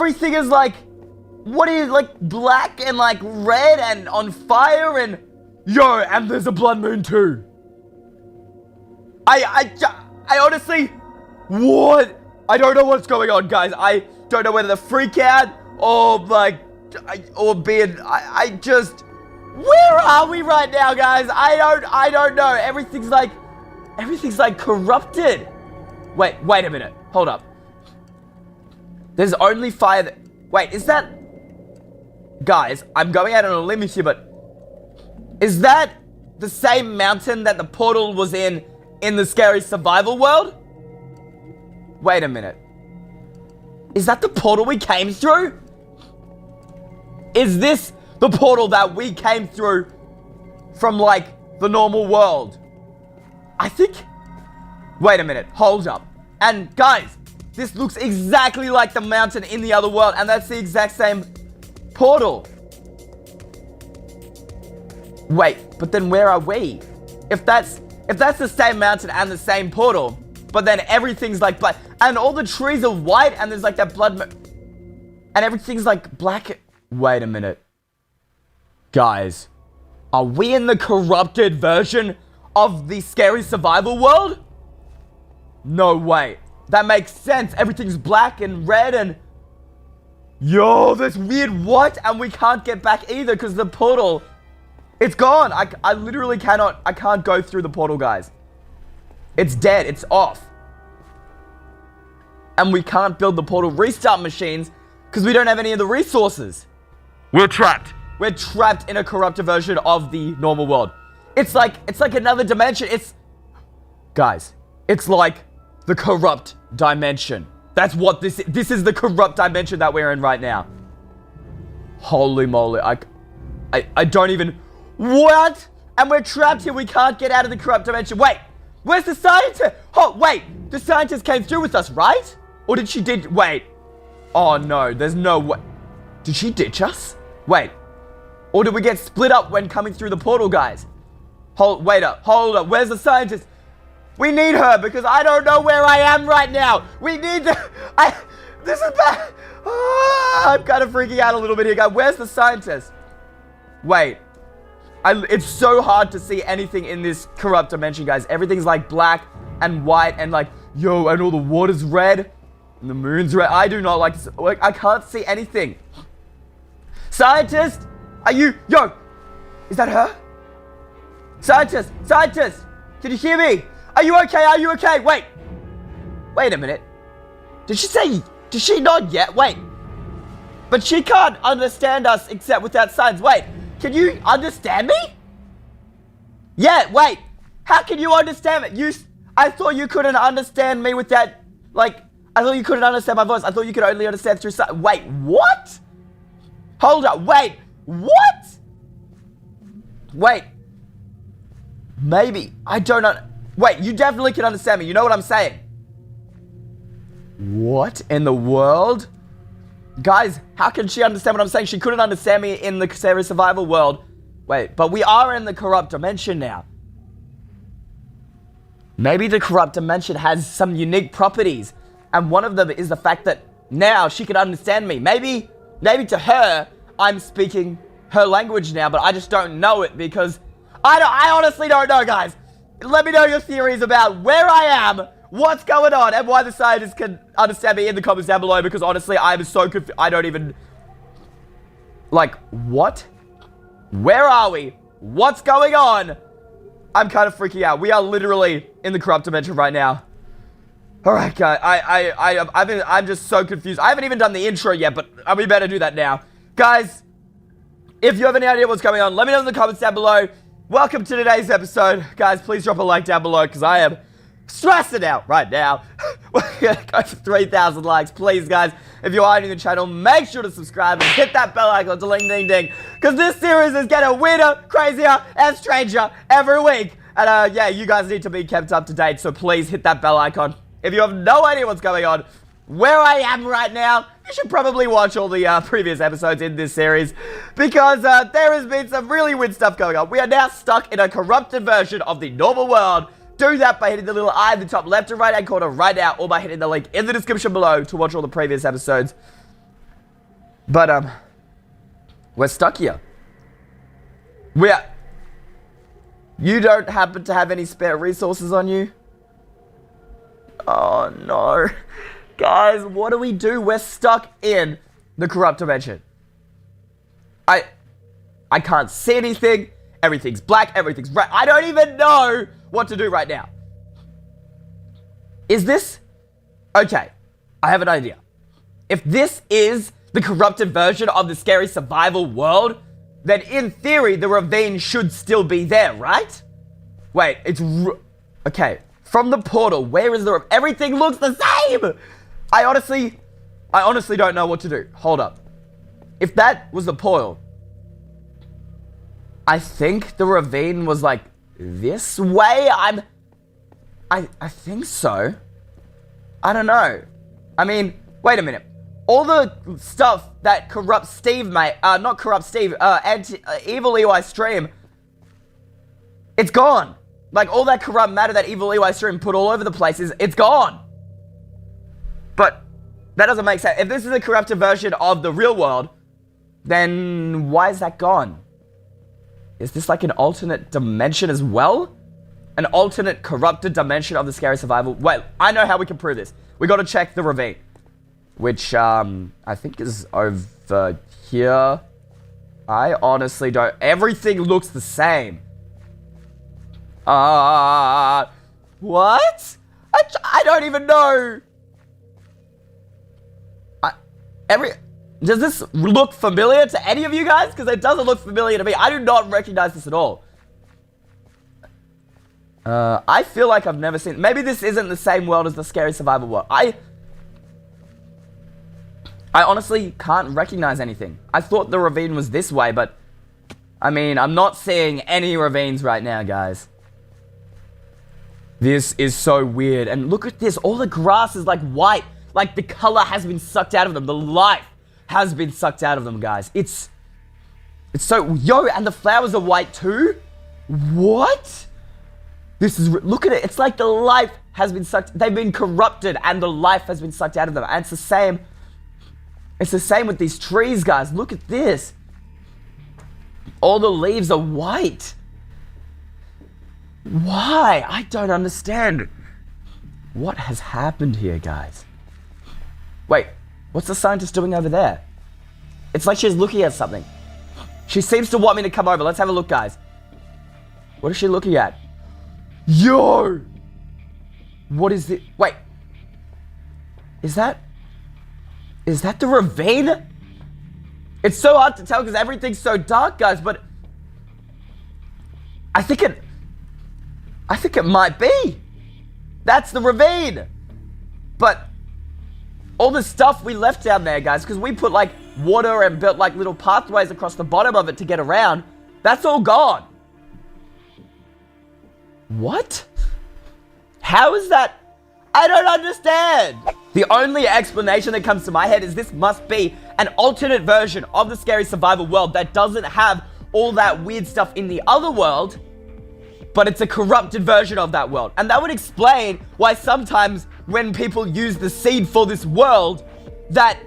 everything is like, what is like black and like red and on fire and yo, and there's a blood moon too. I honestly, what? I don't know what's going on, guys. I don't know whether to freak out or like, I just, where are we right now, guys? I don't know. Everything's like corrupted. Wait a minute. Hold up. There's only fire wait, is that... Guys, I'm going out on a limb here, but... Is that the same mountain that the portal was in the scary survival world? Wait a minute. Is that the portal we came through? Is this the portal that we came through from, like, the normal world? I think... Wait a minute. Hold up. And, guys, this looks exactly like the mountain in the other world, and that's the exact same portal. Wait, but then where are we? If that's the same mountain and the same portal, but then everything's like black, and all the trees are white, and there's like that blood, and everything's like black. Wait a minute. Guys, are we in the corrupted version of the scary survival world? No way. That makes sense. Everything's black and red and... Yo, this weird what? And we can't get back either because the portal... It's gone. I literally cannot... I can't go through the portal, guys. It's dead. It's off. And we can't build the portal restart machines because we don't have any of the resources. We're trapped. We're trapped in a corrupted version of the normal world. It's like another dimension. It's... Guys, it's like the corrupt dimension. That's what this is the corrupt dimension that we're in right now. Holy moly. I don't even... What? And we're trapped here. We can't get out of the corrupt dimension. Wait. Where's the scientist? Oh, wait. The scientist came through with us, right? Or did she wait. Oh, no. There's no way. Did she ditch us? Wait. Or did we get split up when coming through the portal, guys? Wait up. Hold up. Where's the scientist? We need her because I don't know where I am right now. We need the... This is bad. Oh, I'm kind of freaking out a little bit here, guys. Where's the scientist? Wait. It's so hard to see anything in this corrupt dimension, guys. Everything's like black and white and like, yo, and all the water's red and the moon's red. I do not like this. Like, I can't see anything. Scientist, are you... Yo, is that her? Scientist, can you hear me? Are you okay? Are you okay? Wait a minute. Did she not yet? Wait. But she can't understand us except without signs. Wait, can you understand me? Yeah, wait. How can you understand me? I thought you couldn't understand me with that, like, I thought you couldn't understand my voice. I thought you could only understand through signs. Wait, what? Hold up, wait. What? Wait. Maybe. I don't know. Wait, you definitely can understand me. You know what I'm saying? What in the world? Guys, how can she understand what I'm saying? She couldn't understand me in the scary survival world. Wait, but we are in the corrupt dimension now. Maybe the corrupt dimension has some unique properties. And one of them is the fact that now she can understand me. Maybe to her, I'm speaking her language now, but I just don't know it because I honestly don't know, guys. Let me know your theories about where I am, what's going on, and why the scientists can understand me in the comments down below, because honestly, I'm so confused. I don't even... Like, what? Where are we? What's going on? I'm kind of freaking out. We are literally in the corrupt dimension right now. Alright, guys. I'm just so confused. I haven't even done the intro yet, but we better do that now. Guys, if you have any idea what's going on, let me know in the comments down below. Welcome to today's episode. Guys, please drop a like down below because I am stressing out right now. We're going to go for 3,000 likes. Please, guys, if you are new to the channel, make sure to subscribe and hit that bell icon to ding, ding, ding. Because this series is getting weirder, crazier, and stranger every week. And, yeah, you guys need to be kept up to date, so please hit that bell icon. If you have no idea what's going on, where I am right now, you should probably watch all the previous episodes in this series because there has been some really weird stuff going on. We are now stuck in a corrupted version of the normal world. Do that by hitting the little eye in the top left and right hand corner right now, or by hitting the link in the description below to watch all the previous episodes. But, we're stuck here. You don't happen to have any spare resources on you? Oh, no. Guys, what do we do? We're stuck in the corrupt dimension. I can't see anything. Everything's black. Everything's red. I don't even know what to do right now. Is this... Okay, I have an idea. If this is the corrupted version of the scary survival world, then in theory, the ravine should still be there, right? Wait, okay, from the portal, where is the... Everything looks the same! I honestly don't know what to do. Hold up. If that was the portal, I think the ravine was like this way. I think so. I don't know. I mean, wait a minute. All the stuff that corrupts Steve, mate, not corrupt Steve, evil Eystreem, it's gone. Like, all that corrupt matter that evil Eystreem put all over the place it's gone. But that doesn't make sense. If this is a corrupted version of the real world, then why is that gone? Is this like an alternate dimension as well? An alternate corrupted dimension of the scary survival? Wait, I know how we can prove this. We got to check the ravine, which I think is over here. I honestly don't... Everything looks the same. What? I don't even know. Does this look familiar to any of you guys? Because it doesn't look familiar to me. I do not recognize this at all. I feel like I've never seen... Maybe this isn't the same world as the scary survival world. I honestly can't recognize anything. I thought the ravine was this way, but... I mean, I'm not seeing any ravines right now, guys. This is so weird. And look at this. All the grass is like white. Like the color has been sucked out of them. The life has been sucked out of them, guys. It's so... Yo, and the flowers are white too? What? This is... Look at it. It's like the life has been sucked... They've been corrupted and the life has been sucked out of them. And it's the same... It's the same with these trees, guys. Look at this. All the leaves are white. Why? I don't understand. What has happened here, guys? Wait, what's the scientist doing over there? It's like she's looking at something. She seems to want me to come over. Let's have a look, guys. What is she looking at? Yo! What is this? Wait. Is that the ravine? It's so hard to tell because everything's so dark, guys, but I think it might be. That's the ravine. But all the stuff we left down there, guys, because we put like water and built like little pathways across the bottom of it to get around, that's all gone. What? How is that? I don't understand. The only explanation that comes to my head is this must be an alternate version of the scary survival world that doesn't have all that weird stuff in the other world, but it's a corrupted version of that world. And that would explain why sometimes when people use the seed for this world, that,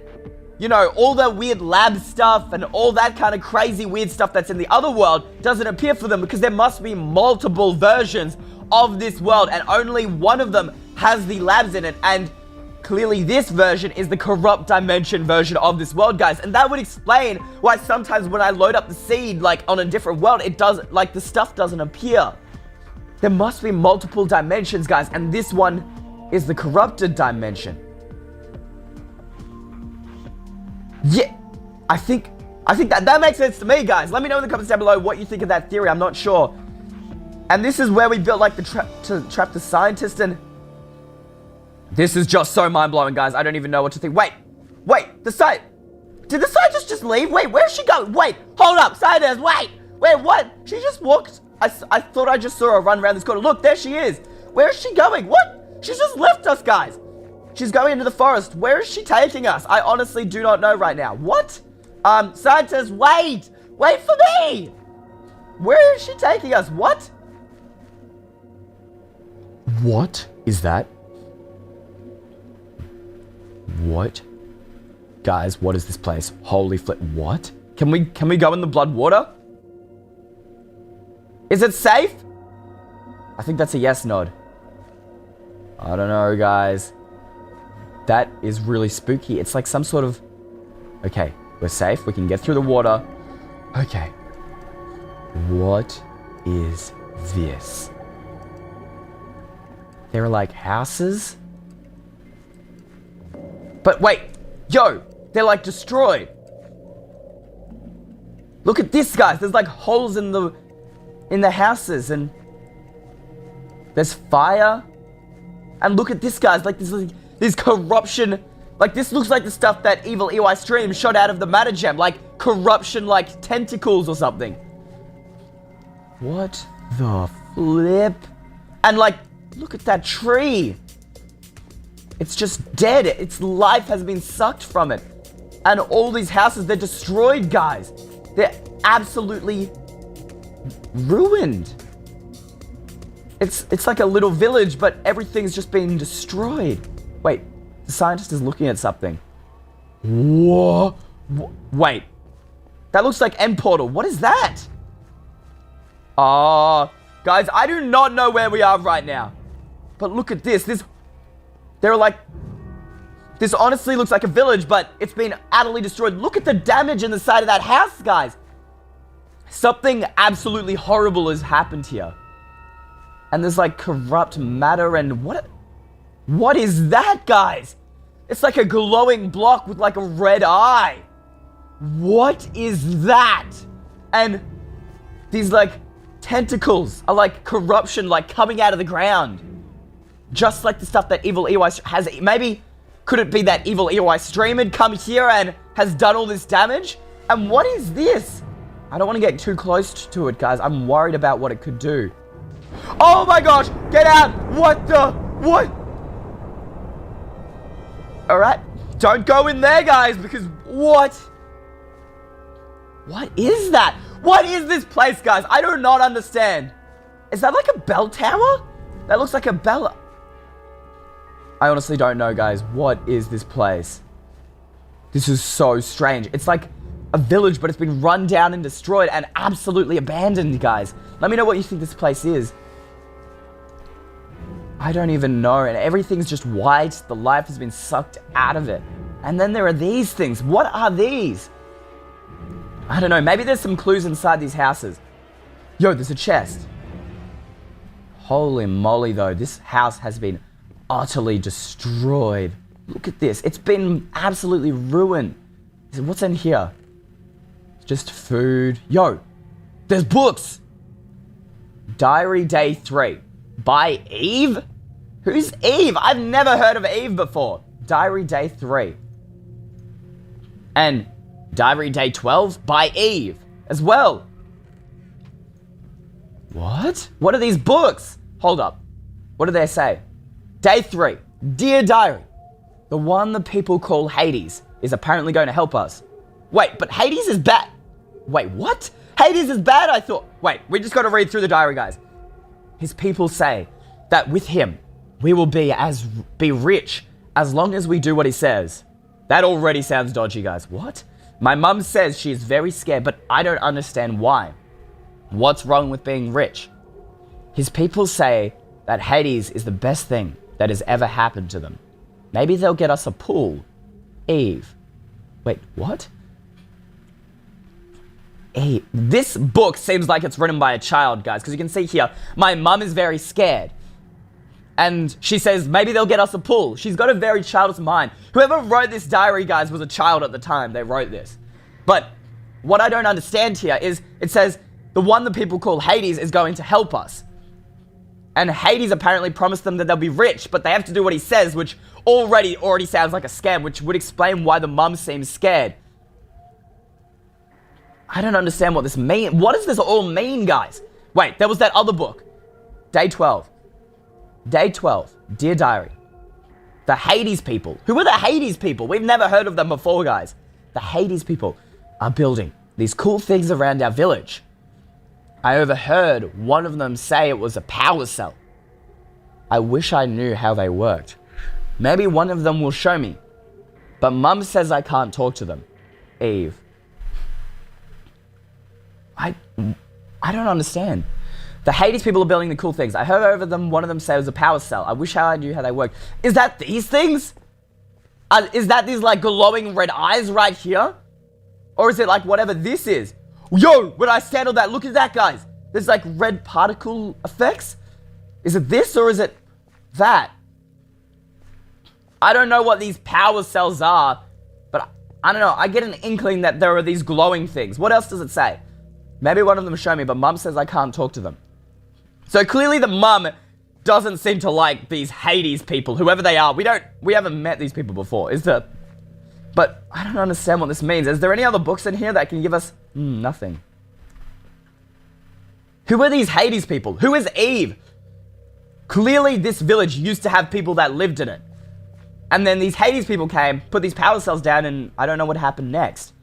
you know, all the weird lab stuff and all that kind of crazy weird stuff that's in the other world doesn't appear for them, because there must be multiple versions of this world and only one of them has the labs in it, and clearly this version is the corrupt dimension version of this world, guys. And that would explain why sometimes when I load up the seed, like on a different world, it doesn't, like the stuff doesn't appear. There must be multiple dimensions, guys, and this one is the corrupted dimension. Yeah, I think that makes sense to me, guys. Let me know in the comments down below what you think of that theory. I'm not sure. And this is where we built like the trap to trap the scientist, and this is just so mind-blowing, guys. I don't even know what to think. Wait, did the scientist just leave? Wait, where's she going? Wait, hold up, scientist, wait, what? She just walked. I thought I just saw her run around this corner. Look, there she is. Where is she going? What? She just left us, guys. She's going into the forest. Where is she taking us? I honestly do not know right now. What? Scientist, wait for me. Where is she taking us? What? What is that? What Guys, what is this place? Holy flip. What? Can we go in the blood water? Is it safe? I think that's a yes nod. I don't know, guys. That is really spooky. It's like some sort of... Okay, we're safe. We can get through the water. Okay. What is this? There are like houses? But wait. Yo, they're like destroyed. Look at this, guys. There's like holes in the houses and there's fire. And look at this, guys. Like this corruption. Like this looks like the stuff that evil Eystreem shot out of the matter gem. Like corruption, like tentacles or something. What the flip? And like, look at that tree. It's just dead. Its life has been sucked from it. And all these houses, they're destroyed, guys. They're absolutely ruined. It's like a little village, but everything's just been destroyed. Wait, the scientist is looking at something. Whoa. Wait. That looks like End Portal. What is that? Guys, I do not know where we are right now. But look at this. They're like... This honestly looks like a village, but it's been utterly destroyed. Look at the damage in the side of that house, guys. Something absolutely horrible has happened here. And there's like corrupt matter and what is that, guys? It's like a glowing block with like a red eye. What is that? And these like tentacles are like corruption, like coming out of the ground. Just like the stuff that evil Eystreem has. Maybe could it be that evil Eystreem had come here and has done all this damage? And what is this? I don't want to get too close to it, guys. I'm worried about what it could do. Oh my gosh! Get out! What the? What? Alright. Don't go in there, guys, because what? What is that? What is this place, guys? I do not understand. Is that like a bell tower? That looks like a bell. I honestly don't know, guys. What is this place? This is so strange. It's like a village, but it's been run down and destroyed and absolutely abandoned, guys. Let me know what you think this place is. I don't even know, and everything's just white. The life has been sucked out of it. And then there are these things. What are these? I don't know. Maybe there's some clues inside these houses. Yo, there's a chest. Holy moly, though. This house has been utterly destroyed. Look at this. It's been absolutely ruined. What's in here? Just food. Yo, there's books. Diary Day 3 by Eve? Who's Eve? I've never heard of Eve before. Diary Day 3. And Diary Day 12 by Eve as well. What? What are these books? Hold up. What do they say? Day 3. Dear Diary, the one the people call Hades is apparently going to help us. Wait, but Hades is bad. Wait, what? Hades is bad, I thought. Wait, we just got to read through the diary, guys. His people say that with him, we will be rich as long as we do what he says. That already sounds dodgy, guys. What? My mum says she is very scared, but I don't understand why. What's wrong with being rich? His people say that Hades is the best thing that has ever happened to them. Maybe they'll get us a pool. Eve. Wait, what? Eve. This book seems like it's written by a child, guys, because you can see here, my mum is very scared. And she says, maybe they'll get us a pool. She's got a very childish mind. Whoever wrote this diary, guys, was a child at the time they wrote this. But what I don't understand here is it says the one that people call Hades is going to help us. And Hades apparently promised them that they'll be rich, but they have to do what he says, which already sounds like a scam, which would explain why the mum seems scared. I don't understand what this means. What does this all mean, guys? Wait, there was that other book. Day 12. Day 12. Dear Diary. The Hades people. Who are the Hades people? We've never heard of them before, guys. The Hades people are building these cool things around our village. I overheard one of them say it was a power cell. I wish I knew how they worked. Maybe one of them will show me. But Mum says I can't talk to them. Eve. I don't understand. The Hades people are building the cool things. I heard over them, one of them say it was a power cell. I wish I knew how they work. Is that these things? Is that these like glowing red eyes right here? Or is it like whatever this is? Yo, when I stand on that, look at that, guys. There's like red particle effects. Is it this or is it that? I don't know what these power cells are, but I don't know. I get an inkling that there are these glowing things. What else does it say? Maybe one of them show me, but Mum says I can't talk to them. So clearly the Mum doesn't seem to like these Hades people, whoever they are. We haven't met these people before, but I don't understand what this means. Is there any other books in here that can give us nothing? Who are these Hades people? Who is Eve? Clearly this village used to have people that lived in it. And then these Hades people came, put these power cells down, and I don't know what happened next.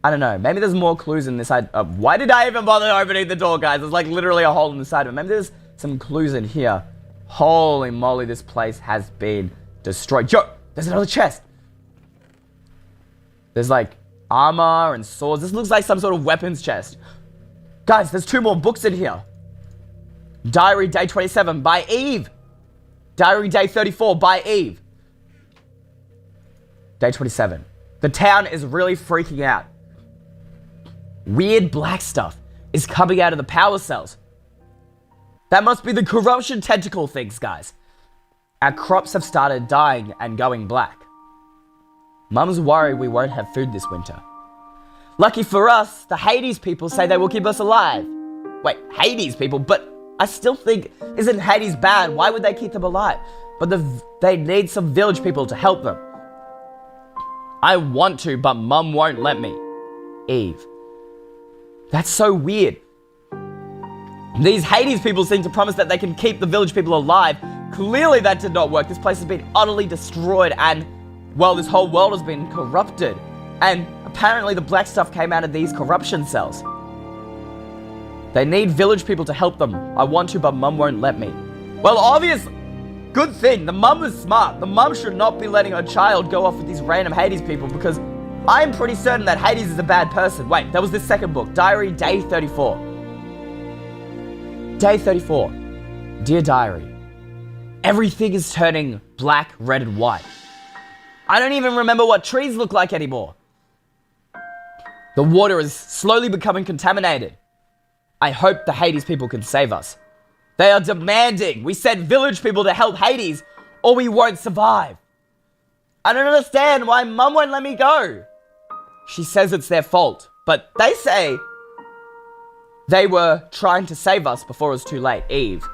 I don't know. Maybe there's more clues in this side. Why did I even bother opening the door, guys? There's like literally a hole in the side of it. Maybe there's some clues in here. Holy moly, this place has been destroyed. Yo, there's another chest. There's like armor and swords. This looks like some sort of weapons chest. Guys, there's 2 more books in here. Diary Day 27 by Eve. Diary Day 34 by Eve. Day 27. The town is really freaking out. Weird black stuff is coming out of the power cells. That must be the corruption tentacle things, guys. Our crops have started dying and going black. Mum's worried we won't have food this winter. Lucky for us, the Hades people say they will keep us alive. Wait, Hades people? But I still think, isn't Hades bad? Why would they keep them alive? But they need some village people to help them. I want to, but Mum won't let me. Eve. That's so weird. These Hades people seem to promise that they can keep the village people alive. Clearly that did not work. This place has been utterly destroyed and, well, this whole world has been corrupted. And apparently the black stuff came out of these corruption cells. They need village people to help them. I want to, but Mum won't let me. Well, obviously, good thing. The Mum is smart. The Mum should not be letting her child go off with these random Hades people because I'm pretty certain that Hades is a bad person. Wait, that was this second book. Diary Day 34. Day 34. Dear Diary. Everything is turning black, red, and white. I don't even remember what trees look like anymore. The water is slowly becoming contaminated. I hope the Hades people can save us. They are demanding we send village people to help Hades or we won't survive. I don't understand why Mum won't let me go. She says it's their fault, but they say they were trying to save us before it was too late. Eve.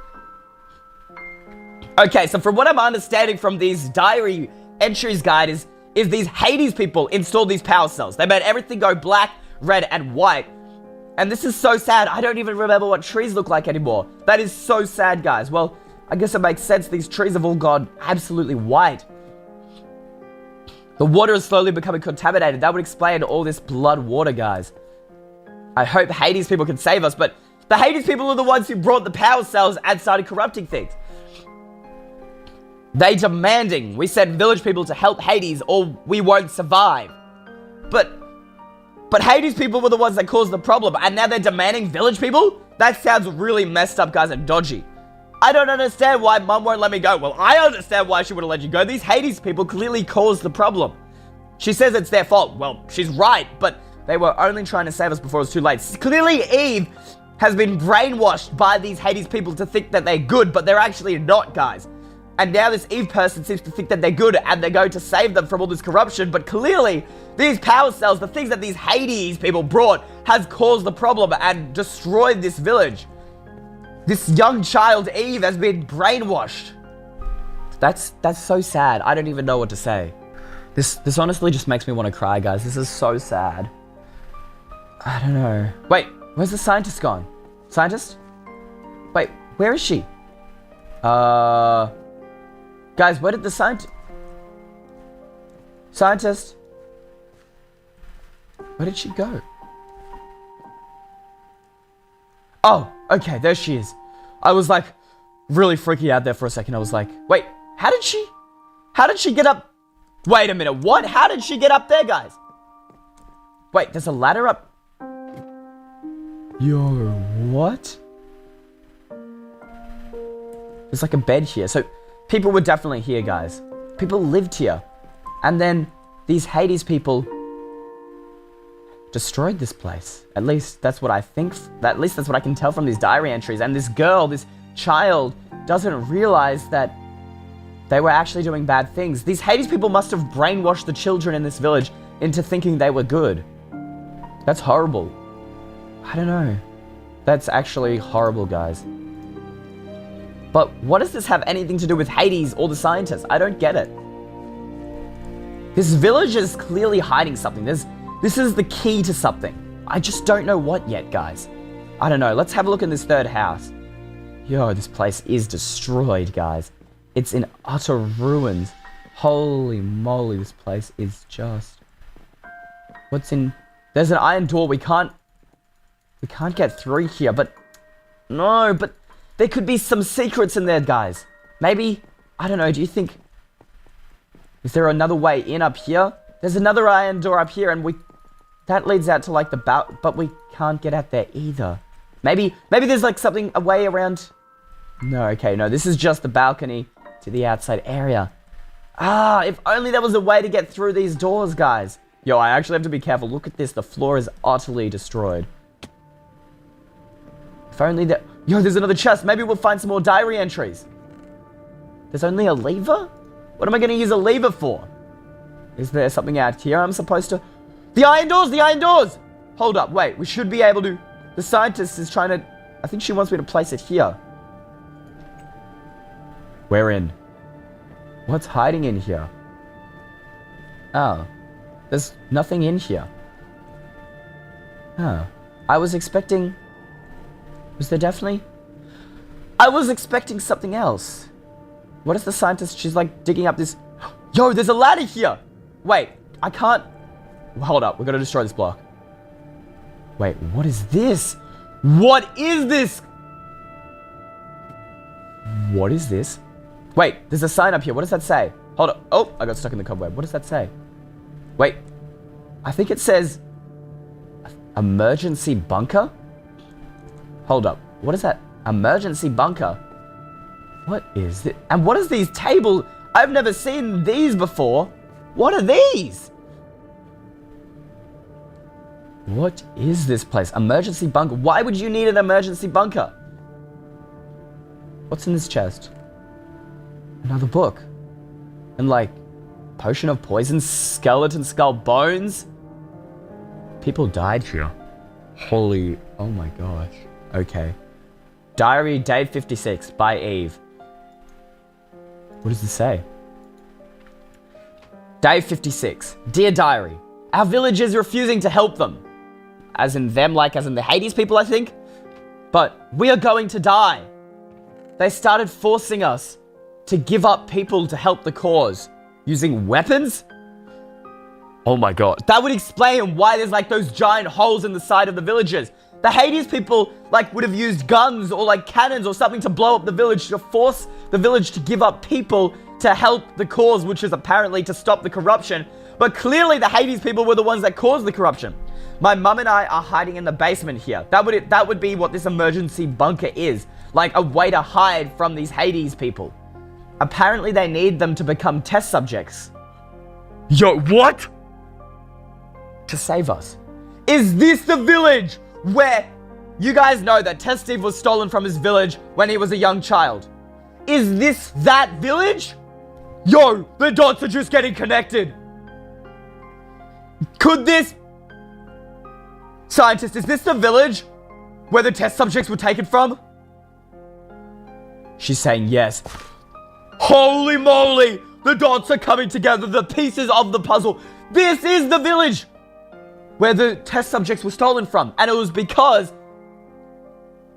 Okay, so from what I'm understanding from these diary entries, guys, is these Hades people installed these power cells. They made everything go black, red, and white. And this is so sad. I don't even remember what trees look like anymore. That is so sad, guys. Well, I guess it makes sense. These trees have all gone absolutely white. The water is slowly becoming contaminated. That would explain all this blood water, guys. I hope Hades people can save us, but the Hades people are the ones who brought the power cells and started corrupting things. They demanding we send village people to help Hades or we won't survive. But Hades people were the ones that caused the problem, and now they're demanding village people? That sounds really messed up, guys, and dodgy. I don't understand why Mum won't let me go. Well, I understand why she wouldn't let you go. These Hades people clearly caused the problem. She says it's their fault. Well, she's right, but they were only trying to save us before it was too late. Clearly, Eve has been brainwashed by these Hades people to think that they're good, but they're actually not, guys. And now this Eve person seems to think that they're good and they're going to save them from all this corruption, but clearly, these power cells, the things that these Hades people brought, has caused the problem and destroyed this village. This young child, Eve, has been brainwashed. That's so sad. I don't even know what to say. This honestly just makes me want to cry, guys. This is so sad. I don't know. Wait, where's the scientist gone? Scientist? Wait, where is she? Guys, where did the Scientist? Where did she go? Oh, okay, there she is. I was like really freaking out there for a second. I was like, wait, how did she get up Wait a minute, what? How did she get up there, guys? Wait, there's a ladder up. Yo, what? There's like a bed here. So people were definitely here, guys. People lived here. And then these Hades people destroyed this place. At least that's what I think. At least that's what I can tell from these diary entries. And this girl, this child, doesn't realize that they were actually doing bad things. These Hades people must have brainwashed the children in this village into thinking they were good. That's horrible. I don't know. That's actually horrible, guys. But what does this have anything to do with Hades or the scientists? I don't get it. This village is clearly hiding something. This is the key to something. I just don't know what yet, guys. I don't know. Let's have a look in this third house. Yo, this place is destroyed, guys. It's in utter ruins. Holy moly, this place is just... What's in... There's an iron door. We can't get through here, but... No, but there could be some secrets in there, guys. Maybe... I don't know, do you think... Is there another way in up here? There's another iron door up here, and that leads out to, like, the but we can't get out there either. Maybe there's, like, something, a way around... No, okay, no, this is just the balcony to the outside area. Ah, if only there was a way to get through these doors, guys. Yo, I actually have to be careful. Look at this. The floor is utterly destroyed. If only that... Yo, there's another chest. Maybe we'll find some more diary entries. There's only a lever? What am I going to use a lever for? Is there something out here I'm supposed to... The iron doors! The iron doors! Hold up. Wait, we should be able to... The scientist is trying to... I think she wants me to place it here. We're in. What's hiding in here? Oh. There's nothing in here. Oh. I was expecting... Was there definitely... I was expecting something else. What is the scientist? She's like digging up this... Yo, there's a ladder here! Wait, I can't... Hold up, we're gonna destroy this block. Wait, what is this? What is this? What is this? Wait, there's a sign up here. What does that say? Hold up. Oh, I got stuck in the cobweb. What does that say? Wait, I think it says... Emergency bunker? Hold up. What is that? Emergency bunker? What is it? And what is these tables? I've never seen these before. What are these? What is this place? Emergency bunker. Why would you need an emergency bunker? What's in this chest? Another book. And like, potion of poison, skeleton skull bones. People died here. Holy, oh my gosh. Okay. Diary, day 56, by Eve. What does this say? Day 56. Dear Diary, our village is refusing to help them. As in them, like as in the Hades people, I think. But we are going to die. They started forcing us to give up people to help the cause. Using weapons? Oh my god. That would explain why there's like those giant holes in the side of the villages. The Hades people like would have used guns or like cannons or something to blow up the village to force the village to give up people to help the cause, which is apparently to stop the corruption. But clearly the Hades people were the ones that caused the corruption. My mum and I are hiding in the basement here. That would be what this emergency bunker is. Like a way to hide from these Hades people. Apparently they need them to become test subjects. Yo, what? To save us. Is this the village where you guys know that Test Steve was stolen from his village when he was a young child? Is this that village? Yo, the dots are just getting connected. Could this... Scientist, is this the village where the test subjects were taken from? She's saying yes. Holy moly! The dots are coming together, the pieces of the puzzle. This is the village where the test subjects were stolen from. And it was because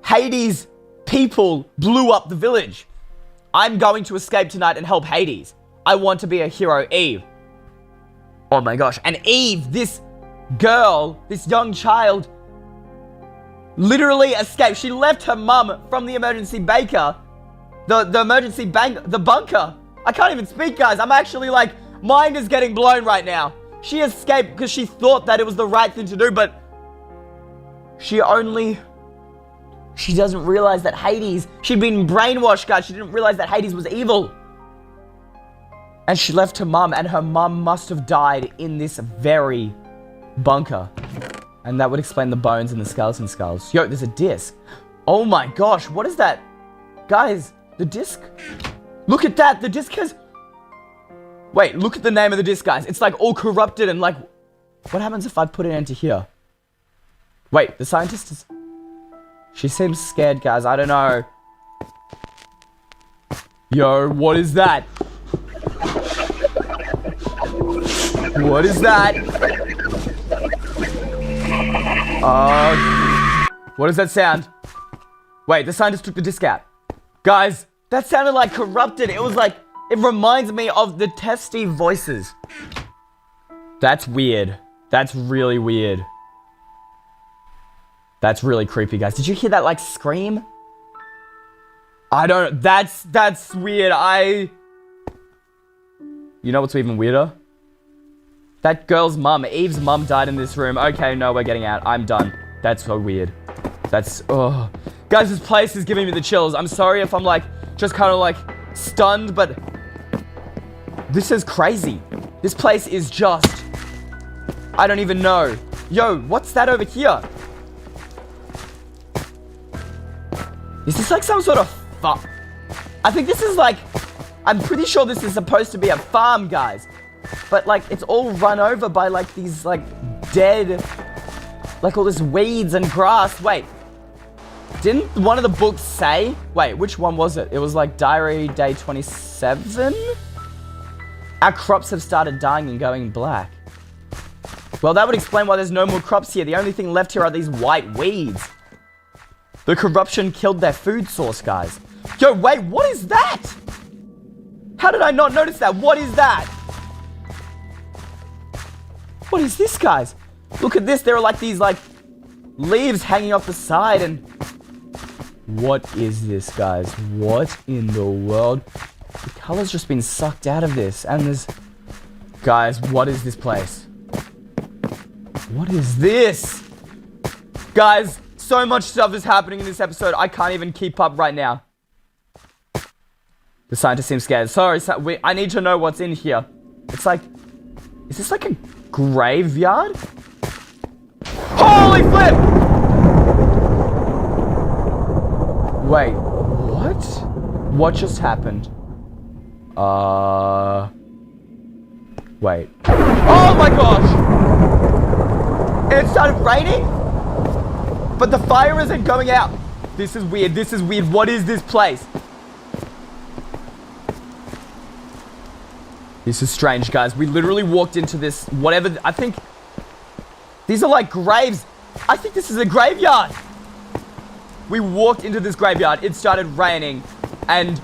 Hades people blew up the village. I'm going to escape tonight and help Hades. I want to be a hero, Eve. Oh my gosh. And Eve, this girl, this young child, literally escaped. She left her mum from the emergency baker. The bunker. I can't even speak, guys. I'm actually like, mind is getting blown right now. She escaped because she thought that it was the right thing to do, but she doesn't realize that Hades, she'd been brainwashed, guys. She didn't realize that Hades was evil. And she left her mum, and her mum must have died in this very bunker. And that would explain the bones and the skeleton skulls. Yo, there's a disc. Oh my gosh, what is that? Guys, the disc. Look at that, the disc has... Wait, look at the name of the disc, guys. It's like all corrupted and like... What happens if I put it into here? Wait, the scientist is... She seems scared, guys. I don't know. Yo, what is that? What is that? What does that sound? Wait, the scientist took the disc out. Guys, that sounded like corrupted. It was like... It reminds me of the testy voices. That's weird. That's really weird. That's really creepy, guys. Did you hear that, like, scream? I don't... That's weird. You know what's even weirder? That girl's mum, Eve's mum, died in this room. Okay, no, we're getting out. I'm done. That's so weird. That's... Oh. Guys, this place is giving me the chills. I'm sorry if I'm, like, just kind of, like, stunned, but... This is crazy. This place is just... I don't even know. Yo, what's that over here? Is this like some sort of farm? I think this is like... I'm pretty sure this is supposed to be a farm, guys. But like, it's all run over by like these like dead... Like all this weeds and grass. Wait. Didn't one of the books say... Wait, which one was it? It was like Diary Day 27? Our crops have started dying and going black. Well, that would explain why there's no more crops here. The only thing left here are these white weeds. The corruption killed their food source, guys. Yo, wait, what is that? How did I not notice that? What is that? What is this, guys? Look at this. There are like these like leaves hanging off the side and... What is this, guys? What in the world? The color's just been sucked out of this. And there's... Guys, what is this place? What is this? Guys, so much stuff is happening in this episode. I can't even keep up right now. The scientist seems scared. Sorry, I need to know what's in here. It's like... Is this like a graveyard? Holy flip! Wait, what? What just happened? Wait. Oh my gosh! It started raining? But the fire isn't going out. This is weird. This is weird. What is this place? This is strange, guys. We literally walked into this, whatever, I think... These are like graves. I think this is a graveyard. We walked into this graveyard. It started raining. And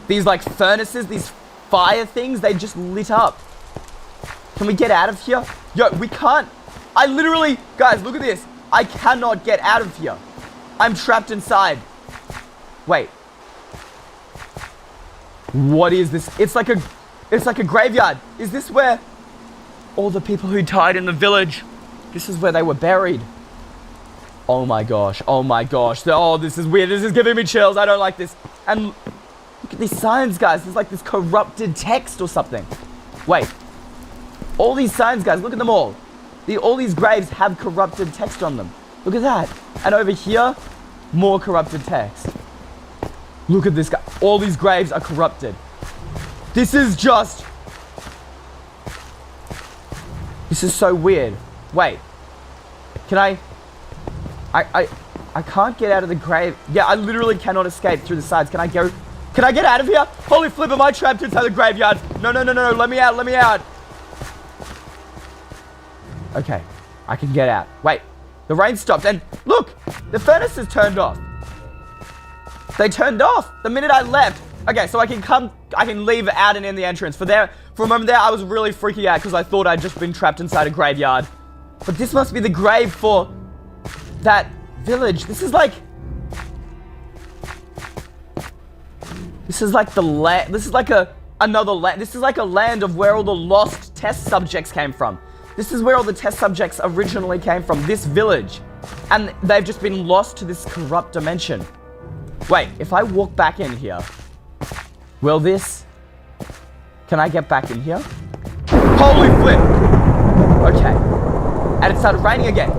these like furnaces, these fire things, they just lit up. Can we get out of here? Yo, we can't. I literally, guys, look at this. I cannot get out of here. I'm trapped inside. Wait. What is this? It's like a graveyard. Is this where all the people who died in the village, this is where they were buried? Oh my gosh. Oh my gosh. Oh, this is weird. This is giving me chills. I don't like this. And look at these signs, guys. There's like this corrupted text or something. Wait. All these signs, guys, look at them all. All these graves have corrupted text on them. Look at that. And over here, more corrupted text. Look at this guy. All these graves are corrupted. This is just... This is so weird. Wait. Can I can't get out of the grave. Yeah, I literally cannot escape through the sides. Can I get out of here? Holy flip, am I trapped inside the graveyard? No, no, no, no, no. Let me out, let me out. Okay, I can get out. Wait, the rain stopped and look, the furnace is turned off. They turned off the minute I left. Okay, so I can leave out and in the entrance. For a moment there, I was really freaking out because I thought I'd just been trapped inside a graveyard. But this must be the grave for that village. This is like the this is like a another land. This is like a land of where all the lost test subjects came from. This is where all the test subjects originally came from, this village. And they've just been lost to this corrupt dimension. Wait, if I walk back in here, will this... Can I get back in here? Holy flip! Okay. And it started raining again.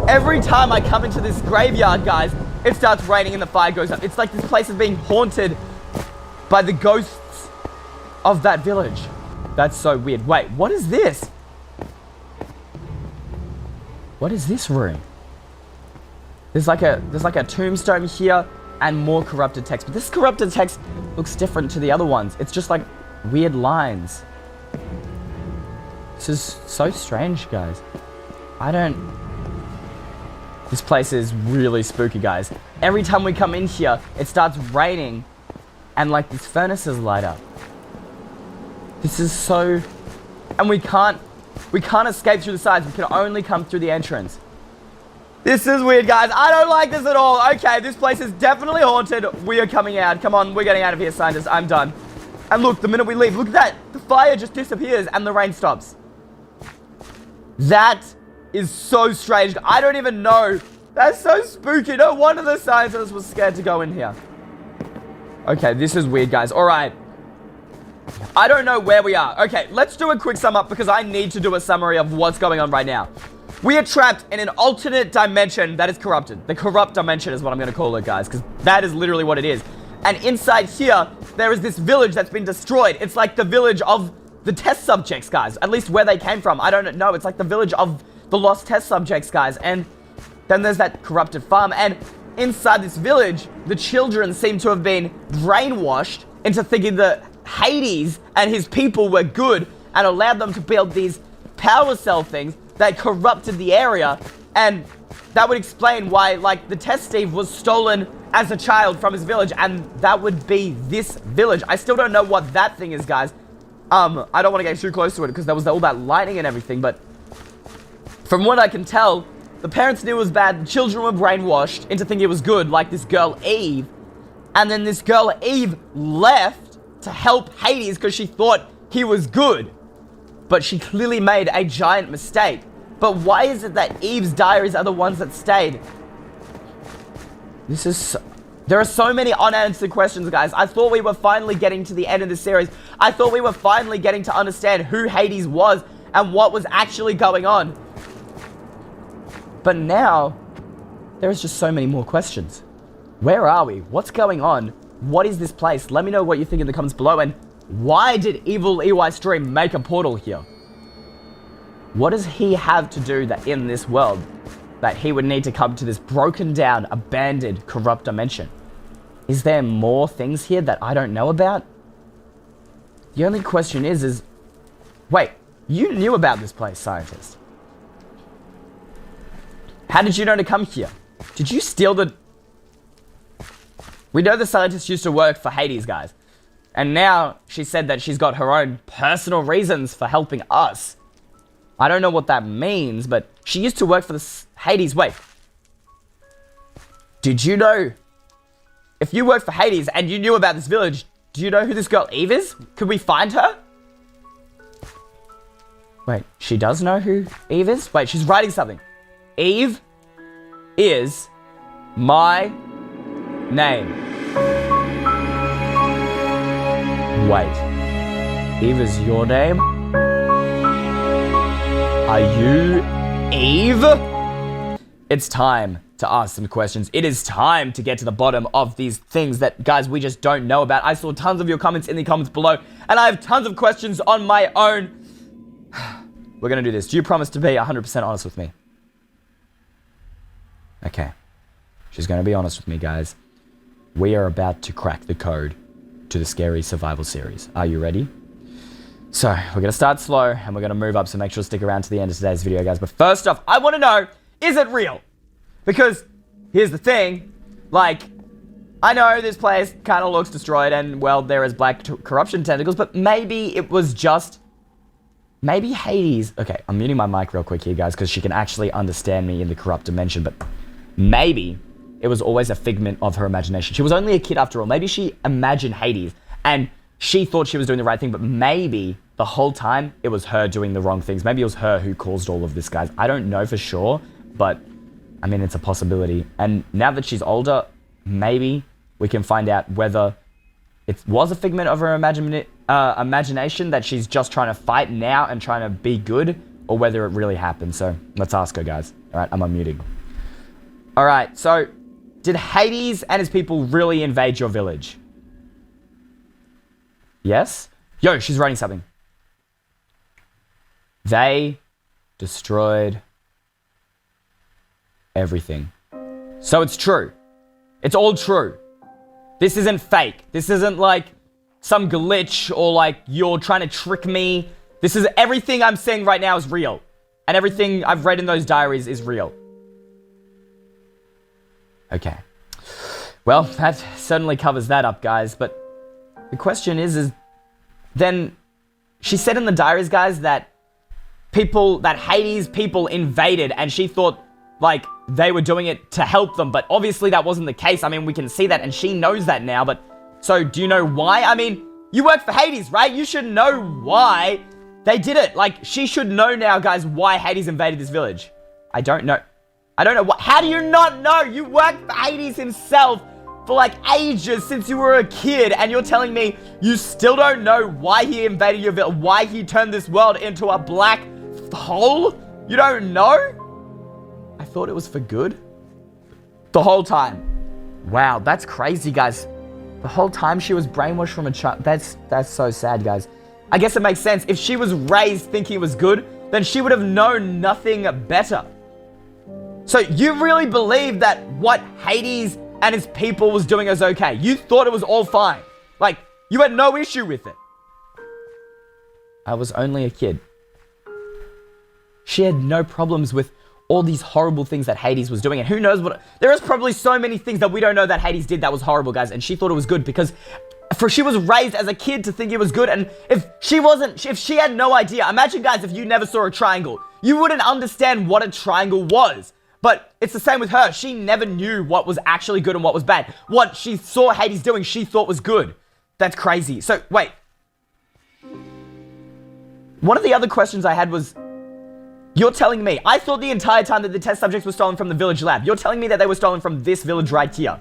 Every time I come into this graveyard, guys, it starts raining and the fire goes up. It's like this place is being haunted by the ghosts of that village. That's so weird. Wait, what is this? What is this room? There's like a tombstone here and more corrupted text. But this corrupted text looks different to the other ones. It's just like weird lines. This is so strange, guys. This place is really spooky, guys. Every time we come in here, it starts raining and like these furnaces light up. This is so... And we can't escape through the sides. We can only come through the entrance. This is weird, guys. I don't like this at all. Okay, this place is definitely haunted. We are coming out. Come on, we're getting out of here, scientists. I'm done. And look, the minute we leave, look at that. The fire just disappears and the rain stops. That is so strange. I don't even know. That's so spooky. No wonder the scientists was scared to go in here. Okay, this is weird, guys. All right. I don't know where we are. Okay, let's do a quick sum up because I need to do a summary of what's going on right now. We are trapped in an alternate dimension that is corrupted. The corrupt dimension is what I'm going to call it, guys, because that is literally what it is. And inside here, there is this village that's been destroyed. It's like the village of the test subjects, guys. At least where they came from. I don't know. It's like the village of the lost test subjects, guys. And then there's that corrupted farm. And inside this village, the children seem to have been brainwashed into thinking that Hades and his people were good and allowed them to build these power cell things that corrupted the area. And that would explain why, like, the test Steve was stolen as a child from his village, and that would be this village. I still don't know what that thing is, guys. I don't want to get too close to it because there was all that lighting and everything, but from what I can tell, the parents knew it was bad, the children were brainwashed into thinking it was good, like this girl Eve, and then this girl Eve left to help Hades because she thought he was good, but she clearly made a giant mistake. But why is it that Eve's diaries are the ones that stayed? This is there are so many unanswered questions, guys. I thought we were finally getting to the end of the series. I thought we were finally getting to understand who Hades was and what was actually going on. But now, there's just so many more questions. Where are we? What's going on? What is this place? Let me know what you think in the comments below. And why did evil Eystreem make a portal here? What does he have to do that in this world that he would need to come to this broken down, abandoned, corrupt dimension? Is there more things here that I don't know about? The only question is, wait, you knew about this place, scientist. How did you know to come here? Did you steal the... We know the scientist used to work for Hades, guys. And now she said that she's got her own personal reasons for helping us. I don't know what that means, but she used to work for the Hades. Wait. Did you know? If you work for Hades and you knew about this village, do you know who this girl Eve is? Could we find her? Wait, she does know who Eve is? Wait, she's writing something. Eve is my name. Wait. Eve is your name? Are you Eve? It's time to ask some questions. It is time to get to the bottom of these things that, guys, we just don't know about. I saw tons of your comments in the comments below, and I have tons of questions on my own. We're going to do this. Do you promise to be 100% honest with me? Okay. She's going to be honest with me, guys. We are about to crack the code to the Scary Survival series. Are you ready? So, we're going to start slow, and we're going to move up, so make sure to stick around to the end of today's video, guys. But first off, I want to know, is it real? Because, here's the thing, like, I know this place kind of looks destroyed, and, well, there is black corruption tentacles, but maybe it was just... Maybe Hades... Okay, I'm muting my mic real quick here, guys, because she can actually understand me in the corrupt dimension, but maybe it was always a figment of her imagination. She was only a kid after all. Maybe she imagined Hades, and she thought she was doing the right thing, but maybe the whole time it was her doing the wrong things. Maybe it was her who caused all of this, guys. I don't know for sure, but I mean, it's a possibility. And now that she's older, maybe we can find out whether it was a figment of her imagination that she's just trying to fight now and trying to be good, or whether it really happened. So let's ask her, guys. All right, I'm unmuting. All right, so did Hades and his people really invade your village? Yes? Yo, she's writing something. They destroyed everything. So it's true. It's all true. This isn't fake. This isn't like some glitch or like you're trying to trick me. This is everything I'm saying right now is real. And everything I've read in those diaries is real. Okay. Well, that certainly covers that up, guys. But the question is then she said in the diaries, guys, that Hades people invaded and she thought like they were doing it to help them, but obviously that wasn't the case. I mean, we can see that and she knows that now, but so do you know why? I mean, you work for Hades, right? You should know why they did it. Like, she should know now, guys, why Hades invaded this village. I don't know. I don't know what. How do you not know? You worked for Hades himself for like ages since you were a kid, and you're telling me you still don't know why he invaded your village, why he turned this world into a black hole? You don't know? I thought it was for good. The whole time. Wow, that's crazy, guys. The whole time she was brainwashed from a child. That's so sad, guys. I guess it makes sense. If she was raised thinking it was good, then she would have known nothing better. So you really believe that what Hades and his people was doing was okay? You thought it was all fine. Like, you had no issue with it. I was only a kid. She had no problems with all these horrible things that Hades was doing. And who knows what... There is probably so many things that we don't know that Hades did that was horrible, guys. And she thought it was good because she was raised as a kid to think it was good. And if she had no idea... Imagine, guys, if you never saw a triangle. You wouldn't understand what a triangle was. But it's the same with her. She never knew what was actually good and what was bad. What she saw Hades doing, she thought was good. That's crazy. So, wait. One of the other questions I had was... You're telling me, I thought the entire time that the test subjects were stolen from the village lab. You're telling me that they were stolen from this village right here.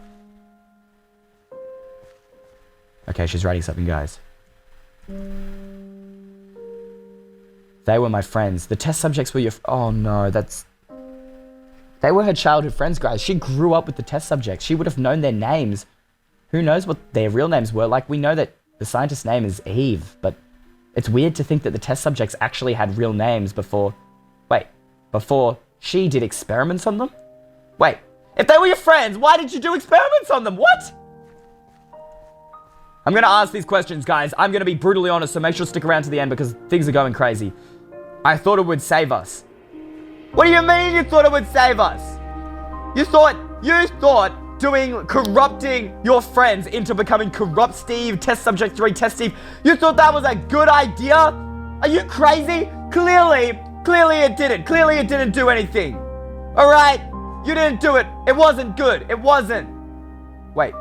Okay, she's writing something, guys. They were my friends. The test subjects were your... Oh, no, that's... They were her childhood friends, guys. She grew up with the test subjects. She would have known their names. Who knows what their real names were? Like, we know that the scientist's name is Eve, but it's weird to think that the test subjects actually had real names before... Wait, before she did experiments on them? Wait, if they were your friends, why did you do experiments on them? What? I'm going to ask these questions, guys. I'm going to be brutally honest, so make sure to stick around to the end because things are going crazy. I thought it would save us. What do you mean you thought it would save us? You thought corrupting your friends into becoming corrupt Steve, test subject 3, test Steve, you thought that was a good idea? Are you crazy? Clearly it didn't. Clearly it didn't do anything. All right? You didn't do it. It wasn't good. It wasn't. Wait.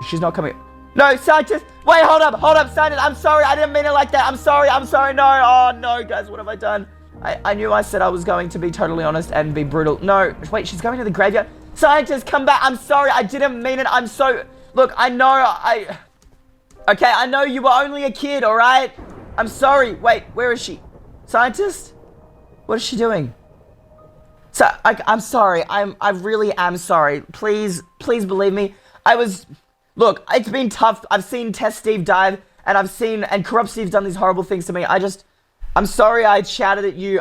She's not coming. No, scientist. Wait, hold up, scientist. I'm sorry. I didn't mean it like that. I'm sorry. No. Oh, no, guys. What have I done? I knew I said I was going to be totally honest and be brutal. No. Wait, she's going to the graveyard. Scientist, come back. I'm sorry. I didn't mean it. I'm so... Look, I know Okay, I know you were only a kid, all right? I'm sorry. Wait, where is she? Scientist? What is she doing? So, I'm sorry. I really am sorry. Please believe me. Look, it's been tough. I've seen Test Steve die, and Corrupt Steve's done these horrible things to me. I'm sorry I shouted at you.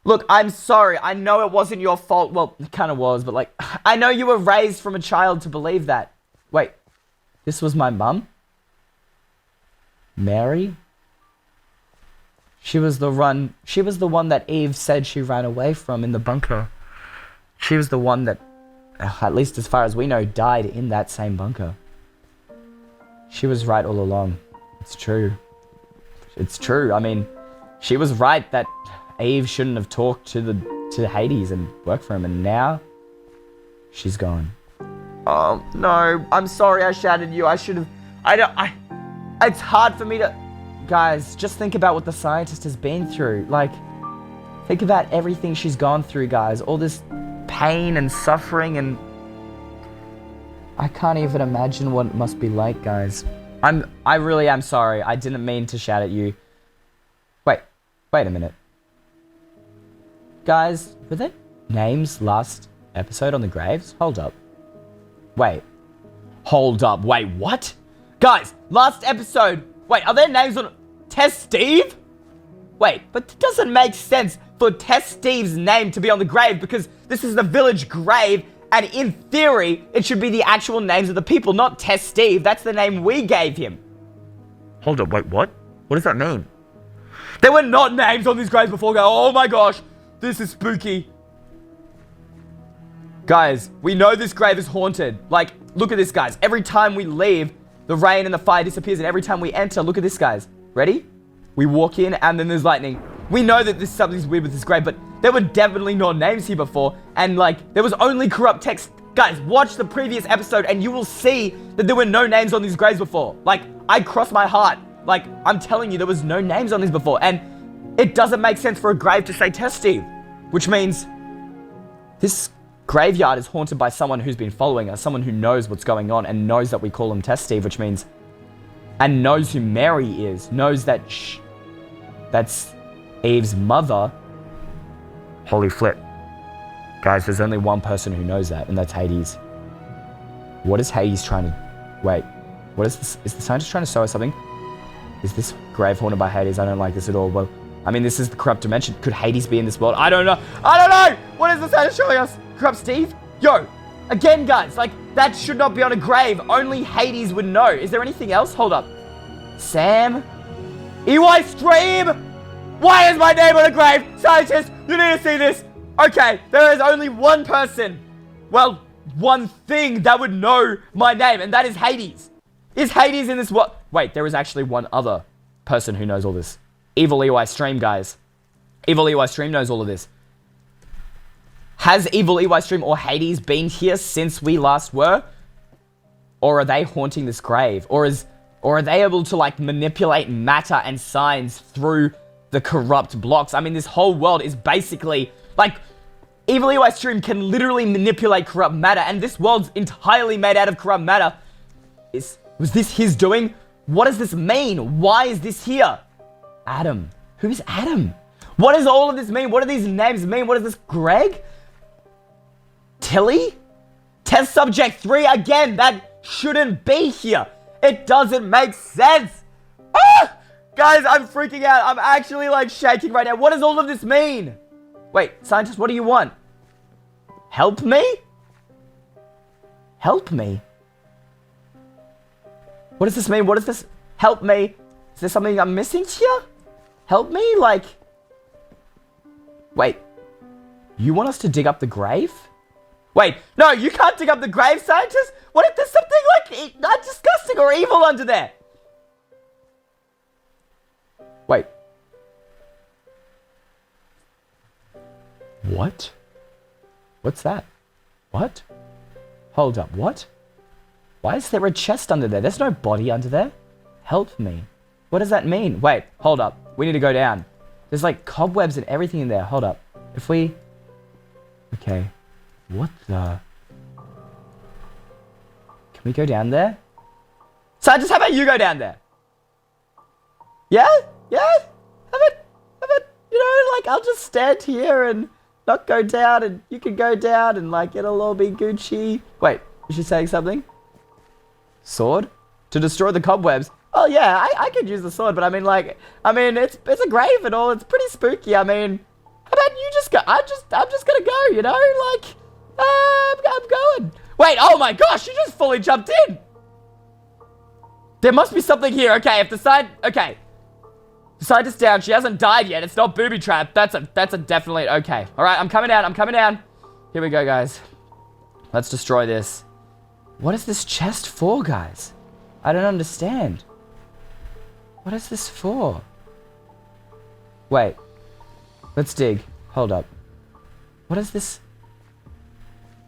Look, I'm sorry. I know it wasn't your fault. Well, it kind of was, but like, I know you were raised from a child to believe that. Wait, this was my mum? Mary? She was the one that Eve said she ran away from in the bunker. She was the one that, at least as far as we know, died in that same bunker. She was right all along. It's true. It's true. I mean, she was right that Eve shouldn't have talked to Hades and worked for him, and now she's gone. Oh, no. I'm sorry I shouted you. I should have... It's hard for me to... Guys, just think about what the scientist has been through. Like, think about everything she's gone through, guys. All this pain and suffering and... I can't even imagine what it must be like, guys. I really am sorry. I didn't mean to shout at you. Wait a minute. Guys, were there names last episode on the graves? Hold up. Hold up. Wait, what? Guys, last episode. Wait, are there names on... Tess Steve? Wait, but it doesn't make sense for Tess Steve's name to be on the grave because this is the village grave and in theory, it should be the actual names of the people, not Tess Steve. That's the name we gave him. Hold up, wait, what? What does that mean? There were not names on these graves before. Oh my gosh, this is spooky. Guys, we know this grave is haunted. Like, look at this, guys. Every time we leave, the rain and the fire disappears, and every time we enter, look at this, guys. Ready? We walk in, and then there's lightning. We know that something's weird with this grave, but there were definitely no names here before, and, like, there was only corrupt text. Guys, watch the previous episode, and you will see that there were no names on these graves before. Like, I crossed my heart. Like, I'm telling you, there was no names on these before, and it doesn't make sense for a grave to say Tess Steve, which means this graveyard is haunted by someone who's been following us, someone who knows what's going on and knows that we call him Tess Steve, which means... And knows who Mary is, knows that that's Eve's mother. Holy flip. Guys, there's only one person who knows that, and that's Hades. What is Hades trying to... Wait, what is this? Is the scientist trying to show us something? Is this grave haunted by Hades? I don't like this at all. Well, I mean, this is the corrupt dimension. Could Hades be in this world? I don't know. I don't know! What is the scientist showing us? Corrupt Steve? Yo, again, guys, like, that should not be on a grave. Only Hades would know. Is there anything else? Hold up. Sam? Eystreem? Why is my name on a grave? Scientist, you need to see this. Okay, there is only one person. Well, one thing that would know my name, and that is Hades. Is Hades in this world? Wait, there is actually one other person who knows all this. Evil Eystreem, guys. Evil Eystreem knows all of this. Has Evil Eystreem or Hades been here since we last were? Or are they haunting this grave? Or are they able to, like, manipulate matter and signs through the corrupt blocks? I mean, this whole world is basically, like, Evil Eystreem can literally manipulate corrupt matter, and this world's entirely made out of corrupt matter. Was this his doing? What does this mean? Why is this here? Adam. Who is Adam? What does all of this mean? What do these names mean? What is this? Greg? Tilly? Test subject 3 again. That shouldn't be here. It doesn't make sense. Ah! Guys, I'm freaking out. I'm actually, like, shaking right now. What does all of this mean? Wait, scientist, what do you want? Help me? Help me? What does this mean? What does this... Help me? Is there something I'm missing here? Help me? Like... Wait. You want us to dig up the grave? Wait, no, you can't dig up the grave, scientist? What if there's something, like, disgusting or evil under there? Wait. What? What's that? What? Hold up, what? Why is there a chest under there? There's no body under there. Help me. What does that mean? Wait, hold up. We need to go down. There's, like, cobwebs and everything in there. Hold up. If we... Okay. What the... Can we go down there? Scientist, how about you go down there? Yeah? Yeah? Have it, you know, like, I'll just stand here and not go down, and you can go down, and, like, it'll all be Gucci. Wait, is she saying something? Sword? To destroy the cobwebs? Oh, yeah, I could use the sword, but I mean, like, it's a grave and all, it's pretty spooky. I mean, how about you just go? I'm just gonna go, you know, like, I'm going. Wait, oh my gosh, you just fully jumped in. There must be something here. Okay, if the side, okay. The scientist down, she hasn't died yet. It's not booby trap. That's a definitely, okay. All right, I'm coming down. Here we go, guys. Let's destroy this. What is this chest for, guys? I don't understand. What is this for? Wait. Let's dig. Hold up. What is this?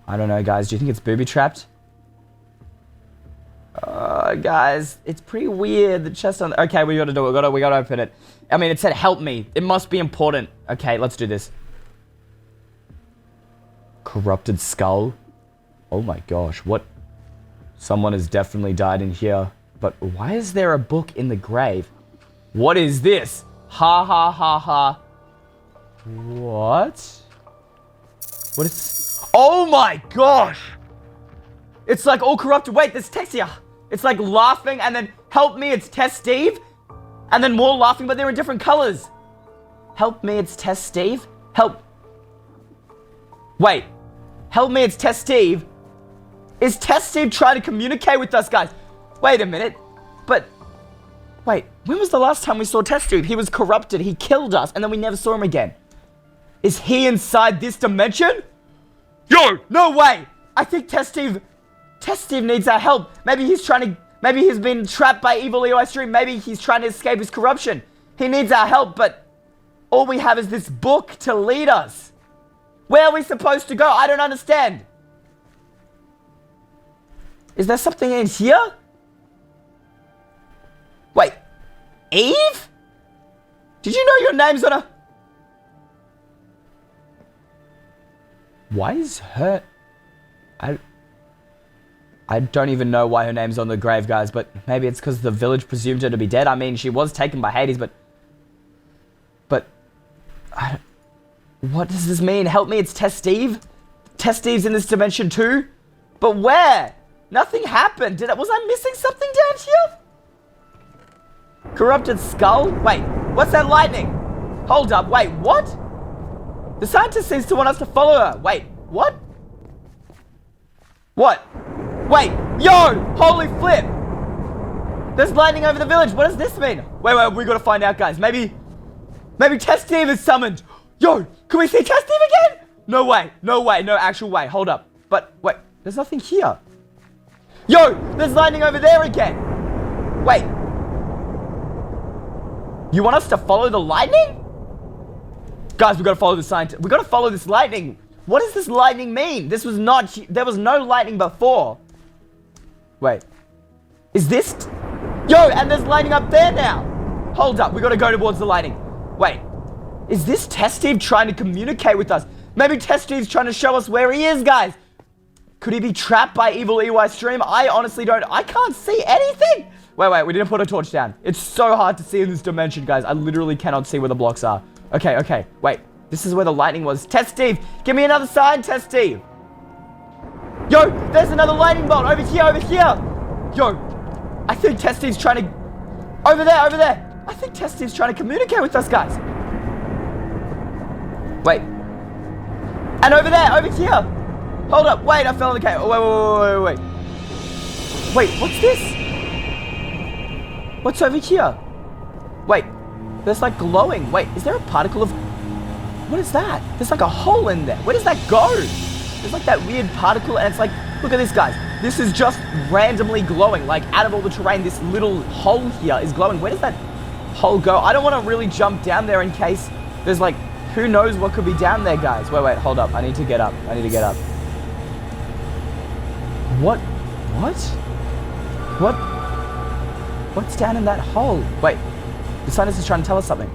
I don't know, guys. Do you think it's booby trapped? guys. It's pretty weird. The chest on... Okay, we gotta do it. We gotta open it. I mean, it said help me. It must be important. Okay, let's do this. Corrupted skull. Oh my gosh, what? Someone has definitely died in here. But why is there a book in the grave? What is this? Ha ha ha ha. What? What is... Oh my gosh! It's like all corrupted. Wait, there's text here. It's like laughing and then help me, it's Test Steve. And then more laughing, but they're in different colors. Help me, it's Test Steve. Help. Wait. Help me, it's Test Steve. Is Test Steve trying to communicate with us, guys? Wait a minute. But, wait. When was the last time we saw Test Steve? He was corrupted. He killed us, and then we never saw him again. Is he inside this dimension? Yo! No way! I think Test Steve needs our help. Maybe he's been trapped by evil Eystreem. Maybe he's trying to escape his corruption. He needs our help, but all we have is this book to lead us. Where are we supposed to go? I don't understand. Is there something in here? Wait. Eve? Did you know your name's on a... Why is her... I don't even know why her name's on the grave, guys, but maybe it's because the village presumed her to be dead. I mean, she was taken by Hades, but... What does this mean? Help me, it's Test Steve? Test Steve's in this dimension too? But where? Nothing happened. Was I missing something down here? Corrupted skull? Wait, what's that lightning? Hold up, wait, what? The scientist seems to want us to follow her. Wait, what? What? Wait, yo, holy flip. There's lightning over the village. What does this mean? Wait, we gotta find out, guys. Maybe Test Steve is summoned. Yo, can we see Test Steve again? No way, no actual way. Hold up. But, wait, there's nothing here. Yo, there's lightning over there again. Wait. You want us to follow the lightning? Guys, we gotta follow the scientist. We gotta follow this lightning. What does this lightning mean? There was no lightning before. Wait. Is this... Yo, and there's lightning up there now. Hold up, we gotta go towards the lightning. Wait. Is this Test Steve trying to communicate with us? Maybe Test Steve's trying to show us where he is, guys. Could he be trapped by evil Eystreem? I honestly don't... I can't see anything. Wait, we didn't put a torch down. It's so hard to see in this dimension, guys. I literally cannot see where the blocks are. Okay, wait. This is where the lightning was. Test Steve, give me another sign, Test Steve. Yo, there's another lightning bolt over here. Yo, I think Test Steve's trying to... Over there. I think Test Steve's trying to communicate with us, guys. Wait. And over here. Hold up, wait, I fell in the cave. Oh, wait. Wait, what's this? What's over here? Wait, there's like glowing. Wait, is there a particle of... What is that? There's like a hole in there. Where does that go? There's like that weird particle and it's like... Look at this, guys. This is just randomly glowing. Like, out of all the terrain, this little hole here is glowing. Where does that hole go? I don't want to really jump down there in case there's like... Who knows what could be down there, guys? Wait, hold up. I need to get up. What? What's down in that hole? Wait, the scientist is trying to tell us something.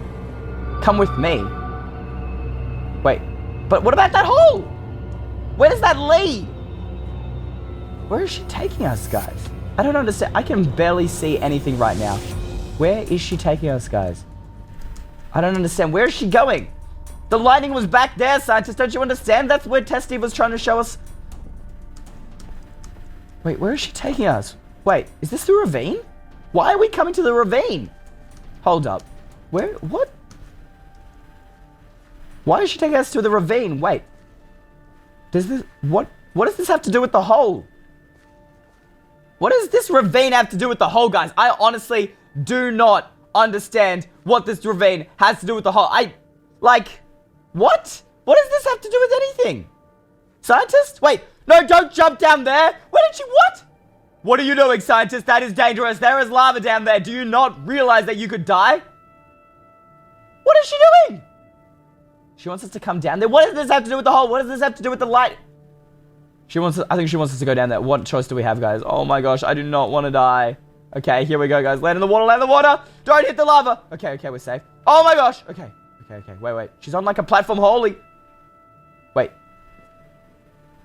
Come with me. Wait, but what about that hole? Where does that lead? Where is she taking us, guys? I don't understand. I can barely see anything right now. Where is she taking us, guys? I don't understand. Where is she going? The lightning was back there, scientist. Don't you understand? That's where Test Steve was trying to show us. Wait, where is she taking us? Wait, is this the ravine? Why are we coming to the ravine? Hold up. What? Why is she taking us to the ravine? Wait. What does this have to do with the hole? What does this ravine have to do with the hole, guys? I honestly do not understand what this ravine has to do with the hole. What? What does this have to do with anything? Scientist? Wait, no, don't jump down there. What? What are you doing, scientist? That is dangerous. There is lava down there. Do you not realize that you could die? What is she doing? She wants us to come down there. What does this have to do with the hole? What does this have to do with the light? I think she wants us to go down there. What choice do we have, guys? Oh my gosh, I do not want to die. Okay, here we go, guys. Land in the water, land in the water. Don't hit the lava. Okay, okay, we're safe. Oh my gosh. Okay, okay, okay. Wait, wait. She's on like a platform. Holy. Wait.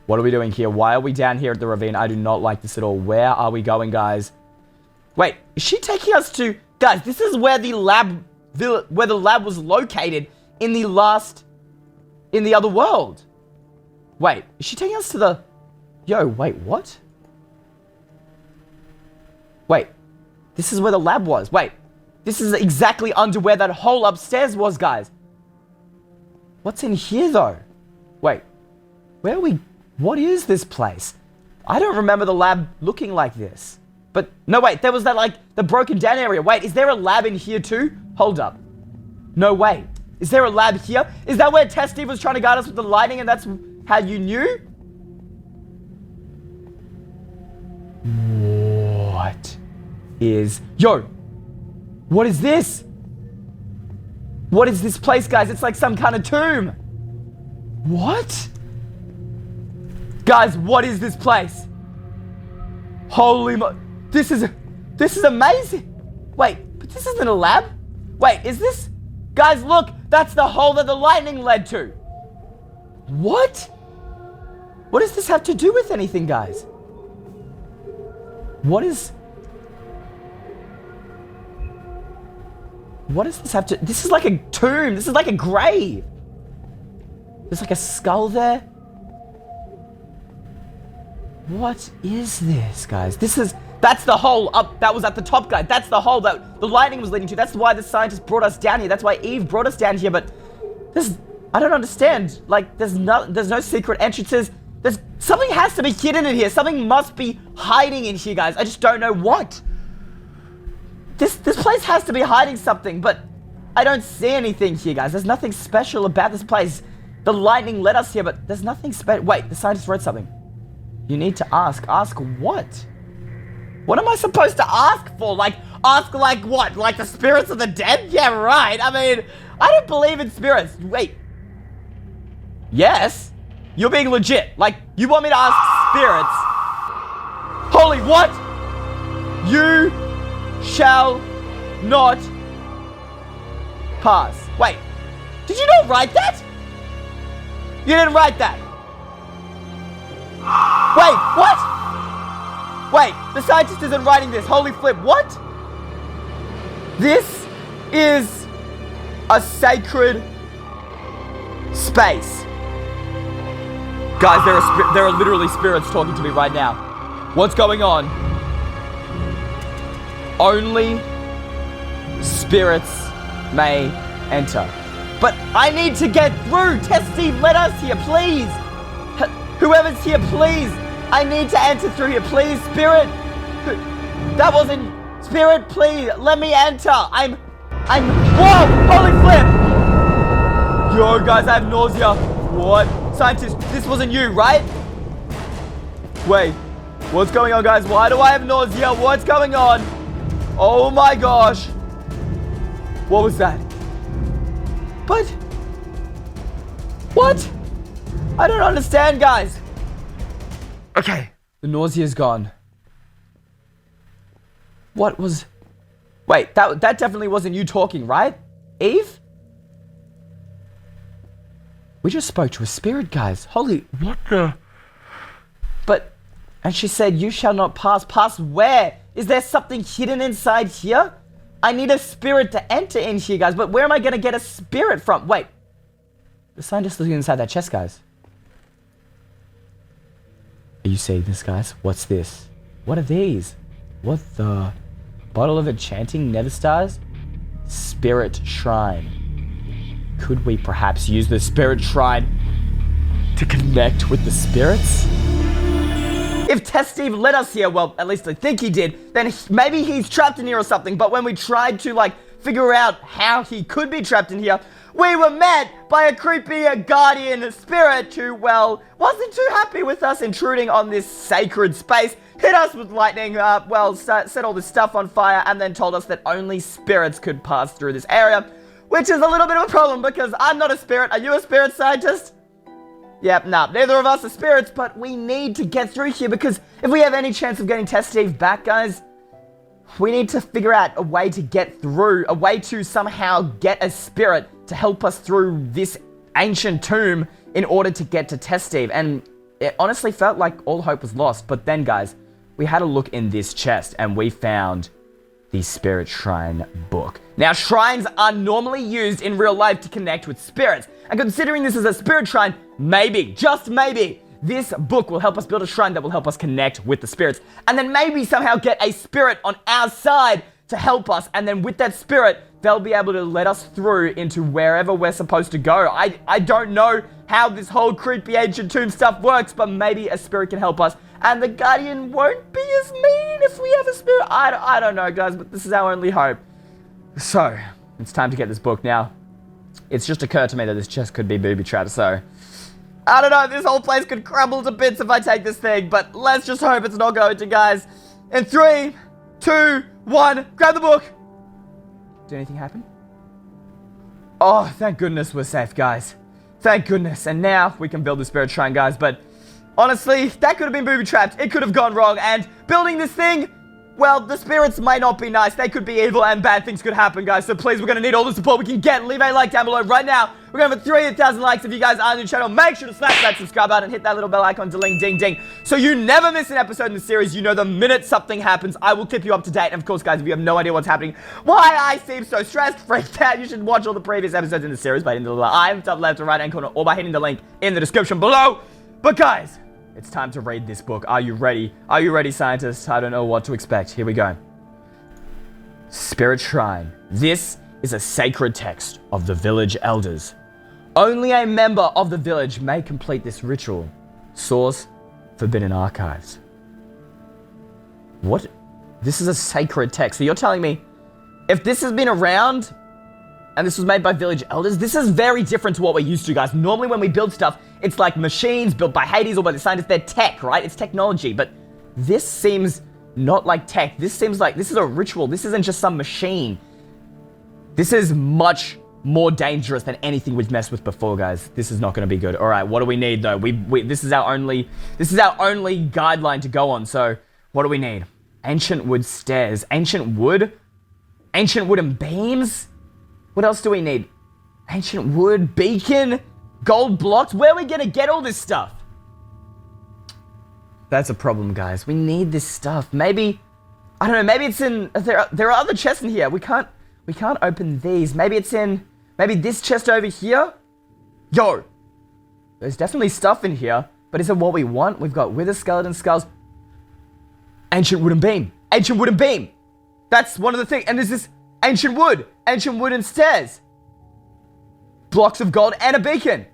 What are we doing here? Why are we down here at the ravine? I do not like this at all. Where are we going, guys? Wait, is she taking us to... Guys, this is where the lab was located in the other world. Wait, is she taking us to the... Yo, wait, what? Wait, this is where the lab was. Wait, this is exactly under where that hole upstairs was, guys. What's in here, though? Wait, where are we... What is this place? I don't remember the lab looking like this. But, no, wait, there was that, like, the broken down area. Wait, is there a lab in here, too? Hold up. No way. Is there a lab here? Is that where Test Steve was trying to guide us with the lighting and that's how you knew? What is... Yo! What is this? What is this place, guys? It's like some kind of tomb. What? Guys, what is this place? Holy mo... This is amazing. Wait, but this isn't a lab? Wait, is this... Guys, look, that's the hole that the lightning led to. What? What does this have to do with anything, guys? What does this have to... This is like a tomb. This is like a grave. There's like a skull there. What is this, guys? That's the hole up that was at the top, guys. That's the hole that the lightning was leading to. That's why the scientist brought us down here. That's why Eve brought us down here. But I don't understand. Like, there's no secret entrances. Something has to be hidden in here. Something must be hiding in here, guys. I just don't know what. This place has to be hiding something, but I don't see anything here, guys. There's nothing special about this place. The lightning led us here, but there's nothing special. Wait, the scientist wrote something. You need to ask. Ask what? What am I supposed to ask for? Like, ask like what? Like the spirits of the dead? Yeah, right. I mean, I don't believe in spirits. Wait. Yes? You're being legit. Like, you want me to ask spirits? Holy what? You shall not pass. Wait. Did you not write that? You didn't write that. Wait, what? Wait, the scientist isn't writing this. Holy flip, what? This is a sacred space. Guys, there are literally spirits talking to me right now. What's going on? Only spirits may enter. But I need to get through. Test Steve, let us here, please. Whoever's here, please. I need to enter through here, please. Spirit. That wasn't... Spirit, please. Let me enter. I'm... Whoa! Holy flip! Yo, guys, I have nausea. What? Scientist, this wasn't you, right? Wait. What's going on, guys? Why do I have nausea? What's going on? Oh, my gosh. What was that? But... What? I don't understand, guys. Okay. The nausea's gone. What was... Wait, that definitely wasn't you talking, right? Eve? We just spoke to a spirit, guys. Holy... What the... But... And she said, you shall not pass. Pass where? Is there something hidden inside here? I need a spirit to enter in here, guys. But where am I going to get a spirit from? Wait. The scientist looking inside that chest, guys. Are you seeing this, guys? What's this? What are these? What the... Bottle of enchanting nether stars? Spirit shrine. Could we perhaps use the spirit shrine to connect with the spirits? If Test Steve let us here, well, at least I think he did, then maybe he's trapped in here or something. But when we tried to, like, figure out how he could be trapped in here, we were met by a creepy guardian spirit who, well, wasn't too happy with us intruding on this sacred space, hit us with lightning, set all this stuff on fire, and then told us that only spirits could pass through this area, which is a little bit of a problem because I'm not a spirit. Are you a spirit scientist? Yep, nah, neither of us are spirits, but we need to get through here because if we have any chance of getting Test Steve back, guys, we need to figure out a way to get through, a way to somehow get a spirit to help us through this ancient tomb in order to get to Test Steve. And it honestly felt like all hope was lost. But then, guys, we had a look in this chest and we found the Spirit Shrine book. Now, shrines are normally used in real life to connect with spirits. And considering this is a spirit shrine, maybe, just maybe, this book will help us build a shrine that will help us connect with the spirits. And then maybe somehow get a spirit on our side to help us. And then with that spirit, they'll be able to let us through into wherever we're supposed to go. I don't know how this whole creepy ancient tomb stuff works, but maybe a spirit can help us. And the Guardian won't be as mean if we have a spirit. I don't know, guys, but this is our only hope. So, it's time to get this book now. It's just occurred to me that this chest could be booby-trapped, so I don't know, this whole place could crumble to bits if I take this thing, but let's just hope it's not going to, guys. In 3, 2, 1, grab the book. Did anything happen? Oh, thank goodness we're safe, guys. Thank goodness. And now we can build the Spirit Shrine, guys, but honestly, that could have been booby-trapped. It could have gone wrong, and building this thing, well, the spirits might not be nice. They could be evil and bad things could happen, guys. So please, we're going to need all the support we can get. Leave a like down below right now. We're going to have 3,000 likes. If you guys are new to the channel, make sure to smash that subscribe button and hit that little bell icon to ding, ding, ding. So you never miss an episode in the series. You know the minute something happens, I will keep you up to date. And of course, guys, if you have no idea what's happening, why I seem so stressed, freaked out, you should watch all the previous episodes in the series by hitting the little eye top left or right hand corner or by hitting the link in the description below. But guys, it's time to read this book. Are you ready? Are you ready, scientists? I don't know what to expect. Here we go. Spirit Shrine. This is a sacred text of the village elders. Only a member of the village may complete this ritual. Source, Forbidden Archives. What? This is a sacred text. So you're telling me, if this has been around, and this was made by village elders, this is very different to what we're used to, guys. Normally when we build stuff, it's like machines built by Hades or by the scientists. They're tech, right? It's technology. But this seems not like tech. This seems like this is a ritual. This isn't just some machine. This is much more dangerous than anything we've messed with before, guys. This is not going to be good. All right, what do we need though? This is our only guideline to go on. So what do we need? Ancient wood stairs, ancient wood and beams. What else do we need? Ancient wood, beacon, gold blocks. Where are we going to get all this stuff? That's a problem, guys. We need this stuff. Maybe, I don't know, maybe it's in, there are other chests in here. We can't open these. Maybe it's in, maybe this chest over here. Yo, there's definitely stuff in here, but is it what we want? We've got wither skeleton skulls. Ancient wooden beam. Ancient wooden beam. That's one of the things. And there's this ancient wooden stairs. Blocks of gold and a beacon.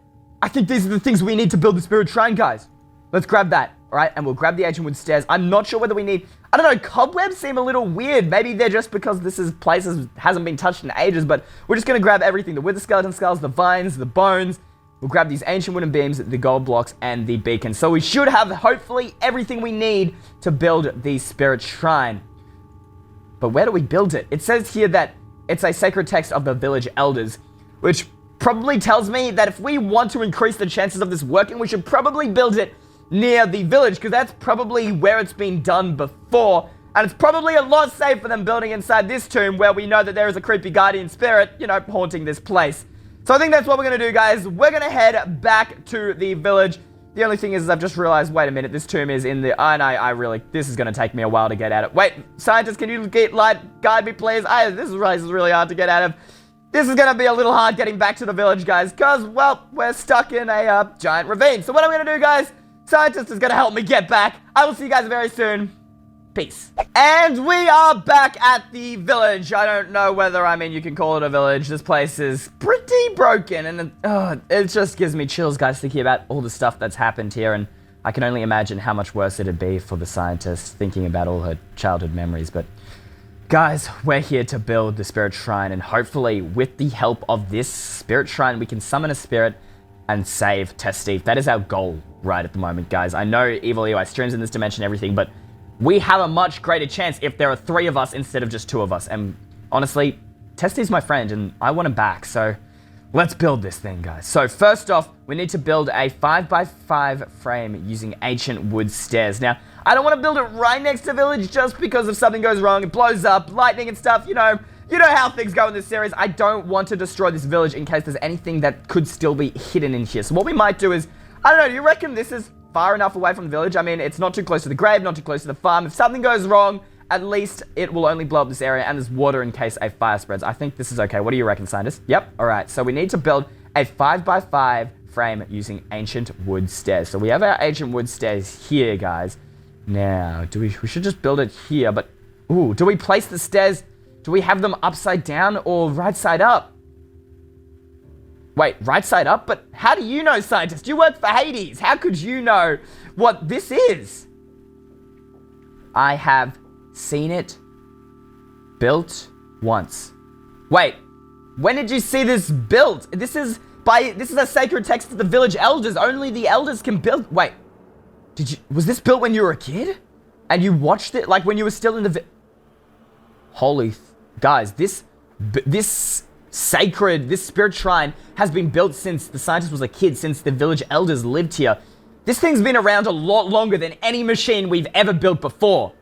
I think these are the things we need to build the Spirit Shrine, guys. Let's grab that. All right, and we'll grab the ancient wood stairs. I'm not sure whether we need, I don't know, cobwebs seem a little weird. Maybe they're just because this is places hasn't been touched in ages, but we're just gonna grab everything. The wither skeleton skulls, the vines, the bones. We'll grab these ancient wooden beams, the gold blocks, and the beacon. So we should have, hopefully, everything we need to build the Spirit Shrine. But where do we build it? It says here that it's a sacred text of the village elders, which probably tells me that if we want to increase the chances of this working, we should probably build it near the village, because that's probably where it's been done before, and it's probably a lot safer than building inside this tomb where we know that there is a creepy guardian spirit, you know, haunting this place. So I think that's what we're going to do, guys. We're going to head back to the village. The only thing is I've just realized, wait a minute, this tomb is in the, and I really, this is going to take me a while to get at it. Wait, scientists, can you guide me, please? This is really hard to get out of. This is going to be a little hard getting back to the village, guys, because, well, we're stuck in a giant ravine. So what I'm going to do, guys, scientist is going to help me get back. I will see you guys very soon. Peace. And we are back at the village. I don't know whether, I mean, you can call it a village. This place is pretty broken, and it just gives me chills, guys, thinking about all the stuff that's happened here, and I can only imagine how much worse it'd be for the scientist thinking about all her childhood memories. But guys, we're here to build the Spirit Shrine, and hopefully with the help of this Spirit Shrine, we can summon a spirit and save Test Steve. That is our goal right at the moment, guys. I know Evil Eystreem's in this dimension and everything, but we have a much greater chance if there are 3 of us instead of just 2 of us. And honestly, Test Steve's my friend, and I want him back, so let's build this thing, guys. So first off, we need to build a 5x5 frame using ancient wood stairs. Now, I don't want to build it right next to the village just because if something goes wrong, it blows up, lightning and stuff, you know how things go in this series. I don't want to destroy this village in case there's anything that could still be hidden in here. So what we might do is, I don't know, do you reckon this is far enough away from the village? I mean, it's not too close to the grave, not too close to the farm. If something goes wrong, at least it will only blow up this area and there's water in case a fire spreads. I think this is okay. What do you reckon, scientists? Yep. All right. So we need to build a 5x5 frame using ancient wood stairs. So we have our ancient wood stairs here, guys. Now, we should just build it here, but, ooh, do we place the stairs? Do we have them upside down or right side up? Wait, right side up? But how do you know, scientist? You work for Hades. How could you know what this is? I have seen it built once. Wait, when did you see this built? This is a sacred text to the village elders. Only the elders can build. Wait, was this built when you were a kid? And you watched it like when you were still in the guys, this spirit shrine has been built since the scientist was a kid, since the village elders lived here. This thing's been around a lot longer than any machine we've ever built before.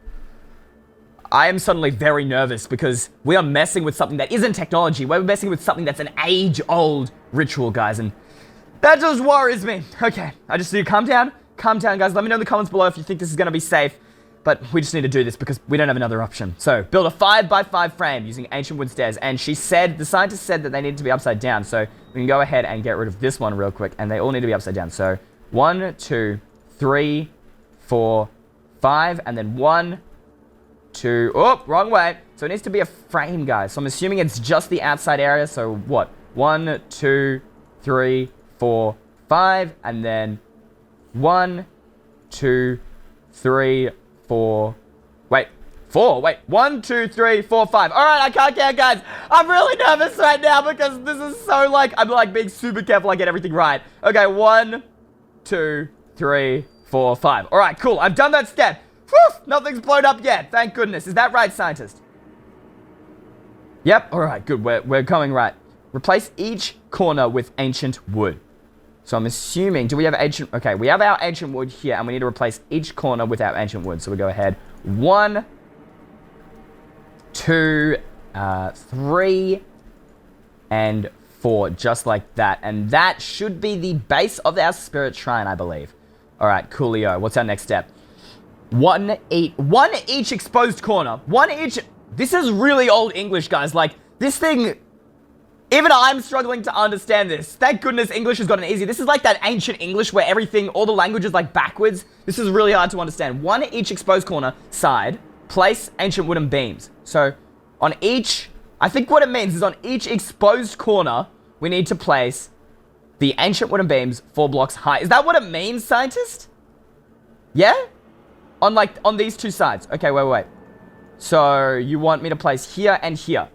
I am suddenly very nervous because we are messing with something that isn't technology. We're messing with something that's an age-old ritual, guys, and that just worries me. Okay, I just need to calm down. Calm down, guys. Let me know in the comments below if you think this is going to be safe. But we just need to do this because we don't have another option. So, build a 5x5 frame using ancient wood stairs. And the scientist said that they needed to be upside down. So, we can go ahead and get rid of this one real quick. And they all need to be upside down. So, 1, 2, 3, 4, 5. And then 1, 2, oh, wrong way. So, it needs to be a frame, guys. So, I'm assuming it's just the outside area. So, what? 1, 2, 3, 4, 5. And then 1, 2, 3, 4. Wait, 4. Wait, 1, 2, 3, 4, 5. All right, I can't count, guys. I'm really nervous right now because this is so I'm being super careful I get everything right. Okay, 1, 2, 3, 4, 5. All right, cool. I've done that step. Whew, nothing's blown up yet. Thank goodness. Is that right, scientist? Yep. All right, good. We're going right. Replace each corner with ancient wood. So I'm assuming, do we have ancient, okay, we have our ancient wood here, and we need to replace each corner with our ancient wood. So we go ahead, 1, 2, 3, and 4, just like that. And that should be the base of our spirit shrine, I believe. All right, coolio. What's our next step? One each exposed corner. One each, this is really old English, guys. Like, this thing, even I'm struggling to understand this. Thank goodness English has gotten easier. This is like that ancient English where all the language is like backwards. This is really hard to understand. 1 each exposed corner side, place ancient wooden beams. So on each, I think what it means is on each exposed corner, we need to place the ancient wooden beams 4 blocks high. Is that what it means, scientist? Yeah? On these two sides. Okay, wait. So you want me to place here and here.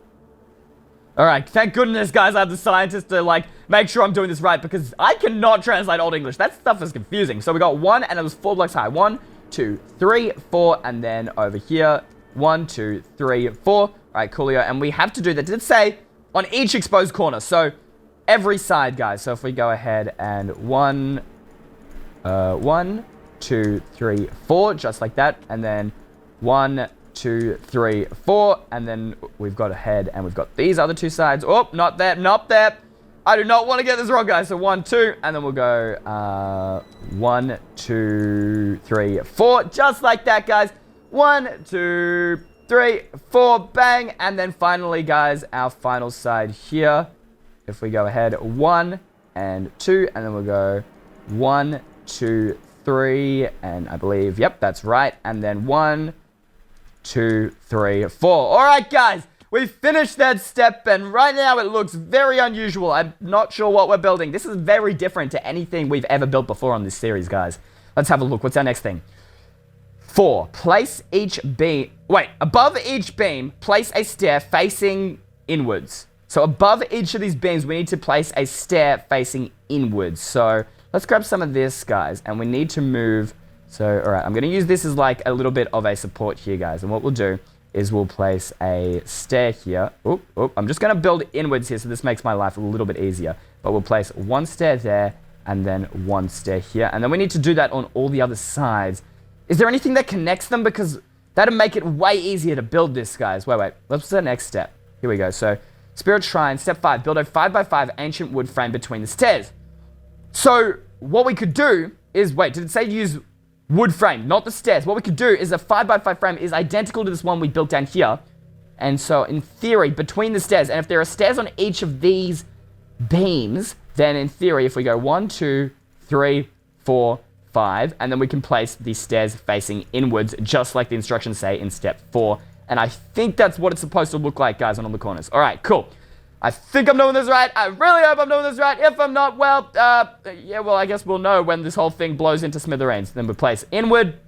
All right, thank goodness, guys, I have the scientist to, make sure I'm doing this right, because I cannot translate Old English. That stuff is confusing. So we got 1, and it was 4 blocks high. 1, 2, 3, 4, and then over here, 1, 2, 3, 4. All right, coolio, and we have to do that. Did it say on each exposed corner? So every side, guys. So if we go ahead and 1, 2, 3, 4, just like that, and then 1, 2, 3, 4, and then we've got a head, and we've got these other two sides. Oh, not there. I do not want to get this wrong, guys. So 1, 2, and then we'll go 1, 2, 3, 4, just like that, guys. 1, 2, 3, 4, bang, and then finally, guys, our final side here. If we go ahead, 1 and 2, and then we'll go 1, 2, 3, and I believe, yep, that's right, and then 1, 2, 3, 4. All right, guys, we finished that step, and right now it looks very unusual. I'm not sure what we're building. This is very different to anything we've ever built before on this series, guys. Let's have a look. What's our next thing? 4. Place each beam. Wait, above each beam, place a stair facing inwards. So above each of these beams, we need to place a stair facing inwards. So let's grab some of this, guys, and we need to move. So, all right, I'm going to use this as a little bit of a support here, guys. And what we'll do is we'll place a stair here. I'm just going to build inwards here, so this makes my life a little bit easier. But we'll place 1 stair there, and then 1 stair here. And then we need to do that on all the other sides. Is there anything that connects them? Because that'd make it way easier to build this, guys. Wait. What's the next step? Here we go. So, Spirit Shrine, step 5. Build a 5x5 ancient wood frame between the stairs. So, what we could do is... Wait, did it say use wood frame? Not the stairs. What we could do is a 5x5 frame is identical to this one we built down here. And so, in theory, between the stairs, and if there are stairs on each of these beams, then in theory, if we go 1, 2, 3, 4, 5, and then we can place these stairs facing inwards, just like the instructions say in step 4. And I think that's what it's supposed to look like, guys, on all the corners. All right, cool. I think I'm doing this right. I really hope I'm doing this right. If I'm not, well, yeah, well, I guess we'll know when this whole thing blows into smithereens. Then we'll place inward,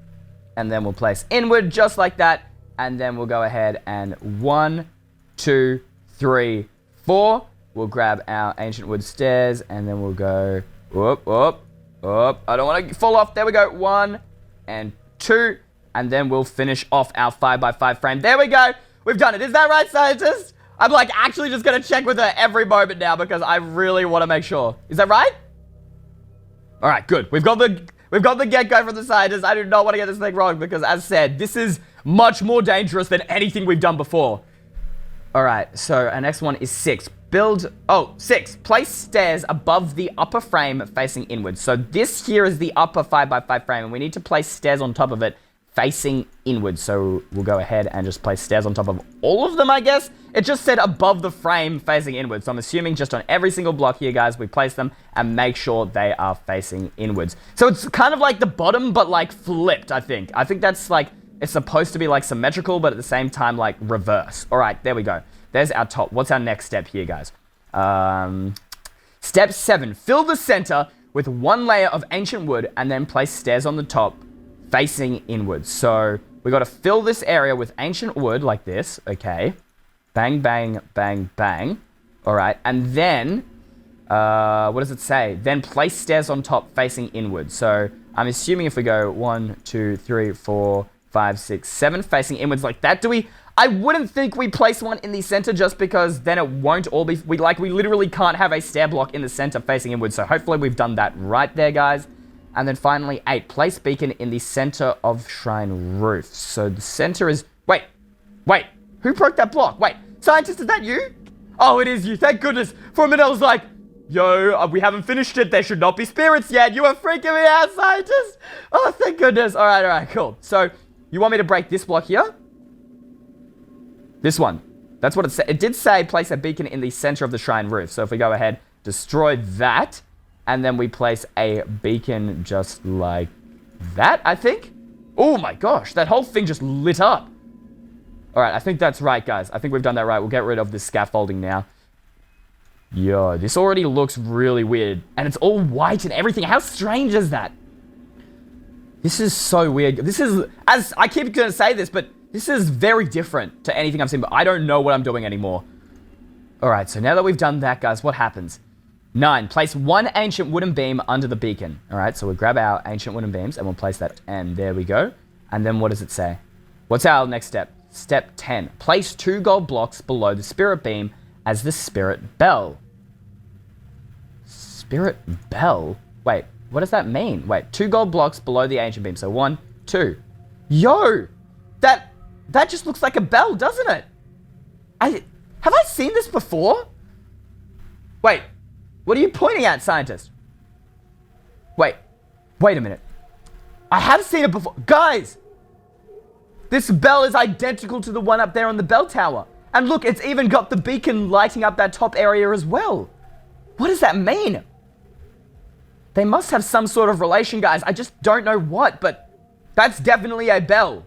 and then we'll place inward, just like that. And then we'll go ahead and 1, 2, 3, 4. We'll grab our ancient wood stairs, and then we'll go up. I don't want to fall off. There we go. 1 and 2. And then we'll finish off our 5x5 frame. There we go. We've done it. Is that right, scientist? I'm like actually just going to check with her every moment now because I really want to make sure. Is that right? All right, good. We've got the get-go from the scientist. I do not want to get this thing wrong because, as said, this is much more dangerous than anything we've done before. All right, so our next one is 6. 6. Place stairs above the upper frame facing inwards. So this here is the upper 5x5 frame, and we need to place stairs on top of it facing inwards. So we'll go ahead and just place stairs on top of all of them, I guess. It just said above the frame facing inwards. So I'm assuming just on every single block here, guys, we place them and make sure they are facing inwards. So it's kind of like the bottom, but like flipped, I think. I think that's like, it's supposed to be like symmetrical, but at the same time, like reverse. All right, there we go. There's our top. What's our next step here, guys? Step 7. Fill the center with 1 layer of ancient wood and then place stairs on the top facing inwards. So we got to fill this area with ancient wood like this. Okay. Bang, bang, bang, bang. All right. And then, what does it say? Then place stairs on top facing inwards. So I'm assuming if we go 1, 2, 3, 4, 5, 6, 7 facing inwards like that, I wouldn't think we place one in the center just because then it won't all be... We literally can't have a stair block in the center facing inwards. So hopefully we've done that right there, guys. And then finally, 8. Place beacon in the center of shrine roof. So the center is... Wait. Who broke that block? Wait. Scientist, is that you? Oh, it is you. Thank goodness. For a minute, I was like, yo, we haven't finished it. There should not be spirits yet. You are freaking me out, scientist. Oh, thank goodness. All right, cool. So you want me to break this block here? This one. That's what it said. It did say place a beacon in the center of the shrine roof. So if we go ahead, destroy that, and then we place a beacon just like that, I think. Oh my gosh, that whole thing just lit up. All right, I think that's right, guys. I think we've done that right. We'll get rid of this scaffolding now. Yo, this already looks really weird. And it's all white and everything. How strange is that? This is so weird. This is, as I keep going to say this, but this is very different to anything I've seen, but I don't know what I'm doing anymore. All right, so now that we've done that, guys, what happens? 9, place 1 ancient wooden beam under the beacon. All right, so we'll grab our ancient wooden beams and we'll place that. And there we go. And then what does it say? What's our next step? Step 10. Place 2 gold blocks below the spirit beam as the spirit bell. Spirit bell? Wait, what does that mean? Wait, 2 gold blocks below the ancient beam. So 1, 2. Yo! That just looks like a bell, doesn't it? Have I seen this before? Wait, what are you pointing at, scientist? Wait a minute. I have seen it before. Guys! This bell is identical to the one up there on the bell tower. And look, it's even got the beacon lighting up that top area as well. What does that mean? They must have some sort of relation, guys. I just don't know what, but that's definitely a bell.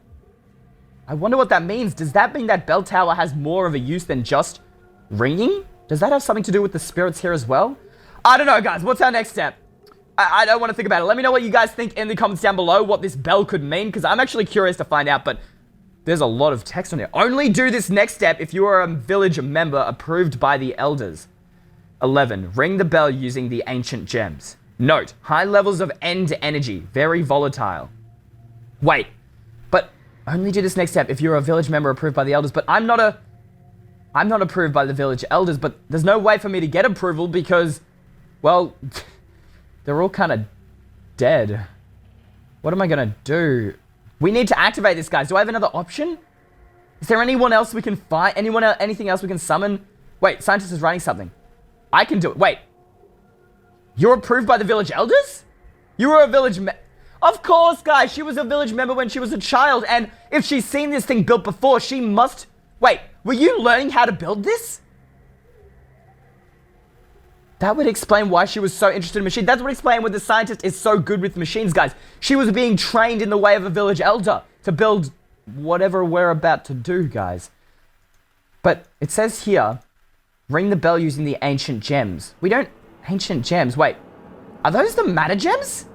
I wonder what that means. Does that mean that bell tower has more of a use than just ringing? Does that have something to do with the spirits here as well? I don't know, guys. What's our next step? I don't want to think about it. Let me know what you guys think in the comments down below, what this bell could mean, because I'm actually curious to find out, but there's a lot of text on here. Only do this next step if you are a village member approved by the elders. 11. Ring the bell using the ancient gems. Note, high levels of end energy, very volatile. Wait, but only do this next step if you're a village member approved by the elders, but I'm not approved by the village elders, but there's no way for me to get approval because, well, they're all kind of dead. What am I going to do? We need to activate this, guys. Do I have another option? Is there anyone else we can find? Anything else we can summon? Wait, scientist is writing something. I can do it. Wait. You're approved by the village elders? You were a village Of course, guys. She was a village member when she was a child. And if she's seen this thing built before, she must... Wait, were you learning how to build this? That would explain why she was so interested in machines. That would explain why the scientist is so good with machines, guys. She was being trained in the way of a village elder to build whatever we're about to do, guys. But it says here, ring the bell using the ancient gems. We don't... Ancient gems. Wait, are those the matter gems?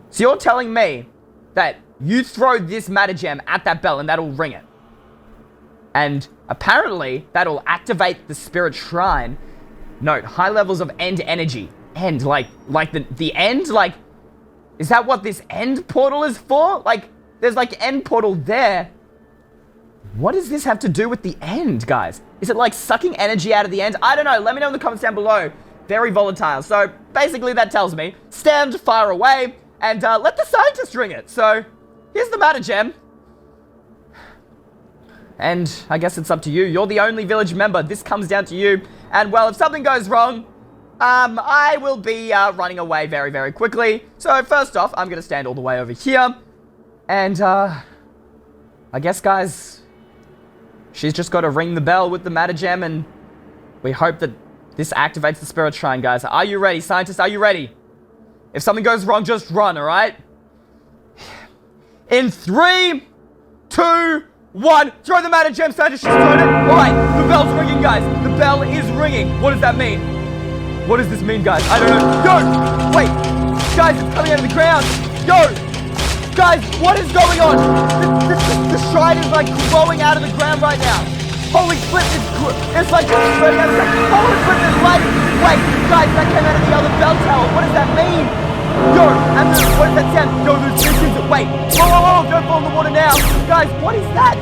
So you're telling me that you throw this matter gem at that bell and that'll ring it. And apparently, that'll activate the spirit shrine. Note, high levels of end energy. End, like the end? Like, is that what this end portal is for? Like, there's like end portal there. What does this have to do with the end, guys? Is it like sucking energy out of the end? I don't know. Let me know in the comments down below. Very volatile. So, basically that tells me, stand far away and let the scientist ring it. So, here's the matter gem. And I guess it's up to you. You're the only village member. This comes down to you. And, well, if something goes wrong, I will be running away very, very quickly. So, first off, I'm going to stand all the way over here. And, I guess, guys, she's just got to ring the bell with the matter gem. And we hope that this activates the spirit shrine, guys. Are you ready, scientists? Are you ready? If something goes wrong, just run, all right? In 3, 2, 1. Throw the matter gem, scientist. She's thrown it. All right, the bell's ringing, guys. The bell is ringing. What does that mean? What does this mean, guys? I don't know. Yo, wait. Guys, it's coming out of the ground. Yo, guys, what is going on? The shrine is like growing out of the ground right now. Holy flip, it's like spreading out of the ground. Holy flip, there's light. Wait, guys, that came out of the other bell tower. What does that mean? Yo, and what does that sound? Yo, there's two things. Wait, whoa, don't fall in the water now. Guys, what is that?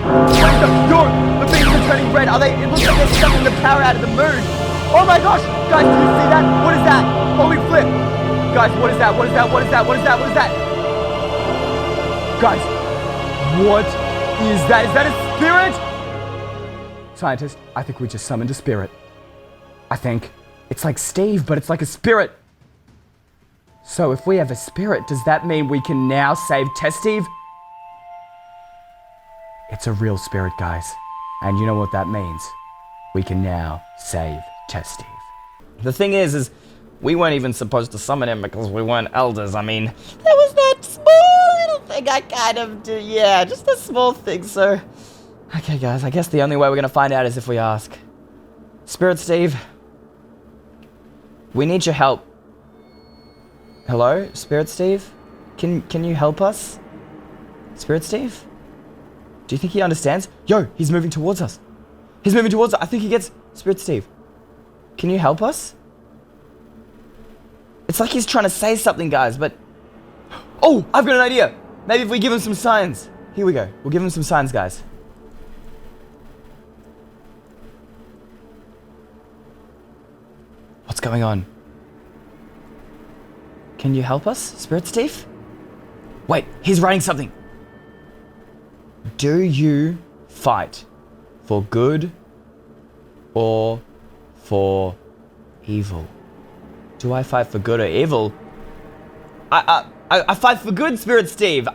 Yo, the beams are turning red. It looks like they're sucking the power out of the moon. Oh my gosh, guys, do you see that? What is that? Holy flip. Guys, what is that? What is that? What is that? What is that? What is that? Guys, what is that? Is that a spirit? Scientist, I think we just summoned a spirit. I think it's like Steve, but it's like a spirit. So if we have a spirit, does that mean we can now save Test Steve? It's a real spirit, guys. And you know what that means? We can now save Test Steve. The thing is we weren't even supposed to summon him because we weren't elders. I mean, there was that small little thing I kind of do. Yeah, just a small thing, so... Okay, guys, I guess the only way we're going to find out is if we ask. Spirit Steve, we need your help. Hello, Spirit Steve? Can you help us? Spirit Steve? Do you think he understands? Yo, he's moving towards us. He's moving towards us. I think he gets... Spirit Steve, can you help us? It's like he's trying to say something, guys, but... Oh, I've got an idea. Maybe if we give him some signs. Here we go. We'll give him some signs, guys. What's going on? Can you help us, Spirit Steve? Wait, he's writing something. Do you fight for good or for evil? Do I fight for good or evil? I fight for good, Spirit Steve.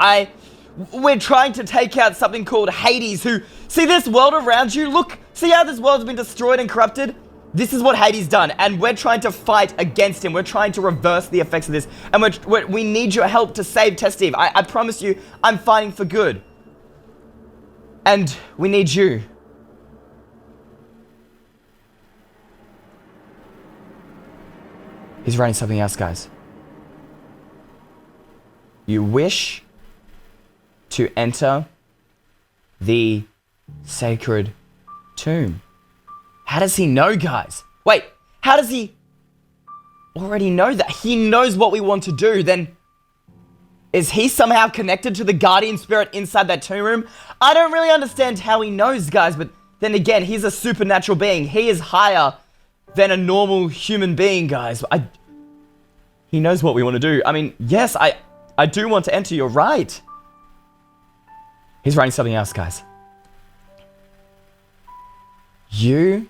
We're trying to take out something called Hades, who... See this world around you? Look, see how this world's been destroyed and corrupted? This is what Hades done, and we're trying to fight against him. We're trying to reverse the effects of this, and we need your help to save Test Steve. I promise you, I'm fighting for good. And we need you. He's writing something else, guys. You wish to enter the sacred tomb. How does he know, guys? Wait, how does he already know that? He knows what we want to do. Then is he somehow connected to the guardian spirit inside that tomb room? I don't really understand how he knows, guys, but then again, he's a supernatural being. He is higher than a normal human being, guys. He knows what we want to do. I mean, yes, I do want to enter, you're right. He's writing something else, guys. You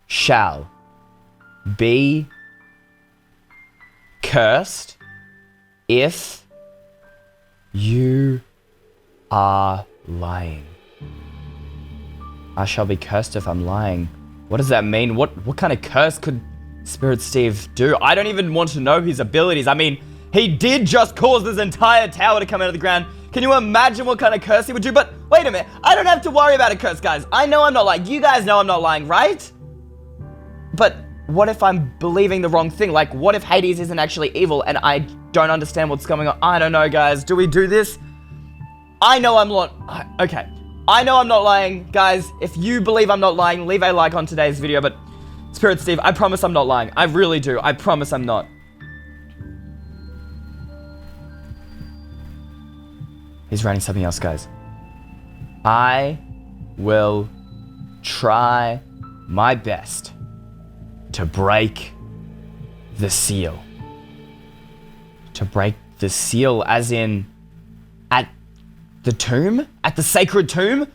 shall be cursed if you are lying. I shall be cursed if I'm lying. What does that mean? What kind of curse could Spirit Steve do? I don't even want to know his abilities. I mean, he did just cause this entire tower to come out of the ground. Can you imagine what kind of curse he would do? But wait a minute. I don't have to worry about a curse, guys. I know I'm not lying. You guys know I'm not lying, right? But what if I'm believing the wrong thing? Like, what if Hades isn't actually evil and I don't understand what's going on? I don't know, guys. Do we do this? I know I'm not... Okay. I know I'm not lying. Guys, if you believe I'm not lying, leave a like on today's video. But Spirit Steve, I promise I'm not lying. I really do. I promise I'm not. He's writing something else, guys. I will try my best to break the seal. To break the seal as in at the tomb? At the sacred tomb?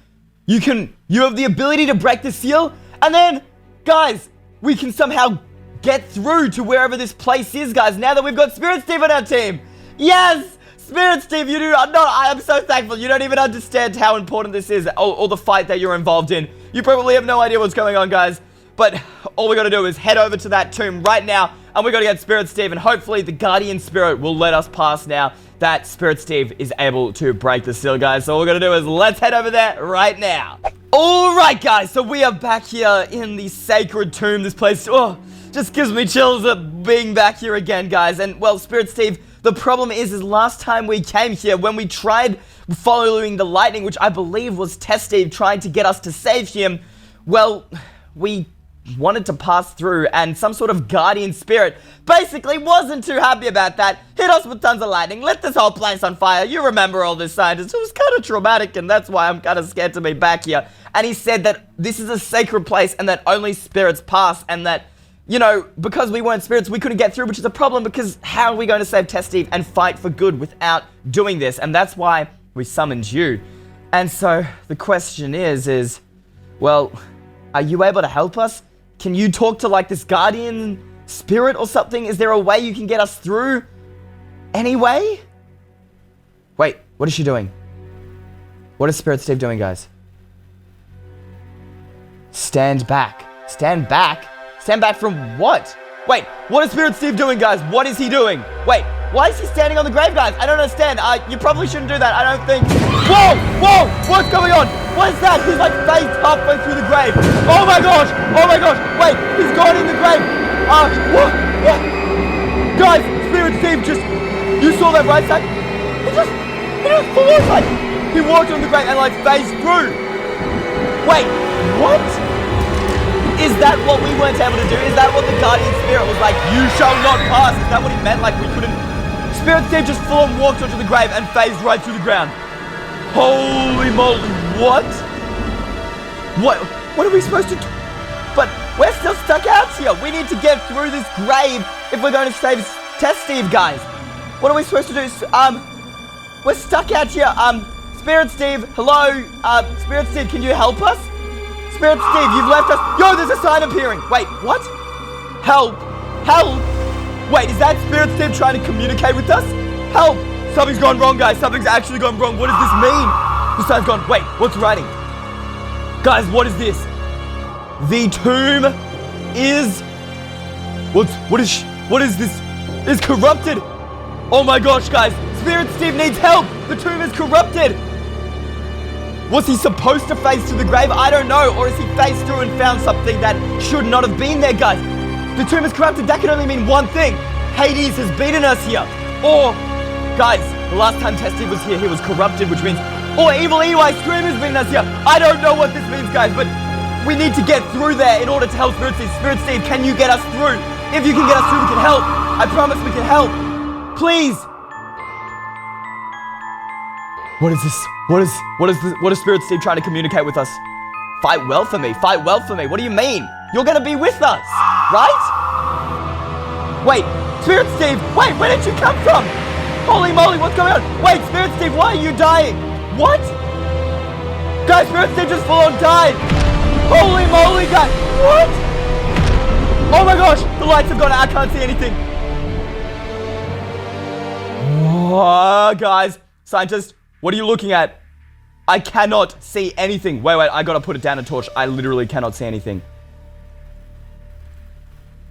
You have the ability to break the seal, and then, guys, we can somehow get through to wherever this place is, guys, now that we've got Spirit Steve on our team. Yes! Spirit Steve, you do not, I am so thankful. You don't even understand how important this is, or the fight that you're involved in. You probably have no idea what's going on, guys. But all we gotta do is head over to that tomb right now, and we gotta get Spirit Steve, and hopefully the Guardian Spirit will let us pass now that Spirit Steve is able to break the seal, guys. So all we gotta do is let's head over there right now. Alright, guys, so we are back here in the sacred tomb. This place, just gives me chills at being back here again, guys. And, well, Spirit Steve, the problem is last time we came here, when we tried following the lightning, which I believe was Test Steve trying to get us to save him, well, we wanted to pass through, and some sort of guardian spirit basically wasn't too happy about that. Hit us with tons of lightning, lit this whole place on fire. You remember all this, scientists. It was kind of traumatic, and that's why I'm kind of scared to be back here. And he said that this is a sacred place, and that only spirits pass, and that, you know, because we weren't spirits, we couldn't get through, which is a problem, because how are we going to save Test Steve and fight for good without doing this? And that's why we summoned you. And so the question is, well, are you able to help us? Can you talk to, like, this guardian spirit or something? Is there a way you can get us through? Anyway? Wait, what is she doing? What is Spirit Steve doing, guys? Stand back. Stand back? Stand back from what? Wait, what is Spirit Steve doing, guys? What is he doing? Wait, why is he standing on the grave, guys? I don't understand. You probably shouldn't do that, I don't think. Whoa! Whoa! What's going on? What is that? He's like faced halfway through the grave. Oh my gosh! Oh my gosh! Wait, he's gone in the grave. What? What? Guys, Spirit Steve you saw that, right, Zach? He just forward, like, he walked on the grave and, like, phased through. Wait, what? Is that what we weren't able to do? Is that what the Guardian Spirit was like, you shall not pass? Is that what he meant? Like, we couldn't... Spirit Steve just full on walked onto the grave and phased right through the ground. Holy moly, what? What are we supposed to do? But we're still stuck out here. We need to get through this grave if we're going to save Test Steve, guys. What are we supposed to do? We're stuck out here. Spirit Steve, hello? Spirit Steve, can you help us? Spirit Steve, you've left us. Yo, there's a sign appearing. Wait, what? Help. Help. Wait, is that Spirit Steve trying to communicate with us? Help. Something's gone wrong, guys. Something's actually gone wrong. What does this mean? The sign's gone. Wait, what's writing? Guys, what is this? The tomb is... What is this? It's corrupted. Oh my gosh, guys. Spirit Steve needs help. The tomb is corrupted. Was he supposed to face to the grave? I don't know. Or is he faced through and found something that should not have been there, guys? The tomb is corrupted. That can only mean one thing. Hades has beaten us here. Or, guys, the last time Test Steve was here, he was corrupted, which means... Or evil Eystreem has beaten us here. I don't know what this means, guys, but we need to get through there in order to help Spirit Steve. Spirit Steve, can you get us through? If you can get us through, we can help. I promise we can help. Please. What is this? What is Spirit Steve trying to communicate with us? Fight well for me. Fight well for me. What do you mean? You're going to be with us, right? Wait, Spirit Steve. Wait, where did you come from? Holy moly, what's going on? Wait, Spirit Steve, why are you dying? What? Guys, Spirit Steve just full on died. Holy moly, guys. What? Oh my gosh, the lights have gone out. I can't see anything. Oh, guys, scientist, what are you looking at? I cannot see anything. Wait, I gotta put it down a torch. I literally cannot see anything.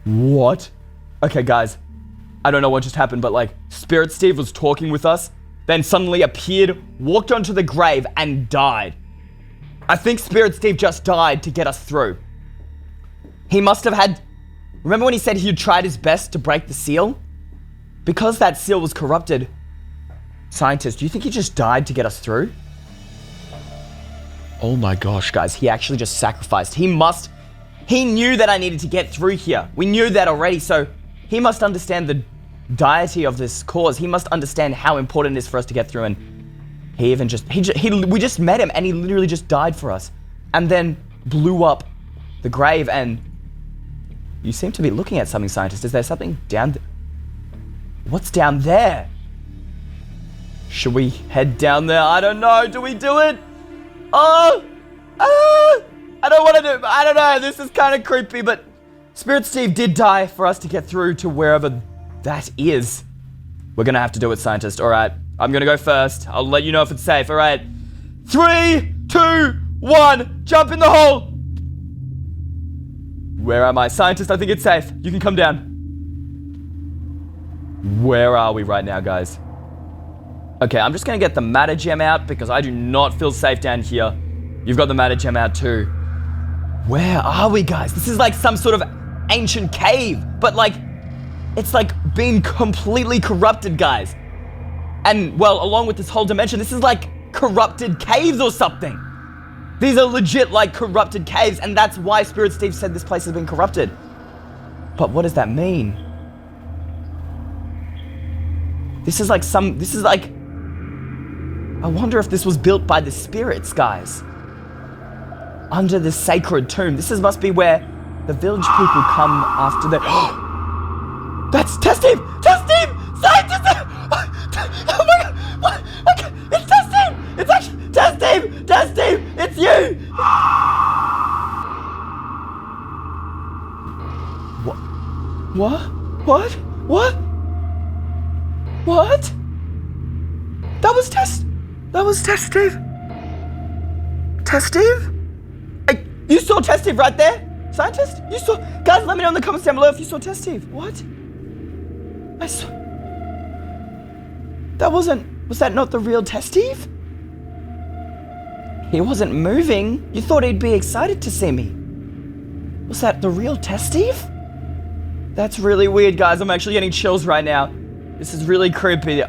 What? Okay, guys, I don't know what just happened, but like, Spirit Steve was talking with us, then suddenly appeared, walked onto the grave, and died. I think Spirit Steve just died to get us through. He must have had... Remember when he said he'd tried his best to break the seal? Because that seal was corrupted. Scientist, do you think he just died to get us through? Oh my gosh, guys, he actually just sacrificed. He knew that I needed to get through here. We knew that already, so he must understand the deity of this cause. He must understand how important it is for us to get through, and we just met him, and he literally just died for us. And then blew up the grave, and you seem to be looking at something, scientist. Is there something down there? What's down there? Should we head down there? I don't know. Do we do it? I don't want to do it. I don't know. This is kind of creepy, but Spirit Steve did die for us to get through to wherever that is. We're going to have to do it, scientist. All right. I'm going to go first. I'll let you know if it's safe. All right. 3, 2, 1. Jump in the hole. Where am I? Scientist, I think it's safe. You can come down. Where are we right now, guys? Okay, I'm just going to get the matter gem out because I do not feel safe down here. You've got the matter gem out too. Where are we, guys? This is like some sort of ancient cave, but like, it's like been completely corrupted, guys. And well, along with this whole dimension, this is like corrupted caves or something. These are legit like corrupted caves, and that's why Spirit Steve said this place has been corrupted. But what does that mean? This is like I wonder if this was built by the spirits, guys. Under the sacred tomb. This must be where the village people come after the... That's Test Steve! Test Steve! Scientist! Oh my god! What? Okay. It's Test Steve! It's actually... Test Steve! Test Steve! It's you! What? What? What? What? What? That was Test Steve. Test Steve? You saw Test Steve right there? Scientist? You saw... Guys, let me know in the comments down below if you saw Test Steve. What? I saw... That wasn't... Was that not the real Test Steve? He wasn't moving. You thought he'd be excited to see me. Was that the real Test Steve? That's really weird, guys. I'm actually getting chills right now. This is really creepy.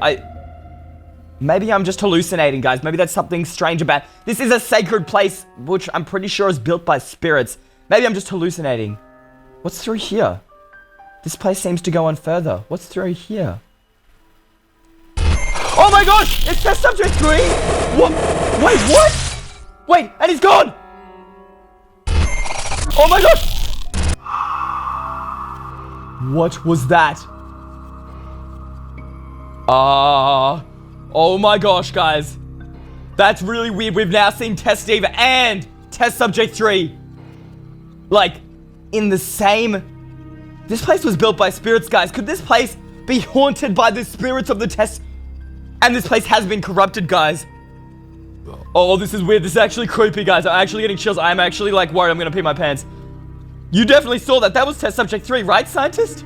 Maybe I'm just hallucinating, guys. Maybe that's something strange about... This is a sacred place, which I'm pretty sure is built by spirits. Maybe I'm just hallucinating. What's through here? This place seems to go on further. What's through here? Oh my gosh! It's Test Subject 3! What? Wait, what? Wait, and he's gone! Oh my gosh! What was that? Oh my gosh, guys. That's really weird. We've now seen Test Steve and Test Subject 3. Like, in the same... This place was built by spirits, guys. Could this place be haunted by the spirits of the test? And this place has been corrupted, guys. Oh, this is weird. This is actually creepy, guys. I'm actually getting chills. I'm actually, like, worried I'm gonna pee my pants. You definitely saw that. That was Test Subject 3, right, scientist?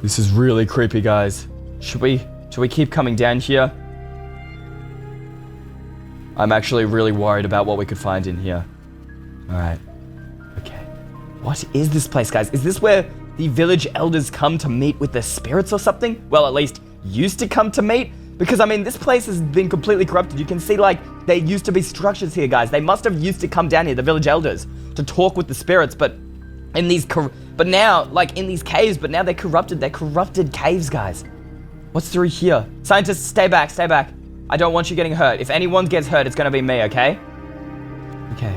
This is really creepy, guys. Should we keep coming down here? I'm actually really worried about what we could find in here. Alright. Okay. What is this place, guys? Is this where the village elders come to meet with their spirits or something? Well, at least used to come to meet? Because, I mean, this place has been completely corrupted. You can see, like, there used to be structures here, guys. They must have used to come down here, the village elders, to talk with the spirits, but in these... But now, like, in these caves, but now they're corrupted. They're corrupted caves, guys. What's through here? Scientists, stay back, stay back. I don't want you getting hurt. If anyone gets hurt, it's gonna be me, okay? Okay.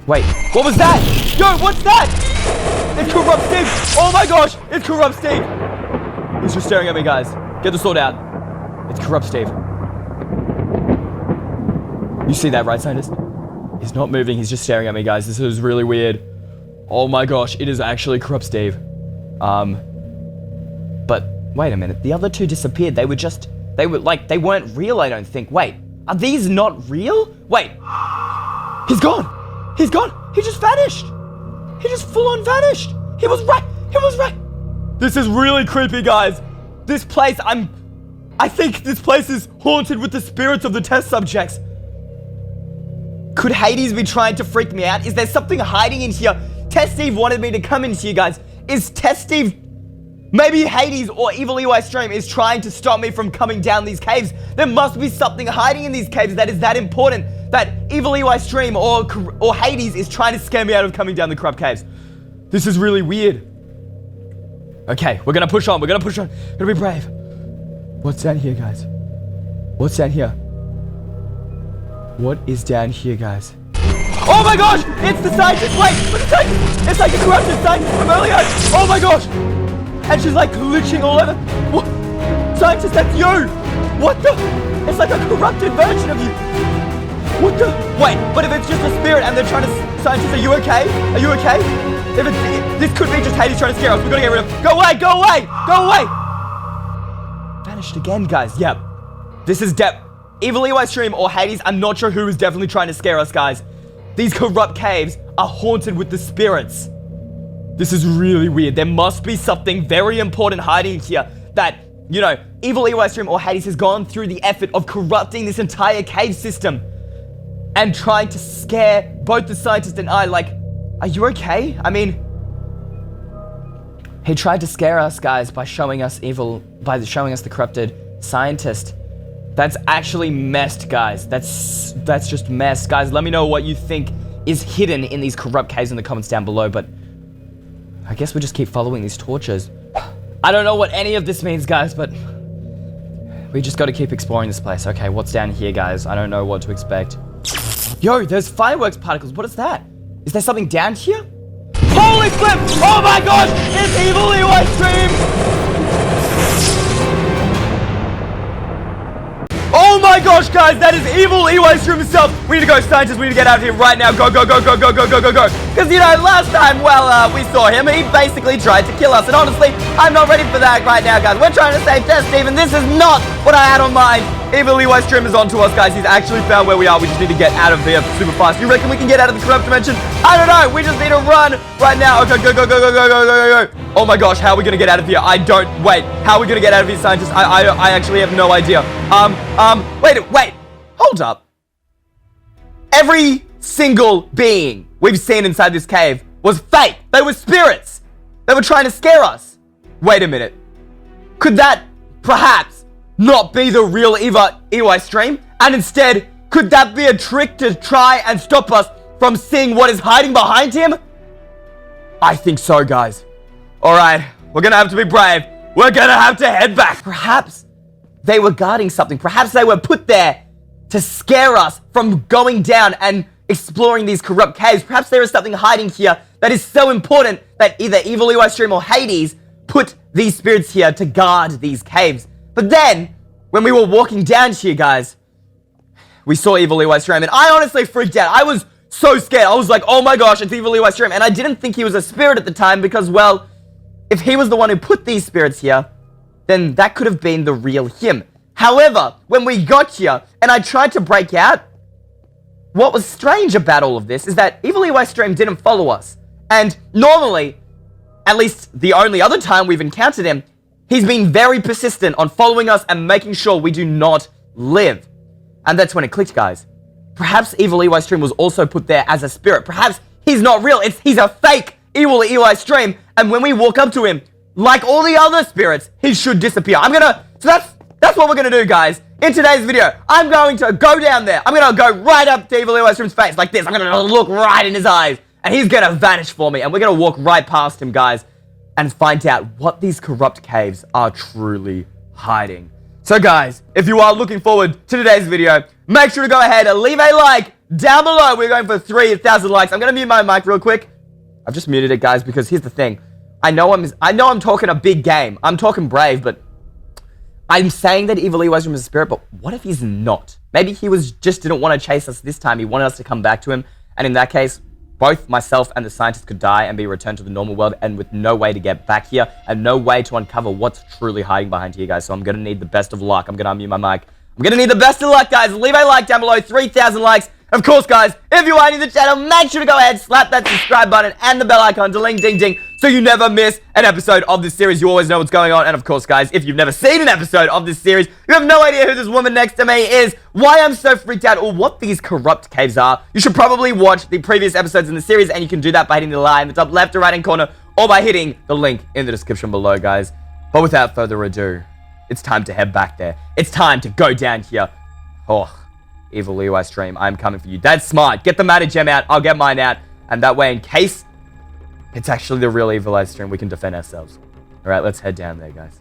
Wait, what was that? Yo, what's that? It's Corrupt Steve. Oh my gosh, it's Corrupt Steve. He's just staring at me, guys. Get the sword out. It's Corrupt Steve. You see that, right, scientist? He's not moving. He's just staring at me, guys. This is really weird. Oh my gosh, it is actually Corrupt Steve. But wait a minute. The other two disappeared. They weren't real, I don't think. Wait, are these not real? Wait, he's gone. He's gone. He just vanished. He just full on vanished. He was right. He was right. This is really creepy, guys. This place, I think this place is haunted with the spirits of the test subjects. Could Hades be trying to freak me out? Is there something hiding in here? Test Steve wanted me to come in here, guys. Is Test Steve... Maybe Hades or Evil Eystreem is trying to stop me from coming down these caves. There must be something hiding in these caves that is that important that Evil Eystreem or Hades is trying to scare me out of coming down the corrupt caves. This is really weird. Okay, we're gonna push on. We're gonna push on. Gotta be brave. What's down here, guys? What's down here? What is down here, guys? Oh my gosh! It's the scientist! Wait! It's the scientist! It's like the corrupted scientist from earlier! Oh my gosh! And she's like glitching all over. What? Scientist, that's you! What the? It's like a corrupted version of you. What the? Wait, but if it's just a spirit and they're trying to... Scientist, are you okay? Are you okay? This could be just Hades trying to scare us. We've got to get rid of... Go away! Go away! Go away! Vanished again, guys. Yep. This is Evil Eystreem or Hades. I'm not sure who is definitely trying to scare us, guys. These corrupt caves are haunted with the spirits. This is really weird. There must be something very important hiding here that, you know, Evil Eystreem or Hades has gone through the effort of corrupting this entire cave system and trying to scare both the scientist and I. Like, are you okay? I mean, he tried to scare us, guys, by showing us the corrupted scientist. That's actually messed, guys. That's just messed. Guys, let me know what you think is hidden in these corrupt caves in the comments down below, but I guess we just keep following these torches. I don't know what any of this means, guys, but we just got to keep exploring this place. Okay, what's down here, guys? I don't know what to expect. Yo, there's fireworks particles. What is that? Is there something down here? Holy flip! Oh my gosh! It's Evil Eystreem! Oh my gosh, guys, that is Evil Eystreem himself. We need to go, scientists. We need to get out of here right now. Go, go, go, go, go, go, go, go, go. Because, you know, last time, well, we saw him. He basically tried to kill us. And honestly, I'm not ready for that right now, guys. We're trying to save Test Steve, and this is not what I had on mind. Evil Eystreem is onto us, guys. He's actually found where we are. We just need to get out of here super fast. You reckon we can get out of the corrupt dimension? I don't know. We just need to run right now. Okay, go, go, go, go, go, go, go, go, go. Oh my gosh, how are we going to get out of here? Wait. How are we going to get out of here, scientists? I actually have no idea. Wait. Hold up. Every single being we've seen inside this cave was fake. They were spirits. They were trying to scare us. Wait a minute. Could that perhaps not be the real Eystreem? And instead, could that be a trick to try and stop us from seeing what is hiding behind him? I think so, guys. Alright, we're gonna have to be brave. We're gonna have to head back. Perhaps they were guarding something. Perhaps they were put there to scare us from going down and exploring these corrupt caves. Perhaps there is something hiding here that is so important that either Evil Eystreem or Hades put these spirits here to guard these caves. But then, when we were walking down here, guys, we saw Evil Eystreem, and I honestly freaked out. I was so scared. I was like, oh my gosh, it's Evil Eystreem. And I didn't think he was a spirit at the time because, well, if he was the one who put these spirits here, then that could have been the real him. However, when we got here and I tried to break out, what was strange about all of this is that Evil Eystreem didn't follow us. And normally, at least the only other time we've encountered him, he's been very persistent on following us and making sure we do not live. And that's when it clicked, guys. Perhaps Evil Eystreem was also put there as a spirit. Perhaps he's not real. He's a fake Evil Eystreem. And when we walk up to him, like all the other spirits, he should disappear. So that's what we're gonna do, guys. In today's video, I'm going to go down there. I'm gonna go right up to Evil Eystreem's face like this. I'm gonna look right in his eyes, and he's gonna vanish for me. And we're gonna walk right past him, guys, and find out what these corrupt caves are truly hiding. So, guys, if you are looking forward to today's video, make sure to go ahead and leave a like down below. We're going for 3,000 likes. I'm gonna mute my mic real quick. I've just muted it, guys, because here's the thing. I know I'm talking a big game. I'm talking brave, but I'm saying that Evil Eystreem is a spirit, but what if he's not? Maybe he just didn't want to chase us this time. He wanted us to come back to him. And in that case, both myself and the scientist could die and be returned to the normal world, and with no way to get back here and no way to uncover what's truly hiding behind here, guys. So I'm going to need the best of luck. I'm going to unmute my mic. I'm going to need the best of luck, guys. Leave a like down below. 3,000 likes. Of course, guys, if you are new to the channel, make sure to go ahead, slap that subscribe button and the bell icon, ding, ding, ding, so you never miss an episode of this series. You always know what's going on. And of course, guys, if you've never seen an episode of this series, you have no idea who this woman next to me is, why I'm so freaked out, or what these corrupt caves are, you should probably watch the previous episodes in the series, and you can do that by hitting the line in the top left or right hand corner, or by hitting the link in the description below, guys. But without further ado, it's time to head back there. It's time to go down here. Oh, Evil Eystreem, I'm coming for you. That's smart. Get the matter gem out. I'll get mine out. And that way, in case it's actually the real Evil Eystreem, we can defend ourselves. All right, let's head down there, guys.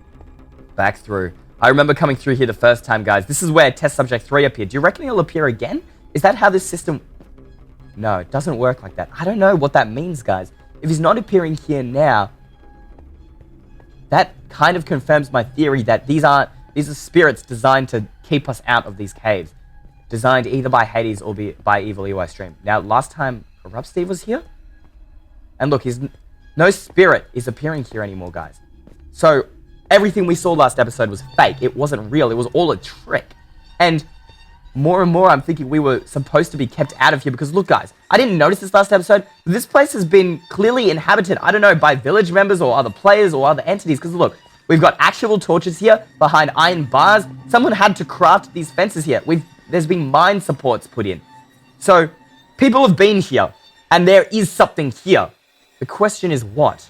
Back through. I remember coming through here the first time, guys. This is where test subject 3 appeared. Do you reckon he'll appear again? Is that how this system... No, it doesn't work like that. I don't know what that means, guys. If he's not appearing here now, that kind of confirms my theory that these are spirits designed to keep us out of these caves. Designed either by Hades or by Evil Eystreem. Now, last time Corrupt Steve was here, and look, no spirit is appearing here anymore, guys. So, everything we saw last episode was fake. It wasn't real. It was all a trick. And more and more, I'm thinking we were supposed to be kept out of here, because look, guys, I didn't notice this last episode, but this place has been clearly inhabited, I don't know, by village members or other players or other entities, because look, we've got actual torches here behind iron bars. Someone had to craft these fences here. There's been mine supports put in. So, people have been here, and there is something here. The question is what?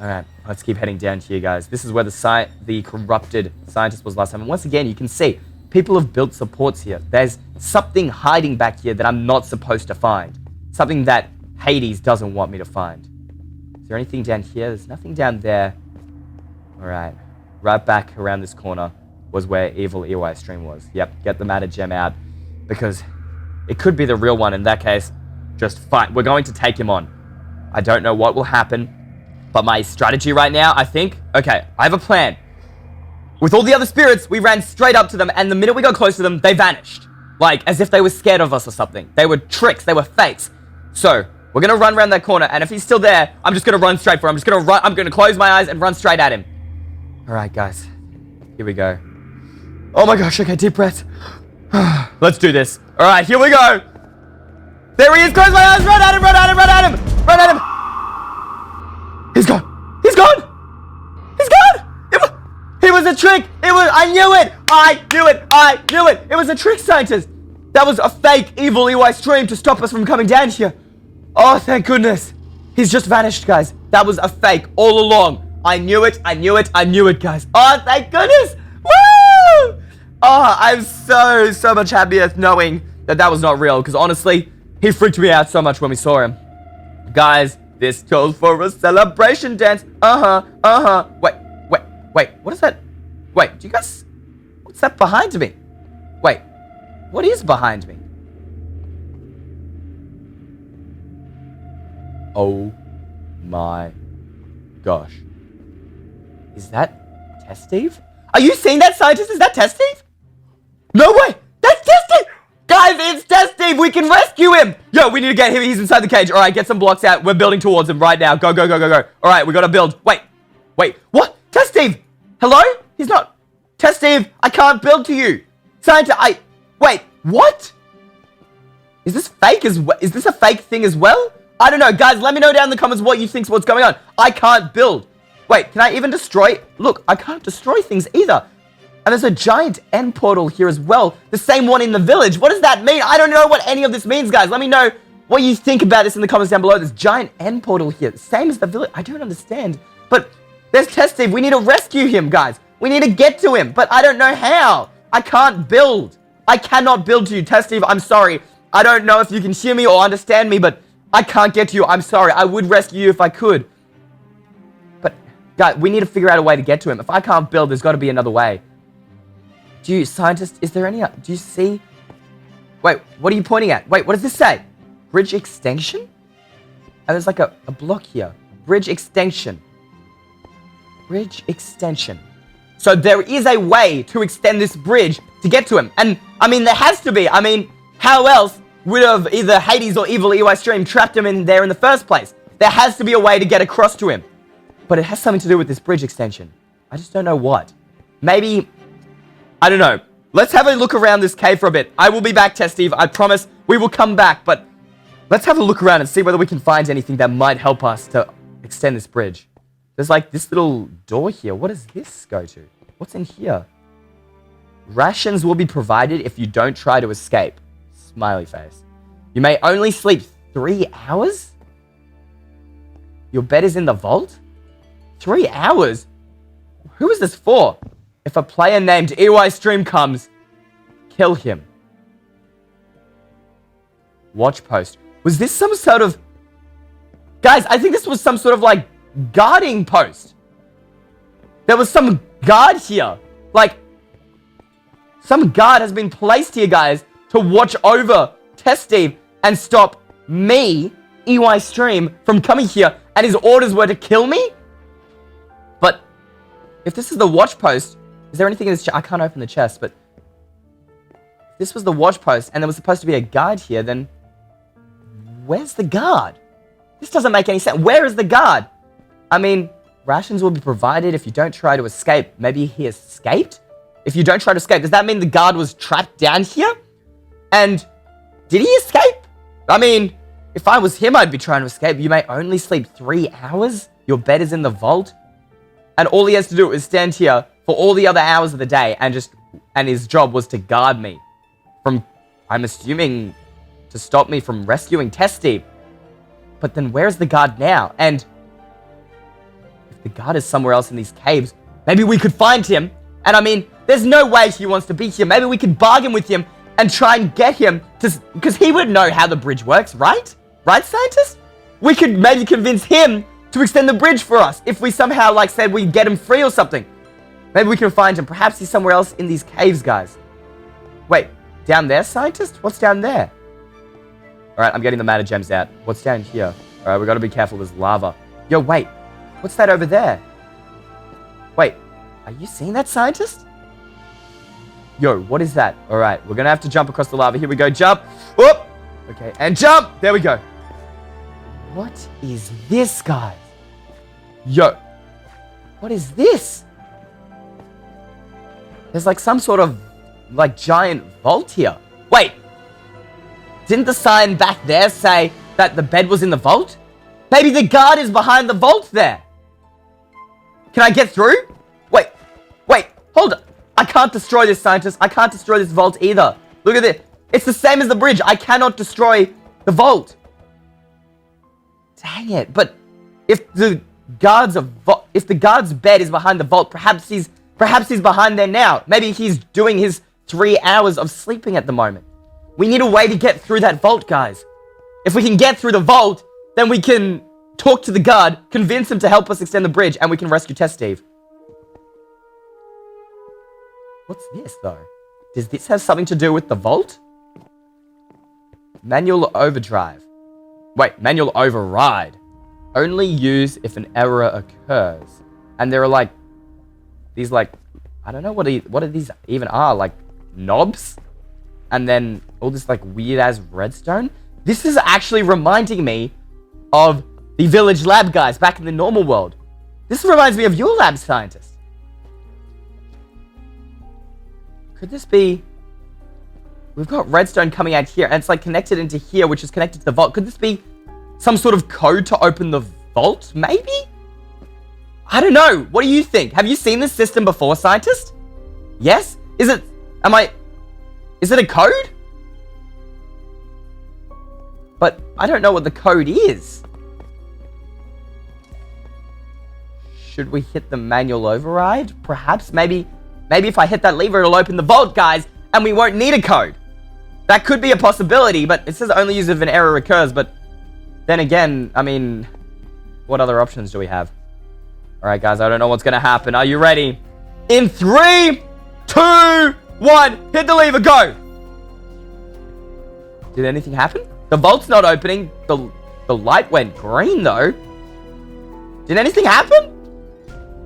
Alright, let's keep heading down here, guys. This is where the corrupted scientist was last time. And once again, you can see, people have built supports here. There's something hiding back here that I'm not supposed to find. Something that Hades doesn't want me to find. Is there anything down here? There's nothing down there. Alright, right back around this corner was where Evil Eystreem was. Yep, get the matter gem out, because it could be the real one. In that case, just fight. We're going to take him on. I don't know what will happen, but my strategy right now, I think, okay, I have a plan. With all the other spirits, we ran straight up to them, and the minute we got close to them, they vanished. Like, as if they were scared of us or something. They were tricks, they were fates. So, we're gonna run around that corner, and if he's still there, I'm just gonna run straight for him. I'm gonna close my eyes and run straight at him. Alright, guys. Here we go. Oh my gosh, okay, deep breath. Let's do this. Alright, here we go. There he is, close my eyes, run at him, run at him, run at him, run at him. He's gone. He's gone. He's gone. It was a trick. I knew it. I knew it. I knew it. It was a trick, scientist. That was a fake Evil Eystreem to stop us from coming down here. Oh, thank goodness. He's just vanished, guys. That was a fake all along. I knew it. I knew it. I knew it, guys. Oh, thank goodness. Woo! Oh, I'm so much happier knowing that that was not real, because honestly, he freaked me out so much when we saw him. Guys, this calls for a celebration dance. Wait, what is that? Wait, do you guys... What's that behind me? Wait, what is behind me? Oh my gosh. Is that Test Steve? Are you seeing that, scientist? Is that Test Steve? No way! That's Test Steve! Guys, it's Test Steve! We can rescue him! Yo, we need to get him. He's inside the cage. Alright, get some blocks out. We're building towards him right now. Go. Alright, we gotta build. Wait. What? Test Steve! Hello? He's not... Test Steve, I can't build to you. Scientist, Wait, what? Is this fake as well? Is this a fake thing as well? I don't know. Guys, let me know down in the comments what you think's what's going on. I can't build. Wait, can I even destroy... Look, I can't destroy things either. And there's a giant end portal here as well. The same one in the village. What does that mean? I don't know what any of this means, guys. Let me know what you think about this in the comments down below. There's giant end portal here. Same as the village. I don't understand. But there's Test Steve. We need to rescue him, guys. We need to get to him. But I don't know how. I can't build. I cannot build to you. Test Steve, I'm sorry. I don't know if you can hear me or understand me, but I can't get to you. I'm sorry. I would rescue you if I could. But, guys, we need to figure out a way to get to him. If I can't build, there's got to be another way. Do you, scientist, is there any... Do you see... Wait, what are you pointing at? Wait, what does this say? Bridge extension? And there's like a block here. Bridge extension. Bridge extension. So there is a way to extend this bridge to get to him. And, I mean, there has to be. I mean, how else would have either Hades or evil Eystreem trapped him in there in the first place? There has to be a way to get across to him. But it has something to do with this bridge extension. I just don't know what. Maybe, I don't know. Let's have a look around this cave for a bit. I will be back, Test Steve. I promise we will come back. But let's have a look around and see whether we can find anything that might help us to extend this bridge. There's like this little door here. What does this go to? What's in here? Rations will be provided if you don't try to escape. Smiley face. You may only sleep 3 hours? Your bed is in the vault? 3 hours? Who is this for? If a player named Eystreem comes, kill him. Watch post. Was this some sort of... Guys, I think this was some sort of like guarding post. There was some guard here. Like, some guard has been placed here, guys, to watch over Test Steve and stop me, Eystreem, from coming here, and his orders were to kill me? But if this is the watch post, is there anything in this chest? I can't open the chest, but if this was the watch post and there was supposed to be a guard here, then where's the guard? This doesn't make any sense. Where is the guard? I mean, rations will be provided if you don't try to escape. Maybe he escaped? If you don't try to escape, does that mean the guard was trapped down here? And did he escape? I mean, if I was him, I'd be trying to escape. You may only sleep 3 hours. Your bed is in the vault. And all he has to do is stand here for all the other hours of the day and his job was to guard me from, I'm assuming, to stop me from rescuing Test Steve. But then where's the guard now? And if the guard is somewhere else in these caves, maybe we could find him. And I mean, there's no way he wants to be here. Maybe we could bargain with him and try and get him to... Because he would know how the bridge works, right? Right, scientist? We could maybe convince him to extend the bridge for us. If we somehow, like, said we get him free or something. Maybe we can find him. Perhaps he's somewhere else in these caves, guys. Wait, down there, scientist? What's down there? Alright, I'm getting the mana gems out. What's down here? Alright, we gotta be careful. There's lava. Yo, wait. What's that over there? Wait. Are you seeing that, scientist? Yo, what is that? Alright, we're gonna have to jump across the lava. Here we go. Jump. Whoop. Okay, and jump. There we go. What is this, guys? Yo. What is this? There's like some sort of like giant vault here. Wait. Didn't the sign back there say that the bed was in the vault? Maybe the guard is behind the vault there. Can I get through? Wait, hold on. I can't destroy this, scientist. I can't destroy this vault either. Look at this. It's the same as the bridge. I cannot destroy the vault. Dang it. But if the guard's bed is behind the vault, perhaps he's behind there now. Maybe he's doing his 3 hours of sleeping at the moment. We need a way to get through that vault, guys. If we can get through the vault, then we can talk to the guard, convince him to help us extend the bridge, and we can rescue Test Steve. What's this, though? Does this have something to do with the vault? Manual overdrive. Wait, manual override. Only use if an error occurs. And there are like, these like, I don't know what these even are, like knobs? And then all this like weird ass redstone. This is actually reminding me of the village lab guys back in the normal world. This reminds me of your lab, scientist. Could this be... We've got redstone coming out here, and it's like connected into here, which is connected to the vault. Could this be some sort of code to open the vault, maybe? I don't know. What do you think? Have you seen this system before, scientist? Yes? Is it a code? But I don't know what the code is. Should we hit the manual override? Perhaps, maybe if I hit that lever, it'll open the vault, guys, and we won't need a code. That could be a possibility, but it says only use if an error occurs, but then again, I mean, what other options do we have? Alright, guys, I don't know what's gonna happen. Are you ready? In 3, 2, 1, hit the lever, go! Did anything happen? The vault's not opening. The light went green, though. Did anything happen?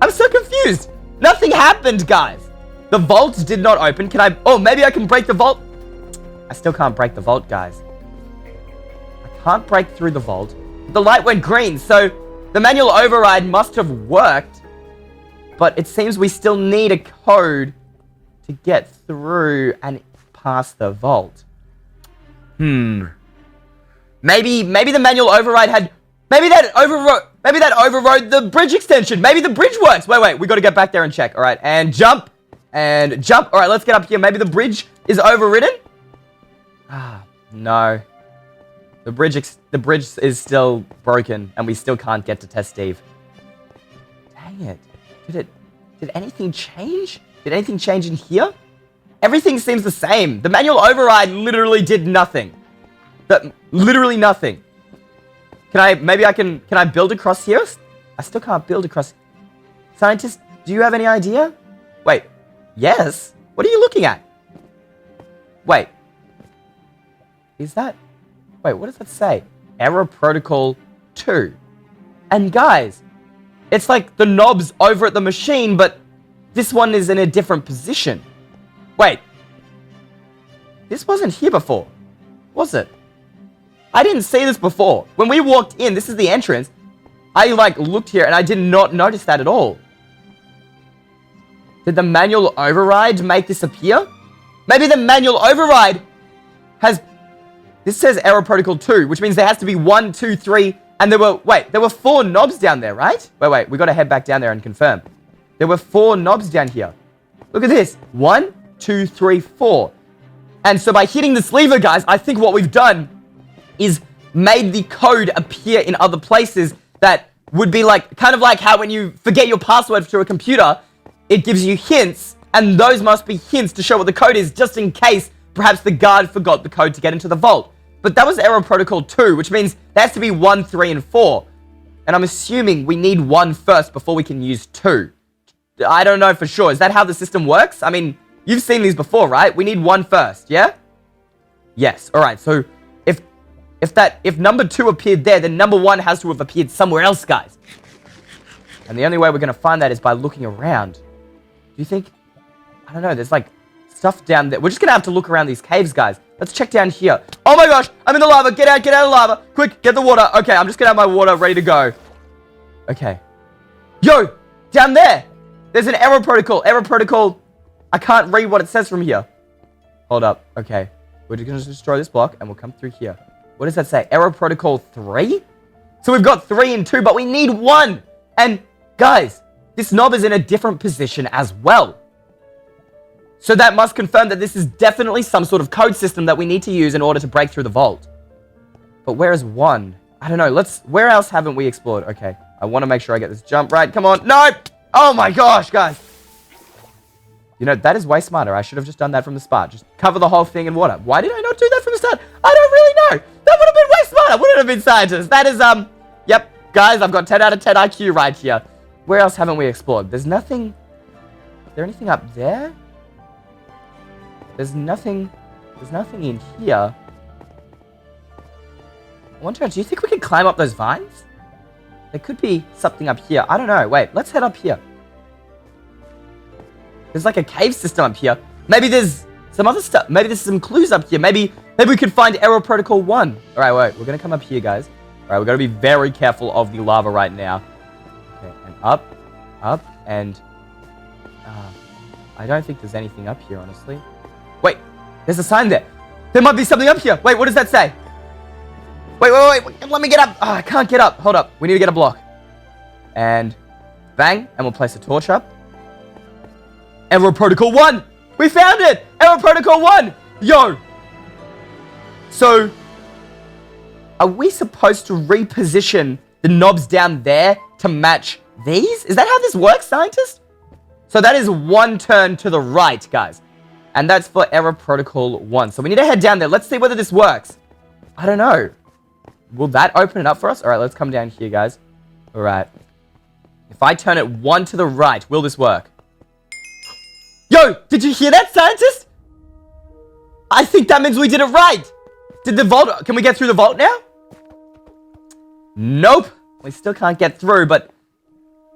I'm so confused. Nothing happened, guys. The vault did not open. Can I... Oh, maybe I can break the vault. I still can't break the vault, guys. I can't break through the vault. The light went green, so the manual override must have worked. But it seems we still need a code to get through and past the vault. Maybe the manual override had... Maybe that overrode the bridge extension. Maybe the bridge works. Wait. We got to get back there and check. All right, and jump. And jump. All right, let's get up here. Maybe the bridge is overridden. No. The bridge is still broken, and we still can't get to Test Steve. Dang it. Did anything change? Did anything change in here? Everything seems the same. The manual override literally did nothing. Literally nothing. Can I build across here? I still can't build across. Scientist, do you have any idea? Wait. Yes? What are you looking at? Wait. Is that... Wait, what does that say? Error Protocol 2. And guys, it's like the knob's over at the machine, but this one is in a different position. Wait. This wasn't here before, was it? I didn't see this before. When we walked in, this is the entrance. I looked here and I did not notice that at all. Did the manual override make this appear? Maybe the manual override has... This says Error Protocol 2, which means there has to be 1, 2, 3, and there were 4 knobs down there, right? Wait, we got to head back down there and confirm. There were 4 knobs down here. Look at this. 1, 2, 3, 4. And so by hitting this lever, guys, I think what we've done is made the code appear in other places that would be kind of like how when you forget your password to a computer, it gives you hints, and those must be hints to show what the code is, just in case perhaps the guard forgot the code to get into the vault. But that was Error Protocol 2, which means there has to be 1, 3, and 4. And I'm assuming we need 1 first before we can use 2. I don't know for sure. Is that how the system works? I mean, you've seen these before, right? We need 1 first, yeah? Yes. All right, so if number 2 appeared there, then number 1 has to have appeared somewhere else, guys. And the only way we're going to find that is by looking around. Do you think... I don't know, there's stuff down there. We're just going to have to look around these caves, guys. Let's check down here. Oh my gosh, I'm in the lava. Get out of the lava. Quick, get the water. Okay, I'm just going to have my water ready to go. Okay. Yo, down there. There's an error protocol. Error protocol. I can't read what it says from here. Hold up. Okay. We're just going to destroy this block and we'll come through here. What does that say? Error protocol 3? So we've got 3 and 2, but we need 1. And guys, this knob is in a different position as well. So that must confirm that this is definitely some sort of code system that we need to use in order to break through the vault. But where is 1? I don't know. Where else haven't we explored? Okay. I want to make sure I get this jump right. Come on. No! Oh my gosh, guys. You know, that is way smarter. I should have just done that from the start. Just cover the whole thing in water. Why did I not do that from the start? I don't really know. That would have been way smarter. Wouldn't it have been, scientists? That is, yep. Guys, I've got 10 out of 10 IQ right here. Where else haven't we explored? There's nothing... Is there anything up there? There's nothing in here. I wonder, do you think we can climb up those vines? There could be something up here. I don't know. Wait, let's head up here. There's a cave system up here. Maybe there's some other stuff. Maybe there's some clues up here. Maybe we could find Error Protocol 1. All right, wait. We're going to come up here, guys. All right, we've got to be very careful of the lava right now. Okay, and up, and... I don't think there's anything up here, honestly. Wait, there's a sign there. There might be something up here. Wait, what does that say? Wait, let me get up. Oh, I can't get up. Hold up. We need to get a block. And bang, and we'll place a torch up. Error Protocol 1. We found it. Error Protocol 1. Yo. So, are we supposed to reposition the knobs down there to match these? Is that how this works, scientists? So that is 1 turn to the right, guys. And that's for Error Protocol 1. So we need to head down there. Let's see whether this works. I don't know. Will that open it up for us? All right, let's come down here, guys. All right. If I turn it 1 to the right, will this work? Yo, did you hear that, scientist? I think that means we did it right. Did the vault... Can we get through the vault now? Nope. We still can't get through, but...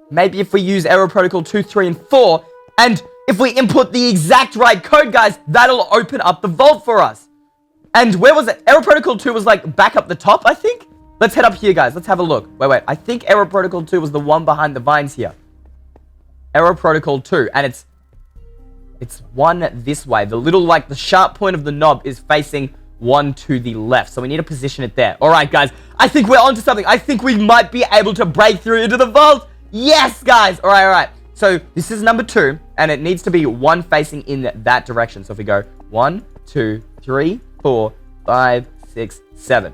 maybe if we use error protocol 2, 3, and 4, and if we input the exact right code, guys, that'll open up the vault for us. And where was it? Error protocol 2 was like back up the top, I think. Let's head up here, guys. Let's have a look. Wait. I think error protocol 2 was the one behind the vines here. Error protocol 2, and it's one this way. The little, like, the sharp point of the knob is facing one to the left. So we need to position it there. All right, guys. I think we're onto something. I think we might be able to break through into the vault. Yes, guys. All right. So this is number 2, and it needs to be one facing in that direction. So if we go 1, 2, 3, 4, 5, 6, 7.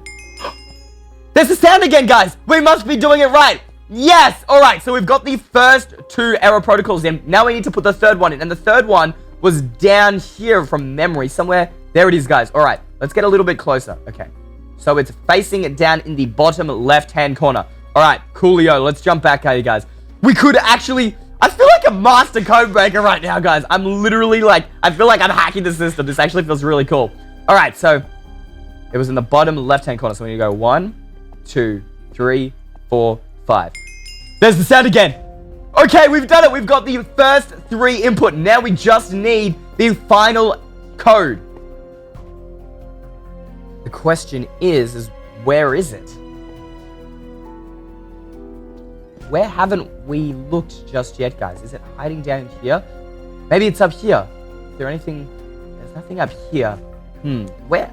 There's the sound again, guys. We must be doing it right. Yes. All right. So we've got the first 2 error protocols in. Now we need to put the third one in. And the third one was down here from memory somewhere. There it is, guys. All right. Let's get a little bit closer. Okay. So it's facing it down in the bottom left-hand corner. All right. Coolio. Let's jump back at you guys. We could actually... I feel like a master code breaker right now, guys. I'm literally like... I feel like I'm hacking the system. This actually feels really cool. All right. So it was in the bottom left-hand corner. So when you go 1, 2, 3, 4, 5. There's the sound again. Okay, we've done it. We've got the first 3 input. Now we just need the final code. The question is where is it? Where haven't we looked just yet, guys? Is it hiding down here? Maybe it's up here. Is there anything? There's nothing up here. Where?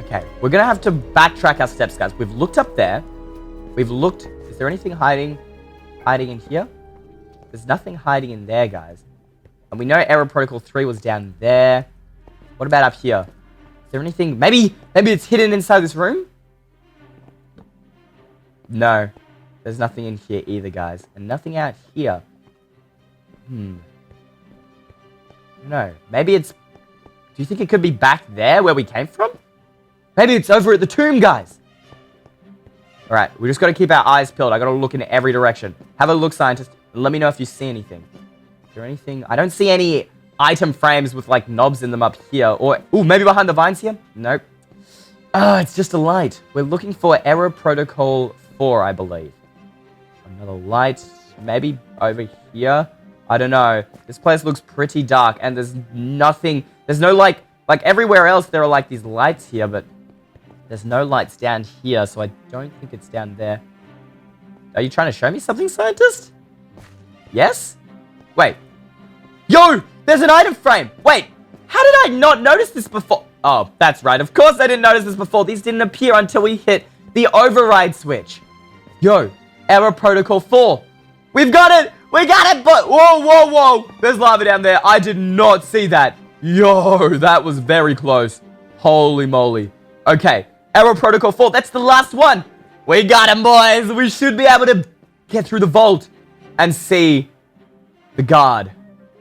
Okay, we're gonna have to backtrack our steps, guys. We've looked up there. We've looked. Is there anything hiding in here? There's nothing hiding in there, guys. And we know error protocol 3 was down there. What about up here? Is there anything? Maybe it's hidden inside this room? No. There's nothing in here either, guys. And nothing out here. No. Maybe it's... Do you think it could be back there where we came from? Maybe it's over at the tomb, guys. Alright, we just got to keep our eyes peeled. I got to look in every direction. Have a look, scientist. And let me know if you see anything. Is there anything? I don't see any item frames with, like, knobs in them up here. Or, ooh, maybe behind the vines here? Nope. Oh, it's just a light. We're looking for error protocol 4, I believe. Another light. Maybe over here? I don't know. This place looks pretty dark, and there's nothing... There's no, like everywhere else, there are, like, these lights here, but... There's no lights down here, so I don't think it's down there. Are you trying to show me something, scientist? Yes? Wait. Yo! There's an item frame! Wait! How did I not notice this before? Oh, that's right. Of course I didn't notice this before. These didn't appear until we hit the override switch. Yo! Error protocol 4. We've got it! We got it! But whoa! There's lava down there. I did not see that. Yo! That was very close. Holy moly. Okay. Error protocol 4. That's the last one. We got him, boys. We should be able to get through the vault and see the guard.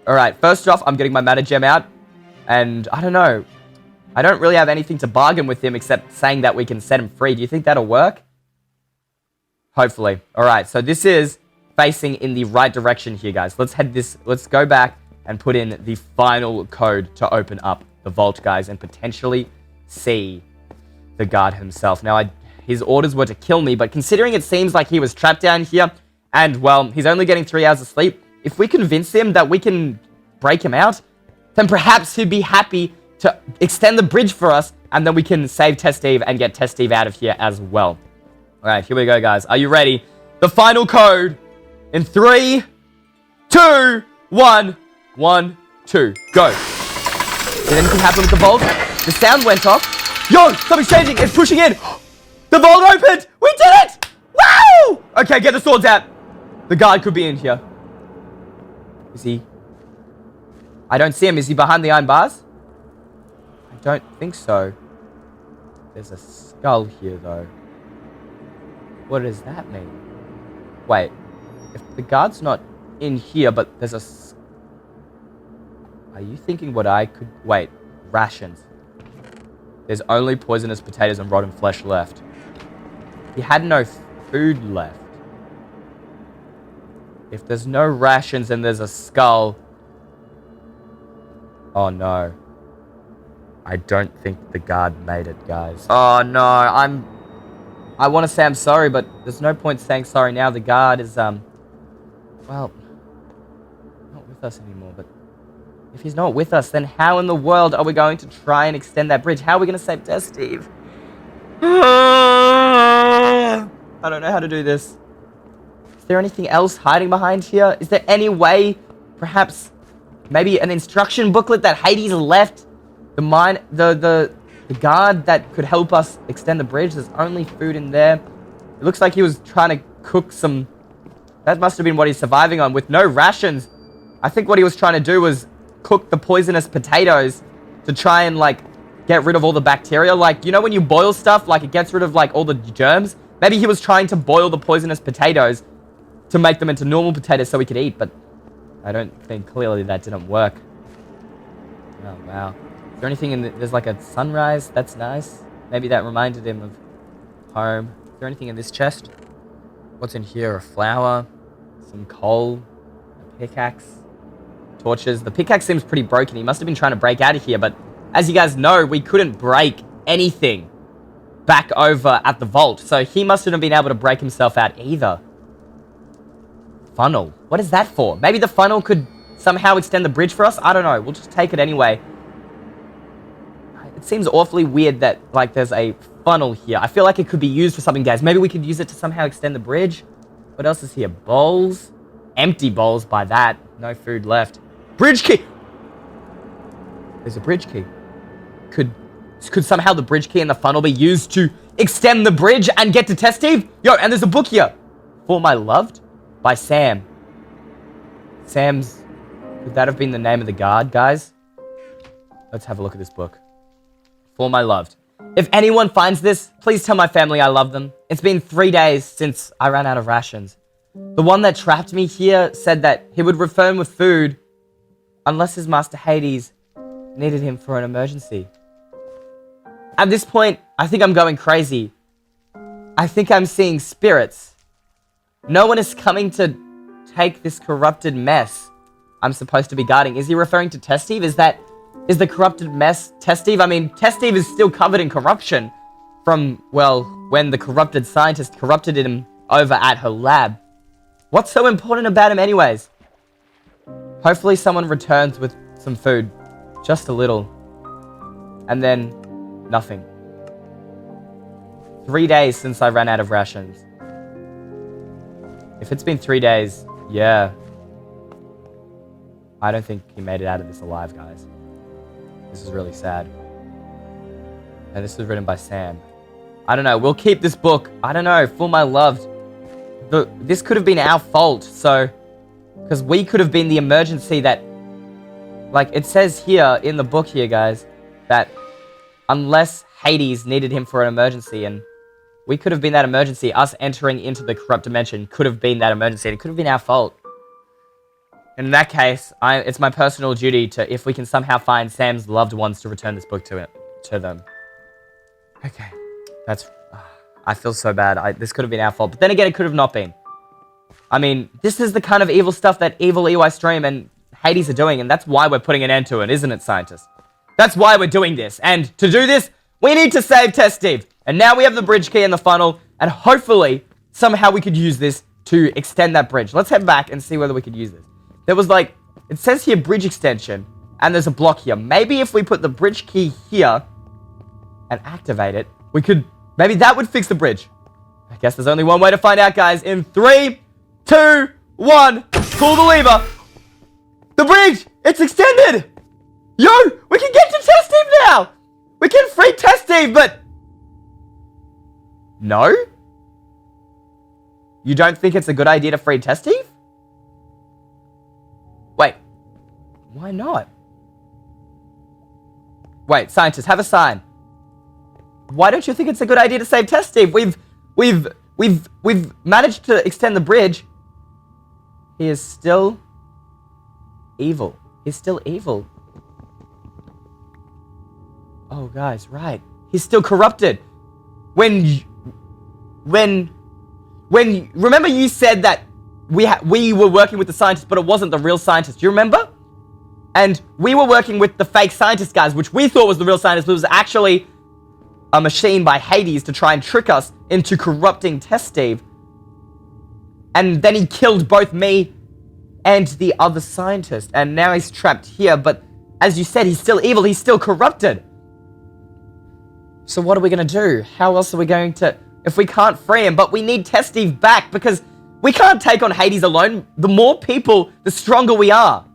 Alright, first off, I'm getting my mana gem out. And I don't know. I don't really have anything to bargain with him except saying that we can set him free. Do you think that'll work? Hopefully. Alright, so this is facing in the right direction here, guys. Let's go back and put in the final code to open up the vault, guys, and potentially see the guard himself. Now, his orders were to kill me, but considering it seems like he was trapped down here, and, well, he's only getting 3 hours of sleep, if we convince him that we can break him out, then perhaps he'd be happy to extend the bridge for us, and then we can save Testeve and get Testeve out of here as well. Alright, here we go, guys. Are you ready? The final code in 3, 2, 1, 1, 2, go. Did anything happen with the vault? The sound went off. Yo, something's changing. It's pushing in. The vault opened. We did it. Wow. Okay, get the swords out. The guard could be in here. Is he? I don't see him. Is he behind the iron bars? I don't think so. There's a skull here, though. What does that mean? Wait. If the guard's not in here, but there's a... Are you thinking what I could... Wait. Rations. There's only poisonous potatoes and rotten flesh left. He had no food left. If there's no rations and there's a skull... Oh no. I don't think the guard made it, guys. Oh no, I want to say I'm sorry, but there's no point saying sorry now. The guard is, well, not with us anymore, but if he's not with us, then how in the world are we going to try and extend that bridge? How are we going to save Tess, Steve? I don't know how to do this. Is there anything else hiding behind here? Is there any way, perhaps, maybe an instruction booklet that Hades left? The guard that could help us extend the bridge? There's only food in there. It looks like he was trying to cook some... That must have been what he's surviving on, with no rations. I think what he was trying to do was cook the poisonous potatoes to try and, like, get rid of all the bacteria. Like, you know when you boil stuff, like, it gets rid of, like, all the germs? Maybe he was trying to boil the poisonous potatoes to make them into normal potatoes so we could eat, but I don't think clearly that didn't work. Oh, wow. Is there anything in the... There's, like, a sunrise. That's nice. Maybe that reminded him of home. Is there anything in this chest? What's in here? A flower, some coal, a pickaxe, torches. The pickaxe seems pretty broken. He must have been trying to break out of here, but as you guys know, we couldn't break anything back over at the vault, so he mustn't have been able to break himself out either. Funnel. What is that for? Maybe the funnel could somehow extend the bridge for us? I don't know. We'll just take it anyway. It seems awfully weird that, like, there's a funnel here. I feel like it could be used for something, guys. Maybe we could use it to somehow extend the bridge. What else is here? Bowls. Empty bowls by that. No food left. Bridge key! There's a bridge key. Could somehow the bridge key and the funnel be used to extend the bridge and get to Test Steve? Yo, and there's a book here. For My Loved by Sam. Sam's... Could that have been the name of the guard, guys? Let's have a look at this book. For My Loved. If anyone finds this, please tell my family I love them. It's been 3 days since I ran out of rations. The one that trapped me here said that he would return with food unless his master Hades needed him for an emergency. At this point, I think I'm going crazy. I think I'm seeing spirits. No one is coming to take this corrupted mess I'm supposed to be guarding. Is he referring to Test Steve? Is the corrupted mess Test Steve? I mean, Test Steve is still covered in corruption from, well, when the corrupted scientist corrupted him over at her lab. What's so important about him anyways? Hopefully someone returns with some food. Just a little. And then, nothing. 3 days since I ran out of rations. If it's been 3 days, yeah. I don't think he made it out of this alive, guys. This is really sad. And this was written by Sam. I don't know. We'll keep this book. I don't know. For My Loved. This could have been our fault. So, because we could have been the emergency that... Like, it says here in the book here, guys, that unless Hades needed him for an emergency, and we could have been that emergency, us entering into the corrupt dimension could have been that emergency. It could have been our fault. In that case, it's my personal duty to, if we can somehow find Sam's loved ones, to return this book to them. Okay. That's... I feel so bad. This could have been our fault. But then again, it could have not been. I mean, this is the kind of evil stuff that evil Eystreem and Hades are doing, and that's why we're putting an end to it, isn't it, scientists? That's why we're doing this. And to do this, we need to save Test Steve. And now we have the bridge key and the funnel, and hopefully, somehow we could use this to extend that bridge. Let's head back and see whether we could use this. There was like, it says here bridge extension, and there's a block here. Maybe if we put the bridge key here and activate it, we could, maybe that would fix the bridge. I guess there's only one way to find out, guys. In 3, 2, 1, pull the lever. The bridge, it's extended. Yo, we can get to Test Steve now. We can free Test Steve, but... No? You don't think it's a good idea to free Test Steve? Wait, why not? Wait, scientists, have a sign. Why don't you think it's a good idea to save Test Steve? We've managed to extend the bridge. He is still evil. He's still evil. Oh, guys, right. He's still corrupted. When remember you said that we were working with the scientist, but it wasn't the real scientist. Do you remember? And we were working with the fake scientist, guys, which we thought was the real scientist, but it was actually a machine by Hades to try and trick us into corrupting Test Steve. And then he killed both me and the other scientist. And now he's trapped here, but as you said, he's still evil, he's still corrupted. So what are we going to do? How else are we going to... If we can't free him, but we need Test Steve back, because we can't take on Hades alone. The more people, the stronger we are.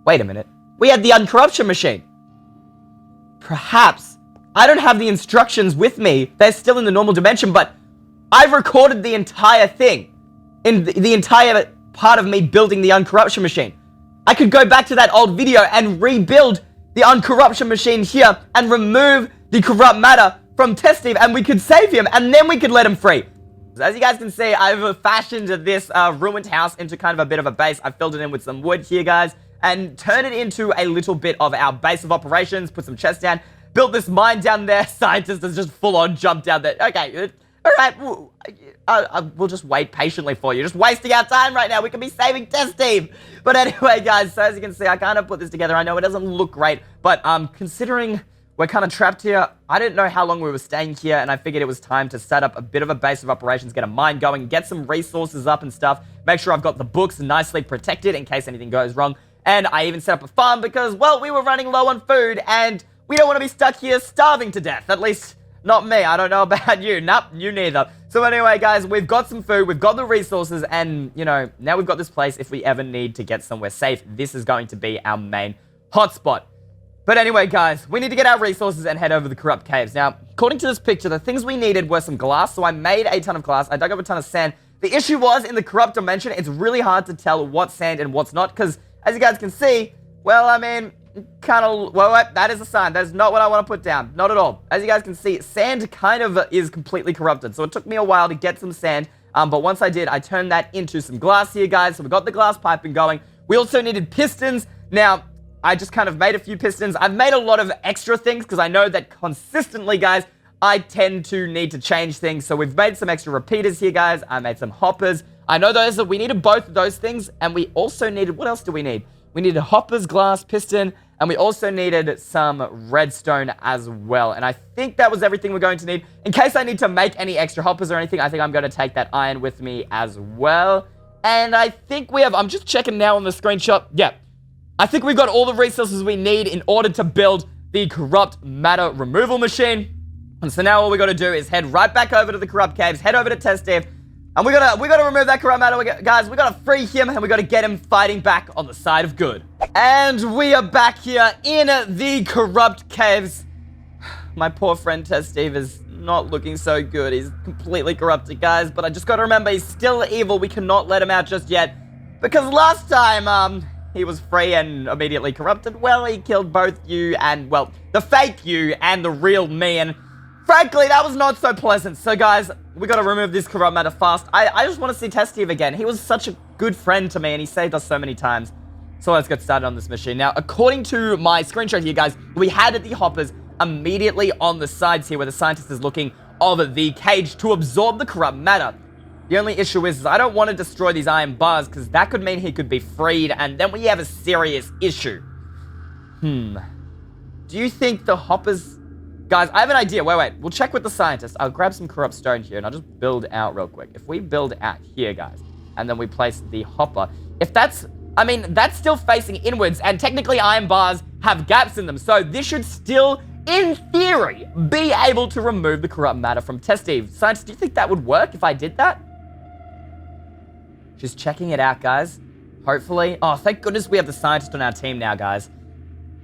Wait a minute. We had the uncorruption machine. Perhaps. I don't have the instructions with me. They're still in the normal dimension, but I've recorded the entire thing. In the entire part of me building the uncorruption machine. I could go back to that old video and rebuild the uncorruption machine here and remove the corrupt matter from Test Steve, and we could save him, and then we could let him free. So as you guys can see, I've fashioned this ruined house into kind of a bit of a base. I filled it in with some wood here, guys, and turned it into a little bit of our base of operations. Put some chests down, built this mine down there. Scientist has just full-on jumped down there. Okay, all right, we'll just wait patiently for you. Just wasting our time right now. We could be saving Test Steve. But anyway, guys, so as you can see, I kind of put this together. I know it doesn't look great, but considering we're kind of trapped here, I didn't know how long we were staying here, and I figured it was time to set up a bit of a base of operations, get a mine going, get some resources up and stuff, make sure I've got the books nicely protected in case anything goes wrong. And I even set up a farm because, well, we were running low on food, and we don't want to be stuck here starving to death. At least, not me. I don't know about you. Nope, you neither. So anyway, guys, we've got some food, we've got the resources, and, you know, now we've got this place. If we ever need to get somewhere safe, this is going to be our main hotspot. But anyway, guys, we need to get our resources and head over the corrupt caves. Now, according to this picture, the things we needed were some glass, so I made a ton of glass. I dug up a ton of sand. The issue was, in the corrupt dimension, it's really hard to tell what's sand and what's not, because, as you guys can see, well, I mean, kind of, well, that is a sign. That is not what I want to put down. Not at all. As you guys can see, sand kind of is completely corrupted, so it took me a while to get some sand, but once I did, I turned that into some glass here, guys, so we got the glass piping going. We also needed pistons. Now, I just kind of made a few pistons. I've made a lot of extra things because I know that consistently, guys, I tend to need to change things. So we've made some extra repeaters here, guys. I made some hoppers. I know those that we needed both of those things, and we also needed, what else do we need? We needed hoppers, glass, piston, and we also needed some redstone as well. And I think that was everything we're going to need. In case I need to make any extra hoppers or anything, I think I'm going to take that iron with me as well. And I think we have, I'm just checking now on the screenshot. Yeah. I think we've got all the resources we need in order to build the corrupt matter removal machine. And so now all we got to do is head right back over to the corrupt caves, head over to Test Steve, and we gotta remove that corrupt matter. Guys, we gotta free him, and we gotta get him fighting back on the side of good. And we are back here in the corrupt caves. My poor friend Test Steve is not looking so good. He's completely corrupted, guys, but I just gotta remember he's still evil. We cannot let him out just yet, because last time, he was free and immediately corrupted. Well, he killed both you and, well, the fake you and the real me. And frankly, that was not so pleasant. So, guys, we got to remove this corrupt matter fast. I just want to see Test Steve again. He was such a good friend to me, and he saved us so many times. So let's get started on this machine. Now, according to my screenshot here, guys, we had the hoppers immediately on the sides here where the scientist is looking over the cage to absorb the corrupt matter. The only issue is I don't want to destroy these iron bars because that could mean he could be freed, and then we have a serious issue. Do you think the hoppers... Guys, I have an idea. Wait. We'll check with the scientist. I'll grab some corrupt stone here, and I'll just build out real quick. If we build out here, guys, and then we place the hopper, if that's... I mean, that's still facing inwards, and technically iron bars have gaps in them, so this should still, in theory, be able to remove the corrupt matter from Test Steve. Scientist, do you think that would work if I did that? Just checking it out, guys. Hopefully. Oh, thank goodness we have the scientist on our team now, guys.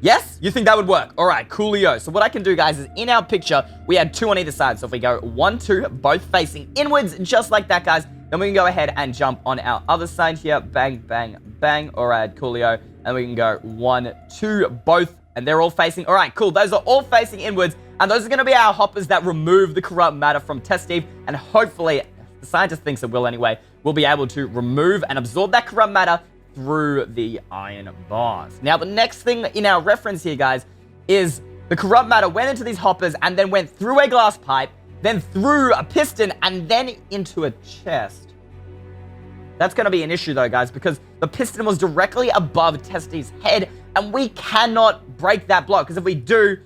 Yes? You think that would work? All right, coolio. So what I can do, guys, is in our picture, we had two on either side. So if we go 1, 2, both facing inwards, just like that, guys, then we can go ahead and jump on our other side here. Bang, bang, bang. All right, coolio. And we can go 1, 2, both. And they're all facing. All right, cool. Those are all facing inwards. And those are going to be our hoppers that remove the corrupt matter from Test Steve. And hopefully, the scientist thinks it will anyway, we'll be able to remove and absorb that corrupt matter through the iron bars. Now, the next thing in our reference here, guys, is the corrupt matter went into these hoppers and then went through a glass pipe, then through a piston, and then into a chest. That's going to be an issue, though, guys, because the piston was directly above Test Steve's head, and we cannot break that block, because if we do,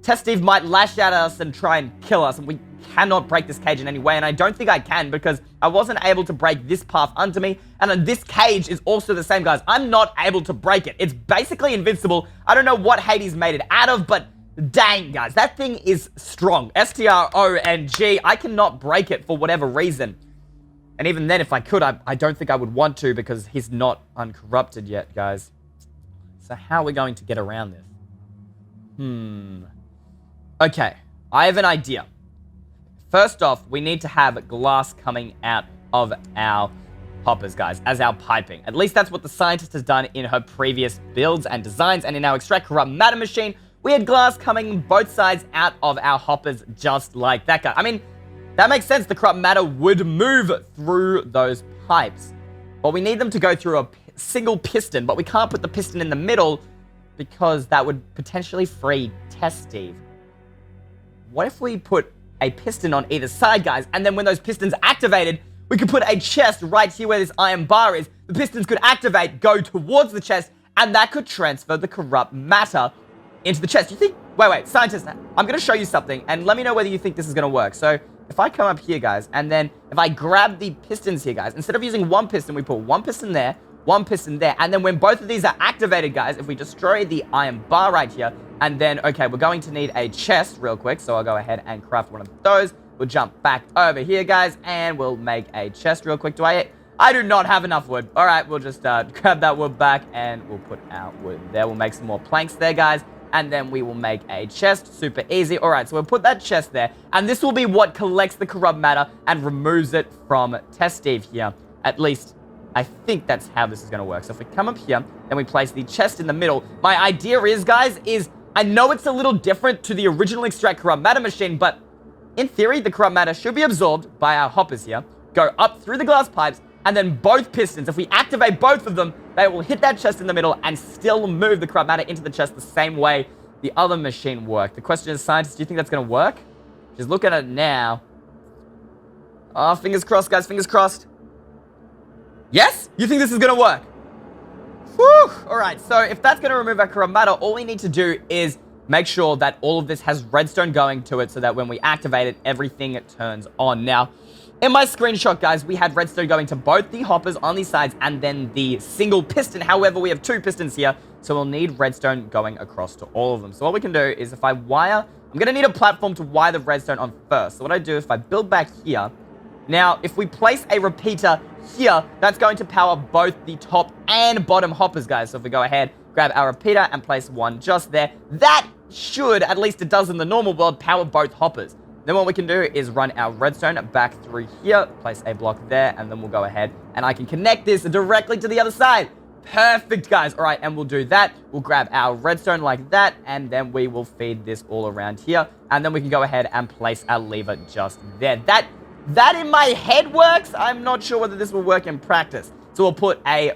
Test Steve might lash at us and try and kill us, and we cannot break this cage in any way, and I don't think I can because I wasn't able to break this path under me, and then this cage is also the same, guys. I'm not able to break it. It's basically invincible. I don't know what Hades made it out of, but dang, guys, that thing is strong. STRONG. I cannot break it for whatever reason. And even then, if I could, I don't think I would want to because he's not uncorrupted yet, guys. So how are we going to get around this? Okay, I have an idea. First off, we need to have glass coming out of our hoppers, guys, as our piping. At least that's what the scientist has done in her previous builds and designs. And in our extract corrupt matter machine, we had glass coming both sides out of our hoppers just like that, guy. I mean, that makes sense. The corrupt matter would move through those pipes. But we need them to go through a single piston, but we can't put the piston in the middle because that would potentially free Test Steve. What if we put a piston on either side, guys, and then when those pistons activated, we could put a chest right here where this iron bar is. The pistons could activate, go towards the chest, and that could transfer the corrupt matter into the chest. You think... Wait, scientist, I'm going to show you something, and let me know whether you think this is going to work. So, if I come up here, guys, and then if I grab the pistons here, guys, instead of using one piston, we put one piston there, and then when both of these are activated, guys, if we destroy the iron bar right here, and then, okay, we're going to need a chest real quick, so I'll go ahead and craft one of those. We'll jump back over here, guys, and we'll make a chest real quick. I do not have enough wood. All right, we'll just grab that wood back, and we'll put our wood there. We'll make some more planks there, guys, and then we will make a chest. Super easy. All right, so we'll put that chest there, and this will be what collects the corrupt matter and removes it from Test Steve here. At least, I think that's how this is going to work. So if we come up here, then we place the chest in the middle. My idea is, guys, I know it's a little different to the original extract corrupt matter machine, but in theory, the corrupt matter should be absorbed by our hoppers here, go up through the glass pipes, and then both pistons, if we activate both of them, they will hit that chest in the middle and still move the corrupt matter into the chest the same way the other machine worked. The question is, scientists, do you think that's going to work? Just look at it now. Oh, fingers crossed, guys, fingers crossed. Yes? You think this is going to work? Whew! Alright, so if that's going to remove our corrupt matter, all we need to do is make sure that all of this has redstone going to it so that when we activate it, everything turns on. Now, in my screenshot, guys, we had redstone going to both the hoppers on these sides and then the single piston. However, we have two pistons here, so we'll need redstone going across to all of them. So what we can do is if I wire... I'm going to need a platform to wire the redstone on first. So what I do, if I build back here... Now, if we place a repeater here, that's going to power both the top and bottom hoppers, guys. So if we go ahead, grab our repeater and place one just there, that should, at least it does in the normal world, power both hoppers. Then what we can do is run our redstone back through here, place a block there, and then we'll go ahead and I can connect this directly to the other side. Perfect, guys. All right, and we'll do that. We'll grab our redstone like that, and then we will feed this all around here, and then we can go ahead and place our lever just there. That in my head works. I'm not sure whether this will work in practice. So we'll put a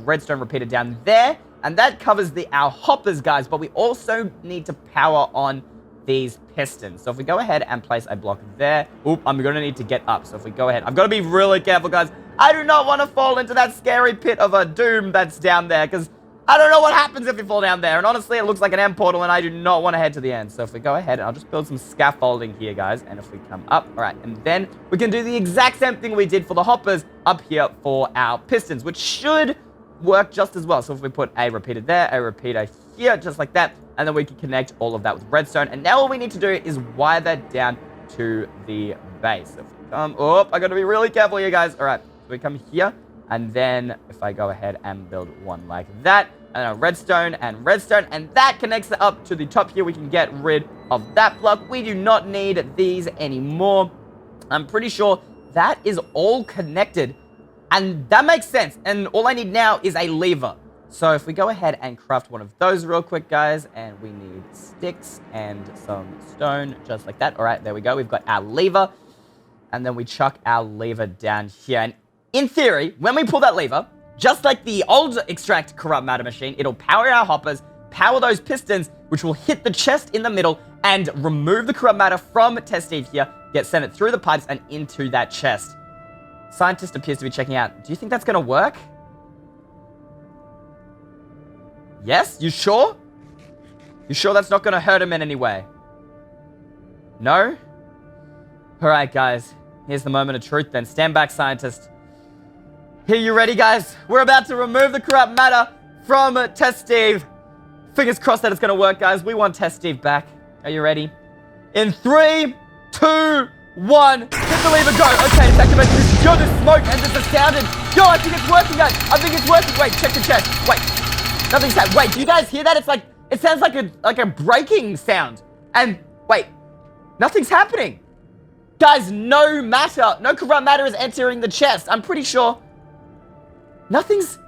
redstone repeater down there, and that covers our hoppers, guys, but we also need to power on these pistons. So if we go ahead and place a block there, I'm going to need to get up. So if we go ahead, I've got to be really careful, guys. I do not want to fall into that scary pit of a doom that's down there, because I don't know what happens if you fall down there. And honestly, it looks like an end portal, and I do not want to head to the end. So if we go ahead, I'll just build some scaffolding here, guys. And if we come up, all right, and then we can do the exact same thing we did for the hoppers up here for our pistons, which should work just as well. So if we put a repeater there, a repeater here, just like that, and then we can connect all of that with redstone. And now all we need to do is wire that down to the base. So if we come, I got to be really careful here, guys. All right, so we come here. And then if I go ahead and build one like that, and a redstone, and that connects it up to the top here, we can get rid of that block. We do not need these anymore. I'm pretty sure that is all connected, and that makes sense. And all I need now is a lever. So if we go ahead and craft one of those real quick, guys, and we need sticks and some stone, just like that. All right, there we go. We've got our lever, and then we chuck our lever down here. And in theory, when we pull that lever, just like the old extract corrupt matter machine, it'll power our hoppers, power those pistons, which will hit the chest in the middle and remove the corrupt matter from Test Steve here, send it through the pipes and into that chest. Scientist appears to be checking out. Do you think that's going to work? Yes? You sure? You sure that's not going to hurt him in any way? No? Alright, guys. Here's the moment of truth then. Stand back, scientist. Here, you ready, guys? We're about to remove the corrupt matter from Test Steve. Fingers crossed that it's gonna work, guys. We want Test Steve back. Are you ready? In 3, 2, 1. Hit the lever, go. Okay, it's activated. Yo, there's smoke and there's a sound. Yo, I think it's working, guys. I think it's working. Wait, check the chest. Wait. Nothing's happening. Wait, do you guys hear that? It's like, it sounds like a breaking sound. And, wait. Nothing's happening. Guys, no corrupt matter is entering the chest. I'm pretty sure nothing's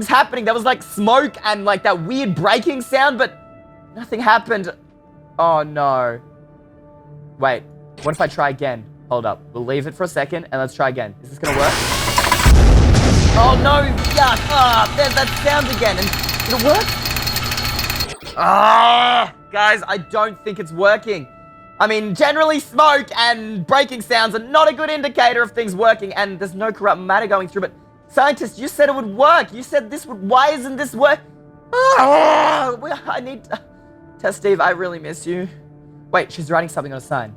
happening. There was like smoke and like that weird breaking sound, but nothing happened. Oh no. Wait, what if I try again? Hold up, we'll leave it for a second and let's try again. Is this gonna work? Oh no, yuck. Ah, there's that sound again. And did it work? Ah, guys, I don't think it's working. I mean, generally smoke and breaking sounds are not a good indicator of things working, and there's no corrupt matter going through, but scientist, you said it would work. You said this would, why isn't this work? I need, Test Steve, I really miss you. Wait, she's writing something on a sign.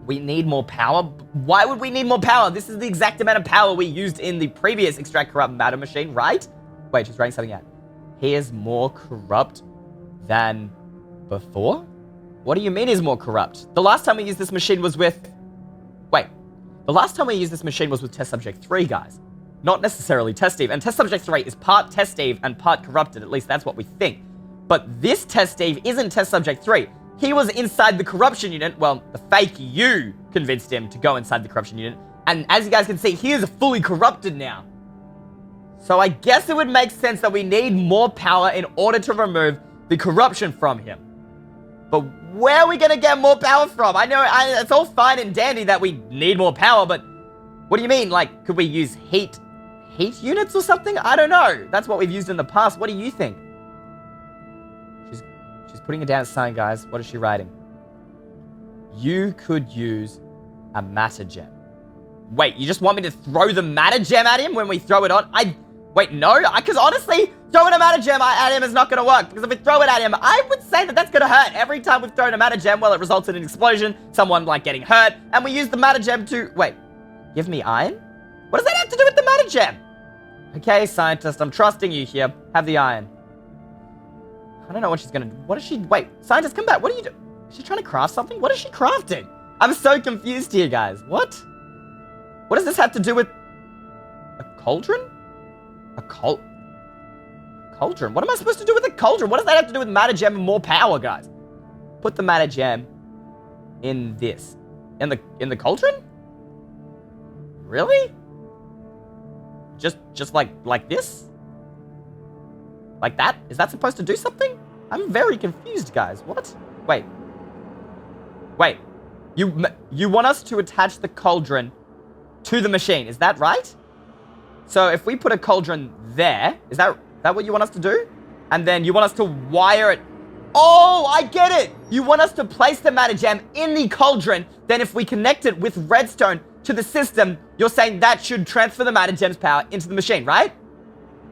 We need more power? Why would we need more power? This is the exact amount of power we used in the previous extract corrupt matter machine, right? Wait, she's writing something out. He is more corrupt than before? What do you mean is more corrupt? The last time we used this machine was with... Wait. The last time we used this machine was with Test Subject 3, guys. Not necessarily Test Steve. And Test Subject 3 is part Test Steve and part corrupted. At least that's what we think. But this Test Steve isn't Test Subject 3. He was inside the corruption unit. Well, the fake you convinced him to go inside the corruption unit. And as you guys can see, he is fully corrupted now. So I guess it would make sense that we need more power in order to remove the corruption from him. But where are we going to get more power from? I know it's all fine and dandy that we need more power, but what do you mean? Like, could we use heat units or something? I don't know. That's what we've used in the past. What do you think? She's putting it down a sign, guys. What is she writing? You could use a matter gem. Wait, you just want me to throw the matter gem at him when we throw it on? Wait, no, because honestly, throwing a matter gem at him is not going to work. Because if we throw it at him, I would say that that's going to hurt. Every time we've thrown a matter gem, well, it results in an explosion, someone, like, getting hurt, and we use the matter gem to... Wait, give me iron? What does that have to do with the matter gem? Okay, scientist, I'm trusting you here. Have the iron. I don't know what she's going to... What is she... Wait, scientist, come back. What are you doing? Is she trying to craft something? What is she crafting? I'm so confused here, guys. What? What does this have to do with... A cauldron? A cauldron? What am I supposed to do with a cauldron? What does that have to do with matter gem and more power, guys? Put the matter gem in this. In the cauldron? Really? Just like this? Like that? Is that supposed to do something? I'm very confused, guys. What? Wait. You want us to attach the cauldron to the machine, is that right? So if we put a cauldron there, is that what you want us to do? And then you want us to wire it. Oh, I get it. You want us to place the matter gem in the cauldron. Then if we connect it with redstone to the system, you're saying that should transfer the matter gem's power into the machine, right?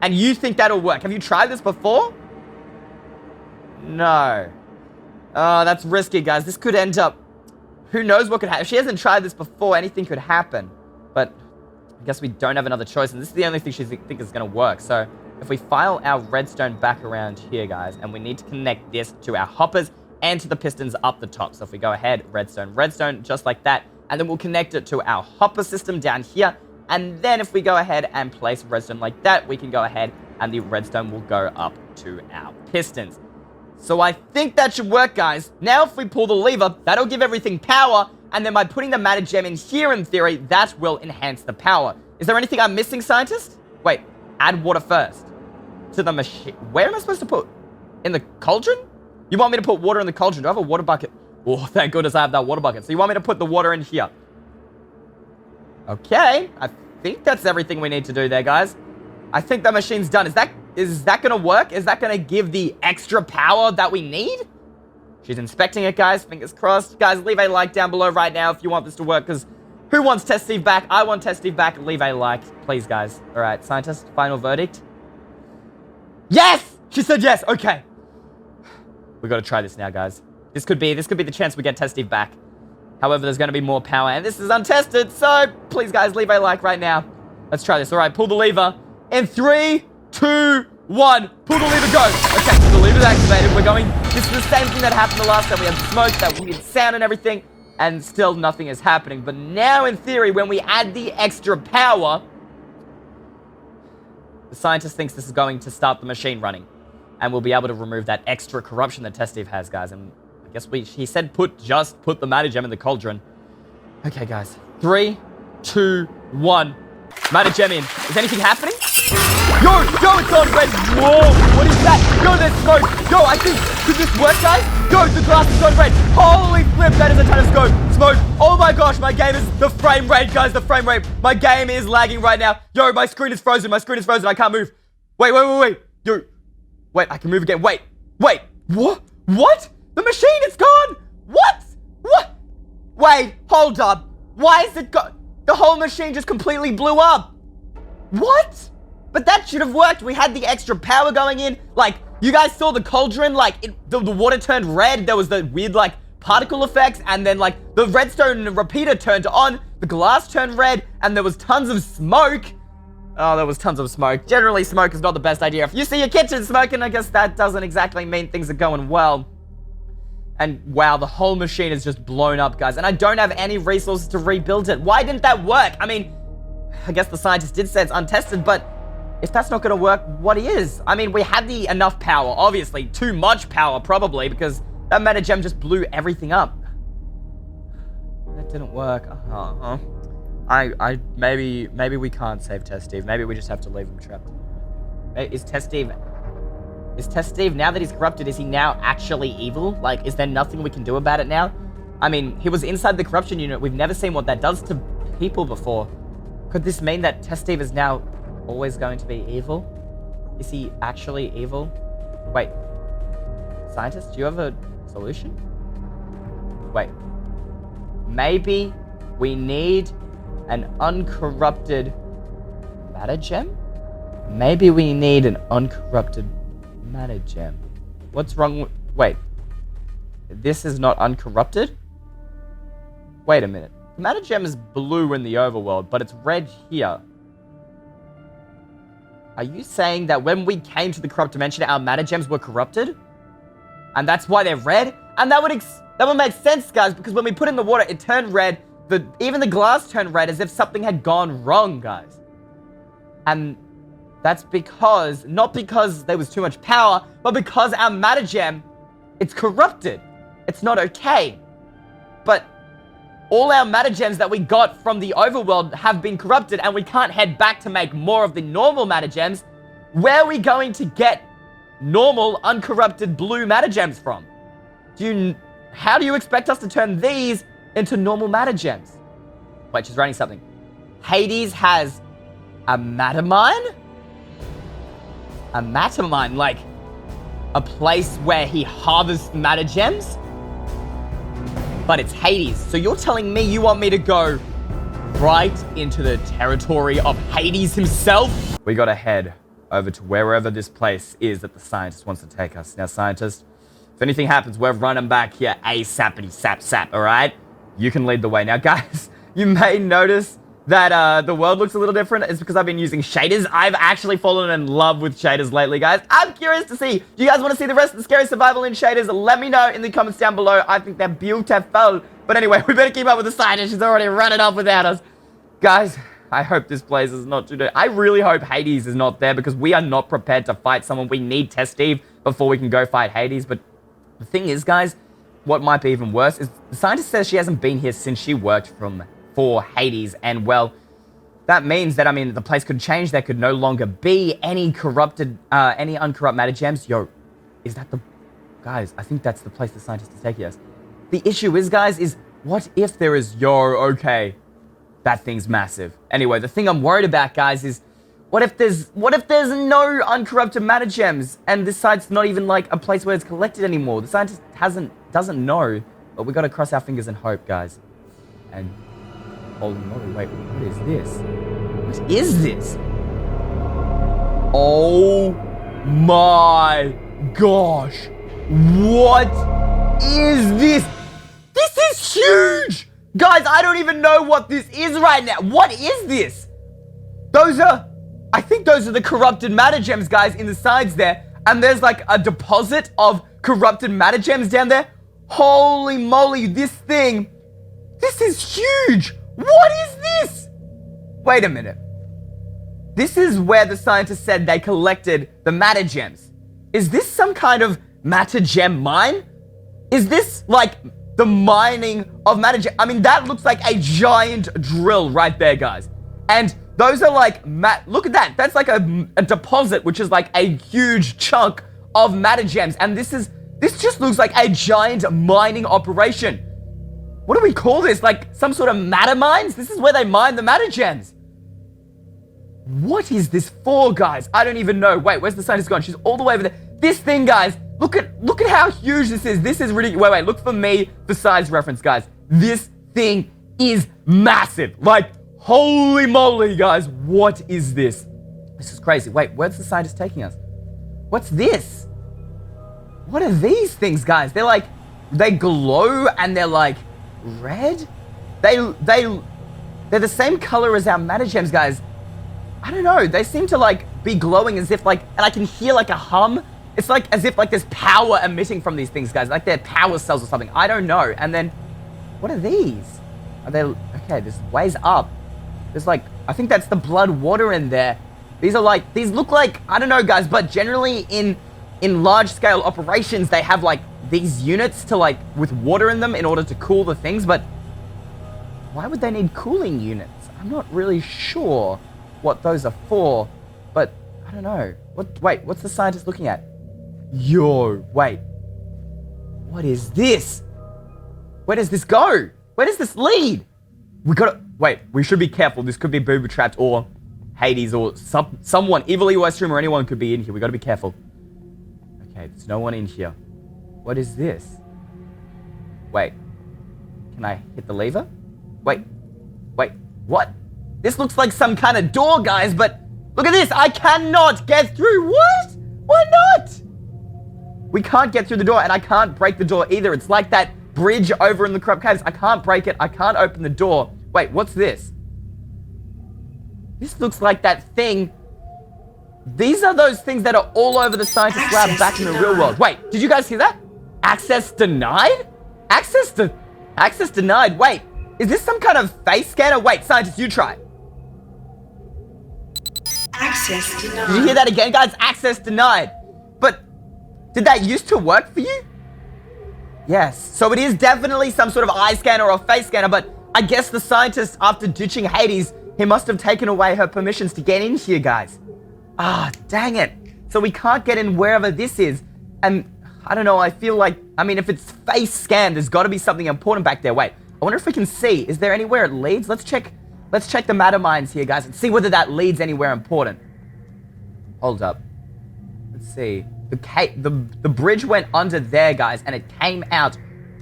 And you think that'll work. Have you tried this before? No. Oh, that's risky, guys. This could end up... Who knows what could happen? If she hasn't tried this before, anything could happen. But... I guess we don't have another choice, and this is the only thing she thinks is going to work. So if we file our redstone back around here, guys, and we need to connect this to our hoppers and to the pistons up the top. So if we go ahead, redstone, just like that, and then we'll connect it to our hopper system down here. And then if we go ahead and place redstone like that, we can go ahead and the redstone will go up to our pistons. So I think that should work, guys. Now if we pull the lever, that'll give everything power. And then by putting the matter gem in here, in theory, that will enhance the power. Is there anything I'm missing, scientist? Wait, add water first. To the machine. Where am I supposed to put? In the cauldron? You want me to put water in the cauldron? Do I have a water bucket? Oh, thank goodness I have that water bucket. So you want me to put the water in here? Okay, I think that's everything we need to do there, guys. I think the machine's done. Is that gonna work? Is that gonna give the extra power that we need? She's inspecting it, guys. Fingers crossed. Guys, leave a like down below right now if you want this to work, because who wants Test Steve back? I want Test Steve back. Leave a like, please, guys. All right, scientist, final verdict. Yes! She said yes. Okay. We got to try this now, guys. This could be the chance we get Test Steve back. However, there's going to be more power, and this is untested, so please, guys, leave a like right now. Let's try this. All right, pull the lever. In 3, 2, 1. Pull the lever, go. Okay, so the lever's activated. We're going... This is the same thing that happened the last time. We had the smoke, that weird sound and everything, and still nothing is happening. But now, in theory, when we add the extra power, the scientist thinks this is going to start the machine running, and we'll be able to remove that extra corruption that Test Steve has, guys. And I guess he said just put the matter gem in the cauldron. Okay, guys. 3, 2, 1. Matter gem in. Is anything happening? Yo, it's on red. Whoa, what is that? Yo, there's smoke. Yo, I think, could this work, guys? Yo, the glass is on red. Holy flip, that is a ton of smoke. Oh my gosh, my game is the frame rate, guys, the frame rate. My game is lagging right now. Yo, my screen is frozen. I can't move. Wait. Yo, wait, I can move again. Wait. What? The machine is gone. What? Wait, hold up. Why is it gone? The whole machine just completely blew up. What? But that should have worked. We had the extra power going in. Like, you guys saw the cauldron, like, the water turned red. There was the weird, like, particle effects. And then, like, the redstone repeater turned on. The glass turned red. And there was tons of smoke. Oh, there was tons of smoke. Generally, smoke is not the best idea. If you see your kitchen smoking, I guess that doesn't exactly mean things are going well. And wow, the whole machine is just blown up, guys. And I don't have any resources to rebuild it. Why didn't that work? I mean, I guess the scientist did say it's untested, but if that's not going to work, what is? I mean, we had enough power, obviously. Too much power, probably, because that matter gem just blew everything up. That didn't work. Maybe we can't save Test Steve. Maybe we just have to leave him trapped. Is Test Steve, now that he's corrupted, is he now actually evil? Like, is there nothing we can do about it now? I mean, he was inside the corruption unit. We've never seen what that does to people before. Could this mean that Test Steve is now always going to be evil? Is he actually evil? Wait. Scientist, do you have a solution? Wait. Maybe we need an uncorrupted matter gem? Maybe we need an uncorrupted matter gem. What's wrong with... Wait. This is not uncorrupted? Wait a minute. The matter gem is blue in the overworld, but it's red here. Are you saying that when we came to the corrupt dimension, our matter gems were corrupted? And that's why they're red? And that would make sense, guys, because when we put in the water, it turned red. Even the glass turned red as if something had gone wrong, guys. And that's because, not because there was too much power, but because our matter gem, it's corrupted. It's not okay. But all our matter gems that we got from the overworld have been corrupted, and we can't head back to make more of the normal matter gems. Where are we going to get normal, uncorrupted blue matter gems from? How do you expect us to turn these into normal matter gems? Wait, she's writing something. Hades has a matter mine? A matter mine, like a place where he harvests matter gems? But it's Hades. So you're telling me you want me to go right into the territory of Hades himself? We gotta head over to wherever this place is that the scientist wants to take us. Now, scientist, if anything happens, we're running back here ASAPity sap, all right? You can lead the way. Now, guys, you may notice that the world looks a little different. It's because I've been using shaders. I've actually fallen in love with shaders lately, guys. I'm curious to see. Do you guys want to see the rest of the Scary Survival in shaders? Let me know in the comments down below. I think they're beautiful. But anyway, we better keep up with the scientist. She's already running off without us. Guys, I hope this place is not too dirty. I really hope Hades is not there because we are not prepared to fight someone. We need Test Steve before we can go fight Hades. But the thing is, guys, what might be even worse is the scientist says she hasn't been here since she worked for Hades, and well, that means that, I mean, the place could change. There could no longer be any uncorrupt matter gems. Yo, is that the... Guys, I think that's the place the scientist is taking us. The issue is, guys, is what if there is... Yo, okay, that thing's massive. Anyway, the thing I'm worried about, guys, is what if there's no uncorrupted matter gems, and this site's not even, like, a place where it's collected anymore? The scientist doesn't know, but we gotta cross our fingers and hope, guys. And... holy moly, wait, what is this? What is this? Oh my gosh. What is this? This is huge! Guys, I don't even know what this is right now. What is this? I think those are the corrupted matter gems, guys, in the sides there. And there's like a deposit of corrupted matter gems down there. Holy moly, this is huge. What is this? Wait a minute. This is where the scientists said they collected the matter gems. Is this some kind of matter gem mine? Is this like the mining of matter gem? I mean, that looks like a giant drill right there, guys. And those are like, look at that. That's like a deposit, which is like a huge chunk of matter gems. And this just looks like a giant mining operation. What do we call this? Like some sort of matter mines? This is where they mine the matter gems. What is this for, guys? I don't even know. Wait, where's the scientist gone? She's all the way over there. This thing, guys, look at how huge this is. This is ridiculous. Wait, look for me for size reference, guys. This thing is massive. Like, holy moly, guys. What is this? This is crazy. Wait, where's the scientist taking us? What's this? What are these things, guys? They're like, they glow and they're like red. They're the same color as our matter gems, guys. I don't know. They seem to like be glowing as if like, and I can hear like a hum. It's like as if like there's power emitting from these things, guys. Like they're power cells or something. I don't know. And then, what are these? Are they, okay, there's ways up. There's like, I think that's the blood water in there. These are like, these look like, I don't know, guys, but generally in large scale operations, they have like these units to like, with water in them in order to cool the things. But why would they need cooling units? I'm not really sure what those are for, but I don't know. Wait, what's the scientist looking at? Yo, wait. What is this? Where does this go? Where does this lead? Wait, we should be careful. This could be booby trapped or Hades or someone, Evil Eystreem or anyone could be in here. We gotta be careful. Okay, there's no one in here. What is this? Wait, can I hit the lever? Wait, what? This looks like some kind of door, guys, but look at this. I cannot get through. What? Why not? We can't get through the door, and I can't break the door either. It's like that bridge over in the corrupt caves. I can't break it. I can't open the door. Wait, what's this? This looks like that thing. These are those things that are all over the scientist lab back in the real world. Wait, did you guys hear that? Access denied? Access denied. Wait, is this some kind of face scanner? Wait, scientist, you try. Access denied. Did you hear that again, guys? Access denied. But did that used to work for you? Yes. So it is definitely some sort of eye scanner or face scanner, but I guess the scientist, after ditching Hades, he must have taken away her permissions to get in here, guys. Ah, dang it. So we can't get in wherever this is. And I don't know, I feel like, I mean, if it's face scanned, there's got to be something important back there. Wait, I wonder if we can see. Is there anywhere it leads? Let's check the matter mines here, guys, and see whether that leads anywhere important. Hold up. Let's see. The bridge went under there, guys, and it came out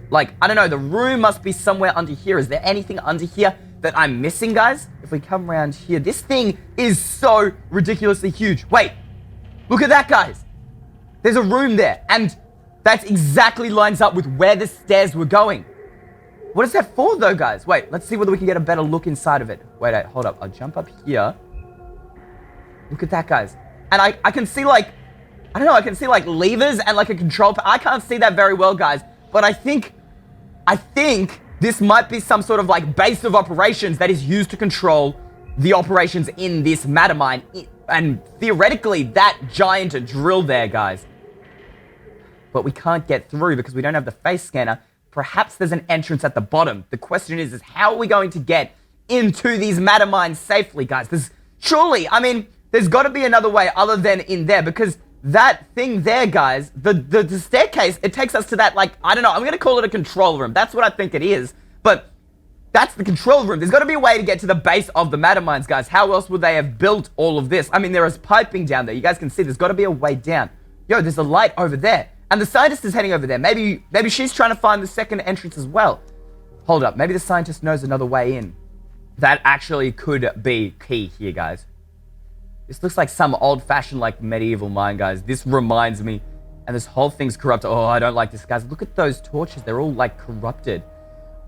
like, I don't know, the room must be somewhere under here. Is there anything under here that I'm missing, guys? If we come around here, this thing is so ridiculously huge. Wait, look at that, guys. There's a room there, and that exactly lines up with where the stairs were going. What is that for, though, guys? Wait, let's see whether we can get a better look inside of it. Wait, hold up. I'll jump up here. Look at that, guys. And I can see, like, I don't know, I can see, like, levers and, like, a control. I can't see that very well, guys. But I think this might be some sort of, like, base of operations that is used to control the operations in this matter mine. And theoretically, that giant drill there, guys. But we can't get through because we don't have the face scanner. Perhaps there's an entrance at the bottom. The question is how are we going to get into these matter mines safely, guys? Surely, I mean, there's got to be another way other than in there, because that thing there, guys, the staircase, it takes us to that, like, I don't know, I'm going to call it a control room. That's what I think it is. But that's the control room. There's got to be a way to get to the base of the matter mines, guys. How else would they have built all of this? I mean, there is piping down there. You guys can see there's got to be a way down. Yo, there's a light over there. And the scientist is heading over there. Maybe she's trying to find the second entrance as well. Hold up. Maybe the scientist knows another way in. That actually could be key here, guys. This looks like some old-fashioned, like, medieval mine, guys. This reminds me. And this whole thing's corrupted. Oh, I don't like this, guys. Look at those torches. They're all, like, corrupted.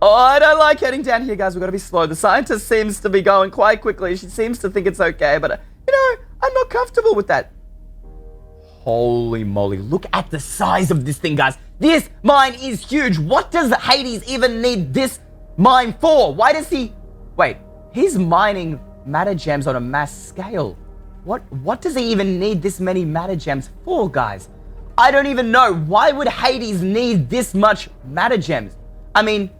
Oh, I don't like heading down here, guys. We've got to be slow. The scientist seems to be going quite quickly. She seems to think it's okay, but, you know, I'm not comfortable with that. Holy moly. Look at the size of this thing, guys. This mine is huge. What does Hades even need this mine for? Why does he... Wait, he's mining matter gems on a mass scale. What does he even need this many matter gems for, guys? I don't even know. Why would Hades need this much matter gems? I mean...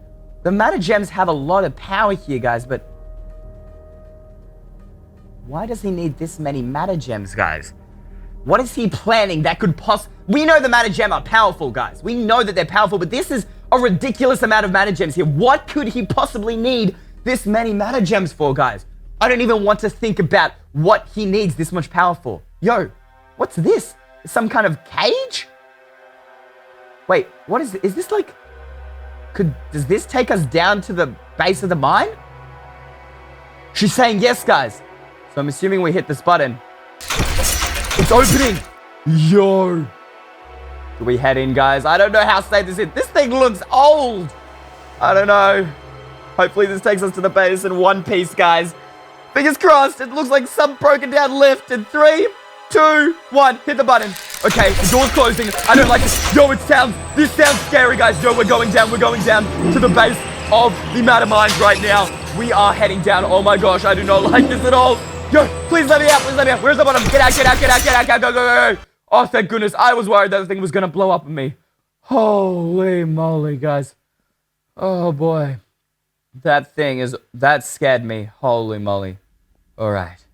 The matter gems have a lot of power here, guys, but why does he need this many matter gems, guys? What is he planning that could We know the matter gem are powerful, guys. We know that they're powerful, but this is a ridiculous amount of matter gems here. What could he possibly need this many matter gems for, guys? I don't even want to think about what he needs this much power for. Yo, what's this? Some kind of cage? Wait, what is it? Is this like... Does this take us down to the base of the mine? She's saying yes, guys. So I'm assuming we hit this button. It's opening. Yo. Do we head in, guys? I don't know how safe this is. This thing looks old. I don't know. Hopefully this takes us to the base in one piece, guys. Fingers crossed. It looks like some broken down lift in 3, 2, 1. Hit the button. Okay, the door's closing. I don't like this. Yo, this sounds scary, guys. Yo, we're going down to the base of the matter mines right now. We are heading down. Oh my gosh, I do not like this at all. Yo, please let me out, Where's the bottom? Get out, go. Oh, thank goodness. I was worried that the thing was gonna blow up on me. Holy moly, guys. Oh boy. That scared me. Holy moly. All right.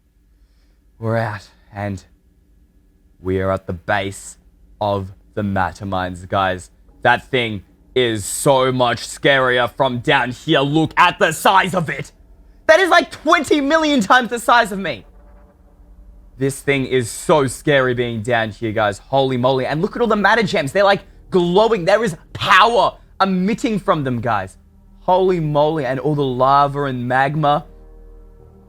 We're out, and we are at the base of the matter mines, guys. That thing is so much scarier from down here. Look at the size of it. That is like 20 million times the size of me. This thing is so scary being down here, guys. Holy moly. And look at all the matter gems. They're like glowing. There is power emitting from them, guys. Holy moly. And all the lava and magma.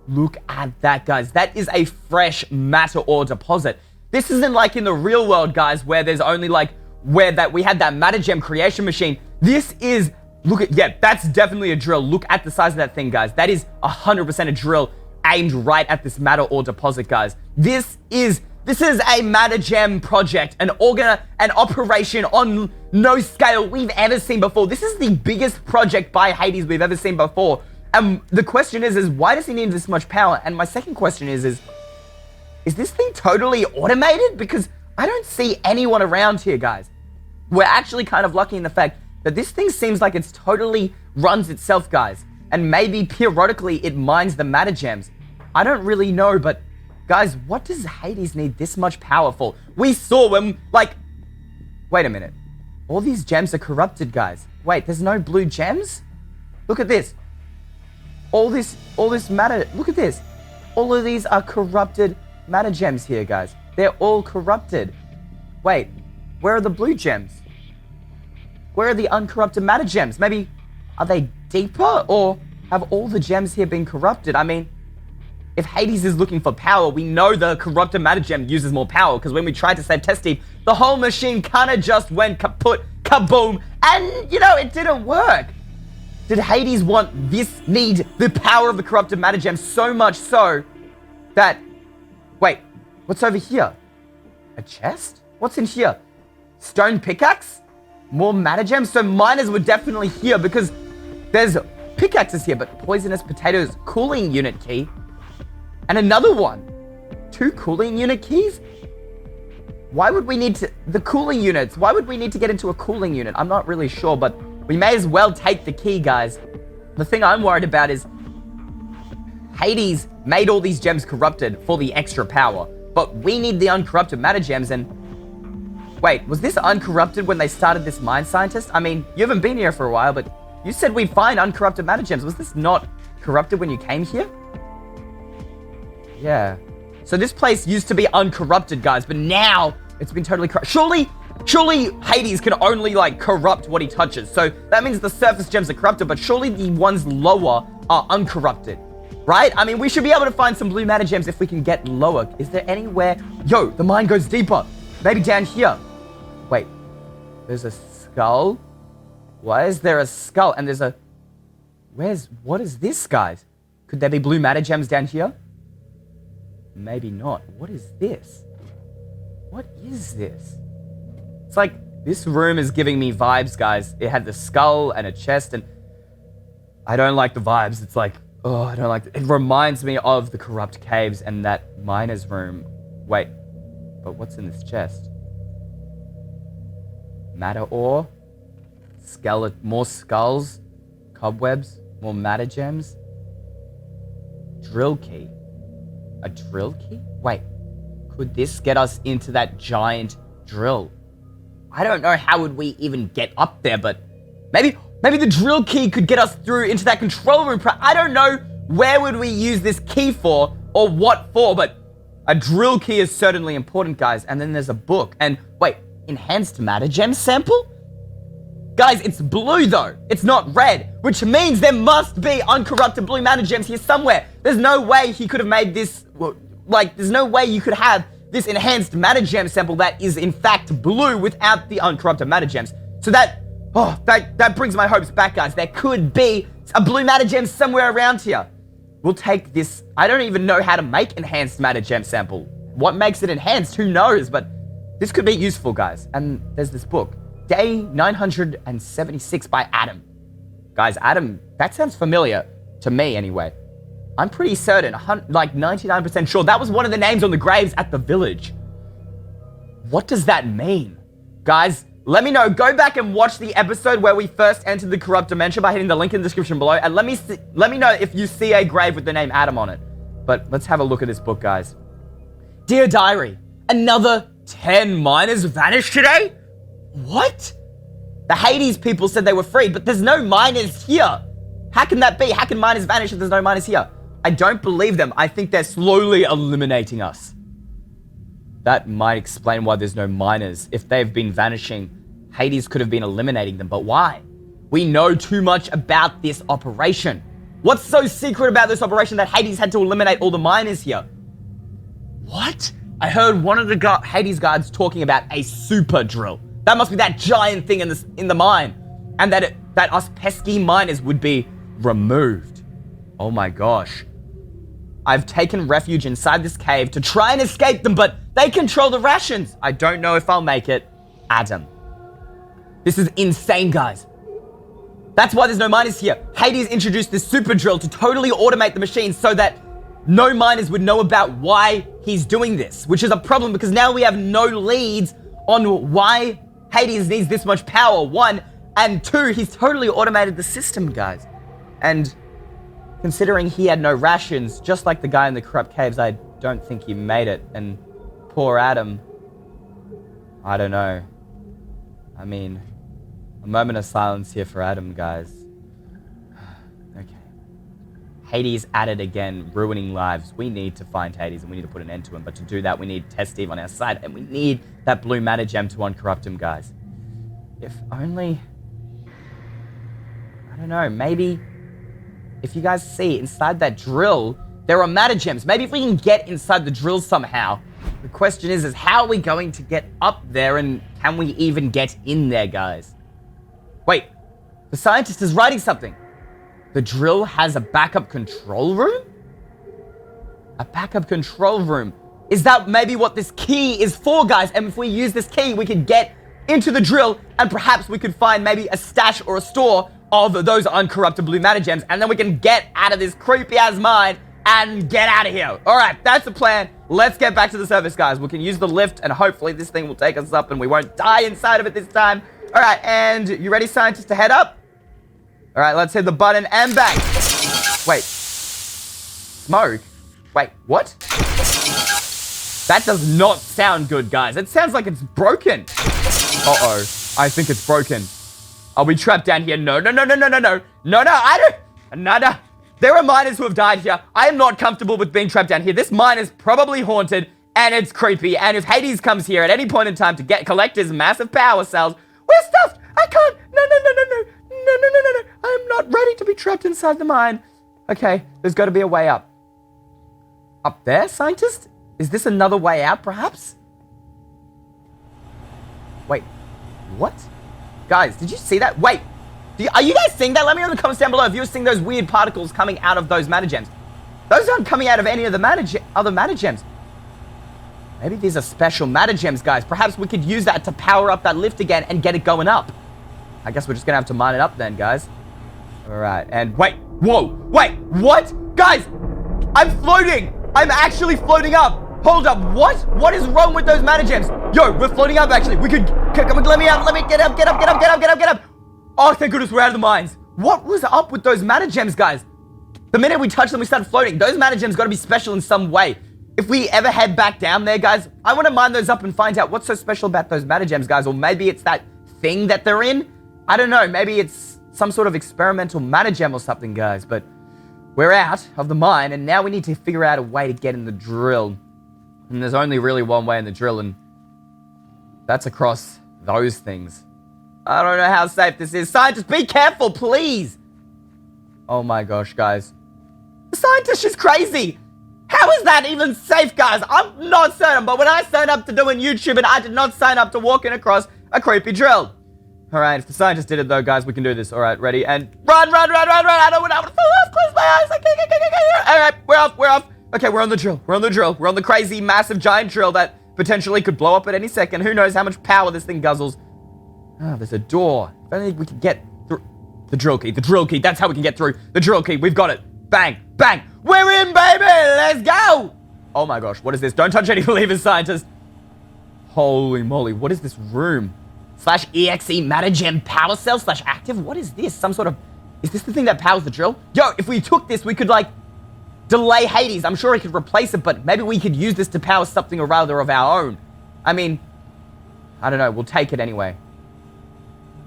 Look at that, guys. That is a fresh matter ore deposit. This isn't like in the real world, guys, where there's only like we had that matter gem creation machine. This is, that's definitely a drill. Look at the size of that thing, guys. That is 100% a drill aimed right at this matter ore deposit, guys. This is a matter gem project, an operation on no scale we've ever seen before. This is the biggest project by Hades we've ever seen before. And the question is why does he need this much power? And my second question is this thing totally automated? Because I don't see anyone around here, guys. We're actually kind of lucky in the fact that this thing seems like it's totally runs itself, guys. And maybe periodically it mines the matter gems. I don't really know, but guys, what does Hades need this much power for? We saw when, wait a minute. All these gems are corrupted, guys. Wait, there's no blue gems? Look at this. All this matter, look at this. All of these are corrupted matter gems here, guys. They're all corrupted. Wait, where are the blue gems? Where are the uncorrupted matter gems? Maybe, are they deeper, or have all the gems here been corrupted? I mean, if Hades is looking for power, we know the corrupted matter gem uses more power, because when we tried to save Testy, the whole machine kind of just went kaput, kaboom, and, you know, it didn't work. Did Hades need the power of the corrupted matter gem so much so that... Wait, what's over here? A chest? What's in here? Stone pickaxe? More matter gems? So miners were definitely here because there's pickaxes here, but poisonous potatoes cooling unit key. And another one. 2 cooling unit keys? Why would we need the cooling units? Why would we need to get into a cooling unit? I'm not really sure, but we may as well take the key, guys. The thing I'm worried about is Hades made all these gems corrupted for the extra power, but we need the uncorrupted matter gems. And wait, was this uncorrupted when they started this mine, scientist? I mean, you haven't been here for a while, but you said we'd find uncorrupted matter gems. Was this not corrupted when you came here? Yeah. So this place used to be uncorrupted, guys, but now it's been totally corrupted. Surely Hades can only, corrupt what he touches. So that means the surface gems are corrupted, but surely the ones lower are uncorrupted, right? I mean, we should be able to find some blue matter gems if we can get lower. Is there anywhere? Yo, the mine goes deeper. Maybe down here. Wait, there's a skull? Why is there a skull? And there's a What is this, guys? Could there be blue matter gems down here? Maybe not. What is this? What is this? It's like, this room is giving me vibes, guys. It had the skull and a chest, and I don't like the vibes. It's like, oh, I don't like it. It reminds me of the corrupt caves and that miner's room. Wait, but what's in this chest? Matter ore? More skulls? Cobwebs? More matter gems? Drill key? A drill key? Wait, could this get us into that giant drill? I don't know how would we even get up there, but maybe the drill key could get us through into that control room. I don't know where would we use this key for or what for, but a drill key is certainly important, guys. And then there's a book. And wait, enhanced matter gem sample? Guys, it's blue though. It's not red, which means there must be uncorrupted blue matter gems here somewhere. There's no way he could have made this, like, there's no way you could have this enhanced matter gem sample that is in fact blue without the uncorrupted matter gems. So that brings my hopes back, guys. There could be a blue matter gem somewhere around here. We'll take this. I don't even know how to make enhanced matter gem sample. What makes it enhanced? Who knows? But this could be useful, guys. And there's this book, Day 976 by Adam. Guys, Adam, that sounds familiar to me anyway. I'm pretty certain, like 99% sure, that was one of the names on the graves at the village. What does that mean? Guys, let me know. Go back and watch the episode where we first entered the corrupt dimension by hitting the link in the description below. And let me know if you see a grave with the name Adam on it. But let's have a look at this book, guys. Dear Diary, another 10 miners vanished today? What? The Hades people said they were freed, but there's no miners here. How can that be? How can miners vanish if there's no miners here? I don't believe them. I think they're slowly eliminating us. That might explain why there's no miners. If they've been vanishing, Hades could have been eliminating them, but why? We know too much about this operation. What's so secret about this operation that Hades had to eliminate all the miners here? What? I heard one of the Hades guards talking about a super drill. That must be that giant thing in the mine. And that us pesky miners would be removed. Oh my gosh. I've taken refuge inside this cave to try and escape them, but they control the rations. I don't know if I'll make it. Adam. This is insane, guys. That's why there's no miners here. Hades introduced this super drill to totally automate the machine so that no miners would know about why he's doing this, which is a problem because now we have no leads on why Hades needs this much power, one, and two, he's totally automated the system, guys. And considering he had no rations, just like the guy in the corrupt caves, I don't think he made it. And poor Adam, I don't know. I mean, a moment of silence here for Adam, guys. Okay. Hades at it again, ruining lives. We need to find Hades and we need to put an end to him. But to do that, we need Test Steve on our side. And we need that blue matter gem to uncorrupt him, guys. If only... I don't know, maybe... If you guys see inside that drill, there are matter gems. Maybe if we can get inside the drill somehow. The question is how are we going to get up there and can we even get in there, guys? Wait, the scientist is writing something. The drill has a backup control room? A backup control room. Is that maybe what this key is for, guys? And if we use this key, we could get into the drill and perhaps we could find maybe a stash or a store of those uncorrupted blue matter gems, and then we can get out of this creepy-ass mine and get out of here. All right, that's the plan. Let's get back to the surface, guys. We can use the lift, and hopefully this thing will take us up, and we won't die inside of it this time. All right, and you ready, scientists, to head up? All right, let's hit the button and bang. Wait. Smoke? Wait, what? That does not sound good, guys. It sounds like it's broken. Uh-oh. I think it's broken. Are we trapped down here? No, no, no, no, no, no, no. No, no, I don't. No, no. There are miners who have died here. I am not comfortable with being trapped down here. This mine is probably haunted and it's creepy. And if Hades comes here at any point in time to collect his massive power cells, we're stuffed. I can't. No, no, no, no, no. No, no, no, no, no. I am not ready to be trapped inside the mine. Okay, there's got to be a way up. Up there, scientist? Is this another way out, perhaps? Wait, what? Guys, did you see that? Wait, Are you guys seeing that? Let me know in the comments down below if you're seeing those weird particles coming out of those mana gems. Those aren't coming out of any of the other mana gems. Maybe these are special mana gems, guys. Perhaps we could use that to power up that lift again and get it going up. I guess we're just going to have to mine it up then, guys. All right. And wait. Whoa. Wait. What? Guys, I'm floating. I'm actually floating up. Hold up. What? What is wrong with those mana gems? Yo, we're floating up, actually. We could... Come on, let me up. Let me get up. Get up. Get up. Get up. Get up. Get up. Oh, thank goodness we're out of the mines. What was up with those mana gems, guys? The minute we touched them, we started floating. Those mana gems got to be special in some way. If we ever head back down there, guys, I want to mine those up and find out what's so special about those mana gems, guys. Or maybe it's that thing that they're in. I don't know. Maybe it's some sort of experimental mana gem or something, guys. But we're out of the mine, and now we need to figure out a way to get in the drill. And there's only really one way in the drill, and that's across those things. I don't know how safe this is. Scientists, be careful, please. Oh my gosh, guys. The scientist is crazy. How is that even safe, guys? I'm not certain, but when I signed up to doing YouTube, and I did not sign up to walking across a creepy drill. All right, if the scientist did it, though, guys, we can do this. All right, ready? And run, run, run, run, run. I don't want to fall off. Close my eyes. All right, we're off, we're off. Okay, we're on the drill. We're on the drill. We're on the crazy, massive, giant drill that potentially could blow up at any second. Who knows how much power this thing guzzles. Ah, there's a door. If only we could get through. The drill key. The drill key. That's how we can get through. The drill key. We've got it. Bang, bang. We're in, baby. Let's go. Oh my gosh. What is this? Don't touch any levers, scientist. Holy moly. What is this room? /exe matter gem power cell /active. What is this? Some sort of... Is this the thing that powers the drill? Yo, if we took this, we could, like, delay Hades. I'm sure it could replace it, but maybe we could use this to power something or rather of our own. I mean, I don't know. We'll take it anyway.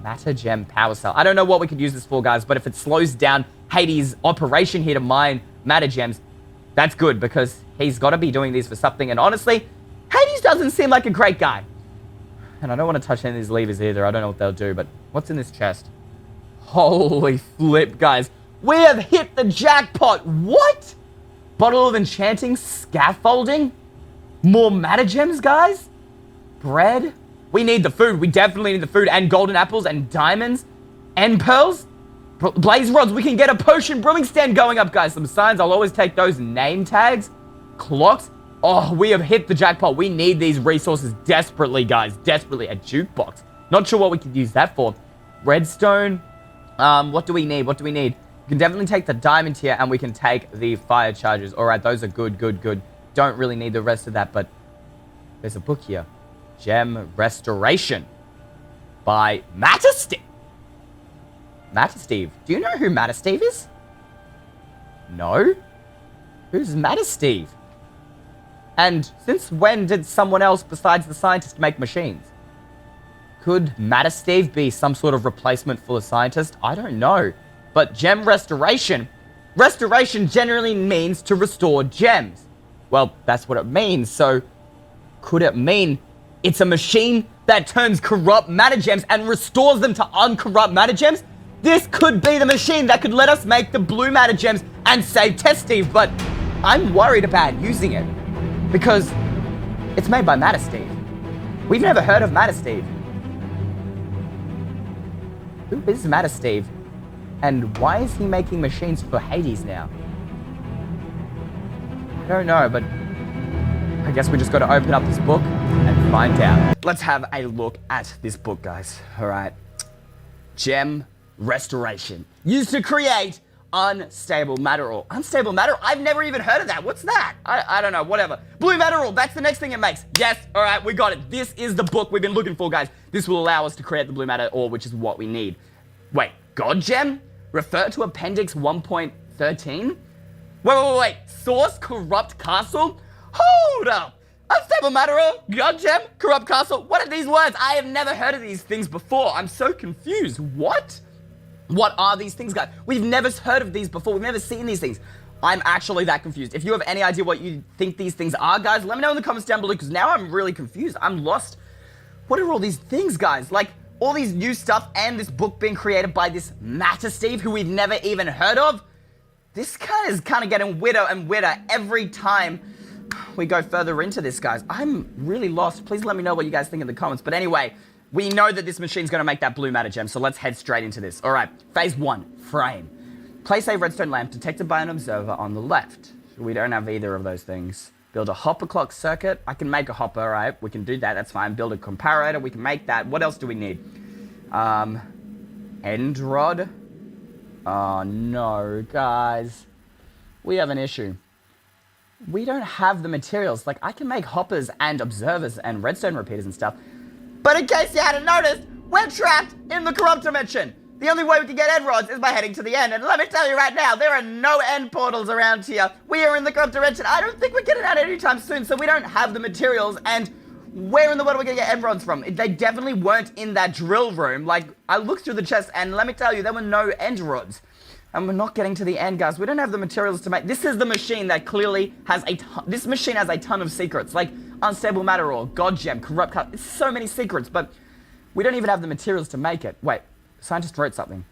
Matter gem power cell. I don't know what we could use this for, guys, but if it slows down Hades' operation here to mine matter gems, that's good because he's got to be doing these for something. And honestly, Hades doesn't seem like a great guy. And I don't want to touch any of these levers either. I don't know what they'll do, but what's in this chest? Holy flip, guys. We have hit the jackpot. What? Bottle of enchanting scaffolding? More matter gems, guys? Bread? We need the food. We definitely need the food. And golden apples and diamonds and pearls. Blaze rods. We can get a potion brewing stand going up, guys. Some signs. I'll always take those. Name tags. Clocks. Oh, we have hit the jackpot. We need these resources desperately, guys. Desperately. A jukebox. Not sure what we could use that for. Redstone. What do we need? What do we need? We can definitely take the diamond here and we can take the fire charges. All right, those are good, good, good. Don't really need the rest of that, but there's a book here. Gem Restoration by Steve. Steve. Do you know who Steve is? No? Who's Steve? And since when did someone else besides the scientist make machines? Could Steve be some sort of replacement for the scientist? I don't know. But gem restoration. Restoration generally means to restore gems. Well, that's what it means. So could it mean it's a machine that turns corrupt matter gems and restores them to uncorrupt matter gems? This could be the machine that could let us make the blue matter gems and save Test Steve, but I'm worried about using it because it's made by Steve. We've never heard of Steve. Who is Steve? And why is he making machines for Hades now? I don't know, but I guess we just got to open up this book and find out. Let's have a look at this book, guys. All right. Gem Restoration. Used to create unstable matter ore. Unstable matter? I've never even heard of that. What's that? I don't know. Whatever. Blue matter ore. That's the next thing it makes. Yes. All right. We got it. This is the book we've been looking for, guys. This will allow us to create the blue matter ore, which is what we need. Wait. God gem? Refer to Appendix 1.13? Wait. Source Corrupt Castle? Hold up. Unstable matter ore? God gem? Corrupt Castle? What are these words? I have never heard of these things before. I'm so confused. What? What are these things, guys? We've never heard of these before. We've never seen these things. I'm actually that confused. If you have any idea what you think these things are, guys, let me know in the comments down below, because now I'm really confused. I'm lost. What are all these things, guys? Like, all these new stuff and this book being created by this Steve, who we've never even heard of. This guy is kind of getting weirder and weirder every time we go further into this, guys. I'm really lost. Please let me know what you guys think in the comments. But anyway, We know that this machine's going to make that blue matter gem, so let's head straight into this. All right, phase 1, frame. Place a redstone lamp detected by an observer on the left. We don't have either of those things. Build a hopper clock circuit. I can make a hopper, right? We can do that, that's fine. Build a comparator, we can make that. What else do we need? End rod. Oh no, guys. We have an issue. We don't have the materials. Like, I can make hoppers and observers and redstone repeaters and stuff. But in case you hadn't noticed, we're trapped in the corrupt dimension. The only way we can get end rods is by heading to the end. And let me tell you right now, there are no end portals around here. We are in the corrupt dimension. I don't think we're getting out anytime soon, so we don't have the materials. And where in the world are we going to get end rods from? They definitely weren't in that drill room. Like, I looked through the chest, and let me tell you, there were no end rods. And we're not getting to the end, guys. We don't have the materials to make... This is the machine that clearly has a ton... This machine has a ton of secrets. Like, unstable matter ore, god gem, corrupt cut. It's so many secrets, but we don't even have the materials to make it. Wait, scientist wrote something.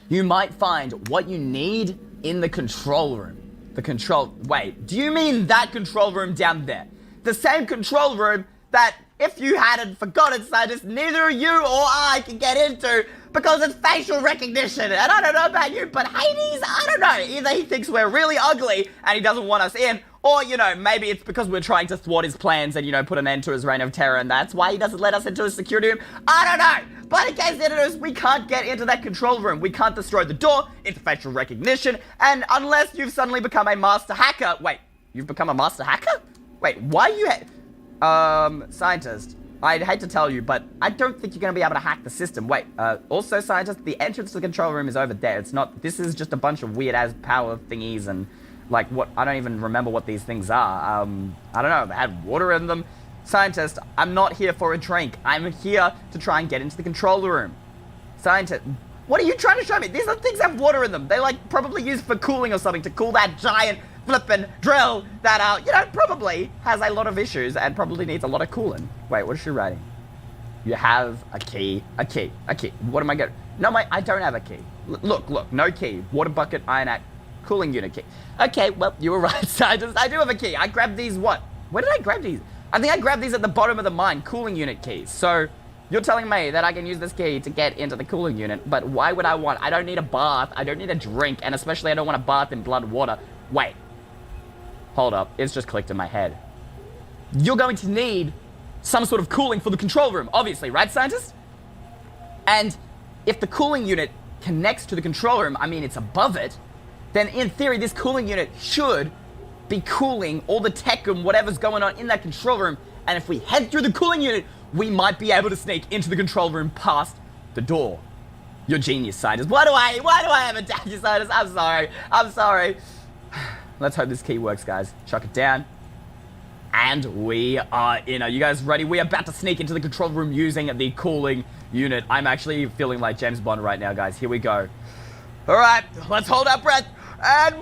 You might find what you need in the control room. The control... Wait, do you mean that control room down there? The same control room that, if you hadn't forgotten, scientist, neither you or I can get into because it's facial recognition. And I don't know about you, but Hades, I don't know. Either he thinks we're really ugly and he doesn't want us in, or, you know, maybe it's because we're trying to thwart his plans and, you know, put an end to his reign of terror, and that's why he doesn't let us into his security room. I don't know. But in case you didn't know, we can't get into that control room. We can't destroy the door. It's facial recognition. And unless you've suddenly become a master hacker... Wait, you've become a master hacker? Wait, why are you... Scientist, I'd hate to tell you, but I don't think you're going to be able to hack the system. Wait, also, scientist, the entrance to the control room is over there. It's not... This is just a bunch of weird-ass power thingies and... Like, what? I don't even remember what these things are. I don't know. They had water in them. Scientist, I'm not here for a drink. I'm here to try and get into the control room. Scientist, what are you trying to show me? These are things that have water in them. They, like, probably used for cooling or something to cool that giant flippin' drill that, you know, probably has a lot of issues and probably needs a lot of cooling. Wait, what is she writing? You have a key. A key. A key. What am I getting? No, I don't have a key. Look. No key. Water bucket, iron axe. Cooling unit key. Okay, well, you were right, scientist. I do have a key. I grabbed these, what? Where did I grab these? I think I grabbed these at the bottom of the mine, cooling unit keys. So, you're telling me that I can use this key to get into the cooling unit, but why would I want? I don't need a bath. I don't need a drink, and especially I don't want a bath in blood water. Wait. Hold up. It's just clicked in my head. You're going to need some sort of cooling for the control room, obviously, right, scientist? And if the cooling unit connects to the control room, I mean, it's above it, then in theory, this cooling unit should be cooling all the tech and whatever's going on in that control room. And if we head through the cooling unit, we might be able to sneak into the control room past the door. You're genius, scientist. Why do I have a danger, scientist? I'm sorry. Let's hope this key works, guys. Chuck it down. And we are in. Are you guys ready? We're about to sneak into the control room using the cooling unit. I'm actually feeling like James Bond right now, guys. Here we go. All right, let's hold our breath. And...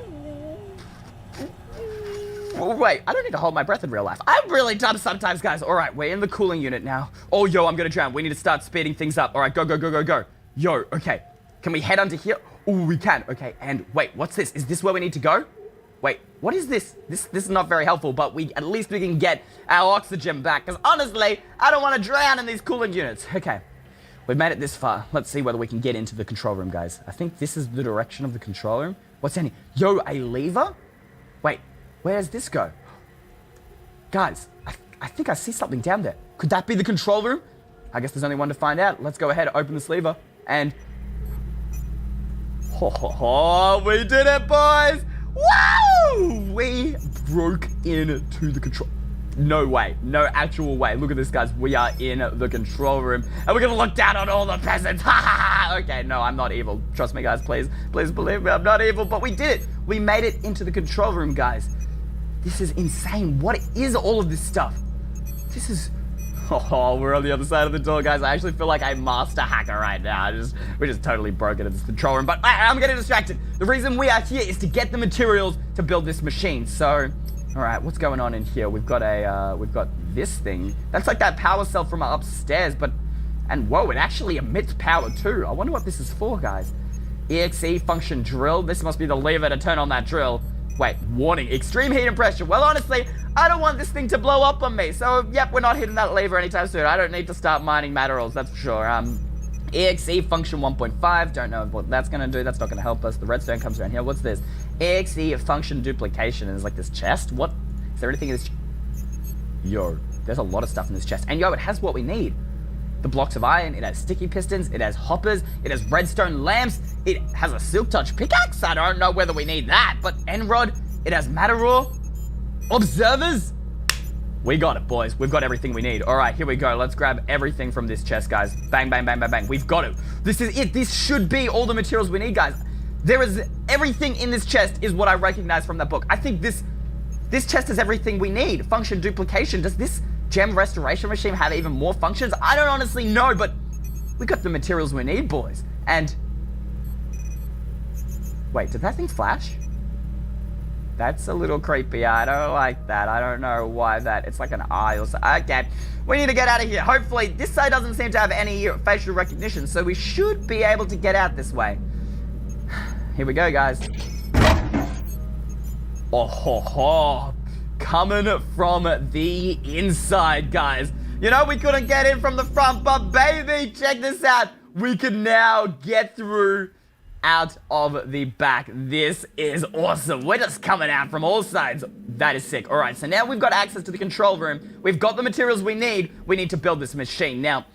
Wait, I don't need to hold my breath in real life. I'm really dumb sometimes, guys. All right, we're in the cooling unit now. Oh, yo, I'm gonna drown. We need to start speeding things up. All right, go. Yo, okay. Can we head under here? Oh, we can. Okay, and wait, what's this? Is this where we need to go? Wait, what is this? This is not very helpful, but at least we can get our oxygen back. Because honestly, I don't want to drown in these cooling units. Okay. We've made it this far. Let's see whether we can get into the control room, guys. I think this is the direction of the control room. What's in here? Yo, a lever? Wait, where does this go? Guys, I think I see something down there. Could that be the control room? I guess there's only one to find out. Let's go ahead, open this lever, and... we did it, boys! Woo! We broke into the control... No way. No actual way. Look at this, guys. We are in the control room. And we're gonna look down on all the peasants. Ha ha ha! Okay, no, I'm not evil. Trust me, guys. Please believe me. I'm not evil. But we did it. We made it into the control room, guys. This is insane. What is all of this stuff? This is... Oh, we're on the other side of the door, guys. I actually feel like I'm master hacker right now. We're just totally broken in this control room. But I'm getting distracted. The reason we are here is to get the materials to build this machine. So... All right, what's going on in here? We've got this thing. That's like that power cell from upstairs, and whoa, it actually emits power too. I wonder what this is for, guys. EXE function drill. This must be the lever to turn on that drill. Wait, warning, extreme heat and pressure. Well, honestly, I don't want this thing to blow up on me. So, yep, we're not hitting that lever anytime soon. I don't need to start mining materials, that's for sure. EXE function 1.5. Don't know what that's going to do. That's not going to help us. The redstone comes around here. What's this? EXE function duplication. Is like this chest. What? Is there anything in this? Yo, there's a lot of stuff in this chest. And yo, it has what we need. The blocks of iron, it has sticky pistons, it has hoppers, it has redstone lamps, it has a silk touch pickaxe. I don't know whether we need that, but end rod, it has matter ore, observers. We got it, boys. We've got everything we need. All right, here we go. Let's grab everything from this chest, guys. Bang, bang, bang, bang, bang. We've got it. This is it. This should be all the materials we need, guys. There is everything in this chest is what I recognize from that book. I think this chest has everything we need. Function duplication. Does this gem restoration machine have even more functions? I don't honestly know, but we got the materials we need, boys. And wait, did that thing flash? That's a little creepy. I don't like that. I don't know why that. It's like an eye or something. Okay, we need to get out of here. Hopefully, this side doesn't seem to have any facial recognition, so we should be able to get out this way. Here we go, guys. Oh ho ho. Coming from the inside, guys. You know, we couldn't get in from the front, but baby, check this out. We can now get through out of the back. This is awesome. We're just coming out from all sides. That is sick. All right, so now we've got access to the control room. We've got the materials we need. We need to build this machine. Now,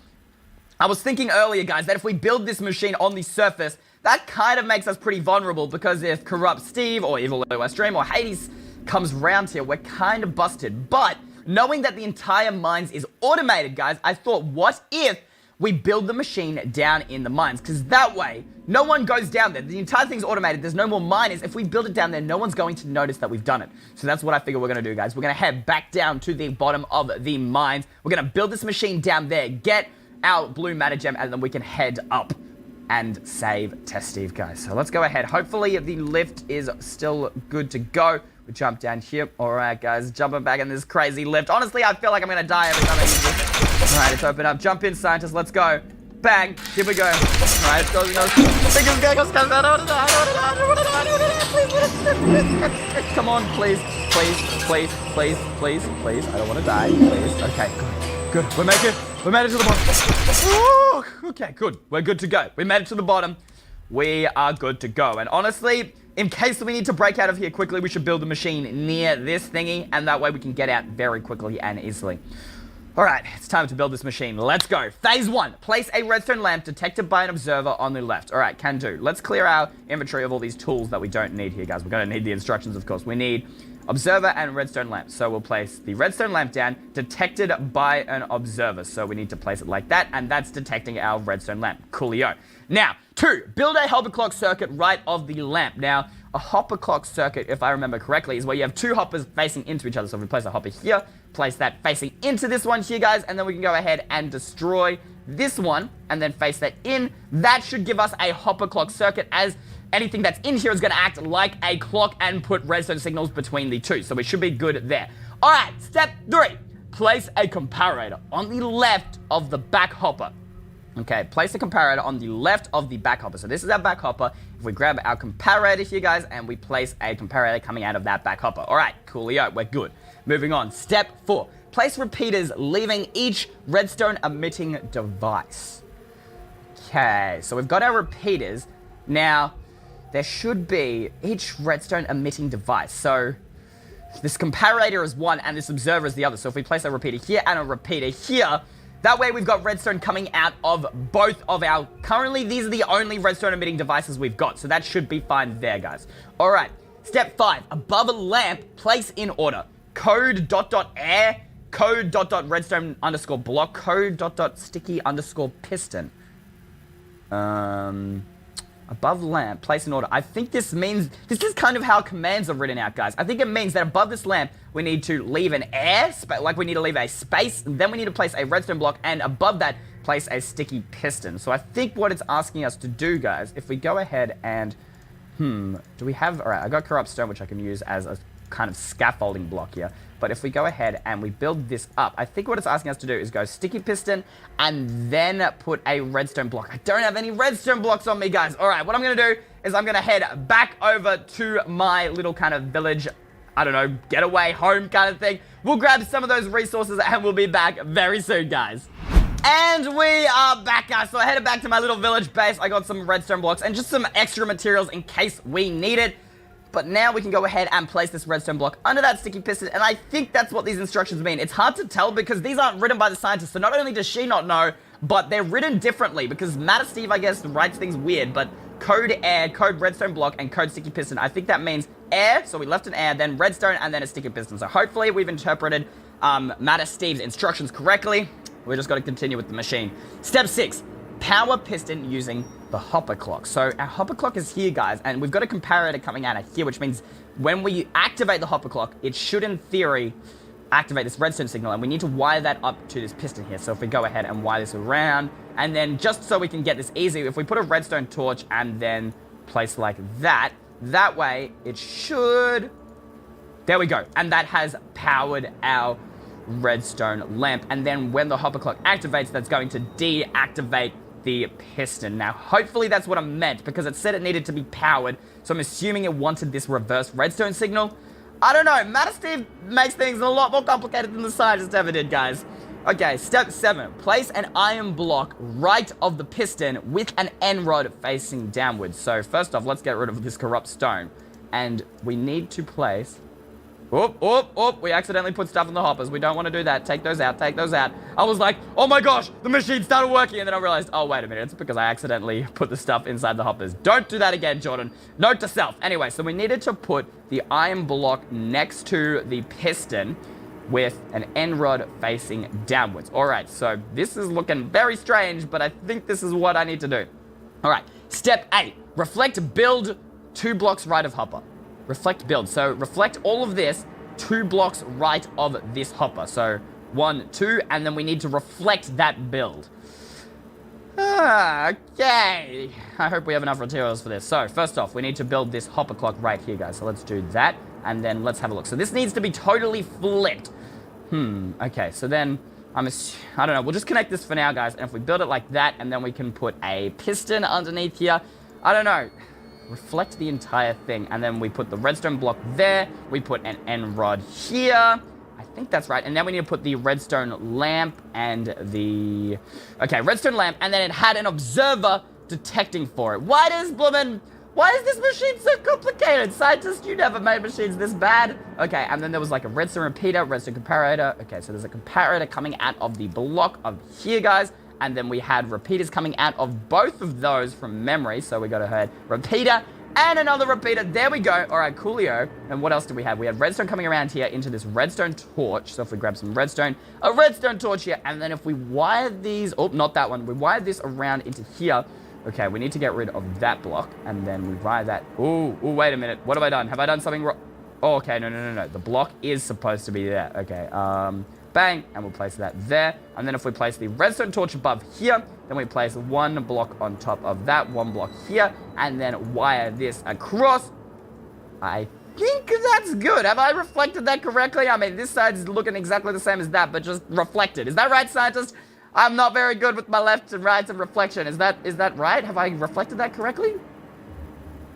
I was thinking earlier, guys, that if we build this machine on the surface, that kind of makes us pretty vulnerable, because if Corrupt Steve or Evil Eystreem or Hades comes round here, we're kind of busted. But knowing that the entire mines is automated, guys, I thought, what if we build the machine down in the mines? Because that way, no one goes down there. The entire thing's automated. There's no more miners. If we build it down there, no one's going to notice that we've done it. So that's what I figure we're going to do, guys. We're going to head back down to the bottom of the mines. We're going to build this machine down there, get our blue matter gem, and then we can head up and save Test Steve, guys. So let's go ahead. Hopefully the lift is still good to go. We jump down here. All right, guys, jumping back in this crazy lift. Honestly, I feel like I'm gonna die every time I use this. All right, it's open up. Jump in, scientists. Let's go. Bang. Here we go. All right, let's go. Come on, please. Please. I don't want to die. Please. Okay, good. We made it to the bottom. Ooh, okay, good. We're good to go. We made it to the bottom. We are good to go. And honestly, in case we need to break out of here quickly, we should build a machine near this thingy, and that way we can get out very quickly and easily. All right, it's time to build this machine. Let's go. Phase 1, place a redstone lamp detected by an observer on the left. All right, can do. Let's clear our inventory of all these tools that we don't need here, guys. We're going to need the instructions, of course. We need observer and redstone lamp. So we'll place the redstone lamp down, detected by an observer. So we need to place it like that, and that's detecting our redstone lamp. Coolio. Now, 2, build a hopper clock circuit right of the lamp. Now, a hopper clock circuit, if I remember correctly, is where you have 2 hoppers facing into each other. So if we place a hopper here, place that facing into this one here, guys, and then we can go ahead and destroy this one and then face that in. That should give us a hopper clock circuit, as anything that's in here is going to act like a clock and put redstone signals between the two. So we should be good there. All right, step 3. Place a comparator on the left of the back hopper. Okay, place a comparator on the left of the back hopper. So this is our back hopper. If we grab our comparator here, guys, and we place a comparator coming out of that back hopper. All right, coolio, we're good. Moving on, step 4. Place repeaters leaving each redstone emitting device. Okay, so we've got our repeaters. Now, there should be each redstone emitting device. So this comparator is one and this observer is the other. So if we place a repeater here and a repeater here, that way we've got redstone coming out of both of our... Currently, these are the only redstone emitting devices we've got. So that should be fine there, guys. All right. Step 5. Above a lamp, place in order. Code ... air, code ... redstone _ block, code ... sticky _ piston. Above lamp, place in order. I think this means, this is kind of how commands are written out, guys. I think it means that above this lamp, we need to leave an air, like we need to leave a space, and then we need to place a redstone block, and above that, place a sticky piston. So I think what it's asking us to do, guys, if we go ahead and, do we have, all right, I got corrupt stone, which I can use as a kind of scaffolding block here. But if we go ahead and we build this up, I think what it's asking us to do is go sticky piston and then put a redstone block. I don't have any redstone blocks on me, guys. All right, what I'm going to do is I'm going to head back over to my little kind of village, I don't know, getaway home kind of thing. We'll grab some of those resources and we'll be back very soon, guys. And we are back, guys. So I headed back to my little village base. I got some redstone blocks and just some extra materials in case we need it. But now we can go ahead and place this redstone block under that sticky piston, and I think that's what these instructions mean. It's hard to tell because these aren't written by the scientist, so not only does she not know, but they're written differently because Matter Steve, I guess, writes things weird, but code air, code redstone block, and code sticky piston, I think that means air, so we left an air, then redstone, and then a sticky piston. So hopefully we've interpreted Matter Steve's instructions correctly. We're just got to continue with the machine. Step 6, power piston using the hopper clock. So our hopper clock is here, guys, and we've got a comparator coming out of here, which means when we activate the hopper clock, it should, in theory, activate this redstone signal, and we need to wire that up to this piston here. So if we go ahead and wire this around, and then just so we can get this easy, if we put a redstone torch and then place like that, that way it should... There we go. And that has powered our redstone lamp. And then when the hopper clock activates, that's going to deactivate the piston. Now, hopefully that's what I meant, because it said it needed to be powered, so I'm assuming it wanted this reverse redstone signal. I don't know. Matter Steve makes things a lot more complicated than the scientist ever did, guys. Okay, step 7. Place an iron block right of the piston with an end rod facing downwards. So first off, let's get rid of this corrupt stone. And we need to place... we accidentally put stuff in the hoppers. We don't want to do that. Take those out, take those out. I was like, oh my gosh, the machine started working. And then I realized, oh, wait a minute. It's because I accidentally put the stuff inside the hoppers. Don't do that again, Jordan. Note to self. Anyway, so we needed to put the iron block next to the piston with an end rod facing downwards. All right, so this is looking very strange, but I think this is what I need to do. All right, step 8, reflect build 2 blocks right of hopper. Reflect build. So reflect all of this 2 blocks right of this hopper. So 1, 2, and then we need to reflect that build. Okay. I hope we have enough materials for this. So first off, we need to build this hopper clock right here, guys. So let's do that, and then let's have a look. So this needs to be totally flipped. Okay, so then I don't know. We'll just connect this for now, guys. And if we build it like that, and then we can put a piston underneath here. I don't know. Reflect the entire thing, and then we put the redstone block there. We put an end rod here. I think that's right. And then we need to put the redstone lamp and the... Okay, redstone lamp, and then it had an observer detecting for it. Why is this machine so complicated? Scientists, you never made machines this bad. Okay, and then there was like a redstone repeater, redstone comparator. Okay, so there's a comparator coming out of the block of here, guys. And then we had repeaters coming out of both of those from memory. So we got a repeater and another repeater. There we go. All right, coolio. And what else do we have? We have redstone coming around here into this redstone torch. So if we grab some redstone, a redstone torch here. And then if we wire these... Oh, not that one. We wire this around into here. Okay, we need to get rid of that block. And then we wire that... Ooh, wait a minute. What have I done? Have I done something wrong? Oh, okay, no. The block is supposed to be there. Okay, bang, and we'll place that there. And then if we place the redstone torch above here, then we place 1 block on top of that, 1 block here, and then wire this across. I think that's good. Have I reflected that correctly? I mean, this side's looking exactly the same as that, but just reflected. Is that right, scientist? I'm not very good with my left and rights and reflection. Is that right? Have I reflected that correctly?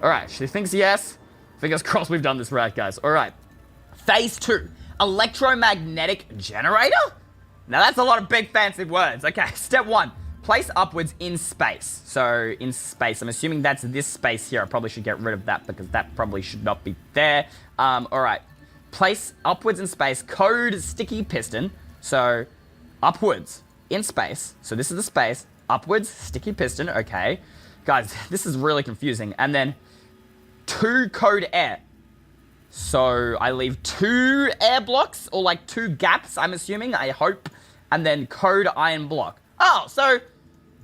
All right, she thinks yes. Fingers crossed we've done this right, guys. All right. Phase 2. Electromagnetic generator? Now that's a lot of big fancy words. Okay, step 1. Place upwards in space. So in space, I'm assuming that's this space here. I probably should get rid of that because that probably should not be there. All right. Place upwards in space. Code sticky piston. So upwards in space. So this is the space. Upwards sticky piston. Okay. Guys, this is really confusing. And then 2 code air. So I leave 2 air blocks, or like 2 gaps, I'm assuming, I hope, and then code iron block. Oh, so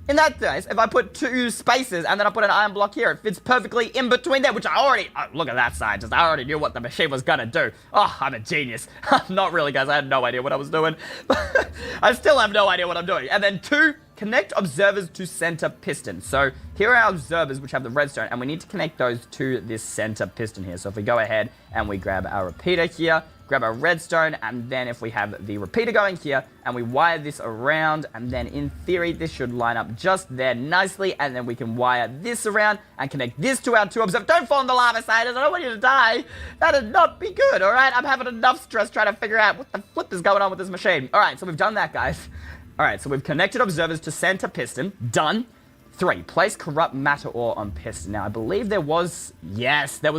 in that case, if I put 2 spaces and then I put an iron block here, it fits perfectly in between there, which I already, oh, look at that scientist, I already knew what the machine was gonna do. Oh, I'm a genius. Not really, guys, I had no idea what I was doing. I still have no idea what I'm doing. And then 2 connect observers to center piston. So here are our observers, which have the redstone, and we need to connect those to this center piston here. So if we go ahead and we grab our repeater here, grab our redstone, and then if we have the repeater going here, and we wire this around, and then in theory, this should line up just there nicely, and then we can wire this around and connect this to our 2 observers. Don't fall in the lava, Siders. I don't want you to die. That'd not be good, all right? I'm having enough stress trying to figure out what the flip is going on with this machine. All right, so we've done that, guys. All right, so we've connected observers to center piston. Done. 3, place corrupt matter ore on piston. Now, I believe there was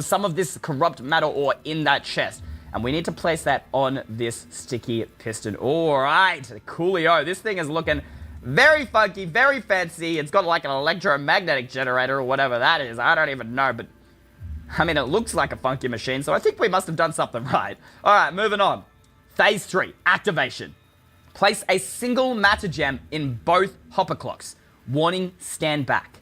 some of this corrupt matter ore in that chest. And we need to place that on this sticky piston. All right, coolio. This thing is looking very funky, very fancy. It's got like an electromagnetic generator or whatever that is. I don't even know, but I mean, it looks like a funky machine, so I think we must have done something right. All right, moving on. Phase 3, activation. Place a single matter gem in both hopper clocks. Warning, stand back.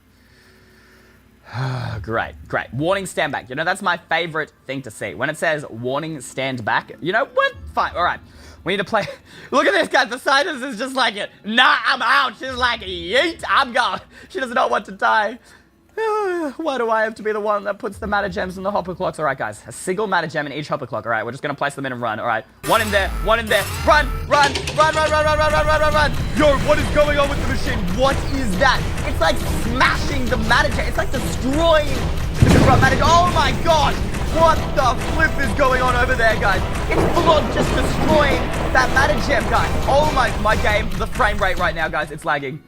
Great. Warning, stand back. You know, that's my favorite thing to see. When it says warning, stand back, you know what? Fine. All right. We need to play. Look at this, guys. The Sidus is just like it. Nah, I'm out. She's like, yeet, I'm gone. She does not want to die. Why do I have to be the one that puts the matter gems in the hopper clocks? All right, guys. A single matter gem in each hopper clock. All right, we're just going to place them in and run. All right. One in there. One in there. Run. Yo, what is going on with the machine? What is that? It's like smashing the matter gem. It's like destroying the corrupt matter gem. Oh, my God. What the flip is going on over there, guys? It's full on just destroying that matter gem, guys. Oh, my game. The frame rate right now, guys. It's lagging.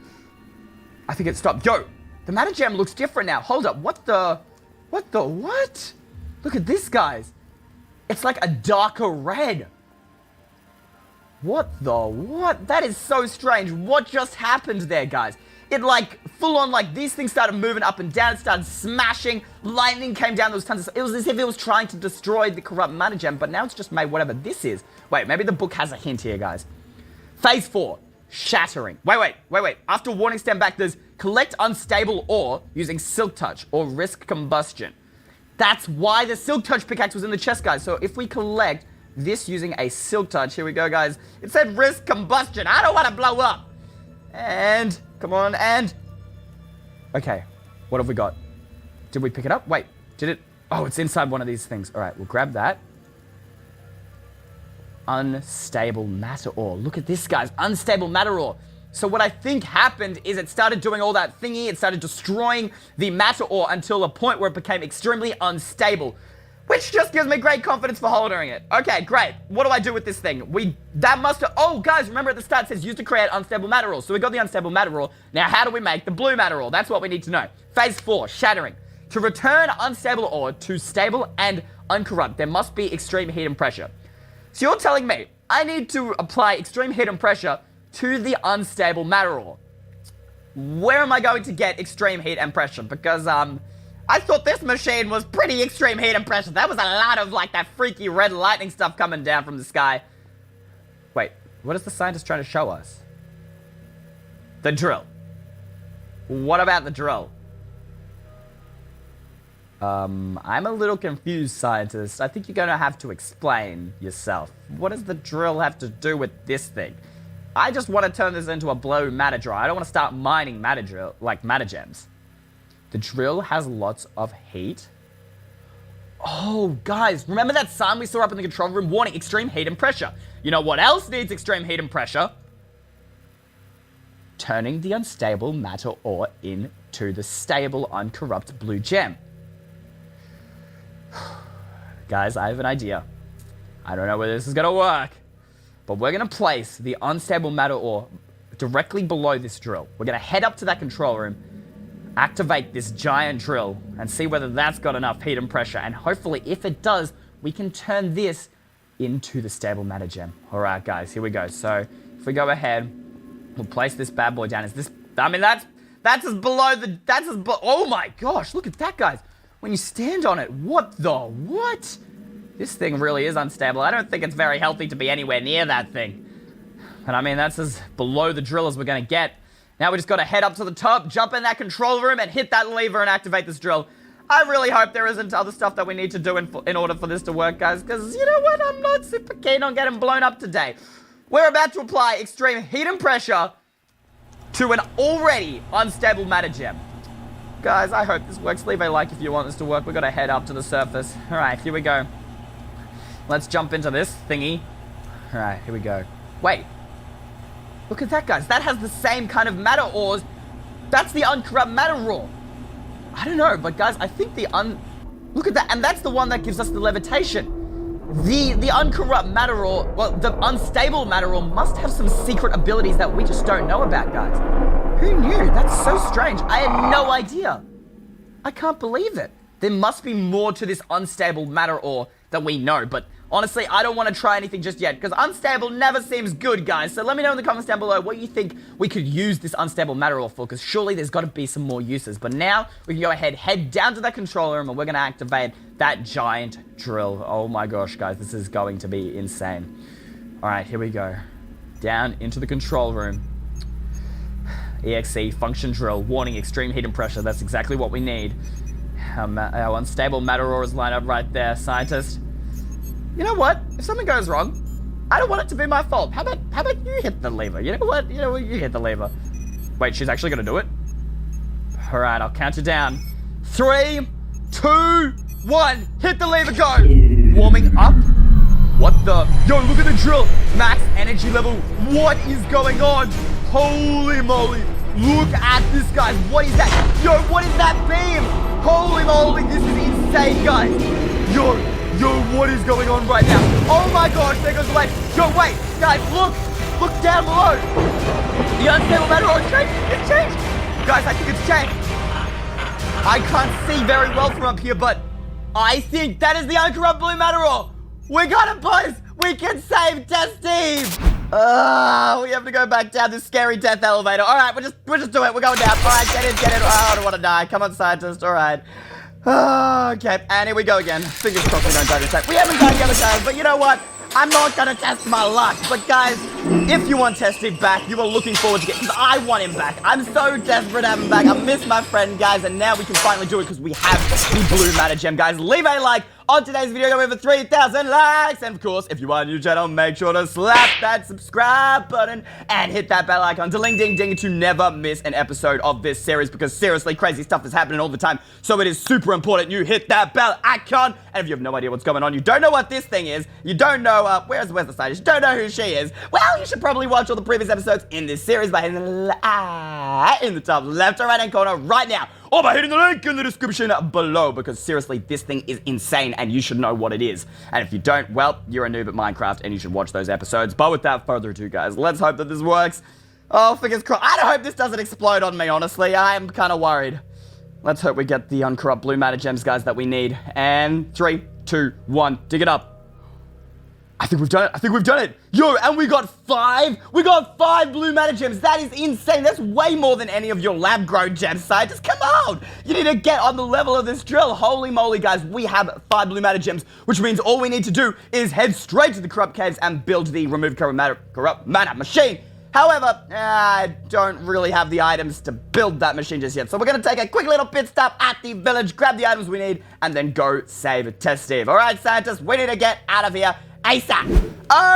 I think it stopped. Yo. The matter gem looks different now. Hold up. What? Look at this, guys. It's like a darker red. What? That is so strange. What just happened there, guys? It like full on like these things started moving up and down. It started smashing. Lightning came down. There was tons of. It was as if it was trying to destroy the corrupt matter gem, but now it's just made whatever this is. Wait, maybe the book has a hint here, guys. Phase 4. Shattering. Wait. After warning, stand back. There's collect unstable ore using silk touch or risk combustion. That's why the silk touch pickaxe was in the chest, guys. So if we collect this using a silk touch, here we go, guys. It said risk combustion. I don't want to blow up. And come on, and okay, what have we got? Did we pick it up? Wait, did it? Oh, it's inside one of these things. All right, we'll grab that. Unstable matter ore. Look at this, guys. Unstable matter ore. So what I think happened is it started doing all that thingy. It started destroying the matter ore until a point where it became extremely unstable, which just gives me great confidence for holding it. Okay, great. What do I do with this thing? Oh, guys, remember at the start it says used to create unstable matter ore. So we got the unstable matter ore. Now, how do we make the blue matter ore? That's what we need to know. Phase 4, shattering. To return unstable ore to stable and uncorrupt, there must be extreme heat and pressure. So you're telling me I need to apply extreme heat and pressure to the unstable matter ore. Where am I going to get extreme heat and pressure? Because, I thought this machine was pretty extreme heat and pressure. That was a lot of, like, that freaky red lightning stuff coming down from the sky. Wait, what is the scientist trying to show us? The drill. What about the drill? I'm a little confused, scientist. I think you're going to have to explain yourself. What does the drill have to do with this thing? I just want to turn this into a blue matter drill. I don't want to start mining matter gems. The drill has lots of heat. Oh, guys, remember that sign we saw up in the control room? Warning, extreme heat and pressure. You know what else needs extreme heat and pressure? Turning the unstable matter ore into the stable, uncorrupt blue gem. Guys, I have an idea. I don't know whether this is going to work, but we're going to place the unstable matter ore directly below this drill. We're going to head up to that control room, activate this giant drill, and see whether that's got enough heat and pressure. And hopefully, if it does, we can turn this into the stable matter gem. All right, guys, here we go. So if we go ahead, we'll place this bad boy down. Oh my gosh, look at that, guys. When you stand on it, what? This thing really is unstable. I don't think it's very healthy to be anywhere near that thing. And I mean, that's as below the drill as we're going to get. Now we just got to head up to the top, jump in that control room, and hit that lever and activate this drill. I really hope there isn't other stuff that we need to do in order for this to work, guys, because you know what? I'm not super keen on getting blown up today. We're about to apply extreme heat and pressure to an already unstable matter gem. Guys, I hope this works. Leave a like if you want this to work. We've got to head up to the surface. All right, here we go. Let's jump into this thingy. All right, here we go. Wait. Look at that, guys. That has the same kind of matter ores. That's the uncorrupt matter ore. I don't know, but guys, I think look at that, and that's the one that gives us the levitation. The uncorrupt matter ore, well, the unstable matter ore must have some secret abilities that we just don't know about, guys. Who knew? That's so strange. I had no idea. I can't believe it. There must be more to this unstable matter ore that we know, but honestly, I don't want to try anything just yet, because unstable never seems good, guys. So let me know in the comments down below what you think we could use this unstable matter ore for, because surely there's got to be some more uses. But now, we can go ahead, head down to that control room, and we're going to activate that giant drill. Oh my gosh, guys, this is going to be insane. All right, here we go. Down into the control room. EXE, function drill, warning, extreme heat and pressure. That's exactly what we need. Our unstable matter ore is lined up right there, scientist. You know what? If something goes wrong, I don't want it to be my fault. How about you hit the lever? You know what? You hit the lever. Wait, she's actually gonna do it? All right, I'll count you down. 3, 2, 1. Hit the lever, go. Warming up. What the? Yo, look at the drill. Max energy level. What is going on? Holy moly. Look at this, guys. What is that? Yo, what is that beam? Holy moly, this is insane, guys. Yo, what is going on right now? Oh my gosh, there goes the light. Yo, wait, guys, look down below. The unstable matter ore changed. It's changed. Guys, I think it's changed. I can't see very well from up here, but I think that is the uncorrupt blue matter ore. We got it, boys. We can save Test Team. We have to go back down this scary death elevator. All right, we'll just do it. We're going down. All right, get in. Oh, I don't want to die. Come on, scientist. All right. Okay, and here we go again. Fingers crossed we don't die this time. We haven't died the other time, but you know what? I'm not gonna test my luck. But guys, if you want Testy back, you are looking forward to because I want him back. I'm so desperate to have him back. I miss my friend, guys, and now we can finally do it because we have the blue matter gem, guys. Leave a like on today's video, go over 3,000 likes. And of course, if you are new to the channel, make sure to slap that subscribe button and hit that bell icon to ding ding ding to never miss an episode of this series, because seriously, crazy stuff is happening all the time. So it is super important you hit that bell icon. And if you have no idea what's going on, you don't know what this thing is, you don't know, where's the scientist, you don't know who she is, well, you should probably watch all the previous episodes in this series by hitting the in the top left or right hand corner right now, or by hitting the link in the description below, because seriously, this thing is insane and you should know what it is. And if you don't, well, you're a noob at Minecraft and you should watch those episodes. But without further ado, guys, let's hope that this works. Oh, fingers crossed. I don't hope this doesn't explode on me, honestly. I am kind of worried. Let's hope we get the uncorrupt blue matter gems, guys, that we need. And 3, 2, 1, dig it up. I think we've done it. I think we've done it. Yo, and we got 5. We got 5 blue matter gems. That is insane. That's way more than any of your lab grown gems, scientists. Come on. You need to get on the level of this drill. Holy moly, guys. We have 5 blue matter gems, which means all we need to do is head straight to the corrupt caves and build the remove corrupt matter machine. However, I don't really have the items to build that machine just yet. So we're going to take a quick little pit stop at the village, grab the items we need, and then go save Test Steve. All right, scientists, we need to get out of here ASAP.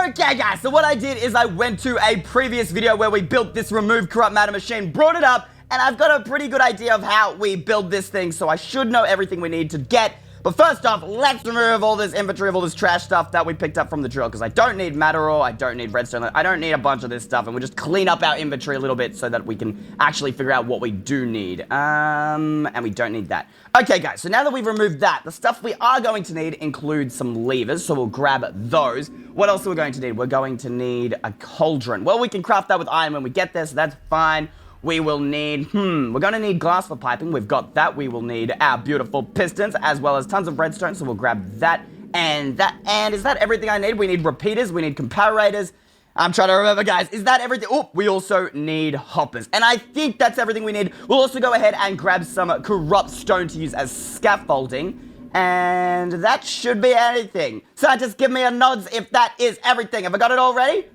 Okay, guys, so what I did is I went to a previous video where we built this remove corrupt matter machine, brought it up, and I've got a pretty good idea of how we build this thing, so I should know everything we need to get. But first off, let's remove all this inventory of all this trash stuff that we picked up from the drill, because I don't need matter ore, I don't need redstone, I don't need a bunch of this stuff, and we'll just clean up our inventory a little bit so that we can actually figure out what we do need. And we don't need that. Okay, guys, so now that we've removed that, the stuff we are going to need includes some levers, so we'll grab those. What else are we going to need? We're going to need a cauldron. Well, we can craft that with iron when we get there, so that's fine. We will need, we're going to need glass for piping. We've got that. We will need our beautiful pistons as well as tons of redstone. So we'll grab that and that. And is that everything I need? We need repeaters. We need comparators. I'm trying to remember, guys. Is that everything? Oh, we also need hoppers. And I think that's everything we need. We'll also go ahead and grab some corrupt stone to use as scaffolding. And that should be anything. So just give me a nods if that is everything. Have I got it all ready?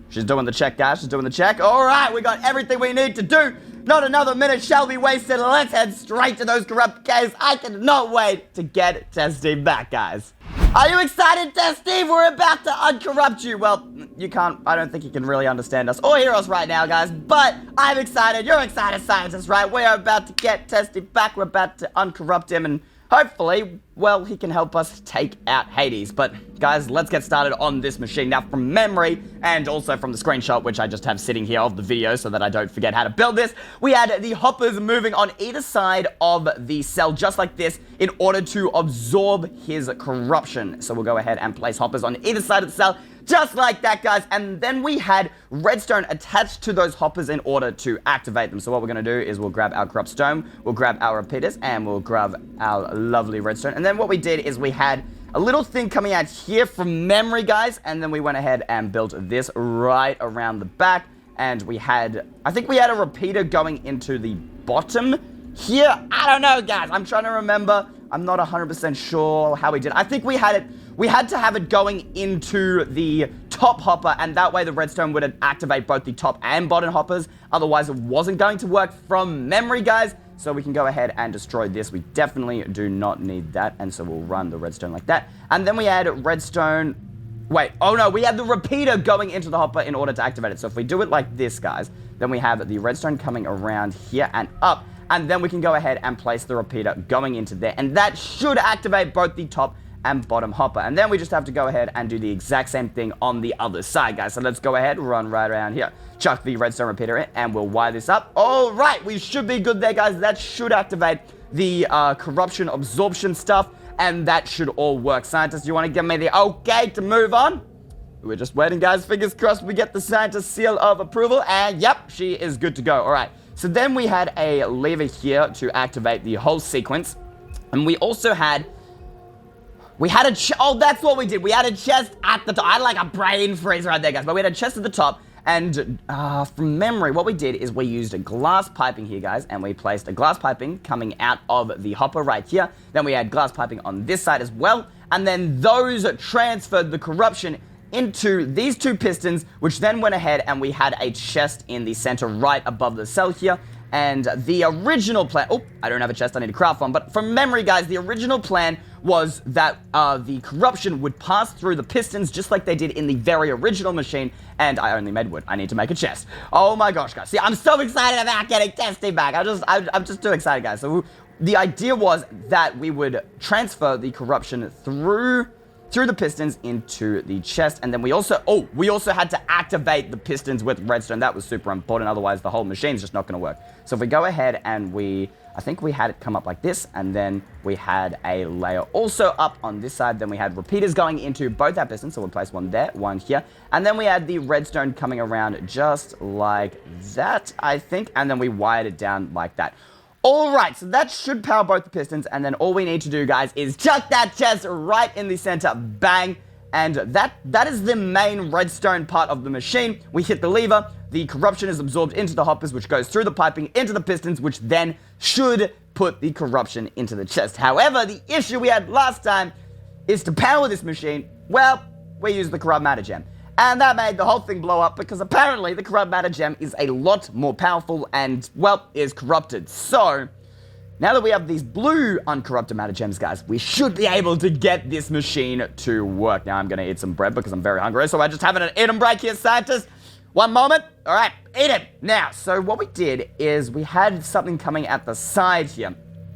She's doing the check, guys. She's doing the check. All right, we got everything we need to do. Not another minute shall be wasted. Let's head straight to those corrupt caves. I cannot wait to get Testy back, guys. Are you excited, Steve? We're about to uncorrupt you. Well, you can't, I don't think you can really understand us or hear us right now, guys, but I'm excited. You're excited, scientists, right? We're about to get Testy back. We're about to uncorrupt him and hopefully, well, he can help us take out Hades. But guys, let's get started on this machine. Now, from memory and also from the screenshot, which I just have sitting here of the video so that I don't forget how to build this, we had the hoppers moving on either side of the cell just like this in order to absorb his corruption. So we'll go ahead and place hoppers on either side of the cell just like that, guys. And then we had redstone attached to those hoppers in order to activate them. So what we're going to do is we'll grab our corrupt stone, we'll grab our repeaters, and we'll grab our lovely redstone. And then what we did is we had a little thing coming out here from memory, guys. And then we went ahead and built this right around the back. And we had, I think we had a repeater going into the bottom here. I don't know, guys. I'm trying to remember. I'm not 100% sure how we did. I think we had it. We had to have it going into the top hopper, and that way the redstone would activate both the top and bottom hoppers. Otherwise, it wasn't going to work from memory, guys. So we can go ahead and destroy this. We definitely do not need that, and so we'll run the redstone like that. And then we add redstone. Wait, oh no, we had the repeater going into the hopper in order to activate it. So if we do it like this, guys, then we have the redstone coming around here and up. And then we can go ahead and place the repeater going into there. And that should activate both the top and bottom hopper. And then we just have to go ahead and do the exact same thing on the other side, guys. So let's go ahead, run right around here. Chuck the redstone repeater in, and we'll wire this up. All right, we should be good there, guys. That should activate the corruption absorption stuff. And that should all work. Scientists, you want to give me the okay to move on? We're just waiting, guys. Fingers crossed we get the scientist seal of approval. And yep, she is good to go. All right. So then we had a lever here to activate the whole sequence. And we also had... oh, that's what we did. We had a chest at the top. I had like a brain freeze right there, guys. But we had a chest at the top. And from memory, what we did is we used a glass piping here, guys. And we placed a glass piping coming out of the hopper right here. Then we had glass piping on this side as well. And then those transferred the corruption into these two pistons, which then went ahead and we had a chest in the center right above the cell here. And the original plan... Oh, I don't have a chest. I need to craft one. But from memory, guys, the original plan was that the corruption would pass through the pistons just like they did in the very original machine. And I only made wood. I need to make a chest. Oh my gosh, guys. See, I'm so excited about getting Testy back. I'm just too excited, guys. So the idea was that we would transfer the corruption through the pistons into the chest. And then we also had to activate the pistons with redstone. That was super important. Otherwise, the whole machine's just not going to work. So if we go ahead and I think we had it come up like this. And then we had a layer also up on this side. Then we had repeaters going into both our pistons. So we'll place one there, one here. And then we had the redstone coming around just like that, I think. And then we wired it down like that. Alright, so that should power both the pistons, and then all we need to do, guys, is chuck that chest right in the center, bang, and that is the main redstone part of the machine. We hit the lever, the corruption is absorbed into the hoppers, which goes through the piping into the pistons, which then should put the corruption into the chest. However, the issue we had last time is to power this machine, well, we used the corrupt matter gem. And that made the whole thing blow up because apparently the corrupt matter gem is a lot more powerful and, well, is corrupted. So, now that we have these blue uncorrupted matter gems, guys, we should be able to get this machine to work. Now, I'm going to eat some bread because I'm very hungry. So, I'm just having an eating break here, scientists. One moment. All right, eat it. Now, so what we did is we had something coming at the side here.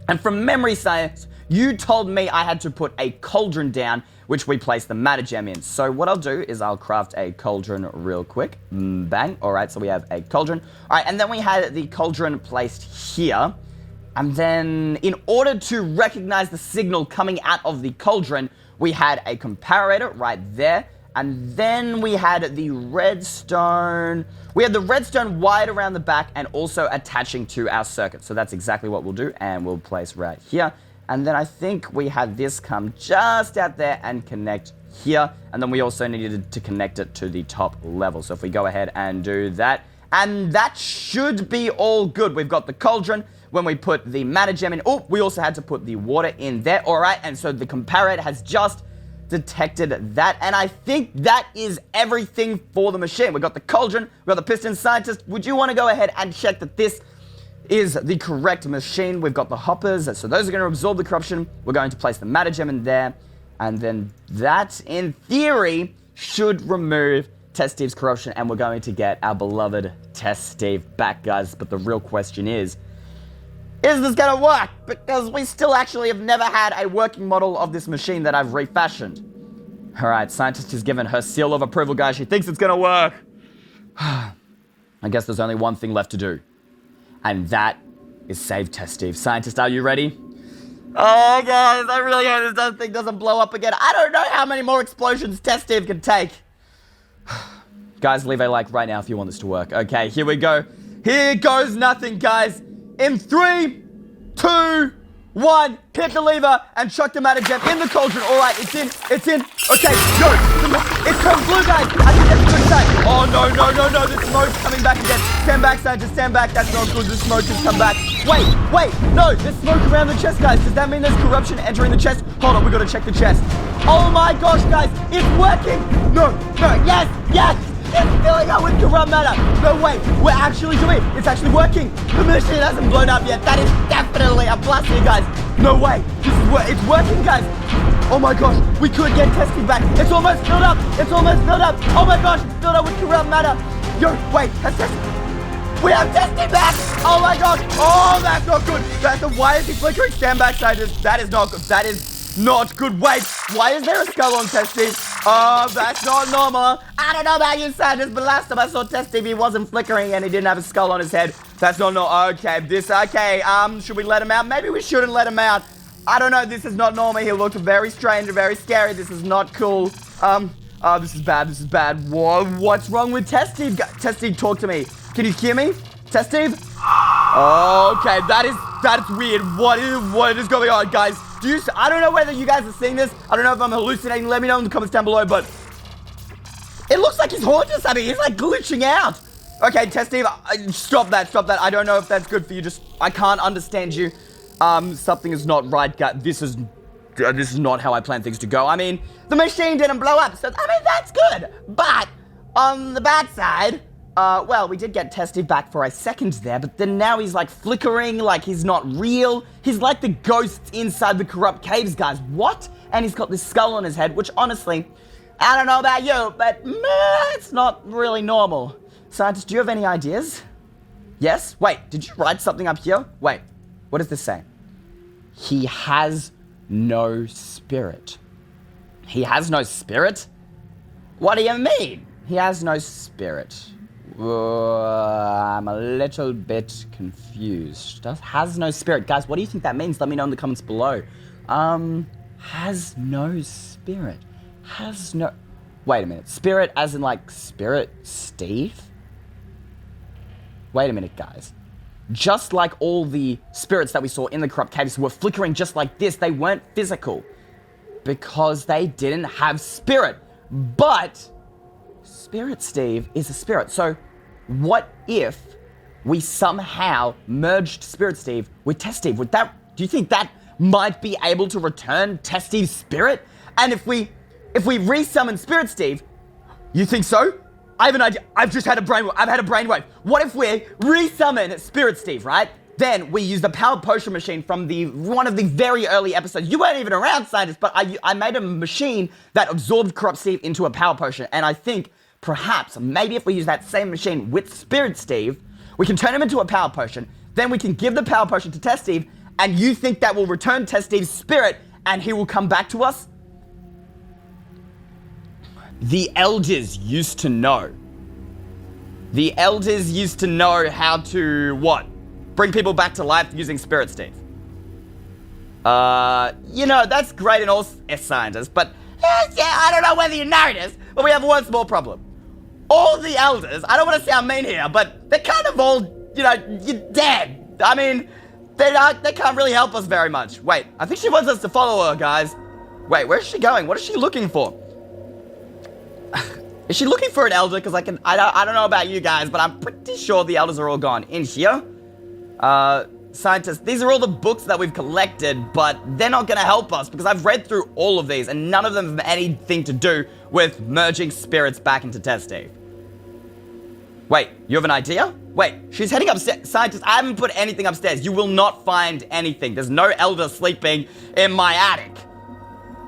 And from memory, science, you told me I had to put a cauldron down, which we placed the matter gem in. So what I'll do is I'll craft a cauldron real quick. Bang. All right, so we have a cauldron. All right, and then we had the cauldron placed here. And then in order to recognize the signal coming out of the cauldron, we had a comparator right there. And then we had the redstone. We had the redstone wired around the back and also attaching to our circuit. So that's exactly what we'll do. And we'll place right here. And then I think we had this come just out there and connect here. And then we also needed to connect it to the top level. So if we go ahead and do that, and that should be all good. We've got the cauldron. When we put the matter gem in, oh, we also had to put the water in there. All right, and so the comparator has just detected that. And I think that is everything for the machine. We've got the cauldron, we've got the piston scientist. Would you want to go ahead and check that this is the correct machine? We've got the hoppers, so those are going to absorb the corruption. We're going to place the matter gem in there. And then that, in theory, should remove Test Steve's corruption, and we're going to get our beloved Test Steve back, guys. But the real question is this gonna work? Because we still actually have never had a working model of this machine that I've refashioned. Alright, scientist has given her seal of approval, guys. She thinks it's gonna work. I guess there's only one thing left to do. And that is save Test Steve. Scientist, are you ready? Oh, guys, I really hope this thing doesn't blow up again. I don't know how many more explosions Test Steve can take. Guys, leave a like right now if you want this to work. Okay, here we go. Here goes nothing, guys. In 3, 2, 1, pick the lever and chuck the matter gem in the cauldron. All right, it's in. Okay, go. It's turned blue, guys. I think that's a good sign. Oh, no. The smoke's coming back again. Stand back, scientist, stand back. That's not good. The smoke has come back. Wait. No, there's smoke around the chest, guys. Does that mean there's corruption entering the chest? Hold on, we gotta check the chest. Oh my gosh, guys, it's working. No, yes. It's filling up with corrupt matter. No, wait, we're actually doing it. It's actually working. The machine hasn't blown up yet. That is definitely a plus here, guys. No way. It's working, guys. Oh my gosh, we could get Test Steve back. It's almost filled up. Oh my gosh, it's filled up with corrupt matter. Yo, wait, that's Test Steve. We have Test Steve back. Oh my gosh. Oh, that's not good. Why is he flickering? Stand back, scientist. That is not good. That is not good. Wait, why is there a skull on Test Steve? Oh, that's not normal. I don't know about you, scientists, but last time I saw Test Steve, he wasn't flickering and he didn't have a skull on his head. That's not normal. Okay, should we let him out? Maybe we shouldn't let him out. I don't know, this is not normal. He looked very strange and very scary. This is not cool. This is bad. What's wrong with Test Steve? Test Steve, talk to me. Can you hear me? Test Steve? Okay, that's weird. What is going on, guys? I don't know whether you guys are seeing this. I don't know if I'm hallucinating. Let me know in the comments down below, but it looks like he's haunting us. I mean, he's like glitching out. Okay, Test Steve, stop that. I don't know if that's good for you. I can't understand you. Something is not right, guys. This is not how I plan things to go. I mean, the machine didn't blow up, so, I mean, that's good. But on the bad side, well, we did get Test Steve back for a second there, but then now he's like flickering, like he's not real. He's like the ghosts inside the corrupt caves, guys. What? And he's got this skull on his head, which honestly, I don't know about you, but it's not really normal. Scientist, do you have any ideas? Yes? Wait, did you write something up here? Wait, what does this say? He has no spirit. He has no spirit? What do you mean? He has no spirit. I'm a little bit confused. Has no spirit. Guys, what do you think that means? Let me know in the comments below. Has no spirit. Wait a minute. Spirit as in like Spirit Steve? Wait a minute, guys. Just like all the spirits that we saw in the corrupt caves were flickering just like this, they weren't physical. Because they didn't have spirit. But Spirit Steve is a spirit. So what if we somehow merged Spirit Steve with Test Steve? Do you think that might be able to return Test Steve's spirit? And if we resummon Spirit Steve, you think so? I have an idea. I've had a brainwave. What if we resummon Spirit Steve, right? Then we use the power potion machine from one of the very early episodes. You weren't even around, scientists, but I made a machine that absorbed corrupt Steve into a power potion. And I think perhaps, maybe if we use that same machine with Spirit Steve, we can turn him into a power potion. Then we can give the power potion to Test Steve, and you think that will return Test Steve's spirit, and he will come back to us? The elders used to know. The elders used to know how to, what? Bring people back to life using Spirit Steve. That's great in all scientists, but I don't know whether you noticed, but we have one small problem. All the elders, I don't want to sound mean here, but they're kind of all, you're dead. I mean, they can't really help us very much. Wait, I think she wants us to follow her, guys. Wait, where's she going? What is she looking for? Is she looking for an elder? Because I don't know about you guys, but I'm pretty sure the elders are all gone. In here? Scientists, these are all the books that we've collected, but they're not going to help us because I've read through all of these and none of them have anything to do with merging spirits back into Test Steve. Wait, you have an idea? Wait, she's heading upstairs. Scientists, I haven't put anything upstairs. You will not find anything. There's no elder sleeping in my attic.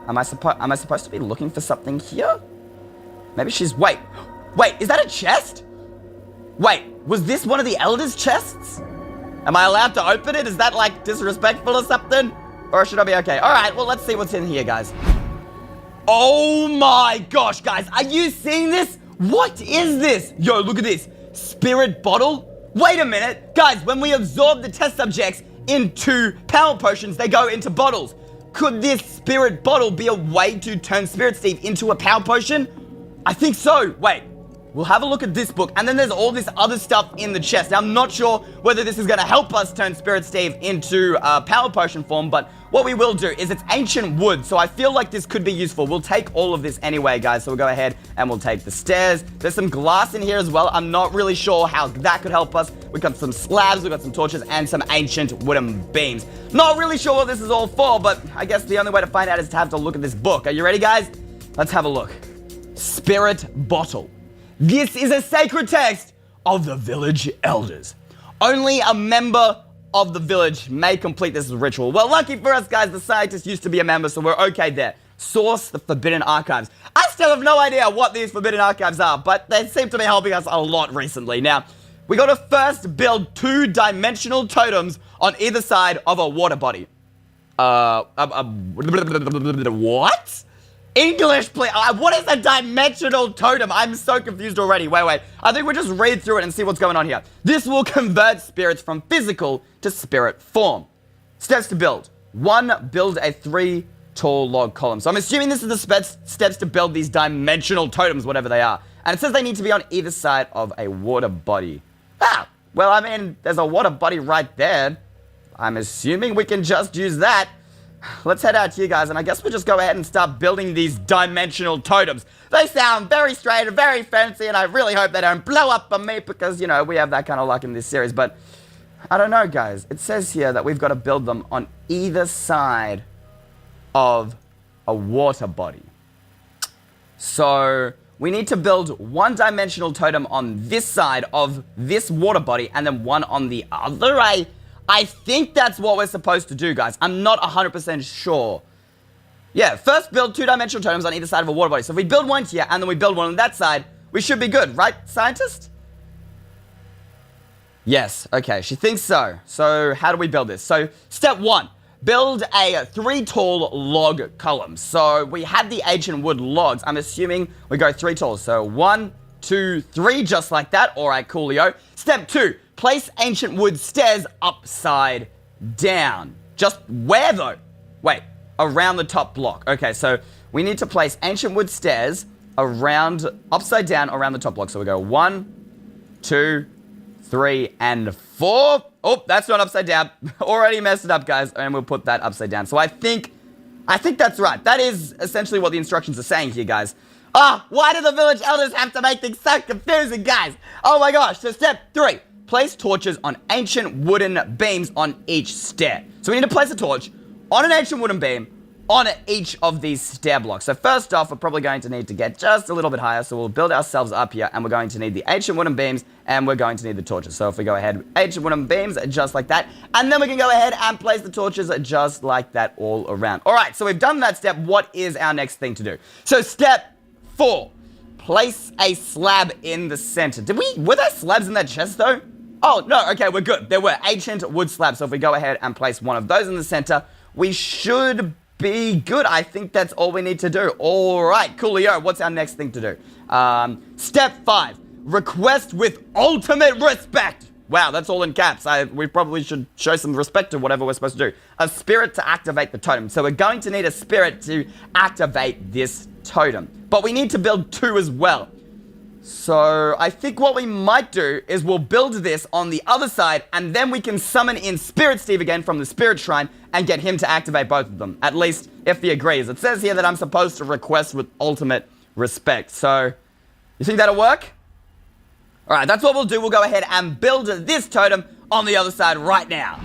Am I supposed to be looking for something here? Maybe she's... Wait, is that a chest? Wait, was this one of the elders' chests? Am I allowed to open it? Is that, like, disrespectful or something? Or should I be okay? Alright, well, let's see what's in here, guys. Oh my gosh, guys. Are you seeing this? What is this? Yo, look at this. Spirit bottle? Wait a minute. Guys, when we absorb the test subjects into power potions, they go into bottles. Could this spirit bottle be a way to turn Spirit Steve into a power potion? I think so. Wait. We'll have a look at this book, and then there's all this other stuff in the chest. Now, I'm not sure whether this is going to help us turn Spirit Steve into power potion form, but what we will do is it's ancient wood, so I feel like this could be useful. We'll take all of this anyway, guys, so we'll go ahead and we'll take the stairs. There's some glass in here as well. I'm not really sure how that could help us. We've got some slabs, we've got some torches, and some ancient wooden beams. Not really sure what this is all for, but I guess the only way to find out is to have to look at this book. Are you ready, guys? Let's have a look. Spirit bottle. This is a sacred text of the village elders. Only a member of the village may complete this ritual. Well, lucky for us, guys, the scientist used to be a member, so we're okay there. Source, the Forbidden Archives. I still have no idea what these Forbidden Archives are, but they seem to be helping us a lot recently. Now, we gotta first build 2-dimensional totems on either side of a water body. What? English, please. What is a dimensional totem? I'm so confused already. Wait. I think we'll just read through it and see what's going on here. This will convert spirits from physical to spirit form. Steps to build. 1, build a 3-tall log column. So I'm assuming this is the steps to build these dimensional totems, whatever they are. And it says they need to be on either side of a water body. Well, I mean, there's a water body right there. I'm assuming we can just use that. Let's head out here, guys, and I guess we'll just go ahead and start building these dimensional totems. They sound very strange, very fancy, and I really hope they don't blow up on me because, you know, we have that kind of luck in this series. But I don't know, guys. It says here that we've got to build them on either side of a water body. So we need to build 1-dimensional totem on this side of this water body and then one on the other. I think that's what we're supposed to do, guys. I'm not 100% sure. Yeah, first build 2-dimensional totems on either side of a water body. So if we build one here and then we build one on that side, we should be good, right, scientist? Yes, okay, she thinks so. So how do we build this? So step 1, build a 3-tall log column. So we had the ancient wood logs. I'm assuming we go 3 tall. So 1, 2, 3, just like that. All right, coolio. Step 2. Place ancient wood stairs upside down. Just where though? Wait, around the top block. Okay, so we need to place ancient wood stairs upside down around the top block. So we go 1, 2, 3, and 4. Oh, that's not upside down. Already messed it up, guys. And we'll put that upside down. So I think that's right. That is essentially what the instructions are saying here, guys. Why do the village elders have to make things so confusing, guys? Oh my gosh. So step 3. Place torches on ancient wooden beams on each stair. So we need to place a torch on an ancient wooden beam on each of these stair blocks. So first off, we're probably going to need to get just a little bit higher. So we'll build ourselves up here and we're going to need the ancient wooden beams and we're going to need the torches. So if we go ahead, ancient wooden beams just like that. And then we can go ahead and place the torches just like that all around. All right, so we've done that step. What is our next thing to do? So step 4, place a slab in the center. Were there slabs in that chest though? Oh, no, okay, we're good. There were ancient wood slabs, so if we go ahead and place one of those in the center, we should be good. I think that's all we need to do. All right, coolio. What's our next thing to do? Step 5, request with ultimate respect. Wow, that's all in caps. We probably should show some respect to whatever we're supposed to do. A spirit to activate the totem. So we're going to need a spirit to activate this totem. But we need to build 2 as well. So I think what we might do is we'll build this on the other side and then we can summon in Spirit Steve again from the Spirit Shrine and get him to activate both of them. At least if he agrees. It says here that I'm supposed to request with ultimate respect. So you think that'll work? Alright, that's what we'll do. We'll go ahead and build this totem on the other side right now.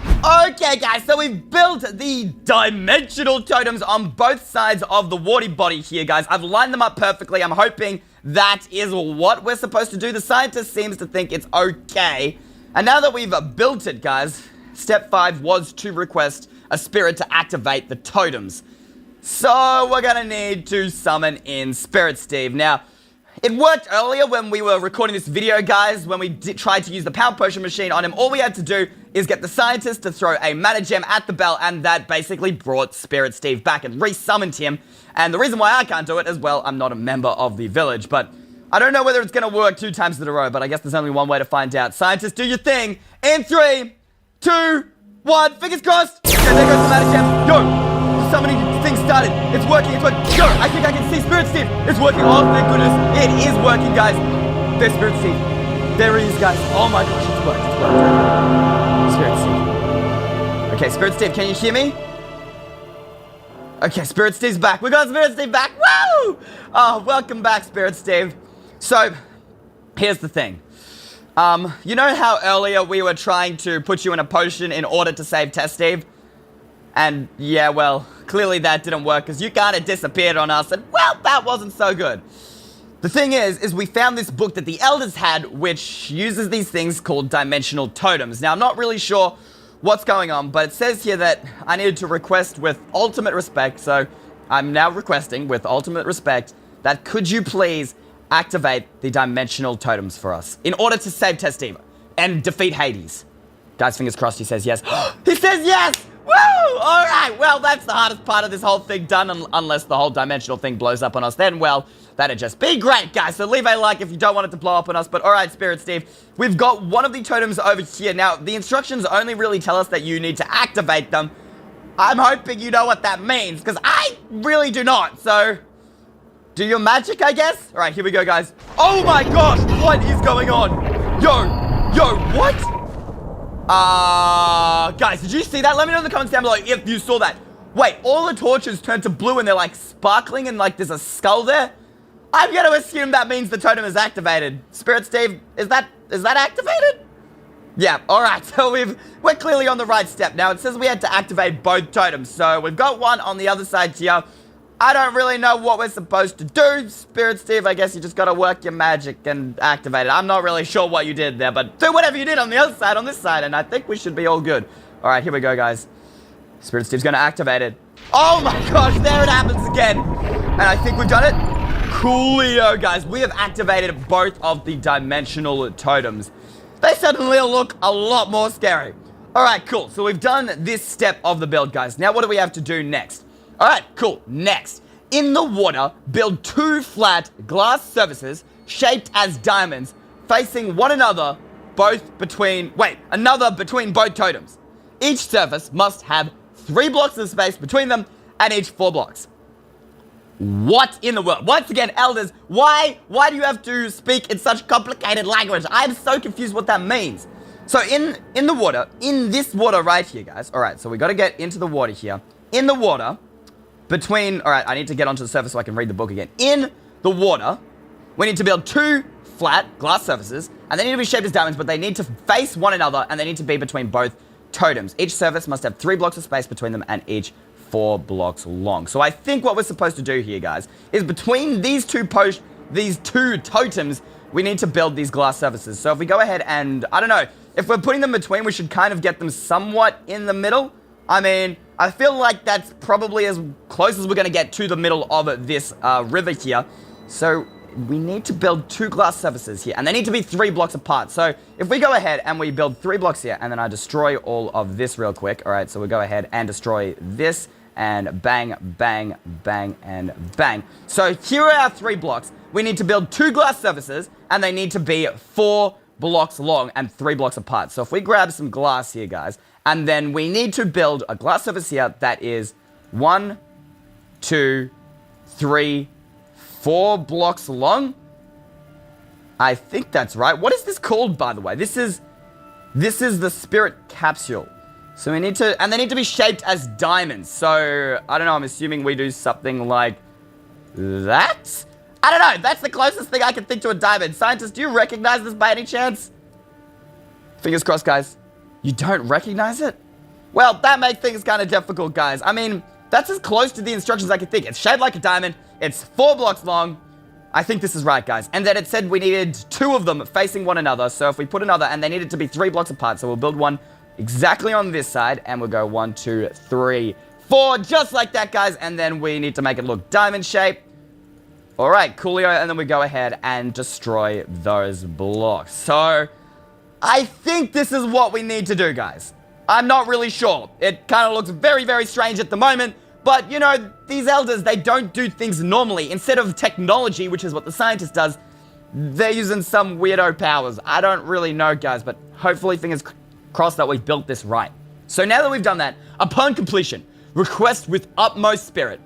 Okay, guys, so we've built the dimensional totems on both sides of the water body here, guys. I've lined them up perfectly. I'm hoping that is what we're supposed to do. The scientist seems to think it's okay. And now that we've built it, guys, step 5 was to request a spirit to activate the totems. So we're gonna need to summon in Spirit Steve. Now, it worked earlier when we were recording this video, guys, when we tried to use the power potion machine on him. All we had to do is get the scientist to throw a mana gem at the bell, and that basically brought Spirit Steve back and re-summoned him. And the reason why I can't do it is, well, I'm not a member of the village, but I don't know whether it's gonna work 2 times in a row, but I guess there's only one way to find out. Scientist, do your thing. In 3, 2, 1, fingers crossed. Okay, there goes the mana gem. Yo! Summoning thing started. It's working. It's working. Yo, I think I can see Spirit Steve. It's working. Oh, thank goodness. It is working, guys. There's Spirit Steve. There he is, guys. Oh my gosh, it's worked. It's worked. Spirit Steve. Okay, Spirit Steve, can you hear me? Okay, Spirit Steve's back. We got Spirit Steve back. Woo! Oh, welcome back, Spirit Steve. So, here's the thing. You know how earlier we were trying to put you in a potion in order to save Test Steve? And, yeah, well, clearly that didn't work because you kind of disappeared on us, and, well, that wasn't so good. The thing is we found this book that the elders had, which uses these things called dimensional totems. Now, I'm not really sure what's going on, but it says here that I needed to request with ultimate respect, so I'm now requesting with ultimate respect that could you please activate the dimensional totems for us in order to save Test Steve and defeat Hades. Guys, fingers crossed he says yes. He says yes! Woo! Alright, well, that's the hardest part of this whole thing done, unless the whole dimensional thing blows up on us. Then, well, that'd just be great, guys. So leave a like if you don't want it to blow up on us. But alright, Spirit Steve, we've got one of the totems over here. Now, the instructions only really tell us that you need to activate them. I'm hoping you know what that means, because I really do not. So, do your magic, I guess? Alright, here we go, guys. Oh my gosh, what is going on? Yo, what? Guys, did you see that? Let me know in the comments down below if you saw that. Wait, all the torches turned to blue and they're like sparkling and like there's a skull there? I'm gonna assume that means the totem is activated. Spirit Steve, is that activated? Yeah, alright, so we're clearly on the right step. Now, it says we had to activate both totems, so we've got one on the other side here. I don't really know what we're supposed to do. Spirit Steve, I guess you just gotta work your magic and activate it. I'm not really sure what you did there, but do whatever you did on the other side, on this side, and I think we should be all good. Alright, here we go, guys. Spirit Steve's gonna activate it. Oh my gosh, there it happens again. And I think we've done it. Coolio, guys. We have activated both of the dimensional totems. They suddenly look a lot more scary. Alright, cool. So we've done this step of the build, guys. Now what do we have to do next? Alright, cool. Next, in the water, build 2 flat glass surfaces shaped as diamonds facing one another, between both totems. Each surface must have 3 blocks of space between them and each 4 blocks. What in the world? Once again, elders, why do you have to speak in such complicated language? I'm so confused what that means. So in the water, in this water right here, guys. Alright, so we got to get into the water here. In the water, alright, I need to get onto the surface so I can read the book again. In the water, we need to build 2 flat glass surfaces, and they need to be shaped as diamonds, but they need to face one another, and they need to be between both totems. Each surface must have 3 blocks of space between them, and each 4 blocks long. So I think what we're supposed to do here, guys, is between these two totems, we need to build these glass surfaces. So if we go ahead and, I don't know, if we're putting them between, we should kind of get them somewhat in the middle. I mean, I feel like that's probably as close as we're going to get to the middle of this river here. So we need to build 2 glass surfaces here, and they need to be 3 blocks apart. So if we go ahead and we build 3 blocks here, and then I destroy all of this real quick. All right, so we go ahead and destroy this, and bang, bang, bang, and bang. So here are our 3 blocks. We need to build 2 glass surfaces, and they need to be 4 blocks long and 3 blocks apart. So if we grab some glass here, guys, and then we need to build a glass surface here that is 1, 2, 3, 4 blocks long. I think that's right. What is this called, by the way? This is the spirit capsule. So we need to, and they need to be shaped as diamonds. So, I don't know, I'm assuming we do something like that? I don't know, that's the closest thing I can think to a diamond. Scientists, do you recognize this by any chance? Fingers crossed, guys. You don't recognize it? Well, that makes things kind of difficult, guys. I mean, that's as close to the instructions I can think. It's shaped like a diamond. It's 4 blocks long. I think this is right, guys. And then it said we needed 2 of them facing one another. So if we put another, and they needed to be 3 blocks apart. So we'll build one exactly on this side, and we'll go 1, 2, 3, 4, just like that, guys. And then we need to make it look diamond shape. All right, coolio. And then we go ahead and destroy those blocks. So I think this is what we need to do, guys. I'm not really sure. It kind of looks very, very strange at the moment. But, you know, these elders, they don't do things normally. Instead of technology, which is what the scientist does, they're using some weirdo powers. I don't really know, guys, but hopefully, fingers crossed that we've built this right. So now that we've done that, upon completion, request with utmost spirit.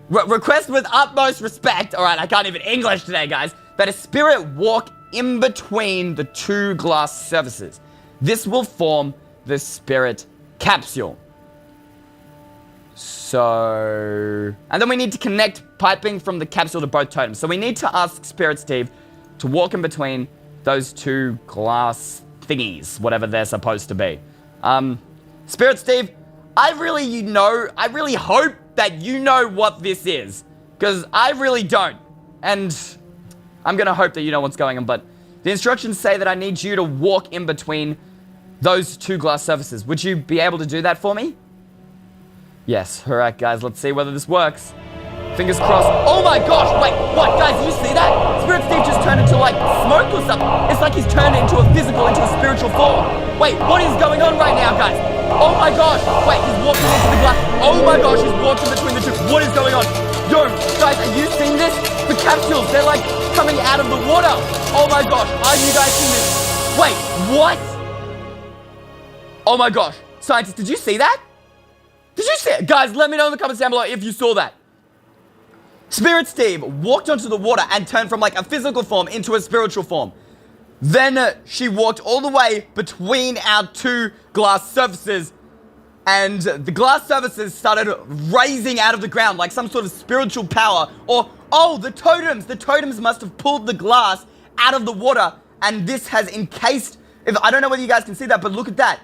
Request with utmost respect. All right, I can't even English today, guys. That a spirit walk in between the 2 glass surfaces. This will form the spirit capsule. So, and then we need to connect piping from the capsule to both totems. So we need to ask Spirit Steve to walk in between those 2 glass thingies, whatever they're supposed to be. Spirit Steve, I really hope that you know what this is, because I really don't. And I'm gonna hope that you know what's going on, but the instructions say that I need you to walk in between those 2 glass surfaces. Would you be able to do that for me? Yes. All right, guys, let's see whether this works. Fingers crossed. Oh my gosh, wait, what, guys, did you see that? Spirit Steve just turned into, like, smoke or something. It's like he's turned into a spiritual form. Wait, what is going on right now, guys? Oh my gosh, wait, he's walking into the glass. Oh my gosh, he's walking between the 2. What is going on? Yo, guys, are you seeing this? The capsules, they're, like, coming out of the water. Oh my gosh, are you guys seeing this? Wait, what? Oh my gosh, scientists, did you see that? Did you see it? Guys, let me know in the comments down below if you saw that. Spirit Steve walked onto the water and turned from like a physical form into a spiritual form. Then she walked all the way between our 2 glass surfaces, and the glass surfaces started raising out of the ground like some sort of spiritual power. Or, oh, the totems. The totems must have pulled the glass out of the water, and this has encased. I don't know whether you guys can see that, but look at that.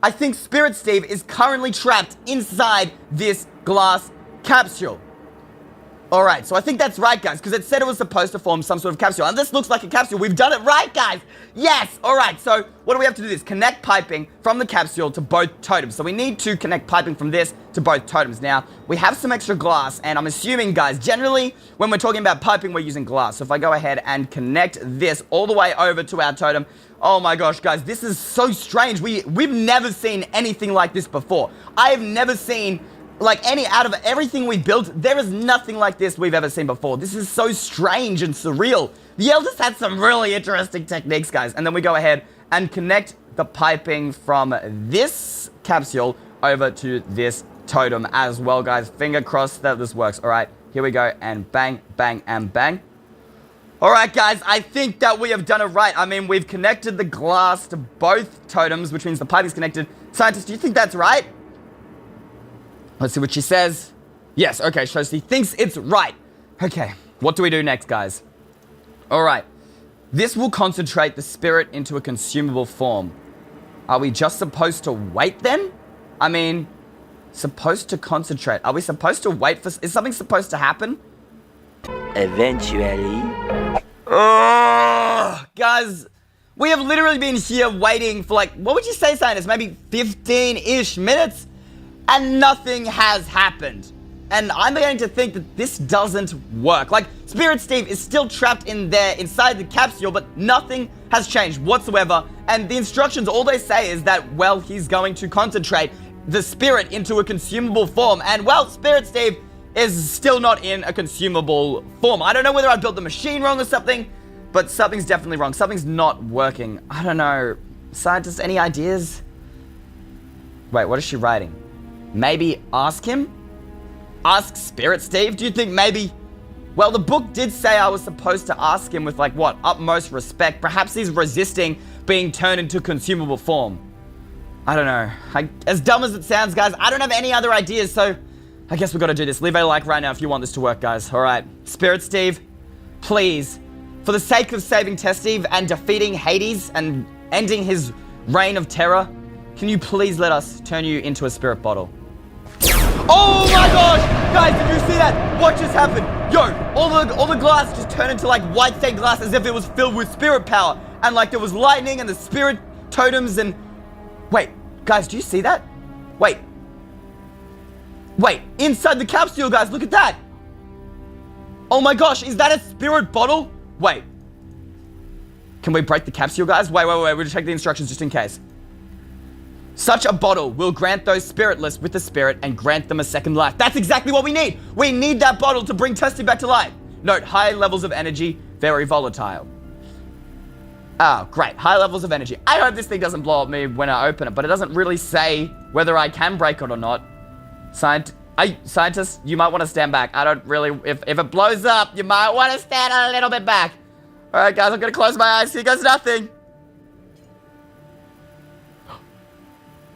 I think Spirit Steve is currently trapped inside this glass capsule. Alright, so I think that's right, guys, because it said it was supposed to form some sort of capsule. And this looks like a capsule. We've done it right, guys. Yes! Alright, so what do we have to do this? Connect piping from the capsule to both totems. So we need to connect piping from this to both totems. Now, we have some extra glass, and I'm assuming, guys, generally, when we're talking about piping, we're using glass. So if I go ahead and connect this all the way over to our totem, oh my gosh, guys, this is so strange. We've never seen anything like this before. I have never seen, like, out of everything we built, there is nothing like this we've ever seen before. This is so strange and surreal. The elders had some really interesting techniques, guys. And then we go ahead and connect the piping from this capsule over to this totem as well, guys. Finger crossed that this works. All right, here we go. And bang, bang, and bang. All right, guys, I think that we have done it right. I mean, we've connected the glass to both totems, which means the piping's connected. Scientist, do you think that's right? Let's see what she says. Yes, okay, so she thinks it's right. Okay, what do we do next, guys? All right, this will concentrate the spirit into a consumable form. Are we just supposed to wait then? I mean, supposed to concentrate. Are we supposed to wait for... Is something supposed to happen? Eventually. Guys, we have literally been here waiting for like, what would you say, scientist? Maybe 15-ish minutes? And nothing has happened. And I'm beginning to think that this doesn't work. Like, Spirit Steve is still trapped in there inside the capsule, but nothing has changed whatsoever. And the instructions, all they say is that, well, he's going to concentrate the spirit into a consumable form. And, well, Spirit Steve is still not in a consumable form. I don't know whether I built the machine wrong or something, but something's definitely wrong. Something's not working. I don't know. Scientists, any ideas? Wait, what is she writing? Maybe ask him? Ask Spirit Steve? Do you think maybe... Well, the book did say I was supposed to ask him with, like, what? Utmost respect. Perhaps he's resisting being turned into consumable form. I don't know. As dumb as it sounds, guys, I don't have any other ideas, so... I guess we've got to do this. Leave a like right now if you want this to work, guys. Alright. Spirit Steve, please, for the sake of saving Test Steve and defeating Hades and ending his reign of terror, can you please let us turn you into a spirit bottle? Oh my gosh! Guys, did you see that? What just happened? Yo, all the glass just turned into like white stained glass as if it was filled with spirit power. And like there was lightning and the spirit totems and... Wait, guys, do you see that? Wait. Wait, inside the capsule, guys, look at that. Oh my gosh, is that a spirit bottle? Wait. Can we break the capsule, guys? Wait. We'll check the instructions just in case. Such a bottle will grant those spiritless with the spirit and grant them a second life. That's exactly what we need. We need that bottle to bring Testy back to life. Note, high levels of energy, very volatile. Oh, great. High levels of energy. I hope this thing doesn't blow up me when I open it, but it doesn't really say whether I can break it or not. Scientists, you might want to stand back. I don't really... If it blows up, you might want to stand a little bit back. Alright, guys, I'm going to close my eyes. Here goes nothing.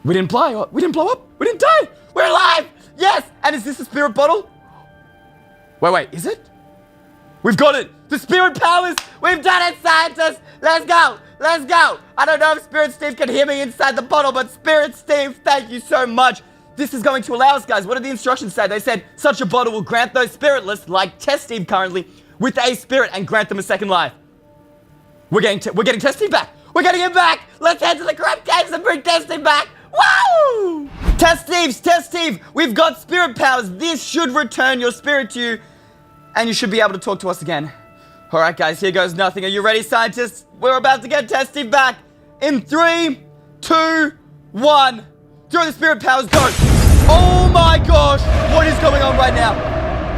We didn't blow up. We didn't blow up. We didn't die. We're alive. Yes. And is this a spirit bottle? Wait. Is it? We've got it. The spirit powers. We've done it, scientists. Let's go. Let's go. I don't know if Spirit Steve can hear me inside the bottle, but Spirit Steve, thank you so much. This is going to allow us, guys. What did the instructions say? They said, such a bottle will grant those spiritless, like Test Steve currently, with a spirit and grant them a second life. We're getting Test Steve back. We're getting him back. Let's head to the corrupt caves and bring Test Steve back. Woo! Test Steve, we've got spirit powers. This should return your spirit to you, and you should be able to talk to us again. All right, guys, here goes nothing. Are you ready, scientists? We're about to get Test Steve back. In 3, 2, 1. Throw the spirit powers, go. Oh my gosh, what is going on right now?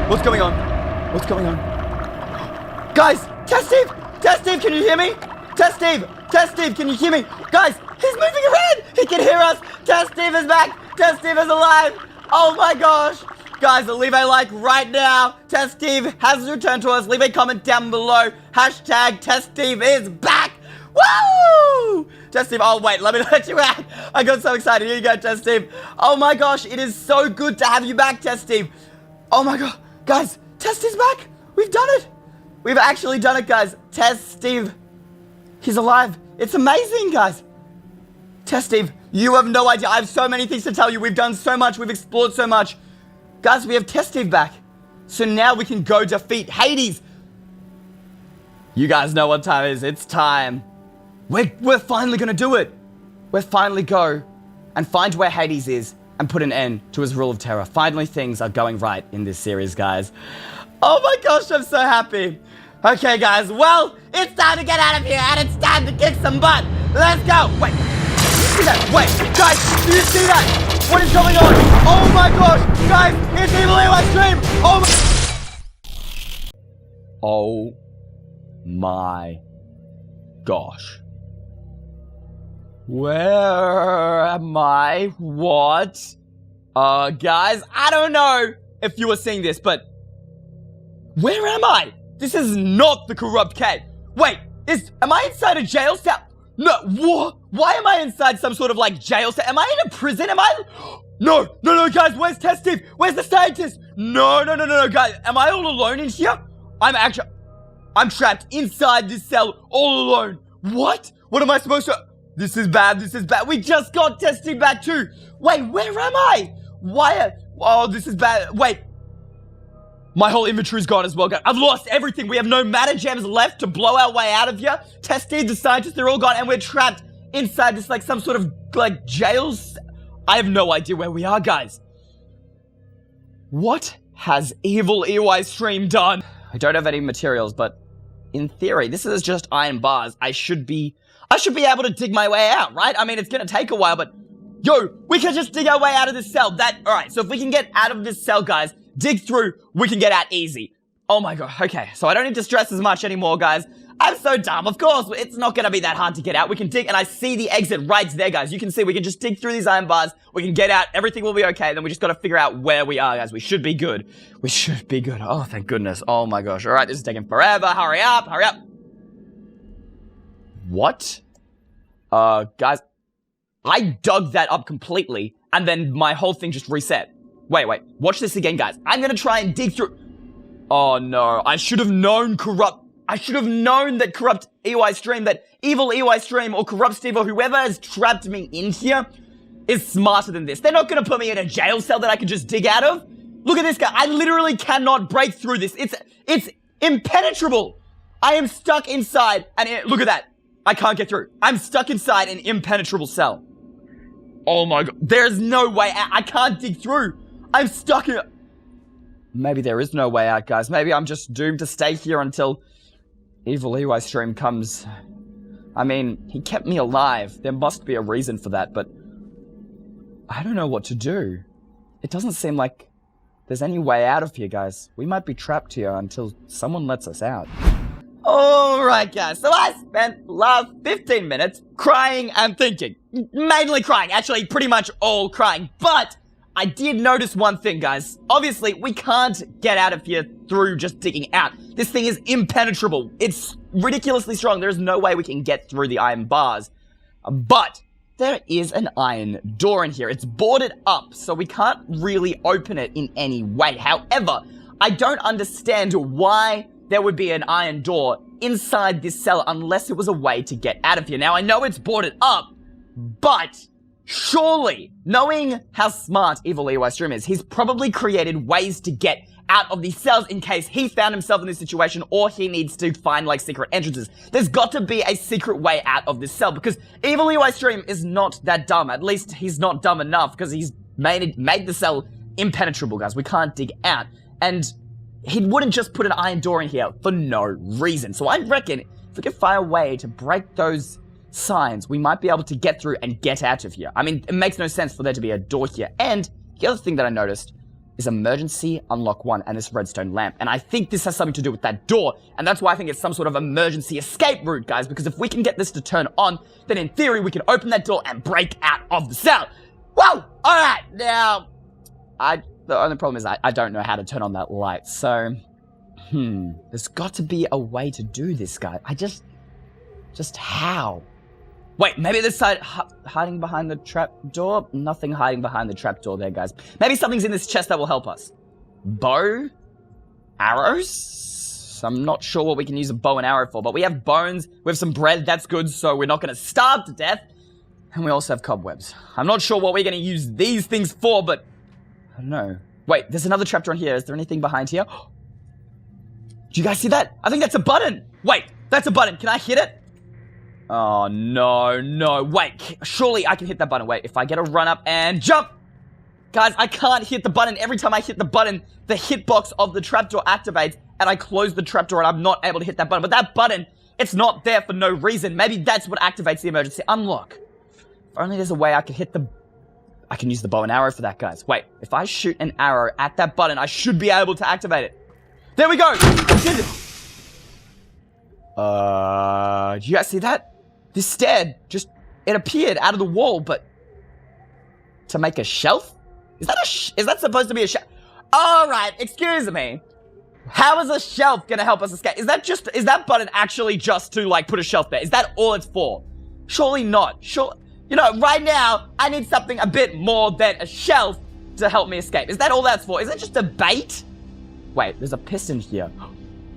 What's going on? Guys, Test Steve, can you hear me? Test Steve, can you hear me? Guys, he's moving around. He can hear us. Test Steve is back. Test Steve is alive. Oh my gosh. Guys, leave a like right now. Test Steve has returned to us. Leave a comment down below. Hashtag Test Steve is back. Woo! Test Steve, oh wait, let me let you out. I got so excited. Here you go, Test Steve. Oh my gosh, it is so good to have you back, Test Steve. Oh my god. Guys, Test Steve's back. We've done it. We've actually done it, guys. Test Steve, he's alive. It's amazing, guys. Test Steve, you have no idea. I have so many things to tell you. We've done so much. We've explored so much. Guys, we have Test Steve back. So now we can go defeat Hades. You guys know what time it is. It's time. We're finally going to do it. We're finally go and find where Hades is and put an end to his rule of terror. Finally, things are going right in this series, guys. Oh my gosh, I'm so happy. Okay, guys, well, it's time to get out of here and it's time to kick some butt. Let's go. Wait, do you see that? Wait, guys, do you see that? What is going on? Oh my gosh, guys, it's Evil Eystreem. Oh my gosh. Where am I? What? Guys, I don't know if you were seeing this, but where am I? This is not the corrupt cave. Wait, am I inside a jail cell? No, what? Why am I inside some sort of like jail cell? Am I in a prison? No, guys, where's Test Steve? Where's the scientist? No, guys, am I all alone in here? I'm trapped inside this cell all alone. What? What am I supposed to... This is bad. We just got Test Steve back too. Wait, where am I? Oh, this is bad. Wait. My whole inventory's gone as well, guys. I've lost everything. We have no matter gems left to blow our way out of here. Test Steve, the scientists, they're all gone, and we're trapped inside this, like, some sort of, like, jails. I have no idea where we are, guys. What has Evil Eystreem done? I don't have any materials, but in theory, this is just iron bars. I should be able to dig my way out, right? I mean, it's gonna take a while, but yo, we can just dig our way out of this cell. Alright, so if we can get out of this cell, guys, dig through, we can get out easy. Oh my god, okay, so I don't need to stress as much anymore, guys. I'm so dumb, of course, it's not gonna be that hard to get out. We can dig, and I see the exit right there, guys. You can see, we can just dig through these iron bars, we can get out, everything will be okay, then we just gotta figure out where we are, guys. We should be good. We should be good. Oh, thank goodness. Oh my gosh. Alright, this is taking forever. Hurry up. What? Guys, I dug that up completely, and then my whole thing just reset. Wait, watch this again, guys. I'm gonna try and dig through... Oh no, I should have known that corrupt Eystreem, that evil Eystreem, or corrupt Steve, or whoever has trapped me in here, is smarter than this. They're not gonna put me in a jail cell that I can just dig out of. Look at this guy, I literally cannot break through this. It's impenetrable. I am stuck inside, and look at that. I can't get through. I'm stuck inside an impenetrable cell. Oh my god. There's no way out. I can't dig through. I'm stuck in... Maybe there is no way out, guys. Maybe I'm just doomed to stay here until evil Eystreem comes. I mean, he kept me alive. There must be a reason for that, but I don't know what to do. It doesn't seem like there's any way out of here, guys. We might be trapped here until someone lets us out. Alright, guys. So I spent the last 15 minutes crying and thinking. Mainly crying. Actually, pretty much all crying. But I did notice one thing, guys. Obviously, we can't get out of here through just digging out. This thing is impenetrable. It's ridiculously strong. There's no way we can get through the iron bars. But there is an iron door in here. It's boarded up, so we can't really open it in any way. However, I don't understand why there would be an iron door inside this cell unless it was a way to get out of here. Now, I know it's boarded up, but surely, knowing how smart evil Eystreem is, he's probably created ways to get out of these cells in case he found himself in this situation or he needs to find, like, secret entrances. There's got to be a secret way out of this cell because evil Eystreem is not that dumb. At least he's not dumb enough because he's made the cell impenetrable, guys. We can't dig out. And he wouldn't just put an iron door in here for no reason. So I reckon if we could find a way to break those signs, we might be able to get through and get out of here. I mean, it makes no sense for there to be a door here. And the other thing that I noticed is emergency unlock 1 and this redstone lamp. And I think this has something to do with that door. And that's why I think it's some sort of emergency escape route, guys. Because if we can get this to turn on, then in theory, we can open that door and break out of the cell. Whoa! Alright, now, the only problem is I don't know how to turn on that light. So, there's got to be a way to do this, guys. Just how? Wait, maybe this side hiding behind the trap door? Nothing hiding behind the trap door there, guys. Maybe something's in this chest that will help us. Bow? Arrows? I'm not sure what we can use a bow and arrow for, but we have bones, we have some bread, that's good, so we're not going to starve to death. And we also have cobwebs. I'm not sure what we're going to use these things for, but I don't know. Wait, there's another trapdoor in here. Is there anything behind here? Do you guys see that? I think that's a button. Wait, that's a button. Can I hit it? Oh, no. Wait, surely I can hit that button. Wait, if I get a run up and jump. Guys, I can't hit the button. Every time I hit the button, the hitbox of the trapdoor activates and I close the trapdoor and I'm not able to hit that button. But that button, it's not there for no reason. Maybe that's what activates the emergency unlock. If only there's a way I could hit the... I can use the bow and arrow for that, guys. Wait, if I shoot an arrow at that button, I should be able to activate it. There we go! Did you guys see that? This stair just, it appeared out of the wall, but to make a shelf? Is that supposed to be a shelf? Alright, excuse me. How is a shelf gonna help us escape? Is that button actually just to, like, put a shelf there? Is that all it's for? Surely not. You know, right now, I need something a bit more than a shelf to help me escape. Is that all that's for? Is it just a bait? Wait, there's a piston here.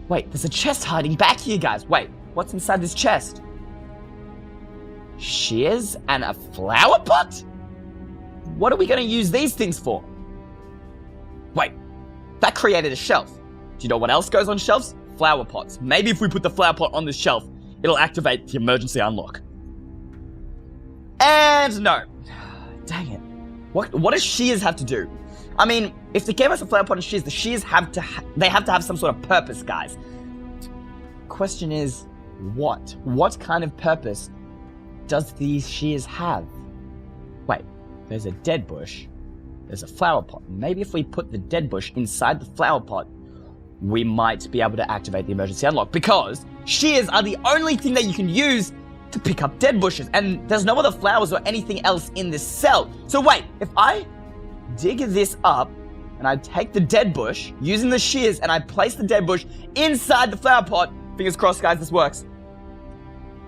Wait, there's a chest hiding back here, guys. Wait, what's inside this chest? Shears and a flower pot? What are we going to use these things for? Wait, that created a shelf. Do you know what else goes on shelves? Flower pots. Maybe if we put the flower pot on this shelf, it'll activate the emergency unlock. And no. Dang it. What does shears have to do? I mean, if they gave us a flower pot and shears, the shears have to have some sort of purpose, guys. Question is, what? What kind of purpose does these shears have? Wait, there's a dead bush. There's a flower pot. Maybe if we put the dead bush inside the flower pot, we might be able to activate the emergency unlock, because shears are the only thing that you can use to pick up dead bushes, and there's no other flowers or anything else in this cell. So wait, if I dig this up and I take the dead bush using the shears and I place the dead bush inside the flower pot, fingers crossed, guys, this works.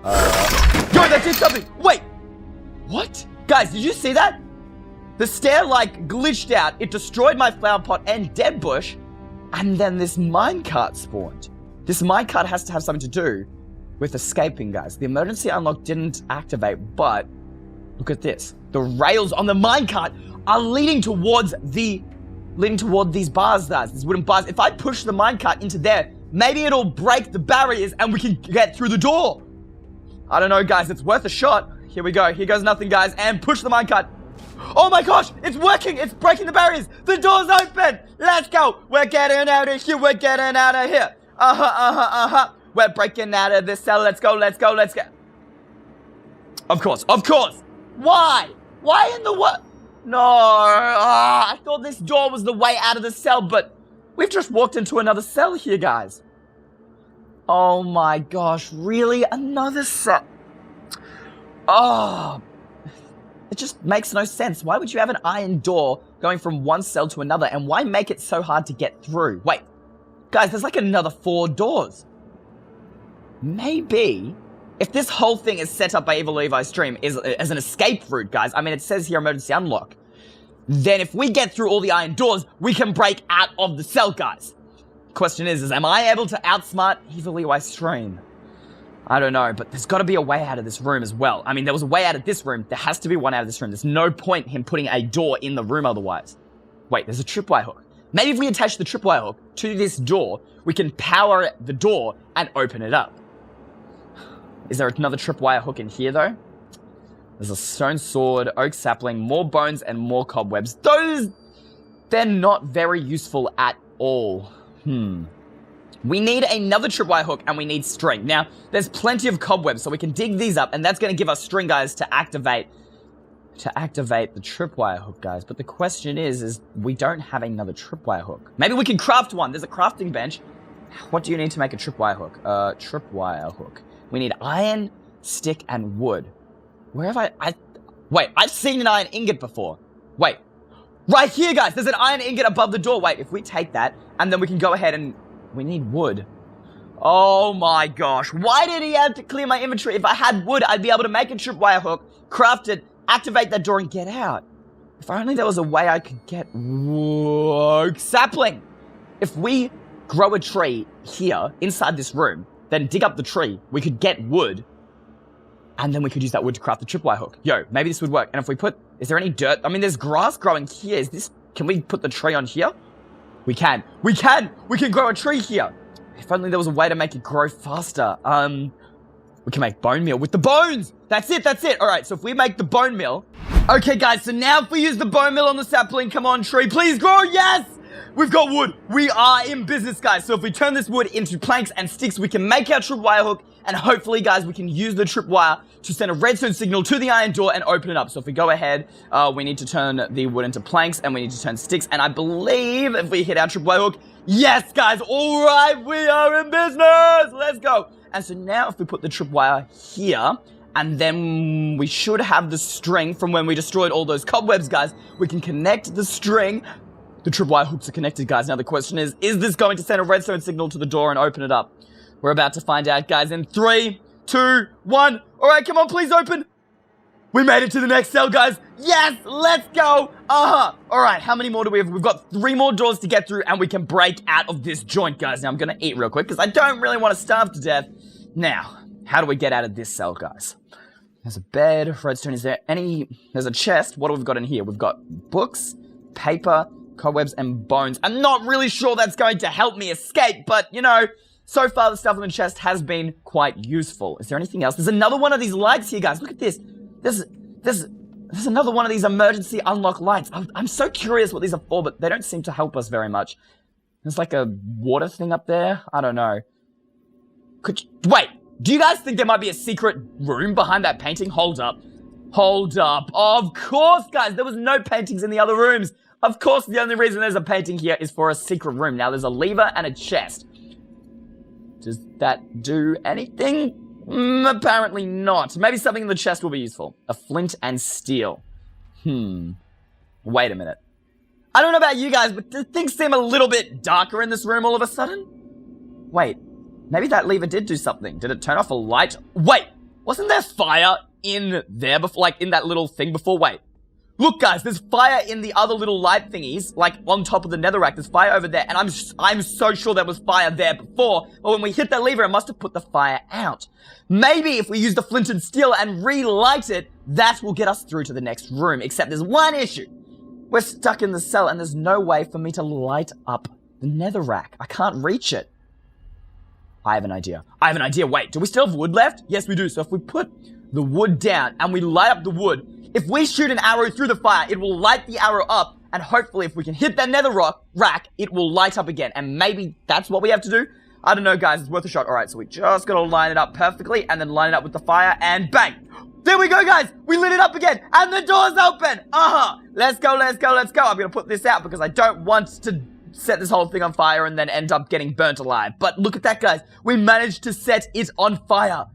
Yo, that did something. Wait, what? Guys, did you see that? The stair, like, glitched out. It destroyed my flower pot and dead bush, and then this minecart spawned. This minecart has to have something to do with escaping, guys. The emergency unlock didn't activate, but look at this. The rails on the minecart are leading toward these bars, guys, these wooden bars. If I push the minecart into there, maybe it'll break the barriers and we can get through the door. I don't know, guys. It's worth a shot. Here we go. Here goes nothing, guys. And push the minecart. Oh my gosh, it's working. It's breaking the barriers. The door's open. Let's go. We're getting out of here. We're getting out of here. We're breaking out of this cell. Let's go. Let's go. Let's go. Of course. Of course. Why? Why in the what? No. I thought this door was the way out of the cell, but we've just walked into another cell here, guys. Oh my gosh. Really? Another cell? Oh. It just makes no sense. Why would you have an iron door going from one cell to another, and why make it so hard to get through? Wait, guys, there's like another 4 doors. Maybe if this whole thing is set up by Evil Eystreem as an escape route, guys, I mean, it says here emergency unlock, then if we get through all the iron doors, we can break out of the cell, guys. Question is am I able to outsmart Evil Eystreem? I don't know, but there's got to be a way out of this room as well. I mean, there was a way out of this room. There has to be one out of this room. There's no point him putting a door in the room otherwise. Wait, there's a tripwire hook. Maybe if we attach the tripwire hook to this door, we can power the door and open it up. Is there another tripwire hook in here, though? There's a stone sword, oak sapling, more bones, and more cobwebs. They're not very useful at all. We need another tripwire hook, and we need string. Now, there's plenty of cobwebs, so we can dig these up, and that's going to give us string, guys, to activate the tripwire hook, guys. But the question is we don't have another tripwire hook. Maybe we can craft one. There's a crafting bench. What do you need to make a tripwire hook? Tripwire hook. We need iron, stick, and wood. Where have Wait, I've seen an iron ingot before. Wait. Right here, guys. There's an iron ingot above the door. Wait, if we take that, and then we can go ahead and... We need wood. Oh my gosh. Why did he have to clear my inventory? If I had wood, I'd be able to make a tripwire hook, craft it, activate that door, and get out. If only there was a way I could get wood. Sapling! If we grow a tree here, inside this room, then dig up the tree, we could get wood, and then we could use that wood to craft the tripwire hook. Yo, maybe this would work. And if we put... Is there any dirt? I mean, there's grass growing here. Can we put the tree on here? We can. We can grow a tree here. If only there was a way to make it grow faster. We can make bone meal with the bones. That's it. All right, so if we make the bone meal. Okay, guys, so now if we use the bone meal on the sapling, come on, tree, please grow. Yes! We've got wood. We are in business, guys. So if we turn this wood into planks and sticks, we can make our tripwire hook. And hopefully, guys, we can use the tripwire to send a redstone signal to the iron door and open it up. So if we go ahead, we need to turn the wood into planks, and we need to turn sticks. And I believe if we hit our tripwire hook, yes, guys, all right, we are in business. Let's go. And so now if we put the tripwire here, and then we should have the string from when we destroyed all those cobwebs, guys. We can connect the string. The tripwire hooks are connected, guys. Now the question is this going to send a redstone signal to the door and open it up? We're about to find out, guys, in 3, 2, 1. All right, come on, please open. We made it to the next cell, guys. Yes, let's go. All right, how many more do we have? We've got 3 more doors to get through, and we can break out of this joint, guys. Now, I'm going to eat real quick, because I don't really want to starve to death. Now, how do we get out of this cell, guys? There's a bed, redstone. Is there any... There's a chest. What have we got in here? We've got books, paper, cobwebs, and bones. I'm not really sure that's going to help me escape, but, you know... So far, the stuff in the chest has been quite useful. Is there anything else? There's another one of these lights here, guys. Look at this. There's another one of these emergency unlock lights. I'm so curious what these are for, but they don't seem to help us very much. There's like a water thing up there. I don't know. Wait, do you guys think there might be a secret room behind that painting? Hold up. Of course, guys. There was no paintings in the other rooms. Of course, the only reason there's a painting here is for a secret room. Now, there's a lever and a chest. Does that do anything? Apparently not. Maybe something in the chest will be useful. A flint and steel. Wait a minute. I don't know about you guys, but do things seem a little bit darker in this room all of a sudden? Wait, maybe that lever did do something. Did it turn off a light? Wait, wasn't there fire in there before, like in that little thing before? Wait. Look, guys, there's fire in the other little light thingies, like on top of the netherrack. There's fire over there, and I'm so sure there was fire there before. But when we hit that lever, it must have put the fire out. Maybe if we use the flint and steel and relight it, that will get us through to the next room. Except there's one issue. We're stuck in the cell, and there's no way for me to light up the netherrack. I can't reach it. I have an idea. Wait, do we still have wood left? Yes, we do. So if we put the wood down and we light up the wood, If we shoot an arrow through the fire, it will light the arrow up, and hopefully if we can hit that nether rack, it will light up again. And maybe that's what we have to do? I don't know, guys. It's worth a shot. All right, so we just got to line it up perfectly and then line it up with the fire and bang. There we go, guys. We lit it up again and the door's open. Let's go, let's go, let's go. I'm going to put this out because I don't want to set this whole thing on fire and then end up getting burnt alive. But look at that, guys. We managed to set it on fire.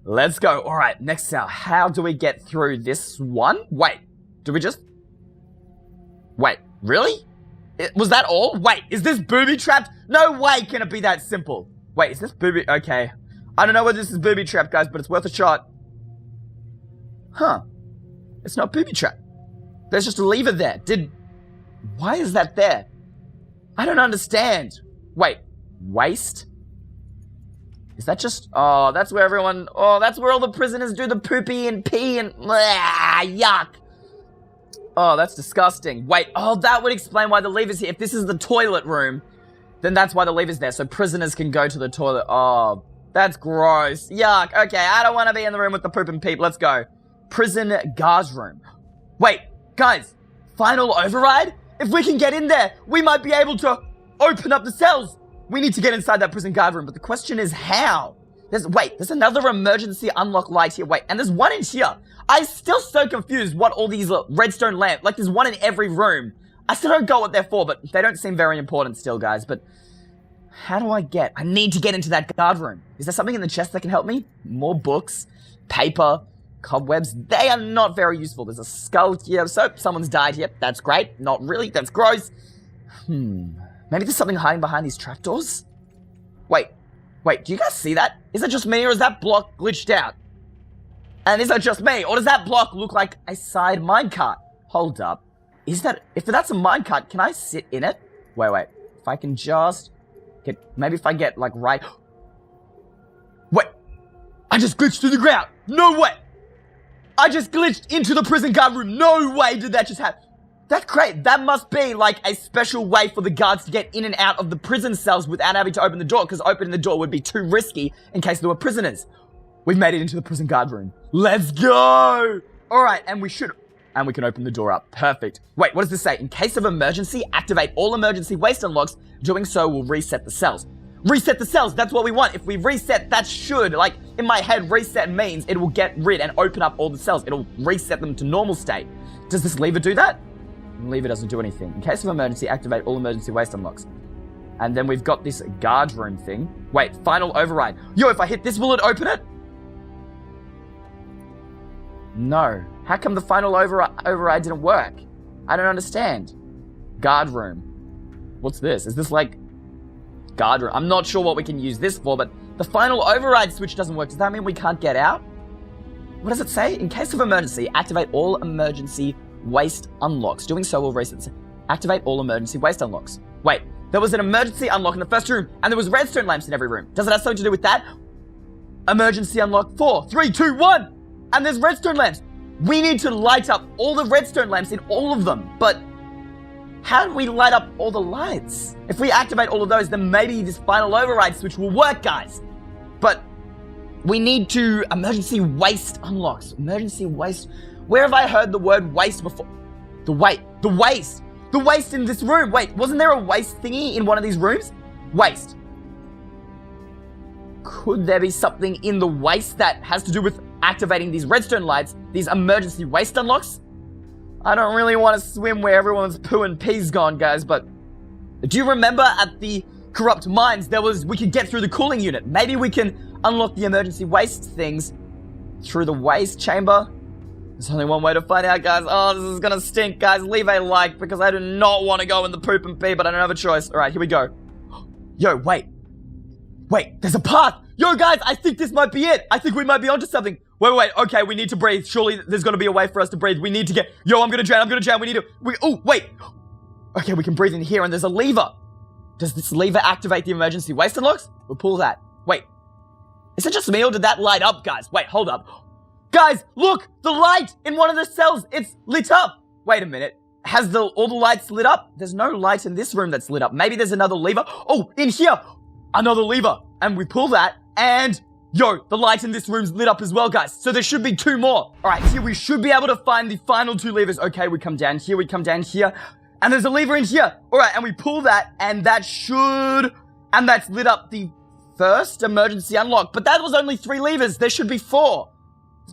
Let's go. All right, next cell. How do we get through this one? Wait, do we just... Wait, really? Was that all? Wait, is this booby-trapped? No way can it be that simple. Wait, is this booby... Okay. I don't know whether this is booby-trapped, guys, but it's worth a shot. Huh. It's not booby-trapped. There's just a lever there. Why is that there? I don't understand. Wait, waste? Is that just... Oh, that's where everyone... Oh, that's where all the prisoners do the poopy and pee and... Yuck. Oh, that's disgusting. Wait, oh, that would explain why the lever's here. If this is the toilet room, then that's why the lever's there, so prisoners can go to the toilet. Oh, that's gross. Yuck. Okay, I don't want to be in the room with the poop and peep. Let's go. Prison guards room. Wait, guys, final override? If we can get in there, we might be able to open up the cells. We need to get inside that prison guard room, but the question is how? There's another emergency unlock light here. Wait, and there's one in here. I'm still so confused what all these redstone lamps, like there's one in every room. I still don't know what they're for, but they don't seem very important still, guys. But how do I need to get into that guard room. Is there something in the chest that can help me? More books, paper, cobwebs. They are not very useful. There's a skull here, so someone's died here. That's great. Not really, that's gross. Maybe there's something hiding behind these trapdoors? Wait, do you guys see that? Is it just me or is that block glitched out? And is that just me? Or does that block look like a side minecart? Hold up. If that's a minecart, can I sit in it? Wait. If I can just get... Maybe if I get, like, right... Wait. I just glitched through the ground. No way. I just glitched into the prison guard room. No way did that just happen. That's great. That must be, like, a special way for the guards to get in and out of the prison cells without having to open the door, because opening the door would be too risky in case there were prisoners. We've made it into the prison guard room. Let's go! Alright, and we can open the door up. Perfect. Wait, what does this say? In case of emergency, activate all emergency waste unlocks. Doing so will reset the cells. Reset the cells, that's what we want. If we reset, that should, like, in my head, reset means it will get rid and open up all the cells. It'll reset them to normal state. Does this lever do that? The lever doesn't do anything. In case of emergency, activate all emergency waste unlocks. And then we've got this guard room thing. Wait, final override. Yo, if I hit this, will it open it? No. How come the final override didn't work? I don't understand. Guard room. What's this? Is this like... Guard room? I'm not sure what we can use this for, but the final override switch doesn't work. Does that mean we can't get out? What does it say? In case of emergency, activate all emergency waste unlocks. Doing so will reset... Activate all emergency waste unlocks. Wait, there was an emergency unlock in the first room, and there was redstone lamps in every room. Does it have something to do with that? Emergency unlock 4, 3, 2, 1! And there's redstone lamps. We need to light up all the redstone lamps in all of them. But how do we light up all the lights? If we activate all of those, then maybe this final override switch will work, guys. But we need to... Emergency waste unlocks. Emergency waste... Where have I heard the word waste before? The waste. The waste in this room. Wait, wasn't there a waste thingy in one of these rooms? Waste. Could there be something in the waste that has to do with activating these redstone lights, these emergency waste unlocks? I don't really want to swim where everyone's poo and pee's gone, guys, but do you remember at the corrupt mines we could get through the cooling unit? Maybe we can unlock the emergency waste things through the waste chamber. There's only one way to find out, guys. Oh, this is gonna stink, guys. Leave a like because I do not want to go in the poop and pee, but I don't have a choice. All right, here we go. Yo, wait, there's a path. Yo, guys, I think this might be it. I think we might be onto something. Wait. Okay, we need to breathe. Surely there's gonna be a way for us to breathe. We need to get... Yo, I'm gonna drown. We need to... Oh, wait. Okay, we can breathe in here, and there's a lever. Does this lever activate the emergency waste unlocks? We'll pull that. Wait. Is it just me, or did that light up, guys? Wait, hold up. Guys, look! The light in one of the cells, it's lit up. Wait a minute. Has all the lights lit up? There's no light in this room that's lit up. Maybe there's another lever. Oh, in here. Another lever. And we pull that, and Yo, the light in this room's lit up as well, guys. So there should be 2 more. All right, here we should be able to find the final 2 levers. Okay, we come down here, we come down here. And there's a lever in here. All right, and we pull that, and that should... And that's lit up the first emergency unlock. But that was only 3 levers. There should be 4.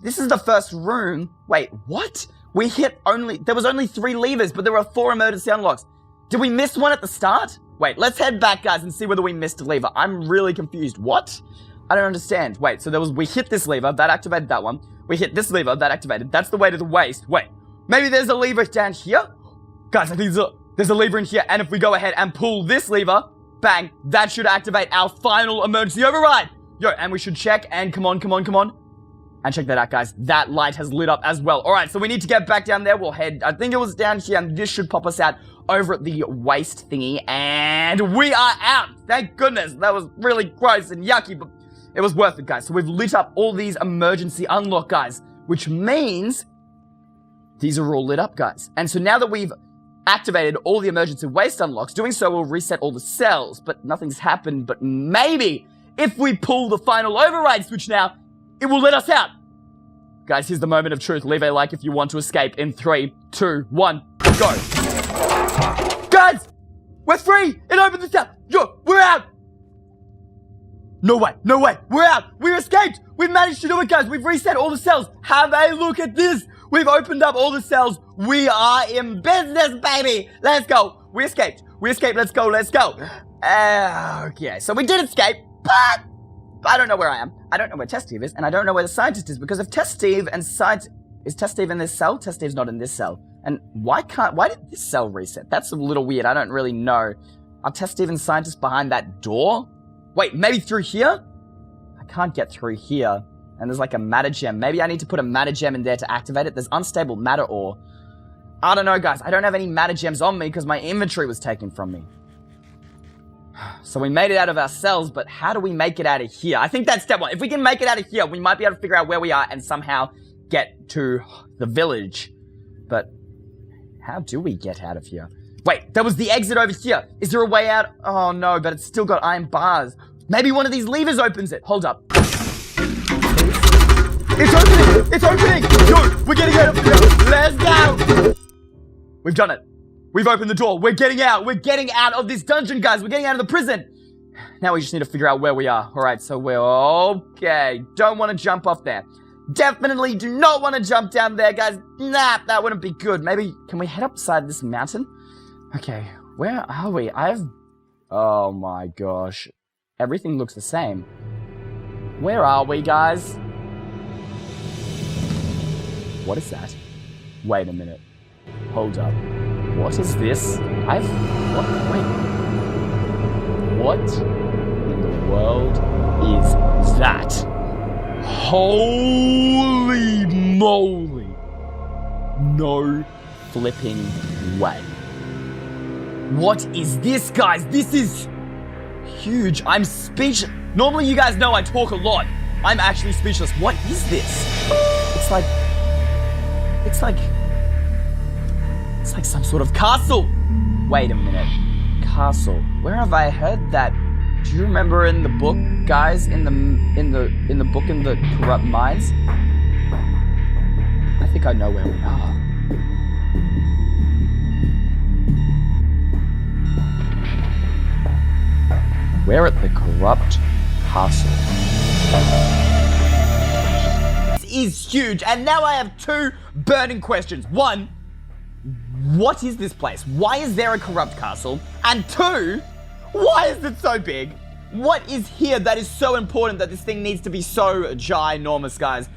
This is the first room. Wait, what? We hit only... There was only 3 levers, but there were 4 emergency unlocks. Did we miss one at the start? Wait, let's head back, guys, and see whether we missed a lever. I'm really confused. What? I don't understand. Wait, so there was... We hit this lever. That activated that one. We hit this lever. That activated. That's the way to the waste. Wait, maybe there's a lever down here? Guys, I think there's a lever in here. And if we go ahead and pull this lever... Bang, that should activate our final emergency override. Yo, and we should check, and come on. And check that out, guys. That light has lit up as well. All right, so we need to get back down there. We'll head, I think it was down here, and this should pop us out over at the waste thingy. And we are out. Thank goodness. That was really gross and yucky, but it was worth it, guys. So we've lit up all these emergency unlock, guys, which means these are all lit up, guys. And so now that we've activated all the emergency waste unlocks, doing so will reset all the cells, but nothing's happened. But maybe if we pull the final override switch now, it will let us out. Guys, here's the moment of truth. Leave a like if you want to escape in 3, 2, 1, go. Guys, we're free. It opened this up. Yo, we're out. No way, we're out. We escaped. We've managed to do it, guys. We've reset all the cells. Have a look at this. We've opened up all the cells. We are in business, baby. Let's go. We escaped. Let's go. Okay, so we did escape, but I don't know where I am. I don't know where Test Steve is, and I don't know where the scientist is, because if Test Steve and is Test Steve in this cell? Test Steve's not in this cell. And why did this cell reset? That's a little weird. I don't really know. Are Test Steve and scientist behind that door? Wait, maybe through here? I can't get through here. And there's like a matter gem. Maybe I need to put a matter gem in there to activate it. There's unstable matter ore. I don't know, guys. I don't have any matter gems on me because my inventory was taken from me. So we made it out of our cells, but how do we make it out of here? I think that's step 1. If we can make it out of here, we might be able to figure out where we are and somehow get to the village. But how do we get out of here? Wait, there was the exit over here. Is there a way out? Oh no, but it's still got iron bars. Maybe one of these levers opens it. Hold up. It's opening! Yo, we're getting out of here! Let's go! We've done it. We've opened the door. We're getting out. We're getting out of this dungeon, guys. We're getting out of the prison. Now we just need to figure out where we are. All right, so we're okay. Don't want to jump off there. Definitely do not want to jump down there, guys. Nah, that wouldn't be good. Maybe, can we head upside this mountain? Okay, where are we? Oh my gosh. Everything looks the same. Where are we, guys? What is that? Wait a minute. Hold up. What is this? Wait. What in the world is that? Holy moly. No flipping way. What is this, guys? This is huge. I'm speechless. Normally, you guys know I talk a lot. I'm actually speechless. What is this? It's like some sort of castle. Wait a minute. Castle. Where have I heard that? Do you remember in the book, guys? In the book in the Corrupt Minds? I think I know where we are. We're at the Corrupt Castle. This is huge, and now I have 2 burning questions. 1, what is this place? Why is there a corrupt castle? And 2, why is it so big? What is here that is so important that this thing needs to be so ginormous, guys?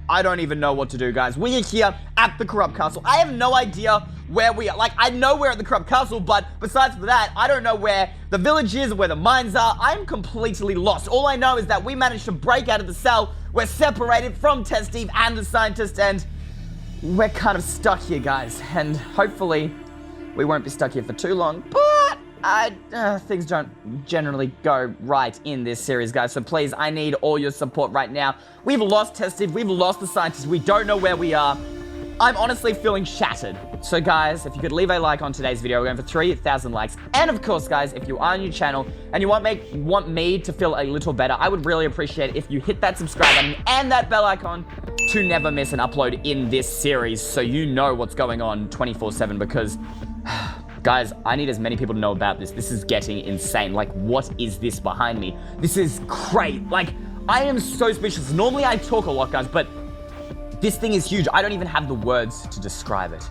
I don't even know what to do, guys. We are here at the corrupt castle. I have no idea where we are. Like, I know we're at the corrupt castle, but besides that, I don't know where the village is, where the mines are. I'm completely lost. All I know is that we managed to break out of the cell. We're separated from Test Steve and the scientist, and we're kind of stuck here, guys. And hopefully, we won't be stuck here for too long, but things don't generally go right in this series, guys. So please, I need all your support right now. We've lost Test Steve. We've lost the scientist. We don't know where we are. I'm honestly feeling shattered. So guys, if you could leave a like on today's video, we're going for 3,000 likes. And of course, guys, if you are on your channel and you want me to feel a little better, I would really appreciate it if you hit that subscribe button and that bell icon to never miss an upload in this series, so you know what's going on 24/7, because guys, I need as many people to know about this. This is getting insane. Like, what is this behind me? This is great. Like, I am so speechless. Normally I talk a lot, guys, but this thing is huge. I don't even have the words to describe it.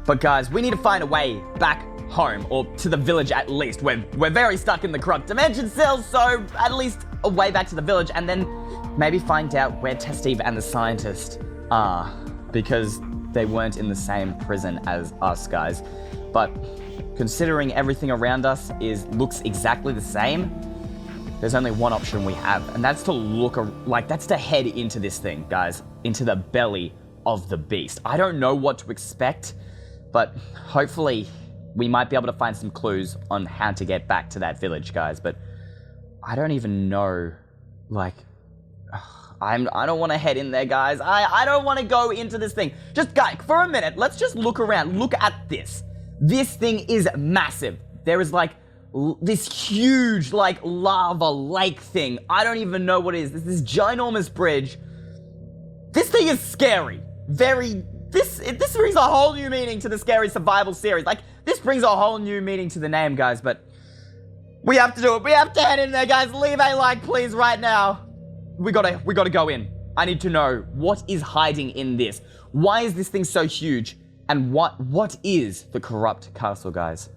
But guys, we need to find a way back home, or to the village at least. We're very stuck in the corrupt dimension still, so at least a way back to the village, and then maybe find out where Steve and the scientist are, because they weren't in the same prison as us, guys. But considering everything around us looks exactly the same, there's only one option we have, and that's to head into this thing, guys, into the belly of the beast. I don't know what to expect, but hopefully we might be able to find some clues on how to get back to that village, guys. But I don't even know, like, I don't want to head in there, guys. I don't want to go into this thing. Just, guys, for a minute, let's just look around. Look at this. This thing is massive. There is, like, this huge, like, lava lake thing. I don't even know what it is. There's this ginormous bridge. This thing is scary. This brings a whole new meaning to the Scary Survival series. Like, this brings a whole new meaning to the name, guys, but we have to do it. We have to head in there, guys. Leave a like, please, right now. We gotta go in. I need to know what is hiding in this. Why is this thing so huge? And what is the corrupt castle, guys?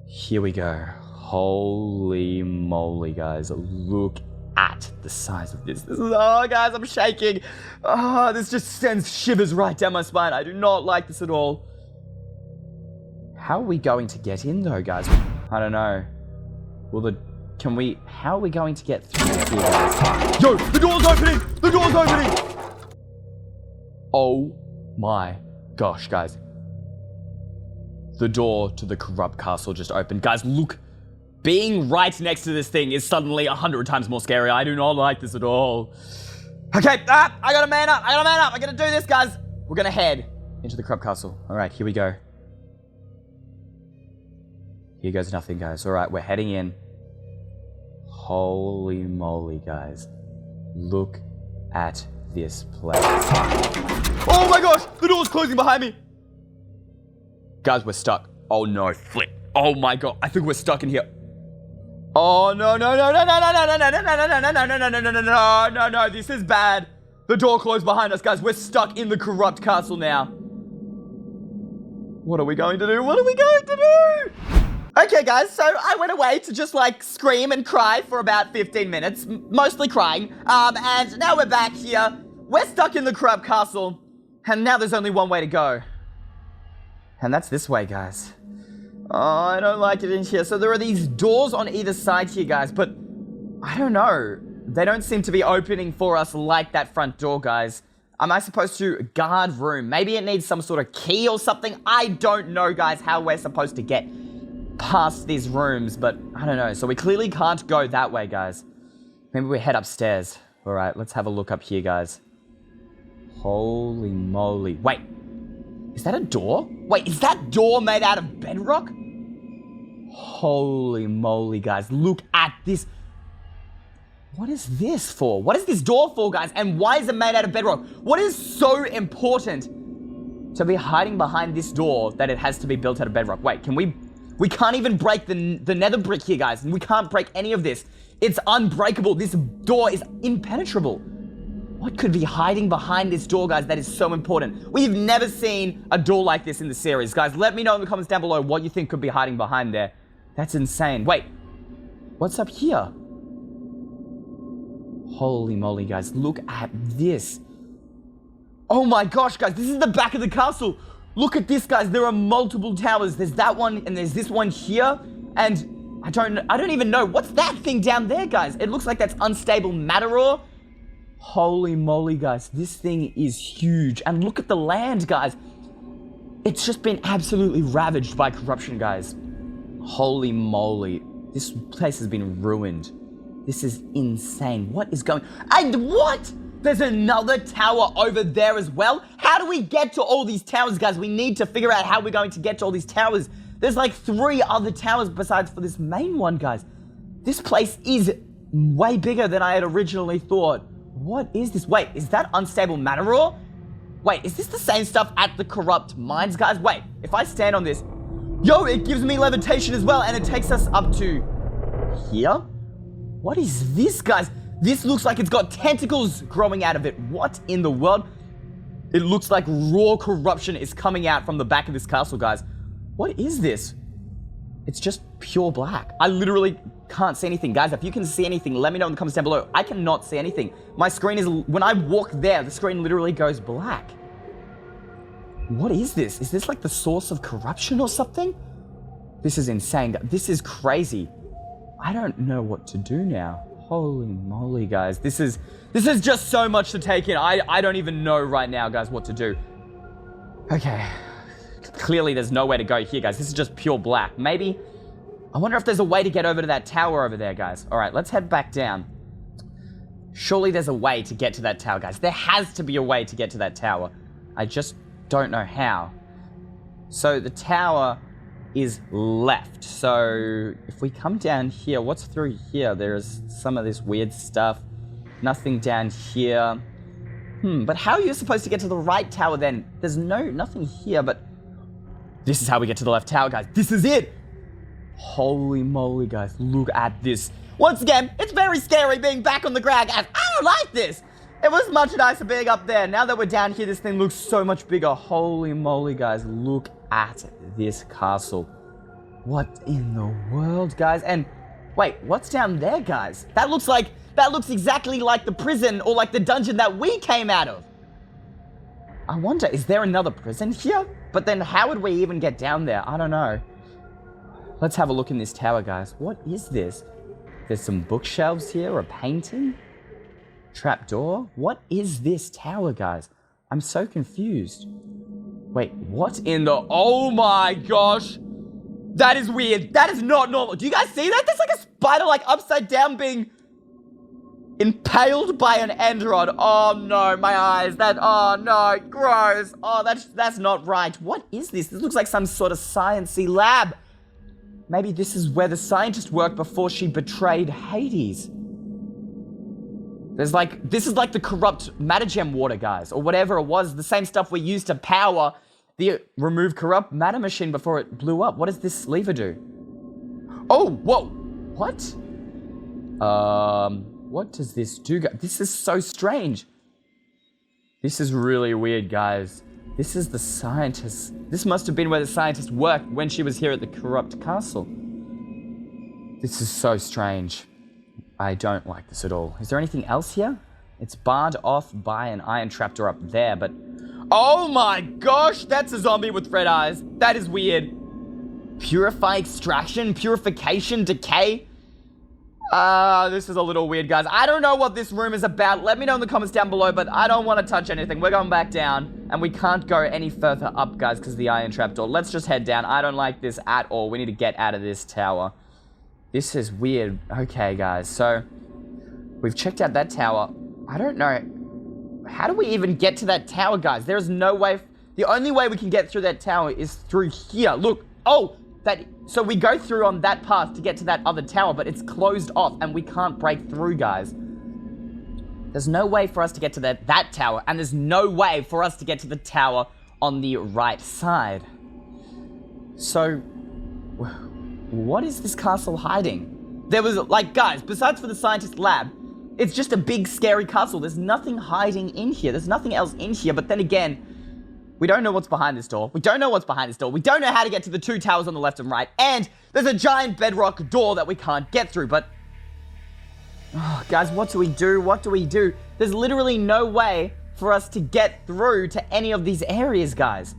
Here we go. Holy moly, guys. Look at the size of this. Oh, guys, I'm shaking. Oh, this just sends shivers right down my spine. I do not like this at all. How are we going to get in, though, guys? I don't know. How are we going to get through here, guys? Yo, the door's opening! The door's opening! Oh my gosh, guys. The door to the corrupt castle just opened. Guys, look. Being right next to this thing is suddenly 100 times more scary. I do not like this at all. Okay, I gotta man up. I gotta do this, guys. We're gonna head into the corrupt castle. All right, here we go. Here goes nothing, guys. All right, we're heading in. Holy moly, guys. Look at this place. Oh my gosh, the door's closing behind me. Guys, we're stuck. Oh no, flip. Oh my god, I think we're stuck in here. Oh no, no, this is bad. The door closed behind us, guys. We're stuck in the corrupt castle now. What are we going to do? What are we going to do? Okay, guys, so I went away to just, like, scream and cry for about 15 minutes, mostly crying, and now we're back here. We're stuck in the corrupt castle, and now there's only one way to go. And that's this way, guys. Oh, I don't like it in here. So there are these doors on either side here, guys, but I don't know. They don't seem to be opening for us like that front door, guys. Am I supposed to guard room? Maybe it needs some sort of key or something. I don't know, guys, how we're supposed to get past these rooms, but I don't know. So we clearly can't go that way, guys. Maybe we head upstairs. All right, let's have a look up here, guys. Holy moly. Wait, is that a door? Wait, is that door made out of bedrock? Holy moly, guys. Look at this. What is this for? What is this door for, guys? And why is it made out of bedrock? What is so important to be hiding behind this door that it has to be built out of bedrock? Wait, can we can't even break the nether brick here, guys. We can't break any of this. It's unbreakable. This door is impenetrable. What could be hiding behind this door, guys? That is so important. We've never seen a door like this in the series. Guys, let me know in the comments down below what you think could be hiding behind there. That's insane. Wait, what's up here? Holy moly, guys. Look at this. Oh my gosh, guys. This is the back of the castle. Look at this, guys. There are multiple towers. There's that one, and there's this one here. And I don't even know. What's that thing down there, guys? It looks like that's unstable matter ore. Holy moly, guys. This thing is huge. And look at the land, guys. It's just been absolutely ravaged by corruption, guys. Holy moly. This place has been ruined. This is insane. What is going... And what? there's another tower over there as well. How do we get to all these towers, guys? We need to figure out how we're going to get to all these towers. There's like 3 other towers besides for this main one, guys. This place is way bigger than I had originally thought. What is this? Wait, is that unstable matter ore? Wait, is this the same stuff at the corrupt mines, guys? Wait, if I stand on this, yo, it gives me levitation as well, and it takes us up to here? What is this, guys? This looks like it's got tentacles growing out of it. What in the world? It looks like raw corruption is coming out from the back of this castle, guys. What is this? It's just pure black. I literally can't see anything. Guys, if you can see anything, let me know in the comments down below. I cannot see anything. My screen is, when I walk there, the screen literally goes black. What is this? Is this like the source of corruption or something? This is insane. This is crazy. I don't know what to do now. Holy moly, guys. This is just so much to take in. I don't even know right now, guys, what to do. Okay. Clearly, there's no way to go here, guys. This is just pure black. Maybe, I wonder if there's a way to get over to that tower over there, guys. All right, let's head back down. Surely there's a way to get to that tower, guys. There has to be a way to get to that tower. I just don't know how. So the tower is left. So if we come down here, what's through here? There's some of this weird stuff. Nothing down here. But how are you supposed to get to the right tower then? There's nothing here, but this is how we get to the left tower, guys. This is it. Holy moly, guys. Look at this. Once again, it's very scary being back on the ground, guys. I don't like this. It was much nicer being up there. Now that we're down here, this thing looks so much bigger. Holy moly, guys. Look at this castle. What in the world, guys? And wait, what's down there, guys? That looks exactly like the prison or like the dungeon that we came out of. I wonder, is there another prison here? But then how would we even get down there? I don't know. Let's have a look in this tower, guys. What is this? There's some bookshelves here, a painting, trapdoor. What is this tower, guys? I'm so confused. Wait, what in the... Oh my gosh. That is weird. That is not normal. Do you guys see that? There's like a spider like upside down being impaled by an end rod. Oh no, my eyes. Oh no, gross. Oh, that's not right. What is this? This looks like some sort of sciencey lab. Maybe this is where the scientist worked before she betrayed Hades. This is like the corrupt matter gem water, guys, or whatever it was. The same stuff we used to power the remove corrupt matter machine before it blew up. What does this lever do? Oh, whoa. What? What does this do? This is so strange. This is really weird, guys. This is the scientist. This must have been where the scientist worked when she was here at the corrupt castle. This is so strange. I don't like this at all. Is there anything else here? It's barred off by an iron trapdoor up there, but... Oh my gosh, that's a zombie with red eyes. That is weird. Purify, extraction, purification, decay. This is a little weird, guys. I don't know what this room is about. Let me know in the comments down below, but I don't want to touch anything. We're going back down, and we can't go any further up, guys, because of the iron trapdoor. Let's just head down. I don't like this at all. We need to get out of this tower. This is weird. Okay, guys, so we've checked out that tower. I don't know. How do we even get to that tower, guys? There is no way. The only way we can get through that tower is through here. Look. Oh, so we go through on that path to get to that other tower, but it's closed off and we can't break through, guys. There's no way for us to get to that tower, and there's no way for us to get to the tower on the right side. So, what is this castle hiding? There was, like, guys, besides for the scientist lab, it's just a big, scary castle. There's nothing hiding in here. There's nothing else in here, but then again, we don't know what's behind this door. We don't know what's behind this door. We don't know how to get to the 2 towers on the left and right. And there's a giant bedrock door that we can't get through. But, oh, guys, what do we do? What do we do? There's literally no way for us to get through to any of these areas, guys.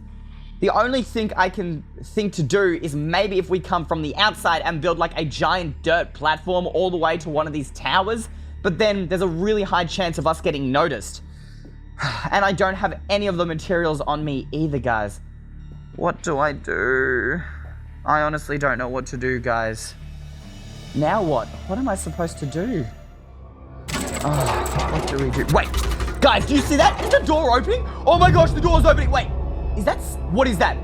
The only thing I can think to do is maybe if we come from the outside and build like a giant dirt platform all the way to one of these towers. But then there's a really high chance of us getting noticed. And I don't have any of the materials on me either, guys. What do I do? I honestly don't know what to do, guys. Now what? What am I supposed to do? Oh, what do we do? Wait, Guys, do you see that? Is the door opening? Oh my gosh, the door's opening. Wait, what is that?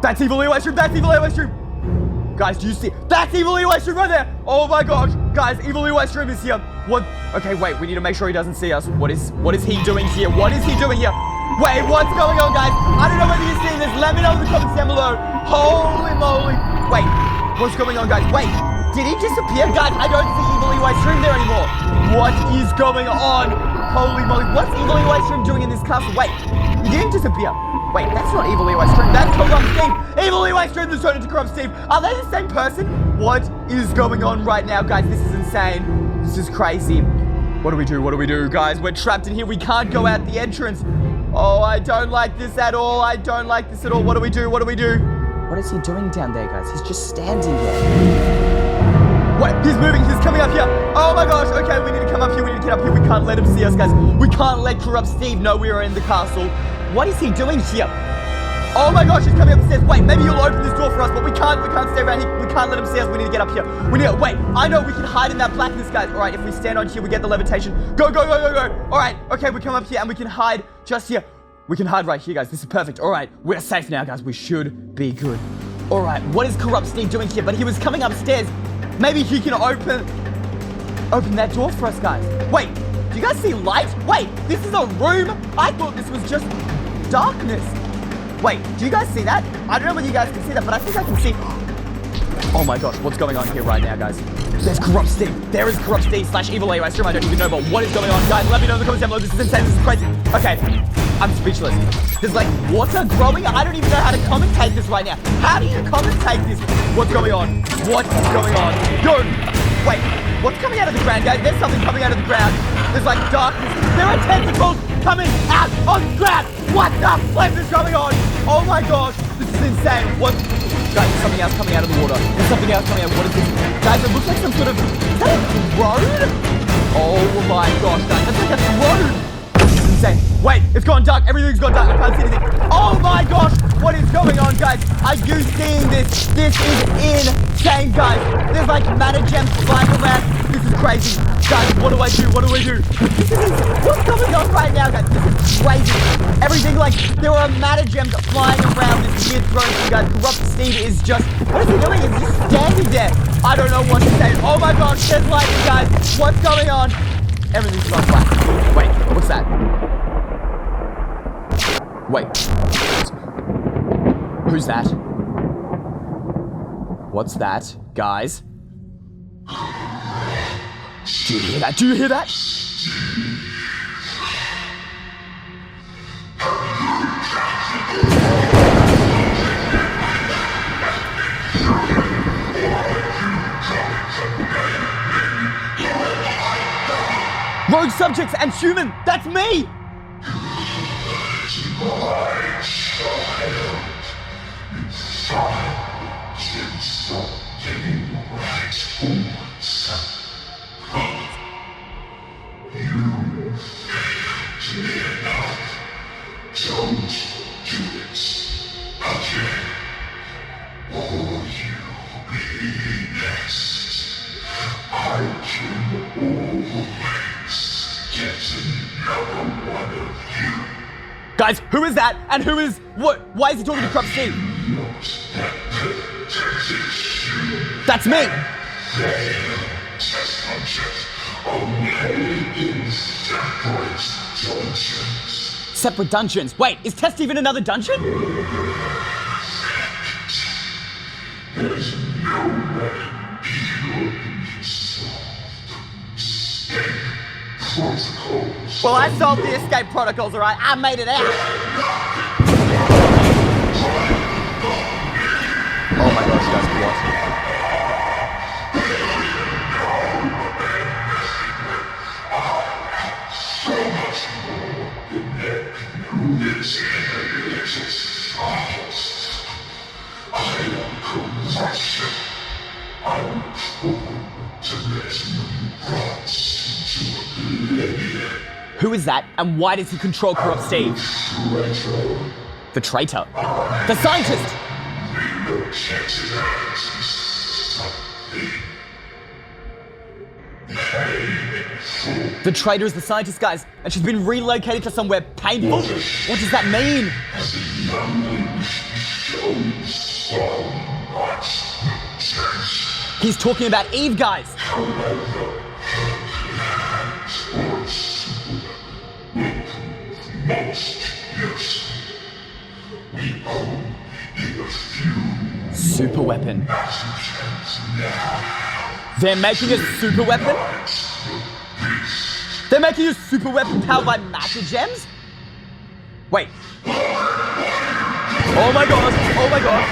That's evil Eystreem. That's evil Eystreem. Guys, do you see? That's evil Eystreem right there. Oh my gosh. Guys, evil Eystreem is here. What? Okay, wait, we need to make sure he doesn't see us. What is he doing here? What is he doing here? Wait, what's going on, guys? I don't know whether you're seeing this. Let me know in the comments down below. Holy moly. Wait, what's going on, guys? Wait, did he disappear? Guys, I don't see evil Eystreem there anymore. What is going on? Holy moly. What's evil Eystreem doing in this castle? Wait, he didn't disappear. Wait, that's not evil Eystreem. That's Corrupt Steve. Evil Eystreem has turned into Corrupt Steve. Are they the same person? What is going on right now, guys? This is insane. This is crazy. What do we do? What do we do? Guys, we're trapped in here. We can't go out the entrance. Oh, I don't like this at all. I don't like this at all. What do we do? What do we do? What is he doing down there, guys? He's just standing there. Wait, he's moving. He's coming up here. Oh my gosh. Okay, we need to come up here. We need to get up here. We can't let him see us, guys. We can't let Corrupt Steve know we are in the castle. What is he doing here? Oh my gosh, he's coming up the stairs. Wait, maybe you'll open this door for us, but we can't stay around here. We can't let him see us. We need to get up here. Wait, I know we can hide in that blackness, guys. All right, if we stand on here, we get the levitation. Go. All right, okay, we come up here and we can hide just here. We can hide right here, guys. This is perfect. All right, we're safe now, guys. We should be good. All right, what is Corrupt Steve doing here? But he was coming upstairs. Maybe he can open that door for us, guys. Wait, do you guys see light? Wait, this is a room? I thought this was just darkness. Wait, do you guys see that? I don't know whether you guys can see that, but I think I can see. Oh my gosh, what's going on here right now, guys? There's Corrupt Steve. There is Corrupt Steve / evil Eystreem. I don't even know, but what is going on, guys? Let me know in the comments down below. This is insane. This is crazy. Okay, I'm speechless. There's like water growing. I don't even know how to commentate this right now. How do you commentate this? What's going on? What is going on? Yo, wait, what's coming out of the ground, guys? There's something coming out of the ground. There's like darkness. There are tentacles coming out of the ground. What the flip is going on? Oh my gosh, this is insane. What? Guys, there's something else coming out of the water. There's something else coming out. What is this? Guys, it looks like some sort of... Is that a throne? Oh my gosh, guys, that's like a throne. This is insane. Wait, it's gone dark. Everything's gone dark. I can't see anything. Oh my gosh, what is going on, guys? Are you seeing this? This is insane, guys. There's like mana gems flying around. This is crazy. Guys, what do I do? What do I do? This is insane. What's going on right now, guys? This is crazy. Everything like, there are mana gems flying around this weird throne thing, guys. Corrupt Steve is just, what is he doing? He's just standing there. I don't know what to say. Oh my gosh, there's lightning, guys. What's going on? Everything's gone black. Wait, what's that? Wait. Who's that? What's that, guys? Do you hear that? Do you hear that? Rogue subjects and human, that's me! Guys, who is that? And who is what? Why is he talking to Corrupt Steve? That's me. Separate dungeons. Wait, is Test even another dungeon? Well, I solved the escape protocols, alright? I made it out. Oh my gosh, guys, what? Who is that, and why does he control Corrupt Steve? The traitor. The scientist! The traitor is the scientist, guys, and she's been relocated to somewhere painful. What does that mean? He's talking about Eve, guys. Super weapon. They're making a super weapon? They're making a super weapon powered by matter gems? Wait. Oh my god. Oh my god.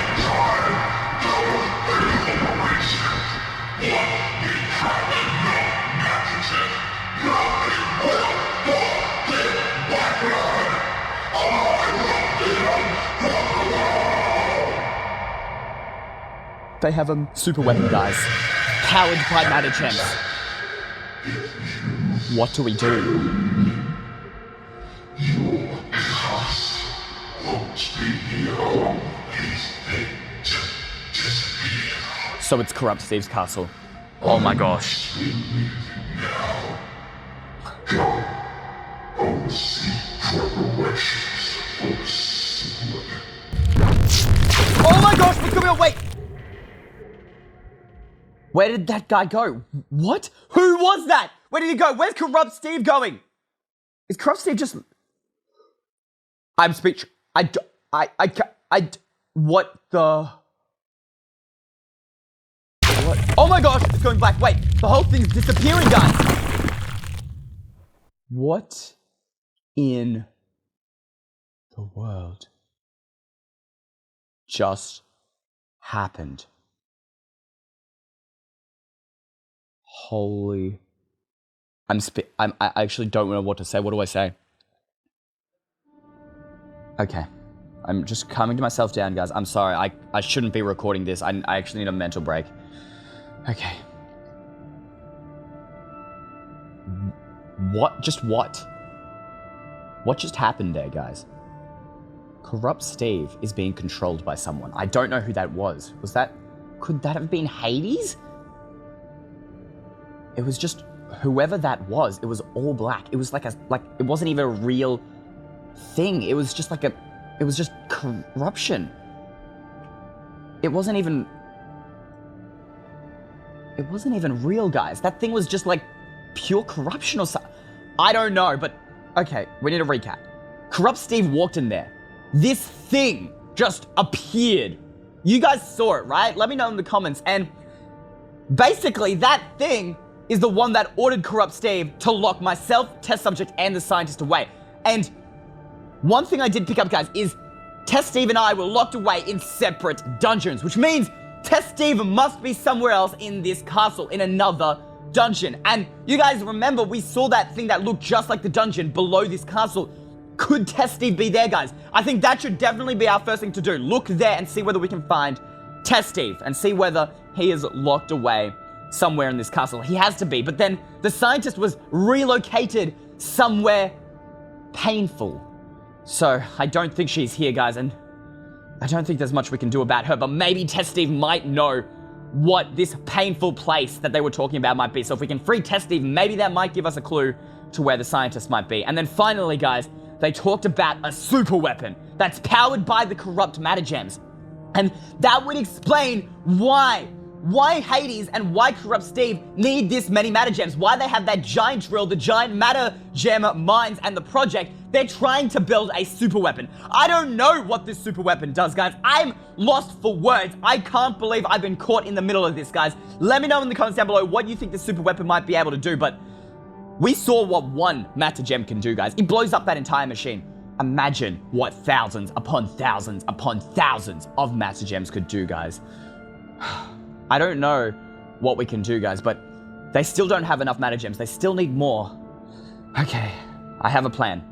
They have a super weapon, guys. Powered by matter gems. What do we do? So it's Corrupt Steve's castle. Oh my gosh. Oh my gosh, what's going on? Wait! Where did that guy go? What? Who was that? Where did he go? Where's Corrupt Steve going? Is Corrupt Steve just... I'm speech... What the... What? Oh my gosh, it's going black. Wait, the whole thing's disappearing, guys. What in the world just happened? Holy... I actually don't know what to say. What do I say? Okay. I'm just calming myself down, guys. I'm sorry. I shouldn't be recording this. I actually need a mental break. Okay. What? Just what? What just happened there, guys? Corrupt Steve is being controlled by someone. I don't know who that was. Was that... Could that have been Hades? It was just... Whoever that was, it was all black. It was like a... it wasn't even a real thing. It was just like a... It was just corruption. It wasn't even... It wasn't even real, guys. That thing was just like pure corruption or something. I don't know, but... Okay, we need a recap. Corrupt Steve walked in there. This thing just appeared. You guys saw it, right? Let me know in the comments. And basically, that thing is the one that ordered Corrupt Steve to lock myself, Test Subject, and the scientist away. And one thing I did pick up, guys, is Test Steve and I were locked away in separate dungeons, which means Test Steve must be somewhere else in this castle, in another dungeon. And you guys remember, we saw that thing that looked just like the dungeon below this castle. Could Test Steve be there, guys? I think that should definitely be our first thing to do. Look there and see whether we can find Test Steve and see whether he is locked away somewhere in this castle. He has to be, but then the scientist was relocated somewhere painful. So I don't think she's here, guys, and I don't think there's much we can do about her, but maybe Test Steve might know what this painful place that they were talking about might be. So if we can free Test Steve, maybe that might give us a clue to where the scientist might be. And then finally, guys, they talked about a super weapon that's powered by the corrupt matter gems. And that would explain why Hades and why Corrupt Steve need this many matter gems, why they have that giant drill, the giant matter gem mines, and the project. They're trying to build a super weapon. I don't know what this super weapon does, guys. I'm lost for words. I can't believe I've been caught in the middle of this, guys. Let me know in the comments down below what you think this super weapon might be able to do, but we saw what one matter gem can do, guys. It blows up that entire machine. Imagine what thousands upon thousands upon thousands of matter gems could do, guys. I don't know what we can do, guys, but they still don't have enough matter gems. They still need more. Okay, I have a plan.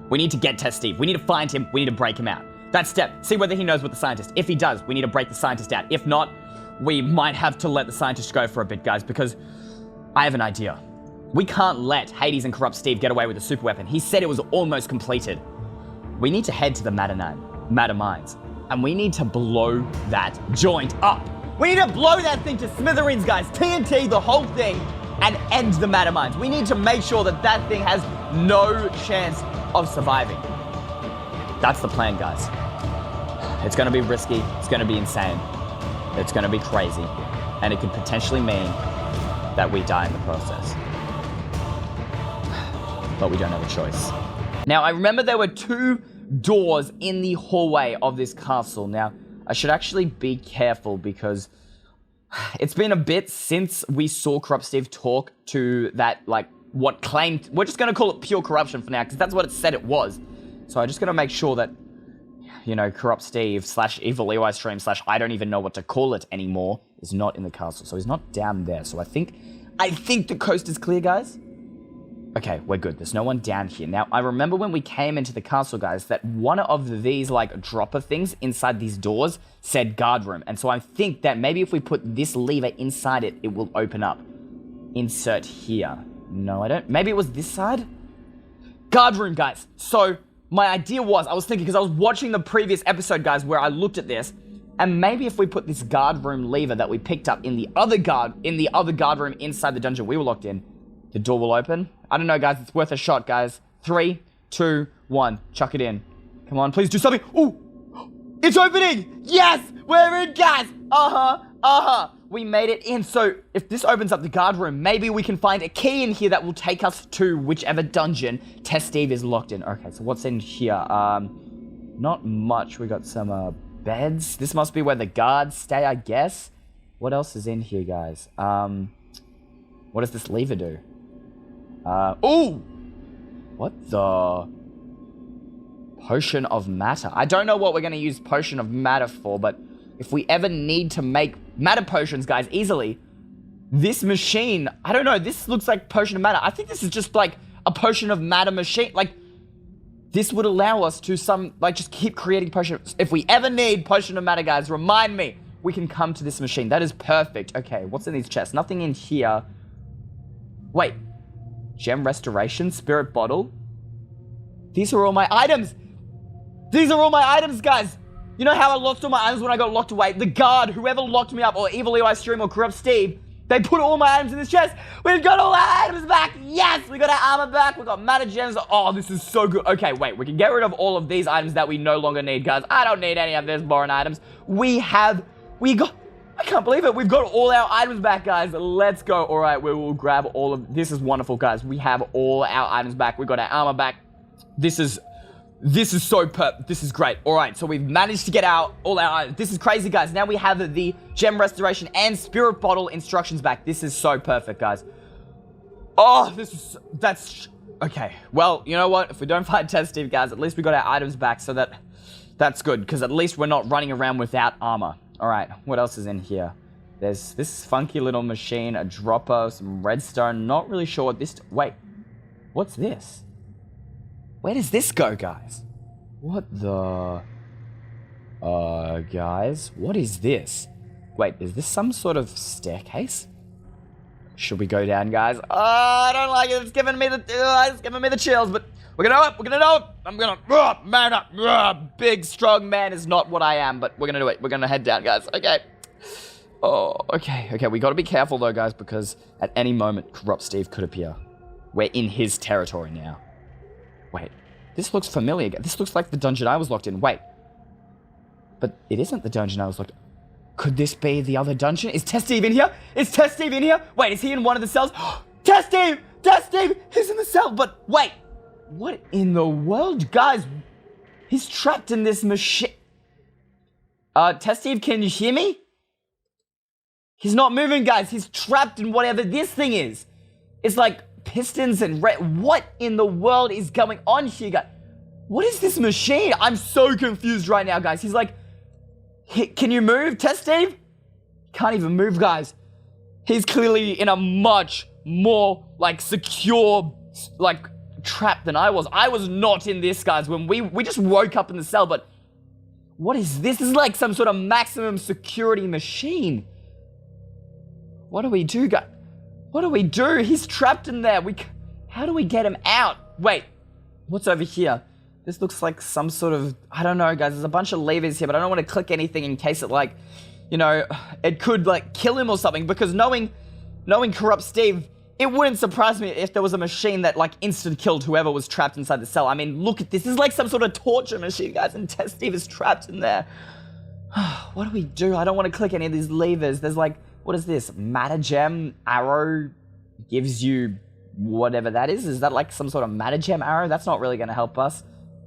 We need to get Test Steve. We need to find him. We need to break him out. That step, see whether he knows what the scientist. If he does, we need to break the scientist out. If not, we might have to let the scientist go for a bit, guys, because I have an idea. We can't let Hades and Corrupt Steve get away with a super weapon. He said it was almost completed. We need to head to the matter mines, and we need to blow that joint up. We need to blow that thing to smithereens, guys. TNT, the whole thing, and end the matter mines. We need to make sure that that thing has no chance of surviving. That's the plan, guys. It's going to be risky. It's going to be insane. It's going to be crazy. And it could potentially mean that we die in the process. But we don't have a choice. Now, I remember there were 2 doors in the hallway of this castle. Now, I should actually be careful because it's been a bit since we saw Corrupt Steve talk to that, like, what claimed... We're just going to call it pure corruption for now, because that's what it said it was. So I'm just going to make sure that, you know, Corrupt Steve / Evil Eystreem / I don't even know what to call it anymore is not in the castle. So he's not down there. So I think the coast is clear, guys. Okay, we're good. There's no one down here. Now, I remember when we came into the castle, guys, that one of these, like, dropper things inside these doors said guard room. And so I think that maybe if we put this lever inside it, it will open up. Insert here. No, I don't. Maybe it was this side? Guard room, guys. So my idea was, I was thinking, because I was watching the previous episode, guys, where I looked at this, and maybe if we put this guard room lever that we picked up in the other guard room inside the dungeon we were locked in, the door will open. I don't know, guys. It's worth a shot, guys. 3, 2, 1. Chuck it in. Come on, please do something. Ooh! It's opening! Yes! We're in, guys! We made it in. So, if this opens up the guard room, maybe we can find a key in here that will take us to whichever dungeon Test Steve is locked in. Okay, so what's in here? Not much. We got some, beds. This must be where the guards stay, I guess. What else is in here, guys? What does this lever do? Ooh! What the? Potion of matter. I don't know what we're going to use potion of matter for, but if we ever need to make matter potions, guys, easily, this machine, I don't know, this looks like potion of matter. I think this is just like a potion of matter machine. Like, this would allow us to just keep creating potions. If we ever need potion of matter, guys, remind me. We can come to this machine. That is perfect. Okay, what's in these chests? Nothing in here. Wait. Gem restoration, spirit bottle. These are all my items. These are all my items, guys. You know how I lost all my items when I got locked away? The guard, whoever locked me up, or Evil Eystreem or Corrupt Steve, they put all my items in this chest. We've got all our items back. Yes, we got our armor back. We got matter gems. Oh, this is so good. Okay, wait. We can get rid of all of these items that we no longer need, guys. I don't need any of these boring items. I can't believe it. We've got all our items back, guys. Let's go. All right, we will grab all of... This is wonderful, guys. We have all our items back. We got our armor back. This is so this is great. All right, so we've managed to get all our items. This is crazy, guys. Now we have the gem restoration and spirit bottle instructions back. This is so perfect, guys. Oh, that's... Okay, well, you know what? If we don't find Test Steve, guys, at least we got our items back, so that's good, because at least we're not running around without armor. All right, what else is in here? There's this funky little machine, a dropper, some redstone. Not really sure what this... Wait, what's this? Where does this go, guys? What the... guys, what is this? Wait, is this some sort of staircase? Should we go down, guys? Oh, I don't like it. It's giving me the chills, but we're gonna do it. I'm gonna man up. Big, strong man is not what I am, but we're gonna do it. We're gonna head down, guys. Okay. Oh, okay. Okay, we gotta be careful, though, guys, because at any moment, Corrupt Steve could appear. We're in his territory now. Wait, this looks familiar. This looks like the dungeon I was locked in. Wait. But it isn't the dungeon I was locked in. Could this be the other dungeon? Is Test Steve in here? Is Test Steve in here? Wait, is he in one of the cells? Test Steve! Test Steve! He's in the cell, but wait. What in the world? Guys, he's trapped in this machine. Test Steve, can you hear me? He's not moving, guys. He's trapped in whatever this thing is. It's like pistons and what in the world is going on here, guys? What is this machine? I'm so confused right now, guys. He's like, can you move, Test Steve? Can't even move, guys. He's clearly in a much more, like, secure, like, trap than I was. I was not in this, guys, when we just woke up in the cell, but what is this? This is like some sort of maximum security machine. What do we do, guys? What do we do? He's trapped in there. How do we get him out? Wait, what's over here? This looks like some sort of, I don't know, guys. There's a bunch of levers here, but I don't want to click anything in case it, like, you know, it could, like, kill him or something. Because knowing Corrupt Steve, it wouldn't surprise me if there was a machine that, like, instant-killed whoever was trapped inside the cell. I mean, look at this. This is like some sort of torture machine, guys, and Test Steve is trapped in there. What do we do? I don't want to click any of these levers. There's, like, what is this? Matter gem arrow gives you whatever that is. Is that, like, some sort of matter gem arrow? That's not really going to help us.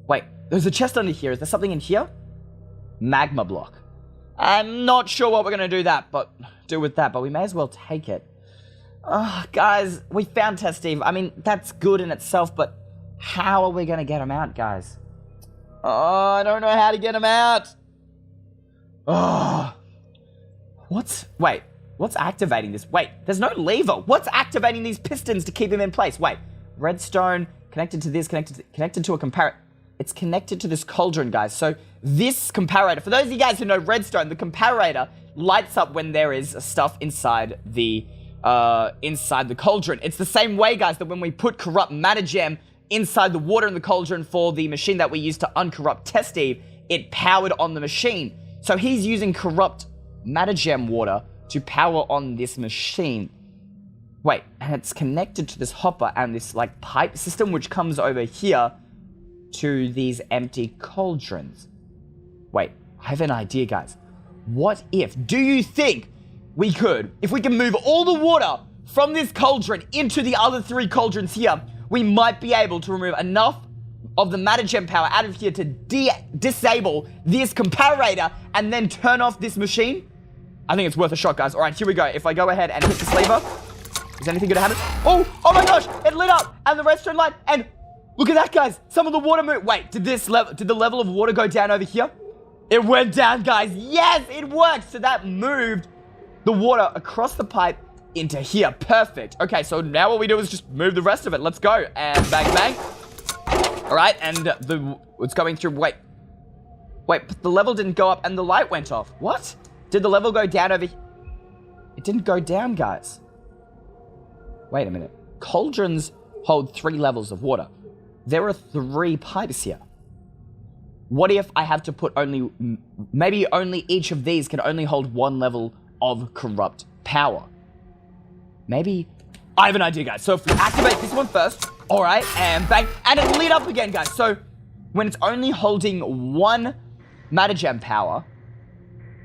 Wait, there's a chest under here. Is there something in here? Magma block. I'm not sure what we're going to do with that, but we may as well take it. Guys, we found Test Steve. I mean, that's good in itself, but how are we going to get him out, guys? Oh, I don't know how to get him out. Oh. What's activating this? Wait, there's no lever. What's activating these pistons to keep him in place? Wait, redstone connected to this, connected to a comparator. It's connected to this cauldron, guys. So this comparator, for those of you guys who know redstone, the comparator lights up when there is stuff inside the cauldron. It's the same way, guys, that when we put corrupt matter gem inside the water in the cauldron for the machine that we used to uncorrupt Test Steve, it powered on the machine. So he's using corrupt matter gem water to power on this machine. Wait, and it's connected to this hopper and this, like, pipe system which comes over here to these empty cauldrons. Wait, I have an idea, guys. What if, do you think we could, if we can move all the water from this cauldron into the other 3 cauldrons here, we might be able to remove enough of the matter gem power out of here to disable this comparator and then turn off this machine? I think it's worth a shot, guys. All right, here we go. If I go ahead and hit this lever, is anything gonna happen? Oh my gosh, it lit up and the redstone light, and look at that, guys. Some of the water moved. Wait, did the level of water go down over here? It went down, guys. Yes, it worked. So that moved the water across the pipe into here. Perfect. Okay, so now what we do is just move the rest of it. Let's go. And bang, bang. All right, and it's going through. Wait, but the level didn't go up and the light went off. What? Did the level go down over here? It didn't go down, guys. Wait a minute. Cauldrons hold 3 levels of water. There are 3 pipes here. What if I have to put maybe only each of these can only hold 1 level of corrupt power? Maybe, I have an idea, guys. So if we activate this one first, all right, and bang, and it lit up again, guys. So when it's only holding 1 matter gem power,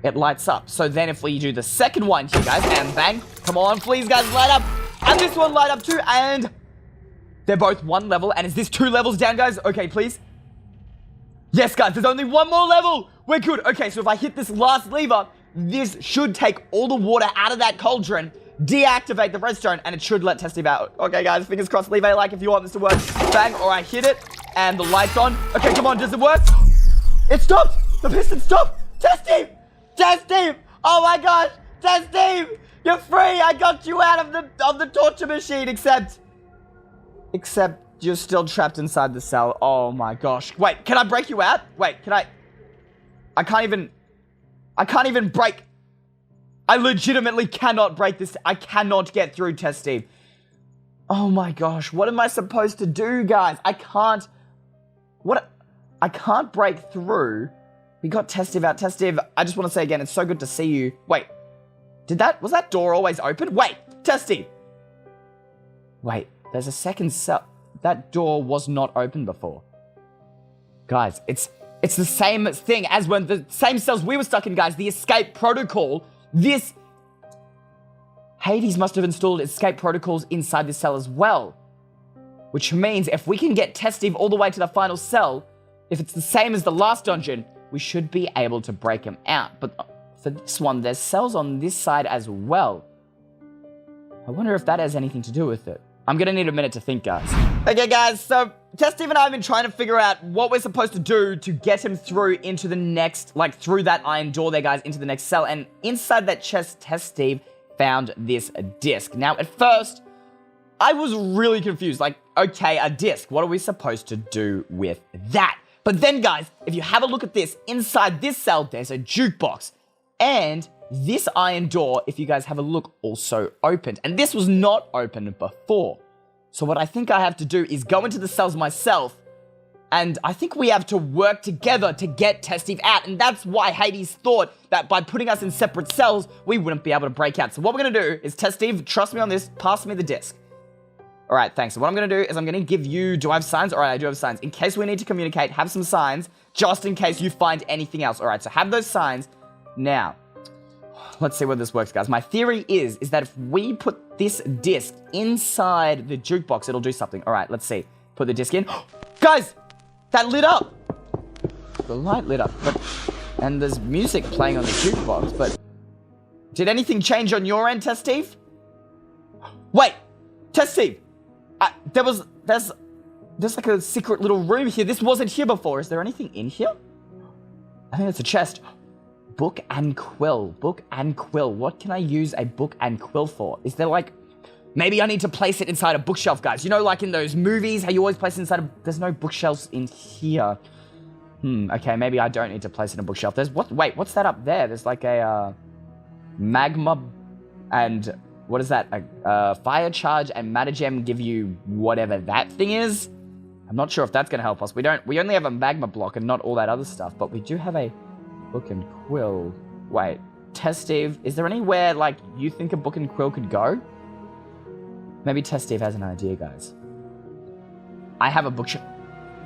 it lights up. So then if we do the second one here, guys, and bang, come on, please, guys, light up. And this one light up too, and they're both 1 level. And is this 2 levels down, guys? Okay, please. Yes, guys, there's only 1 more level. We're good. Okay, so if I hit this last lever, this should take all the water out of that cauldron, deactivate the redstone, and it should let Test Steve out. Okay, guys, fingers crossed. Leave a like if you want this to work. Bang, all right, hit it, and the light's on. Okay, come on, does it work? It stopped. The piston stopped. Test Steve. Test Steve. Oh my gosh, Test Steve. You're free. I got you out of the torture machine, except you're still trapped inside the cell. Oh my gosh. Wait, can I break you out? Wait, can I can't even break. I legitimately cannot break this. I cannot get through, Test Steve. Oh my gosh. What am I supposed to do, guys? I can't break through. We got Test Steve out. Test Steve, I just want to say again, it's so good to see you. Wait, was that door always open? Wait, Test Steve. Wait, there's a second cell. That door was not open before. Guys, it's the same thing as when the same cells we were stuck in, guys. The escape protocol. Hades must have installed escape protocols inside this cell as well. Which means if we can get Test Steve all the way to the final cell, if it's the same as the last dungeon, we should be able to break him out. But for this one, there's cells on this side as well. I wonder if that has anything to do with it. I'm gonna need a minute to think, guys. Okay, guys, so Test Steve and I have been trying to figure out what we're supposed to do to get him through into the next, like through that iron door there, guys, into the next cell. And inside that chest, Test Steve found this disc. Now, at first, I was really confused. Like, okay, a disc. What are we supposed to do with that? But then, guys, if you have a look at this, inside this cell, there's a jukebox. And this iron door, if you guys have a look, also opened. And this was not opened before. So what I think I have to do is go into the cells myself. And I think we have to work together to get Test Steve out. And that's why Hades thought that by putting us in separate cells, we wouldn't be able to break out. So what we're going to do is, Test Steve, trust me on this, pass me the disc. All right, thanks. So what I'm going to do is I'm going to give you... Do I have signs? All right, I do have signs. In case we need to communicate, have some signs, just in case you find anything else. All right, so have those signs. Now, let's see whether this works, guys. My theory is that if we put this disc inside the jukebox, it'll do something. All right, let's see. Put the disc in. Guys, that lit up. The light lit up, and there's music playing on the jukebox, but... Did anything change on your end, Test Steve? Wait, Test Steve. There's like a secret little room here. This wasn't here before. Is there anything in here? I think it's a chest. Book and quill. Book and quill. What can I use a book and quill for? Is there like... Maybe I need to place it inside a bookshelf, guys. You know, like in those movies, how you always place it inside a... There's no bookshelves in here. Okay, maybe I don't need to place it in a bookshelf. There's what? Wait, what's that up there? There's like a magma and what is that? A fire charge and Matagem give you whatever that thing is. I'm not sure if that's gonna help us. We only have a magma block and not all that other stuff, but we do have a book and quill. Wait, Test Steve, is there anywhere like you think a book and quill could go? Maybe Test Steve has an idea, guys. I have a bookshelf.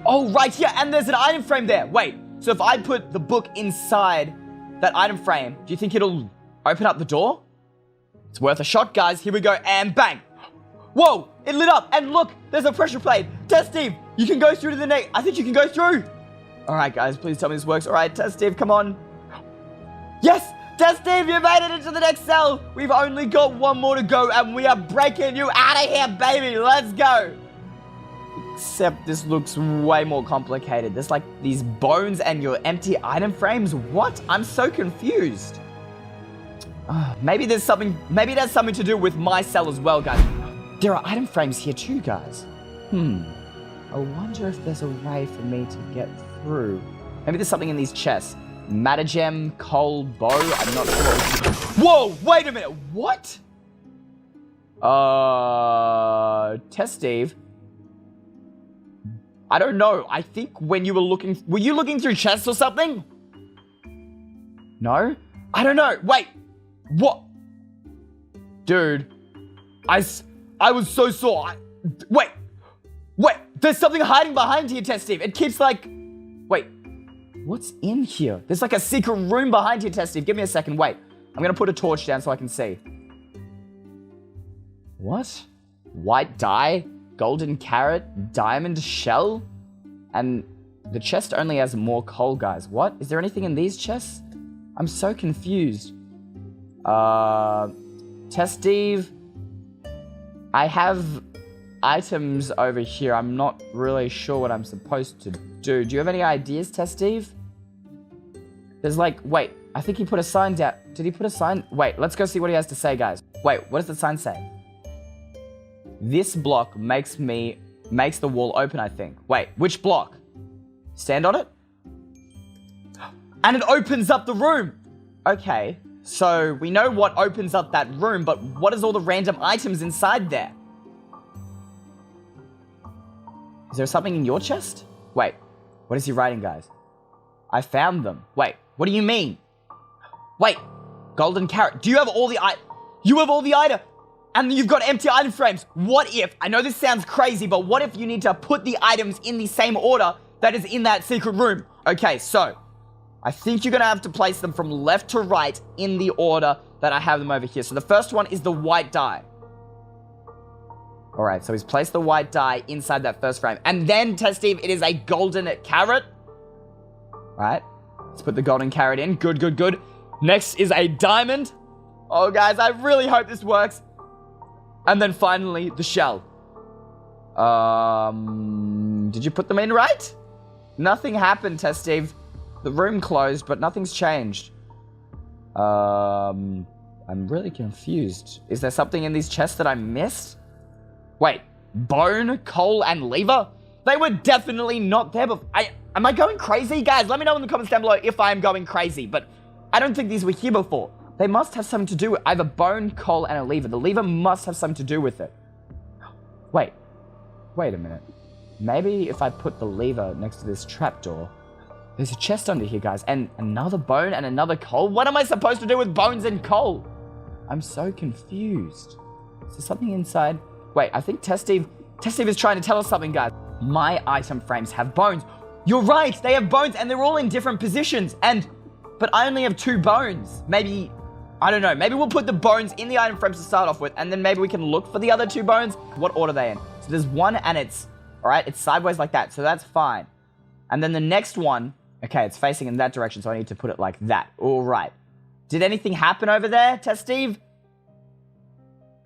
Oh, right here, and there's an item frame there. Wait, so if I put the book inside that item frame, do you think it'll open up the door? It's worth a shot, guys. Here we go, and bang. Whoa, it lit up, and look, there's a pressure plate. Test Steve, you can go through to the next. I think you can go through. All right, guys, please tell me this works. All right, Test Steve, come on. Yes, Test Steve, you made it into the next cell. We've only got one more to go, and we are breaking you out of here, baby. Let's go. Except this looks way more complicated. There's like these bones and your empty item frames. What? I'm so confused. Maybe it has something to do with my cell as well, guys. There are item frames here too, guys. I wonder if there's a way for me to get through. Maybe there's something in these chests. Matagem, coal, bow, I'm not sure. Whoa, wait a minute, what? Test Steve. I don't know. I think when you were you looking through chests or something? No? I don't know. Wait. What? Dude. I was so sore. Wait. There's something hiding behind here, Test Steve. It keeps like... Wait. What's in here? There's like a secret room behind here, Test Steve. Give me a second. Wait. I'm going to put a torch down so I can see. What? White dye? Golden carrot, diamond shell, and the chest only has more coal, guys. What? Is there anything in these chests? I'm so confused. Test Steve, I have items over here. I'm not really sure what I'm supposed to do. Do you have any ideas, Test Steve? There's like, wait, I think he put a sign down. Did he put a sign? Wait, let's go see what he has to say, guys. Wait, what does the sign say? This block makes the wall open, I think. Wait, which block? Stand on it? And it opens up the room. Okay, so we know what opens up that room, but what is all the random items inside there? Is there something in your chest? Wait, what is he writing, guys? I found them. Wait, what do you mean? Wait, golden carrot. Do you have all the You have all the items. And you've got empty item frames. What if, I know this sounds crazy, but what if you need to put the items in the same order that is in that secret room? Okay, so I think you're gonna have to place them from left to right in the order that I have them over here. So the first one is the white dye. All right, so he's placed the white dye inside that first frame. And then, Test Steve, it is a golden carrot. All right, let's put the golden carrot in. Good. Next is a diamond. Oh, guys, I really hope this works. And then finally, the shell. Did you put them in right? Nothing happened, Test Steve. The room closed, but nothing's changed. I'm really confused. Is there something in these chests that I missed? Wait, bone, coal, and lever? They were definitely not there, but am I going crazy? Guys, let me know in the comments down below if I'm going crazy, but I don't think these were here before. They must have something to do with either bone, coal, and a lever. The lever must have something to do with it. Wait a minute. Maybe if I put the lever next to this trapdoor. There's a chest under here, guys, and another bone and another coal. What am I supposed to do with bones and coal? I'm so confused. Is there something inside? Wait, I think Steve is trying to tell us something, guys. My item frames have bones. You're right, they have bones, and they're all in different positions. But I only have 2 bones. Maybe, I don't know. Maybe we'll put the bones in the item frames to start off with, and then maybe we can look for the other 2 bones. What order are they in? So there's 1, and it's, all right, it's sideways like that, so that's fine. And then the next one, okay, it's facing in that direction, so I need to put it like that. All right. Did anything happen over there, Steve?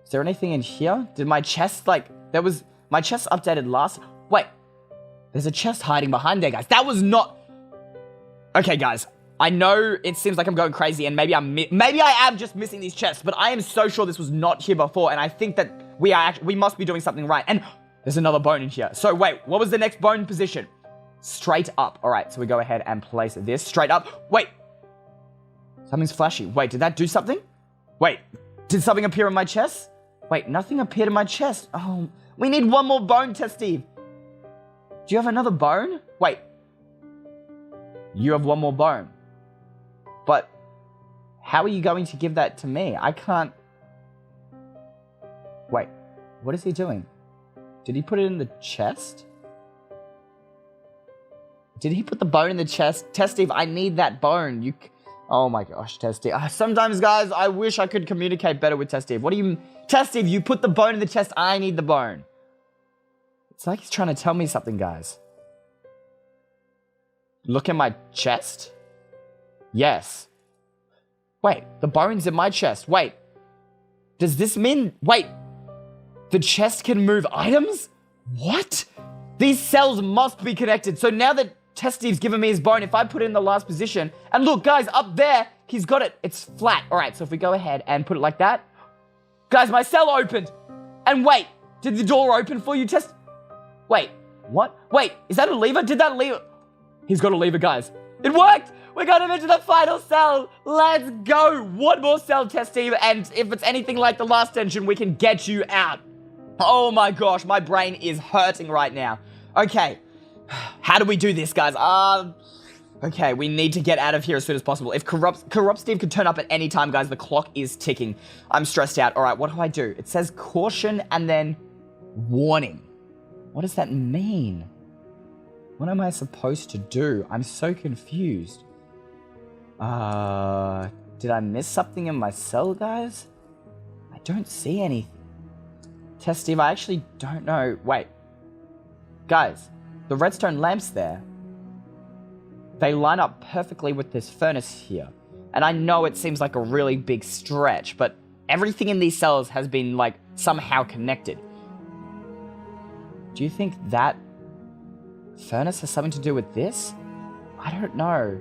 Is there anything in here? Did my chest, like, my chest updated last... Wait. There's a chest hiding behind there, guys. That was not... Okay, guys. I know it seems like I'm going crazy, and maybe I am just missing these chests, but I am so sure this was not here before, and I think that we must be doing something right. And there's another bone in here. So, wait. What was the next bone position? Straight up. All right, so we go ahead and place this straight up. Wait. Something's flashy. Wait, did that do something? Wait, did something appear in my chest? Wait, nothing appeared in my chest. Oh, we need 1 more bone, Steve. Do you have another bone? Wait. You have 1 more bone. But how are you going to give that to me? I can't... Wait, what is he doing? Did he put it in the chest? Did he put the bone in the chest? Steve, I need that bone. Oh my gosh, Steve. Sometimes, guys, I wish I could communicate better with Steve. What do you... Steve, you put the bone in the chest. I need the bone. It's like he's trying to tell me something, guys. Look at my chest. Yes. Wait, the bone's in my chest. Wait. Does this mean... Wait. The chest can move items? What? These cells must be connected. So now that Steve's given me his bone, if I put it in the last position... And look, guys, up there, he's got it. It's flat. All right, so if we go ahead and put it like that... Guys, my cell opened. And wait, did the door open for you, Wait, what? Wait, is that a lever? Did that lever... He's got a lever, guys. It worked! We got him into the final cell. Let's go. 1 more cell, Steve, and if it's anything like the last dungeon, we can get you out. Oh my gosh, my brain is hurting right now. Okay, how do we do this, guys? Okay, we need to get out of here as soon as possible. If Corrupt Steve could turn up at any time, guys, the clock is ticking. I'm stressed out. All right, what do I do? It says caution and then warning. What does that mean? What am I supposed to do? I'm so confused. Did I miss something in my cell, guys? I don't see anything. Steve, I actually don't know. Wait. Guys, the redstone lamps there, they line up perfectly with this furnace here. And I know it seems like a really big stretch, but everything in these cells has been, like, somehow connected. Do you think that furnace has something to do with this? I don't know.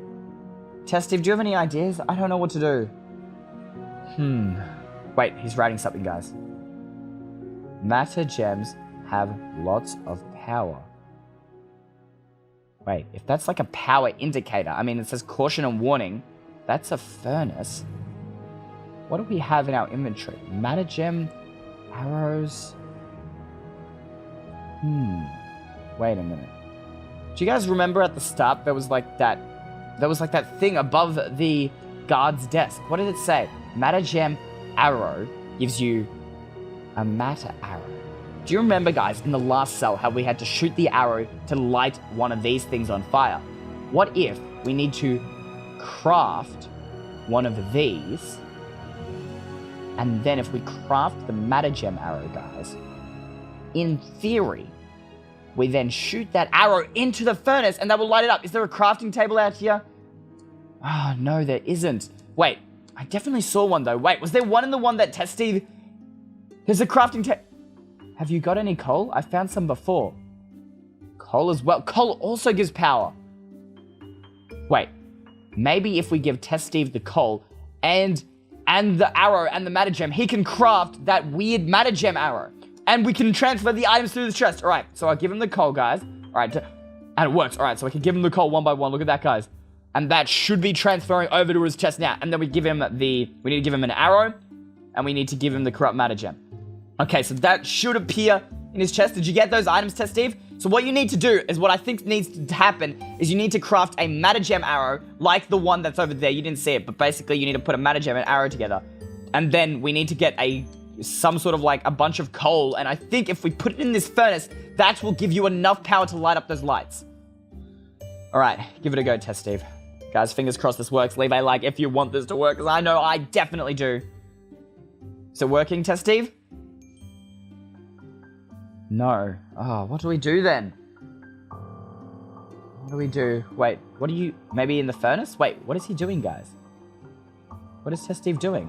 Steve, do you have any ideas? I don't know what to do. Wait, he's writing something, guys. Matter gems have lots of power. Wait, if that's like a power indicator, I mean, it says caution and warning. That's a furnace. What do we have in our inventory? Matter gem, arrows. Wait a minute. Do you guys remember at the start there was like that thing above the guard's desk? What did it say? Matter gem arrow gives you a matter arrow. Do you remember, guys, in the last cell how we had to shoot the arrow to light one of these things on fire? What if we need to craft one of these, and then if we craft the matter gem arrow, guys, in theory, we then shoot that arrow into the furnace and that will light it up. Is there a crafting table out here? Oh, no, there isn't. Wait, I definitely saw one, though. Wait, was there one in the one that Steve... There's a crafting table. Have you got any coal? I found some before. Coal as well. Coal also gives power. Wait, maybe if we give Steve the coal and the arrow and the matter gem, he can craft that weird matter gem arrow. And we can transfer the items through the chest. All right, so I'll give him the coal, guys. All right, and it works. All right, so I can give him the coal one by one. Look at that, guys. And that should be transferring over to his chest now. And then we need to give him an arrow, and we need to give him the corrupt matter gem. Okay, so that should appear in his chest. Did you get those items, Steve? So what you need to do is what I think needs to happen is you need to craft a matter gem arrow like the one that's over there. You didn't see it, but basically you need to put a matter gem and arrow together. And then we need to get a some sort of like a bunch of coal, and I think if we put it in this furnace, that will give you enough power to light up those lights. All right, give it a go, Test Steve. Guys, fingers crossed this works. Leave a like if you want this to work, because I know I definitely do. Is it working, Test Steve? No. Oh, what do we do then? What do we do? Wait, what do you... Maybe in the furnace? Wait, what is he doing, guys? What is Test Steve doing?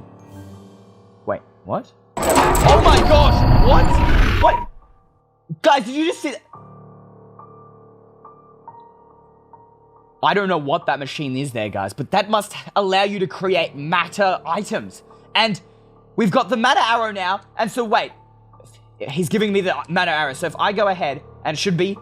Wait, what? Oh my gosh! What? What? Guys, did you just see that? I don't know what that machine is there, guys, but that must allow you to create matter items. And we've got the matter arrow now, and so wait. He's giving me the matter arrow, so if I go ahead, and it should be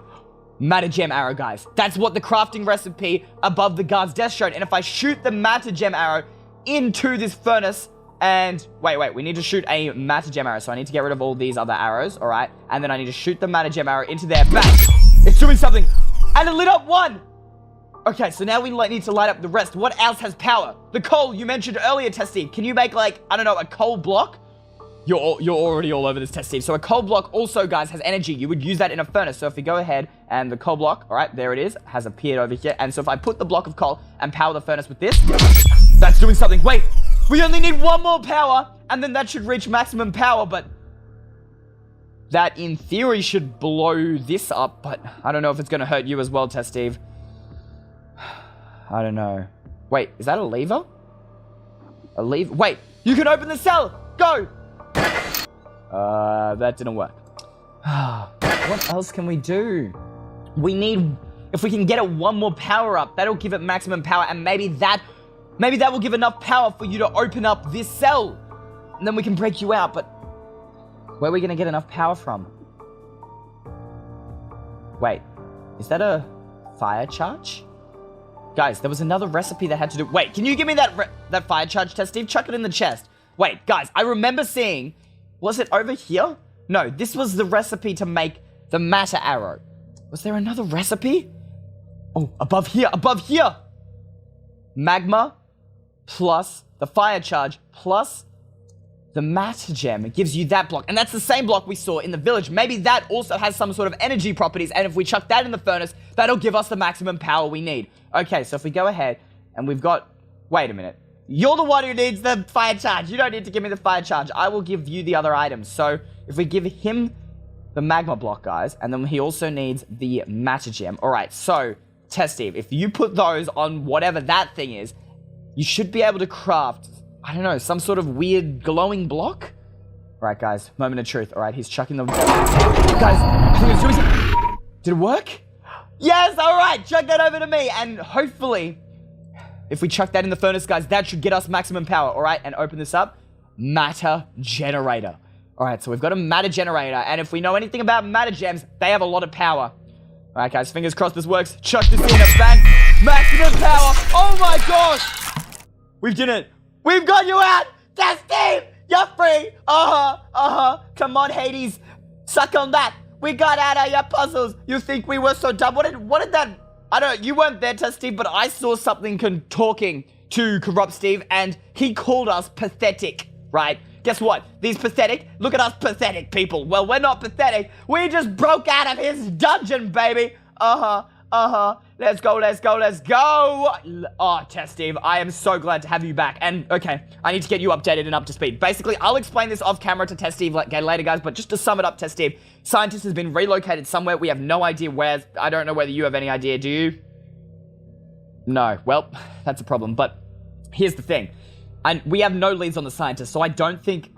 matter gem arrow, guys. That's what the crafting recipe above the guard's desk showed. And if I shoot the matter gem arrow into this furnace, and wait, we need to shoot a matter gem arrow, so I need to get rid of all these other arrows, all right? And then I need to shoot the matter gem arrow into there. Bang! It's doing something, and it lit up one. Okay, so now we need to light up the rest. What else has power? The coal you mentioned earlier, Test Steve. Can you make, like, I don't know, a coal block? You're already all over this, Test Steve. So a coal block also, guys, has energy. You would use that in a furnace. So if we go ahead and the coal block, all right, there it is, has appeared over here. And so if I put the block of coal and power the furnace with this, that's doing something. Wait, we only need one more power, and then that should reach maximum power, but that, in theory, should blow this up, but I don't know if it's going to hurt you as well, Test Steve. I don't know. Wait, is that a lever? A lever? Wait, you can open the cell! Go! That didn't work. What else can we do? We need... If we can get it one more power up, that'll give it maximum power, and maybe that will give enough power for you to open up this cell. And then we can break you out, but... Where are we going to get enough power from? Wait, is that a fire charge? Guys, there was another recipe that had to do... Wait, can you give me that fire charge, Test Steve? Chuck it in the chest. Wait, guys, I remember seeing... Was it over here? No, this was the recipe to make the matter arrow. Was there another recipe? Oh, above here, above here! Magma plus the fire charge plus the matter gem. It gives you that block. And that's the same block we saw in the village. Maybe that also has some sort of energy properties. And if we chuck that in the furnace, that'll give us the maximum power we need. Okay, so if we go ahead and we've got... Wait a minute. You're the one who needs the fire charge. You don't need to give me the fire charge. I will give you the other items. So if we give him the magma block, guys, and then he also needs the matter gem. All right, so Test Steve, if you put those on whatever that thing is, you should be able to craft, I don't know, some sort of weird glowing block. All right, guys, moment of truth. All right, he's chucking them. Guys, I think it's doing something. Did it work? Yes, all right, chuck that over to me, and hopefully... If we chuck that in the furnace, guys, that should get us maximum power, all right? And open this up. Matter generator. All right, so we've got a matter generator. And if we know anything about matter gems, they have a lot of power. All right, guys, fingers crossed this works. Chuck this in, a bang. Maximum power. Oh, my gosh. We've done it. We've got you out. That's Steve. You're free. Come on, Hades. Suck on that. We got out of your puzzles. You think we were so dumb? What did that... I don't, you weren't there, Test Steve, but I saw something talking to Corrupt Steve, and he called us pathetic, right? Guess what? Look at us pathetic people. Well, we're not pathetic. We just broke out of his dungeon, baby. Let's go. Oh, Test Steve, I am so glad to have you back. And, okay, I need to get you updated and up to speed. Basically, I'll explain this off camera to Test Steve later, guys, but just to sum it up, Test Steve, Scientist has been relocated somewhere. We have no idea where. I don't know whether you have any idea, do you? No. Well, that's a problem, but here's the thing. We have no leads on the Scientist, so I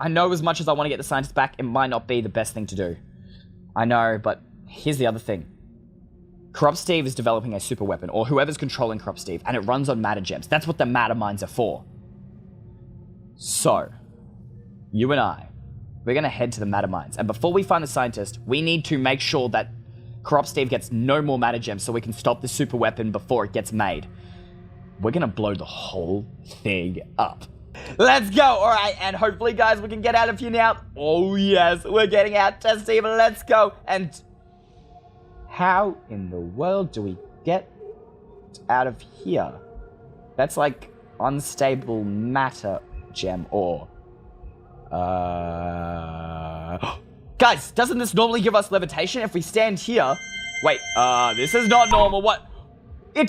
know as much as I want to get the Scientist back, it might not be the best thing to do. I know, but here's the other thing. Corrupt Steve is developing a super weapon, or whoever's controlling Corrupt Steve, and it runs on matter gems. That's what the matter mines are for. So, you and I, we're going to head to the matter mines, and before we find the Scientist, we need to make sure that Corrupt Steve gets no more matter gems so we can stop the super weapon before it gets made. We're going to blow the whole thing up. Let's go! Alright, and hopefully, guys, we can get out of here now. Oh, yes, we're getting out, Test Steve, let's go! And... how in the world do we get out of here? That's like unstable matter gem ore. Guys, doesn't this normally give us levitation if we stand here? Wait, this is not normal. What? It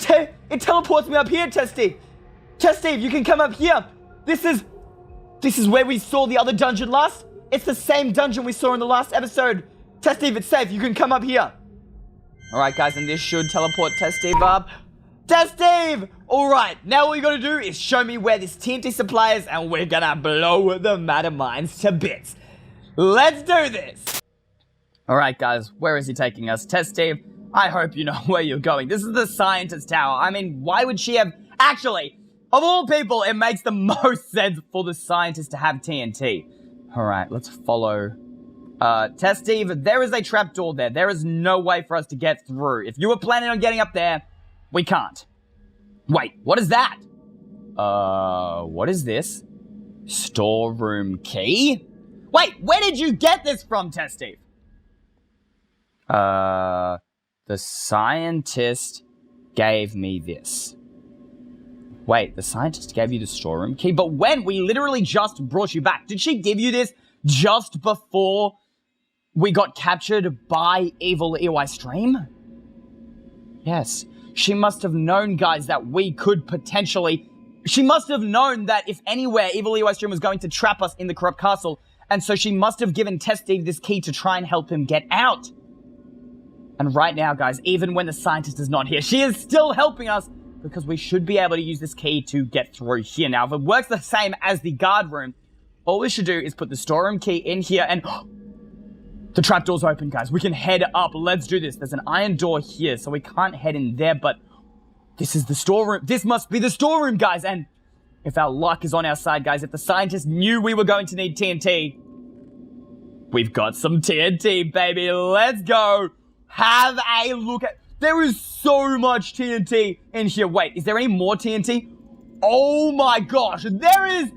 teleports me up here, Testy. Testy, you can come up here. This is where we saw the other dungeon last. It's the same dungeon we saw in the last episode. Testy, it's safe. You can come up here. All right, guys, and this should teleport Testy up. Testy! All right, now all you gotta do is show me where this TNT supply is, and we're gonna blow the matter mines to bits. Let's do this. All right, guys, where is he taking us? Testy, I hope you know where you're going. This is the scientist tower. I mean, why would she have... Actually, of all people, it makes the most sense for the scientist to have TNT. All right, let's follow... Testy, there is a trapdoor there. There is no way for us to get through. If you were planning on getting up there, we can't. Wait, what is that? What is this? Storeroom key? Wait, where did you get this from, Testy? The scientist gave me this. Wait, the scientist gave you the storeroom key? But when? We literally just brought you back. Did she give you this just before we got captured by evil Eystreem? Yes. She must have known, guys, that we could potentially... She must have known that if anywhere, evil Eystreem was going to trap us in the corrupt castle. And so she must have given Testy this key to try and help him get out. And right now, guys, even when the scientist is not here, she is still helping us because we should be able to use this key to get through here. Now, if it works the same as the guard room, all we should do is put the storeroom key in here and... The trapdoor's open, guys. We can head up. Let's do this. There's an iron door here, so we can't head in there, but this is the storeroom. This must be the storeroom, guys. And if our luck is on our side, guys, if the scientist knew we were going to need TNT, we've got some TNT, baby. Let's go. Have a look at... There is so much TNT in here. Wait, is there any more TNT? Oh my gosh, there is...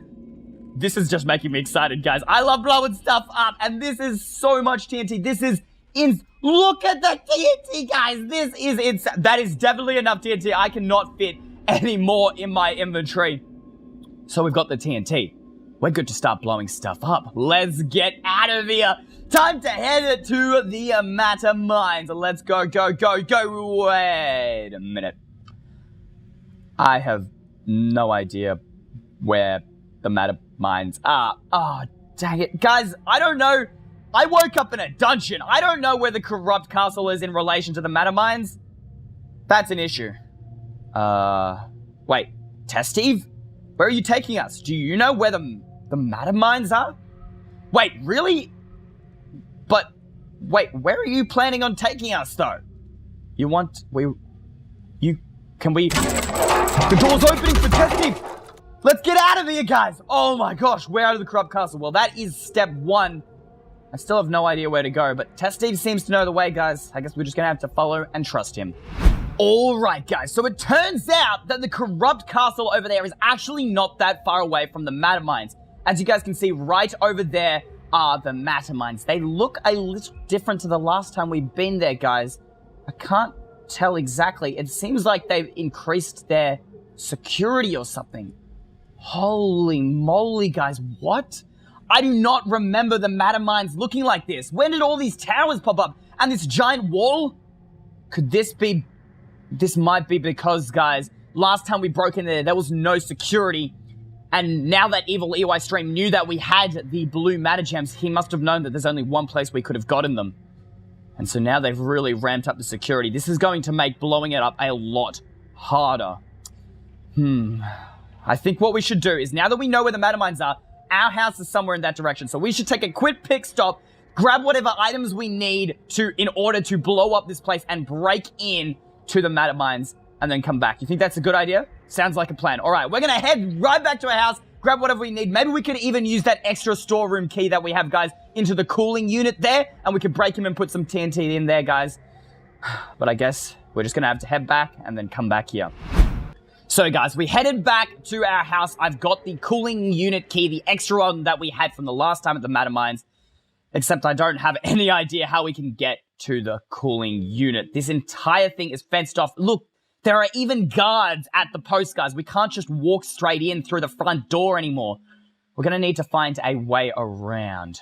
This is just making me excited, guys. I love blowing stuff up, and this is so much TNT. This is... Look at the TNT, guys. This is... That is definitely enough TNT. I cannot fit any more in my inventory. So we've got the TNT. We're good to start blowing stuff up. Let's get out of here. Time to head to the matter mines. Let's go, go, go, go. Wait a minute. I have no idea where the matter mines are. Oh, dang it. Guys, I don't know. I woke up in a dungeon. I don't know where the corrupt castle is in relation to the matter mines. That's an issue. Wait. Testy? Where are you taking us? Do you know where the matter mines are? Wait, really? But, wait, where are you planning on taking us, though? The door's opening for Testy! Let's get out of here, guys! Oh my gosh, we're out of the corrupt castle. Well, that is step one. I still have no idea where to go, but Testy seems to know the way, guys. I guess we're just gonna have to follow and trust him. Alright, guys, so it turns out that the corrupt castle over there is actually not that far away from the matter mines. As you guys can see, right over there are the matter mines. They look a little different to the last time we've been there, guys. I can't tell exactly. It seems like they've increased their security or something. Holy moly, guys, what? I do not remember the matter mines looking like this. When did all these towers pop up? And this giant wall? Could this be... This might be because, guys, last time we broke in there was no security. And now that evil Eystreem knew that we had the blue matter gems, he must have known that there's only one place we could have gotten them. And so now they've really ramped up the security. This is going to make blowing it up a lot harder. I think what we should do is, now that we know where the matter mines are, our house is somewhere in that direction. So we should take a quick pit stop, grab whatever items we need in order to blow up this place and break in to the matter mines and then come back. You think that's a good idea? Sounds like a plan. All right, we're going to head right back to our house, grab whatever we need. Maybe we could even use that extra storeroom key that we have, guys, into the cooling unit there, and we could break him and put some TNT in there, guys. But I guess we're just going to have to head back and then come back here. So, guys, we headed back to our house. I've got the cooling unit key, the extra one that we had from the last time at the matter mines, except I don't have any idea how we can get to the cooling unit. This entire thing is fenced off. Look, there are even guards at the post, guys. We can't just walk straight in through the front door anymore. we're going to need to find a way around.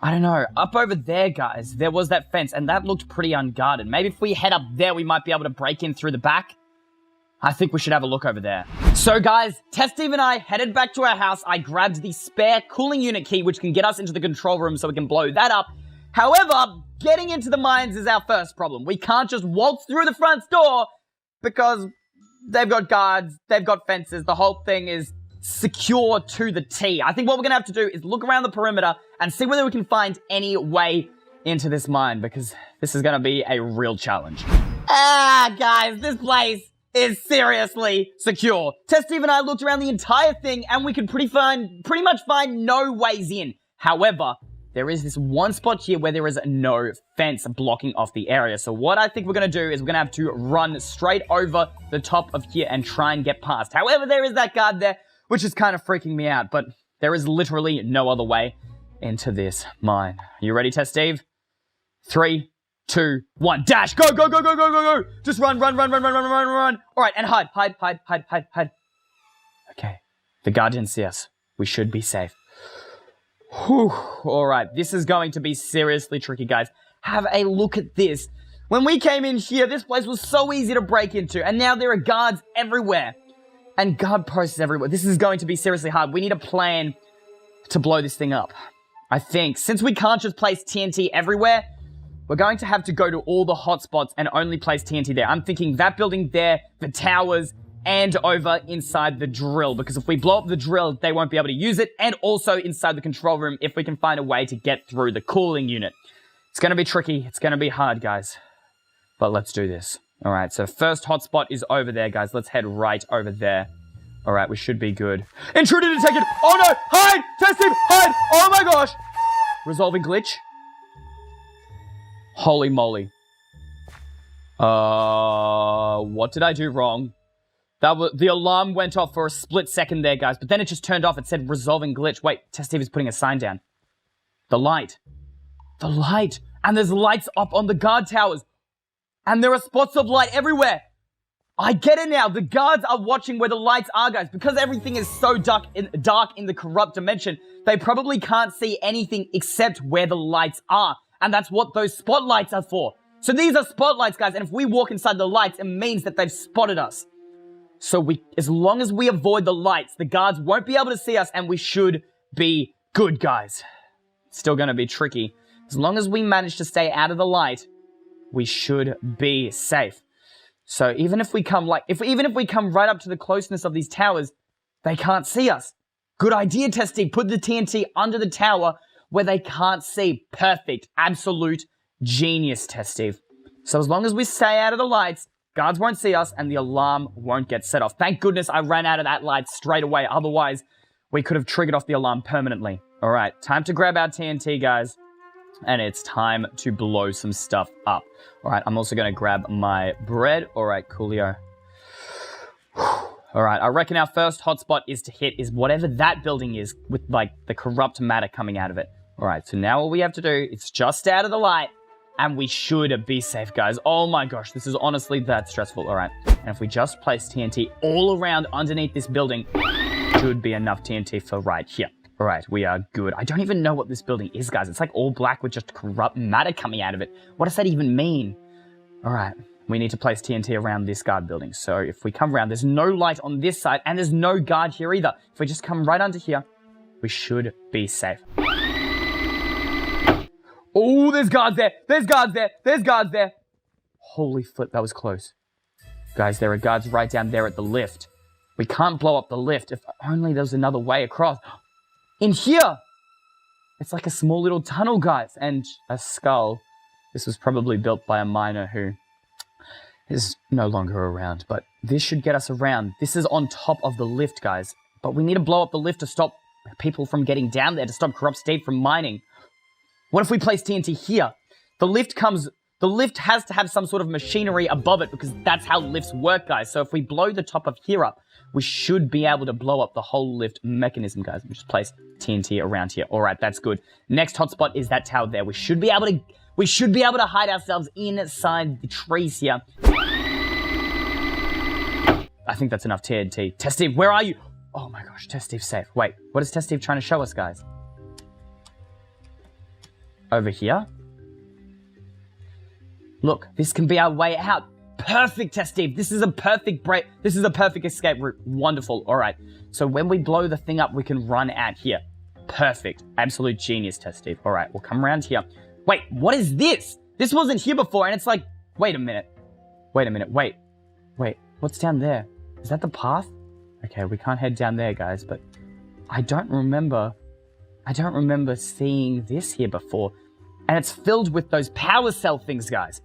I don't know. Up over there, guys, there was that fence, and that looked pretty unguarded. Maybe if we head up there, we might be able to break in through the back. I think we should have a look over there. So, guys, Test Steve and I headed back to our house. I grabbed the spare cooling unit key, which can get us into the control room so we can blow that up. However, getting into the mines is our first problem. We can't just waltz through the front door because they've got guards, they've got fences. The whole thing is secure to the T. I think what we're going to have to do is look around the perimeter and see whether we can find any way into this mine, because this is going to be a real challenge. Guys, this place is seriously secure. Test Steve and I looked around the entire thing and we could pretty much find no ways in. However, there is this one spot here where there is no fence blocking off the area. So what I think we're going to do is we're going to have to run straight over the top of here and try and get past. However, there is that guard there, which is kind of freaking me out, but there is literally no other way into this mine. You ready, Test Steve? 3, 2, 1, dash! Go, go, go, go, go, go, go! Just run, run, run, run, run, run, run, run. All right, and hide, hide, hide, hide, hide, hide. Okay, the guard didn't see us. We should be safe. Whew. All right, this is going to be seriously tricky, guys. Have a look at this. When we came in here, this place was so easy to break into, and now there are guards everywhere. And guard posts everywhere. This is going to be seriously hard. We need a plan to blow this thing up. I think, since we can't just place TNT everywhere, we're going to have to go to all the hotspots and only place TNT there. I'm thinking that building there, the towers, and over inside the drill. Because if we blow up the drill, they won't be able to use it. And also inside the control room if we can find a way to get through the cooling unit. It's going to be tricky. It's going to be hard, guys. But let's do this. All right, so first hotspot is over there, guys. Let's head right over there. All right, we should be good. Intruder detected. Oh, no. Hide. Test Steve. Hide. Oh, my gosh. Resolving glitch. Holy moly. What did I do wrong? The alarm went off for a split second there, guys. But then it just turned off. It said resolving glitch. Wait, Test Steve is putting a sign down. The light. The light. And there's lights up on the guard towers. And there are spots of light everywhere. I get it now. The guards are watching where the lights are, guys. Because everything is so dark in the corrupt dimension, they probably can't see anything except where the lights are. And that's what those spotlights are for. So these are spotlights, guys. And if we walk inside the lights, it means that they've spotted us. So as long as we avoid the lights, the guards won't be able to see us, and we should be good, guys. It's still going to be tricky. As long as we manage to stay out of the light, we should be safe. So even if we come even if we come right up to the closeness of these towers, they can't see us. Good idea, Test Steve. Put the TNT under the tower where they can't see. Perfect. Absolute genius, Test Steve. So as long as we stay out of the lights, guards won't see us and the alarm won't get set off. Thank goodness I ran out of that light straight away. Otherwise, we could have triggered off the alarm permanently. All right, time to grab our TNT, guys. And it's time to blow some stuff up. All right, I'm also going to grab my bread. All right, coolio. All right, I reckon our first hotspot is whatever that building is with, like, the corrupt matter coming out of it. All right, so now all we have to do is just out of the light, and we should be safe, guys. Oh my gosh, this is honestly that stressful. All right, and if we just place TNT all around underneath this building, should be enough TNT for right here. All right, we are good. I don't even know what this building is, guys. It's like all black with just corrupt matter coming out of it. What does that even mean? All right, we need to place TNT around this guard building. So if we come around, there's no light on this side, and there's no guard here either. If we just come right under here, we should be safe. Oh, there's guards there. There's guards there. There's guards there. Holy flip, that was close. Guys, there are guards right down there at the lift. We can't blow up the lift. If only there was another way across. In here, it's like a small little tunnel, guys, and a skull. This was probably built by a miner who is no longer around, but this should get us around. This is on top of the lift, guys, but we need to blow up the lift to stop people from getting down there, to stop Corrupt Steve from mining. What if we place TNT here? The lift has to have some sort of machinery above it because that's how lifts work, guys. So if we blow the top of here up, we should be able to blow up the whole lift mechanism, guys. We just place TNT around here. All right, that's good. Next hotspot is that tower there. We should be able to hide ourselves inside the trees here. I think that's enough TNT. Test Steve, where are you? Oh my gosh, Test Steve safe. Wait, what is Test Steve trying to show us, guys? Over here? Look, this can be our way out. Perfect, Test Steve. This is a perfect break. This is a perfect escape route. Wonderful. All right. So when we blow the thing up, we can run out here. Perfect. Absolute genius, Test Steve. All right, we'll come around here. Wait, what is this? This wasn't here before, and it's like, wait a minute. Wait a minute. Wait. What's down there? Is that the path? Okay, we can't head down there, guys, but I don't remember seeing this here before. And it's filled with those power cell things, guys.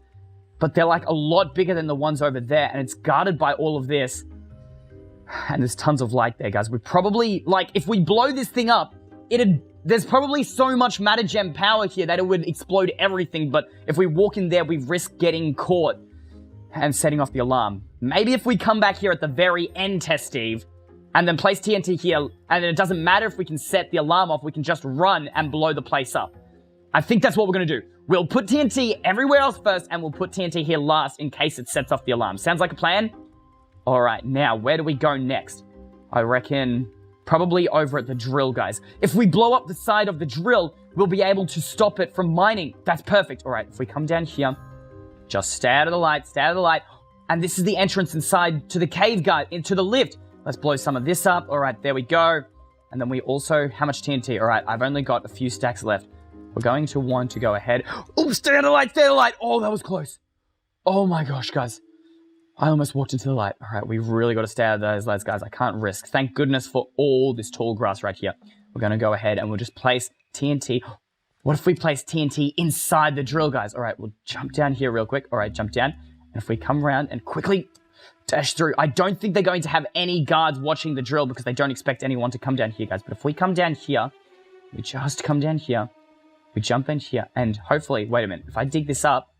But they're like a lot bigger than the ones over there, and it's guarded by all of this. And there's tons of light there, guys. We probably, like, if we blow this thing up, there's probably so much matter gem power here that it would explode everything, but if we walk in there, we risk getting caught and setting off the alarm. Maybe if we come back here at the very end, Test Steve, and then place TNT here, and then it doesn't matter if we can set the alarm off, we can just run and blow the place up. I think that's what we're going to do. We'll put TNT everywhere else first, and we'll put TNT here last in case it sets off the alarm. Sounds like a plan? All right, now, where do we go next? I reckon probably over at the drill, guys. If we blow up the side of the drill, we'll be able to stop it from mining. That's perfect. All right, if we come down here, just stay out of the light, stay out of the light. And this is the entrance inside to the cave, guys, into the lift. Let's blow some of this up. All right, there we go. And then we also, how much TNT? All right, I've only got a few stacks left. We're going to want to go ahead. Oh, stay out of the light, stay out of the light. Oh, that was close. Oh my gosh, guys. I almost walked into the light. All right, we've really got to stay out of those lights, guys. I can't risk. Thank goodness for all this tall grass right here. We're going to go ahead and we'll just place TNT. What if we place TNT inside the drill, guys? All right, we'll jump down here real quick. All right, jump down. And if we come around and quickly dash through. I don't think they're going to have any guards watching the drill because they don't expect anyone to come down here, guys. But if we come down here, we just come down here. We jump in here and hopefully, wait a minute. If I dig this up,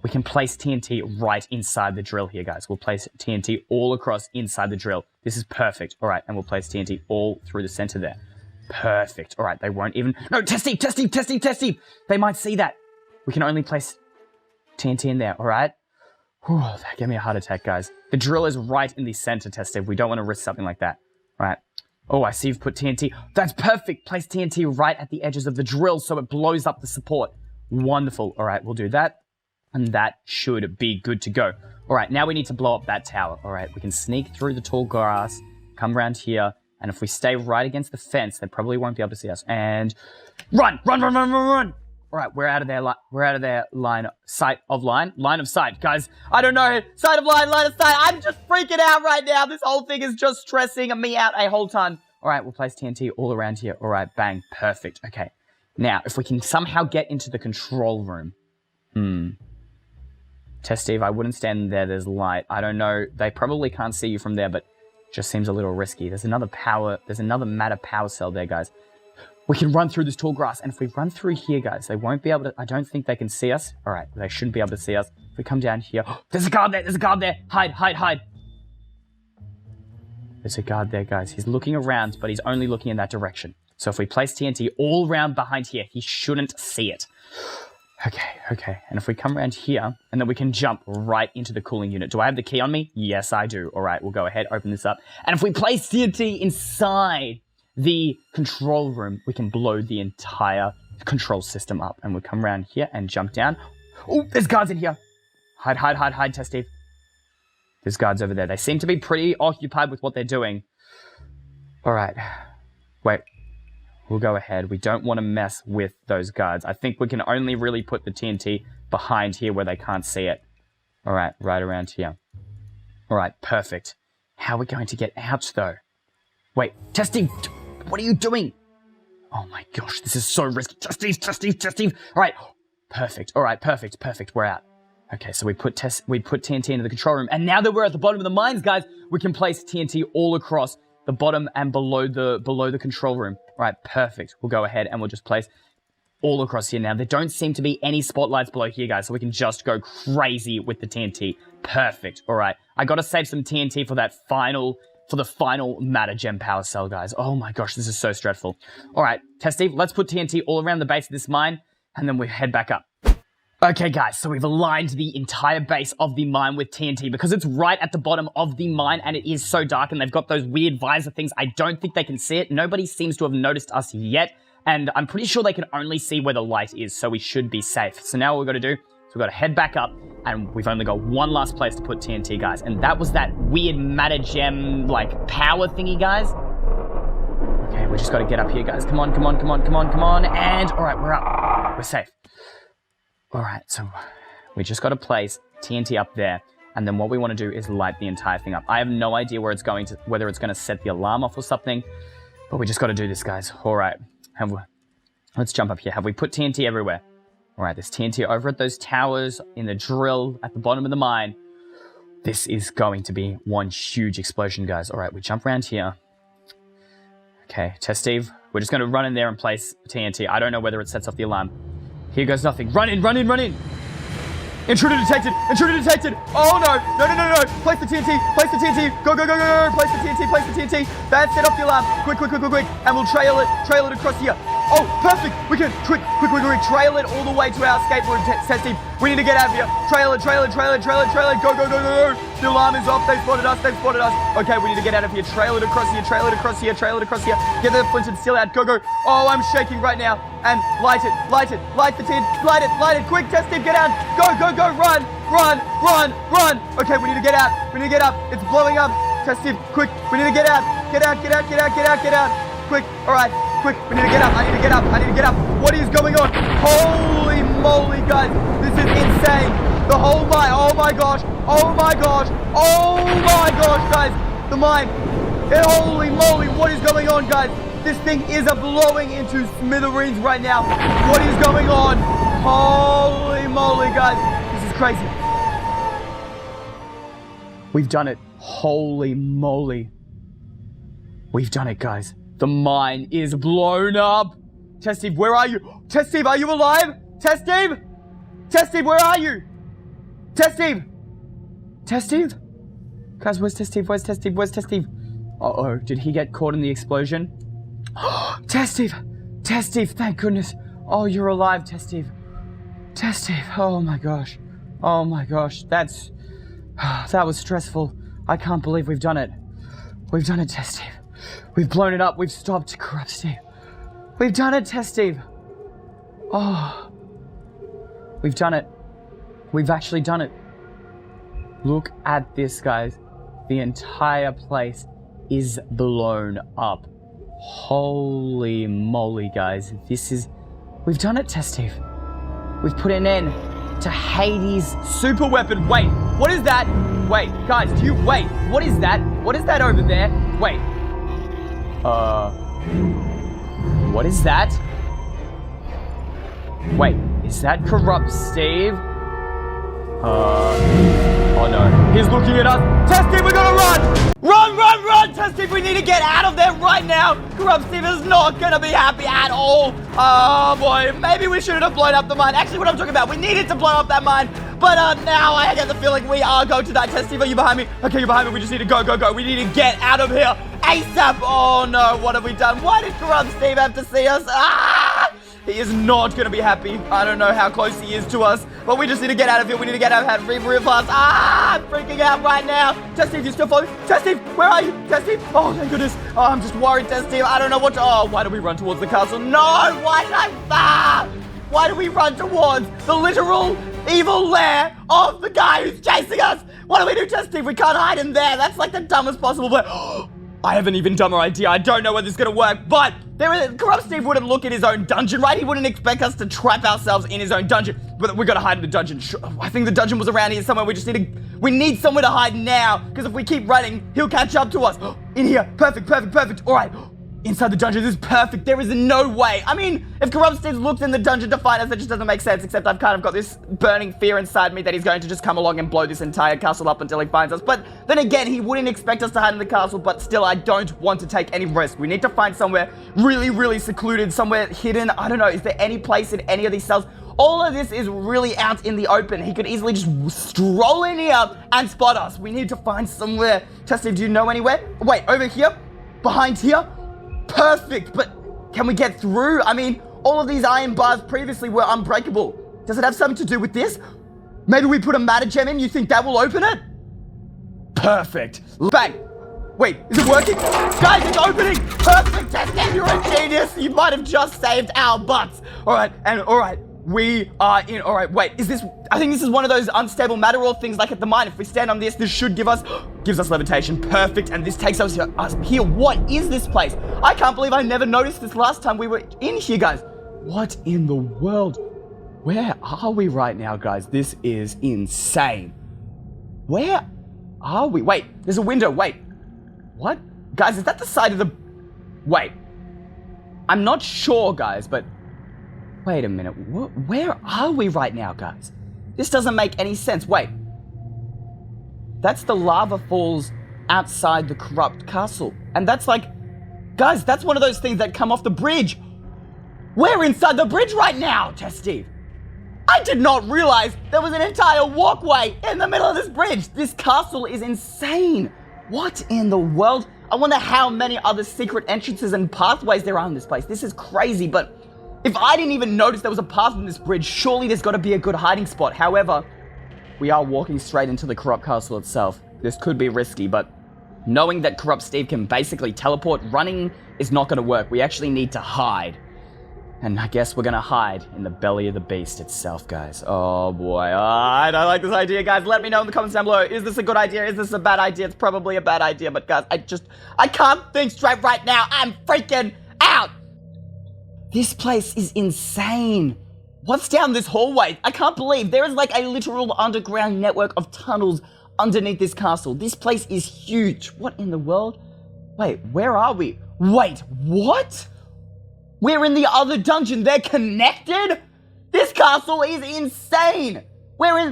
we can place TNT right inside the drill here, guys. We'll place TNT all across inside the drill. This is perfect. All right, and we'll place TNT all through the center there. Perfect. All right, they won't even... No, testing. They might see that. We can only place TNT in there, all right? Whew, that gave me a heart attack, guys. The drill is right in the center, Testive. We don't want to risk something like that. All right. Oh, I see you've put TNT. That's perfect. Place TNT right at the edges of the drill so it blows up the support. Wonderful. All right, we'll do that. And that should be good to go. All right, now we need to blow up that tower. All right, we can sneak through the tall grass, come around here, and if we stay right against the fence, they probably won't be able to see us. And run! All right, we're out of their line of sight, guys. I don't know. Line of sight. I'm just freaking out right now. This whole thing is just stressing me out a whole ton. All right, we'll place TNT all around here. All right, bang. Perfect. Okay. Now, if we can somehow get into the control room. Test Steve, I wouldn't stand there. There's light. I don't know. They probably can't see you from there, but it just seems a little risky. There's another matter power cell there, guys. We can run through this tall grass, and if we run through here, guys, they won't be able to... I don't think they can see us. All right, they shouldn't be able to see us. If we come down here... Oh, there's a guard there! Hide! There's a guard there, guys. He's looking around, but he's only looking in that direction. So if we place TNT all around behind here, he shouldn't see it. Okay. And if we come around here, and then we can jump right into the cooling unit. Do I have the key on me? Yes, I do. All right, we'll go ahead, open this up. And if we place TNT inside the control room, we can blow the entire control system up. And we'll come around here and jump down. Oh, there's guards in here. Hide, Test Steve. There's guards over there. They seem to be pretty occupied with what they're doing. All right. Wait. We'll go ahead. We don't want to mess with those guards. I think we can only really put the TNT behind here where they can't see it. All right, right around here. All right, perfect. How are we going to get out, though? Wait, Testing, what are you doing? Oh my gosh, this is so risky. Testing. All right, perfect. All right, perfect. We're out. Okay, so we put TNT into the control room, and now that we're at the bottom of the mines, guys, we can place TNT all across the bottom and below the control room. All right, perfect. We'll go ahead and we'll just place all across here now. There don't seem to be any spotlights below here, guys, so we can just go crazy with the TNT. Perfect. All right, I got to save some TNT for the final matter gem power cell, guys. Oh my gosh, this is so stressful. All right, Test Steve, let's put TNT all around the base of this mine, and then we head back up. Okay, guys, so we've aligned the entire base of the mine with TNT because it's right at the bottom of the mine and it is so dark and they've got those weird visor things. I don't think they can see it. Nobody seems to have noticed us yet, and I'm pretty sure they can only see where the light is, so we should be safe. So now what we've got to do is we've got to head back up, and we've only got one last place to put TNT, guys, and that was that weird matter gem, like, power thingy, guys. Okay, we just got to get up here, guys. Come on, come on, come on, come on, come on, and all right, we're up. We're safe. All right, so we just got to place TNT up there, and then what we want to do is light the entire thing up. I have no idea where it's going to, whether it's going to set the alarm off or something, but we just got to do this, guys. All right, let's jump up here. Have we put TNT everywhere? All right, there's TNT over at those towers, in the drill, at the bottom of the mine. This is going to be one huge explosion, guys. All right, we jump around here. Okay, Test Steve, we're just going to run in there and place TNT. I don't know whether it sets off the alarm. Here goes nothing. Run in, run in, run in. Intruder detected. Intruder detected. Oh, no. No, no, no, no. Place the TNT. Place the TNT. Go, go, go, go, go. Place the TNT. Place the TNT. That set off the alarm. Quick, quick, quick, quick, quick. And we'll trail it across here. Oh, perfect. We can quick, quick, quick, quick. Trail it all the way to our escape room, Test Steve. We need to get out of here. Trail it, trail it, trail it, trail it, trail it. Go, go, go, go, go. The alarm is off. They've spotted us. They've spotted us. Okay, we need to get out of here. Trail it across here. Trail it across here. Trail it across here. Get the flint and steel out. Go, go. Oh, I'm shaking right now. And light it. Light it. Light the tin. Light it. Light it. Quick, Test Steve. Get out. Go, go, go. Run. Run. Run. Run. Okay, we need to get out. We need to get up. It's blowing up. Test Steve. Quick. We need to get out. Get out. Get out. Get out. Get out. Get out. Quick. All right. Quick. We need to get up. I need to get up. I need to get up. What is going on? Holy moly, guys. This is insane. The whole mine. Oh my gosh. Oh my gosh. Oh my gosh, guys. The mine. Holy moly. What is going on, guys? This thing is blowing into smithereens right now. What is going on? Holy moly, guys. This is crazy. We've done it. Holy moly. We've done it, guys. The mine is blown up. Test Steve, where are you? Test Steve, are you alive? Test Steve? Test Steve, where are you? Test Steve? Test Steve? Guys, where's Test Steve? Where's Test Steve? Where's Test Steve? Uh-oh, did he get caught in the explosion? Test Steve! Test Steve, thank goodness. Oh, you're alive, Test Steve. Test Steve, oh my gosh. Oh my gosh, that was stressful. I can't believe we've done it. We've done it, Test Steve. We've blown it up. We've stopped Corrupt Steve. We've done it, Test Steve. Oh. We've done it. We've actually done it. Look at this, guys. The entire place is blown up. Holy moly, guys. We've done it, Test Steve. We've put an end to Hades' super weapon. Wait, what is that? Wait, guys, wait, what is that? What is that over there? Wait. What is that? Wait, is that Corrupt Steve? Oh no. He's looking at us. Test Steve, we gotta run! Run, run, run! Test Steve, we need to get out of there right now! Corrupt Steve is not gonna be happy at all! Oh boy, maybe we shouldn't have blown up the mine. Actually, what I'm talking about, we needed to blow up that mine, but now I get the feeling we are going to die. Test Steve, are you behind me? Okay, you're behind me. We just need to go, go, go. We need to get out of here ASAP! Oh no, what have we done? Why did Corrupt Steve have to see us? Ah! He is not going to be happy. I don't know how close he is to us, but we just need to get out of here. We need to get out of here real fast. Ah, I'm freaking out right now. Test Steve, you still following? Test Steve, where are you? Test Steve? Oh, thank goodness. Oh, I'm just worried, Test Steve. I don't know what to... Oh, why do we run towards the castle? No, why did I... Ah! Why do we run towards the literal evil lair of the guy who's chasing us? What do we do, Test Steve? We can't hide in there. That's like the dumbest possible way. I have an even dumber idea. I don't know whether it's going to work, but Corrupt Steve wouldn't look at his own dungeon, right? He wouldn't expect us to trap ourselves in his own dungeon, but we got to hide in the dungeon. I think the dungeon was around here somewhere. We need somewhere to hide now, because if we keep running, he'll catch up to us. In here. Perfect, perfect, perfect. All right. Inside the dungeon. This is perfect. There is no way. I mean, if Corrupt Steve looked in the dungeon to find us, that just doesn't make sense, except I've kind of got this burning fear inside me that he's going to just come along and blow this entire castle up until he finds us. But then again, he wouldn't expect us to hide in the castle, but still, I don't want to take any risk. We need to find somewhere really, really secluded, somewhere hidden. I don't know. Is there any place in any of these cells? All of this is really out in the open. He could easily just stroll in here and spot us. We need to find somewhere. Test Steve, do you know anywhere? Wait, over here? Behind here? Perfect, but can we get through? I mean, all of these iron bars previously were unbreakable. Does it have something to do with this? Maybe we put a matter gem in, you think that will open it? Perfect. Bang. Wait, is it working? Guys, it's opening! Perfect, Testing, you're a genius! You might have just saved our butts! Alright, we are in. Alright, wait, is this... I think this is one of those unstable matter or things like at the mine. If we stand on this should give us... gives us levitation. Perfect, and this takes us here. What is this place? I can't believe I never noticed this last time we were in here, guys. What in the world? Where are we right now, guys? This is insane. Where are we? Wait, there's a window, wait. What? Guys, is that the side of the... Wait. I'm not sure, guys, but... Wait a minute. Where are we right now, guys? This doesn't make any sense. Wait. That's the lava falls outside the corrupt castle. And that's like... Guys, that's one of those things that come off the bridge. We're inside the bridge right now, Steve. I did not realize there was an entire walkway in the middle of this bridge. This castle is insane. What in the world? I wonder how many other secret entrances and pathways there are in this place. This is crazy, but if I didn't even notice there was a path in this bridge, surely there's got to be a good hiding spot. However, we are walking straight into the corrupt castle itself. This could be risky, but knowing that Corrupt Steve can basically teleport, running is not going to work. We actually need to hide. And I guess we're going to hide in the belly of the beast itself, guys. Oh, boy. I don't like this idea, guys. Let me know in the comments down below. Is this a good idea? Is this a bad idea? It's probably a bad idea, but guys, I can't think straight right now. I'm freaking out. This place is insane. What's down this hallway? I can't believe there is like a literal underground network of tunnels underneath this castle. This place is huge. What in the world? Wait, where are we? Wait, what? We're in the other dungeon. They're connected? This castle is insane.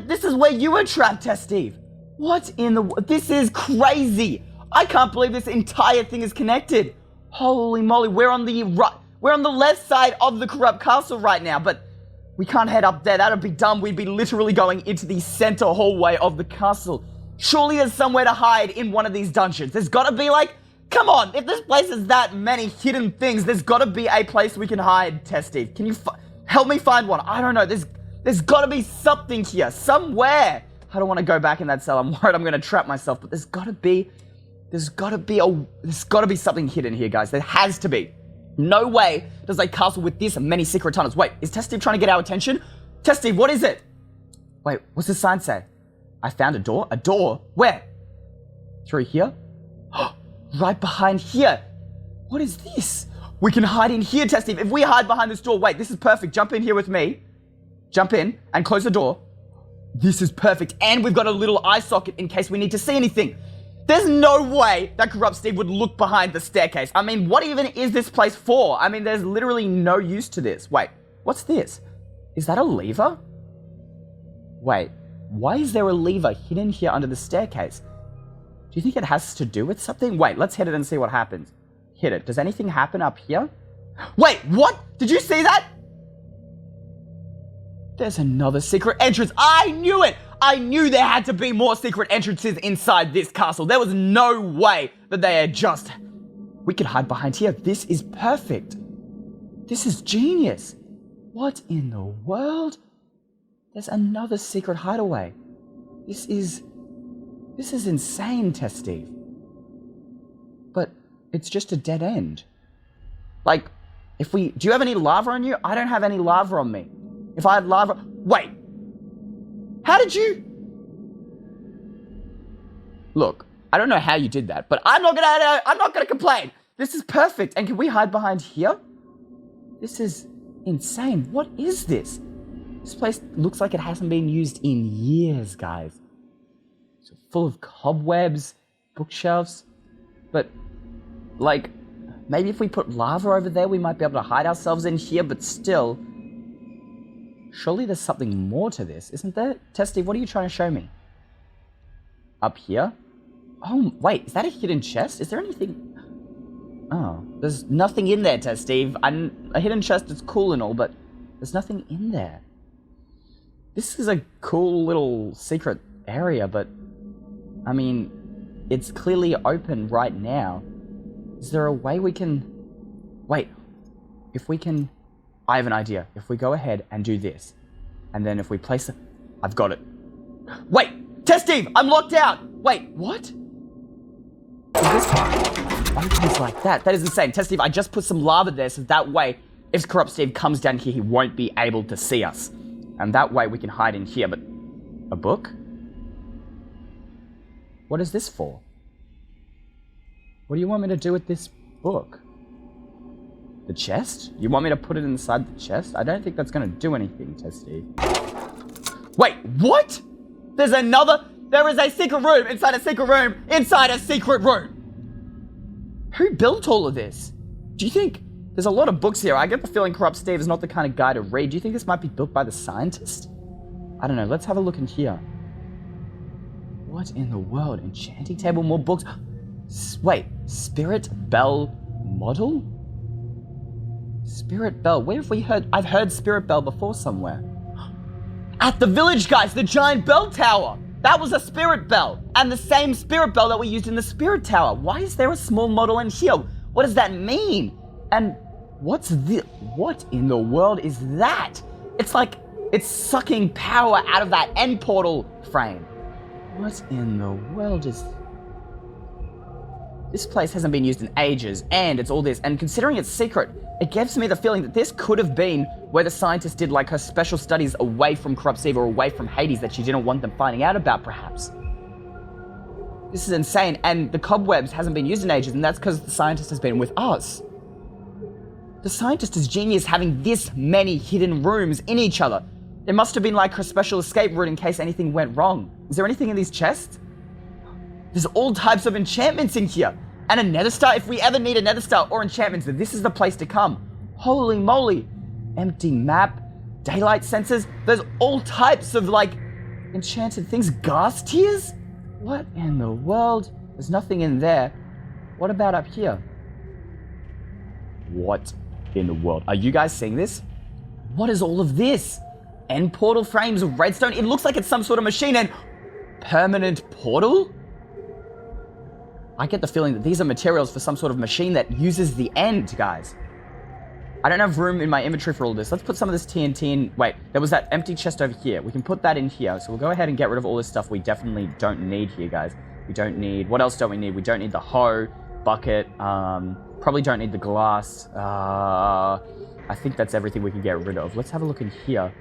This is where you were trapped, Steve. What in the... This is crazy. I can't believe this entire thing is connected. Holy moly. We're on the left side of the corrupt castle right now, but we can't head up there. That'd be dumb. We'd be literally going into the center hallway of the castle. Surely there's somewhere to hide in one of these dungeons. There's got to be like... Come on, if this place has that many hidden things, there's got to be a place we can hide, Steve. Can you help me find one? I don't know. There's got to be something here, somewhere. I don't want to go back in that cell. I'm worried I'm going to trap myself, but there's got to be something hidden here, guys. There has to be. No way does a castle with this many secret tunnels. Wait, is Steve trying to get our attention? Steve, what is it? Wait, what's the sign say? I found a door. A door? Where? Through here? Right behind here. What is this? We can hide in here, Steve. If we hide behind this door, wait, this is perfect. Jump in here with me. Jump in and close the door. This is perfect. And we've got a little eye socket in case we need to see anything. There's no way that Corrupt Steve would look behind the staircase. I mean, what even is this place for? I mean, there's literally no use to this. Wait, what's this? Is that a lever? Wait, why is there a lever hidden here under the staircase? Do you think it has to do with something? Wait, let's hit it and see what happens. Hit it. Does anything happen up here? Wait, what? Did you see that? There's another secret entrance. I knew it. I knew there had to be more secret entrances inside this castle. There was no way that they had just... We could hide behind here. This is perfect. This is genius. What in the world? There's another secret hideaway. This is insane, Steve. But it's just a dead end. Like, do you have any lava on you? I don't have any lava on me. If I had lava... Wait. How did you... Look, I don't know how you did that, but I'm not gonna complain. This is perfect. And can we hide behind here? This is insane. What is this? This place looks like it hasn't been used in years, guys. Full of cobwebs, bookshelves, but like maybe if we put lava over there we might be able to hide ourselves in here, but still surely there's something more to this, isn't there? Steve, what are you trying to show me? Up here? Oh wait, is that a hidden chest? Is there anything? Oh, there's nothing in there, Steve. A hidden chest is cool and all, but there's nothing in there. This is a cool little secret area, but I mean, it's clearly open right now. Is there a way we can... Wait, if we can... I have an idea. If we go ahead and do this, And then if we place it... I've got it. Wait! Test Steve! I'm locked out! Wait, what? So this opens like that. That is insane. Test Steve, I just put some lava there so that way, if Corrupt Steve comes down here, he won't be able to see us. And that way we can hide in here, but... A book? What is this for? What do you want me to do with this book? The chest? You want me to put it inside the chest? I don't think that's going to do anything, Test Steve. Wait, what? There is a secret room inside a secret room inside a secret room. Who built all of this? Do you think... There's a lot of books here. I get the feeling Corrupt Steve is not the kind of guy to read. Do you think this might be built by the scientist? I don't know. Let's have a look in here. What in the world? Enchanting table, more books. Wait, Spirit Bell model? Spirit Bell. Where have we heard? I've heard Spirit Bell before somewhere. At the village, guys, the giant bell tower. That was a Spirit Bell. And the same Spirit Bell that we used in the Spirit Tower. Why is there a small model in here? What does that mean? And what in the world is that? It's like it's sucking power out of that end portal frame. What in the world is... This place hasn't been used in ages, and it's all this. And considering it's secret, it gives me the feeling that this could have been where the scientist did like her special studies away from Corrupt Steve or away from Hades that she didn't want them finding out about, perhaps. This is insane, and the cobwebs hasn't been used in ages, and that's because the scientist has been with us. The scientist is genius having this many hidden rooms in each other. There must have been like her special escape route in case anything went wrong. Is there anything in these chests? There's all types of enchantments in here. And a nether star, if we ever need a nether star or enchantments, then this is the place to come. Holy moly. Empty map, daylight sensors. There's all types of like enchanted things. Ghast tears? What in the world? There's nothing in there. What about up here? What in the world? Are you guys seeing this? What is all of this? End portal frames, redstone. It looks like it's some sort of machine and permanent portal? I get the feeling that these are materials for some sort of machine that uses the end, guys. I don't have room in my inventory for all this. Let's put some of this TNT in. Wait, there was that empty chest over here. We can put that in here. So we'll go ahead and get rid of all this stuff we definitely don't need here, guys. We don't need... What else don't we need? We don't need the hoe, bucket. Probably don't need the glass. I think that's everything we can get rid of. Let's have a look in here.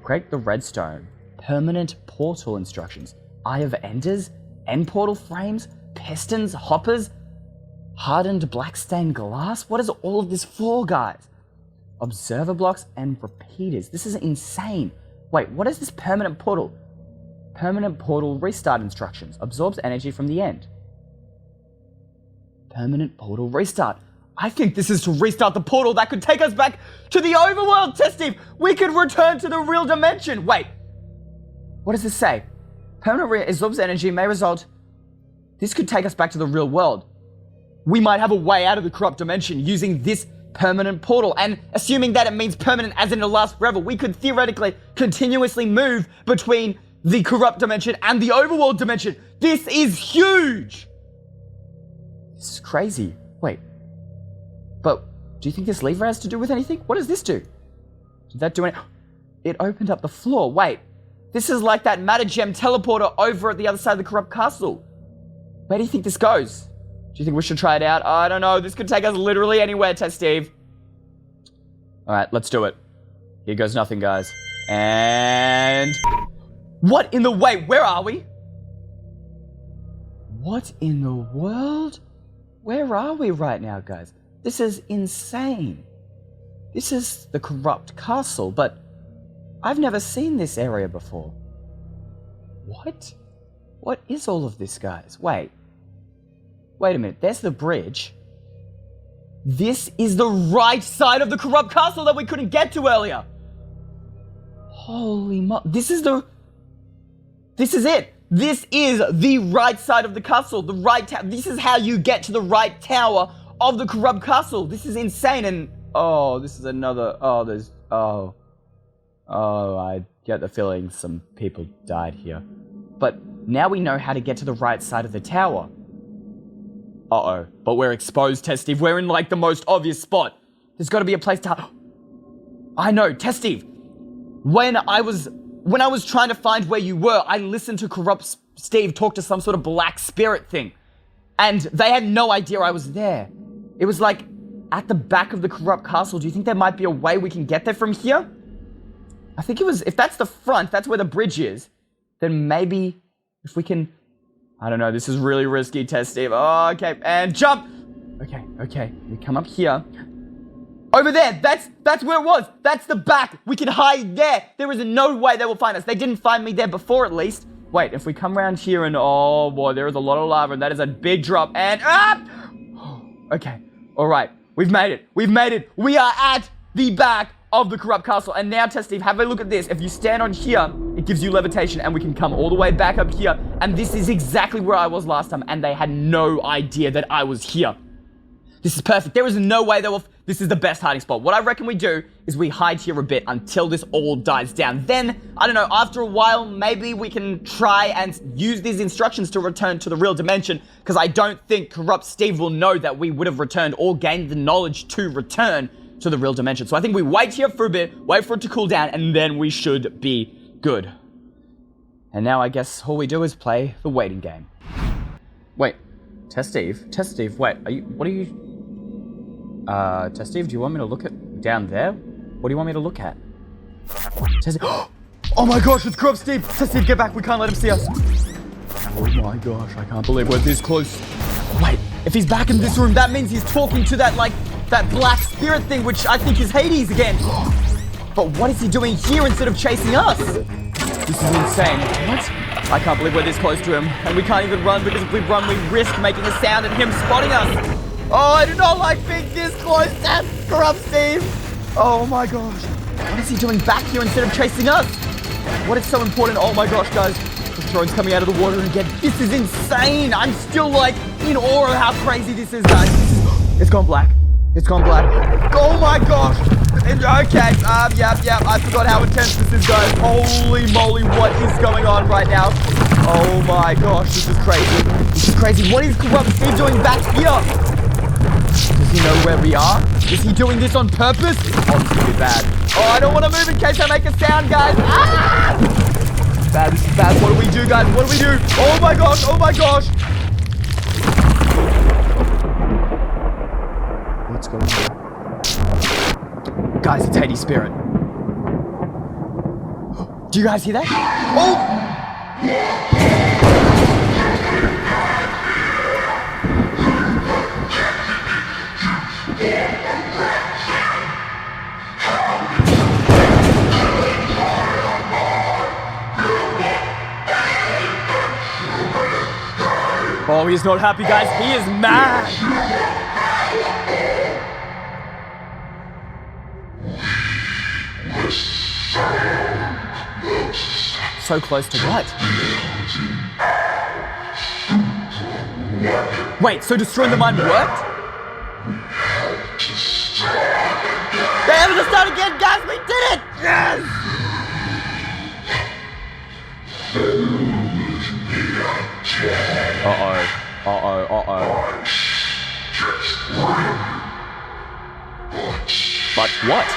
Break the redstone. Permanent portal instructions. Eye of Enders. End portal frames. Pistons, hoppers, hardened black stained glass. What is all of this for, guys? Observer blocks and repeaters. This is insane. Wait, what is this permanent portal? Permanent portal restart instructions. Absorbs energy from the end. Permanent portal restart. I think this is to restart the portal that could take us back to the overworld, Test Steve. We could return to the real dimension. Wait, what does this say? Permanent absorbs energy may result... This could take us back to the real world. We might have a way out of the corrupt dimension using this permanent portal. And assuming that it means permanent as in it'll last forever, we could theoretically continuously move between the corrupt dimension and the overworld dimension. This is huge. This is crazy. Wait. But do you think this lever has to do with anything? What does this do? Did that do anything? It opened up the floor. Wait. This is like that matter gem teleporter over at the other side of the corrupt castle. Where do you think this goes? Do you think we should try it out? I don't know. This could take us literally anywhere, Test Steve. All right, let's do it. Here goes nothing, guys. And... What in the... Wait, where are we? What in the world? Where are we right now, guys? This is insane. This is the corrupt castle, but I've never seen this area before. What? What is all of this, guys? Wait a minute. There's the bridge. This is the right side of the corrupt castle that we couldn't get to earlier. Holy mo... This is it. This is the right side of the castle. The right tower. This is how you get to the right tower of the corrupt castle. This is insane. And, oh, this is another... Oh, there's... Oh, I get the feeling some people died here. But now we know how to get to the right side of the tower. Uh-oh. But we're exposed, Test Steve. We're in, like, the most obvious spot. There's got to be a place to... I know, Test Steve. when I was trying to find where you were, I listened to Corrupt Steve talk to some sort of black spirit thing. And they had no idea I was there. It was like at the back of the Corrupt Castle. Do you think there might be a way we can get there from here? I think it was, if that's the front, that's where the bridge is, then maybe if we can, I don't know, this is really risky, Test Steve. Oh, okay, and jump. Okay, we come up here. Over there, that's where it was. That's the back. We can hide there. There is no way they will find us. They didn't find me there before, at least. Wait, if we come around here and, oh boy, there is a lot of lava and that is a big drop and, okay, all right, we've made it. We are at the back of the Corrupt Castle. And now, Test Steve, have a look at this. If you stand on here, it gives you levitation and we can come all the way back up here. And this is exactly where I was last time and they had no idea that I was here. This is perfect. There is no way they will... This is the best hiding spot. What I reckon we do is we hide here a bit until this all dies down. Then, I don't know, after a while, maybe we can try and use these instructions to return to the real dimension, because I don't think Corrupt Steve will know that we would have returned or gained the knowledge to return to the real dimension. So I think we wait here for a bit, wait for it to cool down, and then we should be good. And now I guess all we do is play the waiting game. Wait, Test Steve, wait, what are you... Test Steve, do you want me to look at down there? What do you want me to look at? Test Steve, oh my gosh, it's Corrupt Steve! Test Steve, get back, we can't let him see us. Oh my gosh, I can't believe we're this close. Wait, if he's back in this room, that means he's talking to that, like, that black spirit thing, which I think is Hades again. But what is he doing here instead of chasing us? This is insane. What? I can't believe we're this close to him. And we can't even run, because if we run, we risk making a sound and him spotting us. Oh, I do not like being this close to Corrupt Steve. Oh my gosh. What is he doing back here instead of chasing us? What is so important? Oh my gosh, guys. The throne's coming out of the water again. This is insane. I'm still like in awe of how crazy this is, guys. It's gone black. Oh my gosh. Okay, yeah. I forgot how intense this is, guys. Holy moly, what is going on right now? Oh my gosh, this is crazy. What is Corrupt Steve doing back here? Does he know where we are? Is he doing this on purpose? Oh, this is gonna be bad. Oh, I don't want to move in case I make a sound, guys. Ah! This is bad. What do we do, guys? What do we do? Oh my gosh. What's going on? Guys, it's Hades' spirit. Do you guys hear that? Oh! Oh, he's not happy, guys. He is mad. So close to what? Wait, so destroying the mine worked? They have to start again, guys. We did it! Yes! Uh-oh. But what?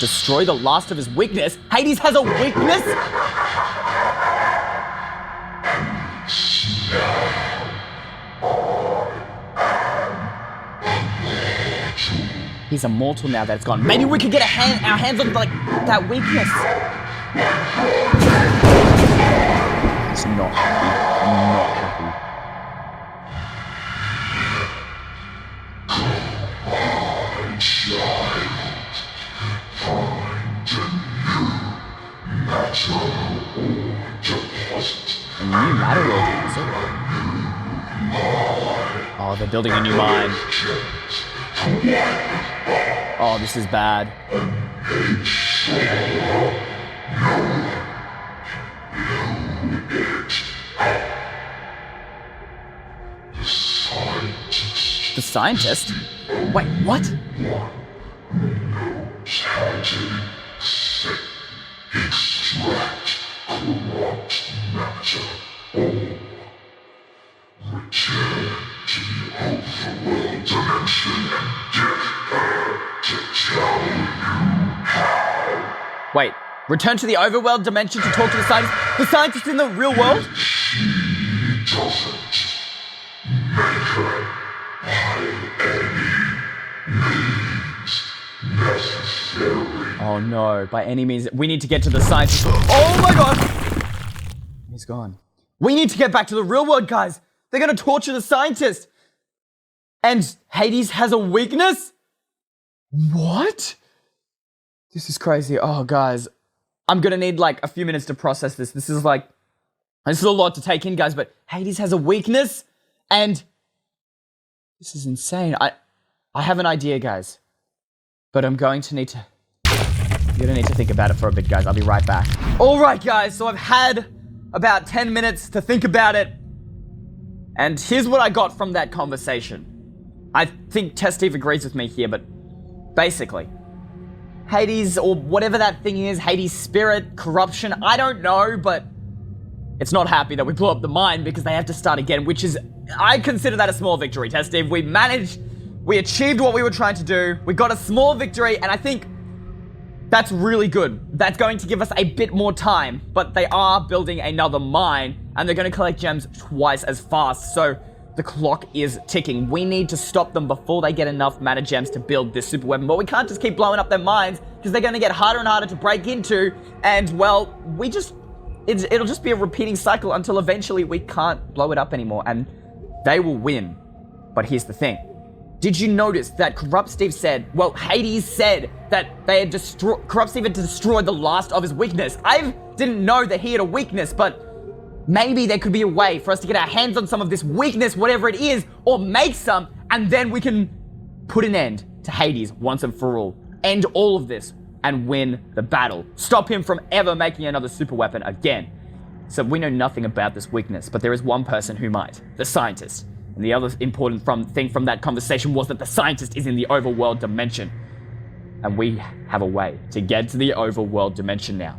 Destroy the last of his weakness? Hades has a weakness? He's immortal now that it's gone. Maybe we could get our hands on, like, that weakness. He's not happy. A new matter or deposit? Oh, they're building a new mine. Oh, this is bad. The scientist? Wait, what? Wait, return to the overworld dimension to talk to the scientist? The scientist in the real world? Oh no, by any means, we need to get to the scientist. Oh my god! He's gone. We need to get back to the real world, guys. They're gonna torture the scientist. And Hades has a weakness? What? This is crazy. Oh, guys. I'm gonna need like a few minutes to process this. This is a lot to take in, guys, but Hades has a weakness and this is insane. I have an idea, guys, but I'm going to need to, you're gonna need to think about it for a bit, guys. I'll be right back. All right, guys, so I've had about 10 minutes to think about it. And here's what I got from that conversation. I think Test Steve agrees with me here, but basically, Hades, or whatever that thing is, Hades' spirit, corruption, I don't know, but it's not happy that we blew up the mine because they have to start again, which is, I consider that a small victory, Test Steve. We achieved what we were trying to do, we got a small victory, and I think that's really good. That's going to give us a bit more time, but they are building another mine, and they're going to collect gems twice as fast, so the clock is ticking. We need to stop them before they get enough mana gems to build this super weapon, but we can't just keep blowing up their mines, because they're going to get harder and harder to break into, and, well, it'll just be a repeating cycle until eventually we can't blow it up anymore, and they will win. But here's the thing. Did you notice that Corrupt Steve said, well, Hades said that they had Corrupt Steve had destroyed the last of his weakness. I didn't know that he had a weakness, but maybe there could be a way for us to get our hands on some of this weakness, whatever it is, or make some, and then we can put an end to Hades once and for all. End all of this and win the battle. Stop him from ever making another super weapon again. So we know nothing about this weakness, but there is one person who might, the scientist. And the other important thing from that conversation was that the scientist is in the overworld dimension. And we have a way to get to the overworld dimension now.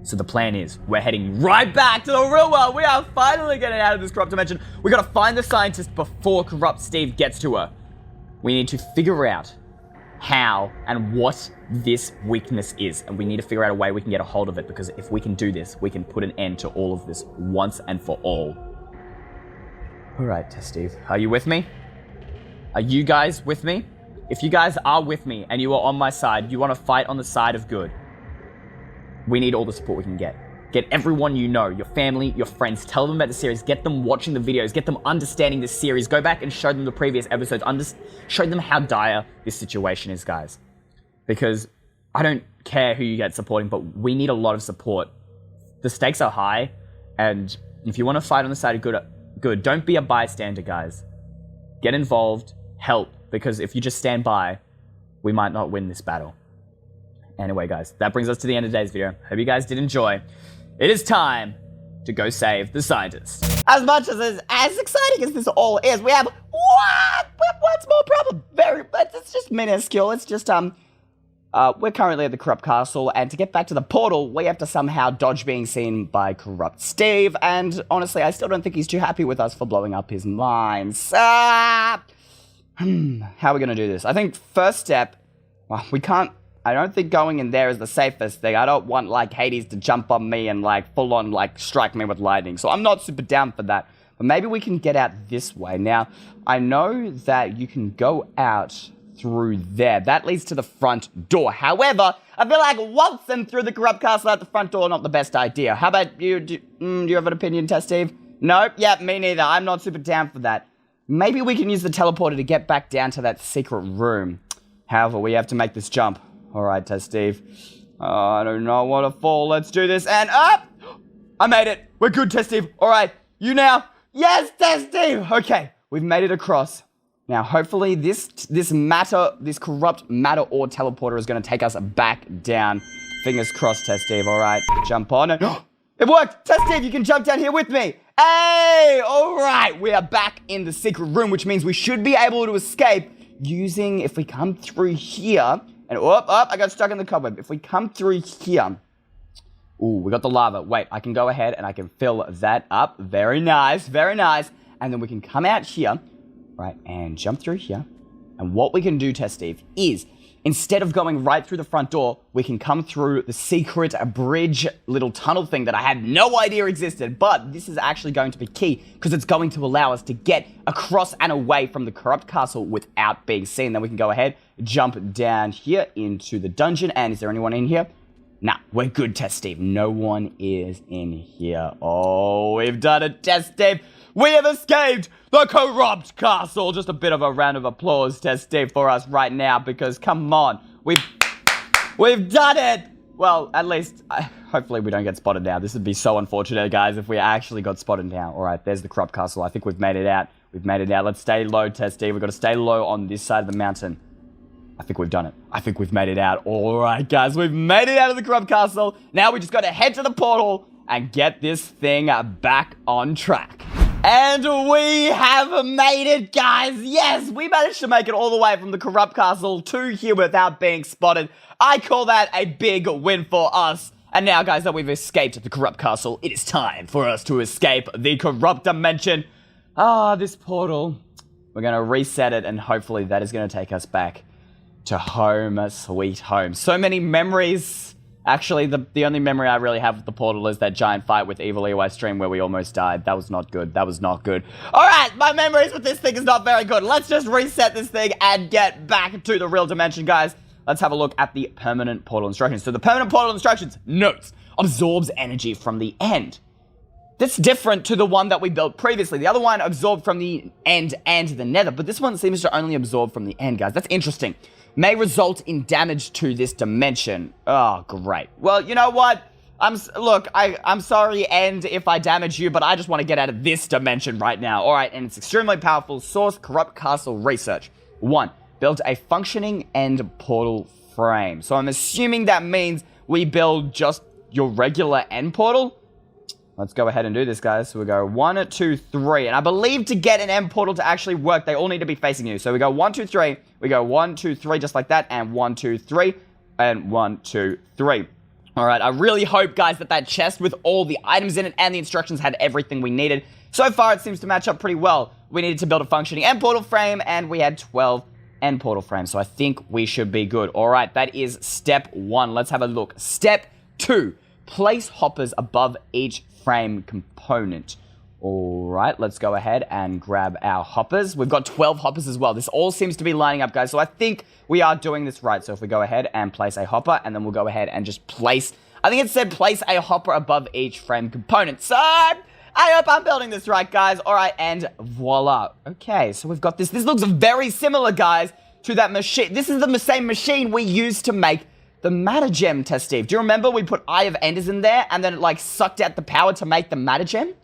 So the plan is, we're heading right back to the real world. We are finally getting out of this corrupt dimension. We gotta find the scientist before Corrupt Steve gets to her. We need to figure out how and what this weakness is. And we need to figure out a way we can get a hold of it, because if we can do this, we can put an end to all of this once and for all. All right, Test Steve, are you with me? Are you guys with me? If you guys are with me and you are on my side, you want to fight on the side of good, we need all the support we can get. Get everyone you know, your family, your friends, tell them about the series, get them watching the videos, get them understanding this series, go back and show them the previous episodes, show them how dire this situation is, guys. Because I don't care who you get supporting, but we need a lot of support. The stakes are high, and if you want to fight on the side of good, don't be a bystander, guys. Get involved, help, because if you just stand by, we might not win this battle. Anyway, guys, that brings us to the end of today's video. Hope you guys did enjoy. It is time to go save the scientist. As much as exciting as this all is, we have one small problem. It's just minuscule. It's just we're currently at the Corrupt Castle, and to get back to the portal, we have to somehow dodge being seen by Corrupt Steve, and honestly, I still don't think he's too happy with us for blowing up his mines. How are we gonna do this? I think first step, well, I don't think going in there is the safest thing. I don't want, like, Hades to jump on me and, like, full-on, like, strike me with lightning, so I'm not super down for that. But maybe we can get out this way. Now, I know that you can go out through there. That leads to the front door. However, I feel like waltzing through the Corrupt Castle out the front door, not the best idea. How about you? Do you have an opinion, Test Steve? Nope. Yeah, me neither. I'm not super down for that. Maybe we can use the teleporter to get back down to that secret room. However, we have to make this jump. All right, Test Steve. I do not want to fall. Let's do this. And up! I made it. We're good, Test Steve. All right. You now. Yes, Test Steve. Okay. We've made it across. Now, hopefully, this corrupt matter ore teleporter is going to take us back down. Fingers crossed, Test Steve. All right, jump on it. It worked! Test Steve, you can jump down here with me. Hey! All right, we are back in the secret room, which means we should be able to escape using, if we come through here, and I got stuck in the cobweb. If we come through here, ooh, we got the lava. Wait, I can go ahead and I can fill that up. Very nice, very nice. And then we can come out here. Right, and jump through here. And what we can do, Test Steve, is instead of going right through the front door, we can come through the secret bridge little tunnel thing that I had no idea existed. But this is actually going to be key because it's going to allow us to get across and away from the corrupt castle without being seen. Then we can go ahead, jump down here into the dungeon. And is there anyone in here? Nah, we're good, Test Steve. No one is in here. Oh, we've done it, Test Steve. We have escaped the corrupt castle. Just a bit of a round of applause, Test Steve, for us right now, because come on, we've done it. Well, at least, hopefully we don't get spotted now. This would be so unfortunate, guys, if we actually got spotted now. All right, there's the corrupt castle. I think we've made it out. We've made it out. Let's stay low, Test Steve. We've got to stay low on this side of the mountain. I think we've done it. I think we've made it out. All right, guys, we've made it out of the corrupt castle. Now we just got to head to the portal and get this thing back on track. And we have made it, guys. Yes, we managed to make it all the way from the corrupt castle to here without being spotted. I call that a big win for us. And now, guys, that we've escaped the corrupt castle, it is time for us to escape the corrupt dimension. This portal. We're going to reset it, and hopefully that is going to take us back to home, sweet home. So many memories. Actually, the only memory I really have of the portal is that giant fight with Evil Eystreem where we almost died. That was not good. That was not good. All right, my memories with this thing is not very good. Let's just reset this thing and get back to the real dimension, guys. Let's have a look at the permanent portal instructions. So the permanent portal instructions, notes, absorbs energy from the end. That's different to the one that we built previously. The other one absorbed from the end and the nether, but this one seems to only absorb from the end, guys. That's interesting. May result in damage to this dimension. Oh, great. Well, you know what? I'm sorry, End, if I damage you, but I just want to get out of this dimension right now. All right, and it's extremely powerful. Source, corrupt castle research. 1, build a functioning end portal frame. So I'm assuming that means we build just your regular end portal. Let's go ahead and do this, guys. So we go 1, 2, 3. And I believe to get an end portal to actually work, they all need to be facing you. So we go 1, 2, 3. We go 1, 2, 3, just like that. And 1, 2, 3. And 1, 2, 3. All right, I really hope, guys, that chest with all the items in it and the instructions had everything we needed. So far, it seems to match up pretty well. We needed to build a functioning end portal frame, and we had 12 end portal frames. So I think we should be good. All right, that is step 1. Let's have a look. Step 2, place hoppers above each frame component. All right, let's go ahead and grab our hoppers. We've got 12 hoppers as well. This all seems to be lining up, guys. So I think we are doing this right. So if we go ahead and place a hopper, and then we'll go ahead and just place, I think it said place a hopper above each frame component. So I hope I'm building this right, guys. All right, and voila. Okay, so we've got this. This looks very similar, guys, to that machine. This is the same machine we used to make the matter gem, Test Steve. Do you remember we put Eye of Enders in there and then it like sucked out the power to make the matter gem?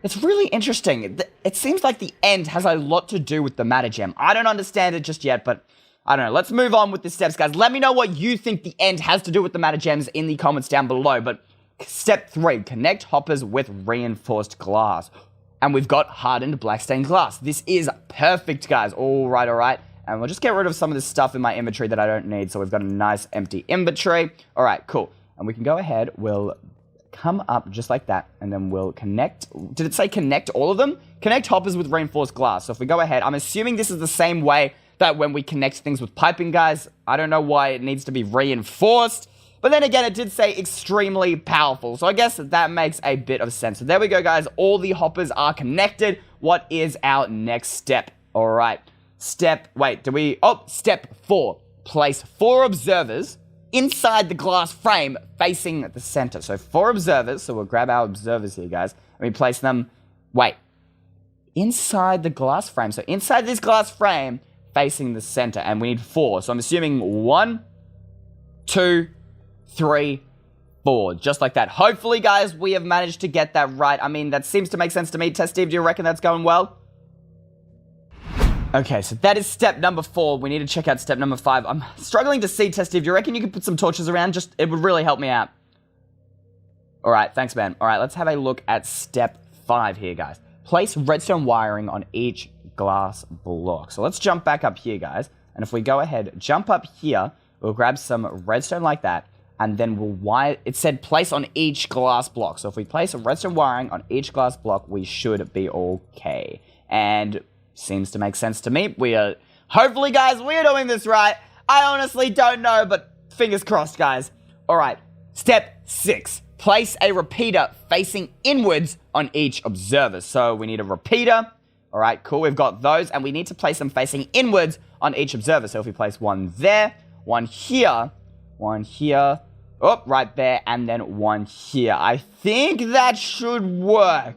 It's really interesting. It seems like the end has a lot to do with the matter gem. I don't understand it just yet, but I don't know. Let's move on with the steps, guys. Let me know what you think the end has to do with the matter gems in the comments down below. But step 3, connect hoppers with reinforced glass. And we've got hardened black stained glass. This is perfect, guys. All right, all right. And we'll just get rid of some of this stuff in my inventory that I don't need. So we've got a nice empty inventory. All right, cool. And we can go ahead. We'll come up just like that. And then we'll connect. Did it say connect all of them? Connect hoppers with reinforced glass. So if we go ahead, I'm assuming this is the same way that when we connect things with piping, guys. I don't know why it needs to be reinforced. But then again, it did say extremely powerful. So I guess that makes a bit of sense. So there we go, guys. All the hoppers are connected. What is our next step? All right. Step 4. Place 4 observers inside the glass frame facing the center. So 4 observers. So we'll grab our observers here, guys. And we place them, inside the glass frame. So inside this glass frame facing the center. And we need 4. So I'm assuming 1, 2, 3, 4. Just like that. Hopefully, guys, we have managed to get that right. I mean, that seems to make sense to me. Test Steve, do you reckon that's going well? Okay, so that is step number 4. We need to check out step number 5. I'm struggling to see, Test Steve. Do you reckon you could put some torches around? It would really help me out. All right, thanks, man. All right, let's have a look at step 5 here, guys. Place redstone wiring on each glass block. So let's jump back up here, guys. And if we go ahead, jump up here, we'll grab some redstone like that. And then we'll wire, it said place on each glass block. So if we place a redstone wiring on each glass block, we should be okay. And seems to make sense to me. Hopefully, guys, we're doing this right. I honestly don't know, but fingers crossed, guys. All right, step 6. Place a repeater facing inwards on each observer. So we need a repeater. All right, cool. We've got those, and we need to place them facing inwards on each observer. So if we place one there, one here, oh, right there, and then one here. I think that should work.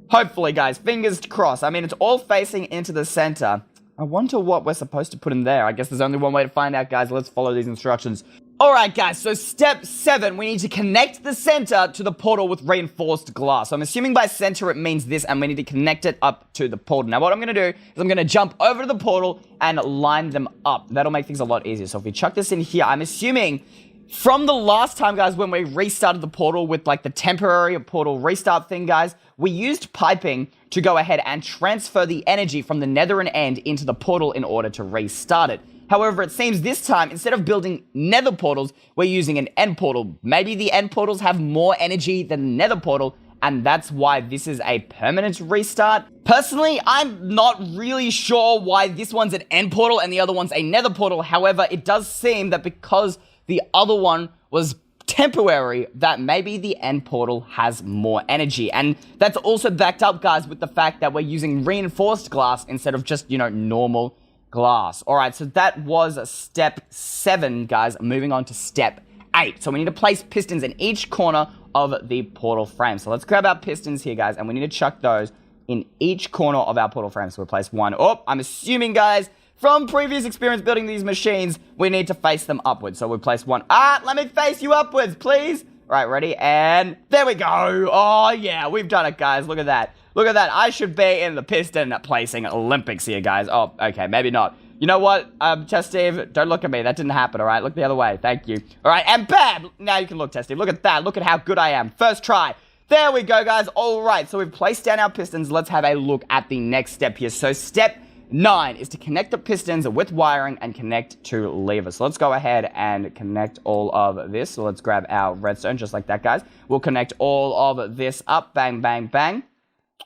Hopefully, guys. Fingers crossed. I mean, it's all facing into the center. I wonder what we're supposed to put in there. I guess there's only one way to find out, guys. Let's follow these instructions. Alright, guys, so step 7, we need to connect the center to the portal with reinforced glass. So I'm assuming by center it means this, and we need to connect it up to the portal. Now, what I'm going to do is I'm going to jump over to the portal and line them up. That'll make things a lot easier. So if we chuck this in here, I'm assuming from the last time, guys, when we restarted the portal with, like, the temporary portal restart thing, guys, we used piping to go ahead and transfer the energy from the netherian end into the portal in order to restart it. However, it seems this time, instead of building nether portals, we're using an end portal. Maybe the end portals have more energy than the nether portal, and that's why this is a permanent restart. Personally, I'm not really sure why this one's an end portal and the other one's a nether portal. However, it does seem that because the other one was temporary, that maybe the end portal has more energy. And that's also backed up, guys, with the fact that we're using reinforced glass instead of just, you know, normal glass. Alright, so that was step 7, guys. Moving on to step 8. So we need to place pistons in each corner of the portal frame. So let's grab our pistons here, guys, and we need to chuck those in each corner of our portal frame. So we'll place one. Oh, I'm assuming, guys, from previous experience building these machines, we need to face them upwards. So we'll place one. Let me face you upwards, please. Alright, ready? And there we go. Oh, yeah, we've done it, guys. Look at that. Look at that. I should be in the piston placing Olympics here, guys. Oh, okay, maybe not. You know what, Test Steve, don't look at me. That didn't happen, all right? Look the other way. Thank you. All right, and bam! Now you can look, Test Steve. Look at that. Look at how good I am. First try. There we go, guys. All right, so we've placed down our pistons. Let's have a look at the next step here. So step 9 is to connect the pistons with wiring and connect to levers. So let's go ahead and connect all of this. So let's grab our redstone just like that, guys. We'll connect all of this up. Bang, bang, bang.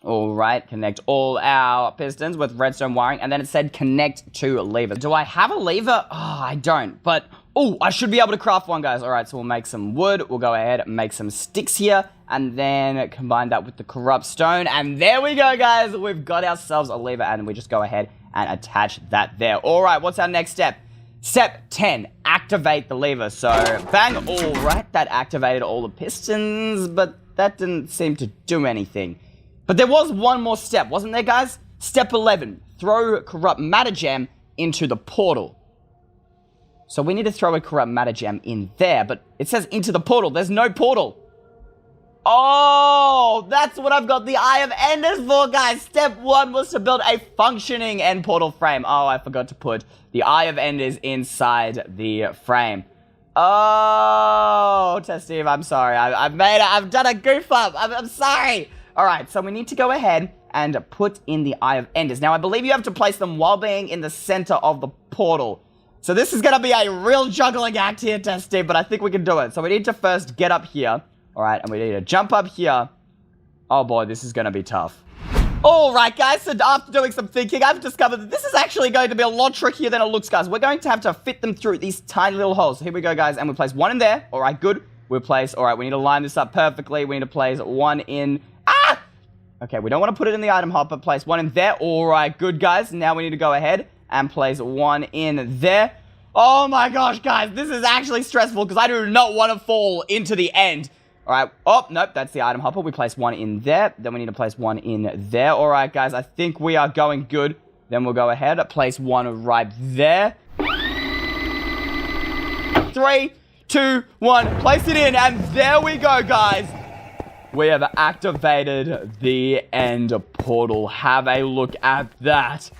All right, connect all our pistons with redstone wiring, and then it said connect to levers. Do I have a lever? Oh, I don't, but, oh, I should be able to craft one, guys. All right, so we'll make some wood. We'll go ahead and make some sticks here, and then combine that with the corrupt stone, and there we go, guys. We've got ourselves a lever, and we just go ahead and attach that there. All right, what's our next step? Step 10, activate the lever. So, bang, all right, that activated all the pistons, but that didn't seem to do anything. But there was one more step, wasn't there, guys? Step 11, throw corrupt matter gem into the portal. So we need to throw a corrupt matter gem in there, but it says into the portal. There's no portal. Oh, that's what I've got the Eye of Enders for, guys. Step 1 was to build a functioning end portal frame. Oh, I forgot to put the Eye of Enders inside the frame. Oh, Test Steve, I'm sorry. I've done a goof up. I'm sorry. All right, so we need to go ahead and put in the Eye of Enders. Now, I believe you have to place them while being in the center of the portal. So this is going to be a real juggling act here, Test Steve, but I think we can do it. So we need to first get up here. All right, and we need to jump up here. Oh, boy, this is going to be tough. All right, guys, so after doing some thinking, I've discovered that this is actually going to be a lot trickier than it looks, guys. We're going to have to fit them through these tiny little holes. So here we go, guys, and we place one in there. All right, good. We'll place, all right, we need to line this up perfectly. We need to place one in... Okay, we don't want to put it in the item hopper. Place one in there. All right, good, guys. Now we need to go ahead and place one in there. Oh, my gosh, guys. This is actually stressful because I do not want to fall into the end. All right. Oh, nope. That's the item hopper. We place one in there. Then we need to place one in there. All right, guys. I think we are going good. Then we'll go ahead and place one right there. 3, 2, 1. Place it in. And there we go, guys. We have activated the end portal. Have a look at that.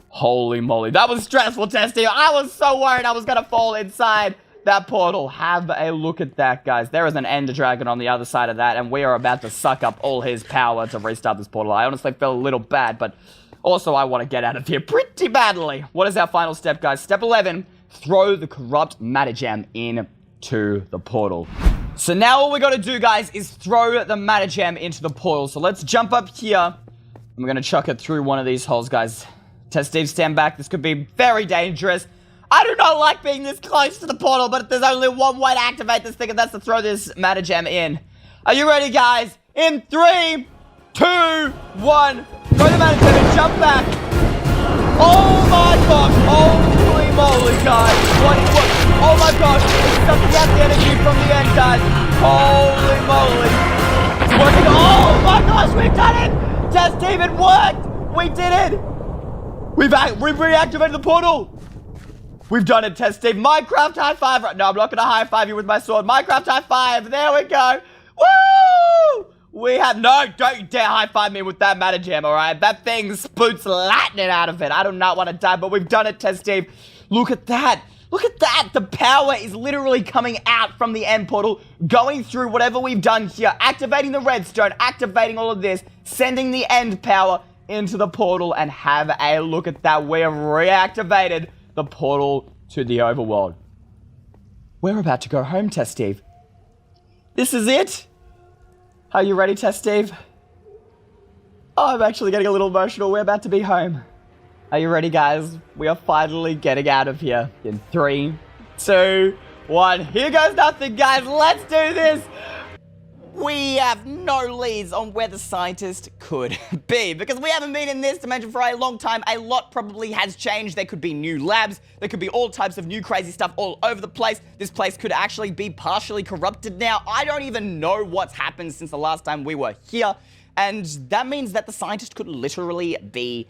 Holy moly. That was stressful, Testy. I was so worried I was going to fall inside that portal. Have a look at that, guys. There is an ender dragon on the other side of that, and we are about to suck up all his power to restart this portal. I honestly feel a little bad, but also I want to get out of here pretty badly. What is our final step, guys? Step 11, throw the corrupt matter gem into the portal. So now all we got to do, guys, is throw the matter gem into the portal. So let's jump up here. And we're going to chuck it through one of these holes, guys. Test Steve, stand back. This could be very dangerous. I do not like being this close to the portal, but there's only one way to activate this thing, and that's to throw this mana gem in. Are you ready, guys? In 3, 2, 1. Throw the mana gem and jump back. Oh my gosh. Holy moly, guys. What? Oh my gosh. It's sucking out the energy from the end, guys. Holy moly. It's working. Oh my gosh, we've done it. Test team, it worked. We did it. We've reactivated the portal. We've done it, Test team. Minecraft high five. No, I'm not going to high five you with my sword. Minecraft high five. There we go. Woo! We have no, don't you dare high five me with that mana gem, alright? That thing spoots lightning out of it. I do not want to die, but we've done it, Test team. Look at that. Look at that. The power is literally coming out from the end portal, going through whatever we've done here, activating the redstone, activating all of this, sending the end power into the portal, and have a look at that. We have reactivated the portal to the overworld. We're about to go home, Test Steve. This is it. Are you ready, Test Steve? Oh, I'm actually getting a little emotional. We're about to be home. Are you ready, guys? We are finally getting out of here in 3, 2, 1. Here goes nothing, guys. Let's do this. We have no leads on where the scientist could be, because we haven't been in this dimension for a long time. A lot probably has changed. There could be new labs. There could be all types of new crazy stuff all over the place. This place could actually be partially corrupted now. I don't even know what's happened since the last time we were here. And that means that the scientist could literally be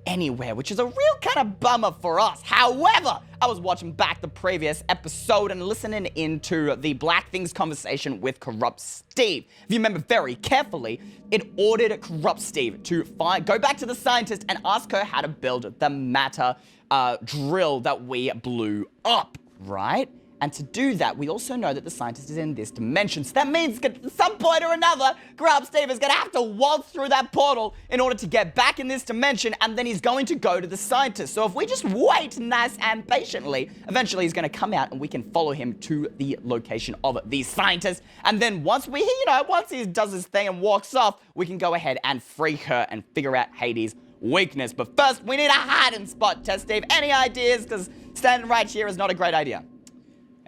anywhere, which is a real kind of bummer for us. However, I was watching back the previous episode and listening into the Black Things conversation with Corrupt Steve. If you remember very carefully, it ordered Corrupt Steve to go back to the scientist and ask her how to build the matter drill that we blew up, right? And to do that, we also know that the scientist is in this dimension. So that means at some point or another, Corrupt Steve is going to have to waltz through that portal in order to get back in this dimension, and then he's going to go to the scientist. So if we just wait nice and patiently, eventually he's going to come out and we can follow him to the location of the scientist. And then once he does his thing and walks off, we can go ahead and free her and figure out Hades' weakness. But first, we need a hiding spot, Test Steve. Any ideas? Because standing right here is not a great idea.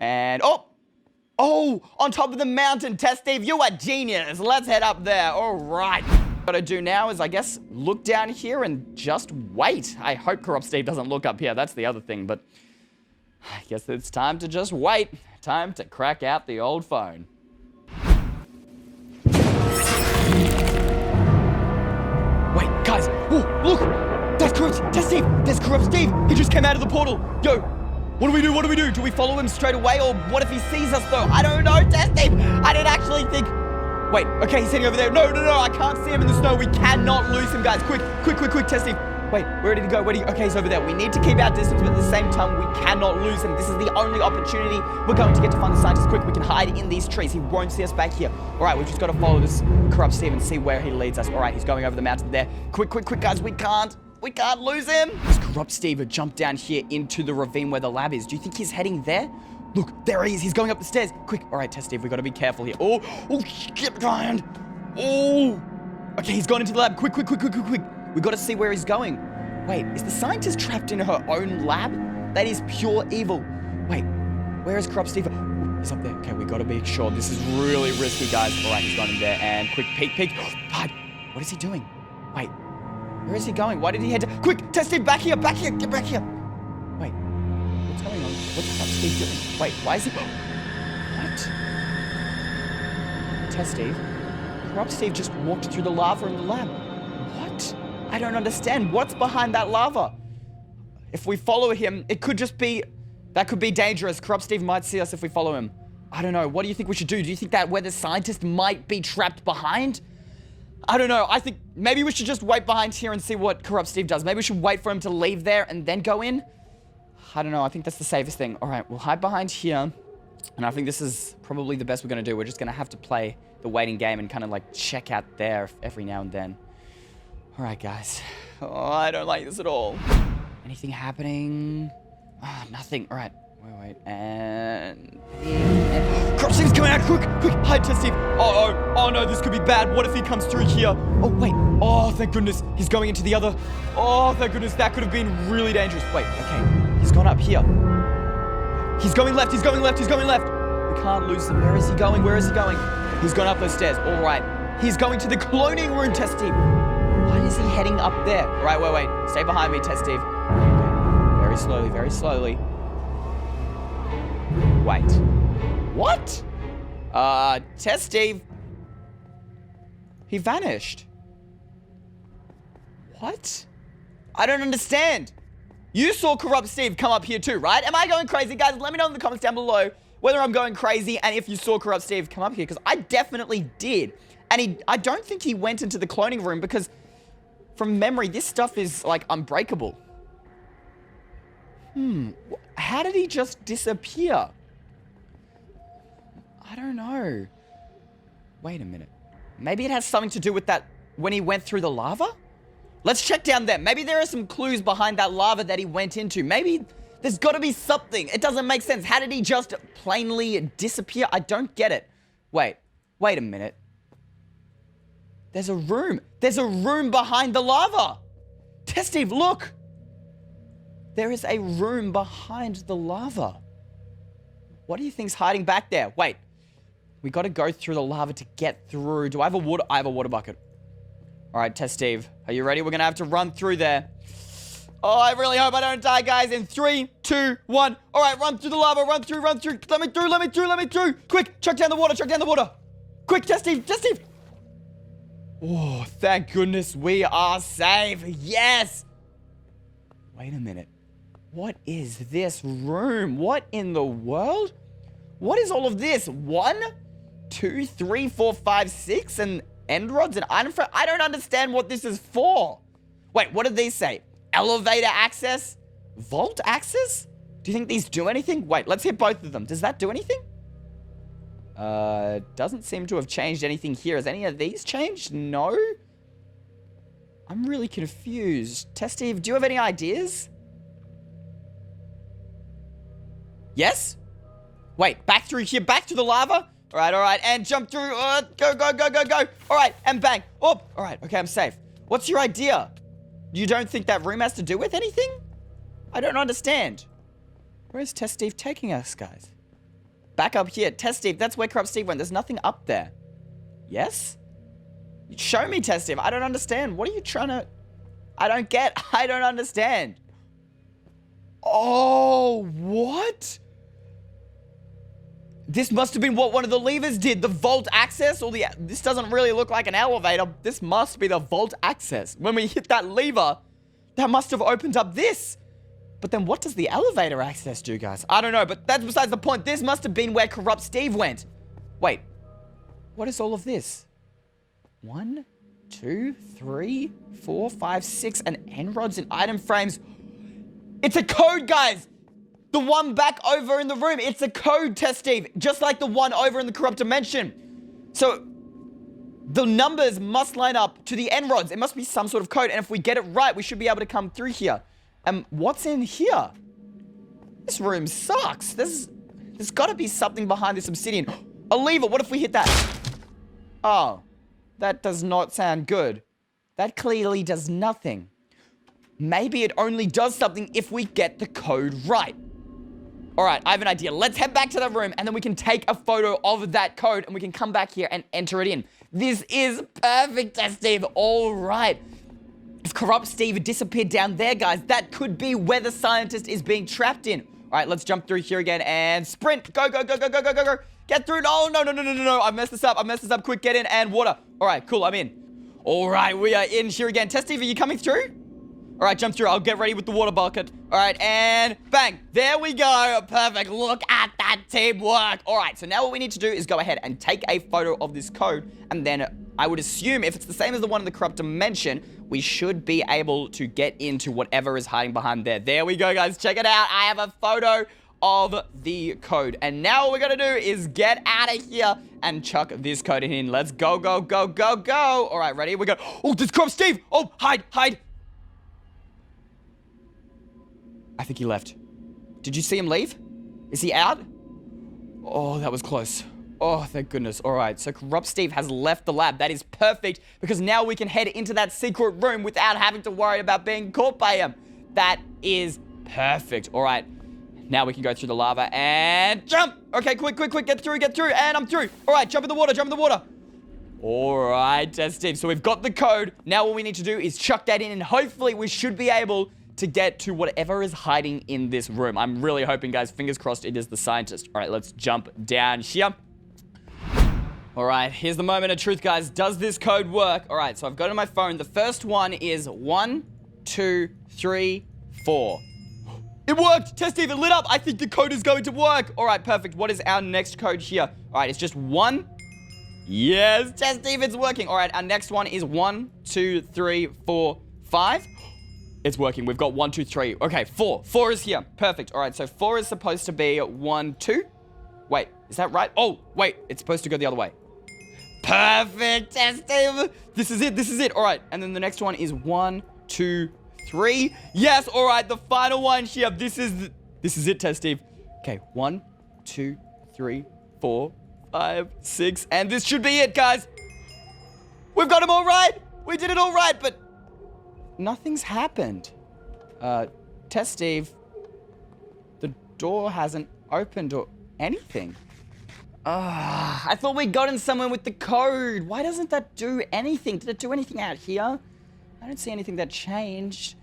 And, oh, on top of the mountain, Test Steve, you are genius. Let's head up there. All right. What I do now is, I guess, look down here and just wait. I hope Corrupt Steve doesn't look up here. That's the other thing, but I guess it's time to just wait. Time to crack out the old phone. Wait, guys. Oh, look. That's Corrupt. Test Steve. That's Corrupt Steve. He just came out of the portal. Yo. What do we do? What do we do? Do we follow him straight away, or what if he sees us, though? I don't know, Test Steve. I didn't actually think... Wait, okay, he's sitting over there. No, I can't see him in the snow. We cannot lose him, guys. Quick, Test Steve. Wait, where did he go? Okay, he's over there. We need to keep our distance, but at the same time, we cannot lose him. This is the only opportunity we're going to get to find the scientist. Quick, we can hide in these trees. He won't see us back here. All right, we've just got to follow this Corrupt Steve and see where he leads us. All right, he's going over the mountain there. Quick, guys, we can't lose him. This Corrupt Steve would jump down here into the ravine where the lab is. Do you think he's heading there? Look, there he is. He's going up the stairs. Quick. All right, Test Steve, we got to be careful here. Oh, shit, giant. Oh. Okay, he's gone into the lab. Quick. We got to see where he's going. Wait, is the scientist trapped in her own lab? That is pure evil. Wait, where is Corrupt Steve? Oh, he's up there. Okay, we got to be sure. This is really risky, guys. All right, he's gone in there. And quick, peek. Hide. What is he doing? Wait. Where is he going? Why did he head to... Quick, Test Steve, back here, get back here. Wait, what's going on? What's Corrupt Steve doing? Wait, why is he... What? Test Steve? Corrupt Steve just walked through the lava in the lab. What? I don't understand. What's behind that lava? If we follow him, it could just be... That could be dangerous. Corrupt Steve might see us if we follow him. I don't know. What do you think we should do? Do you think that where the scientist might be trapped behind? I don't know. I think maybe we should just wait behind here and see what Corrupt Steve does. Maybe we should wait for him to leave there and then go in. I don't know. I think that's the safest thing. All right, we'll hide behind here. And I think this is probably the best we're going to do. We're just going to have to play the waiting game and kind of like check out there every now and then. All right, guys. Oh, I don't like this at all. Anything happening? Oh, nothing. All right. Wait. And Corrupt Steve's coming out. Quick. Hide, Test Steve. Oh no, this could be bad. What if he comes through here? Oh, wait. Oh, thank goodness. He's going into the other. Oh, thank goodness. That could have been really dangerous. Wait, okay. He's gone up here. He's going left, he's going left, he's going left. We can't lose him. Where is he going? Where is he going? He's gone up those stairs. All right. He's going to the cloning room, Test Steve. Why is he heading up there? All right, wait. Stay behind me, Test Steve. Okay. Very slowly, very slowly. Wait. What? Test Steve. He vanished. What? I don't understand. You saw Corrupt Steve come up here too, right? Am I going crazy? Guys, let me know in the comments down below whether I'm going crazy and if you saw Corrupt Steve come up here, because I definitely did. And I don't think he went into the cloning room because from memory, this stuff is like unbreakable. How did he just disappear? I don't know. Wait a minute. Maybe it has something to do with that when he went through the lava? Let's check down there. Maybe there are some clues behind that lava that he went into. Maybe there's got to be something. It doesn't make sense. How did he just plainly disappear? I don't get it. Wait a minute. There's a room. There's a room behind the lava. Test Steve, look. There is a room behind the lava. What do you think's hiding back there? Wait. We got to go through the lava to get through. Do I have a water? I have a water bucket. All right, Test Steve. Are you ready? We're going to have to run through there. Oh, I really hope I don't die, guys. In 3, 2, 1. All right, run through the lava. Run through. Let me through. Quick, chuck down the water. Quick, Test Steve. Oh, thank goodness we are safe. Yes. Wait a minute. What is this room? What in the world? What is all of this? 1, 2, 3, 4, 5, 6, and end rods and item frame? I don't understand what this is for. Wait, what did these say? Elevator access? Vault access? Do you think these do anything? Wait, let's hit both of them. Does that do anything? Doesn't seem to have changed anything here. Has any of these changed? No? I'm really confused. Test Steve, do you have any ideas? Yes? Wait, back through here, back to the lava? All right, and jump through. Go. All right, and bang. Oh, all right, okay, I'm safe. What's your idea? You don't think that room has to do with anything? I don't understand. Where's Test Steve taking us, guys? Back up here. Test Steve, that's where Corrupt Steve went. There's nothing up there. Yes? Show me, Test Steve. I don't understand. What are you trying to... I don't understand. Oh, what? This must have been what one of the levers did. The vault access or this doesn't really look like an elevator. This must be the vault access. When we hit that lever, that must have opened up this. But then what does the elevator access do, guys? I don't know, but that's besides the point. This must have been where Corrupt Steve went. Wait, what is all of this? 1, 2, 3, 4, 5, 6, and end rods and item frames. It's a code, guys. The one back over in the room. It's a code, Test Steve. Just like the one over in the corrupt dimension. So, the numbers must line up to the end rods. It must be some sort of code. And if we get it right, we should be able to come through here. And what's in here? This room sucks. There's got to be something behind this obsidian. A lever. What if we hit that? Oh, that does not sound good. That clearly does nothing. Maybe it only does something if we get the code right. All right, I have an idea. Let's head back to that room and then we can take a photo of that code and we can come back here and enter it in. This is perfect, Test Steve. All right. If Corrupt Steve disappeared down there, guys, that could be where the scientist is being trapped in. All right, let's jump through here again and sprint. Go. Get through. No. I messed this up. Quick, get in and water. All right, cool, I'm in. All right, we are in here again. Test Steve, are you coming through? All right, jump through. I'll get ready with the water bucket. All right, and bang. There we go. Perfect. Look at that teamwork. All right, so now what we need to do is go ahead and take a photo of this code. And then I would assume if it's the same as the one in the corrupt dimension, we should be able to get into whatever is hiding behind there. There we go, guys. Check it out. I have a photo of the code. And now what we're going to do is get out of here and chuck this code in. Let's go. All right, ready? We go. Oh, this Corrupt Steve. Oh, hide. I think he left. Did you see him leave? Is he out? Oh, that was close. Oh, thank goodness. All right, so Corrupt Steve has left the lab. That is perfect because now we can head into that secret room without having to worry about being caught by him. That is perfect. All right, Now we can go through the lava and jump. Okay, quick. Get through. And I'm through. All right, jump in the water. All right, Steve. So we've got the code. Now all we need to do is chuck that in, and hopefully we should be able to get to whatever is hiding in this room. I'm really hoping, guys, fingers crossed it is the scientist. All right, let's jump down here. All right, here's the moment of truth, guys. Does this code work? All right, so I've got it on my phone. The first one is 1, 2, 3, 4. It worked! Test Steve, it lit up! I think the code is going to work! Alright, perfect. What is our next code here? Alright, it's just 1. Yes! Test Steve, it's working! Alright, our next one is 1, 2, 3, 4, 5. It's working. We've got 1, 2, 3. Okay, 4. 4 is here. Perfect. Alright, so 4 is supposed to be 1, 2. Wait, is that right? Oh, wait, it's supposed to go the other way. Perfect! Test Steve! This is it. Alright, and then the next one is 1, 2, 3. Yes, all right, the final one here. This is it, Test Steve. Okay, 1, 2, 3, 4, 5, 6, and this should be it, guys. We've got them all right. We did it all right, but nothing's happened. Test Steve, the door hasn't opened or anything. I thought we'd gotten somewhere with the code. Why doesn't that do anything? Did it do anything out here? I don't see anything that changed.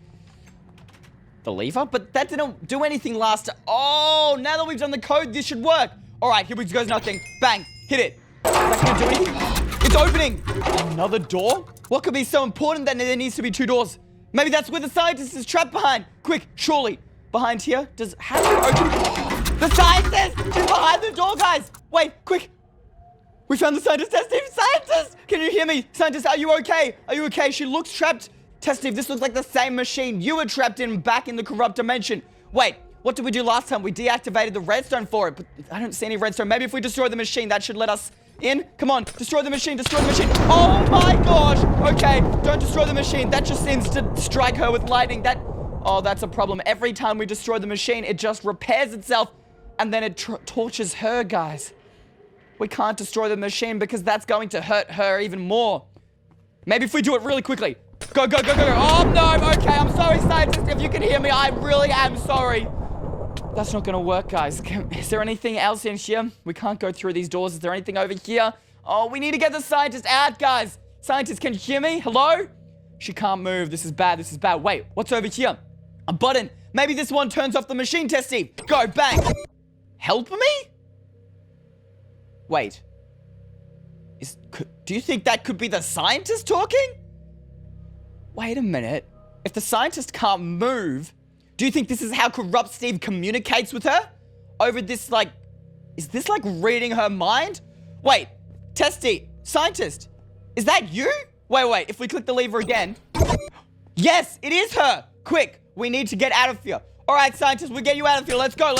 The lever? But that didn't do anything last time. Oh, now that we've done the code, this should work. All right, here we go, nothing. Bang, hit it. Is that gonna do anything? It's opening. Another door? What could be so important that there needs to be 2 doors? Maybe that's where the scientist is trapped behind. Quick, surely. Behind here? How do you open? The scientist! She's behind the door, guys! Wait, quick! We found the scientist, Test Steve! Scientist! Can you hear me? Scientist, are you okay? Are you okay? She looks trapped. Test Steve, this looks like the same machine you were trapped in back in the corrupt dimension. Wait, what did we do last time? We deactivated the redstone for it, but I don't see any redstone. Maybe if we destroy the machine, that should let us in. Come on, destroy the machine, destroy the machine. Oh my gosh! Okay, don't destroy the machine. That just seems to strike her with lightning. Oh, that's a problem. Every time we destroy the machine, it just repairs itself, and then it tortures her, guys. We can't destroy the machine because that's going to hurt her even more. Maybe if we do it really quickly. Go. Oh, no. Okay, I'm sorry, scientist. If you can hear me, I really am sorry. That's not going to work, guys. Is there anything else in here? We can't go through these doors. Is there anything over here? Oh, we need to get the scientist out, guys. Scientist, can you hear me? Hello? She can't move. This is bad. Wait, what's over here? A button. Maybe this one turns off the machine, Test Steve. Go, bang. Help me? Wait. Do you think that could be the scientist talking? Wait a minute. If the scientist can't move, do you think this is how Corrupt Steve communicates with her? Over this, is this reading her mind? Wait, Testy, scientist, is that you? Wait, if we click the lever again. Yes, it is her. Quick, we need to get out of here. All right, scientist, we'll get you out of here. Let's go.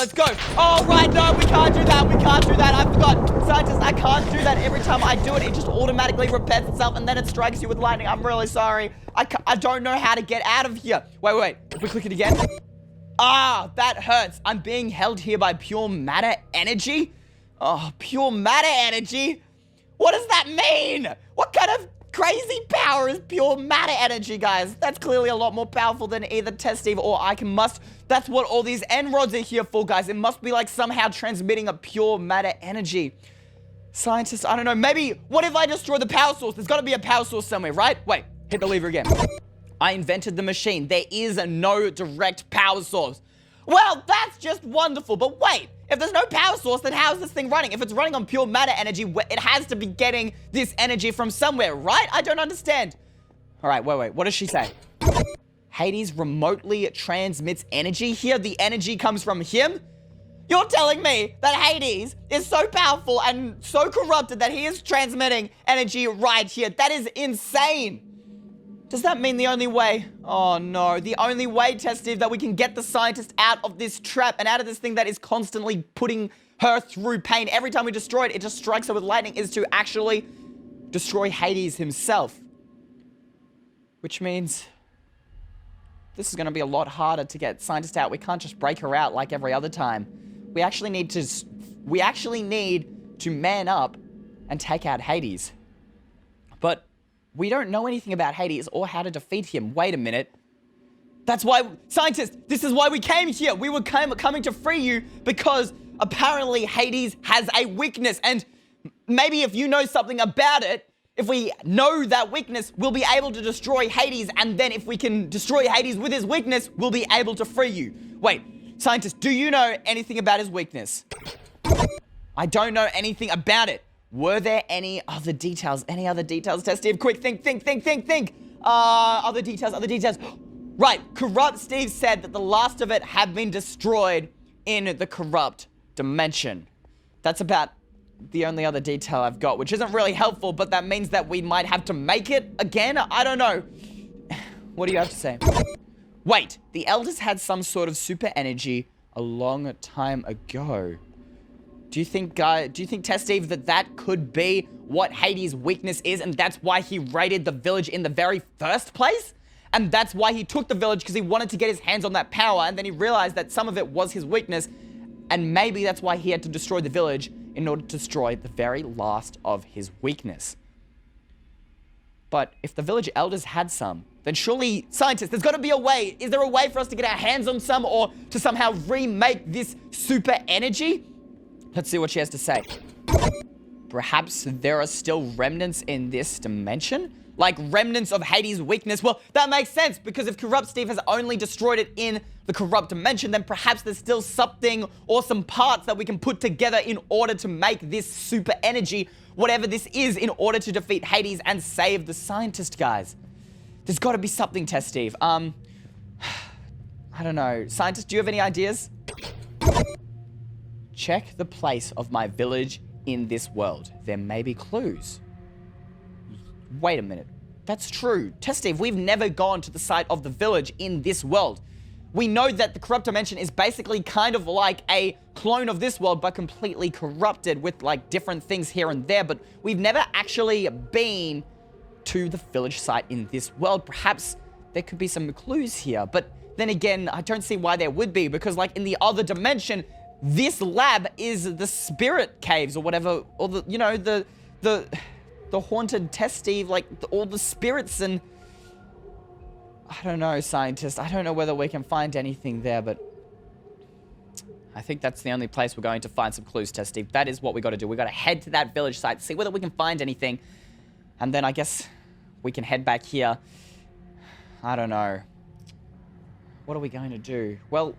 All right, no, we can't do that. I forgot. Scientist, I can't do that. Every time I do it, it just automatically repairs itself, and then it strikes you with lightning. I'm really sorry. I don't know how to get out of here. Wait. If we click it again. Ah, that hurts. I'm being held here by pure matter energy. Oh, pure matter energy? What does that mean? What kind of crazy power is pure matter energy, guys? That's clearly a lot more powerful than either Test Steve or I must. That's what all these end rods are here for, guys. It must be somehow transmitting a pure matter energy. Scientists, I don't know. Maybe, what if I destroy the power source? There's got to be a power source somewhere, right? Wait, hit the lever again. I invented the machine. There is no direct power source. Well, that's just wonderful. But wait, if there's no power source, then how is this thing running? If it's running on pure matter energy, it has to be getting this energy from somewhere, right? I don't understand. All right, wait. What does she say? Hades remotely transmits energy here. The energy comes from him. You're telling me that Hades is so powerful and so corrupted that he is transmitting energy right here. That is insane. Does that mean the only way? Oh no, the only way, Test Steve, that we can get the scientist out of this trap and out of this thing that is constantly putting her through pain. Every time we destroy it, it just strikes her with lightning, is to actually destroy Hades himself. Which means this is going to be a lot harder to get scientist out. We can't just break her out like every other time. We actually need to man up and take out Hades. But we don't know anything about Hades or how to defeat him. Wait a minute. That's why, scientists, this is why we came here. We were coming to free you because apparently Hades has a weakness. And maybe if you know something about it, if we know that weakness, we'll be able to destroy Hades. And then if we can destroy Hades with his weakness, we'll be able to free you. Wait, scientists, do you know anything about his weakness? I don't know anything about it. Were there any other details? Any other details? Test Steve, quick, think. Other details. Right, Corrupt Steve said that the last of it had been destroyed in the corrupt dimension. That's about the only other detail I've got, which isn't really helpful, but that means that we might have to make it again? I don't know. What do you have to say? Wait, the elders had some sort of super energy a long time ago. Do you think, Test Steve, that could be what Hades' weakness is, and that's why he raided the village in the very first place? And that's why he took the village, because he wanted to get his hands on that power, and then he realized that some of it was his weakness, and maybe that's why he had to destroy the village in order to destroy the very last of his weakness. But if the village elders had some, then surely, scientists, there's got to be a way. Is there a way for us to get our hands on some, or to somehow remake this super energy? Let's see what she has to say. Perhaps there are still remnants in this dimension? Like remnants of Hades' weakness? Well, that makes sense, because if Corrupt Steve has only destroyed it in the corrupt dimension, then perhaps there's still something or some parts that we can put together in order to make this super energy, whatever this is, in order to defeat Hades and save the scientist guys. There's got to be something, Test Steve. I don't know. Scientists, do you have any ideas? Check the place of my village in this world. There may be clues. Wait a minute. That's true. Test Steve, we've never gone to the site of the village in this world. We know that the corrupt dimension is basically kind of like a clone of this world, but completely corrupted with like different things here and there, but we've never actually been to the village site in this world. Perhaps there could be some clues here, but then again, I don't see why there would be, because like in the other dimension, this lab is the spirit caves or whatever, or the, you know, the haunted Test Steve, like all the spirits, and I don't know, scientist. I don't know whether we can find anything there, but I think that's the only place we're going to find some clues, Test Steve. That is what we got to do. We got to head to that village site, see whether we can find anything, and then I guess we can head back here. I don't know. What are we going to do? Well,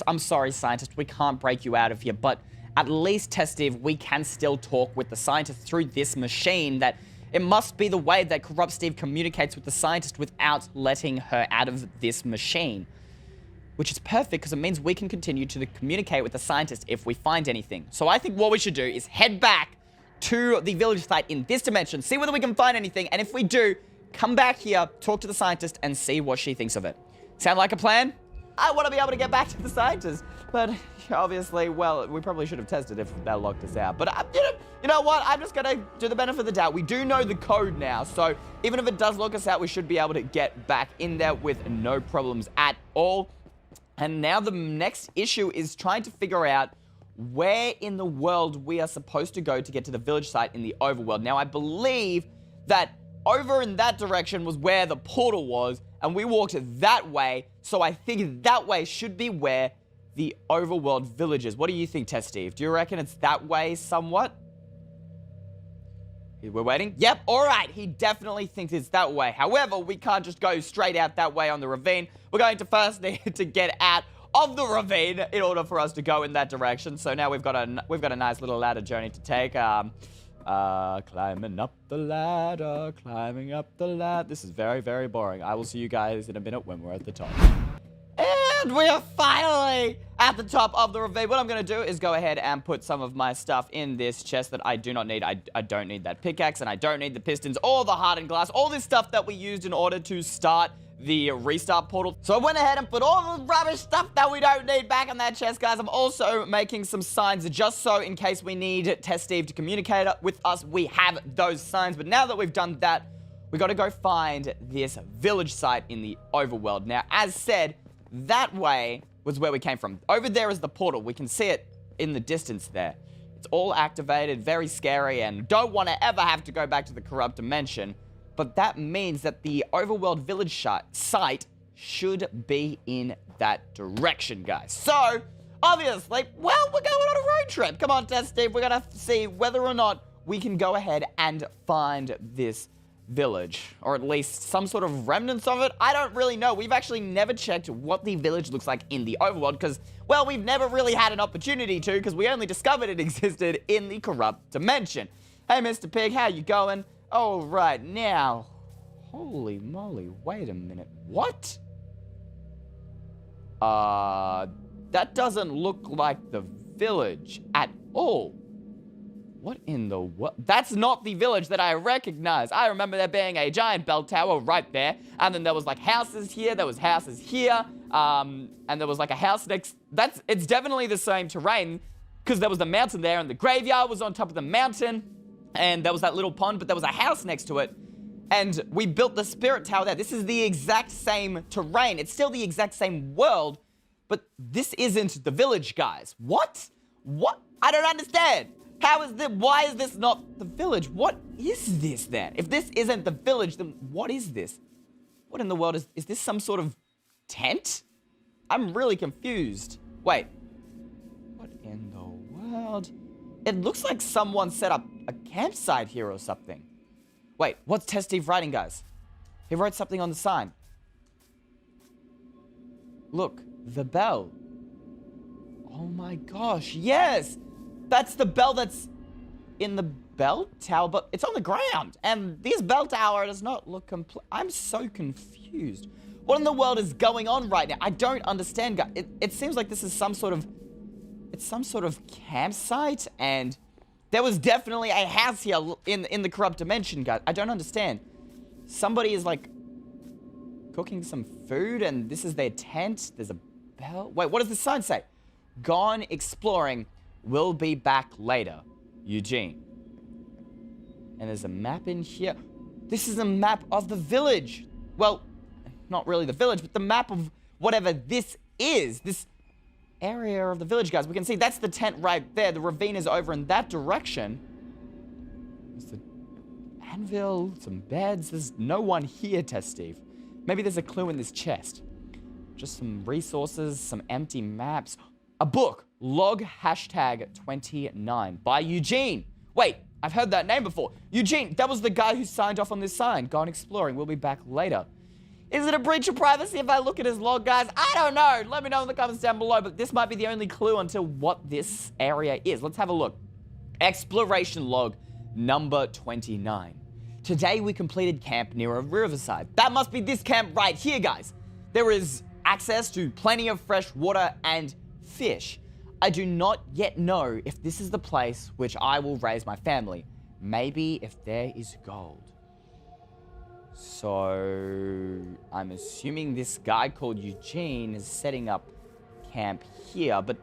I'm sorry, scientist. We can't break you out of here, but at least, Test Steve, we can still talk with the scientist through this machine. That it must be the way that Corrupt Steve communicates with the scientist without letting her out of this machine. Which is perfect, because it means we can continue to communicate with the scientist if we find anything. So I think what we should do is head back to the village site in this dimension, see whether we can find anything, and if we do, come back here, talk to the scientist, and see what she thinks of it. Sound like a plan? I want to be able to get back to the scientist, but obviously, well, we probably should have tested if that locked us out. But you know what? I'm just going to do the benefit of the doubt. We do know the code now, so even if it does lock us out, we should be able to get back in there with no problems at all. And now the next issue is trying to figure out where in the world we are supposed to go to get to the village site in the overworld. Now, I believe that over in that direction was where the portal was, and we walked that way, so I think that way should be where the overworld village is. What do you think, Test Steve? Do you reckon it's that way somewhat? We're waiting? Yep, all right. He definitely thinks it's that way. However, we can't just go straight out that way on the ravine. We're going to first need to get out of the ravine in order for us to go in that direction. So now we've got a nice little ladder journey to take. Climbing up the ladder, climbing up the ladder. This is very, very boring. I will see you guys in a minute when we're at the top. And we are finally at the top of the ravine. What I'm going to do is go ahead and put some of my stuff in this chest that I do not need. I don't need that pickaxe, and I don't need the pistons or the hardened glass, all this stuff that we used in order to start the restart portal. So I went ahead and put all the rubbish stuff that we don't need back in that chest, guys. I'm also making some signs just so in case we need Test Steve to communicate with us, we have those signs. But now that we've done that, we got to go find this village site in the overworld. Now, as said, that way was where we came from. Over there is the portal. We can see it in the distance there. It's all activated, very scary, and don't want to ever have to go back to the corrupt dimension. But that means that the overworld village site should be in that direction, guys. So, obviously, well, we're going on a road trip. Come on, Test Steve. We're going to see whether or not we can go ahead and find this village, or at least some sort of remnants of it. I don't really know. We've actually never checked what the village looks like in the overworld because, well, we've never really had an opportunity to because we only discovered it existed in the corrupt dimension. Hey, Mr. Pig, how you going? Oh, right, now. Holy moly, wait a minute. What? That doesn't look like the village at all. What in the world? That's not the village that I recognize. I remember there being a giant bell tower right there. And then there was like houses here. There was houses here. And there was like a house next. It's definitely the same terrain because there was the mountain there and the graveyard was on top of the mountain. And there was that little pond, but there was a house next to it. And we built the spirit tower there. This is the exact same terrain. It's still the exact same world, but this isn't the village, guys. What? What? I don't understand. Why is this not the village? What is this then? If this isn't the village, then what is this? What in the world is this some sort of tent? I'm really confused. Wait. What in the world? It looks like someone set up a campsite here or something. Wait, what's Test Steve writing, guys? He wrote something on the sign. Look, the bell. Oh my gosh, yes! That's the bell that's in the bell tower, but it's on the ground. And this bell tower does not look complete. I'm so confused. What in the world is going on right now? I don't understand, guys. It seems like this is some sort of... It's some sort of campsite, and there was definitely a house here in the corrupt dimension, guys. I don't understand. Somebody is, like, cooking some food, and this is their tent. There's a bell. Wait, what does the sign say? Gone exploring. We'll be back later. Eugene. And there's a map in here. This is a map of the village. Well, not really the village, but the map of whatever this is. This area of the village, guys. We can see that's the tent right there. The ravine is over in that direction. There's the anvil, some beds. There's no one here, Test Steve. Maybe there's a clue in this chest. Just some resources, some empty maps. A book. Log #29 by Eugene. Wait, I've heard that name before. Eugene, that was the guy who signed off on this sign. Gone exploring. We'll be back later. Is it a breach of privacy if I look at his log, guys? I don't know. Let me know in the comments down below, but this might be the only clue until what this area is. Let's have a look. Exploration log number 29. Today we completed camp near a riverside. That must be this camp right here, guys. There is access to plenty of fresh water and fish. I do not yet know if this is the place which I will raise my family. Maybe if there is gold. So, I'm assuming this guy called Eugene is setting up camp here, but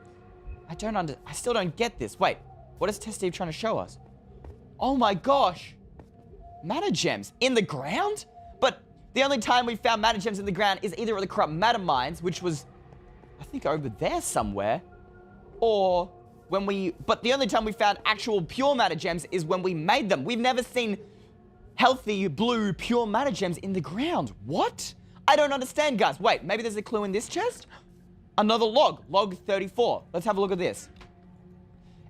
I still don't get this. Wait, what is Test Steve trying to show us? Oh my gosh! Mana gems in the ground? But the only time we found mana gems in the ground is either at the corrupt mana mines, which was, I think, over there somewhere, or but the only time we found actual pure mana gems is when we made them. We've never seen healthy blue pure mana gems in the ground. What? I don't understand, guys. Wait, maybe there's a clue in this chest? Another log, log 34. Let's have a look at this.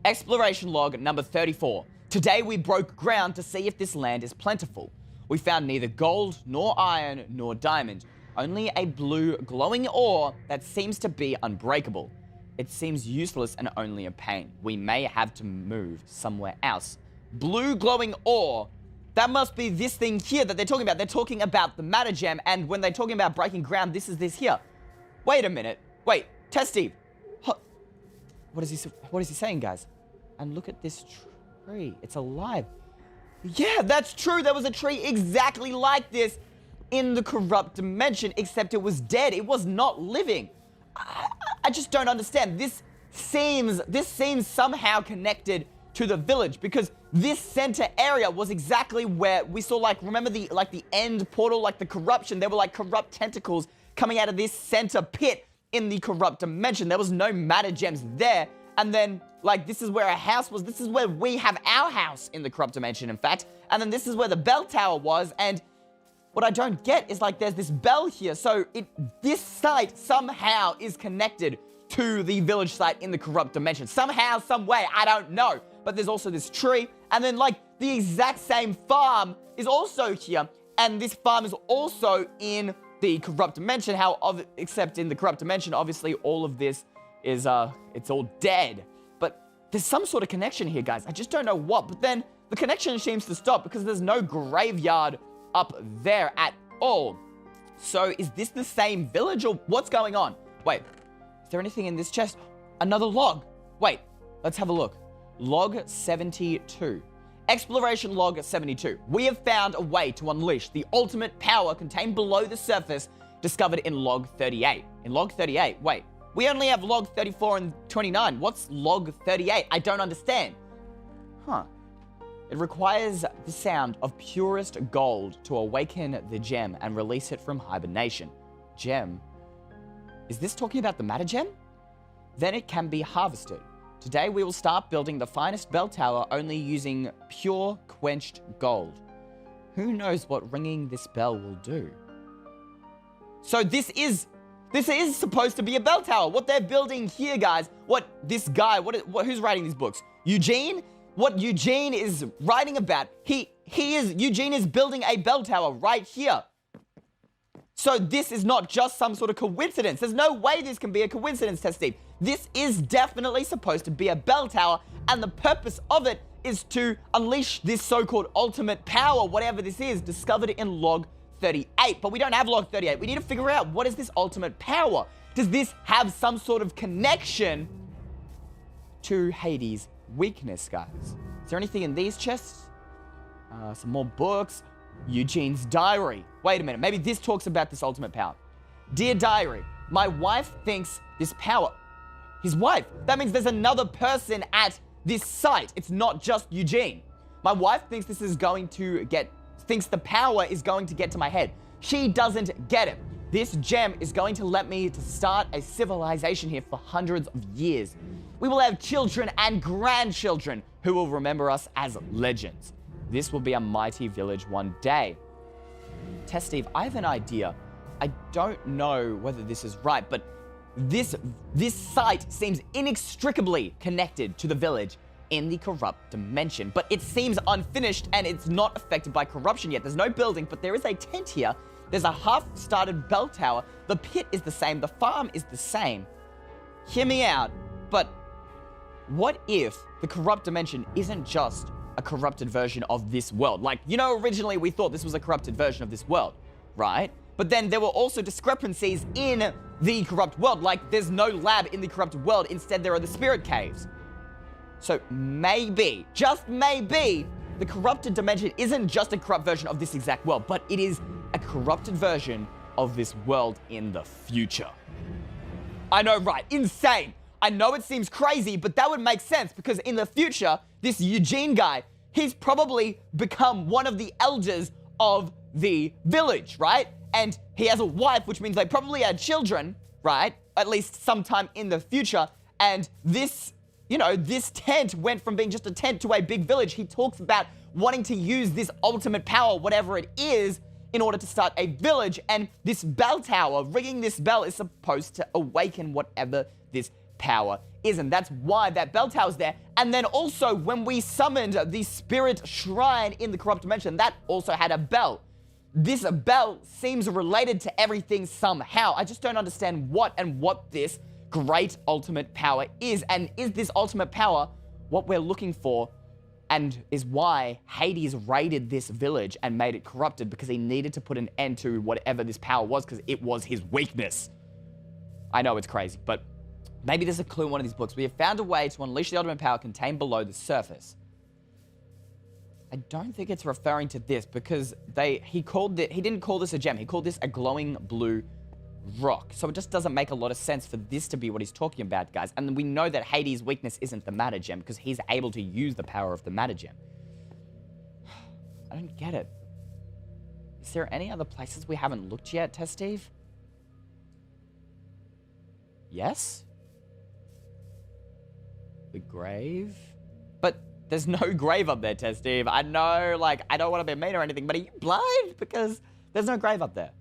Exploration log number 34. Today we broke ground to see if this land is plentiful. We found neither gold, nor iron, nor diamond. Only a blue glowing ore that seems to be unbreakable. It seems useless and only a pain. We may have to move somewhere else. Blue glowing ore. That must be this thing here that they're talking about. They're talking about the mana gem, and when they're talking about breaking ground, this is this here. Wait a minute. Wait, Test Steve. What is he saying, guys? And look at this tree. It's alive. Yeah, that's true. There was a tree exactly like this in the corrupt dimension, except it was dead. It was not living. I just don't understand. This seems somehow connected to the village, because this center area was exactly where we saw, like, remember the end portal, like the corruption. There were like corrupt tentacles coming out of this center pit in the corrupt dimension. There was no matter gems there. And then, like, this is where our house was. This is where we have our house in the corrupt dimension, in fact. And then this is where the bell tower was. And what I don't get is like there's this bell here. So this site somehow is connected to the village site in the corrupt dimension. Somehow, some way, I don't know. But there's also this tree. And then like the exact same farm is also here. And this farm is also in the corrupt dimension. Except in the corrupt dimension, obviously all of this is, it's all dead. But there's some sort of connection here, guys. I just don't know what. But then the connection seems to stop because there's no graveyard up there at all. So is this the same village or what's going on? Wait, is there anything in this chest? Another log. Wait, let's have a look. Log 72. Exploration log 72. We have found a way to unleash the ultimate power contained below the surface discovered in log 38. In log 38, wait, we only have log 34 and 29. What's log 38? I don't understand. Huh. It requires the sound of purest gold to awaken the gem and release it from hibernation. Gem? Is this talking about the matter gem? Then it can be harvested. Today we will start building the finest bell tower only using pure quenched gold. Who knows what ringing this bell will do? So this is supposed to be a bell tower. What they're building here, guys, who's writing these books? Eugene? What Eugene is writing about, Eugene is building a bell tower right here. So this is not just some sort of coincidence. There's no way this can be a coincidence, Test Steve. This is definitely supposed to be a bell tower, and the purpose of it is to unleash this so-called ultimate power, whatever this is, discovered in log 38. But we don't have log 38. We need to figure out what is this ultimate power. Does this have some sort of connection to Hades' weakness, guys? Is there anything in these chests? Some more books. Eugene's diary. Wait a minute. Maybe this talks about this ultimate power. Dear diary, my wife thinks this power... His wife. That means there's another person at this site. It's not just Eugene. My wife thinks thinks the power is going to get to my head. She doesn't get it. This gem is going to let me to start a civilization here for hundreds of years. We will have children and grandchildren who will remember us as legends. This will be a mighty village one day. Test Steve, I have an idea. I don't know whether this is right, but this site seems inextricably connected to the village in the corrupt dimension. But it seems unfinished and it's not affected by corruption yet. There's no building, but there is a tent here. There's a half-started bell tower. The pit is the same. The farm is the same. Hear me out, but what if the corrupt dimension isn't just a corrupted version of this world? Like, you know, originally we thought this was a corrupted version of this world, right? But then there were also discrepancies in the corrupt world. Like, there's no lab in the corrupted world. Instead, there are the spirit caves. So maybe, just maybe, the corrupted dimension isn't just a corrupt version of this exact world, but it is a corrupted version of this world in the future. I know, right? Insane. I know it seems crazy, but that would make sense because in the future, this Eugene guy, he's probably become one of the elders of the village, right? And he has a wife, which means they probably had children, right? At least sometime in the future. And this, you know, this tent went from being just a tent to a big village. He talks about wanting to use this ultimate power, whatever it is, in order to start a village. And this bell tower, ringing this bell, is supposed to awaken whatever this power is. And that's why that bell tower's there. And then also, when we summoned the spirit shrine in the corrupt dimension, that also had a bell. This bell seems related to everything somehow. I just don't understand what this great ultimate power is. And is this ultimate power what we're looking for? And is why Hades raided this village and made it corrupted, because he needed to put an end to whatever this power was, because it was his weakness. I know it's crazy, but maybe there's a clue in one of these books. We have found a way to unleash the ultimate power contained below the surface. I don't think it's referring to this, because he didn't call this a gem. He called this a glowing blue rock. So it just doesn't make a lot of sense for this to be what he's talking about, guys. And we know that Hades' weakness isn't the matter gem, because he's able to use the power of the matter gem. I don't get it. Is there any other places we haven't looked yet, Test Steve? Yes? The grave? But there's no grave up there, Test Steve. I know, like, I don't want to be mean or anything, but are you blind? Because There's no grave up there.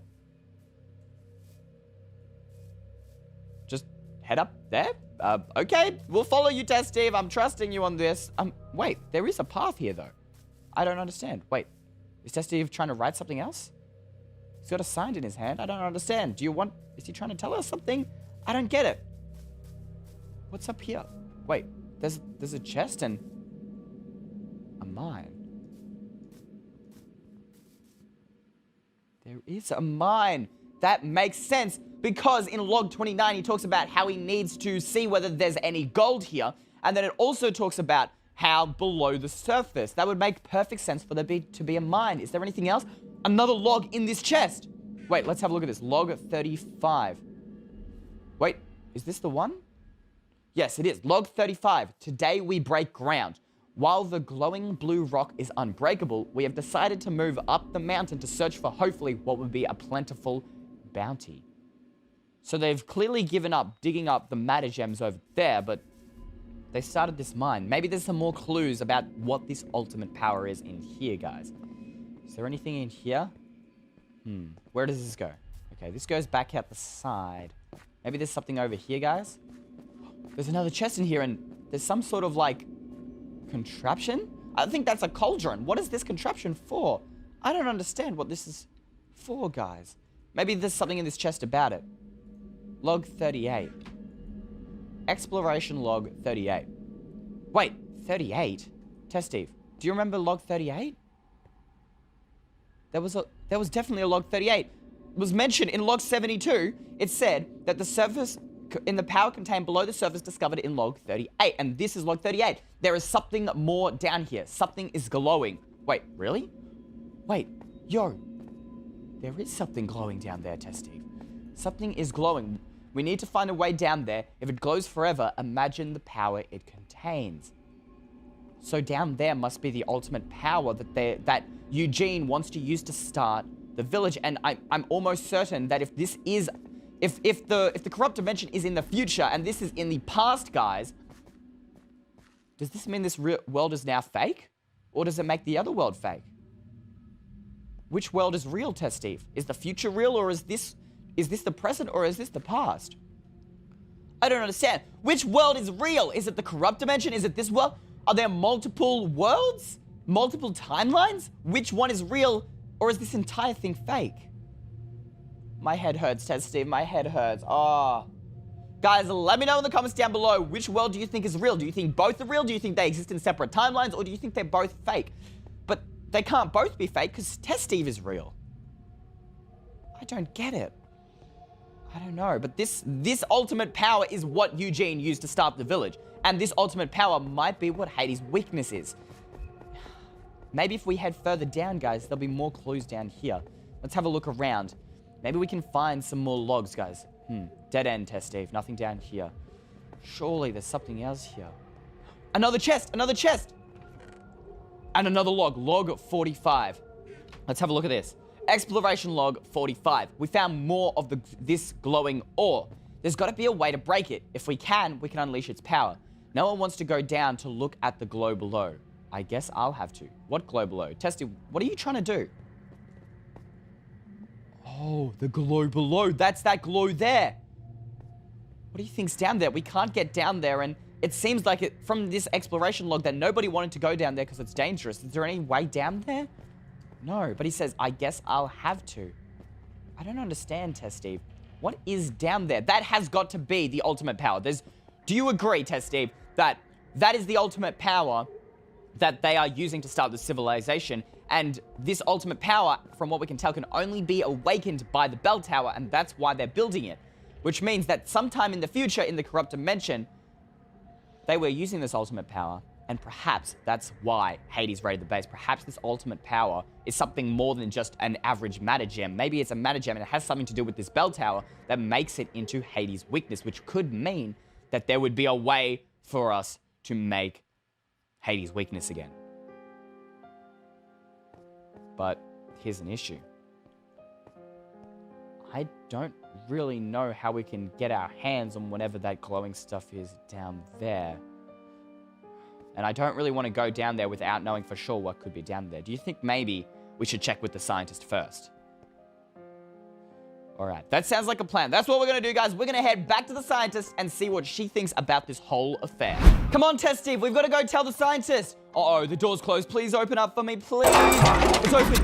Just head up there? Okay, we'll follow you, Test Steve. I'm trusting you on this. Wait, there is a path here, though. I don't understand. Wait, is Test Steve trying to write something else? He's got a sign in his hand. I don't understand. Is he trying to tell us something? I don't get it. What's up here? Wait, there's a chest and a mine. There is a mine. That makes sense because in log 29 he talks about how he needs to see whether there's any gold here, and then it also talks about how below the surface. That would make perfect sense for there to be a mine. Is there anything else? Another log in this chest. Wait, let's have a look at this. Log 35. Wait, is this the one? Yes, it is. Log 35. Today we break ground. While the glowing blue rock is unbreakable, we have decided to move up the mountain to search for hopefully what would be a plentiful bounty. So they've clearly given up digging up the matter gems over there, but they started this mine. Maybe there's some more clues about what this ultimate power is in here, guys. Is there anything in here? Where does this go? Okay, this goes back out the side. Maybe there's something over here, guys. There's another chest in here, and there's some sort of, like, contraption? I think that's a cauldron. What is this contraption for? I don't understand what this is for, guys. Maybe there's something in this chest about it. Log 38. Exploration log 38. Wait, 38? Test Steve, do you remember log 38? There was definitely a log 38. It was mentioned in log 72. It said that the surface in the power contained below the surface discovered in log 38. And this is log 38. There is something more down here. Something is glowing. Wait, really? Wait, yo. There is something glowing down there, Test Steve. Something is glowing. We need to find a way down there. If it glows forever, imagine the power it contains. So down there must be the ultimate power that Eugene wants to use to start the village. And I'm almost certain that if this is... If the corrupt dimension is in the future and this is in the past, guys, does this mean this world is now fake? Or does it make the other world fake? Which world is real, Test Steve? Is the future real, or is this the present, or is this the past? I don't understand. Which world is real? Is it the corrupt dimension? Is it this world? Are there multiple worlds? Multiple timelines? Which one is real, or is this entire thing fake? My head hurts, Test Steve. My head hurts. Oh. Guys, let me know in the comments down below, which world do you think is real? Do you think both are real? Do you think they exist in separate timelines? Or do you think they're both fake? But they can't both be fake because Test Steve is real. I don't get it. I don't know. But this ultimate power is what Eugene used to start the village. And this ultimate power might be what Hades' weakness is. Maybe if we head further down, guys, there'll be more clues down here. Let's have a look around. Maybe we can find some more logs, guys. Dead end, Test Steve. Nothing down here. Surely there's something else here. Another chest! Another chest! And another log. Log 45. Let's have a look at this. Exploration log 45. We found more of this glowing ore. There's got to be a way to break it. If we can unleash its power. No one wants to go down to look at the glow below. I guess I'll have to. What glow below? Testy, what are you trying to do? Oh, the glow below. That's that glow there. What do you think's down there? We can't get down there, and it seems like from this exploration log that nobody wanted to go down there because it's dangerous. Is there any way down there? No, but he says, I guess I'll have to. I don't understand, Test Steve. What is down there? That has got to be the ultimate power. Do you agree, Test Steve, that is the ultimate power that they are using to start the civilization? And this ultimate power, from what we can tell, can only be awakened by the bell tower, and that's why they're building it. Which means that sometime in the future, in the corrupt dimension, they were using this ultimate power, and perhaps that's why Hades raided the base. Perhaps this ultimate power is something more than just an average matter gem. Maybe it's a matter gem and it has something to do with this bell tower that makes it into Hades' weakness, which could mean that there would be a way for us to make Hades' weakness again. But here's an issue. I don't really know how we can get our hands on whatever that glowing stuff is down there. And I don't really want to go down there without knowing for sure what could be down there. Do you think maybe we should check with the scientist first? All right, that sounds like a plan. That's what we're gonna do, guys. We're gonna head back to the scientist and see what she thinks about this whole affair. Come on, Test Steve, we've got to go tell the scientist. Uh-oh, the door's closed. Please open up for me, please. It's open.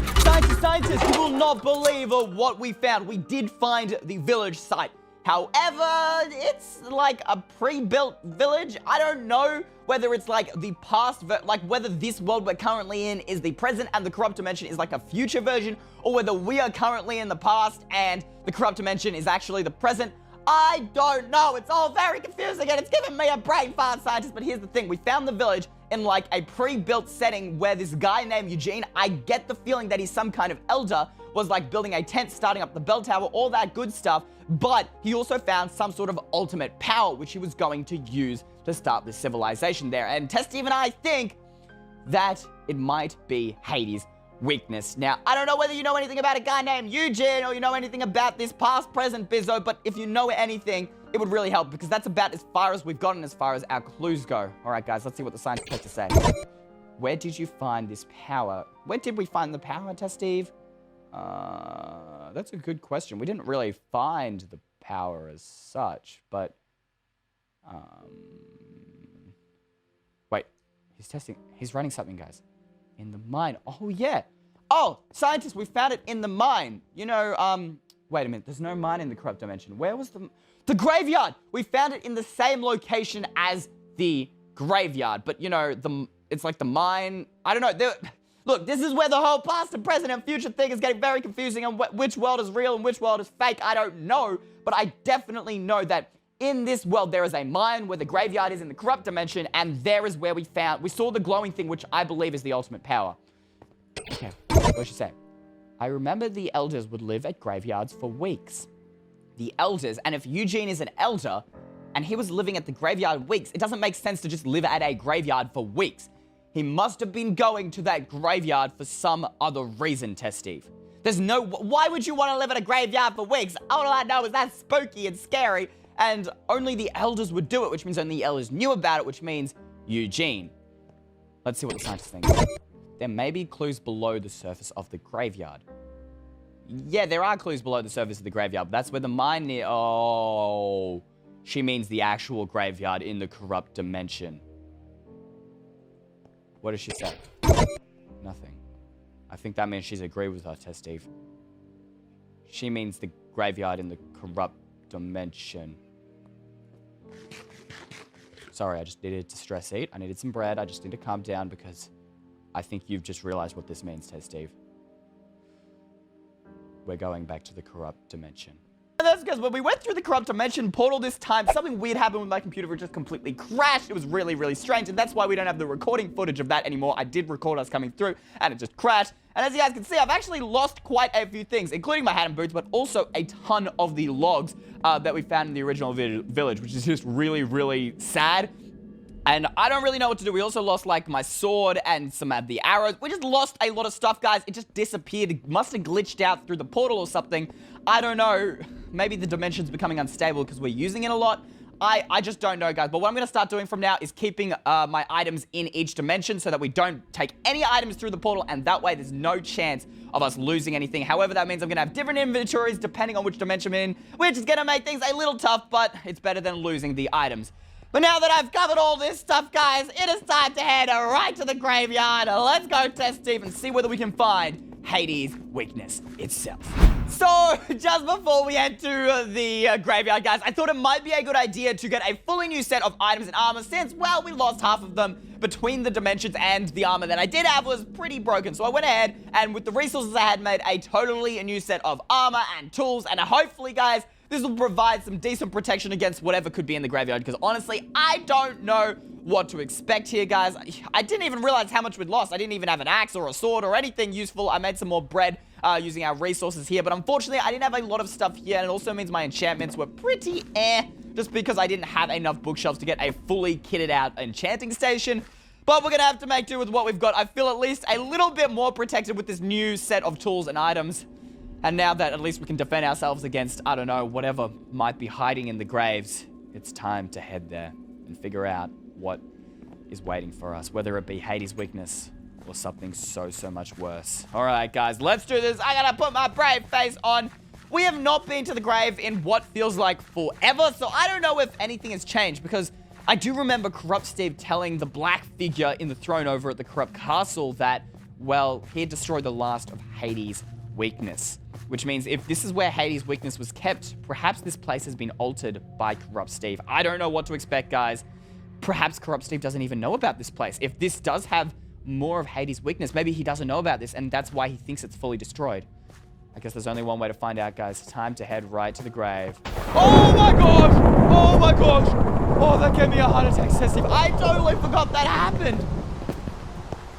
Scientist, you will not believe what we found. We did find the village site. However, it's like a pre-built village. I don't know whether it's like the past, like whether this world we're currently in is the present and the corrupt dimension is like a future version, or whether we are currently in the past and the corrupt dimension is actually the present. I don't know. It's all very confusing and it's giving me a brain fart, scientist. But here's the thing. We found the village in like a pre-built setting where this guy named Eugene, I get the feeling that he's some kind of elder, was like building a tent, starting up the bell tower, all that good stuff. But he also found some sort of ultimate power, which he was going to use to start the civilization there. And Test Steve and I think that it might be Hades' weakness. Now, I don't know whether you know anything about a guy named Eugene or you know anything about this past, present Bizzo, but if you know anything, it would really help because that's about as far as we've gotten as far as our clues go. All right, guys, let's see what the scientist has to say. Where did you find this power? Where did we find the power, Test Steve? That's a good question. We didn't really find the power as such, but wait, he's running something, guys. In the mine. Oh, yeah. Oh, scientists, we found it in the mine. You know, wait a minute. There's no mine in the corrupt dimension. Where was the graveyard? We found it in the same location as the graveyard, but you know, it's like the mine. I don't know. Look, this is where the whole past and present and future thing is getting very confusing, and which world is real and which world is fake, I don't know. But I definitely know that in this world, there is a mine where the graveyard is in the corrupt dimension, and there is where we saw the glowing thing, which I believe is the ultimate power. Okay, what should she say? I remember the elders would live at graveyards for weeks. The elders, and if Eugene is an elder, and he was living at the graveyard weeks, it doesn't make sense to just live at a graveyard for weeks. He must have been going to that graveyard for some other reason, Test Steve. Why would you want to live at a graveyard for weeks? All I know is that's spooky and scary, and only the elders would do it, which means only the elders knew about it, which means Eugene. Let's see what the scientist thinks. There may be clues below the surface of the graveyard. Yeah, there are clues below the surface of the graveyard, but that's where the mine near... Oh, she means the actual graveyard in the corrupt dimension. What does she say? Nothing. I think that means she's agreed with her, Test Steve. She means the graveyard in the corrupt dimension. Sorry, I just needed to stress eat. I needed some bread. I just need to calm down because I think you've just realized what this means, Test Steve. We're going back to the corrupt dimension. And that's because when we went through the corrupt dimension portal this time, something weird happened with my computer. It just completely crashed. It was really, really strange. And that's why we don't have the recording footage of that anymore. I did record us coming through and it just crashed. And as you guys can see, I've actually lost quite a few things, including my hat and boots, but also a ton of the logs that we found in the original village, which is just really, really sad. And I don't really know what to do. We also lost, like, my sword and some of the arrows. We just lost a lot of stuff, guys. It just disappeared. It must have glitched out through the portal or something. I don't know. Maybe the dimension's becoming unstable because we're using it a lot. I just don't know, guys. But what I'm going to start doing from now is keeping my items in each dimension so that we don't take any items through the portal, and that way there's no chance of us losing anything. However, that means I'm going to have different inventories depending on which dimension I'm in, which is going to make things a little tough, but it's better than losing the items. But now that I've covered all this stuff, guys, it is time to head right to the graveyard. Let's go test Steve and see whether we can find Hades' weakness itself. So, just before we head to the graveyard, guys, I thought it might be a good idea to get a fully new set of items and armor since, well, we lost half of them between the dimensions and the armor that I did have was pretty broken. So I went ahead and with the resources I had made a totally new set of armor and tools, and hopefully, guys, this will provide some decent protection against whatever could be in the graveyard, because honestly, I don't know what to expect here, guys. I didn't even realize how much we'd lost. I didn't even have an axe or a sword or anything useful. I made some more bread using our resources here, but unfortunately, I didn't have a lot of stuff here, and it also means my enchantments were pretty just because I didn't have enough bookshelves to get a fully kitted out enchanting station. But we're going to have to make do with what we've got. I feel at least a little bit more protected with this new set of tools and items. And now that at least we can defend ourselves against, I don't know, whatever might be hiding in the graves, it's time to head there and figure out what is waiting for us, whether it be Hades' weakness or something so much worse. All right, guys, let's do this. I gotta put my brave face on. we have not been to the grave in what feels like forever, so I don't know if anything has changed, because I do remember Corrupt Steve telling the black figure in the throne over at the Corrupt Castle that, well, he had destroyed the last of Hades' weakness. Which means if this is where Hades' weakness was kept, perhaps this place has been altered by Corrupt Steve. I don't know what to expect, guys. Perhaps Corrupt Steve doesn't even know about this place. If this does have more of Hades' weakness, maybe he doesn't know about this, and that's why he thinks it's fully destroyed. I guess there's only one way to find out, guys. Time to head right to the grave. Oh my gosh! Oh my gosh! Oh, that gave me a heart attack, Steve. I totally forgot that happened.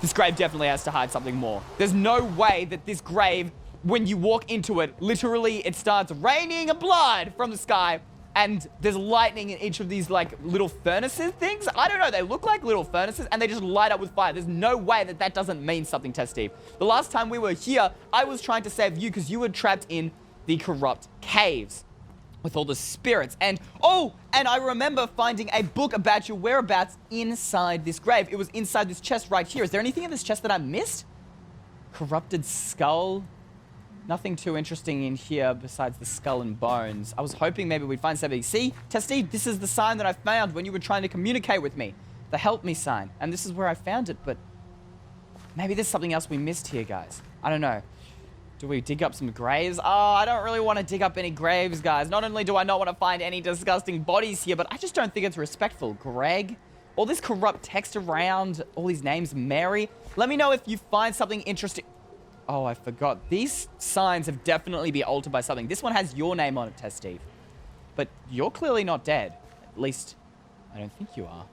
This grave definitely has to hide something more. There's no way that this grave, when you walk into it, literally it starts raining blood from the sky, and there's lightning in each of these like little furnaces things. I don't know, they look like little furnaces and they just light up with fire. There's no way that that doesn't mean something, Test Steve. The last time we were here, I was trying to save you because you were trapped in the corrupt caves with all the spirits. And I remember finding a book about your whereabouts inside this grave. It was inside this chest right here. Is there anything in this chest that I missed? Corrupted skull. Nothing too interesting in here besides the skull and bones. I was hoping maybe we'd find something. See, Testy, this is the sign that I found when you were trying to communicate with me. The help me sign. And this is where I found it, but maybe there's something else we missed here, guys. I don't know. Do we dig up some graves? Oh, I don't really want to dig up any graves, guys. Not only do I not want to find any disgusting bodies here, but I just don't think it's respectful. Greg, all this corrupt text around, all these names, Mary. Let me know if you find something interesting. Oh, I forgot. These signs have definitely been altered by something. This one has your name on it, Test Steve. But you're clearly not dead. At least, I don't think you are.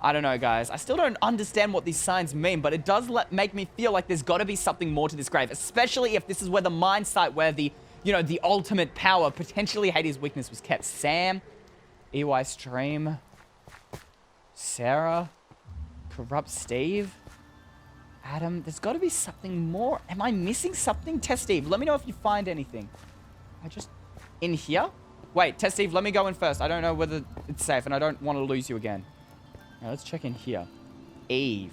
I don't know, guys. I still don't understand what these signs mean, but it does make me feel like there's got to be something more to this grave, especially if this is where the mine site, where the, you know, the ultimate power, potentially Hades' weakness, was kept. Sam, Eystreem, Sarah, Corrupt Steve, Adam, there's got to be something more. Am I missing something? Test Steve, let me know if you find anything. In here? Wait, Test Steve, let me go in first. I don't know whether it's safe, and I don't want to lose you again. Now, let's check in here. Eve.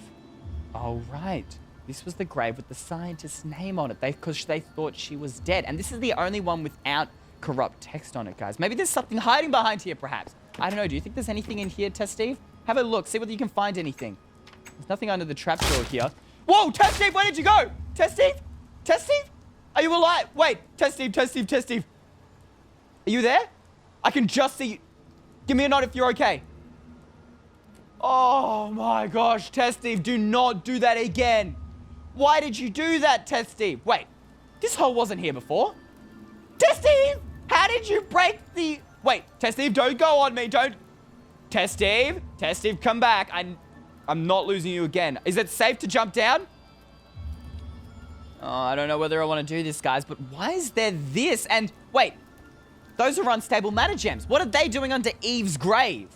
Oh, right. This was the grave with the scientist's name on it. Because they thought she was dead. And this is the only one without corrupt text on it, guys. Maybe there's something hiding behind here, perhaps. I don't know. Do you think there's anything in here, Test Steve? Have a look. See whether you can find anything. There's nothing under the trapdoor here. Whoa, Test Steve, where did you go? Test Steve? Test Steve? Are you alive? Wait, Test Steve, Test Steve, Test Steve. Are you there? I can just see you. Give me a nod if you're okay. Oh my gosh, Test Steve, do not do that again. Why did you do that, Test Steve? Wait, this hole wasn't here before. Test Steve, how did you break the... Wait, Test Steve, don't go on me, don't... Test Steve, come back. I'm not losing you again. Is it safe to jump down? Oh, I don't know whether I want to do this, guys, but why is there this? And wait, those are unstable matter gems. What are they doing under Eve's grave?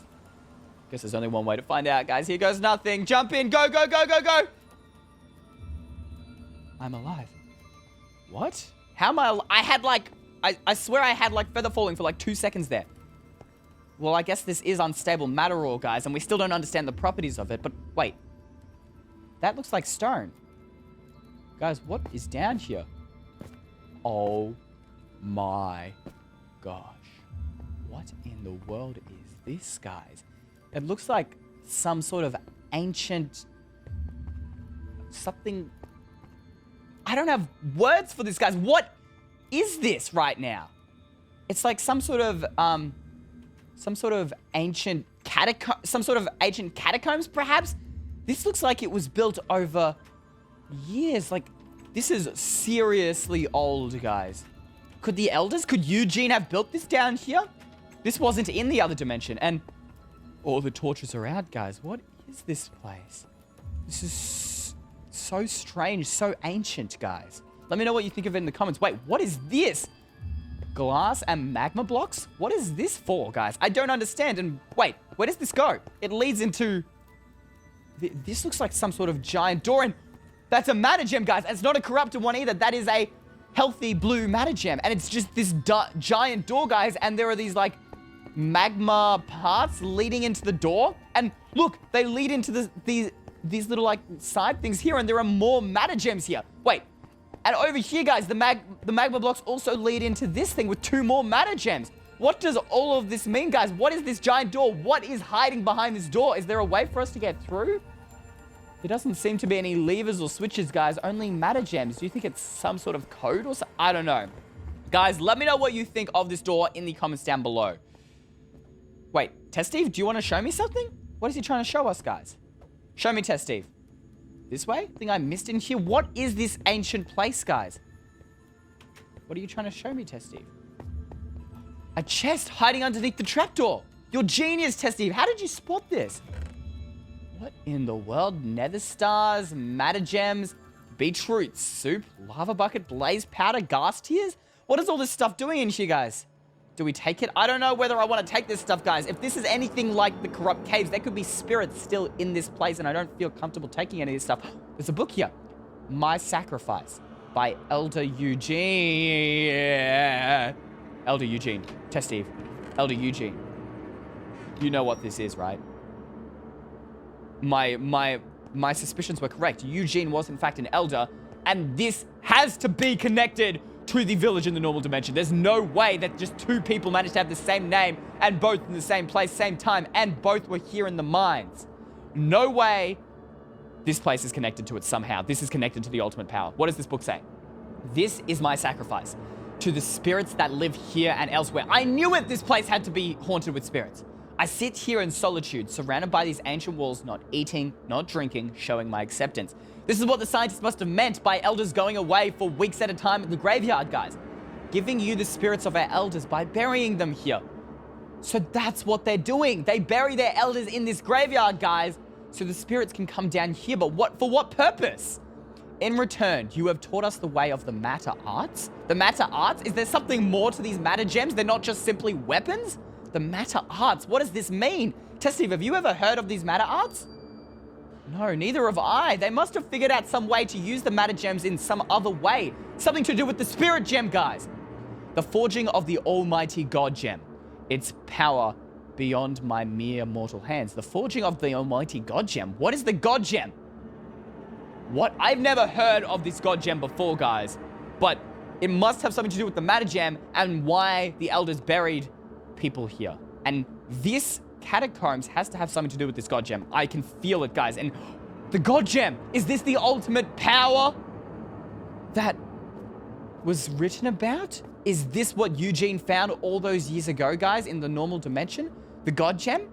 Guess there's only one way to find out, guys. Here goes nothing. Jump in. Go, go, go, go, go. I'm alive. What? How am I alive? I had like... I swear I had like feather falling for like 2 seconds there. Well, I guess this is unstable matter ore, guys, and we still don't understand the properties of it, but wait. That looks like stone. Guys, what is down here? Oh my gosh. What in the world is this, guys? It looks like some sort of ancient... something... I don't have words for this, guys. What is this right now? It's like some sort of ancient catacombs, perhaps? This looks like it was built over years. Like, this is seriously old, guys. Could Eugene have built this down here? This wasn't in the other dimension, and all the torches are out, guys. What is this place? This is so strange, so ancient, guys. Let me know what you think of it in the comments. Wait, what is this? Glass and magma blocks? What is this for, guys? I don't understand. And wait, where does this go? It leads into... This looks like some sort of giant door, and that's a matter gem, guys. It's not a corrupted one either. That is a healthy blue matter gem, and it's just this giant door, guys, and there are these, like, magma parts leading into the door. And look, they lead into these little, like, side things here, and there are more matter gems here. Wait, And over here, guys, the magma blocks also lead into this thing with 2 more matter gems. What does all of this mean, guys? What is this giant door? What is hiding behind this door? Is there a way for us to get through? There doesn't seem to be any levers or switches, guys. Only matter gems. Do you think it's some sort of code or something? I don't know. Guys, let me know what you think of this door in the comments down below. Wait, Test Steve, do you want to show me something? What is he trying to show us, guys? Show me, Test Steve. This way? Thing I missed in here? What is this ancient place, guys? What are you trying to show me, Test Steve? A chest hiding underneath the trapdoor. You're genius, Test Steve. How did you spot this? What in the world? Nether stars, matter gems, beetroot soup, lava bucket, blaze powder, gas tears? What is all this stuff doing in here, guys? Do we take it? I don't know whether I want to take this stuff, guys. If this is anything like the corrupt caves, there could be spirits still in this place, and I don't feel comfortable taking any of this stuff. There's a book here. My Sacrifice by Elder Eugene. Elder Eugene. Test Steve. Elder Eugene. You know what this is, right? My suspicions were correct. Eugene was, in fact, an elder, and this has to be connected to the village in the normal dimension. There's no way that just 2 people managed to have the same name and both in the same place, same time, and both were here in the mines. No way this place is connected to it somehow. This is connected to the ultimate power. What does this book say? This is my sacrifice to the spirits that live here and elsewhere. I knew it. This place had to be haunted with spirits. I sit here in solitude, surrounded by these ancient walls, not eating, not drinking, showing my acceptance. This is what the scientists must have meant by elders going away for weeks at a time in the graveyard, guys. Giving you the spirits of our elders by burying them here. So that's what they're doing. They bury their elders in this graveyard, guys, so the spirits can come down here. But for what purpose? In return, you have taught us the way of the matter arts. The matter arts? Is there something more to these matter gems? They're not just simply weapons? The matter arts, what does this mean? Steve, have you ever heard of these matter arts? No, neither have I. They must have figured out some way to use the matter gems in some other way. Something to do with the spirit gem, guys. The forging of the almighty God gem. Its power beyond my mere mortal hands. The forging of the almighty God gem. What is the God gem? What? I've never heard of this God gem before, guys. But it must have something to do with the matter gem and why the elders buried people here. And this catacombs has to have something to do with this God gem. I can feel it, guys. And the God gem, is this the ultimate power that was written about? Is this what Eugene found all those years ago, guys, in the normal dimension? The God gem?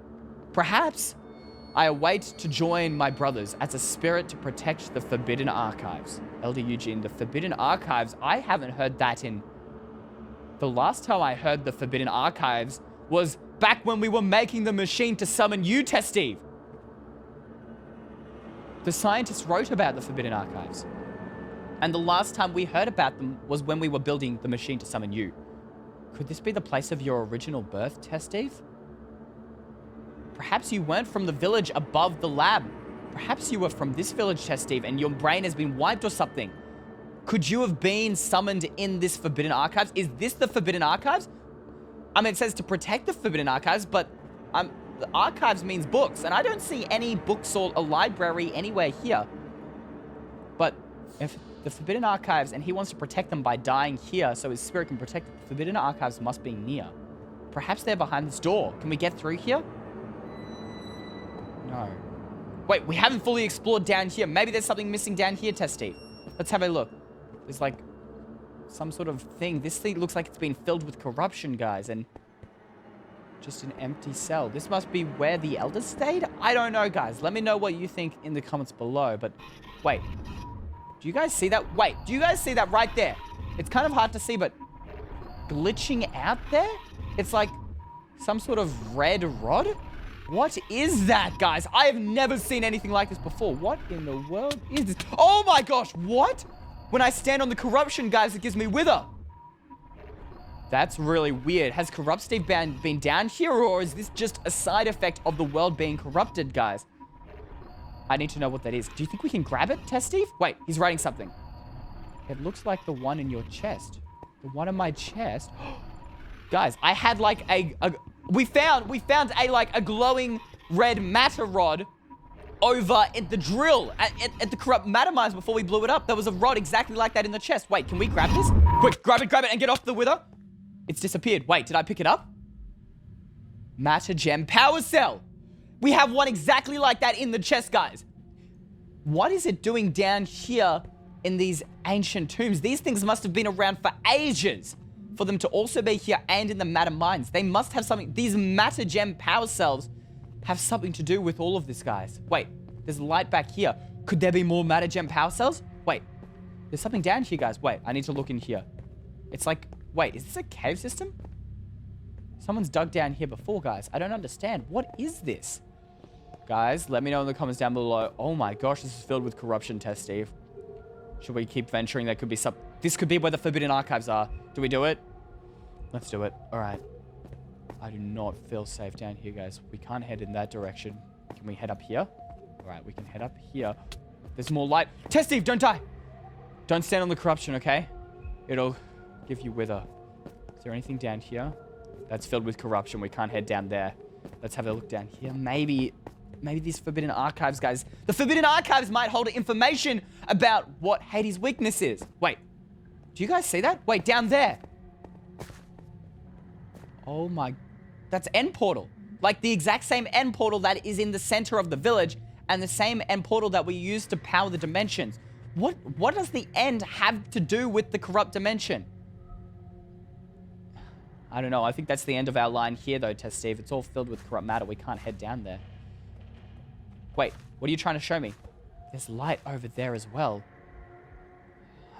Perhaps. I await to join my brothers as a spirit to protect the Forbidden Archives. Elder Eugene, the Forbidden Archives. I haven't heard that in... The last time I heard the Forbidden Archives was back when we were making the machine to summon you, Test Steve. The scientists wrote about the Forbidden Archives. And the last time we heard about them was when we were building the machine to summon you. Could this be the place of your original birth, Test Steve? Perhaps you weren't from the village above the lab. Perhaps you were from this village, Test Steve, and your brain has been wiped or something. Could you have been summoned in this Forbidden Archives? Is this the Forbidden Archives? I mean, it says to protect the Forbidden Archives, but the archives means books, and I don't see any books or a library anywhere here. But if the Forbidden Archives, and he wants to protect them by dying here so his spirit can protect the Forbidden Archives must be near. Perhaps they're behind this door. Can we get through here? No. Wait, we haven't fully explored down here. Maybe there's something missing down here, Test Steve. Let's have a look. There's like some sort of thing. This thing looks like it's been filled with corruption, guys, and just an empty cell. This must be where the elders stayed? I don't know, guys. Let me know what you think in the comments below. But wait, do you guys see that? Wait, do you guys see that right there? It's kind of hard to see, but glitching out there? It's like some sort of red rod? What is that, guys? I have never seen anything like this before. What in the world is this? Oh my gosh, what? When I stand on the corruption, guys, it gives me wither. That's really weird. Has Corrupt Steve been down here, or is this just a side effect of the world being corrupted, guys? I need to know what that is. Do you think we can grab it, Test Steve? Wait, he's writing something. It looks like the one in your chest. The one in my chest? Guys, I had like we found a glowing red matter rod over at the drill, at the corrupt matter mines before we blew it up. There was a rod exactly like that in the chest. Wait, can we grab this? Quick, grab it, and get off the wither. It's disappeared. Wait, did I pick it up? Matter gem power cell. We have one exactly like that in the chest, guys. What is it doing down here in these ancient tombs? These things must have been around for ages for them to also be here and in the matter mines. They must have something. These matter gem power cells have something to do with all of this, guys. Wait, there's light back here. Could there be more matter gem power cells? Wait, there's something down here, guys. Wait, I need to look in here. It's like, wait, is this a cave system? Someone's dug down here before, guys. I don't understand. What is this? Guys, let me know in the comments down below. Oh my gosh, this is filled with corruption, Test Steve. Should we keep venturing? There could be some... This could be where the Forbidden Archives are. Do we do it? Let's do it. All right. I do not feel safe down here, guys. We can't head in that direction. Can we head up here? All right, we can head up here. There's more light. Test Steve, don't die. Don't stand on the corruption, okay? It'll give you wither. Is there anything down here? That's filled with corruption. We can't head down there. Let's have a look down here. Maybe these Forbidden Archives, guys. The Forbidden Archives might hold information about what Hades' weakness is. Wait, do you guys see that? Wait, down there. Oh my, that's end portal. Like the exact same end portal that is in the center of the village and the same end portal that we use to power the dimensions. What does the end have to do with the corrupt dimension? I don't know. I think that's the end of our line here, though, Test Steve. It's all filled with corrupt matter. We can't head down there. Wait, what are you trying to show me? There's light over there as well.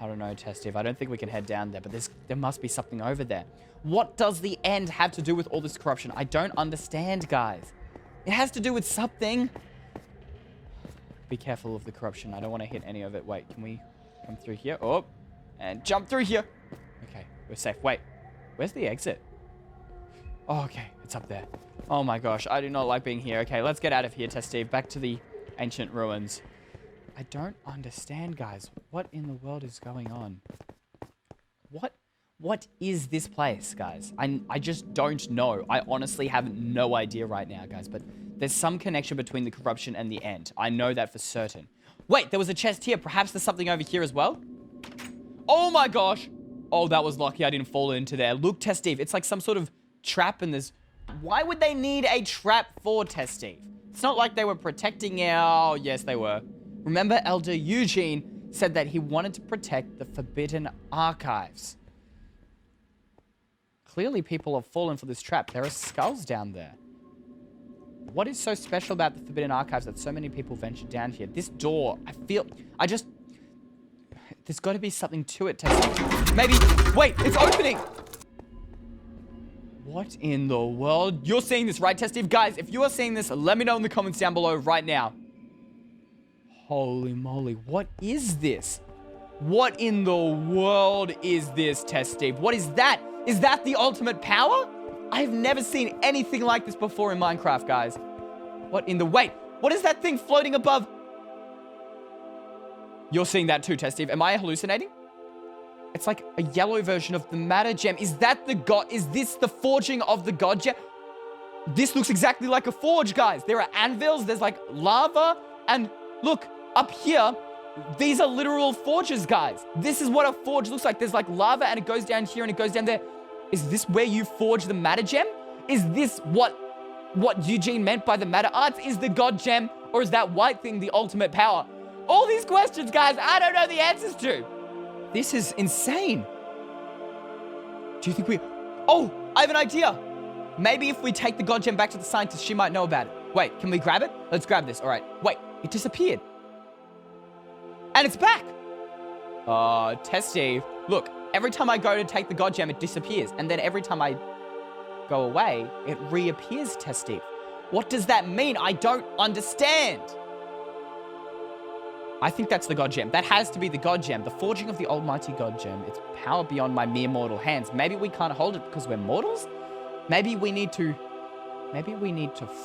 I don't know, Test Steve. I don't think we can head down there, but there must be something over there. What does the end have to do with all this corruption? I don't understand, guys. It has to do with something. Be careful of the corruption. I don't want to hit any of it. Wait, can we come through here? Oh, and jump through here. Okay, we're safe. Wait, where's the exit? Oh, okay, it's up there. Oh my gosh, I do not like being here. Okay, let's get out of here, Test Steve. Back to the ancient ruins. I don't understand, guys. What in the world is going on? What is this place, guys? I just don't know. I honestly have no idea right now, guys. But there's some connection between the corruption and the end. I know that for certain. Wait, there was a chest here. Perhaps there's something over here as well? Oh my gosh. Oh, that was lucky I didn't fall into there. Look, Test Steve, it's like some sort of trap and there's... Why would they need a trap for Test Steve? It's not like they were protecting our... Oh, yes, they were. Remember, Elder Eugene said that he wanted to protect the Forbidden Archives. Clearly, people have fallen for this trap. There are skulls down there. What is so special about the Forbidden Archives that so many people venture down here? This door, there's got to be something to it, Test Steve. Maybe... Wait, it's opening! What in the world? You're seeing this, right, Test Steve? Guys, if you are seeing this, let me know in the comments down below right now. Holy moly, what is this? What in the world is this, Test Steve? What is that? Is that the ultimate power? I've never seen anything like this before in Minecraft, guys. What in the... Wait, what is that thing floating above? You're seeing that too, Test Steve. Am I hallucinating? It's like a yellow version of the matter gem. Is that the god? Is this the forging of the god gem? This looks exactly like a forge, guys. There are anvils, there's like lava, and look, up here, these are literal forges, guys. This is what a forge looks like. There's like lava and it goes down here and it goes down there. Is this where you forge the matter gem? Is this what Eugene meant by the matter arts? Is the god gem, or is that white thing the ultimate power? All these questions, guys, I don't know the answers to. This is insane. Do you think we... Oh, I have an idea. Maybe if we take the god gem back to the scientist, she might know about it. Wait, can we grab it? Let's grab this. All right. Wait, it disappeared. And it's back. Test Steve. Look, every time I go to take the god gem, it disappears. And then every time I go away, it reappears, Test Steve. What does that mean? I don't understand. I think that's the god gem. That has to be the god gem. The forging of the almighty god gem. It's power beyond my mere mortal hands. Maybe we can't hold it because we're mortals? Maybe we need to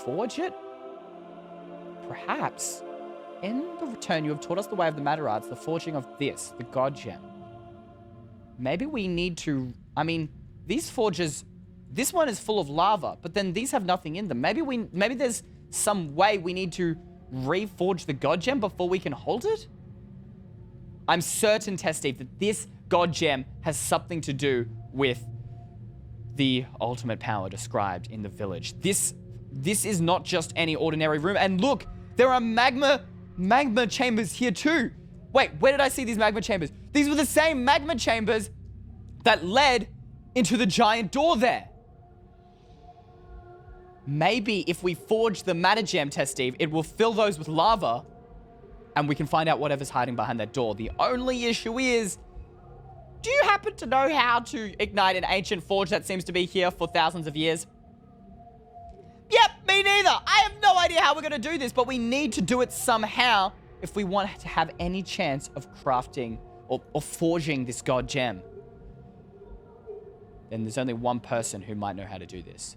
forge it? Perhaps. In the return, you have taught us the way of the matter arts, the forging of this, the god gem. Maybe we need to... I mean, these forges... This one is full of lava, but then these have nothing in them. Maybe there's some way we need to reforge the God Gem before we can hold it? I'm certain, Test Steve, that this God Gem has something to do with the ultimate power described in the village. This is not just any ordinary room. And look, there are magma chambers here too. Wait, where did I see these magma chambers? These were the same magma chambers that led into the giant door there. Maybe if we forge the matter gem, Test Steve, it will fill those with lava and we can find out whatever's hiding behind that door. The only issue is, do you happen to know how to ignite an ancient forge that seems to be here for thousands of years? Yep, me neither. I have no idea how we're going to do this, but we need to do it somehow if we want to have any chance of crafting or forging this God Gem. Then there's only one person who might know how to do this.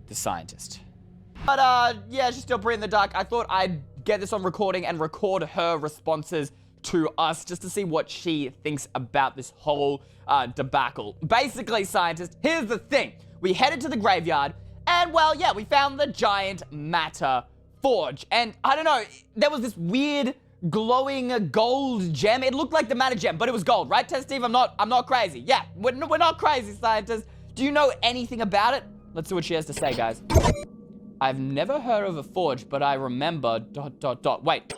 The scientist. But, yeah, she's still pretty in the dark. I thought I'd get this on recording and record her responses to us just to see what she thinks about this whole debacle. Basically, scientist, here's the thing. We headed to the graveyard and, well, yeah, we found the giant matter forge. And I don't know, there was this weird glowing gold gem. It looked like the matter gem, but it was gold, right, Test Steve? I'm not crazy. Yeah, we're not crazy, scientists. Do you know anything about it? Let's see what she has to say, guys. I've never heard of a forge, but I remember ... Wait,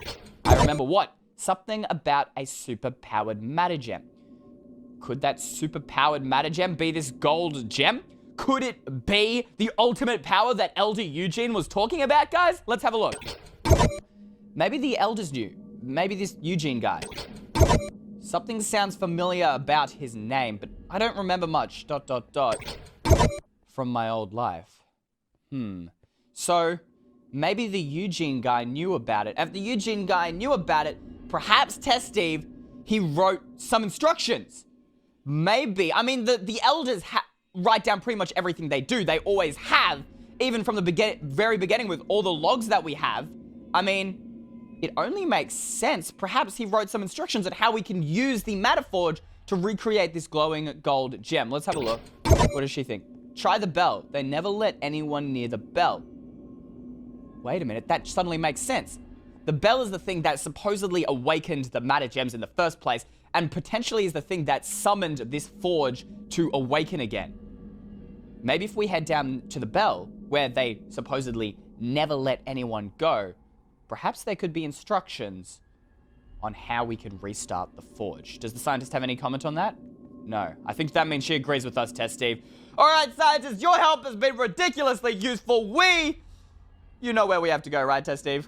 I remember what? Something about a super-powered matter gem. Could that super-powered matter gem be this gold gem? Could it be the ultimate power that Elder Eugene was talking about, guys? Let's have a look. Maybe the elders knew. Maybe this Eugene guy. Something sounds familiar about his name, but I don't remember much ... from my old life. So, maybe the Eugene guy knew about it. If the Eugene guy knew about it, perhaps, Test Steve, he wrote some instructions. Maybe. I mean, the elders write down pretty much everything they do. They always have, even from the very beginning with all the logs that we have. I mean, it only makes sense. Perhaps he wrote some instructions on how we can use the Matter Forge to recreate this glowing gold gem. Let's have a look. What does she think? Try the bell. They never let anyone near the bell. Wait a minute, that suddenly makes sense. The bell is the thing that supposedly awakened the matter gems in the first place, and potentially is the thing that summoned this forge to awaken again. Maybe if we head down to the bell, where they supposedly never let anyone go, perhaps there could be instructions on how we could restart the forge. Does the scientist have any comment on that? No. I think that means she agrees with us, Test Steve. Alright, scientists, your help has been ridiculously useful. You know where we have to go, right, Test Steve?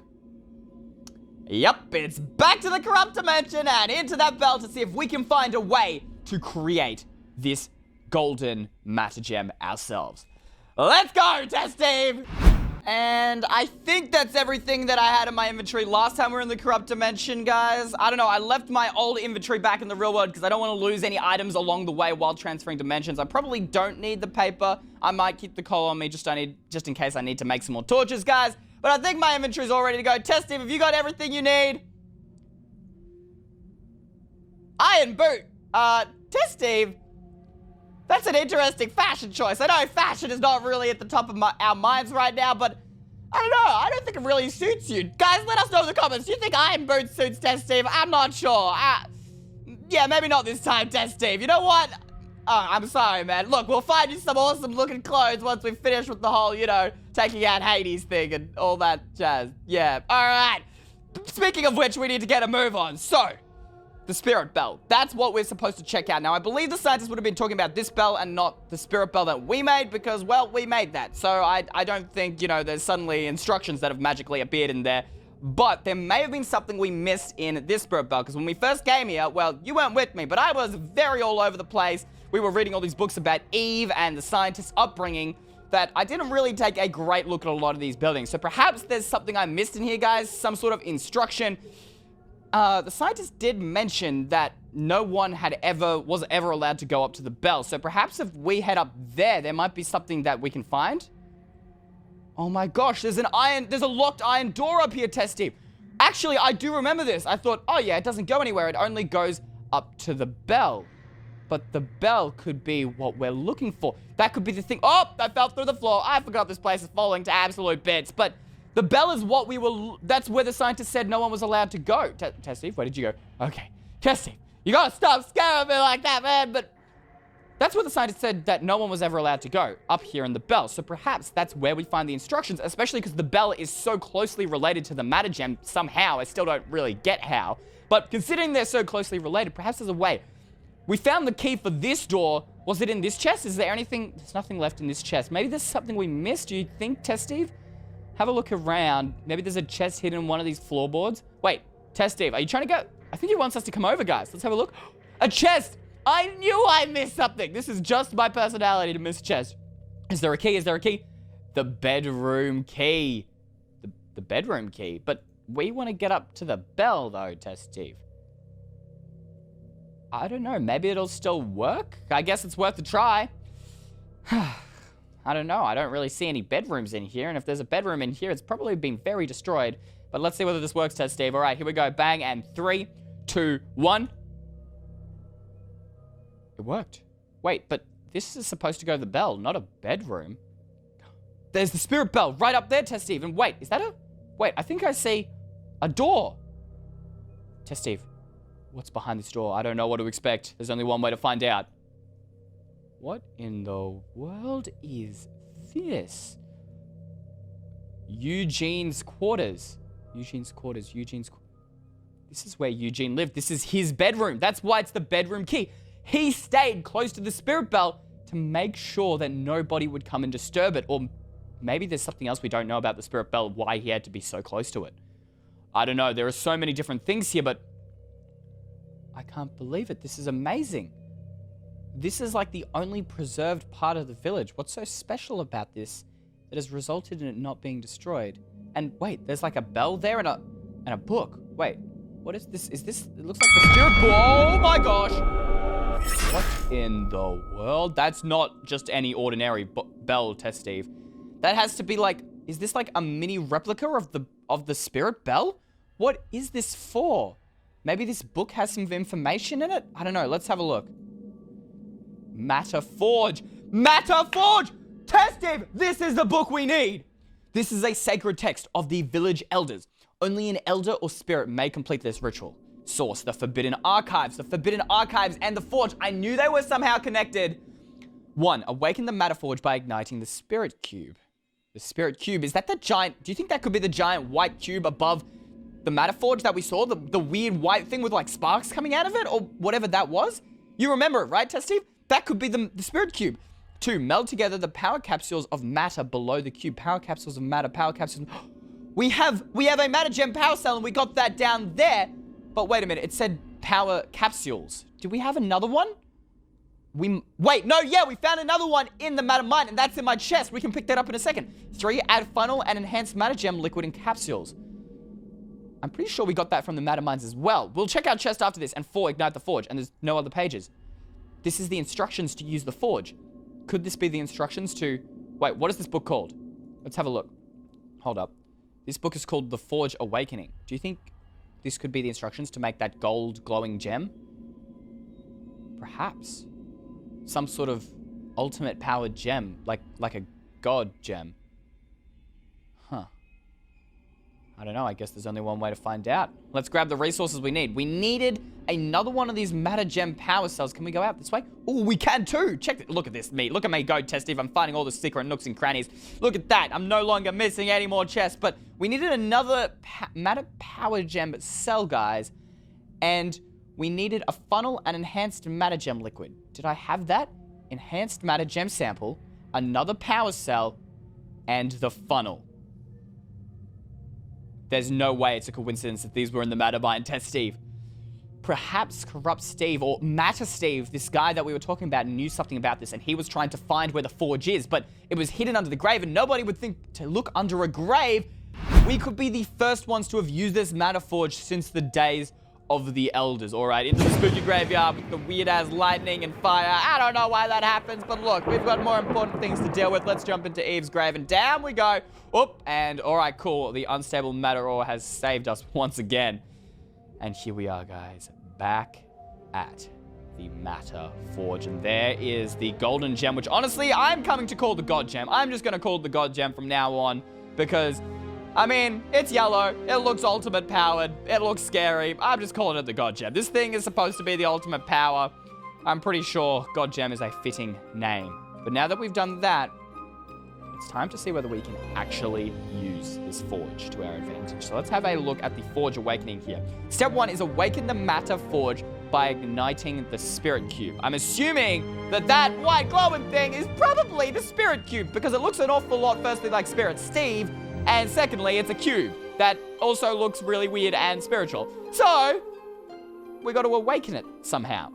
Yep, it's back to the corrupt dimension and into that bell to see if we can find a way to create this golden matter gem ourselves. Let's go, Test Steve! And I think that's everything that I had in my inventory last time we were in the corrupt dimension, guys. I don't know, I left my old inventory back in the real world because I don't want to lose any items along the way while transferring dimensions. I probably don't need the paper. I might keep the coal on me just in case I need to make some more torches, guys. But I think my inventory's all ready to go. Test Steve, have you got everything you need? Iron boot. Test Steve, that's an interesting fashion choice. I know fashion is not really at the top of our minds right now, but I don't know. I don't think it really suits you. Guys, let us know in the comments. Do you think iron boots suits Test Steve? I'm not sure. Yeah, maybe not this time, Test Steve. You know what? I'm sorry, man. Look, we'll find you some awesome looking clothes once we finish with the whole, you know, taking out Hades thing and all that jazz. Yeah, all right. Speaking of which, we need to get a move on. So, the spirit bell. That's what we're supposed to check out. Now, I believe the scientists would have been talking about this bell and not the spirit bell that we made because, well, we made that. So, I don't think, you know, there's suddenly instructions that have magically appeared in there. But there may have been something we missed in this spirit bell because when we first came here, well, you weren't with me, but I was very all over the place. We were reading all these books about Eve and the scientist's upbringing that I didn't really take a great look at a lot of these buildings. So perhaps there's something I missed in here, guys, some sort of instruction. The scientist did mention that no one was ever allowed to go up to the bell. So perhaps if we head up there might be something that we can find. Oh my gosh, there's a locked iron door up here, Test Steve. Actually, I do remember this. I thought, oh yeah, it doesn't go anywhere. It only goes up to the bell. But the bell could be what we're looking for. That could be the thing. Oh, I fell through the floor. I forgot this place is falling to absolute bits. But The bell is what we were... That's where the scientist said no one was allowed to go. Test Steve, where did you go? Okay. Test Steve, you gotta stop scaring me like that, man. But that's where the scientist said that no one was ever allowed to go. Up here in the bell. So perhaps that's where we find the instructions, especially because the bell is so closely related to the matter gem somehow. I still don't really get how. But considering they're so closely related, perhaps there's a way. We found the key for this door. Was it in this chest? Is there anything? There's nothing left in this chest. Maybe there's something we missed. Do you think, Test Steve? Have a look around. Maybe there's a chest hidden in one of these floorboards. Wait, Test Steve, are you trying to go? I think he wants us to come over, guys. Let's have a look. A chest! I knew I missed something. This is just my personality to miss chest. Is there a key? Is there a key? The bedroom key. The bedroom key. But we want to get up to the bell, though, Test Steve. I don't know. Maybe it'll still work? I guess it's worth a try. I don't know. I don't really see any bedrooms in here. And if there's a bedroom in here, it's probably been very destroyed. But let's see whether this works, Test Steve. All right, here we go. Bang, and 3, 2, 1. It worked. Wait, but this is supposed to go to the bell, not a bedroom. There's the spirit bell right up there, Test Steve. And wait, is that a... Wait, I think I see a door. Test Steve, what's behind this door? I don't know what to expect. There's only one way to find out. What in the world is this? Eugene's quarters. Eugene's quarters. This is where Eugene lived. This is his bedroom. That's why it's the bedroom key. He stayed close to the spirit bell to make sure that nobody would come and disturb it. Or maybe there's something else we don't know about the spirit bell, why he had to be so close to it. I don't know. There are so many different things here, but I can't believe it. This is amazing. This is like the only preserved part of the village. What's so special about this that has resulted in it not being destroyed? And wait, there's like a bell there and a book. Wait, what is this? Is this... It looks like the spirit book. Oh my gosh. What in the world? That's not just any ordinary bell, Test Steve. That has to be like... Is this like a mini replica of the spirit bell? What is this for? Maybe this book has some information in it? I don't know. Let's have a look. Matter Forge. Matter Forge! Test Steve, this is the book we need. This is a sacred text of the village elders. Only an elder or spirit may complete this ritual. Source, the Forbidden Archives. The Forbidden Archives and the Forge. I knew they were somehow connected. 1. Awaken the Matter Forge by igniting the Spirit Cube. The Spirit Cube, is that the giant... Do you think that could be the giant white cube above the Matter Forge that we saw? The weird white thing with like sparks coming out of it? Or whatever that was? You remember it, right, Test Steve? That could be the Spirit Cube. 2. Meld together the power capsules of matter below the cube. Power capsules of matter, power capsules... We have a matter gem power cell and we got that down there. But wait a minute, it said power capsules. Do we have another one? Wait, no, yeah, we found another one in the matter mine and that's in my chest. We can pick that up in a second. 3. Add funnel and enhanced matter gem liquid in capsules. I'm pretty sure we got that from the matter mines as well. We'll check out chest after this. And 4. Ignite the forge. And there's no other pages. This is the instructions to use the forge. Could this be the instructions to... Wait, what is this book called? Let's have a look. Hold up. This book is called The Forge Awakening. Do you think this could be the instructions to make that gold glowing gem? Perhaps. Some sort of ultimate powered gem. Like a god gem. Huh. I don't know. I guess there's only one way to find out. Let's grab the resources we need. We needed another one of these matter gem power cells. Can we go out this way? Oh, we can too. Check it. Look at this, me. Look at me go, Test Steve. I'm finding all the secret nooks and crannies. Look at that. I'm no longer missing any more chests. But we needed another matter power gem cell, guys. And we needed a funnel and enhanced matter gem liquid. Did I have that? Enhanced matter gem sample, another power cell, and the funnel. There's no way it's a coincidence that these were in the matter mine, Test Steve. Perhaps Corrupt Steve or Matter Steve, this guy that we were talking about, knew something about this and he was trying to find where the forge is, but it was hidden under the grave and nobody would think to look under a grave. We could be the first ones to have used this matter forge since the days of the elders. All right, into the spooky graveyard with the weird-ass lightning and fire. I don't know why that happens, but look, we've got more important things to deal with. Let's jump into Eve's grave, and down we go. Oop, and all right, cool. The unstable matter ore has saved us once again. And here we are, guys, back at the Matter Forge. And there is the golden gem, which honestly, I'm coming to call the God Gem. I'm just going to call it the God Gem from now on, because I mean, it's yellow. It looks ultimate powered. It looks scary. I'm just calling it the God Gem. This thing is supposed to be the ultimate power. I'm pretty sure God Gem is a fitting name. But now that we've done that, it's time to see whether we can actually use this forge to our advantage. So let's have a look at the Forge Awakening here. Step 1 is awaken the matter forge by igniting the spirit cube. I'm assuming that that white glowing thing is probably the spirit cube because it looks an awful lot, firstly, like Spirit Steve, and secondly, it's a cube that also looks really weird and spiritual. So, we got to awaken it somehow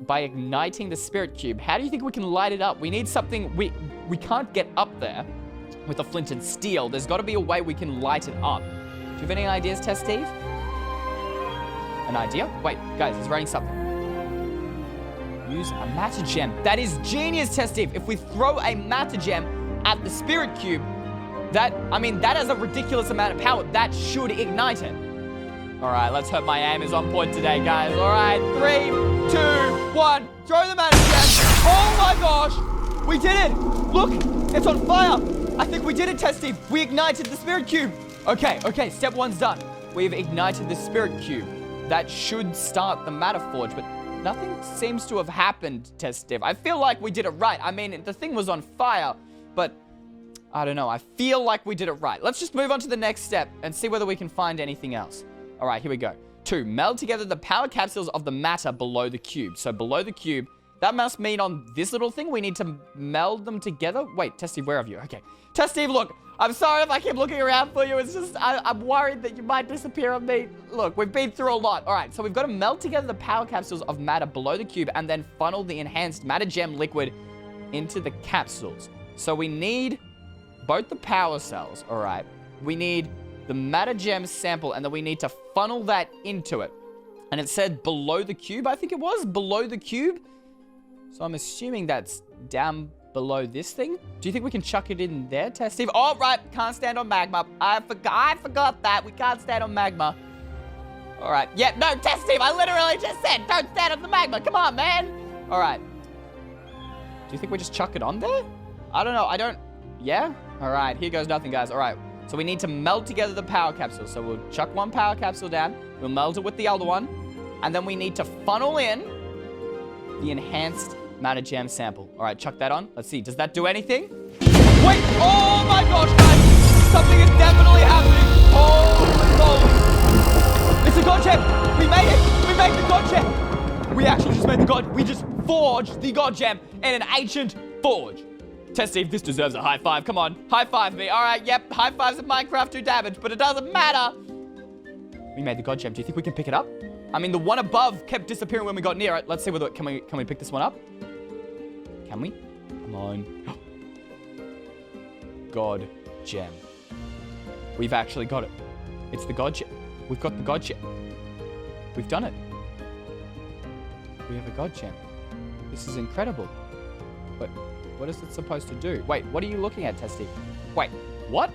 by igniting the spirit cube. How do you think we can light it up? We need something. We can't get up there with a flint and steel. There's got to be a way we can light it up. Do you have any ideas, Test Steve? An idea? Wait, guys, he's writing something. Use a matter gem. That is genius, Test Steve. If we throw a matter gem at the spirit cube, that has a ridiculous amount of power. That should ignite it. All right, let's hope my aim is on point today, guys. All right, 3, 2, 1. Throw the matter gem. Oh my gosh, we did it. Look, it's on fire. I think we did it, Test Steve. We ignited the spirit cube. Okay, step 1's done. We've ignited the spirit cube. That should start the matter forge, but nothing seems to have happened, Test Steve. I feel like we did it right. I mean, the thing was on fire, but I don't know. I feel like we did it right. Let's just move on to the next step and see whether we can find anything else. All right, here we go. 2, meld together the power capsules of the matter below the cube. So below the cube, that must mean on this little thing, we need to meld them together. Wait, Test Steve, where are you? Okay. Test Steve, look, I'm sorry if I keep looking around for you. It's just, I'm worried that you might disappear on me. Look, we've been through a lot. All right, so we've got to meld together the power capsules of matter below the cube and then funnel the enhanced matter gem liquid into the capsules. So we need both the power cells, all right? We need the matter gem sample, and then we need to funnel that into it. And it said below the cube, I think it was, below the cube. So I'm assuming that's down below this thing. Do you think we can chuck it in there, Test Steve? Oh, right, can't stand on magma. I forgot that. We can't stand on magma. All right, yeah, no, Test Steve, I literally just said, don't stand on the magma. Come on, man. All right. Do you think we just chuck it on there? I don't know, yeah? All right, here goes nothing, guys. All right, so we need to meld together the power capsule. So we'll chuck one power capsule down. We'll meld it with the other one. And then we need to funnel in the enhanced matter gem sample. All right, chuck that on. Let's see, does that do anything? Wait, oh my gosh, guys. Something is definitely happening. Oh, it's a God gem. We made it. We made the God gem. We actually just made the God. We just forged the God gem in an ancient forge. Test Steve, this deserves a high five. Come on, high five me. All right, yep, high fives in Minecraft do damage, but it doesn't matter. We made the God gem. Do you think we can pick it up? I mean, the one above kept disappearing when we got near it. Let's see whether can we pick this one up? Can we? Come on. God gem. We've actually got it. It's the God gem. We've got the God gem. We've done it. We have a God gem. This is incredible. But what is it supposed to do? Wait, what are you looking at, Testy? Wait, what?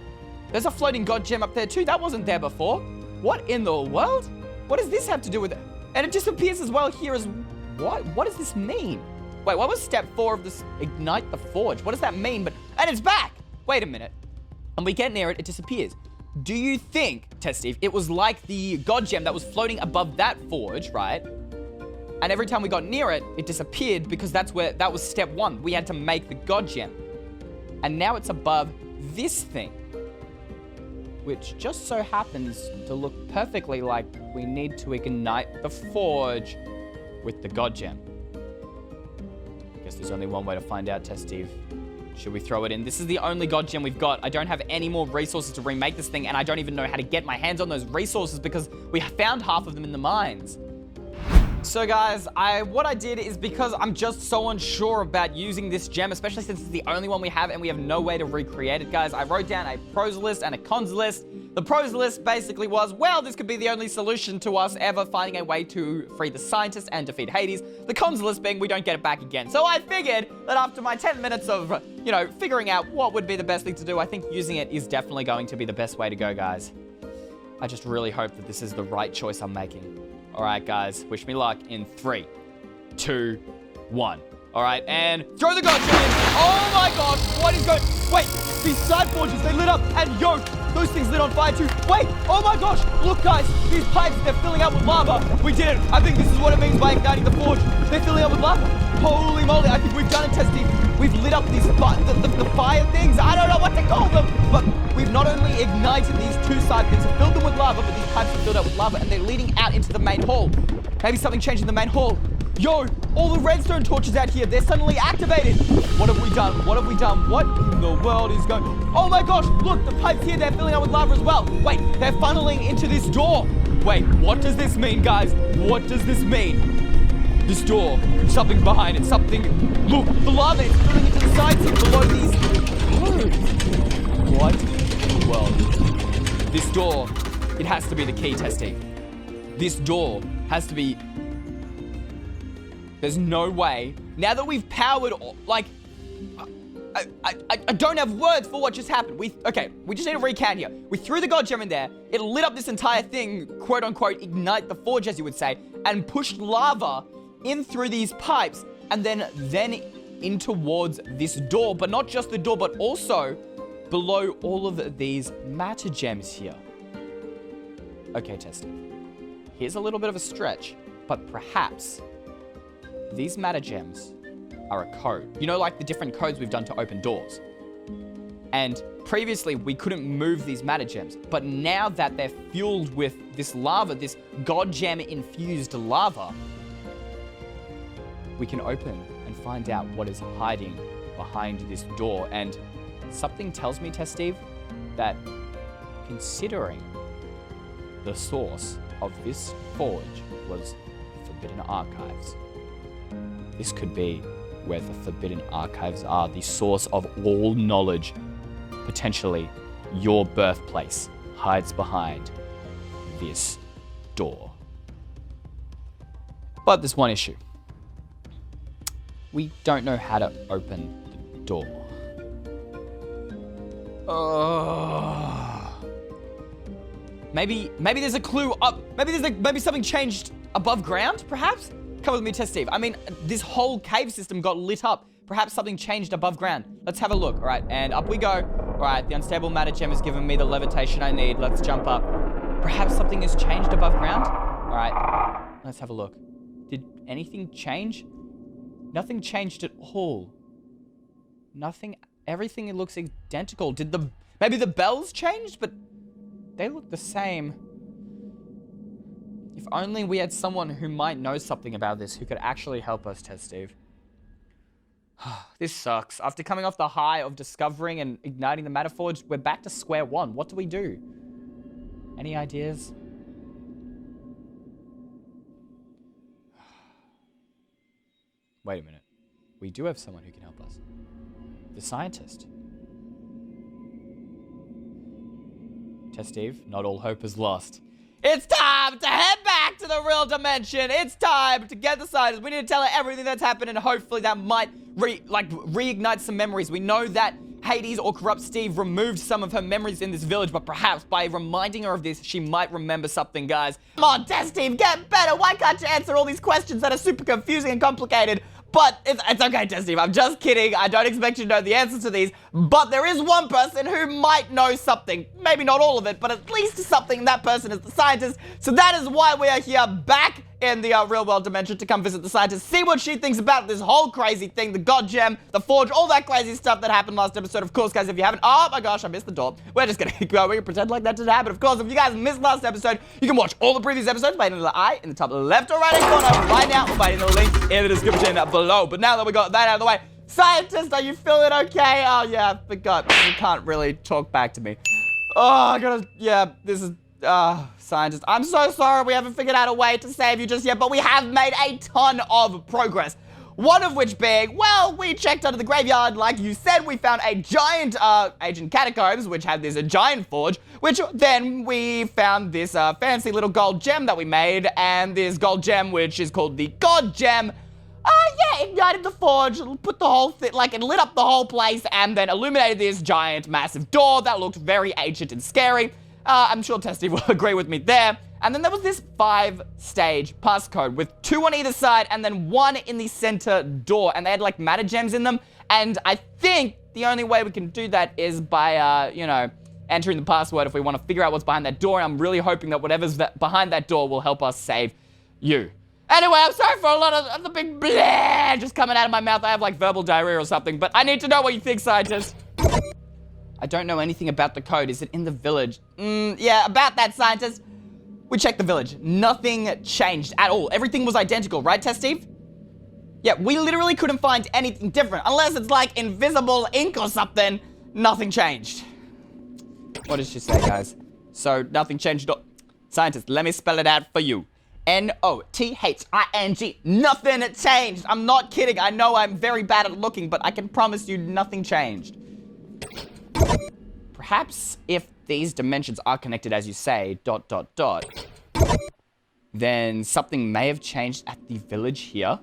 There's a floating God gem up there too. That wasn't there before. What in the world? What does this have to do with it? And it disappears as well here as... What does this mean? Wait, what was step 4 of this ignite the forge? What does that mean? And it's back! Wait a minute. And we get near it, it disappears. Do you think, Test Steve, it was like the God gem that was floating above that forge, right? And every time we got near it, it disappeared because that was step 1. We had to make the God gem. And now it's above this thing, which just so happens to look perfectly like we need to ignite the forge with the God gem. I guess there's only one way to find out, Test Steve. Should we throw it in? This is the only God gem we've got. I don't have any more resources to remake this thing, and I don't even know how to get my hands on those resources because we found half of them in the mines. So guys, what I did is because I'm just so unsure about using this gem, especially since it's the only one we have and we have no way to recreate it, guys, I wrote down a pros list and a cons list. The pros list basically was, well, this could be the only solution to us ever finding a way to free the scientist and defeat Hades. The cons list being we don't get it back again. So I figured that after my 10 minutes of, figuring out what would be the best thing to do, I think using it is definitely going to be the best way to go, guys. I just really hope that this is the right choice I'm making. All right, guys, wish me luck in 3, 2, 1. All right, and throw the God gem in. Oh my God, what is going... Wait, these side forges, they lit up, and yo, those things lit on fire too. Wait, oh my gosh, look guys, these pipes, they're filling up with lava. We did it. I think this is what it means by igniting the forge. They're filling up with lava. Holy moly, I think we've done it, Testy. We've lit up these the fire things. I don't know what to call them, but we've not only ignited these two side things, filled them with lava, but these pipes are filled up with lava, and they're leading out into the main hall. Maybe something changed in the main hall. Yo, all the redstone torches out here, they're suddenly activated. What have we done? What have we done? What in the world is going? Oh my gosh, look, the pipes here, they're filling up with lava as well. Wait, they're funneling into this door. Wait, what does this mean, guys? What does this mean? This door, something behind it, something. Look, the lava is filling into the sides here below these codes. What in the world? This door, it has to be the key, Testy. This door has to be. There's no way. Now that we've powered, like, I don't have words for what just happened. We just need to recount here. We threw the god gem in there. It lit up this entire thing, quote unquote, ignite the forge, as you would say, and pushed lava in through these pipes, and then in towards this door. But not just the door, but also below all of these matter gems here. Okay, Testy. Here's a little bit of a stretch, but perhaps these matter gems are a code. You know, like the different codes we've done to open doors. And previously, we couldn't move these matter gems. But now that they're fueled with this lava, this god gem infused lava, we can open and find out what is hiding behind this door. And something tells me, Steve, that considering the source of this forge was Forbidden Archives, this could be where the Forbidden Archives are, the source of all knowledge. Potentially, your birthplace hides behind this door. But there's one issue. We don't know how to open the door. Maybe there's a clue up. Maybe something changed above ground, perhaps? Come with me, Test Steve. I mean, this whole cave system got lit up. Perhaps something changed above ground. Let's have a look. All right, and up we go. All right, the unstable matter gem has given me the levitation I need. Let's jump up. Perhaps something has changed above ground. All right, let's have a look. Did anything change? Nothing changed at all. Nothing. Everything looks identical. Maybe the bells changed, but they look the same. If only we had someone who might know something about this who could actually help us, Test Steve. This sucks. After coming off the high of discovering and igniting the matter forge, we're back to square one. What do we do? Any ideas? Wait a minute. We do have someone who can help us. The scientist. Test Steve, not all hope is lost. It's time to head back to the real dimension. It's time to get the scientist. We need to tell her everything that's happened, and hopefully that might reignite some memories. We know that Hades or Corrupt Steve removed some of her memories in this village, but perhaps by reminding her of this, she might remember something, guys. Come on, Test Steve, get better. Why can't you answer all these questions that are super confusing and complicated? But it's okay, Test Steve. I'm just kidding. I don't expect you to know the answers to these. But there is one person who might know something. Maybe not all of it, but at least something. That person is the scientist. So that is why we are here back in the real world dimension to come visit the scientist, see what she thinks about this whole crazy thing, the god gem, the forge, all that crazy stuff that happened last episode. Of course, guys, if you haven't, oh my gosh, I missed the door. We're just gonna keep going. We can pretend like that didn't happen. Of course, if you guys missed last episode, you can watch all the previous episodes by hitting the I in the top left or right hand corner right now, or by hitting the link in the description below. But now that we got that out of the way, scientist, are you feeling okay? Oh yeah, I forgot. You can't really talk back to me. Oh, I gotta, yeah, this is, scientist, I'm so sorry we haven't figured out a way to save you just yet, but we have made a ton of progress. One of which being, well, we checked under the graveyard, like you said, we found a giant, ancient catacombs, which had this giant forge, which then we found this, fancy little gold gem that we made, and this gold gem, which is called the God Gem, yeah, ignited the forge, put the whole thing, like, it lit up the whole place, and then illuminated this giant, massive door that looked very ancient and scary. I'm sure Testy will agree with me there. And then there was this 5-stage passcode with 2 on either side and then 1 in the center door. And they had like matter gems in them. And I think the only way we can do that is by, you know, entering the password if we want to figure out what's behind that door. I'm really hoping that whatever's behind that door will help us save you. Anyway, I'm sorry for a lot of the big blah just coming out of my mouth. I have like verbal diarrhea or something, but I need to know what you think, scientist. I don't know anything about the code. Is it in the village? Yeah, about that, scientist. We checked the village. Nothing changed at all. Everything was identical, right, Test Steve? Yeah, we literally couldn't find anything different. Unless it's like invisible ink or something. Nothing changed. What did she say, guys? So, nothing changed at all. Scientist, let me spell it out for you. N-O-T-H-I-N-G. Nothing changed. I'm not kidding. I know I'm very bad at looking, but I can promise you nothing changed. Perhaps if these dimensions are connected, as you say, ... then something may have changed at the village here.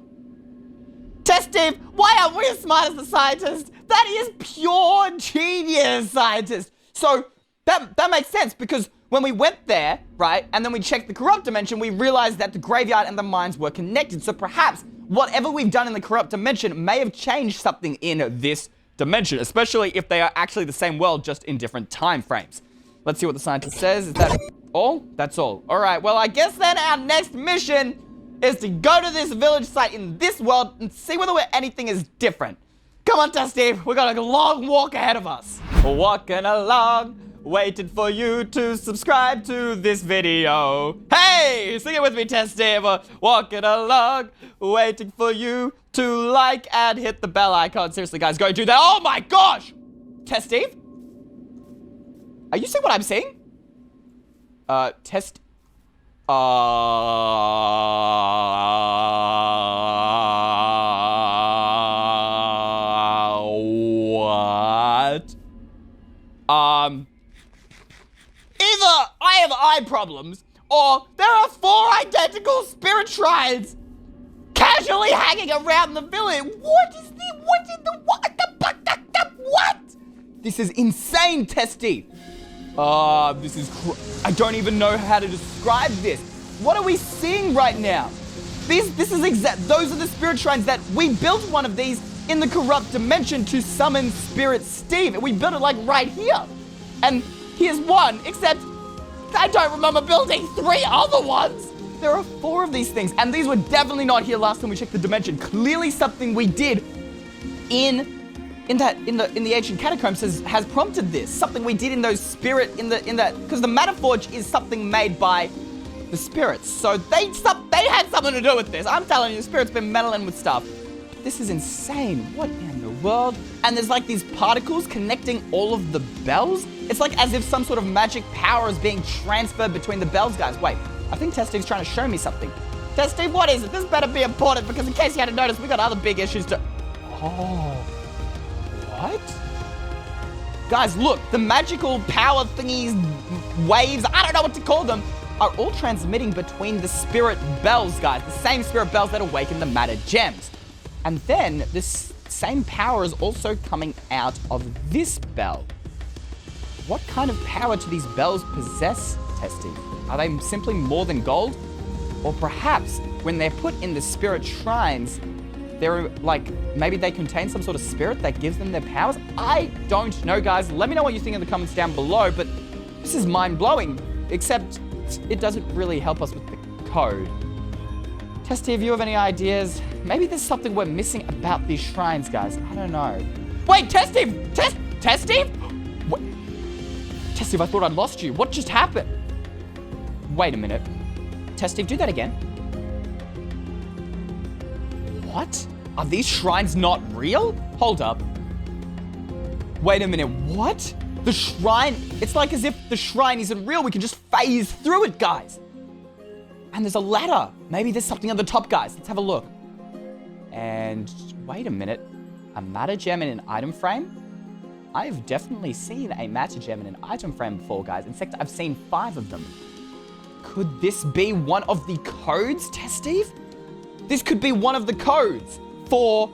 Test Steve, why aren't we as smart as the scientist? That is pure genius, scientist. So, that makes sense, because when we went there, right, and then we checked the corrupt dimension, we realized that the graveyard and the mines were connected. So perhaps whatever we've done in the corrupt dimension may have changed something in this dimension, especially if they are actually the same world, just in different time frames. Let's see what the scientist says. Is that all? That's all. All right, well, I guess then our next mission is to go to this village site in this world and see whether anything is different. Come on, Test Steve. We got a long walk ahead of us. Walking along, waiting for you to subscribe to this video. Hey, sing it with me, Test Steve. Walking along, waiting for you to like and hit the bell icon. Seriously, guys, go do that. Oh my gosh! Test Steve? Are you seeing what I'm seeing? Test... What? Either I have eye problems, or there are 4 identical spirit shrines casually hanging around the village. What? This is insane, Testy. This is I don't even know how to describe this. What are we seeing right now? This is exact. Those are the spirit shrines that we built one of these in the corrupt dimension to summon Spirit Steve. And we built it like right here. And here's one, except I don't remember building 3 other ones. There are 4 of these things, and these were definitely not here last time we checked the dimension. Clearly something we did in the ancient catacombs has prompted this. Something we did in those spirit because the Matter Forge is something made by the spirits. So they had something to do with this. I'm telling you, the spirits been meddling with stuff. This is insane. What in the world? And there's like these particles connecting all of the bells. It's like as if some sort of magic power is being transferred between the bells, guys. Wait, I think Test Steve's trying to show me something. Test Steve, what is it? This better be important, because in case you hadn't noticed, we got other big issues to... Oh. What? Guys, look, the magical power thingies, waves, I don't know what to call them, are all transmitting between the spirit bells, guys. The same spirit bells that awaken the matter gems. And then this same power is also coming out of this bell. What kind of power do these bells possess, Testy? Are they simply more than gold? Or perhaps when they're put in the spirit shrines, they're like, maybe they contain some sort of spirit that gives them their powers? I don't know, guys. Let me know what you think in the comments down below, but this is mind-blowing, except it doesn't really help us with the code. Testy, if you have any ideas, maybe there's something we're missing about these shrines, guys. I don't know. Wait, Testy! Testy? What? Testy, I thought I'd lost you. What just happened? Wait a minute. Testy, do that again. What? Are these shrines not real? Hold up. Wait a minute, what? The shrine, it's like as if the shrine isn't real. We can just phase through it, guys. And there's a ladder. Maybe there's something on the top, guys. Let's have a look. And wait a minute. A matter gem in an item frame? I've definitely seen a matter gem in an item frame before, guys. In fact, I've seen 5 of them. Could this be one of the codes, Test Steve? This could be one of the codes for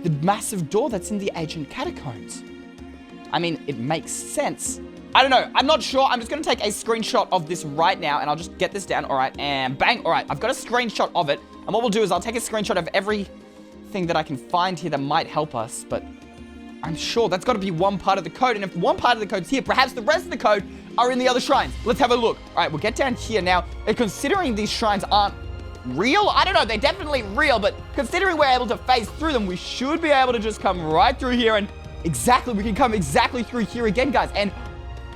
the massive door that's in the ancient catacombs. I mean, it makes sense. I don't know. I'm not sure. I'm just going to take a screenshot of this right now, and I'll just get this down. All right, and bang. All right, I've got a screenshot of it. And what we'll do is I'll take a screenshot of everything that I can find here that might help us. But I'm sure that's got to be one part of the code. And if one part of the code's here, perhaps the rest of the code are in the other shrines. Let's have a look. All right, we'll get down here now. And considering these shrines aren't real, I don't know, they're definitely real, but considering we're able to phase through them, we should be able to just come right through here and we can come exactly through here again, guys. And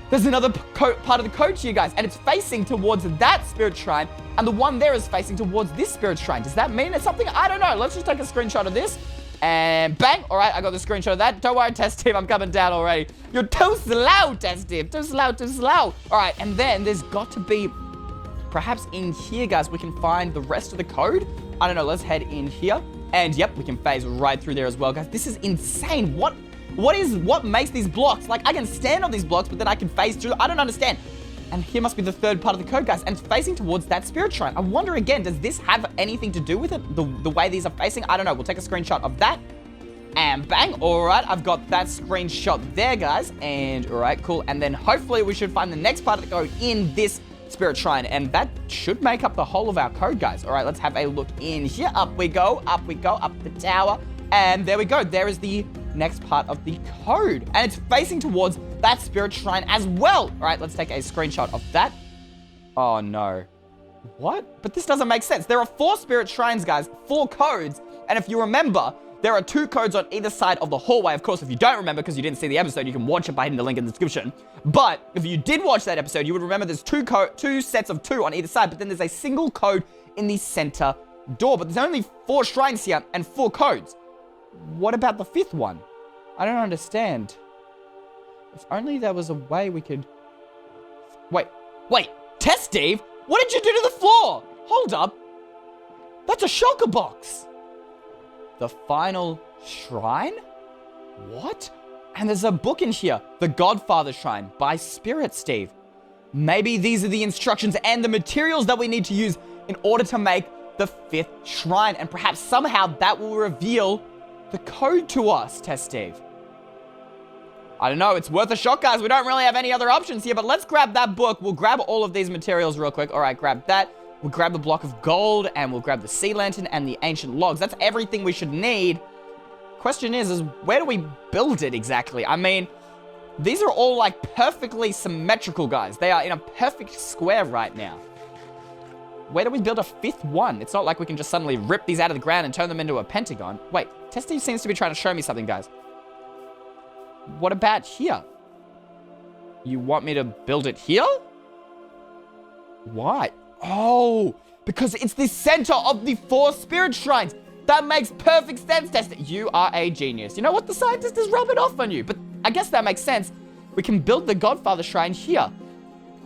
there's another part of the code here, guys, and it's facing towards that spirit shrine, and the one there is facing towards this spirit shrine. Does that mean it's something? I don't know. Let's just take a screenshot of this. And bang! All right, I got the screenshot of that. Don't worry, test team, I'm coming down already. You're too slow, test team. Too slow, too slow. All right, and then there's got to be, perhaps in here, guys, we can find the rest of the code. I don't know, let's head in here. And yep, we can phase right through there as well, guys. This is insane. What makes these blocks? Like, I can stand on these blocks, but then I can phase through. I don't understand. And here must be the third part of the code, guys, and it's facing towards that spirit shrine. I wonder again, does this have anything to do with it? The way these are facing? I don't know. We'll take a screenshot of that. And bang. All right, I've got that screenshot there, guys. And all right, cool. And then hopefully we should find the next part of the code in this spirit shrine. And that should make up the whole of our code, guys. All right, let's have a look in here. Up we go, up the tower. And there we go. There is the next part of the code. And it's facing towards that spirit shrine as well. All right, let's take a screenshot of that. Oh, no. What? But this doesn't make sense. There are 4 spirit shrines, guys, 4 codes. And if you remember, there are 2 codes on either side of the hallway. Of course, if you don't remember because you didn't see the episode, you can watch it by hitting the link in the description. But if you did watch that episode, you would remember there's 2 sets of 2 on either side, but then there's a single code in the center door. But there's only 4 shrines here and 4 codes. What about the 5th one? I don't understand. If only there was a way we could... Wait, Test Steve? What did you do to the floor? Hold up. That's a shulker box. The final shrine? What? And there's a book in here. The Godfather Shrine by Spirit Steve. Maybe these are the instructions and the materials that we need to use in order to make the 5th shrine. And perhaps somehow that will reveal the code to us, Test Steve. I don't know, it's worth a shot, guys. We don't really have any other options here, but let's grab that book. We'll grab all of these materials real quick. All right, grab that. We'll grab the block of gold, and we'll grab the sea lantern and the ancient logs. That's everything we should need. Question is where do we build it exactly? I mean, these are all like perfectly symmetrical, guys. They are in a perfect square right now. Where do we build a 5th one? It's not like we can just suddenly rip these out of the ground and turn them into a pentagon. Wait, Testy seems to be trying to show me something, guys. What about here? You want me to build it here? Why? Oh, because it's the center of the 4 spirit shrines. That makes perfect sense, Testy. You are a genius. You know what? The scientist is rubbing off on you. But I guess that makes sense. We can build the Godfather Shrine here.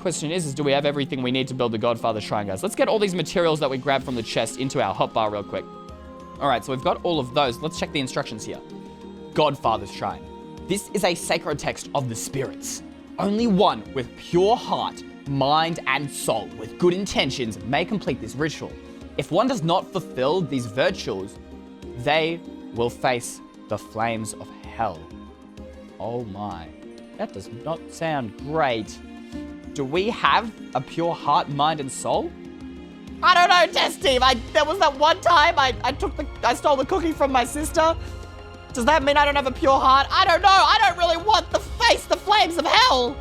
Question is do we have everything we need to build the Godfather Shrine, guys? Let's get all these materials that we grabbed from the chest into our hotbar real quick. All right, so we've got all of those. Let's check the instructions here. Godfather's Shrine. This is a sacred text of the spirits. Only one with pure heart, mind, and soul with good intentions may complete this ritual. If one does not fulfill these virtues, they will face the flames of hell. Oh my, that does not sound great. Do we have a pure heart, mind, and soul? I don't know, Test Steve. There was that one time I stole the cookie from my sister. Does that mean I don't have a pure heart? I don't know. I don't really want to face the flames of hell.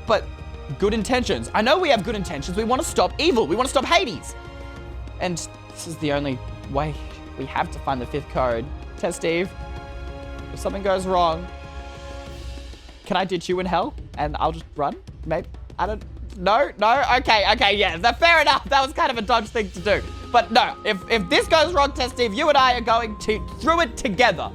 But good intentions. I know we have good intentions. We want to stop evil. We want to stop Hades. And this is the only way we have to find the 5th code. Test Steve, if something goes wrong, can I ditch you in hell and I'll just run? Maybe. I don't... No? Okay, yeah. Fair enough. That was kind of a dodge thing to do. But no, if this goes wrong, Test Steve, you and I are going through it together.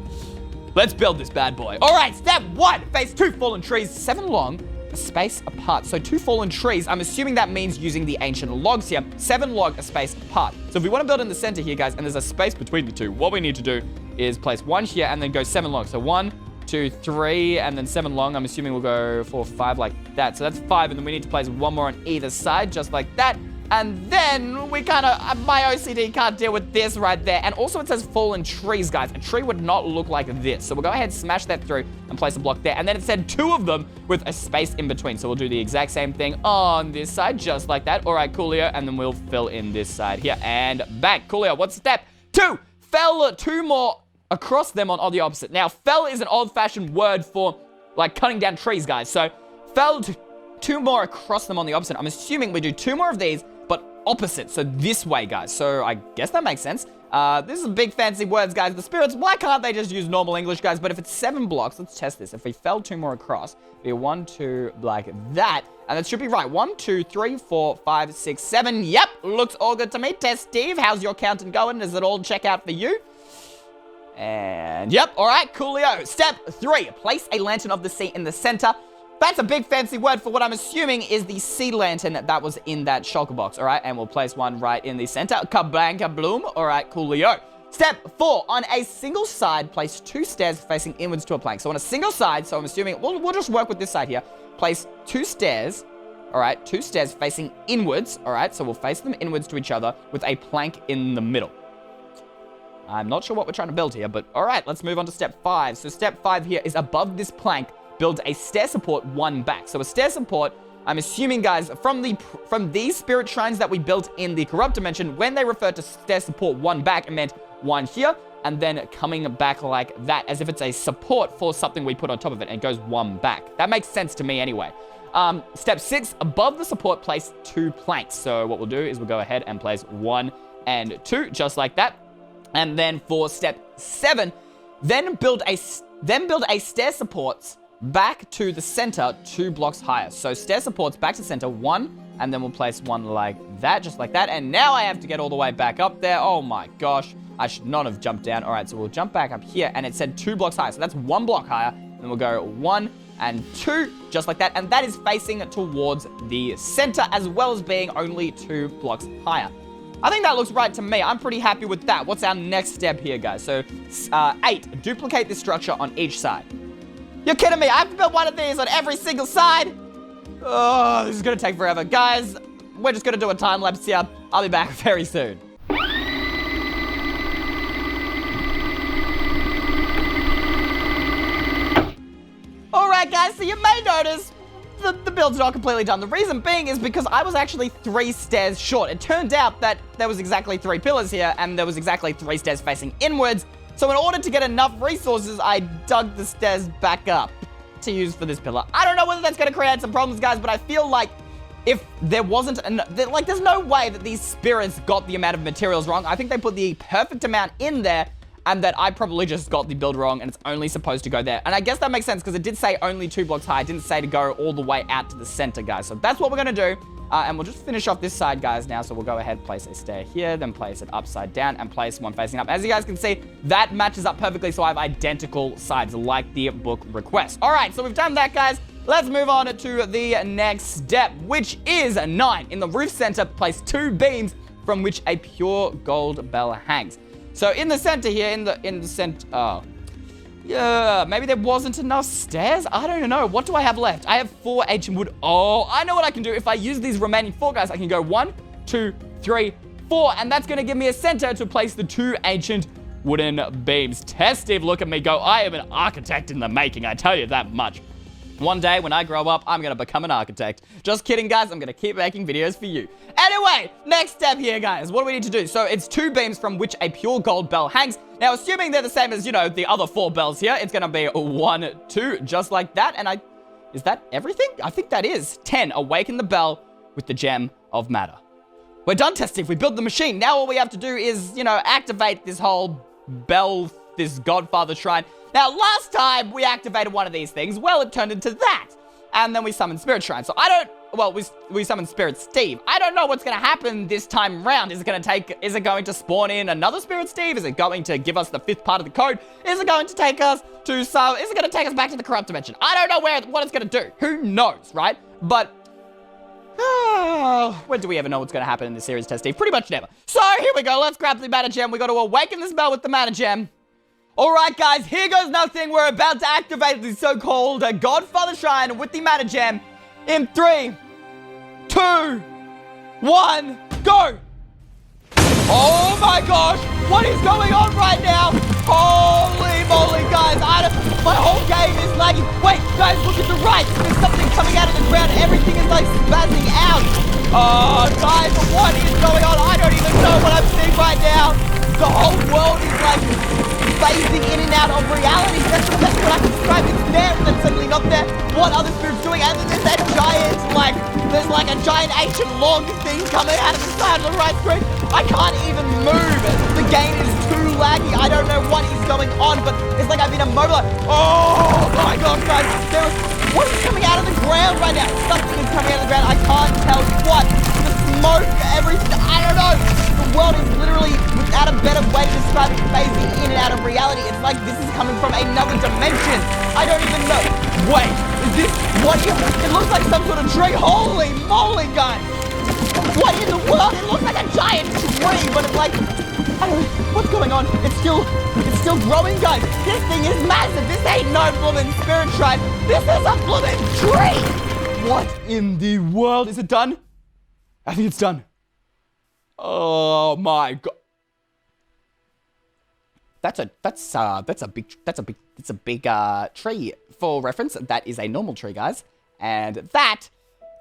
Let's build this bad boy. All right, step 1. Face 2 fallen trees, 7 long, a space apart. So 2 fallen trees, I'm assuming that means using the ancient logs here. 7 log, a space apart. So if we want to build in the center here, guys, and there's a space between the 2, what we need to do is place 1 here and then go 7 long. So 1, 2, 3, and then 7 long. I'm assuming we'll go 4, 5 like that. So that's 5, and then we need to place 1 more on either side, just like that. And then we kind of, my OCD can't deal with this right there. And also it says fallen trees, guys. A tree would not look like this. So we'll go ahead and smash that through and place a block there. And then it said 2 of them with a space in between. So we'll do the exact same thing on this side, just like that. All right, coolio. And then we'll fill in this side here and back. Coolio, what's step 2? Fell 2 more across them on the opposite. Now, fell is an old-fashioned word for, like, cutting down trees, guys. So, fell two more across them on the opposite. I'm assuming we do 2 more of these, but opposite. So, this way, guys. So, I guess that makes sense. This is big fancy words, guys. The spirits, why can't they just use normal English, guys? But if it's 7 blocks, let's test this. If we fell 2 more across, it'd be 1, 2, like that. And that should be right. 1, 2, 3, 4, 5, 6, 7. Yep, looks all good to me. Test Steve, how's your counting going? Does it all check out for you? And yep, all right, coolio. Step 3, place a lantern of the sea in the center. That's a big fancy word for what I'm assuming is the sea lantern that was in that shulker box, all right? And we'll place one right in the center. Kablang, kabloom. All right, coolio. Step 4, on a single side, place 2 stairs facing inwards to a plank. So on a single side, so I'm assuming, we'll just work with this side here. Place 2 stairs, all right, 2 stairs facing inwards, all right? So we'll face them inwards to each other with a plank in the middle. I'm not sure what we're trying to build here, but all right, let's move on to step 5. So step 5 here is above this plank, build a stair support 1 back. So a stair support, I'm assuming, guys, from these spirit shrines that we built in the corrupt dimension, when they refer to stair support 1 back, it meant 1 here, and then coming back like that, as if it's a support for something we put on top of it, and it goes 1 back. That makes sense to me anyway. Step 6, above the support, place 2 planks. So what we'll do is we'll go ahead and place 1 and 2, just like that. And then for step 7, then build a stair supports back to the center 2 blocks higher. So stair supports back to center 1, and then we'll place 1 like that, just like that. And now I have to get all the way back up there. Oh my gosh, I should not have jumped down. All right, so we'll jump back up here, and it said 2 blocks higher. So that's 1 block higher, and then we'll go 1 and 2, just like that. And that is facing towards the center, as well as being only 2 blocks higher. I think that looks right to me. I'm pretty happy with that. What's our next step here, guys? So, 8, duplicate this structure on each side. You're kidding me. I have to build one of these on every single side. Oh, this is going to take forever. Guys, we're just going to do a time lapse here. I'll be back very soon. All right, guys, so you may notice the build's not completely done. The reason being is because I was actually 3 stairs short. It turned out that there was exactly 3 pillars here, and there was exactly 3 stairs facing inwards. So in order to get enough resources, I dug the stairs back up to use for this pillar. I don't know whether that's going to create some problems, guys, but I feel like if there wasn't like, there's no way that these spirits got the amount of materials wrong. I think they put the perfect amount in there, and that I probably just got the build wrong, and it's only supposed to go there. And I guess that makes sense, because it did say only 2 blocks high. It didn't say to go all the way out to the center, guys. So that's what we're going to do. And we'll just finish off this side, guys, now. So we'll go ahead, place a stair here, then place it upside down, and place one facing up. As you guys can see, that matches up perfectly, so I have identical sides, like the book requests. All right, so we've done that, guys. Let's move on to the next step, which is 9. In the roof center, place 2 beams from which a pure gold bell hangs. So in the center here, in the center, oh, yeah, maybe there wasn't enough stairs? I don't know. What do I have left? I have 4 ancient wood. Oh, I know what I can do. If I use these remaining 4, guys, I can go 1, 2, 3, 4, and that's going to give me a center to place the 2 ancient wooden beams. Test, Steve, look at me go. I am an architect in the making, I tell you that much. One day, when I grow up, I'm going to become an architect. Just kidding, guys. I'm going to keep making videos for you. Anyway, next step here, guys. What do we need to do? So it's 2 beams from which a pure gold bell hangs. Now, assuming they're the same as, you know, the other 4 bells here, it's going to be 1, 2, just like that. And is that everything? I think that is. 10, awaken the bell with the gem of matter. We're done testing. We built the machine. Now all we have to do is, you know, activate this whole bell, this Godfather shrine. Now, last time we activated one of these things, well, it turned into that. And then we summoned Spirit Shrine. So we summoned Spirit Steve. I don't know what's going to happen this time around. Is it going to spawn in another Spirit Steve? Is it going to give us the 5th part of the code? Is it going to take us to is it going to take us back to the corrupt dimension? I don't know what it's going to do. Who knows, right? But, when do we ever know what's going to happen in this series, Test Steve? Pretty much never. So, here we go. Let's grab the mana gem. We got to awaken this bell with the mana gem. Alright, guys, here goes nothing. We're about to activate the so-called Godfather Shrine with the mana gem. In 3, 2, 1, go! Oh my gosh, what is going on right now? Holy moly, guys, my whole game is lagging. Wait, guys, look at the right. There's something coming out of the ground. Everything is like spazzing out. Oh, guys, what is going on? I don't even know what I'm seeing right now. The whole world is like phasing in and out of reality. That's the best way I can describe it. It's there and then suddenly not there. What other spirits doing? And then there's that giant, like, there's like a giant ancient log thing coming out of the side of the right screen. I can't even move. The game is too laggy. I don't know what is going on, but it's like I've been immobilized. Oh my gosh, guys. What is coming out of the ground right now? Something is coming out of the ground. I can't tell what. The smoke, everything. I don't know. The world is literally, without a better way to describe it, phasing in and out of reality. It's like this is coming from another dimension. I don't even know. Wait, is this, what is, it looks like some sort of tree. Holy moly, guys. What in the world? It looks like a giant tree, but it's like, I don't know, what's going on? It's still growing, guys. This thing is massive. This ain't no blooming spirit shrine. This is a blooming tree. What in the world? Is it done? I think it's done. Oh my god. That's a big tree. For reference, that is a normal tree, guys. And that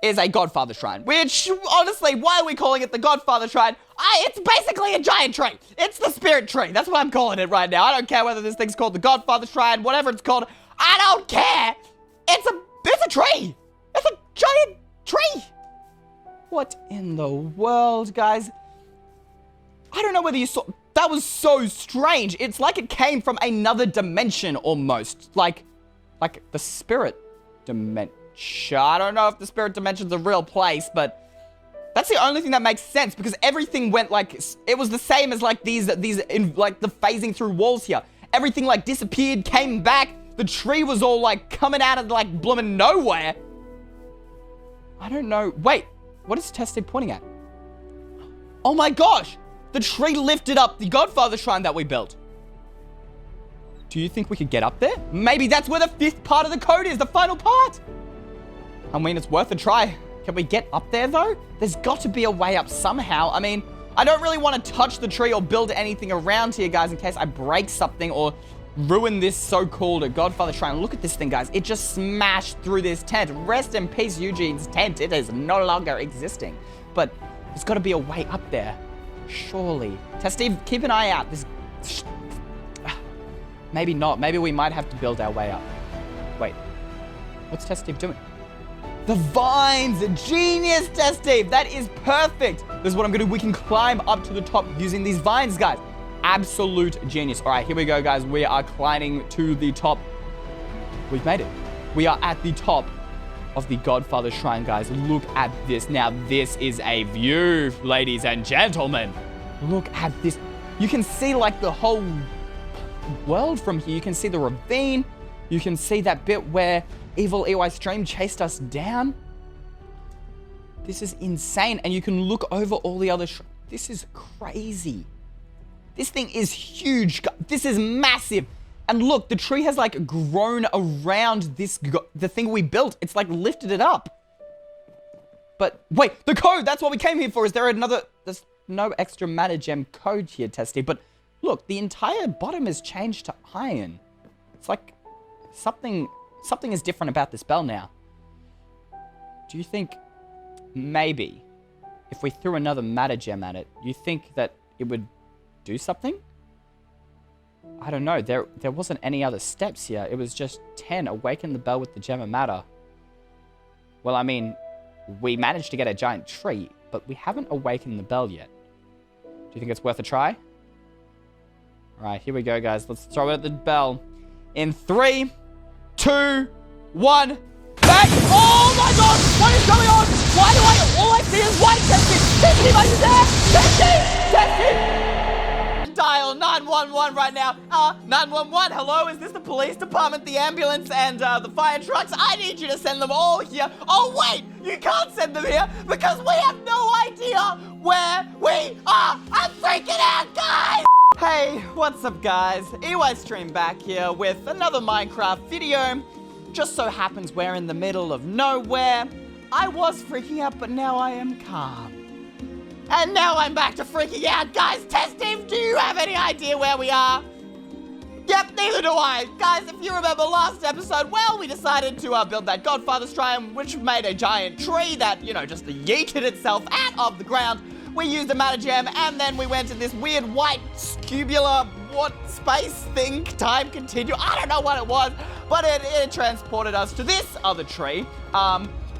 is a Godfather Shrine, which, honestly, why are we calling it the Godfather Shrine? It's basically a giant tree. It's the spirit tree. That's what I'm calling it right now. I don't care whether this thing's called the Godfather Shrine, whatever it's called. I don't care. It's a tree. It's a giant tree. What in the world, guys? I don't know whether you saw... That was so strange. It's like it came from another dimension, almost. Like the spirit dimension. I don't know if the spirit dimension's a real place, but that's the only thing that makes sense, because everything went like, it was the same as like these like the phasing through walls here. Everything like disappeared, came back. The tree was all like coming out of like blooming nowhere. I don't know. Wait, what is Tested pointing at? Oh my gosh, the tree lifted up the Godfather Shrine that we built. Do you think we could get up there? Maybe that's where the 5th part of the code is, the final part. I mean, it's worth a try. Can we get up there, though? There's got to be a way up somehow. I mean, I don't really want to touch the tree or build anything around here, guys, in case I break something or ruin this so-called Godfather Shrine. Look at this thing, guys. It just smashed through this tent. Rest in peace, Eugene's tent. It is no longer existing. But there's got to be a way up there. Surely. Test Steve, keep an eye out. Maybe not. Maybe we might have to build our way up. Wait. What's Test Steve doing? The vines! Genius, Test Steve! That is perfect! This is what I'm gonna do. We can climb up to the top using these vines, guys. Absolute genius. All right, here we go, guys. We are climbing to the top. We've made it. We are at the top of the Godfather Shrine, guys. Look at this. Now, this is a view, ladies and gentlemen. Look at this. You can see, like, the whole world from here. You can see the ravine. You can see that bit where evil Eystreem chased us down. This is insane. And you can look over all the other this is crazy. This thing is huge. This is massive. And look, the tree has like grown around the thing we built. It's like lifted it up. But wait, the code, that's what we came here for. Is there another, there's no extra matter gem code here, Testy. But look, the entire bottom is changed to iron. It's like something is different about this bell now. Do you think maybe if we threw another matter gem at it, you think that it would do something? I don't know. There wasn't any other steps here. It was just 10. Awaken the bell with the gem of matter. Well, I mean, we managed to get a giant tree, but we haven't awakened the bell yet. Do you think it's worth a try? All right, here we go, guys. Let's throw it at the bell. In 3, 2, 1. Bang! Oh my god! What is going on? Why do all I see is white testing? Testing, are you there? Testing! Testing! Dial 911 right now. 911, hello? Is this the police department, the ambulance, and the fire trucks? I need you to send them all here. Oh wait! You can't send them here because we have no idea where we are! I'm freaking out, guys! Hey, what's up, guys? Eystreem back here with another Minecraft video. Just so happens we're in the middle of nowhere. I was freaking out, but now I am calm. And now I'm back to freaking out. Guys, Test Steve, do you have any idea where we are? Yep, neither do I. Guys, if you remember last episode, well, we decided to build that Godfather Shrine, which made a giant tree that, you know, just yeeted itself out of the ground. we used the matter gem, and then we went to this weird white scubular, what, space thing, time continue. I don't know what it was, but it transported us to this other tree.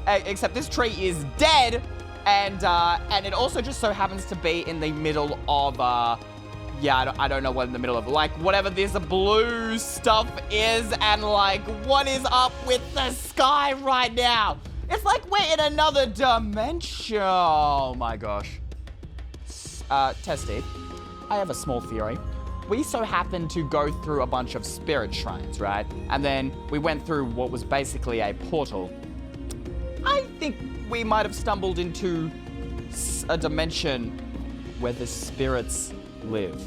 Except this tree is dead, and it also just so happens to be in the middle of, yeah, I don't know what in the middle of, like, whatever this blue stuff is, and, like, what is up with the sky right now? It's like we're in another dimension. Oh, my gosh. Testy, I have a small theory. We so happened to go through a bunch of spirit shrines, right? And then we went through what was basically a portal. I think we might have stumbled into a dimension where the spirits live.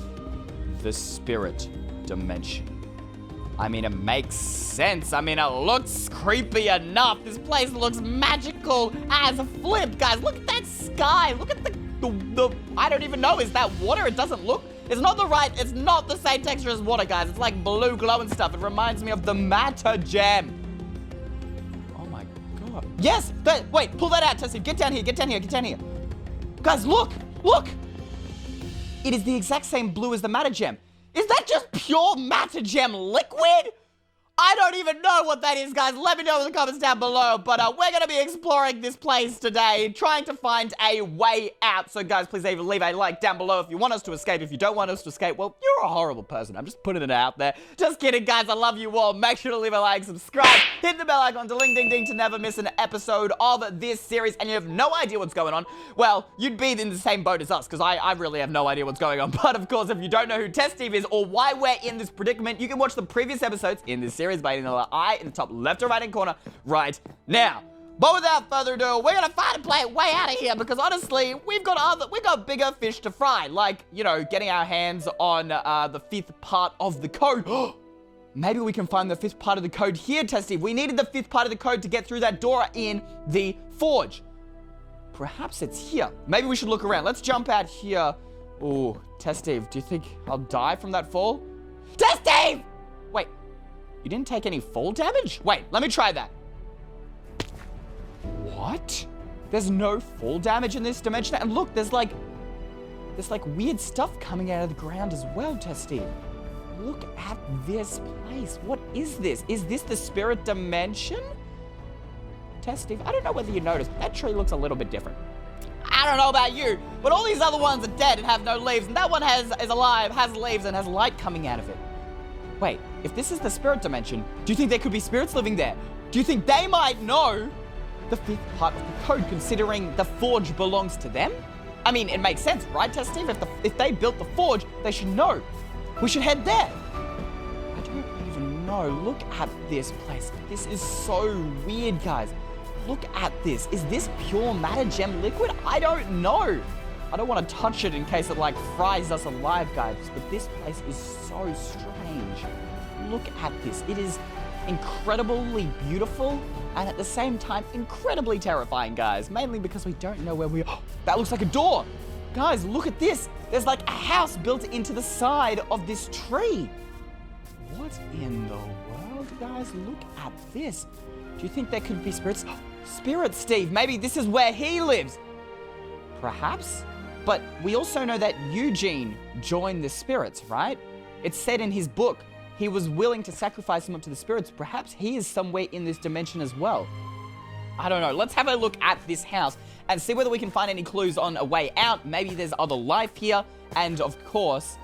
The spirit dimension. I mean, it makes sense. I mean, it looks creepy enough. This place looks magical as a flip, guys. Look at that sky. Look at the I don't even know. Is that water? It doesn't look. It's not the same texture as water, guys. It's like blue glowing stuff. It reminds me of the matter gem. Oh my god. Yes. Wait. Pull that out, Tessie. Get down here. Get down here. Get down here. Guys, look. Look. It is the exact same blue as the matter gem. Is that just pure matter gem liquid? I don't even know what that is, guys. Let me know in the comments down below. But we're going to be exploring this place today, trying to find a way out. So, guys, please leave a like down below if you want us to escape. If you don't want us to escape, well, you're a horrible person. I'm just putting it out there. Just kidding, guys. I love you all. Make sure to leave a like, subscribe, hit the bell icon, ding to never miss an episode of this series. And you have no idea what's going on, well, you'd be in the same boat as us, because I really have no idea what's going on. But, of course, if you don't know who Test Steve is or why we're in this predicament, you can watch the previous episodes in this series by hitting the little eye in the top left or right hand corner right now. But without further ado, we're gonna find a play way out of here, because honestly, we've got bigger fish to fry, like, you know, getting our hands on the 5th part of the code. Maybe we can find the 5th part of the code here, Testy. We needed the 5th part of the code to get through that door in the forge. Perhaps it's here. Maybe we should look around. Let's jump out here. Ooh, Test-Steve, do you think I'll die from that fall? Test-Steve! Wait, you didn't take any fall damage? Wait, let me try that. What? There's no fall damage in this dimension? And look, there's like weird stuff coming out of the ground as well, Test-Steve. Look at this place. What is this? Is this the spirit dimension? Test-Steve, I don't know whether you noticed, but that tree looks a little bit different. I don't know about you, but all these other ones are dead and have no leaves, and that one is alive, has leaves, and has light coming out of it. Wait, if this is the spirit dimension, do you think there could be spirits living there? Do you think they might know the 5th part of the code, considering the forge belongs to them? I mean, it makes sense, right, Test-Steve? If they built the forge, they should know. We should head there. I don't even know. Look at this place. This is so weird, guys. Look at this. Is this pure matter gem liquid? I don't know. I don't want to touch it in case it like fries us alive, guys. But this place is so strange. Look at this. It is incredibly beautiful and at the same time incredibly terrifying, guys. Mainly because we don't know where we are. That looks like a door. Guys, look at this. There's like a house built into the side of this tree. What in the world, guys? Look at this. Do you think there could be spirits? Spirit Steve, maybe this is where he lives. Perhaps? But we also know that Eugene joined the spirits, right? It's said in his book, he was willing to sacrifice him up to the spirits. Perhaps he is somewhere in this dimension as well. I don't know. Let's have a look at this house and see whether we can find any clues on a way out. Maybe there's other life here. And of course,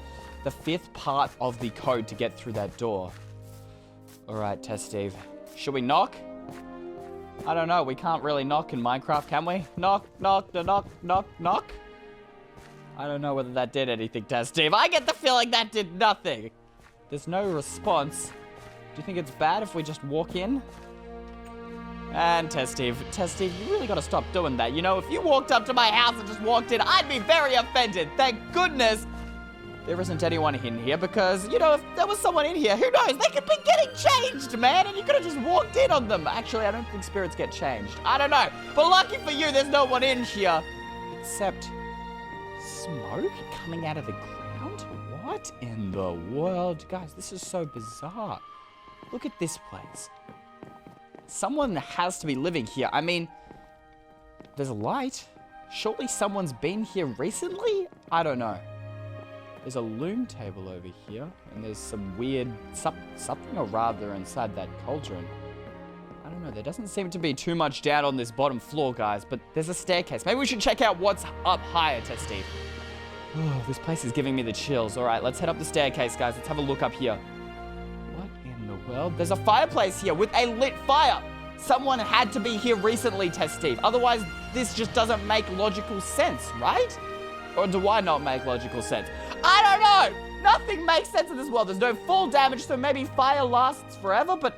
the 5th part of the code to get through that door. All right, Test Steve. Should we knock? I don't know. We can't really knock in Minecraft, can we? Knock, knock, knock, knock, knock. I don't know whether that did anything, Test Steve. I get the feeling that did nothing. There's no response. Do you think it's bad if we just walk in? And Test Steve, you really gotta stop doing that. You know, if you walked up to my house and just walked in, I'd be very offended. Thank goodness there isn't anyone in here, because, you know, if there was someone in here, who knows? They could be getting changed, man, and you could have just walked in on them. Actually, I don't think spirits get changed. I don't know. But lucky for you, there's no one in here. Except smoke coming out of the ground? What in the world? Guys, this is so bizarre. Look at this place. Someone has to be living here. I mean, there's a light. Surely someone's been here recently? I don't know. There's a loom table over here, and there's some weird something or rather inside that cauldron. I don't know, there doesn't seem to be too much down on this bottom floor, guys, but there's a staircase. Maybe we should check out what's up higher, Test Steve. Oh, this place is giving me the chills. All right, let's head up the staircase, guys. Let's have a look up here. What in the world? There's a fireplace here with a lit fire. Someone had to be here recently, Test Steve. Otherwise, this just doesn't make logical sense, right? Or do I not make logical sense? I don't know! Nothing makes sense in this world. There's no fall damage, so maybe fire lasts forever, but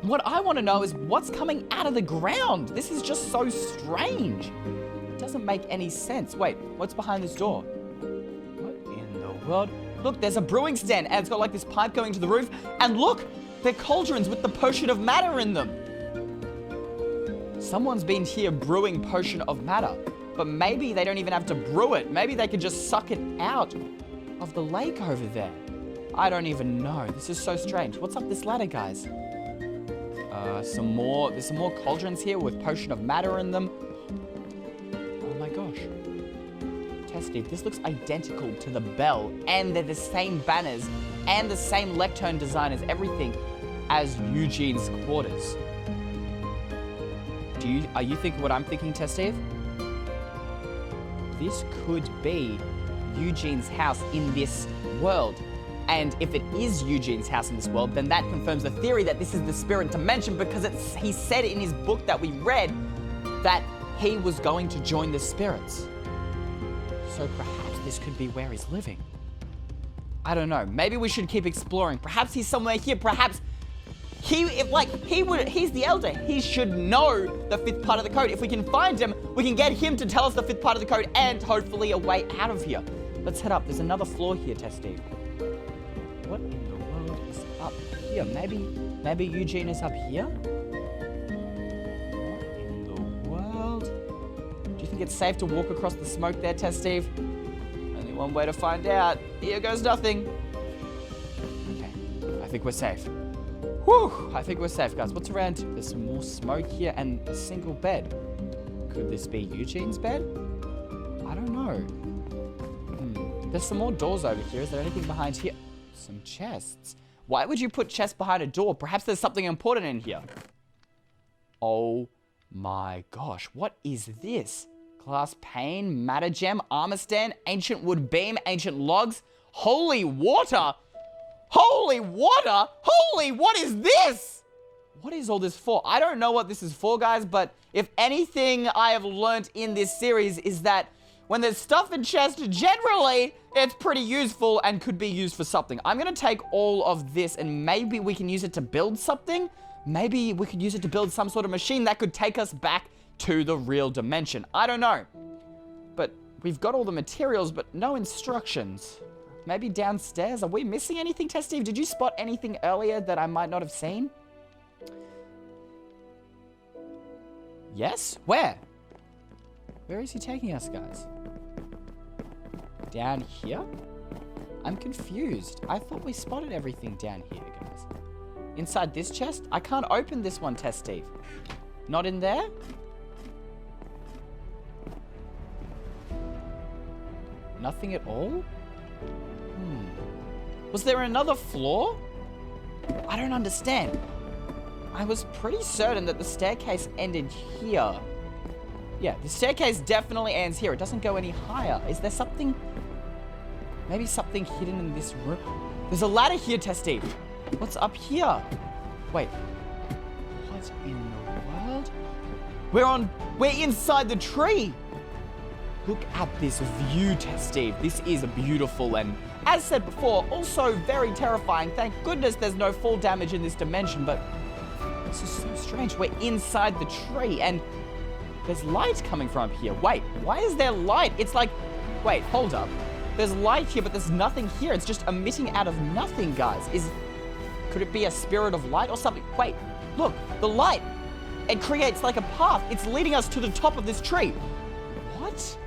what I want to know is what's coming out of the ground. This is just so strange. It doesn't make any sense. Wait, what's behind this door? What in the world? Look, there's a brewing stand, and it's got like this pipe going to the roof, and look, they're cauldrons with the potion of matter in them. Someone's been here brewing potion of matter, but maybe they don't even have to brew it. Maybe they could just suck it out of the lake over there. I don't even know. This is so strange. What's up this ladder, guys? There's some more cauldrons here with potion of matter in them. Oh my gosh. Test Steve, this looks identical to the bell, and they're the same banners and the same lectern design as everything as Eugene's quarters. Are you thinking what I'm thinking, Test Steve? This could be Eugene's house in this world. And if it is Eugene's house in this world, then that confirms the theory that this is the spirit dimension, because he said in his book that we read that he was going to join the spirits. So perhaps this could be where he's living. I don't know. Maybe we should keep exploring. Perhaps he's somewhere here. Perhaps he's the elder. He should know the 5th part of the code. If we can find him, we can get him to tell us the 5th part of the code and hopefully a way out of here. Let's head up. There's another floor here, Test Steve. What in the world is up here? Maybe Eugene is up here? What in the world? Do you think it's safe to walk across the smoke there, Test Steve? Only one way to find out. Here goes nothing. Okay, I think we're safe. Whew, I think we're safe, guys. What's around? There's some more smoke here and a single bed. Could this be Eugene's bed? I don't know. There's some more doors over here. Is there anything behind here? Some chests. Why would you put chests behind a door? Perhaps there's something important in here. Oh my gosh. What is this? Glass pane, matter gem, armor stand, ancient wood beam, ancient logs, holy water. Holy water? Holy, what is this? What is all this for? I don't know what this is for, guys, but if anything I have learned in this series is that when there's stuff in chests, generally, it's pretty useful and could be used for something. I'm going to take all of this and maybe we can use it to build something. Maybe we could use it to build some sort of machine that could take us back to the real dimension. I don't know. But we've got all the materials, but no instructions. Maybe downstairs. Are we missing anything, Test Steve? Did you spot anything earlier that I might not have seen? Yes? Where? Where is he taking us, guys? Down here? I'm confused. I thought we spotted everything down here, guys. Inside this chest? I can't open this one, Test Steve. Not in there? Nothing at all? Was there another floor? I don't understand. I was pretty certain that the staircase ended here. Yeah, the staircase definitely ends here. It doesn't go any higher. Is there something... Maybe something hidden in this room? There's a ladder here, Test Steve. What's up here? Wait. What in the world? We're inside the tree. Look at this view, Test Steve. This is beautiful and, as said before, also very terrifying. Thank goodness there's no fall damage in this dimension, but this is so strange. We're inside the tree and there's light coming from up here. Wait, why is there light? It's like, wait, hold up. There's light here, but there's nothing here. It's just emitting out of nothing, guys. Could it be a spirit of light or something? Wait, look, the light. It creates like a path. It's leading us to the top of this tree. What?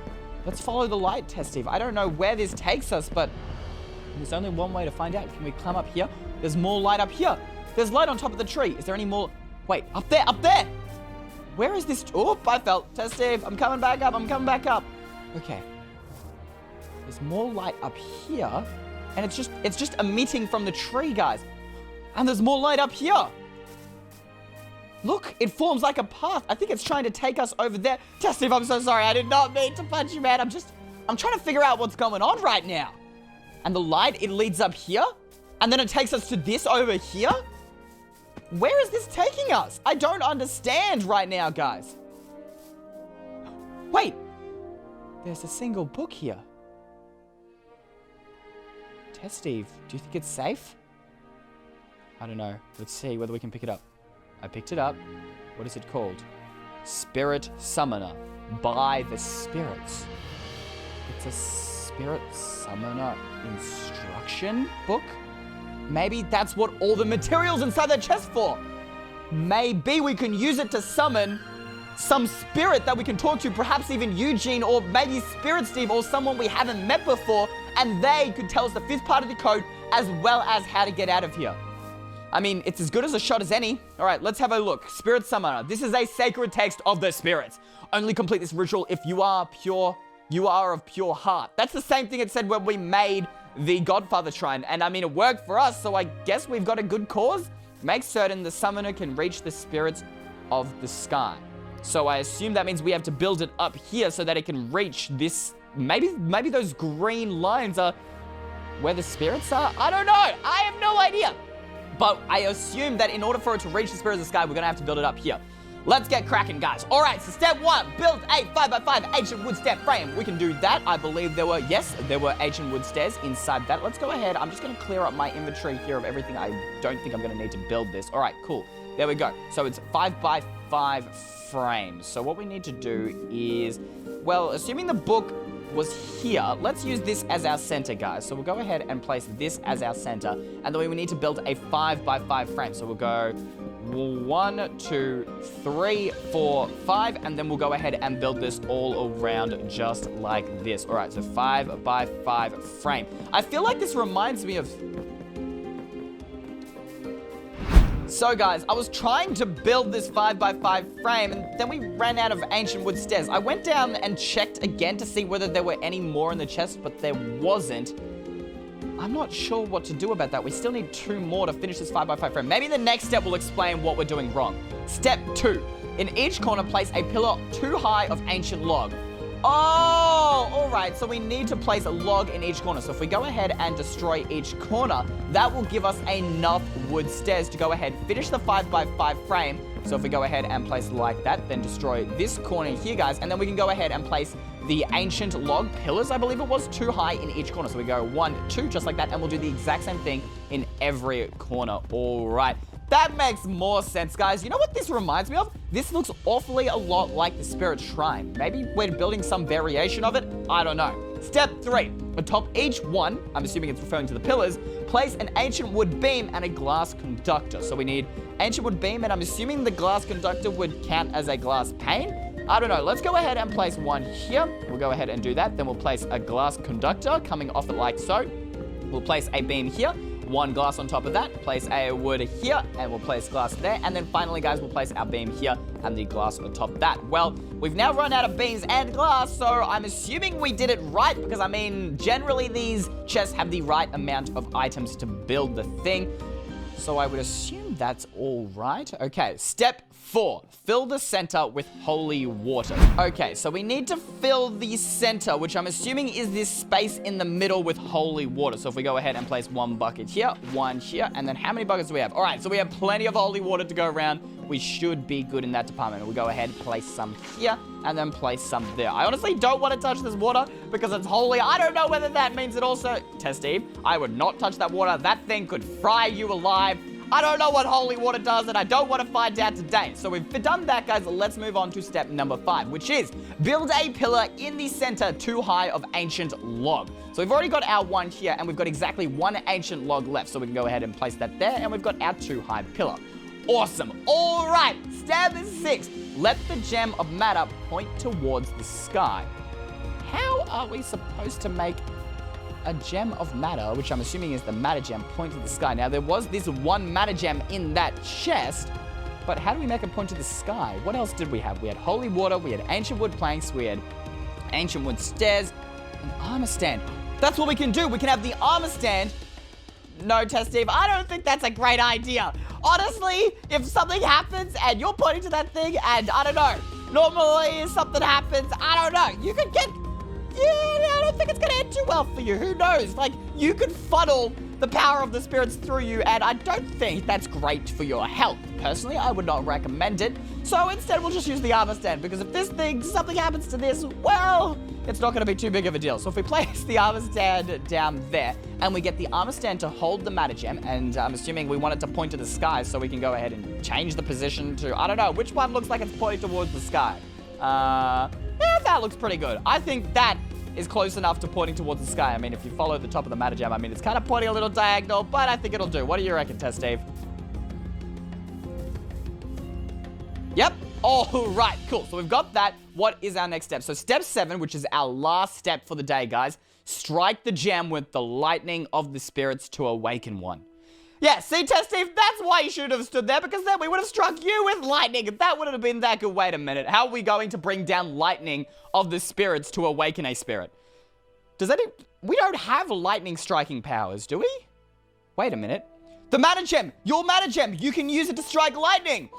Let's follow the light, Test Steve. I don't know where this takes us, but there's only one way to find out. Can we climb up here? There's more light up here. There's light on top of the tree. Is there any more? Wait, up there, up there. Where is this? Oop, I fell. Test Steve, I'm coming back up. I'm coming back up. Okay. There's more light up here. And it's just emitting from the tree, guys. And there's more light up here. Look, it forms like a path. I think it's trying to take us over there. Test Steve, I'm so sorry. I did not mean to punch you, man. I'm trying to figure out what's going on right now. And the light, it leads up here. And then it takes us to this over here. Where is this taking us? I don't understand right now, guys. Wait. There's a single book here. Test Steve, do you think it's safe? I don't know. Let's see whether we can pick it up. I picked it up. What is it called? Spirit Summoner by the Spirits. It's a Spirit Summoner instruction book? Maybe that's what all the materials inside the chest for. Maybe we can use it to summon some spirit that we can talk to, perhaps even Eugene, or maybe Spirit Steve, or someone we haven't met before, and they could tell us the 5th part of the code, as well as how to get out of here. I mean, it's as good as a shot as any. All right, let's have a look. Spirit Summoner. This is a sacred text of the spirits. Only complete this ritual if you are pure, you are of pure heart. That's the same thing it said when we made the Godfather Shrine. And I mean, it worked for us, so I guess we've got a good cause. Make certain the summoner can reach the spirits of the sky. So I assume that means we have to build it up here so that it can reach this. Maybe those green lines are where the spirits are? I don't know. I have no idea. But I assume that in order for it to reach the spirits of the sky, we're going to have to build it up here. Let's get cracking, guys. All right, so step 1, build a 5x5 ancient wood step frame. We can do that. I believe there were ancient wood stairs inside that. Let's go ahead. I'm just going to clear up my inventory here of everything. I don't think I'm going to need to build this. All right, cool. There we go. So it's 5x5 frames. So what we need to do is, well, assuming the book was here, let's use this as our center, guys. So we'll go ahead and place this as our center, and then we need to build a 5x5 frame. So we'll go 1, 2, 3, 4, 5, and then we'll go ahead and build this all around just like this. All right, so 5x5 frame. I feel like this reminds me of... So guys, I was trying to build this 5x5 frame, and then we ran out of ancient wood stairs. I went down and checked again to see whether there were any more in the chest, but there wasn't. I'm not sure what to do about that. We still need 2 more to finish this 5x5 frame. Maybe the next step will explain what we're doing wrong. Step 2. In each corner, place a pillar 2 high of ancient log. Oh, all right. So we need to place a log in each corner. So if we go ahead and destroy each corner, that will give us enough wood stairs to go ahead, finish the 5x5 frame. So if we go ahead and place it like that, then destroy this corner here, guys, and then we can go ahead and place the ancient log pillars, I believe it was, 2 high in each corner. So we go 1, 2, just like that, and we'll do the exact same thing in every corner. All right. That makes more sense, guys. You know what this reminds me of? This looks awfully a lot like the Spirit Shrine. Maybe we're building some variation of it. I don't know. Step 3. Atop each one, I'm assuming it's referring to the pillars, place an ancient wood beam and a glass conductor. So we need ancient wood beam, and I'm assuming the glass conductor would count as a glass pane. I don't know. Let's go ahead and place one here. We'll go ahead and do that. Then we'll place a glass conductor coming off it like so. We'll place a beam here. 1 glass on top of that, place a wood here, and we'll place glass there. And then finally, guys, we'll place our beam here and the glass on top of that. Well, we've now run out of beams and glass, so I'm assuming we did it right, because, I mean, generally these chests have the right amount of items to build the thing. So I would assume that's all right. Okay, step 4. Fill the center with holy water. Okay, so we need to fill the center, which I'm assuming is this space in the middle with holy water. So if we go ahead and place 1 bucket here, 1 here, and then how many buckets do we have? All right, so we have plenty of holy water to go around. We should be good in that department. We'll go ahead, place some here, and then place some there. I honestly don't want to touch this water because it's holy. I don't know whether that means it also... Test Steve, I would not touch that water. That thing could fry you alive. I don't know what holy water does, and I don't want to find out today. So we've done that, guys. Let's move on to step number 5, which is build a pillar in the center 2 high of ancient log. So we've already got our 1 here, and we've got exactly 1 ancient log left. So we can go ahead and place that there, and we've got our 2 high pillar. Awesome. All right. Step 6. Let the gem of matter point towards the sky. How are we supposed to make a gem of matter, which I'm assuming is the matter gem, point to the sky? Now, there was this 1 matter gem in that chest, But how do we make a point to the sky? What else did we have? We had holy water, we had ancient wood planks, we had ancient wood stairs, an armor stand. That's what we can do. We can have the armor stand. No, Test Steve, I don't think that's a great idea. Honestly, if something happens and you're pointing to that thing and, I don't know, normally if something happens, I don't know, you could get, yeah, I don't think it's gonna end too well for you. Who knows? Like, you could funnel the power of the spirits through you, and I don't think that's great for your health. Personally, I would not recommend it. So instead, we'll just use the armor stand, because if this thing, something happens to this, well, it's not gonna be too big of a deal. So if we place the armor stand down there, and we get the armor stand to hold the matter gem, and I'm assuming we want it to point to the sky, so we can go ahead and change the position to, I don't know, which one looks like it's pointing towards the sky? Yeah, that looks pretty good. I think that is close enough to pointing towards the sky. I mean, if you follow the top of the matter gem, I mean, it's kind of pointing a little diagonal, but I think it'll do. What do you reckon, Test Dave? Yep. All right, cool. So we've got that. What is our next step? So step 7, which is our last step for the day, guys. Strike the gem with the lightning of the spirits to awaken one. Yeah, see, Test Steve, that's why you should have stood there, because then we would have struck you with lightning. That would have been that good. Wait a minute. How are we going to bring down lightning of the spirits to awaken a spirit? We don't have lightning striking powers, do we? Wait a minute. The matter gem, your matter gem, you can use it to strike lightning.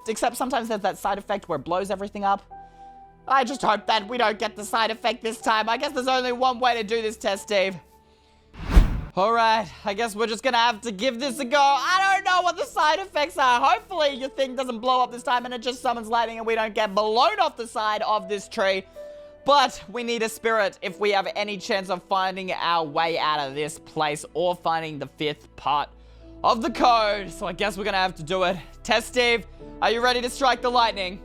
Except sometimes there's that side effect where it blows everything up. I just hope that we don't get the side effect this time. I guess there's only one way to do this, Test Steve. Alright, I guess we're just gonna have to give this a go. I don't know what the side effects are. Hopefully your thing doesn't blow up this time and it just summons lightning and we don't get blown off the side of this tree. But we need a spirit if we have any chance of finding our way out of this place or finding the 5th part of the code. So I guess we're gonna have to do it. Test Steve, are you ready to strike the lightning?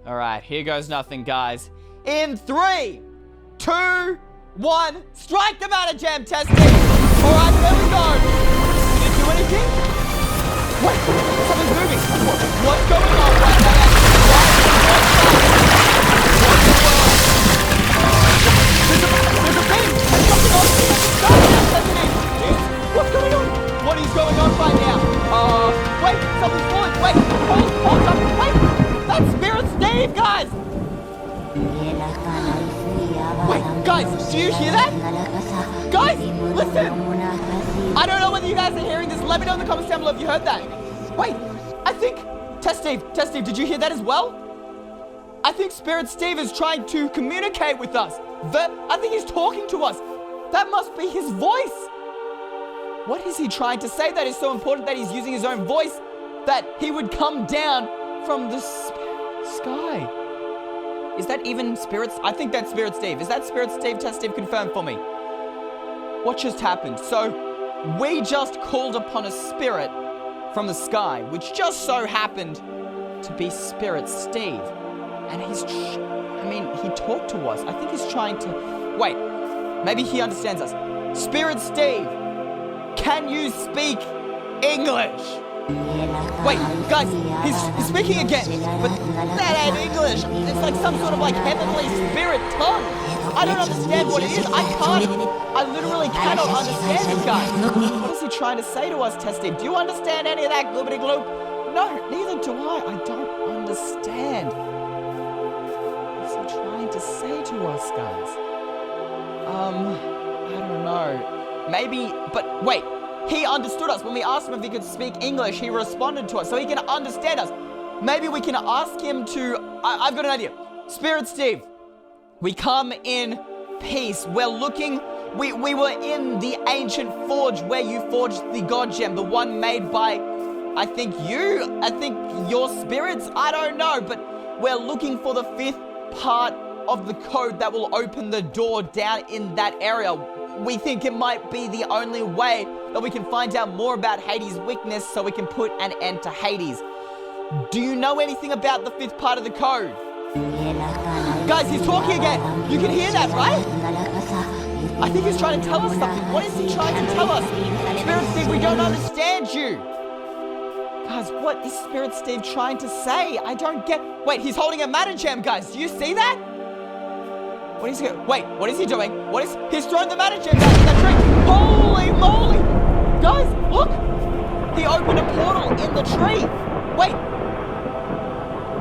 Alright, here goes nothing, guys. In 3, 2, 1, strike the matter gem, Testing. Alright, there we go. Did it do anything? Wait, something's moving. What's going on right now? There's a thing. There's something on the What's going on? What is going on right now? Wait, something's falling. Wait, hold up. Wait, that's Spirit Steve, guys. Wait, guys, do you hear that? Guys, listen! I don't know whether you guys are hearing this. Let me know in the comments down below if you heard that. Wait, I think... Test Steve, did you hear that as well? I think Spirit Steve is trying to communicate with us. I think he's talking to us. That must be his voice. What is he trying to say that is so important that he's using his own voice? That he would come down from the sky. Is that even spirits? I think that's Spirit Steve. Is that Spirit Steve? Test Steve, confirm for me. What just happened? So, we just called upon a spirit from the sky, which just so happened to be Spirit Steve. And he talked to us. I think he's trying to... Wait, maybe he understands us. Spirit Steve, can you speak English? Wait, guys, he's speaking again, but that ain't English. It's like some sort of like heavenly spirit tongue. I don't understand what it is. I literally cannot understand it, guys. What is he trying to say to us, Testing? Do you understand any of that gloobity gloop? No, neither do I. I don't understand. What is he trying to say to us, guys? I don't know. Maybe, but wait. He understood us. When we asked him if he could speak English, he responded to us, so he can understand us. Maybe we can ask him to... I've got an idea. Spirit Steve, we come in peace. We're looking... We were in the ancient forge where you forged the God Gem, the one made by, I think your spirits? I don't know, but we're looking for the 5th part of the code that will open the door down in that area. We think it might be the only way that we can find out more about Hades' weakness so we can put an end to Hades. Do you know anything about the 5th part of the code? Guys, he's talking again. You can hear that, right? I think he's trying to tell us something. What is he trying to tell us? Spirit Steve, we don't understand you. Guys, what is Spirit Steve trying to say? I don't get... Wait, he's holding a matter gem, guys. Do you see that? What is he... Wait, what is he doing? He's throwing the matter gem down in that tree. Holy moly! Guys, look! He opened a portal in the tree. Wait!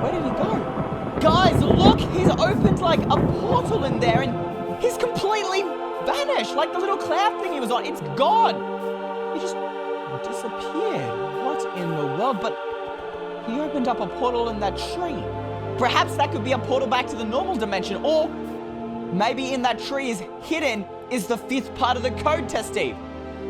Where did he go? Guys, look! He's opened like a portal in there and he's completely vanished. Like the little cloud thing he was on, it's gone. He just disappeared. What in the world? But he opened up a portal in that tree. Perhaps that could be a portal back to the normal dimension, or maybe in that tree is hidden is the 5th part of the code, Test Steve.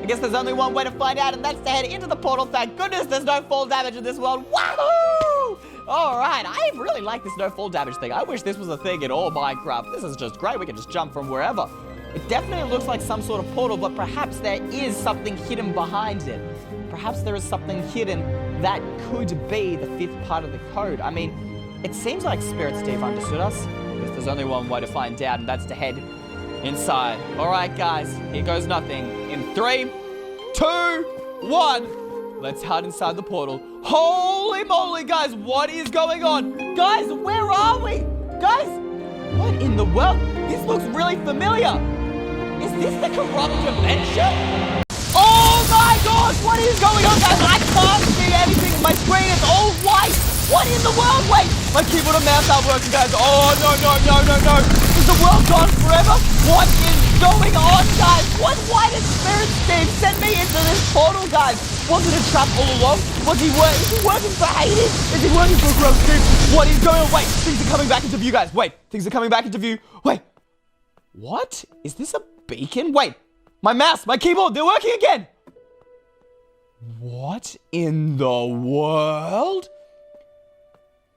I guess there's only one way to find out, and that's to head into the portal. Thank goodness there's no fall damage in this world. Wahoo! All right, I really like this no fall damage thing. I wish this was a thing in all Minecraft. This is just great. We can just jump from wherever. It definitely looks like some sort of portal, but perhaps there is something hidden behind it. Perhaps there is something hidden that could be the 5th part of the code. I mean, it seems like Spirit Steve understood us. I guess there's only one way to find out, and that's to head inside. All right, guys, here goes nothing. In 3, 2, 1, let's head inside the portal. Holy moly, guys, what is going on? Guys, where are we? Guys, what in the world? This looks really familiar. Is this the corrupt dimension? Oh my gosh, what is going on, guys? I can't see anything. My screen is all white. What in the world? Wait, my keyboard and mouse aren't working, guys. Oh, no. Is the world gone forever? What is going on, guys? Why did Spirit Steve send me into this portal, guys? Was it a trap all along? Is he working for Hades? Is he working for Corrupt Steve? What is going on? Wait, things are coming back into view, guys. Wait, things are coming back into view. Wait, what? Is this a beacon? Wait, my mouse, my keyboard, they're working again. What in the world?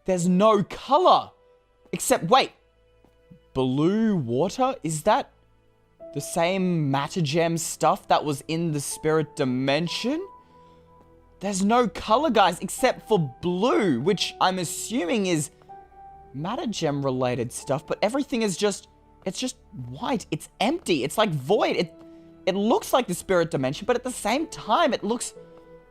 There's no color. Except, wait. Blue water? Is that the same matter gem stuff that was in the spirit dimension? There's no color, guys, except for blue, which I'm assuming is matter gem related stuff, but everything is just, it's just white. It's empty. It's like void. It looks like the spirit dimension, but at the same time, it looks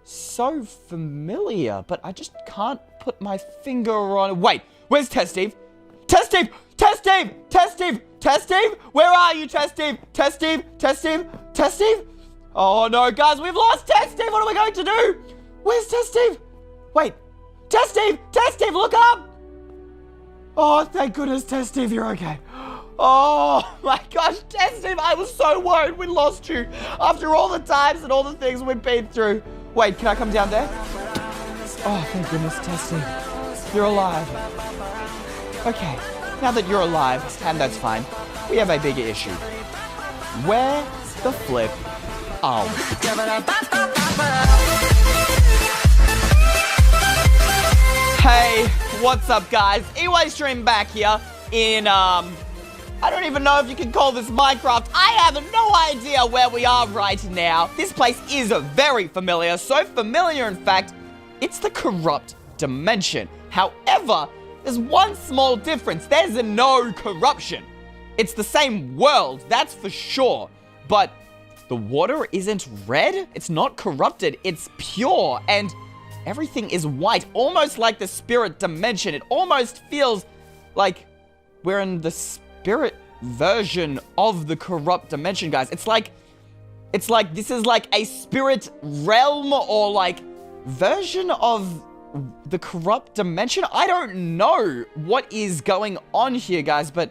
so familiar, but I just can't put my finger on it. Wait, where's Test Steve? Test Steve! Test Steve! Test Steve! Test Steve! Where are you, Test Steve? Test Steve! Test Steve! Test Steve! Oh no, guys, we've lost Test Steve! What are we going to do? Where's Test Steve? Wait, Test Steve! Test Steve, look up! Oh, thank goodness, Test Steve, you're okay. Oh my gosh, Test Steve, I was so worried we lost you after all the times and all the things we've been through. Wait, can I come down there? Oh, thank goodness, Test Steve, you're alive. Okay, now that you're alive, and that's fine, we have a bigger issue. Where the flip are we? Hey, what's up, guys? Eystreem back here in, I don't even know if you can call this Minecraft. I have no idea where we are right now. This place is very familiar. So familiar, in fact, it's the corrupt dimension. However, there's one small difference. There's no corruption. It's the same world, that's for sure. But the water isn't red. It's not corrupted. It's pure, and everything is white, almost like the spirit dimension. It almost feels like we're in the spirit version of the corrupt dimension, guys. It's like this is like a spirit realm or like version of the corrupt dimension. I don't know what is going on here, guys, but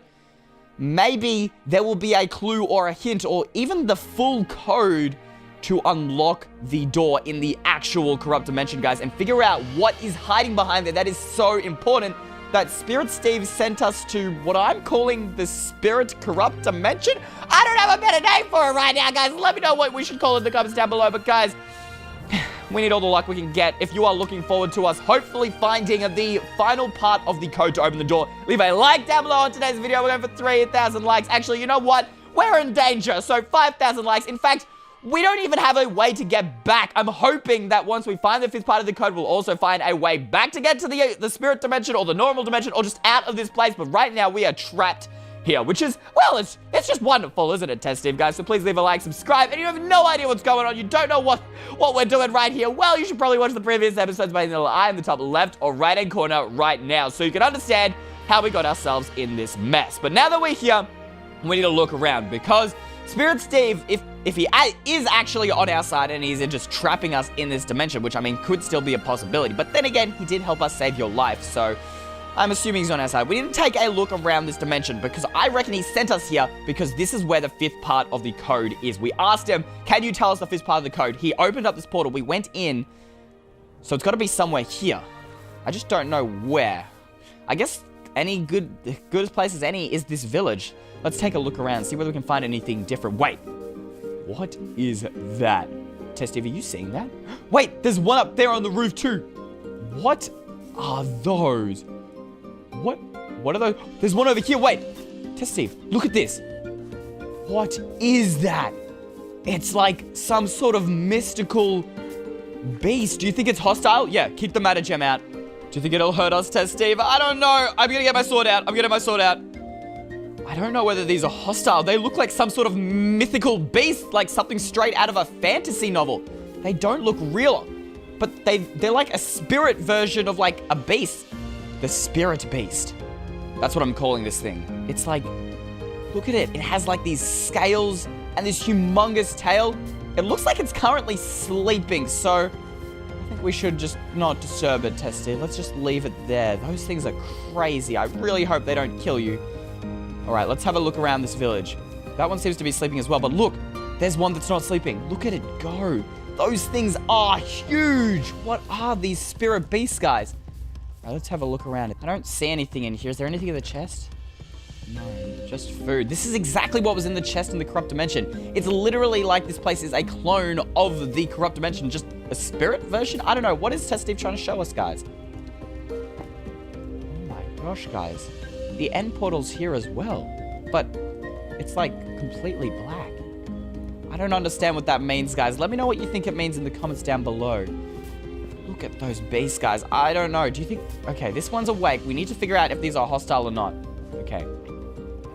maybe there will be a clue or a hint or even the full code to unlock the door in the actual corrupt dimension, guys, and figure out what is hiding behind there. That is so important that Spirit Steve sent us to what I'm calling the spirit corrupt dimension. I don't have a better name for it right now, guys. Let me know what we should call it in the comments down below. But guys, we need all the luck we can get. If you are looking forward to us hopefully finding the final part of the code to open the door, leave a like down below on today's video. We're going for 3,000 likes. Actually, you know what? We're in danger. So 5,000 likes. In fact, we don't even have a way to get back. I'm hoping that once we find the 5th part of the code, we'll also find a way back to get to the spirit dimension or the normal dimension or just out of this place. But right now, we are trapped here, which is, well, it's just wonderful, isn't it, Test Steve, guys? So please leave a like, subscribe, and you have no idea what's going on. You don't know what we're doing right here. Well, you should probably watch the previous episodes by the little eye in the top left or right-hand corner right now so you can understand how we got ourselves in this mess. But now that we're here, we need to look around because Spirit Steve, if he is actually on our side and he's just trapping us in this dimension, which I mean could still be a possibility, but then again, he did help us save your life, so I'm assuming he's on our side. We didn't take a look around this dimension because I reckon he sent us here because this is where the 5th part of the code is. We asked him, can you tell us the 5th part of the code? He opened up this portal. We went in, so it's got to be somewhere here. I just don't know where. I guess any good as place as any is this village. Let's take a look around, see whether we can find anything different. Wait, what is that? Testive, are you seeing that? Wait, there's one up there on the roof too. What are those? What are those? There's one over here. Wait, Steve, look at this. What is that? It's like some sort of mystical beast. Do you think it's hostile? Yeah, kick the matter gem out. Do you think it'll hurt us, Steve? I don't know. I'm gonna get my sword out. I don't know whether these are hostile. They look like some sort of mythical beast, like something straight out of a fantasy novel. They don't look real, but they're like a spirit version of like a beast. The spirit beast. That's what I'm calling this thing. It's like, look at it. It has like these scales and this humongous tail. It looks like it's currently sleeping, so I think we should just not disturb it, Testy. Let's just leave it there. Those things are crazy. I really hope they don't kill you. All right, let's have a look around this village. That one seems to be sleeping as well, but look, there's one that's not sleeping. Look at it go. Those things are huge. What are these spirit beasts, guys? All right, let's have a look around. I don't see anything in here. Is there anything in the chest? No, just food. This is exactly what was in the chest in the corrupt dimension. It's literally like this place is a clone of the corrupt dimension, just a spirit version? I don't know. What is Test Steve trying to show us, guys? Oh my gosh, guys. The end portal's here as well, but it's like completely black. I don't understand what that means, guys. Let me know what you think it means in the comments down below. Look at those beasts, guys. I don't know. Do you think... Okay, this one's awake. We need to figure out if these are hostile or not. Okay.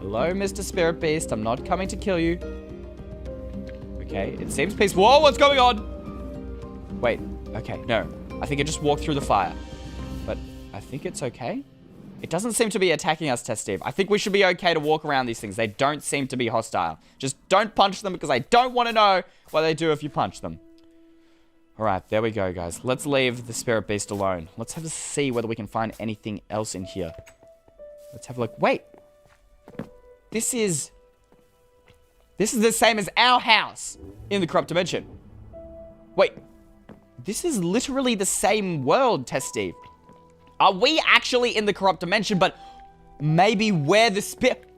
Hello, Mr. Spirit Beast. I'm not coming to kill you. Okay, it seems peaceful. Whoa, what's going on? Wait, okay, no. I think it just walked through the fire. But I think it's okay. It doesn't seem to be attacking us, Test Steve. I think we should be okay to walk around these things. They don't seem to be hostile. Just don't punch them because I don't want to know what they do if you punch them. All right, there we go, guys. Let's leave the Spirit Beast alone. Let's have a see whether we can find anything else in here. Let's have a look. Wait. This is the same as our house in the corrupt dimension. Wait. This is literally the same world, Test Steve. Are we actually in the corrupt dimension, but maybe we're the spirit...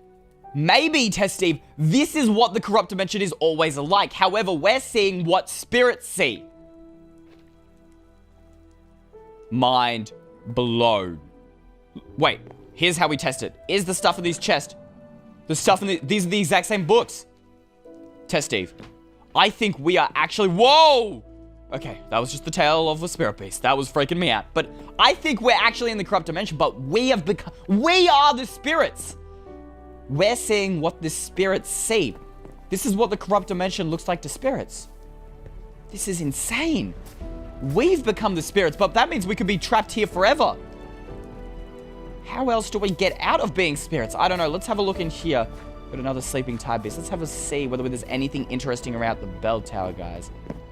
Maybe, Test Steve, this is what the corrupt dimension is always like. However, we're seeing what spirits see. Mind blown. Wait, here's how we test it. Is the stuff in these chests, the stuff in these are the exact same books. Test Steve, I think we are actually... Whoa! Okay, that was just the tail of a spirit beast. That was freaking me out. But I think we're actually in the corrupt dimension, but we have become... We are the spirits. We're seeing what the spirits see. This is what the corrupt dimension looks like to spirits. This is insane. We've become the spirits, but that means we could be trapped here forever. How else do we get out of being spirits? I don't know. Let's have a look in here. Got another sleeping tide beast. Let's have a see whether there's anything interesting around the bell tower, guys.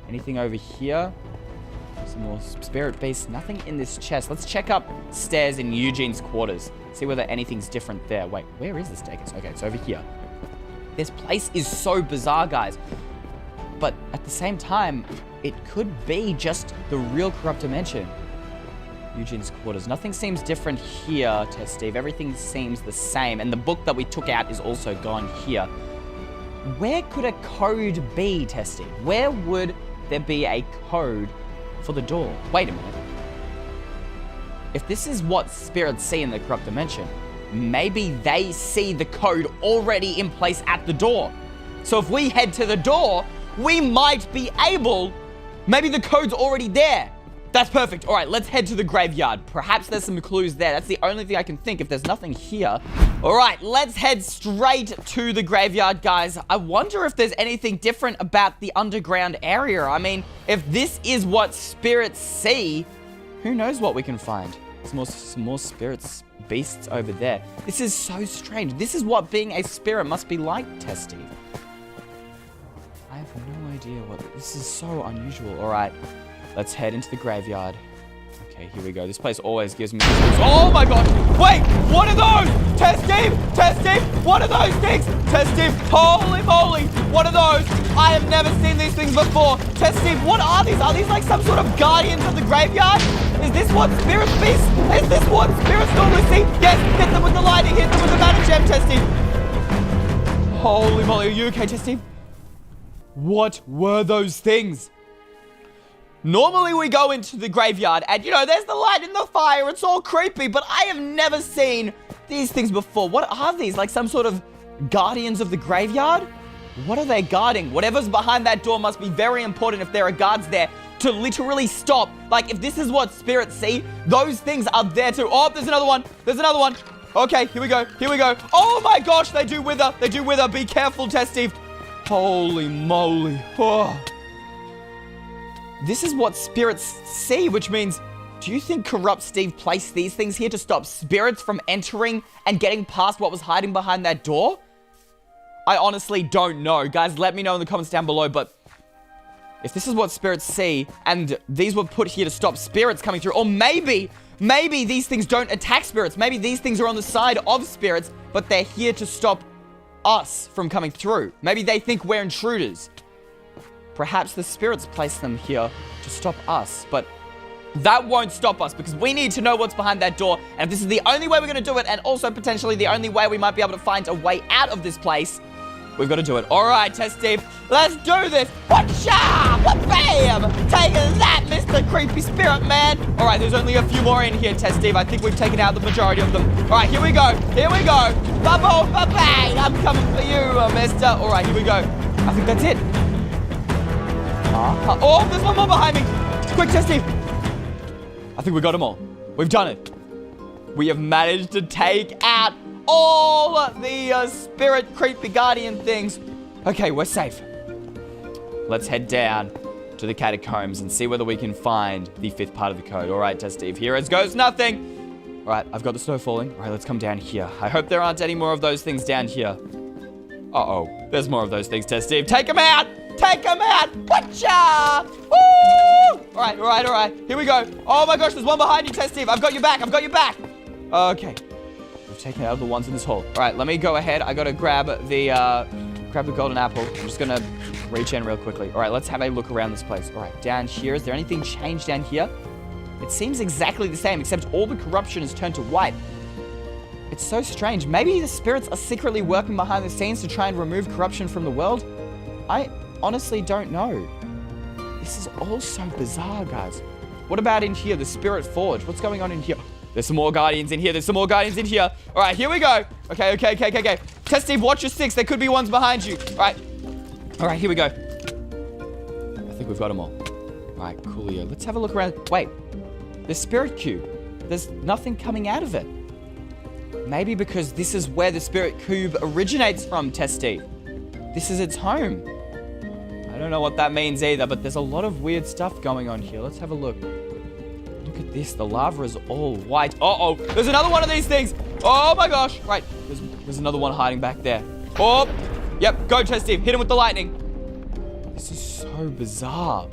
Anything over here? Some more spirit beasts. Nothing in this chest. Let's check up stairs in Eugene's quarters. See whether anything's different there. Wait, where is the staircase? Okay, it's over here. This place is so bizarre, guys. But at the same time, it could be just the real corrupt dimension. Eugene's quarters. Nothing seems different here, Test Steve. Everything seems the same. And the book that we took out is also gone here. Where could a code be, Test Steve? Where would there be a code for the door? Wait a minute. If this is what spirits see in the corrupt dimension, maybe they see the code already in place at the door. So if we head to the door, we might be able... Maybe the code's already there. That's perfect. All right, let's head to the graveyard. Perhaps there's some clues there. That's the only thing I can think if there's nothing here. All right, let's head straight to the graveyard, guys. I wonder if there's anything different about the underground area. I mean, if this is what spirits see, who knows what we can find? Some more spirits, beasts over there. This is so strange. This is what being a spirit must be like, Test Steve. have no idea what... This is so unusual. All right, let's head into the graveyard. Okay, here we go. This place always gives me... Oh my god! Wait! What are those? Test Steve! Test Steve! What are those things? Test Steve! Holy moly! What are those? I have never seen these things before. Test Steve, what are these? Are these like some sort of guardians of the graveyard? Is this what spirits beast? Is this what spirits normally see? Yes! Hit them with the lightning! Hit them with the mana gem, Test Steve! Holy moly, are you okay, Test Steve? What were those things? Normally we go into the graveyard and, you know, there's the light and the fire. It's all creepy, but I have never seen these things before. What are these? Like some sort of guardians of the graveyard? What are they guarding? Whatever's behind that door must be very important if there are guards there to literally stop. Like, if this is what spirits see, those things are there too. Oh, there's another one. There's another one. Okay, here we go. Here we go. Oh my gosh, they do wither. They do wither. Be careful, Test Steve. Holy moly. Oh. This is what spirits see, which means, do you think Corrupt Steve placed these things here to stop spirits from entering and getting past what was hiding behind that door? I honestly don't know. Guys, let me know in the comments down below, but if this is what spirits see, and these were put here to stop spirits coming through, or maybe these things don't attack spirits. Maybe these things are on the side of spirits, but they're here to stop us from coming through. Maybe they think we're intruders. Perhaps the spirits placed them here to stop us, but that won't stop us because we need to know what's behind that door. And if this is the only way we're going to do it, and also potentially the only way we might be able to find a way out of this place, we've got to do it. All right, Test Steve, let's do this. Whatcha? What bam? Take that, Mr. Creepy Spirit Man. All right, there's only a few more in here, Test Steve. I think we've taken out the majority of them. All right, here we go. Here we go. Bubble, bang. I'm coming for you, mister. All right, here we go. I think that's it. Oh, there's one more behind me. Quick, Test Steve. I think we got them all. We've done it. We have managed to take out all the spirit creepy guardian things. Okay, we're safe. Let's head down to the catacombs and see whether we can find the 5th part of the code. All right, Test Steve, here it goes nothing. All right, I've got the snow falling. All right, let's come down here. I hope there aren't any more of those things down here. Uh-oh, there's more of those things, Test Steve. Take them out! Take them out! Whatcha? Woo! All right. Here we go. Oh my gosh, there's one behind you, Test Steve. I've got your back. Okay. We've taken out the ones in this hole. All right, let me go ahead. I gotta grab the golden apple. I'm just gonna reach in real quickly. All right, let's have a look around this place. All right, down here. Is there anything changed down here? It seems exactly the same, except all the corruption has turned to white. It's so strange. Maybe the spirits are secretly working behind the scenes to try and remove corruption from the world. I honestly don't know. This is all so bizarre, guys. What about in here, the Spirit Forge? What's going on in here? There's some more guardians in here. All right, here we go. Okay. Test Steve, watch your 6. There could be ones behind you. All right, here we go. I think we've got them all. All right, coolio. Let's have a look around. Wait, the Spirit Cube. There's nothing coming out of it. Maybe because this is where the Spirit Cube originates from, Test Steve. This is its home. I don't know what that means either, but there's a lot of weird stuff going on here. Let's have a look. Look at this. The lava is all white. Uh-oh. There's another one of these things. Oh, my gosh. Right. There's another one hiding back there. Oh. Yep. Go, Test Steve. Hit him with the lightning. This is so bizarre.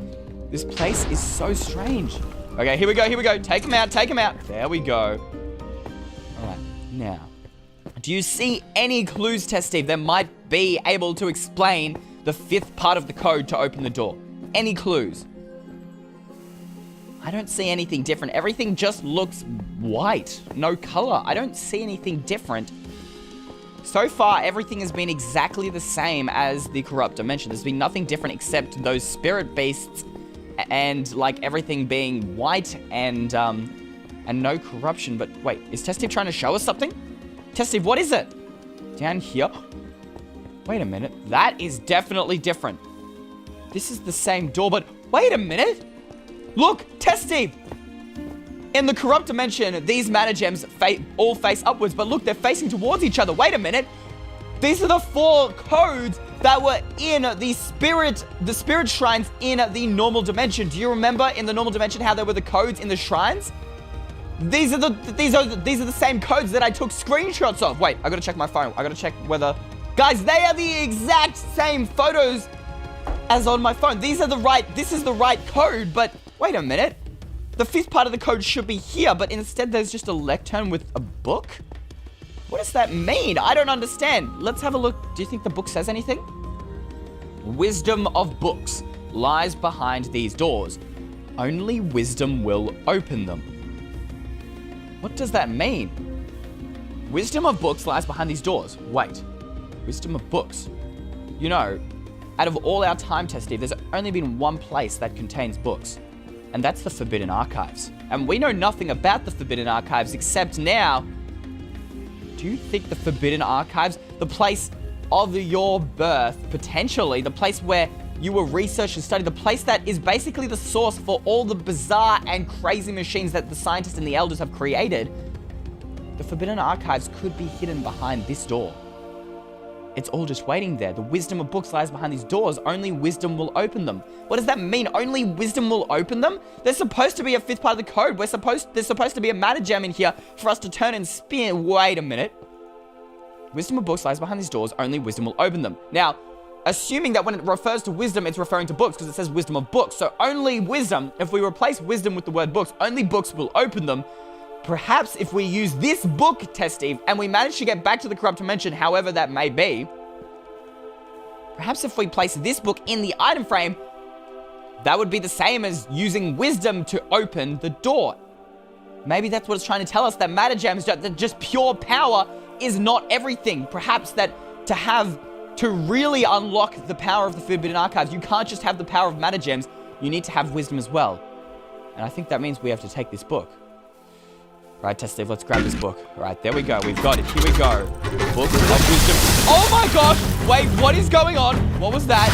This place is so strange. Okay, here we go. Take him out. There we go. All right. Now, do you see any clues, Test Steve, that might be able to explain the 5th part of the code to open the door? Any clues? I don't see anything different. Everything just looks white. No color. I don't see anything different. So far, everything has been exactly the same as the Corrupt Dimension. There's been nothing different except those spirit beasts and, like, everything being white and no corruption. But wait, is Test Steve trying to show us something? Test Steve, what is it? Down here? Wait a minute. That is definitely different. This is the same door, but wait a minute. Look, Test Steve. In the Corrupt Dimension, these mana gems all face upwards, but look, they're facing towards each other. Wait a minute. These are the 4 codes that were in the spirit shrines in the normal dimension. Do you remember in the normal dimension how there were the codes in the shrines? These are the same codes that I took screenshots of. Wait, I gotta check my phone. I gotta check whether... Guys, they are the exact same photos as on my phone. This is the right code, but wait a minute. The fifth part of the code should be here, but instead there's just a lectern with a book? What does that mean? I don't understand. Let's have a look. Do you think the book says anything? Wisdom of books lies behind these doors. Only wisdom will open them. What does that mean? Wisdom of books lies behind these doors. Wait. Wisdom of books. You know, out of all our time testing, there's only been one place that contains books. And that's the Forbidden Archives. And we know nothing about the Forbidden Archives except now. Do you think the Forbidden Archives, the place of your birth, potentially, the place where you were researched and studied, the place that is basically the source for all the bizarre and crazy machines that the scientists and the elders have created, the Forbidden Archives could be hidden behind this door. It's all just waiting there. The wisdom of books lies behind these doors. Only wisdom will open them. What does that mean? Only wisdom will open them? There's supposed to be a fifth part of the code. There's supposed to be a matter gem in here for us to turn and spin. Wait a minute. Wisdom of books lies behind these doors. Only wisdom will open them. Now, assuming that when it refers to wisdom, it's referring to books because it says wisdom of books. So only wisdom, if we replace wisdom with the word books, only books will open them. Perhaps if we use this book, Testive, and we manage to get back to the corrupt dimension, however that may be, perhaps if we place this book in the item frame, that would be the same as using wisdom to open the door. Maybe that's what it's trying to tell us, that matter gems, that just pure power is not everything. Perhaps that to really unlock the power of the Forbidden Archives, you can't just have the power of matter gems, you need to have wisdom as well. And I think that means we have to take this book. Right, Testive, let's grab this book. All right, there we go. We've got it. Here we go. Book of Wisdom. Oh my gosh! Wait, what is going on? What was that?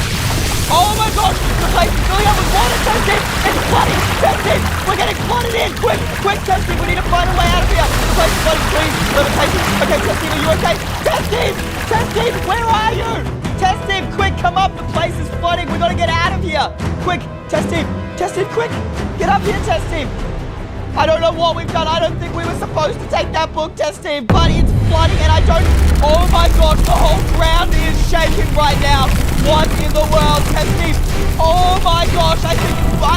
Oh my gosh! The place is filling up with water, Testive! It's flooding! Testive! We're getting flooded in! Quick, Testive! We need to find a way out of here! The place is flooding, please! Levitation! Okay, Testive, are you okay? Testive! Where are you? Testive, quick, come up! The place is flooding! We gotta get out of here! Quick, Testive, quick! Get up here, Testive! I don't know what we've done. I don't think we were supposed to take that book, Testive, but it's flooding and I don't... Oh my gosh, the whole ground is shaking right now. What in the world, Testive? Oh my gosh, I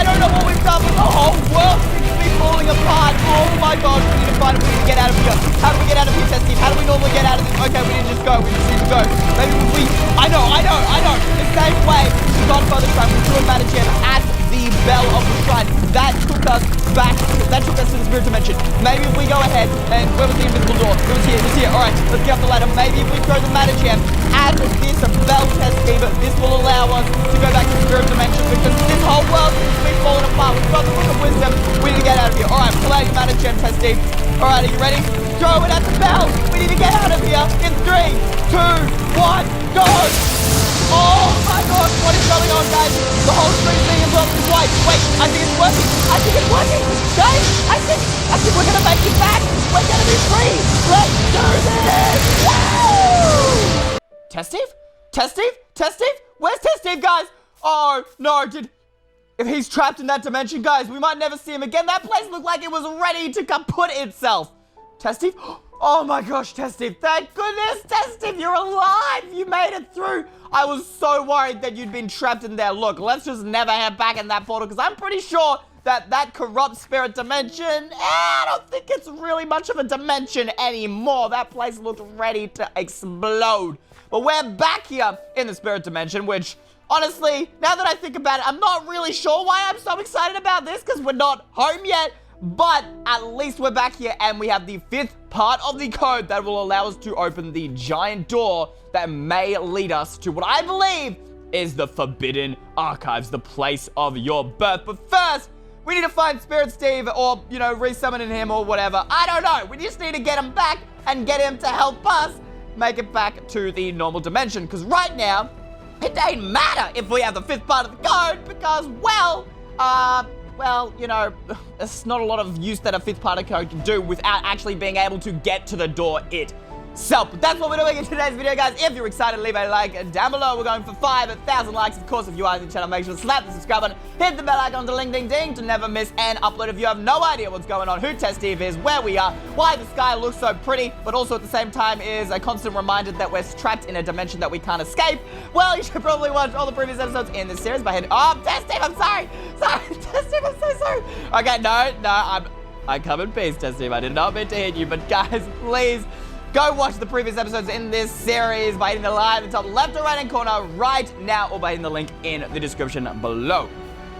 don't know what we've done, but the whole world seems to be falling apart. Oh my gosh, we need to find it. We need to get out of here. How do we get out of here, Testive? How do we normally get out of this? Okay, we didn't just go. We just need to go. Maybe we... I know. The same way we've gone further time. We threw a matter gem at the bell of the shrine. That took us back. That took us to the spirit dimension. Maybe if we go ahead and where was the invisible door? It was here. All right, let's get up the ladder. Maybe if we throw the matter gem at this bell, Testive, this will allow us to go back to the spirit dimension because this whole world seems to be falling apart. We've got the book of wisdom. We need to get out of here. All right, pull out your matter gem, Testive. All right, are you ready? Throw it at the bell. We need to get out of here in 3, 2, 1, go! Oh my gosh, what is going on, guys? The whole screen being enveloped in white. Wait, I think it's working. Guys, I think we're gonna make it back. We're gonna be free. Let's do this. Woo! Testive? Where's Testive, guys? Oh no, if he's trapped in that dimension, guys, we might never see him again. That place looked like it was ready to kaput itself. Testive? Oh my gosh, Testive, thank goodness, Testive, you're alive. You made it through. I was so worried that you'd been trapped in there. Look, let's just never head back in that portal because I'm pretty sure that corrupt spirit dimension, I don't think it's really much of a dimension anymore. That place looked ready to explode. But we're back here in the spirit dimension, which, honestly, now that I think about it, I'm not really sure why I'm so excited about this because we're not home yet. But at least we're back here and we have the fifth part of the code that will allow us to open the giant door that may lead us to what I believe is the Forbidden Archives, the place of your birth. But first, we need to find Spirit Steve or, resummoning him or whatever. I don't know. We just need to get him back and get him to help us make it back to the normal dimension. Because right now, it ain't matter if we have the fifth part of the code because, well, there's not a lot of use that a fifth part of code can do without actually being able to get to the door self. But that's what we're doing in today's video, guys. If you're excited, leave a like down below. We're going for 5,000 likes. Of course, if you are in the channel, make sure to slap the subscribe button, hit the bell icon, ding ding ding, to never miss an upload. If you have no idea what's going on, who Test Steve is, where we are, why the sky looks so pretty, but also at the same time is a constant reminder that we're trapped in a dimension that we can't escape, well, you should probably watch all the previous episodes in this series by hitting... Oh, Test Steve, I'm sorry. Test Steve, I'm so sorry. Okay, no, I come in peace, Test Steve. I did not mean to hit you, but guys, please go watch the previous episodes in this series by hitting the line in the top left or right hand corner right now, or by hitting the link in the description below.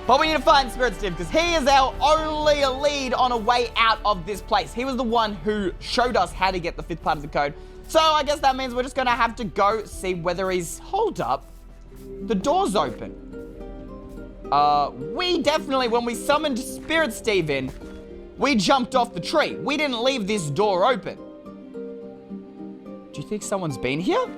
But we need to find Spirit Steve because he is our only lead on a way out of this place. He was the one who showed us how to get the 5th part of the code. So I guess that means we're just going to have to go see whether he's... Hold up. The door's open. We definitely, when we summoned Spirit Steve in, we jumped off the tree. We didn't leave this door open. Do you think someone's been here?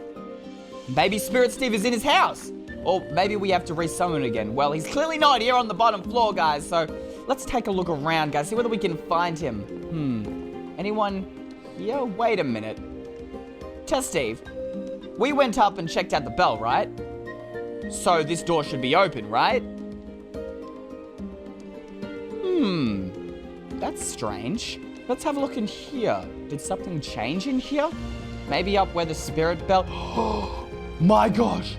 Maybe Spirit Steve is in his house. Or maybe we have to resummon again. Well, he's clearly not here on the bottom floor, guys. So let's take a look around, guys. See whether we can find him. Anyone here? Wait a minute. Test Steve. We went up and checked out the bell, right? So this door should be open, right? That's strange. Let's have a look in here. Did something change in here? Maybe up where the spirit bell... Oh my gosh!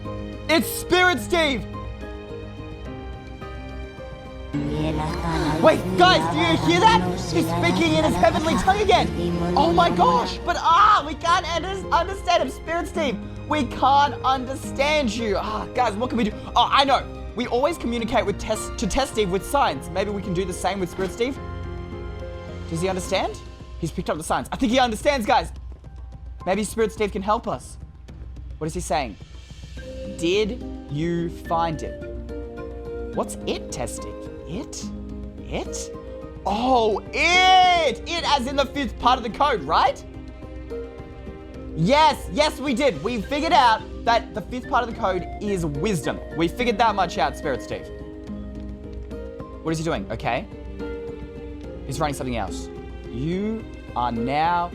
It's Spirit Steve! Wait, guys, do you hear that? He's speaking in his heavenly tongue again. Oh my gosh, but we can't understand him, Spirit Steve. We can't understand you. Guys, what can we do? Oh, I know. We always communicate with Test Steve with signs. Maybe we can do the same with Spirit Steve. Does he understand? He's picked up the signs. I think he understands, guys. Maybe Spirit Steve can help us. What is he saying? Did you find it? What's it, Test Steve? It? It? Oh, it! It as in the 5th part of the code, right? Yes, we did. We figured out that the 5th part of the code is wisdom. We figured that much out, Spirit Steve. What is he doing? Okay. He's writing something else. You are now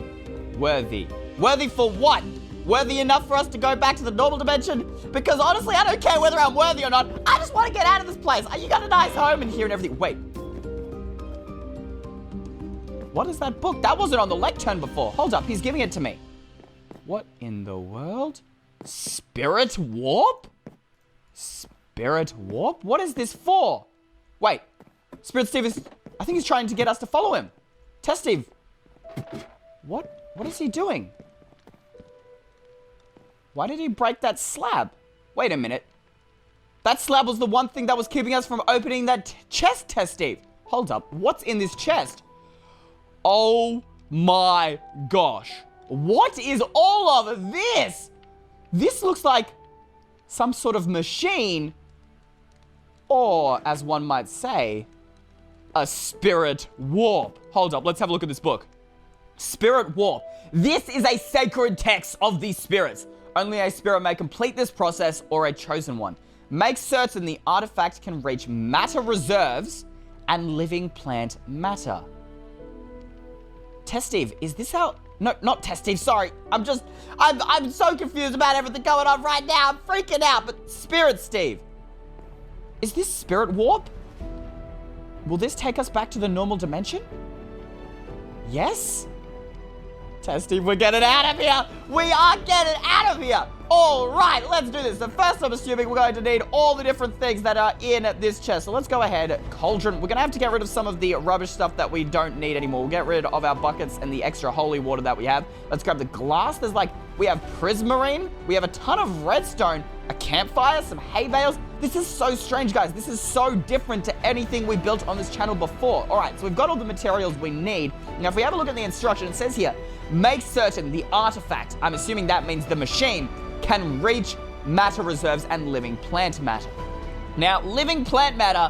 worthy. Worthy for what? Worthy enough for us to go back to the normal dimension? Because honestly, I don't care whether I'm worthy or not. I just want to get out of this place. You got a nice home in here and everything. Wait. What is that book? That wasn't on the lectern before. Hold up, he's giving it to me. What in the world? Spirit Warp? Spirit Warp? What is this for? Wait. Spirit Steve is... I think he's trying to get us to follow him. Test Steve. What is he doing? Why did he break that slab? Wait a minute. That slab was the one thing that was keeping us from opening that chest, Test Steve. Hold up. What's in this chest? Oh my gosh. What is all of this? This looks like some sort of machine. Or, as one might say, a spirit warp. Hold up. Let's have a look at this book. Spirit warp. This is a sacred text of these spirits. Only a spirit may complete this process or a chosen one. Make certain the artifact can reach matter reserves and living plant matter. Test Steve, is this how... No, not Test Steve, sorry. I'm so confused about everything going on right now. I'm freaking out, but Spirit Steve. Is this Spirit Warp? Will this take us back to the normal dimension? Yes? Test Steve, we're getting out of here. We are getting out of here. All right, let's do this. So first, I'm assuming we're going to need all the different things that are in this chest. So let's go ahead. Cauldron. We're going to have to get rid of some of the rubbish stuff that we don't need anymore. We'll get rid of our buckets and the extra holy water that we have. Let's grab the glass. We have prismarine. We have a ton of redstone, a campfire, some hay bales. This is so strange, guys. This is so different to anything we built on this channel before. All right, so we've got all the materials we need. Now, if we have a look at the instruction, it says here, make certain the artifact, I'm assuming that means the machine, can reach matter reserves and living plant matter. Now, living plant matter,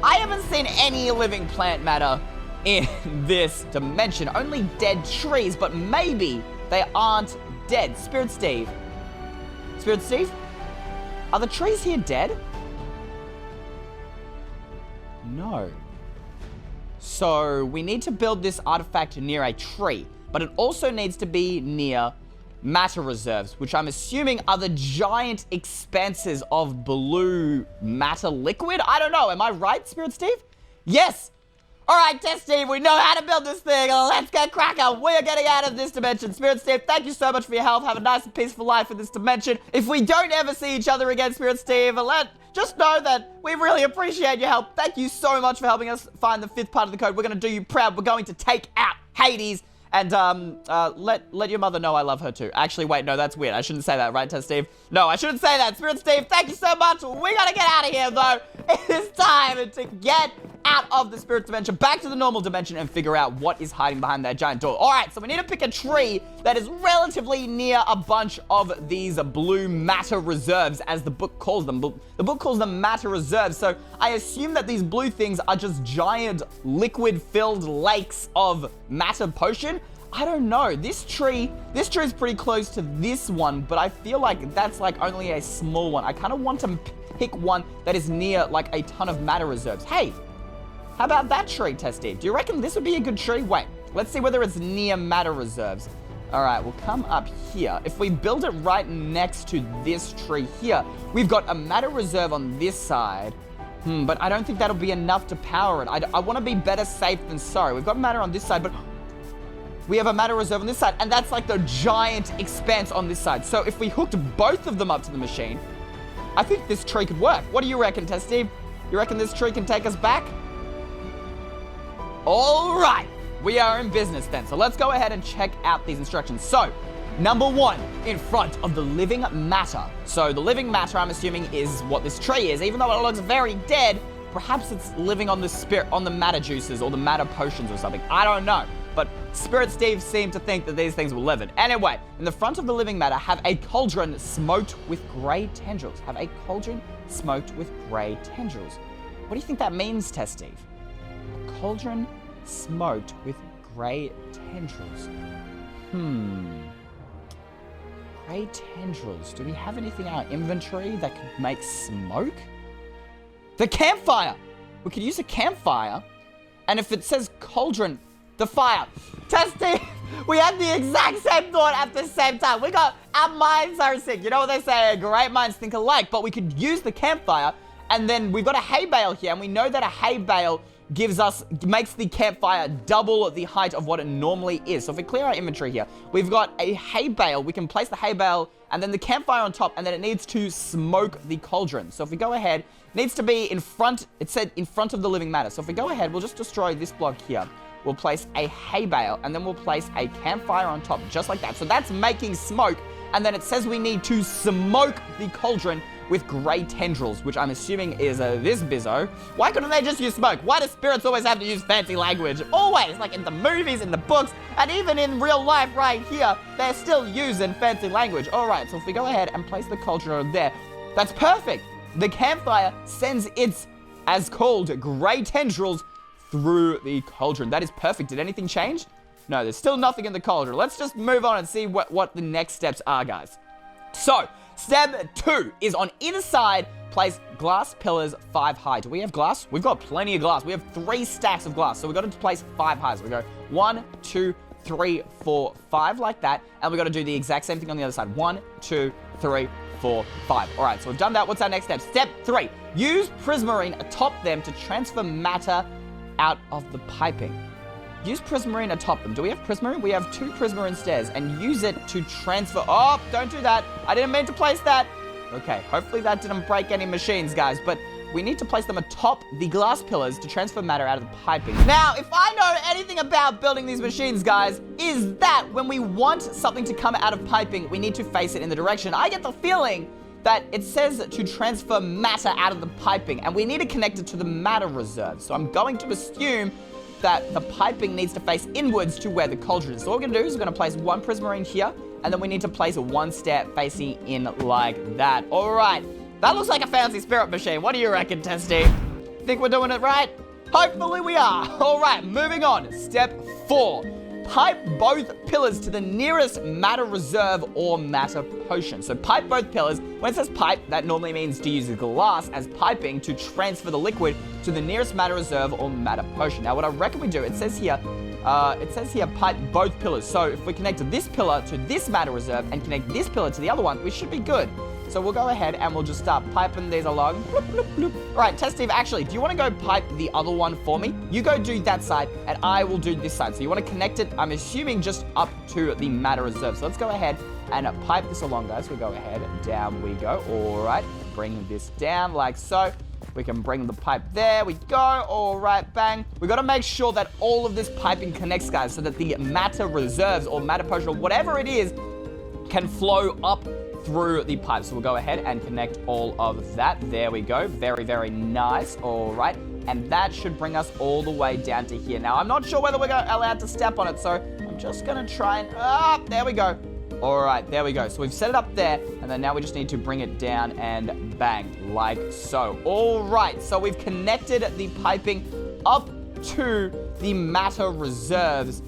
I haven't seen any living plant matter in this dimension. Only dead trees, but maybe they aren't dead. Spirit Steve. Spirit Steve? Are the trees here dead? No. So, we need to build this artifact near a tree. but it also needs to be near matter reserves, which I'm assuming are the giant expanses of blue matter liquid. I don't know. Am I right, Spirit Steve? Yes. All right, Test Steve, we know how to build this thing. Let's get cracking. We are getting out of this dimension. Spirit Steve, thank you so much for your help. Have a nice and peaceful life in this dimension. If we don't ever see each other again, Spirit Steve, just know that we really appreciate your help. Thank you so much for helping us find the 5th part of the code. We're going to do you proud. We're going to take out Hades. And let your mother know I love her too. Actually, wait, no, that's weird. I shouldn't say that, right, Test Steve? No, I shouldn't say that. Spirit Steve, thank you so much. We gotta get out of here, though. It is time to get out of the spirit dimension, back to the normal dimension, and figure out what is hiding behind that giant door. All right, so we need to pick a tree that is relatively near a bunch of these blue matter reserves, as the book calls them. The book calls them matter reserves, so I assume that these blue things are just giant liquid-filled lakes of matter potion. I don't know. This tree is pretty close to this one, but I feel like that's like only a small one. I kind of want to pick one that is near like a ton of matter reserves. Hey, how about that tree, Testy? Do you reckon this would be a good tree? Wait, let's see whether it's near matter reserves. All right, we'll come up here. If we build it right next to this tree here, we've got a matter reserve on this side. But I don't think that'll be enough to power it. I want to be better safe than sorry. We've got matter on this side, but we have a matter reserve on this side, and that's like the giant expanse on this side. So if we hooked both of them up to the machine, I think this tree could work. What do you reckon, Testy? You reckon this tree can take us back? All right, we are in business then. So let's go ahead and check out these instructions. So, number 1, in front of the living matter. So the living matter, I'm assuming, is what this tree is. Even though it looks very dead, perhaps it's living on the matter juices or the matter potions or something. I don't know. But Spirit Steve seemed to think that these things will live in. Anyway, in the front of the living matter, have a cauldron smoked with grey tendrils. Have a cauldron smoked with grey tendrils. What do you think that means, Test Steve? A cauldron smoked with grey tendrils. Grey tendrils. Do we have anything in our inventory that could make smoke? The campfire! We could use a campfire, and if it says cauldron, the fire. Testing! We had the exact same thought at the same time. We got, our minds are sick. You know what they say, great minds think alike, but we could use the campfire, and then we've got a hay bale here, and we know that a hay bale makes the campfire double the height of what it normally is. So if we clear our inventory here, we've got a hay bale. We can place the hay bale and then the campfire on top, and then it needs to smoke the cauldron. So if we go ahead, it needs to be in front, it said in front of the living matter. So if we go ahead, we'll just destroy this block here. We'll place a hay bale, and then we'll place a campfire on top, just like that. So that's making smoke, and then it says we need to smoke the cauldron with grey tendrils, which I'm assuming is this bizzo. Why couldn't they just use smoke? Why do spirits always have to use fancy language? Always, like in the movies, in the books, and even in real life right here, they're still using fancy language. All right, so if we go ahead and place the cauldron over there, that's perfect. The campfire sends its, as called, grey tendrils through the cauldron. That is perfect. Did anything change? No, there's still nothing in the cauldron. Let's just move on and see what the next steps are, guys. So, step 2 is on either side, place glass pillars 5 high. Do we have glass? We've got plenty of glass. We have 3 stacks of glass. So we've got to place 5 high. So we go 1, 2, 3, 4, 5 like that. And we've got to do the exact same thing on the other side. 1, 2, 3, 4, 5. All right, so we've done that. What's our next step? Step 3, use prismarine atop them to transfer matter out of the piping. Use prismarine atop them. Do we have prismarine? We have 2 prismarine stairs, and use it to transfer. Oh, don't do that. I didn't mean to place that. Okay, hopefully that didn't break any machines, guys, but we need to place them atop the glass pillars to transfer matter out of the piping. Now, if I know anything about building these machines, guys, is that when we want something to come out of piping, we need to face it in the direction. I get the feeling that it says to transfer matter out of the piping, and we need to connect it to the matter reserve. So I'm going to assume that the piping needs to face inwards to where the cauldron is. So what we're gonna do is we're gonna place 1 prismarine here, and then we need to place 1 stair facing in like that. All right, that looks like a fancy spirit machine. What do you reckon, Testy? Think we're doing it right? Hopefully we are. All right, moving on. Step 4. Pipe both pillars to the nearest matter reserve or matter potion. So pipe both pillars. When it says pipe, that normally means to use glass as piping to transfer the liquid to the nearest matter reserve or matter potion. Now, what I reckon we do, it says here, It says here pipe both pillars. So if we connect this pillar to this matter reserve and connect this pillar to the other one, we should be good. So we'll go ahead and we'll just start piping these along. Bloop, bloop, bloop. All right, Test Steve, actually, do you want to go pipe the other one for me? You go do that side, and I will do this side. So you want to connect it, I'm assuming, just up to the matter reserve. So let's go ahead and pipe this along, guys. We'll go ahead, down we go. All right, bring this down like so. We can bring the pipe there. We go. All right, bang. We got to make sure that all of this piping connects, guys, so that the matter reserves or matter potion or whatever it is can flow up through the pipe. So we'll go ahead and connect all of that. There we go. Very, very nice. All right. And that should bring us all the way down to here. Now, I'm not sure whether we're allowed to step on it, so I'm just going to try and... there we go. All right, there we go. So we've set it up there, and then now we just need to bring it down and bang, like so. All right, so we've connected the piping up to the matter reserves.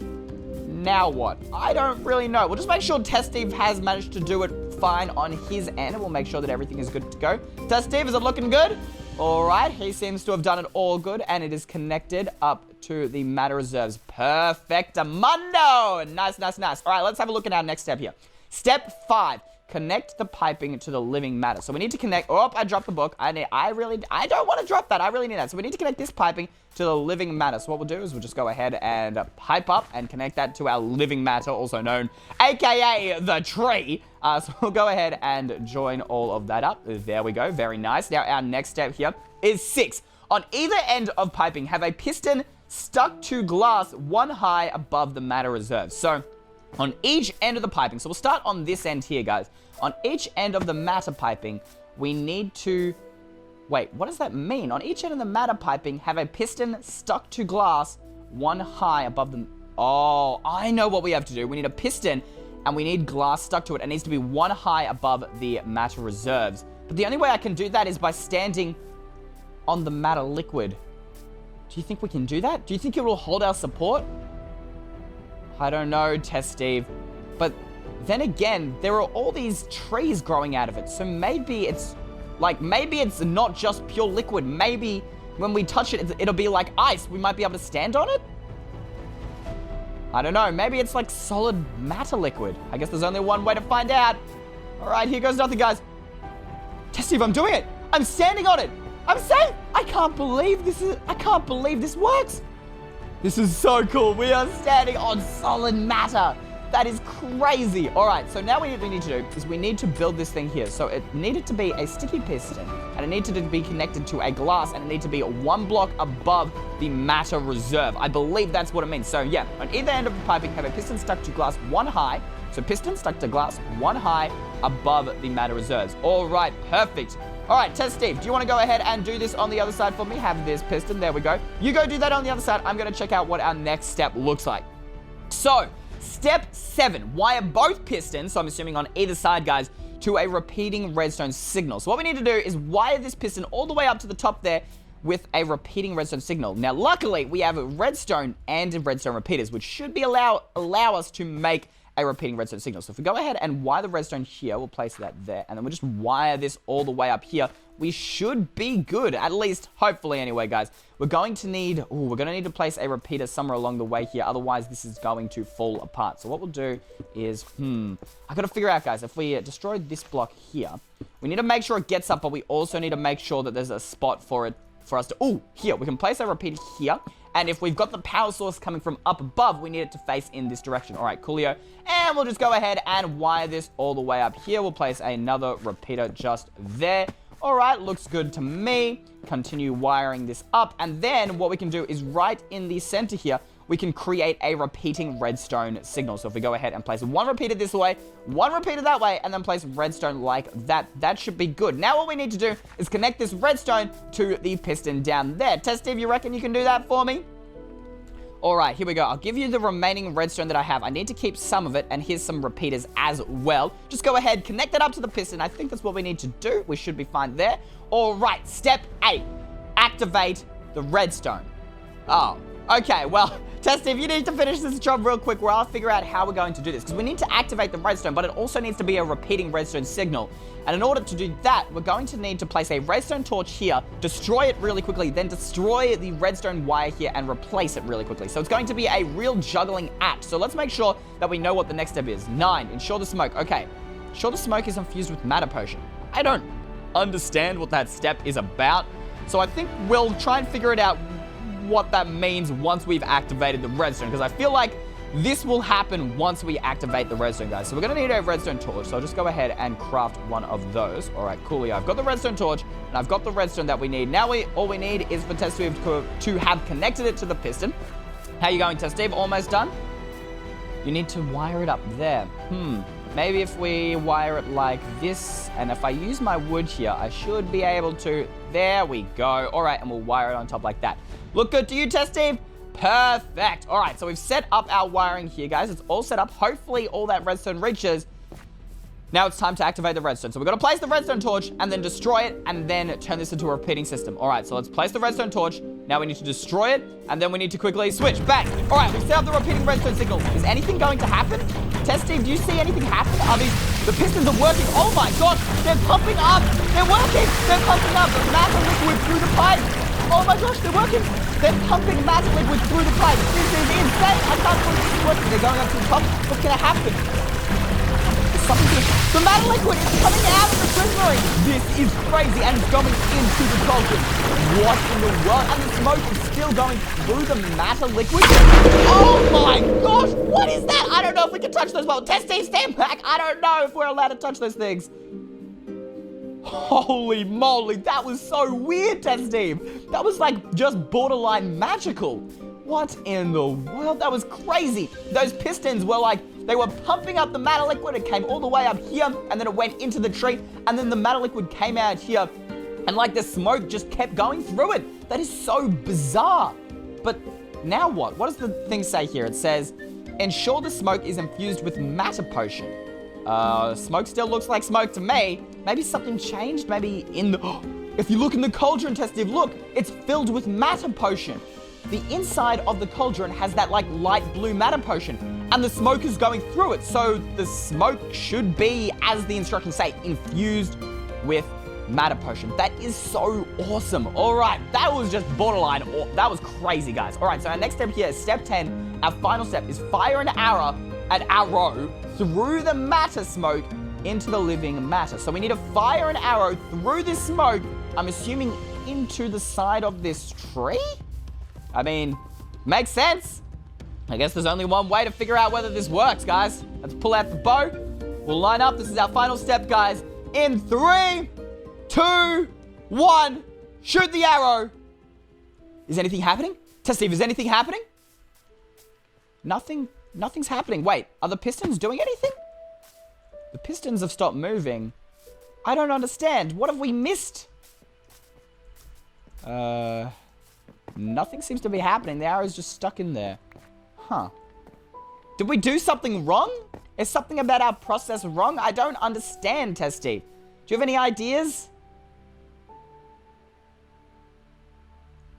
Now what? I don't really know. We'll just make sure Test Steve has managed to do it fine on his end, and we'll make sure that everything is good to go. Test Steve, is it looking good? All right, he seems to have done it all good, and it is connected up to the matter reserves. Perfectamundo! Nice, nice, nice. All right, let's have a look at our next step here. Step 5, connect the piping to the living matter. So we need to connect... Oh, I dropped the book. I don't want to drop that. I really need that. So we need to connect this piping to the living matter. So what we'll do is we'll just go ahead and pipe up and connect that to our living matter, also known, aka the tree. So we'll go ahead and join all of that up. There we go. Very nice. Now, our next step here is 6. On either end of piping, have a piston stuck to glass one high above the matter reserve. So on each end of the piping, so we'll start on this end here, guys. On each end of the matter piping, we need to... Wait, what does that mean? On each end of the matter piping, have a piston stuck to glass one high above the... Oh, I know what we have to do. We need a piston, and we need glass stuck to it. It needs to be one high above the matter reserves. But the only way I can do that is by standing on the matter liquid. Do you think we can do that? Do you think it will hold our support? I don't know, Test Steve. But then again, there are all these trees growing out of it. So maybe it's... Like, maybe it's not just pure liquid. Maybe when we touch it, it'll be like ice. We might be able to stand on it? I don't know. Maybe it's like solid matter liquid. I guess there's only one way to find out. All right, here goes nothing, guys. Test Steve, I'm doing it. I'm standing on it. I'm safe. I can't believe this works. This is so cool. We are standing on solid matter. That is crazy. All right, so now what we need to do is we need to build this thing here. So it needed to be a sticky piston, and it needed to be connected to a glass, and it needed to be 1 block above the matter reserve. I believe that's what it means. So yeah, on either end of the piping, have a piston stuck to glass one high. So piston stuck to glass one high above the matter reserves. All right, perfect. All right, Test Steve, do you want to go ahead and do this on the other side for me? Have this piston, there we go. You go do that on the other side. I'm going to check out what our next step looks like. So, step 7, wire both pistons, so I'm assuming on either side, guys, to a repeating redstone signal. So what we need to do is wire this piston all the way up to the top there with a repeating redstone signal. Now, luckily, we have redstone and redstone repeaters, which should be allow us to make a repeating redstone signal. So if we go ahead and wire the redstone here, we'll place that there, and then we'll just wire this all the way up here. We should be good, at least, hopefully anyway, guys. We're going to need to place a repeater somewhere along the way here, otherwise this is going to fall apart. So what we'll do is, I gotta figure out, guys, if we destroy this block here, we need to make sure it gets up, but we also need to make sure that there's a spot for it, for us to, here, we can place a repeater here, and if we've got the power source coming from up above, we need it to face in this direction. All right, coolio. And we'll just go ahead and wire this all the way up here. We'll place another repeater just there. All right, looks good to me. Continue wiring this up. And then what we can do is right in the center here, we can create a repeating redstone signal. So if we go ahead and place one repeater this way, one repeater that way, and then place redstone like that, that should be good. Now what we need to do is connect this redstone to the piston down there. Test Steve, you reckon you can do that for me? All right, here we go. I'll give you the remaining redstone that I have. I need to keep some of it, and here's some repeaters as well. Just go ahead, connect it up to the piston. I think that's what we need to do. We should be fine there. All right, step 8, activate the redstone. Oh, Okay, well, Testy, if you need to finish this job real quick, I'll figure out how we're going to do this. Because we need to activate the redstone, but it also needs to be a repeating redstone signal. And in order to do that, we're going to need to place a redstone torch here, destroy it really quickly, then destroy the redstone wire here and replace it really quickly. So it's going to be a real juggling act. So let's make sure that we know what the next step is. 9, ensure the smoke. Okay, ensure the smoke is infused with matter potion. I don't understand what that step is about. So I think we'll try and figure it out what that means once we've activated the redstone, because I feel like this will happen once we activate the redstone, guys. So we're going to need a redstone torch, so I'll just go ahead and craft one of those. All right, cool. I've got the redstone torch, and I've got the redstone that we need. Now all we need is for Test Steve to have connected it to the piston. How you going, Test Steve? Almost done? You need to wire it up there. Maybe if we wire it like this, and if I use my wood here, I should be able to. There we go. All right, and we'll wire it on top like that. Look good to you, Test Steve? Perfect. All right, so we've set up our wiring here, guys. It's all set up. Hopefully, all that redstone reaches. Now it's time to activate the redstone. So we're going to place the redstone torch and then destroy it and then turn this into a repeating system. All right, so let's place the redstone torch. Now we need to destroy it and then we need to quickly switch. Bang. All right, we've set up the repeating redstone signal. Is anything going to happen? Test Steve, do you see anything happen? Are the pistons are working? Oh my gosh, they're pumping up. They're working. They're pumping up matter liquid through the pipe. Oh my gosh, they're working. They're pumping matter liquid through the pipe. This is insane. I can't believe this is working. They're going up to the top. What's going to happen? Something here. The matter liquid is coming out of the prisonary. This is crazy, and it's going into the cauldron. What in the world? And the smoke is still going through the matter liquid. Oh my gosh, what is that? I don't know if we can touch those. Well, Test Steve, stand back. I don't know if we're allowed to touch those things. Holy moly, that was so weird, Test Steve. That was like just borderline magical. What in the world? That was crazy. Those pistons were like, they were pumping up the matter liquid. It came all the way up here, and then it went into the tree, and then the matter liquid came out here, and like the smoke just kept going through it. That is so bizarre. But now what? What does the thing say here? It says, ensure the smoke is infused with matter potion. Smoke still looks like smoke to me. Maybe something changed. Maybe in the... If you look in the cauldron, Test Steve, look, it's filled with matter potion. The inside of the cauldron has that like light blue matter potion, and the smoke is going through it. So the smoke should be, as the instructions say, infused with matter potion. That is so awesome. All right, that was just borderline. That was crazy, guys. All right, so our next step here is step 10. Our final step is fire an arrow through the matter smoke into the living matter. So we need to fire an arrow through this smoke, I'm assuming into the side of this tree? I mean, makes sense. I guess there's only one way to figure out whether this works, guys. Let's pull out the bow. We'll line up. This is our final step, guys. In 3, 2, 1, shoot the arrow. Is anything happening? Test Steve, is anything happening? Nothing's happening. Wait, are the pistons doing anything? The pistons have stopped moving. I don't understand. What have we missed? Nothing seems to be happening. The arrow's just stuck in there. Huh. Did we do something wrong? Is something about our process wrong? I don't understand, Testy. Do you have any ideas?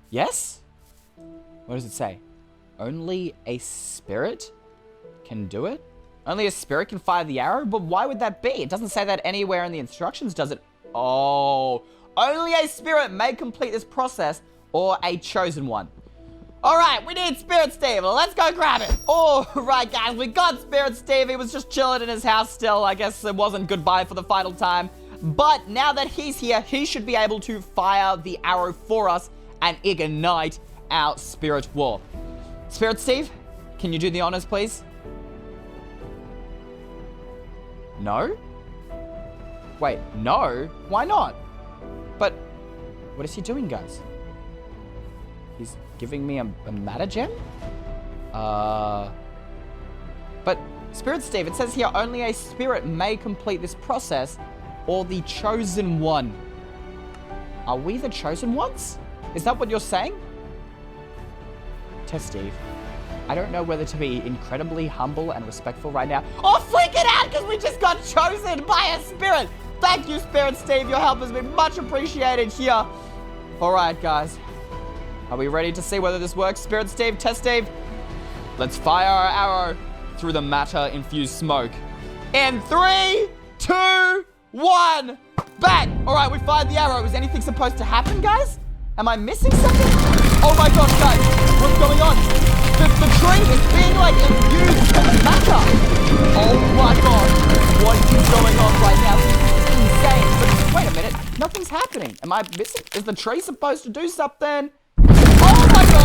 Yes? What does it say? Only a spirit can do it? Only a spirit can fire the arrow? But why would that be? It doesn't say that anywhere in the instructions, does it? Oh. Only a spirit may complete this process, or a chosen one. All right, we need Spirit Steve. Let's go grab it. All right, guys, we got Spirit Steve. He was just chilling in his house still. I guess it wasn't goodbye for the final time. But now that he's here, he should be able to fire the arrow for us and ignite our Spirit War. Spirit Steve, can you do the honors, please? No? Wait, no? Why not? But what is he doing, guys? He's giving me a matter gem? But Spirit Steve, it says here only a spirit may complete this process, or the chosen one. Are we the chosen ones? Is that what you're saying? Test Steve, I don't know whether to be incredibly humble and respectful right now, or freaking out because we just got chosen by a spirit. Thank you, Spirit Steve. Your help has been much appreciated here. All right, guys. Are we ready to see whether this works? Spirit Steve, Test Steve. Let's fire our arrow through the matter-infused smoke. In 3, 2, 1. Bang! All right, we fired the arrow. Is anything supposed to happen, guys? Am I missing something? Oh my gosh, guys. What's going on? The tree is being, like, infused with matter. Oh my god. What is going on right now? This is insane. But wait a minute. Nothing's happening. Am I missing? Is the tree supposed to do something? Oh my god.